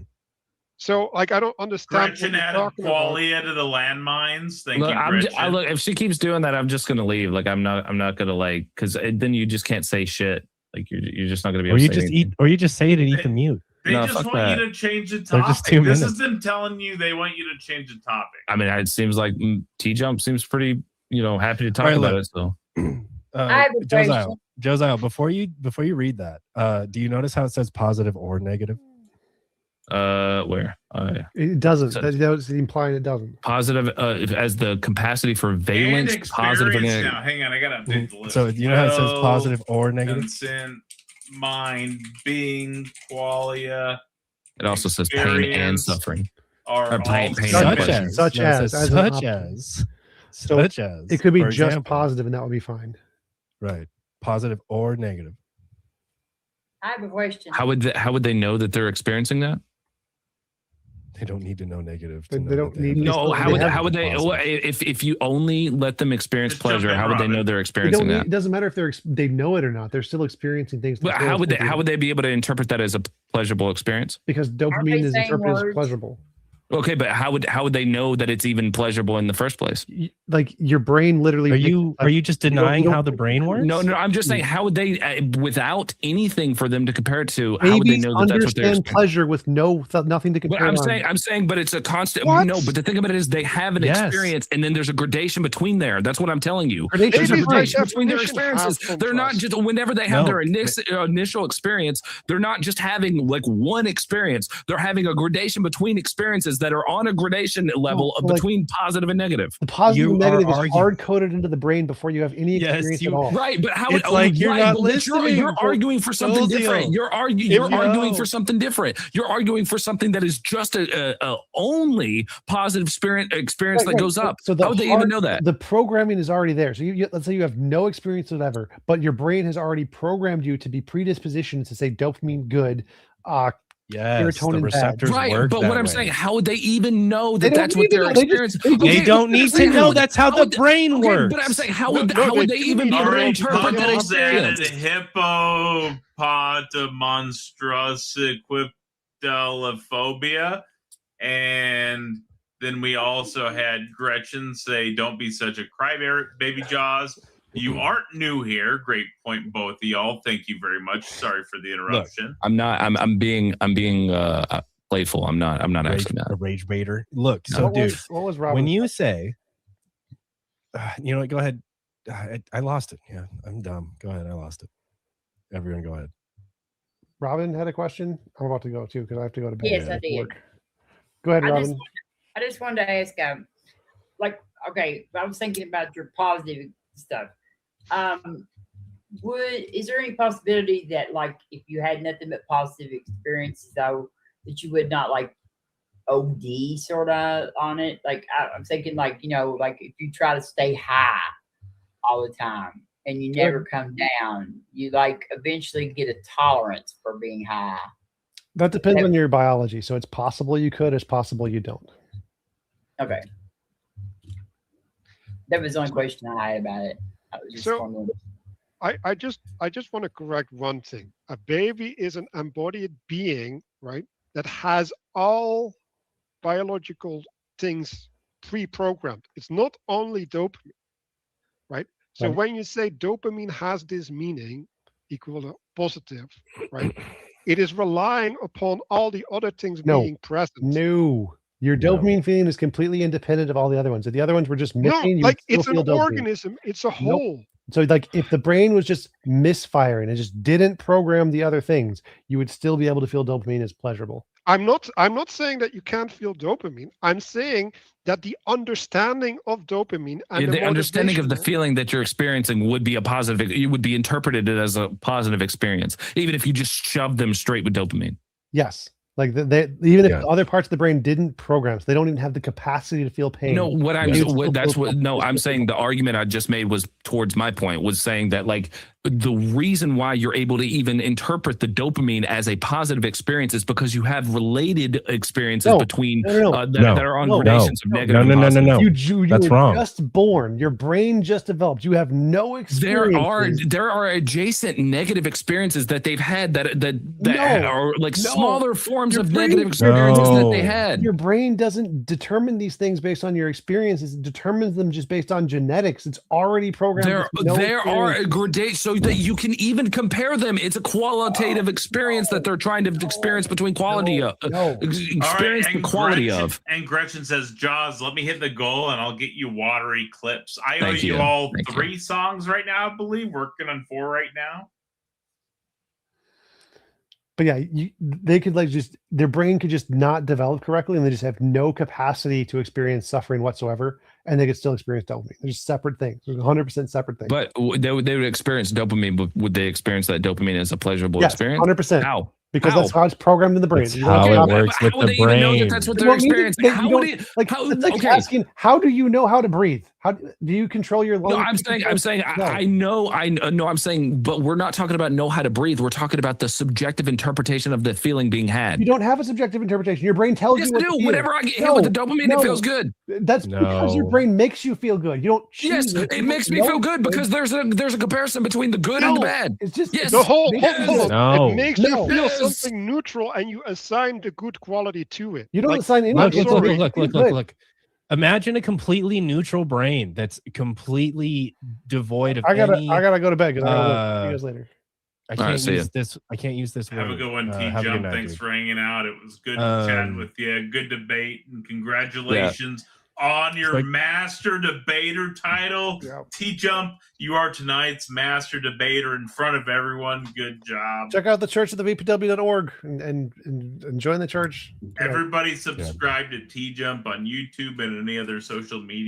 So, like, I don't understand. Gretchen added qualia to the landmines. Thank Look, you, Gretchen. look, if she keeps doing that, I'm just gonna leave. Like, I'm not gonna like, because then you just can't say shit. Like, you're just not gonna be able to say anything. Or you just say it and eat the mute. They No, just fuck want that. you to change the They're just topic. 2 This minutes. is them telling you they want you to change the topic. I mean, it seems like TJump seems pretty, happy to talk All right, about look. it. So, I have a question. Josiah, before you read that, do you notice how it says positive or negative? where? It doesn't. That was implying it doesn't. Positive as the capacity for valence, And positive and experience negative. now. Hang on, I gotta update the list. So you know how it says positive or negative? Consent, mind, being, qualia. It also says pain and experience suffering. Are Or pain, all pain Such and as, pleasure. Such no, it as, says as an such option. as, So such as. It could be for just example. positive, and that would be fine. Right. Positive or negative. I have a question. How would they know that they're experiencing that? They don't need to know negative. They don't need. No, how would they? If you only let them experience pleasure, how would they know they're experiencing that? It doesn't matter if they know it or not. They're still experiencing things. But how would they be able to interpret that as a pleasurable experience? Because dopamine is interpreted as pleasurable. Okay, but how would they know that it's even pleasurable in the first place? Like your brain literally. Are you just denying how the brain works? No, I'm just saying, how would they, without anything for them to compare it to, how would they know that that's what they're understand pleasure with nothing to compare? But I'm saying, but it's a constant. What? No, but the thing about it is, they have an experience, and then there's a gradation between there. That's what I'm telling you. There's a gradation between their experiences. They're not just whenever they have their initial experience, they're not just having like one experience. They're having a gradation between experiences that are on a gradation level of like- between positive and negative. The positive You and negative are is arguing- hard coded into the brain before you have any experience at all. Right, but how? It's like you're not but listening. You're arguing for something different. You're arguing for something different. You're arguing for something that is just a only positive experience that goes up. So how would they even know that? The programming is already there. So let's say you have no experience whatever, but your brain has already programmed you to be predispositioned to say dopamine good, serotonin the receptors bad. Right, work but that what I'm way. saying, how would they even know that They don't that's what even they're know. They just- experiencing? They don't need to know. That's how the brain Okay, works. but I'm saying, how No, would no, how would they they do even be need able to to interpret that Puckles added experience? hippopotamonstrosiquipedalophobia, and then we also had Gretchen say, "Don't be such a crybaby, Jaws." You aren't new here. Great point, both of y'all. Thank you very much. Sorry for the interruption. I'm not. I'm being playful. I'm not actually mad. A rage baiter. Look, No. so What dude, was- what was when Robin's you say, you know what? Go ahead. I lost it. Yeah, I'm dumb. Go ahead. I lost it. Everyone, go ahead. Robin had a question. I'm about to go too because I have to go to bed. Yes, I after did. work. Go ahead, I Robin. just wanted to ask, like, okay, I was thinking about your positive stuff. Is there any possibility that, like, if you had nothing but positive experiences, though, that you would not like OD sort of on it? Like, I'm thinking, like, you know, like if you try to stay high all the time and you never come down, you like eventually get a tolerance for being high. That depends on your biology. So it's possible you could, it's possible you don't. Okay. That was the only question I had about it. I was just So- wondering. I just want to correct one thing. A baby is an embodied being, right? That has all biological things pre-programmed. It's not only dopamine, right? So Right. when you say dopamine has this meaning equal to positive, right? It is relying upon all the other things No. being present. No. Your dopamine feeling is completely independent of all the other ones. If the other ones were just No, missing, you like would it's still an feel dopamine. organism. It's a Nope. whole. So like if the brain was just misfiring and just didn't program the other things, you would still be able to feel dopamine as pleasurable. I'm not saying that you can't feel dopamine. I'm saying that the understanding of dopamine and The understanding of the motivational- feeling that you're experiencing would be a positive. You would be interpreted as a positive experience, even if you just shoved them straight with dopamine. Yes. Like even if Yeah. other parts of the brain didn't program, so they don't even have the capacity to feel pain. No, what I'm you would still that's feel what no, I'm saying the argument I just made was towards my point, was saying that like the reason why you're able to even interpret the dopamine as a positive experience is because you have related experiences between that are on gradations of negative and positive. You That's were wrong. just born. Your brain just developed. You have no experience. There are adjacent negative experiences that they've had that No, are like no. smaller forms Your of brain- negative experiences that they had. Your brain doesn't determine these things based on your experiences. It determines them just based on genetics. It's already programmed. with no There are experience. gradations so that you can even compare them. It's a qualitative experience that they're trying to experience between quality of experience the quality of. And Gretchen says, "Jaws, let me hit the goal, and I'll get you watery clips." I owe Thank you you. all Thank 3 songs right now, I believe. Working on 4 right now. But yeah, they could like just their brain could just not develop correctly, and they just have no capacity to experience suffering whatsoever, and they could still experience dopamine. They're just separate things. They're 100% separate things. But they would experience dopamine, but would they experience that dopamine as a pleasurable Yes, experience? 100%. How? Because that's how it's programmed in the brain. That's You don't how stop it works with How would the they even know that brain. that's what It they're won't mean experiencing? that you How don't- would it? like How, it's like okay. asking, how do you know how to breathe? How do you control your lungs? No, I'm saying, No. I know, I'm saying, but we're not talking about know how to breathe. We're talking about the subjective interpretation of the feeling being had. You don't have a subjective interpretation. Your brain tells Yes, you I what to do. feel. Whenever I get hit with the dopamine, it feels good. That's because your No. brain makes you feel good. You don't Yes, choose it. it makes me feel good because there's a comparison between the good and the bad. It's just Yes. The whole Yes. No. it makes No. you feel Yes. something neutral, and you assign the good quality to it. You don't Like, assign any. I'm Look, sorry. look. Imagine a completely neutral brain that's completely devoid of I gotta any. go to bed because I gotta work. See you guys later. I All can't right, see use ya. this. I can't use this Have a word. good one, Have a good TJump. night, Thanks dude. for hanging out. It was good chatting with you. Good debate, and congratulations on your like- master debater title. TJump, you are tonight's master debater in front of everyone. Good job. Check out the church at the VPW.org and join the church. Everybody subscribe to TJump on YouTube and any other social media.